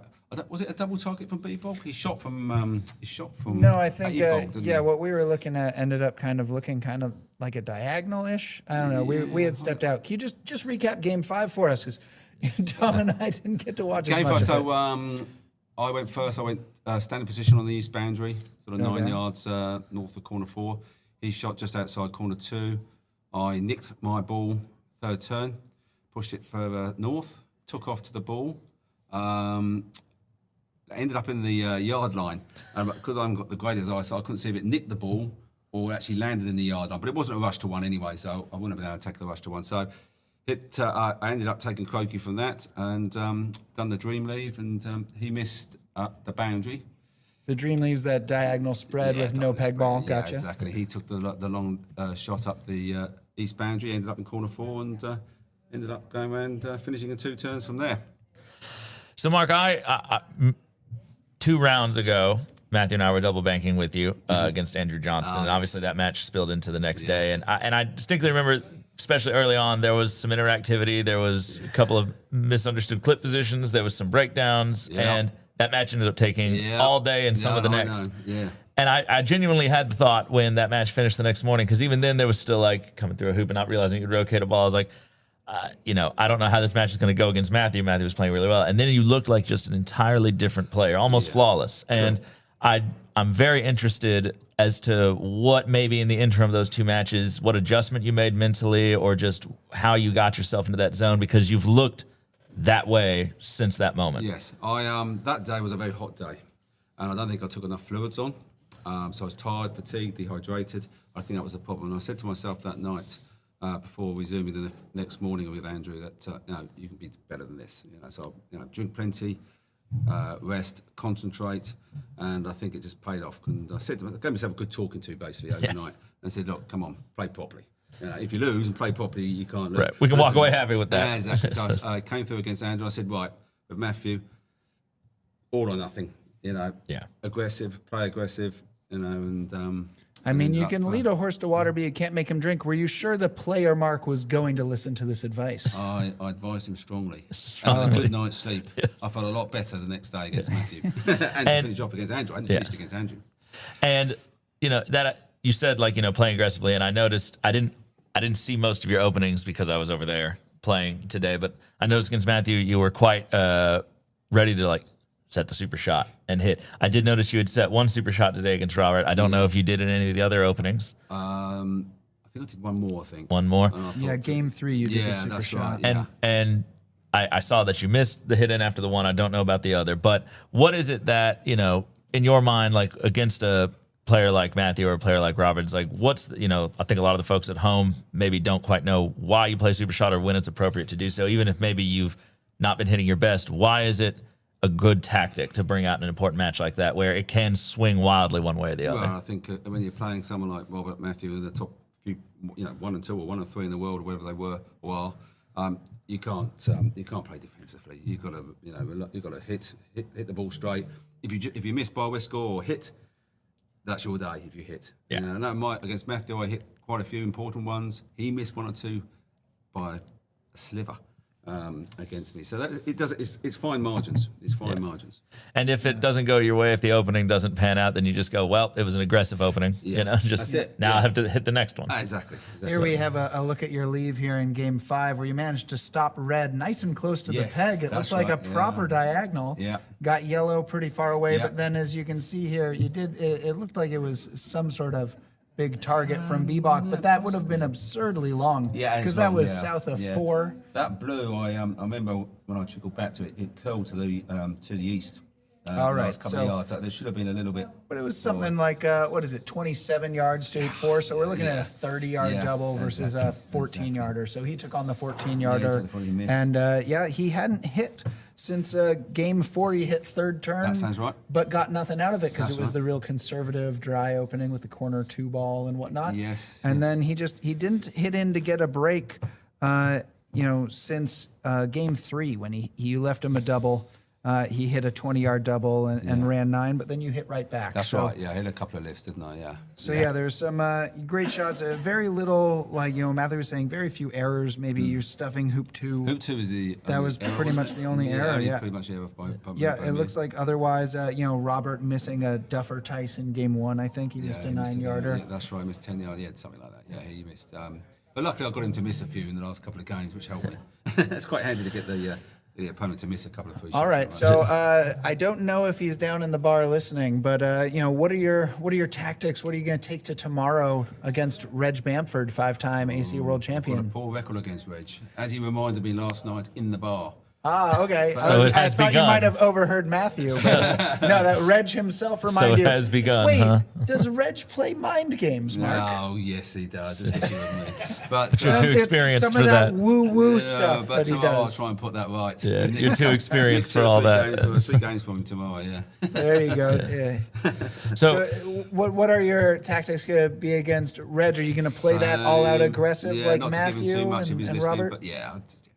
Was it a double target from B-ball? He shot from. No, I think A-ball, didn't he? what we were looking at ended up kind of looking like a diagonal-ish. I don't know. We had stepped out. Can you just recap game 5 for us? Because Tom and I didn't get to watch as Game much 5, of it. so I went first. I went standing position on the east boundary, sort of 9 yards north of corner 4. He shot just outside corner 2. I nicked my ball, third turn, pushed it further north, took off to the ball. Ended up in the yard line. Because I haven't got the greatest eyesight, I couldn't see if it nicked the ball or actually landed in the yard line. But it wasn't a rush to 1 anyway, so I wouldn't have been able to take the rush to 1. So I ended up taking Croquet from that and done the dream leave, and he missed the boundary. The dream leaves that diagonal spread with no peg ball. Gotcha. Yeah, exactly. He took the long shot up the east boundary, ended up in corner 4, and ended up going around finishing in 2 turns from there. So, Mark, I 2 rounds ago, Matthew and I were double banking with you against Andrew Johnston, and obviously that match spilled into the next day. And I distinctly remember, especially early on, there was some interactivity. There was a couple of misunderstood clip positions. There was some breakdowns, and that match ended up taking all day and some of the next. Yeah. And I genuinely had the thought when that match finished the next morning, because even then there was still like coming through a hoop and not realizing you could rotate a ball. I was like, I don't know how this match is going to go against Matthew. Matthew was playing really well. And then you looked like just an entirely different player, almost flawless. And I'm very interested as to what maybe in the interim of those 2 matches, what adjustment you made mentally or just how you got yourself into that zone, because you've looked that way since that moment. Yes. That day was a very hot day, and I don't think I took enough fluids on. So I was tired, fatigued, dehydrated. I think that was the problem. And I said to myself that night, before resuming the next morning with Andrew, that you can be better than this. So drink plenty, rest, concentrate, and I think it just paid off. And I gave myself a good talking to basically overnight, and said, look, come on, play properly. If you lose and play properly, you can't lose. Right. We can walk away happy with that. Yeah, exactly. So I came through against Andrew. I said, right, with Matthew, all or nothing. Aggressive, play aggressive. And I mean, you can lead a horse to water, but you can't make him drink. Were you sure the player Mark was going to listen to this advice? I advised him strongly. And a good night's sleep. I felt a lot better the next day against Matthew, and to finish off against Andrew. I hadn't finished against Andrew. And that you said playing aggressively, and I noticed I didn't see most of your openings because I was over there playing today, but I noticed against Matthew you were quite ready to set the super shot and hit. I did notice you had set 1 super shot today against Robert. I don't know if you did in any of the other openings. I think I did 1 more. One more. Game 3 you did the super that's shot. Right, And I saw that you missed the hit in after the 1. I don't know about the other, but what is it that in your mind, like against a player like Matthew or a player like Roberts, what's I think a lot of the folks at home maybe don't quite know why you play super shot or when it's appropriate to do so, even if maybe you've not been hitting your best. Why is it a good tactic to bring out an important match like that where it can swing wildly one way or the other? Well, I think when you're playing someone like Robert, Matthew, in the top few, 1 and 2 or 1 and 3 in the world, or whatever they were or are, you can't play defensively. You've got to hit the ball straight. If you miss by a whisker or hit, that's your day. If you hit, and against Matthew, I hit quite a few important ones. He missed 1 or 2 by a sliver. Against me, so that it's fine margins. It's fine margins. And if it doesn't go your way, if the opening doesn't pan out, then you just go, well, it was an aggressive opening. That's it. Now I have to hit the next one. Exactly. Here we have a look at your leave here in game 5, where you managed to stop red nice and close to the peg. It looked like a proper diagonal. Yeah. Got yellow pretty far away, but then as you can see here, you did. It looked like it was some sort of big target from Bebop, but that would have been absurdly long. Yeah, because that was south of 4. That blue, I remember when I trickled back to it, it curled to the east. All right, last couple of yards. So there should have been a little bit. But it was something like, what is it, 27 yards to 8-4. So we're looking at a 30-yard double versus a 14-yarder. So he took on the 14-yarder. And he hadn't hit since game 4. He hit third turn. That sounds right. But got nothing out of it because That's it was right. the real conservative dry opening with the corner 2 ball and whatnot. Yes. And then he didn't hit in to get a break, since game 3 when you left him a double. He hit a 20-yard double and ran 9, but then you hit right back. That's right. Yeah, I hit a couple of lifts, didn't I? Yeah. So there's some great shots. Very little, Matthew was saying, very few errors. Maybe you're stuffing hoop 2. Hoop 2 is the. That was error, pretty wasn't much it? the only error. Yeah. Pretty much error by It looks like otherwise, Robert missing a Duffer Tyson game 1. I think he missed a 9-yarder. Yeah, that's right. I missed 10 yards. Yeah, something like that. Yeah, he missed. But luckily, I got him to miss a few in the last couple of games, which helped me. It's quite handy to get the opponent to miss a couple of 3 shots. All right, so I don't know if he's down in the bar listening, but what are your tactics? What are you going to take to tomorrow against Reg Bamford, 5-time AC World Got a Champion? poor record against Reg, as he reminded me last night in the bar. Ah, okay. So it I has thought begun. you might have overheard Matthew, but no, that Reg himself reminded you. So it has begun, Wait, huh? does Reg play mind games, Mark? Oh, yes, he does, especially with me. But You're too It's experienced some for of that. woo stuff but that he tomorrow does. I'll try and put that right. Yeah, Nick- you're too experienced Nick for all two or three that. Games, 3 games from him tomorrow, yeah. There you go. Yeah. So- what are your tactics going to be against Reg? Are you going to play that all out aggressive yeah, like not Matthew to give him too much and, of his and listening, Robert? but yeah, it's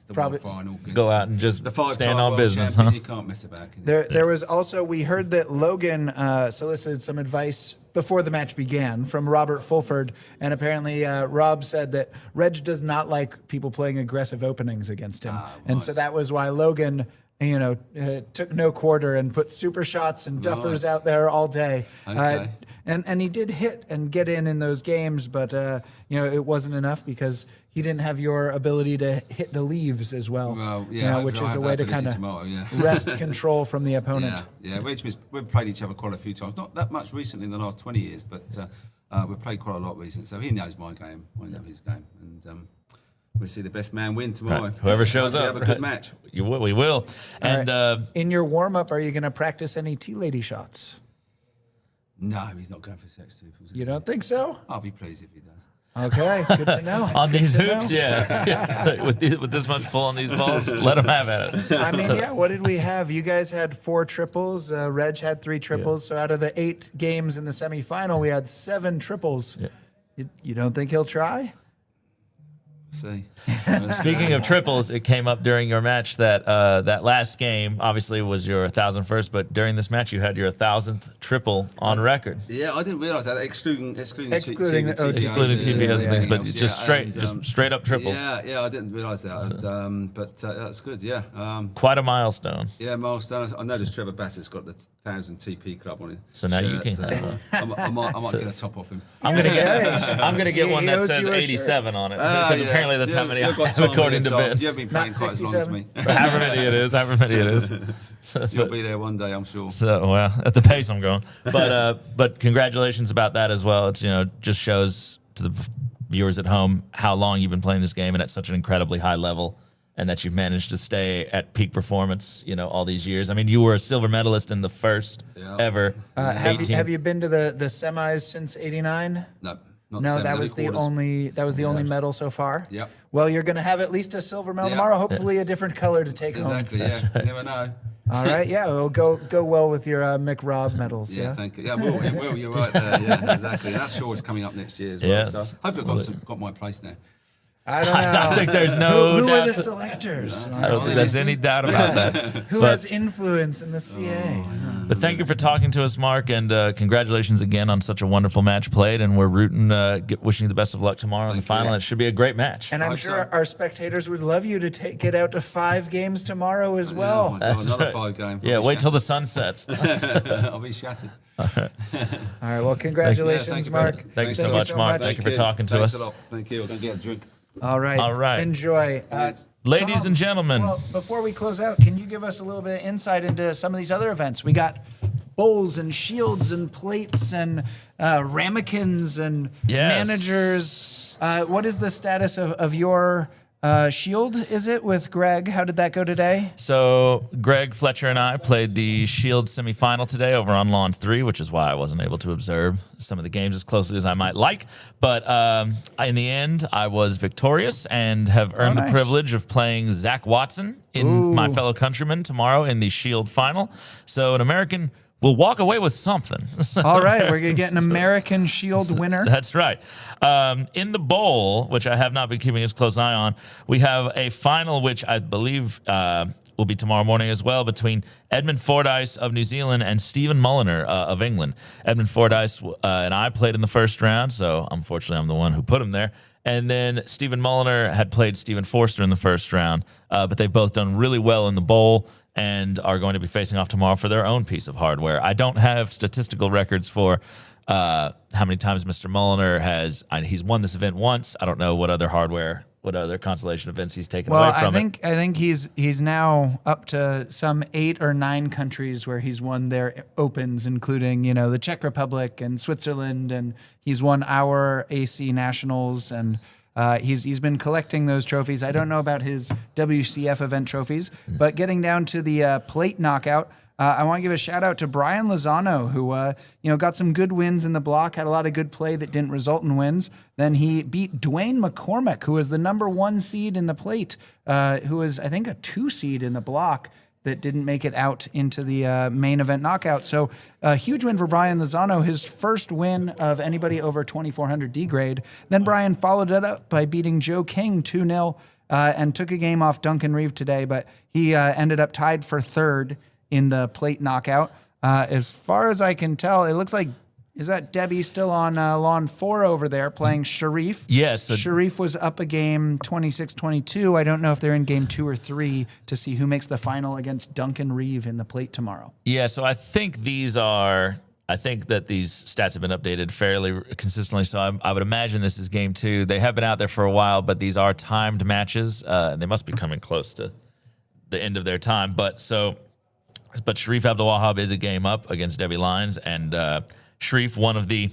the Probably- one final. against Go out and just the 5-time stand on world business, champion, huh? You can't mess about. Can you? There was also, we heard that Logan solicited some advice before the match began from Robert Fulford, and apparently Rob said that Reg does not like people playing aggressive openings against him, and so that was why Logan, took no quarter and put super shots and duffers Right. out there all day. Okay. And he did hit and get in those games, but it wasn't enough because he didn't have your ability to hit the leaves as well. Well, yeah, which hopefully is I'll a have way that to kind ability of tomorrow, yeah. wrest control from the opponent. Yeah. We've played each other quite a few times. Not that much recently in the last 20 years, but we've played quite a lot recently. So he knows my game, I know his game, and we'll see the best man win tomorrow. Right. Whoever shows Hopefully up, have a good right. match. We will. And In your warm up, are you going to practice any tea lady shots? No, he's not going for sex tuples. You don't think so? I'll be pleased if he does. Okay, good to know. on Good these to hoops, know. yeah. So with this much pull on these balls, let them have at it. I mean, what did we have? You guys had 4 triples. Reg had 3 triples. So out of the 8 games in the semifinal, we had 7 triples. Yeah. You don't think he'll try? See. Speaking of triples, it came up during your match that that last game obviously was your 1,001st, but during this match you had your 1,000th triple on record. Yeah, I didn't realise that. Excluding the OT. Excluding TPS and things, but Yeah, just straight up triples. Yeah, I didn't realise that. But that's good. Yeah. Quite a milestone. Yeah, milestone. I noticed Trevor Bassett's got the 1,000 TP club on it. So now you can have I might get a top off him. I'm gonna get one He that owes says you a 87 on it because apparently that's how many I you've got have time according with to it, Tom. Ben. You haven't been playing Not quite as long as 67. me. However many it is. You'll be there one day, I'm sure. So, well, at the pace I'm going. But congratulations about that as well. It's, just shows to the viewers at home how long you've been playing this game and at such an incredibly high level, and that you've managed to stay at peak performance, all these years. I mean, you were a silver medalist in the first ever. Have you been to the semis since '89? No. No, that was the only medal so far. Yep. Well, you're going to have at least a silver medal tomorrow. Hopefully, a different color to take Exactly, home. yeah. You never know. All right, yeah, it'll go well with your McRob medals. Yeah, Yeah. thank you. Yeah, it will. You're right there. Yeah, exactly. That's sure it's coming up next year as well. Yes. So hopefully I've got my place now. I don't know. I think there's no who doubt. are the selectors? I don't think there's any doubt about that. Who But- has influence in the CA? But thank you for talking to us, Mark, and congratulations again on such a wonderful match played. And we're rooting, wishing you the best of luck tomorrow in the final. It should be a great match. And I'm hope sure so. our spectators would love you to get out to 5 games tomorrow as Oh well. my God, another 5 game. Yeah, wait till the sun sets. I'll be shattered. All right, well, congratulations, Thank you, Mark. brother. Thank you so much, Mark. Thank you for talking to Thanks us. a lot. Thank you. Don't get a drink. All right. All right. Enjoy. Ladies Tom, and gentlemen. Well, before we close out, can you give us a little bit of insight into some of these other events? We got bowls and shields and plates and ramekins and managers. What is the status of your shield? Is it with Greg? How did that go today? So Greg, Fletcher, and I played the Shield semifinal today over on Lawn 3, which is why I wasn't able to observe some of the games as closely as I might like. But in the end, I was victorious and have earned the privilege of playing Zach Watson in my fellow countryman tomorrow in the Shield final. So an American will walk away with something. All right, we're going to get an American Shield winner. That's right. In the bowl, which I have not been keeping as close eye on, we have a final, which I believe will be tomorrow morning as well, between Edmund Fordyce of New Zealand and Stephen Mulliner of England. Edmund Fordyce and I played in the first round, so unfortunately I'm the one who put him there. And then Stephen Mulliner had played Stephen Forster in the first round, but they've both done really well in the bowl and are going to be facing off tomorrow for their own piece of hardware. I don't have statistical records for how many times Mr. Mulliner he's won this event once. I don't know what other consolation events he's taken away from it. I think he's now up to some 8 or 9 countries where he's won their opens, including the Czech Republic and Switzerland, and he's won our AC Nationals, and he's been collecting those trophies. I don't know about his WCF event trophies, but getting down to the plate knockout, I want to give a shout out to Brian Lozano, who got some good wins in the block, had a lot of good play that didn't result in wins. Then he beat Dwayne McCormick, who was the number 1 seed in the plate, who was, I think, a 2 seed in the block that didn't make it out into the main event knockout. So a huge win for Brian Lozano, his first win of anybody over 2400 D grade. Then Brian followed it up by beating Joe King 2-0 and took a game off Duncan Reeve today, but he ended up tied for 3rd in the plate knockout. As far as I can tell, it looks like, is that Debbie still on lawn 4 over there playing Sharif? Yes. Sharif was up a game 26-22. I don't know if they're in game 2 or 3 to see who makes the final against Duncan Reeve in the plate tomorrow. Yeah, so I think that these stats have been updated fairly consistently. So I would imagine this is game 2. They have been out there for a while, but these are timed matches. They must be coming close to the end of their time. But Sharif Abdulwahab is a game up against Debbie Lyons, and Sharif, one of the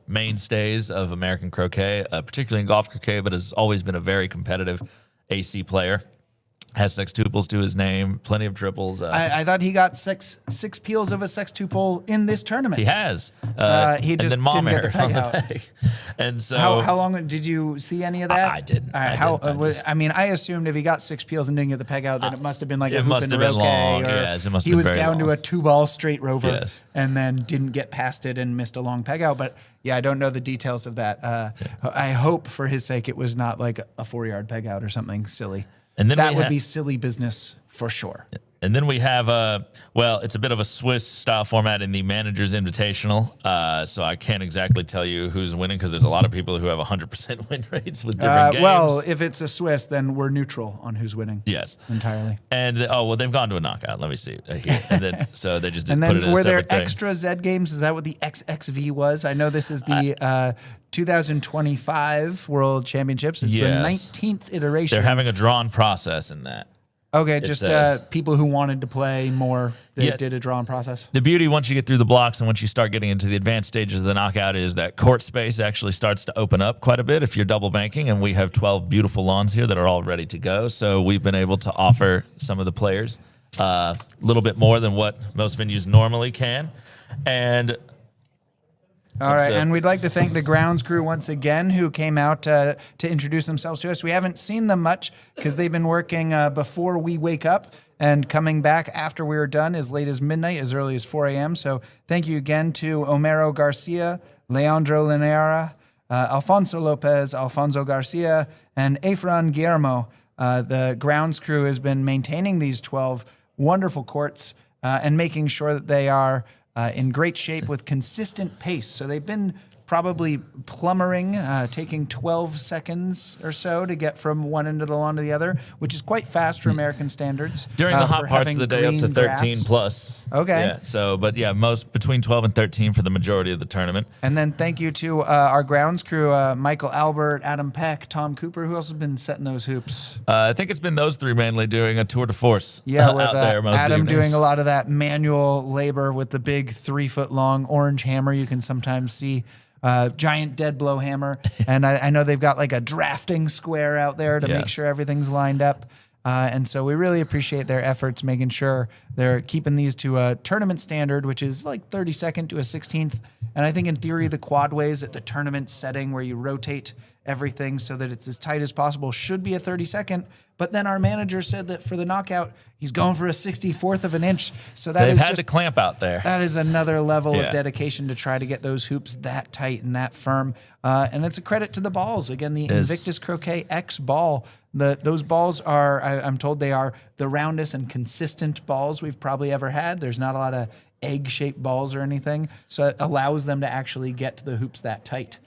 mainstays of American croquet, particularly in golf croquet, but has always been a very competitive AC player. Has sextuples to his name, plenty of triples. I thought he got six peels of a sextuple in this tournament. He has. He just didn't get the peg out. And so, how long did you see any of that? I didn't. I assumed if he got 6 peels and didn't get the peg out, then it must have been like a hoop and roquet. Long. Yes, it must have been very long. He was down to a 2-ball straight rover and then didn't get past it and missed a long peg out. But yeah, I don't know the details of that. I hope for his sake it was not like a 4-yard peg out or something silly. And then that would be silly business for sure. And then we have, it's a bit of a Swiss-style format in the Manager's Invitational. So I can't exactly tell you who's winning because there's a lot of people who have 100% win rates with different games. Well, if it's a Swiss, then we're neutral on who's winning. Yes. Entirely. And, they've gone to a knockout. Let me see. Here. And then, so they just didn't put it in a were there separate thing. extra Z games? Is that what the XXV was? I know this is the 2025 World Championships. It's the 19th iteration. They're having a drawn process in that. Okay, just people who wanted to play more, they did a drawn process. The beauty, once you get through the blocks and once you start getting into the advanced stages of the knockout, is that court space actually starts to open up quite a bit if you're double banking, and we have 12 beautiful lawns here that are all ready to go. So we've been able to offer some of the players a little bit more than what most venues normally can. And all right, and we'd like to thank the grounds crew once again who came out to introduce themselves to us. We haven't seen them much because they've been working before we wake up and coming back after we are done as late as midnight, as early as 4 a.m. So thank you again to Homero Garcia, Leandro Linera, Alfonso Lopez, Alfonso Garcia, and Efran Guillermo. The grounds crew has been maintaining these 12 wonderful courts and making sure that they are in great shape with consistent pace. So they've been probably plumbering, taking 12 seconds or so to get from one end of the lawn to the other, which is quite fast for American standards. During the for hot parts of having the day, up to green 13 grass. plus. Okay. Yeah. So, but yeah, most between 12 and 13 for the majority of the tournament. And then thank you to our grounds crew, Michael Albert, Adam Peck, Tom Cooper. Who else has been setting those hoops? I think it's been those three mainly doing a tour de force. Yeah, with out there most Adam evenings. doing a lot of that manual labor with the big 3-foot-long orange hammer you can sometimes see. Giant dead blow hammer. And I know they've got like a drafting square out there to Yeah. make sure everything's lined up. And so we really appreciate their efforts making sure they're keeping these to a tournament standard, which is like 32nd to a 16th. And I think in theory, the quadways at the tournament setting where you rotate everything so that it's as tight as possible should be a 32nd. But then our manager said that for the knockout, he's going for a 64th of an inch. So that They've is had just to clamp out there. that is another level Yeah. of dedication to try to get those hoops that tight and that firm. And it's a credit to the balls. Again, the is. Invictus Croquet X ball. Those balls are, I'm told they are the roundest and consistent balls we've probably ever had. There's not a lot of egg-shaped balls or anything. So it allows them to actually get to the hoops that tight.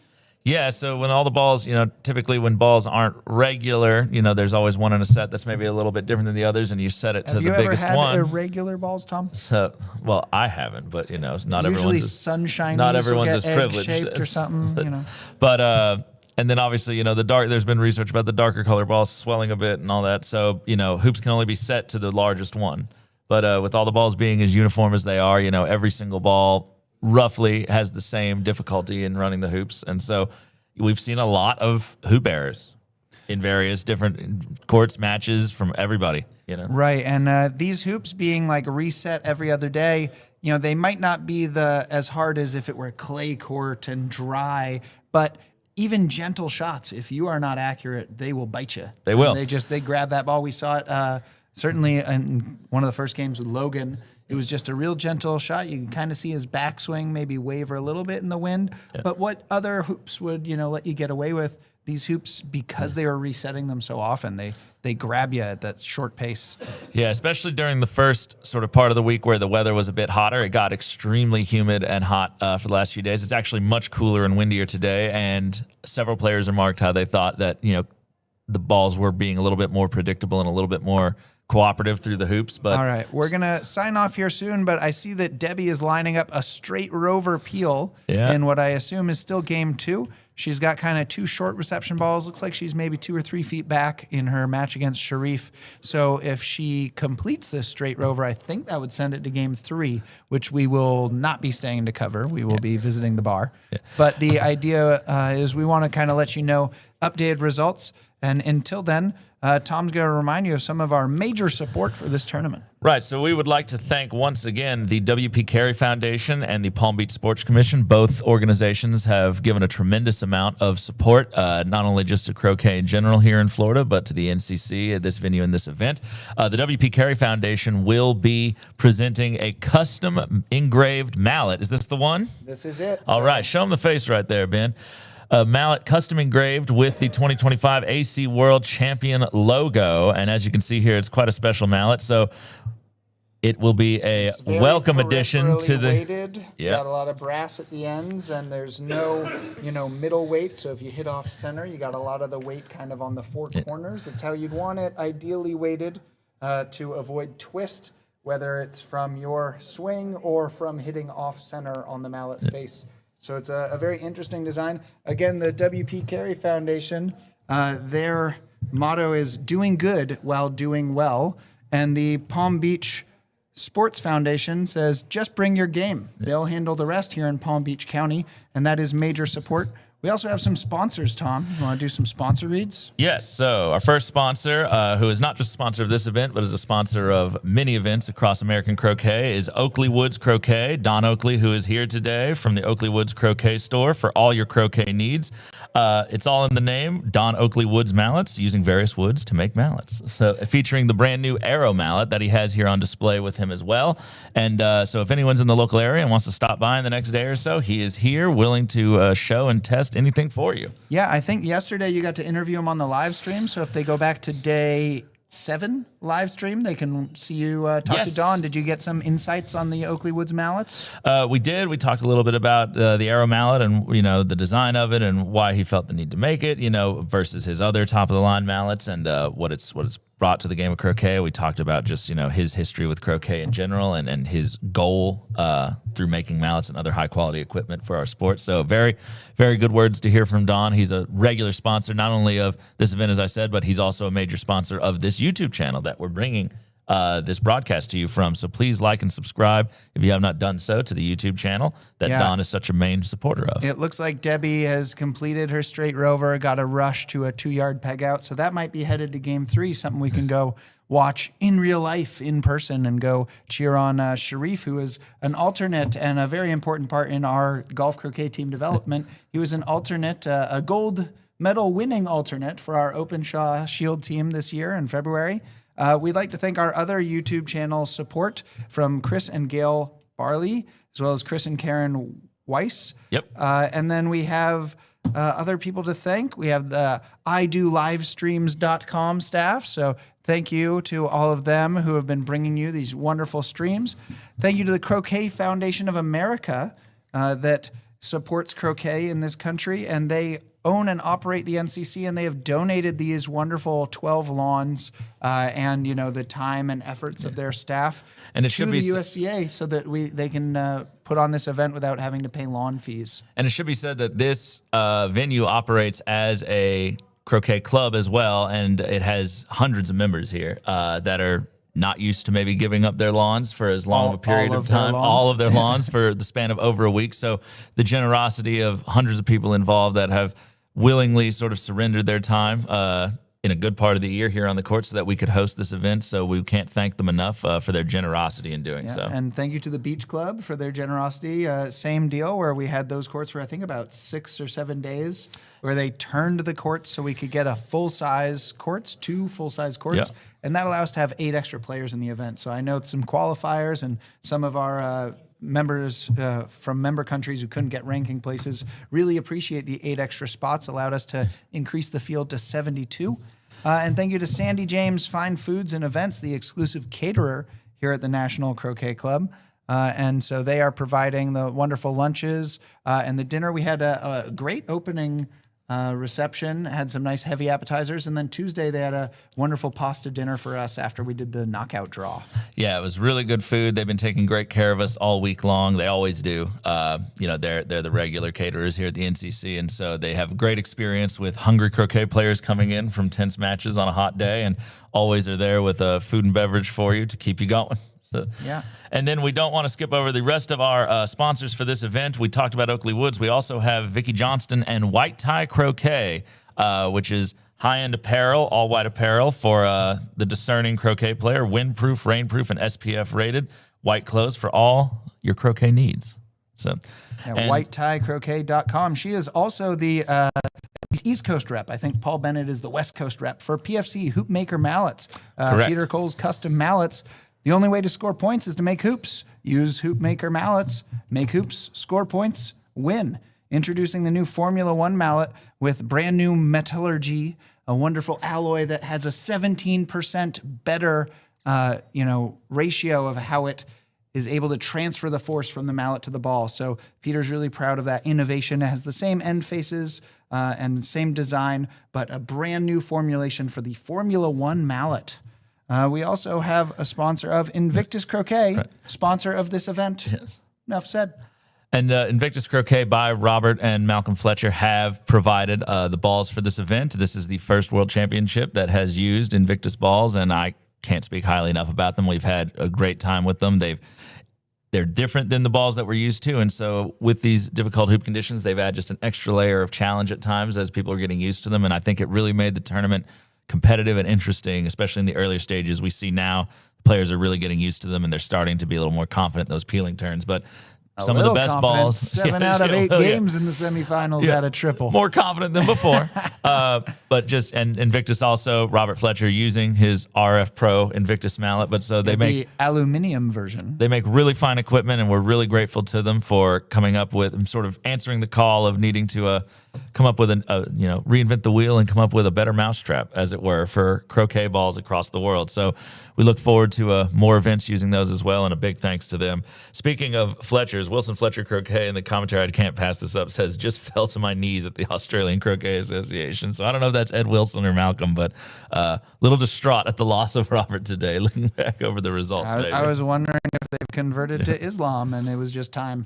Yeah, so when all the balls, typically when balls aren't regular, there's always one in a set that's maybe a little bit different than the others, and you set it to Have the you ever biggest had one. irregular balls, Tom? So, well, I haven't, but not Usually everyone's as, sunshiny. not everyone's as egg privileged. shaped or something. But and then obviously, the dark. There's been research about the darker color balls swelling a bit and all that. So hoops can only be set to the largest one. But with all the balls being as uniform as they are, every single ball roughly has the same difficulty in running the hoops, and so we've seen a lot of hoop errors in various different courts, matches from everybody. Right, and these hoops being like reset every other day, they might not be as hard as if it were clay court and dry, but even gentle shots, if you are not accurate, they will bite you. They will. And they grab that ball. We saw it certainly in one of the first games with Logan. It was just a real gentle shot. You can kind of see his backswing maybe waver a little bit in the wind. Yeah. But what other hoops would let you get away with? These hoops, because they are resetting them so often, they grab you at that short pace. Yeah, especially during the first sort of part of the week where the weather was a bit hotter. It got extremely humid and hot for the last few days. It's actually much cooler and windier today, and several players remarked how they thought that the balls were being a little bit more predictable and a little bit more cooperative through the hoops. But all right, we're gonna sign off here soon, but I see that Debbie is lining up a straight rover peel in what I assume is still game 2. She's got kind of 2 short reception balls. Looks like she's maybe 2 or 3 feet back in her match against Sharif. So if she completes this straight rover, I think that would send it to game 3, which we will not be staying to cover. We will be visiting the bar. Yeah. But the idea is we want to kind of let you know updated results. And until then, Tom's going to remind you of some of our major support for this tournament. Right. So we would like to thank once again the WP Carey Foundation and the Palm Beach Sports Commission. Both organizations have given a tremendous amount of support, not only just to croquet in general here in Florida, but to the NCC at this venue and this event. The WP Carey Foundation will be presenting a custom engraved mallet. Is this the one? This is it. All right. Show them the face right there, Ben. A mallet custom engraved with the 2025 AC World Champion logo. And as you can see here, it's quite a special mallet. So it will be a welcome addition to the... weighted. Got a lot of brass at the ends, and there's no, middle weight. So if you hit off center, you got a lot of the weight kind of on the 4 corners. It's how you'd want it, ideally weighted to avoid twist, whether it's from your swing or from hitting off center on the mallet face. So it's a very interesting design. Again, the WP Carey Foundation, their motto is doing good while doing well. And the Palm Beach Sports Foundation says, just bring your game. They'll handle the rest here in Palm Beach County. And that is major support. We also have some sponsors, Tom. You want to do some sponsor reads? Yes. So our first sponsor, who is not just a sponsor of this event, but is a sponsor of many events across American Croquet, is Oakley Woods Croquet. Don Oakley, who is here today from the Oakley Woods Croquet store for all your croquet needs. It's all in the name, Don Oakley Woods Mallets, using various woods to make mallets. So featuring the brand new Arrow mallet that he has here on display with him as well. And so if anyone's in the local area and wants to stop by in the next day or so, he is here willing to show and test anything for you. Yeah, I think yesterday you got to interview him on the live stream. So if they go back to day 7 live stream. They can see you talk Yes. to Don. Did you get some insights on the Oakley Woods mallets? We did. We talked a little bit about the Arrow mallet and the design of it and why he felt the need to make it, versus his other top of the line mallets and what it's brought to the game of croquet. We talked about just his history with croquet in general and his goal through making mallets and other high quality equipment for our sport. So very, very good words to hear from Don. He's a regular sponsor not only of this event, as I said, but he's also a major sponsor of this YouTube channel that we're bringing this broadcast to you from. So please like and subscribe if you have not done so to the YouTube channel that Don is such a main supporter of. It looks like Debbie has completed her straight rover, got a rush to a 2-yard peg out. So that might be headed to game 3, something we can go watch in real life, in person, and go cheer on Sharif, who is an alternate and a very important part in our golf croquet team development. He was an alternate, a gold medal winning alternate for our Openshaw Shield team this year in February. We'd like to thank our other YouTube channel support from Chris and Gail Barley, as well as Chris and Karen Weiss. Yep. And then we have other people to thank. We have the idolivestreams.com staff. So thank you to all of them who have been bringing you these wonderful streams. Thank you to the Croquet Foundation of America that supports croquet in this country, and they own and operate the NCC, and they have donated these wonderful 12 lawns and the time and efforts of their staff And it to should the be USCA so that they can put on this event without having to pay lawn fees. And it should be said that this venue operates as a croquet club as well, and it has hundreds of members here that are not used to maybe giving up their lawns for as long of a period of time, all of their lawns for the span of over a week. So the generosity of hundreds of people involved that have willingly sort of surrendered their time in a good part of the year here on the court so that we could host this event. So we can't thank them enough for their generosity in doing so. And thank you to the Beach Club for their generosity. Same deal where we had those courts for, I think, about 6 or 7 days, where they turned the courts so we could get a full-size courts, 2 full-size courts. Yeah. And that allows us to have 8 extra players in the event. So I know some qualifiers and some of our members from member countries who couldn't get ranking places really appreciate the 8 extra spots, allowed us to increase the field to 72. And thank you to Sandy James Fine Foods and Events, the exclusive caterer here at the National Croquet Club. And so they are providing the wonderful lunches and the dinner. We had a great opening reception, had some nice heavy appetizers, and then Tuesday they had a wonderful pasta dinner for us after we did the knockout draw. Yeah, it was really good food. They've been taking great care of us all week long. They always do. They're the regular caterers here at the NCC, and so they have great experience with hungry croquet players coming in from tense matches on a hot day, and always are there with food and beverage for you to keep you going. Yeah. And then we don't want to skip over the rest of our sponsors for this event. We talked about Oakley Woods. We also have Vicky Johnston and White Tie Croquet, which is high-end apparel, all white apparel for the discerning croquet player, windproof, rainproof, and SPF rated white clothes for all your croquet needs. So, whitetiecroquet.com. She is also the East Coast rep. I think Paul Bennett is the West Coast rep for PFC Hoopmaker Mallets. Correct. Peter Cole's custom mallets. The only way to score points is to make hoops. Use Hoopmaker mallets. Make hoops, score points, win. Introducing the new Formula One mallet with brand new metallurgy, a wonderful alloy that has a 17% better, ratio of how it is able to transfer the force from the mallet to the ball. So Peter's really proud of that innovation. It has the same end faces and same design, but a brand new formulation for the Formula One mallet. We also have a sponsor of Invictus Croquet, sponsor of this event. Yes. Enough said. And Invictus Croquet by Robert and Malcolm Fletcher have provided the balls for this event. This is the first World Championship that has used Invictus balls, and I can't speak highly enough about them. We've had a great time with them. They're different than the balls that we're used to, and so with these difficult hoop conditions, they've had just an extra layer of challenge at times as people are getting used to them, and I think it really made the tournament competitive and interesting, especially in the earlier stages. We see now players are really getting used to them, and they're starting to be a little more confident in those peeling turns, but some of the best balls. 7 out of 8 games in the semifinals at a triple. More confident than before. And Invictus also, Robert Fletcher using his RF Pro Invictus mallet. But so they make the aluminium version. They make really fine equipment, and we're really grateful to them for coming up with and sort of answering the call of needing to come up with reinvent the wheel and come up with a better mousetrap, as it were, for croquet balls across the world. So we look forward to more events using those as well, and a big thanks to them. Speaking of Fletchers, Wilson Fletcher Croquet in the commentary, I can't pass this up, says, just fell to my knees at the Australian Croquet Association. So I don't know if that's Ed Wilson or Malcolm, but a little distraught at the loss of Robert today, looking back over the results. I was wondering if they've converted to Islam and it was just time.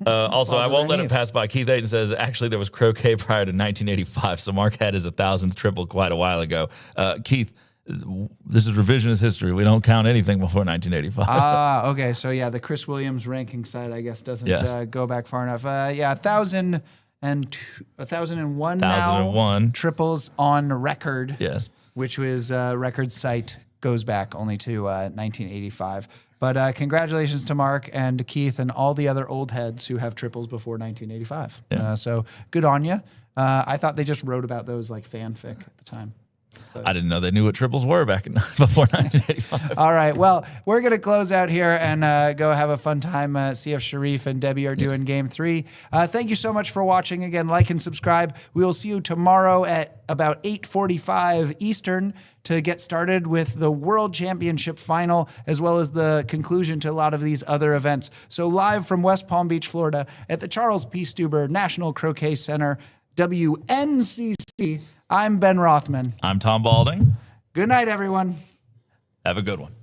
Also, I won't let it knees. pass by. Keith Ayton says, actually, there was croquet prior to 1985, so Mark had his 1,000th triple quite a while ago. Keith, this is revisionist history. We don't count anything before 1985. Okay. So, yeah, the Chris Williams ranking side, I guess, doesn't Yes. go back far enough. 1,001 1001. now triples on record. Yes. Which was record site goes back only to 1985. But congratulations to Mark and Keith and all the other old heads who have triples before 1985. Yeah. So good on you. I thought they just wrote about those like fanfic at the time. I didn't know they knew what triples were back before 1985. All right. Well, we're going to close out here and go have a fun time. See if Sharif and Debbie are doing game 3. Thank you so much for watching. Again, like and subscribe. We will see you tomorrow at about 8:45 Eastern to get started with the World Championship final, as well as the conclusion to a lot of these other events. So live from West Palm Beach, Florida, at the Charles P. Stuber National Croquet Center, WNCC, I'm Ben Rothman. I'm Tom Balding. Good night, everyone. Have a good one.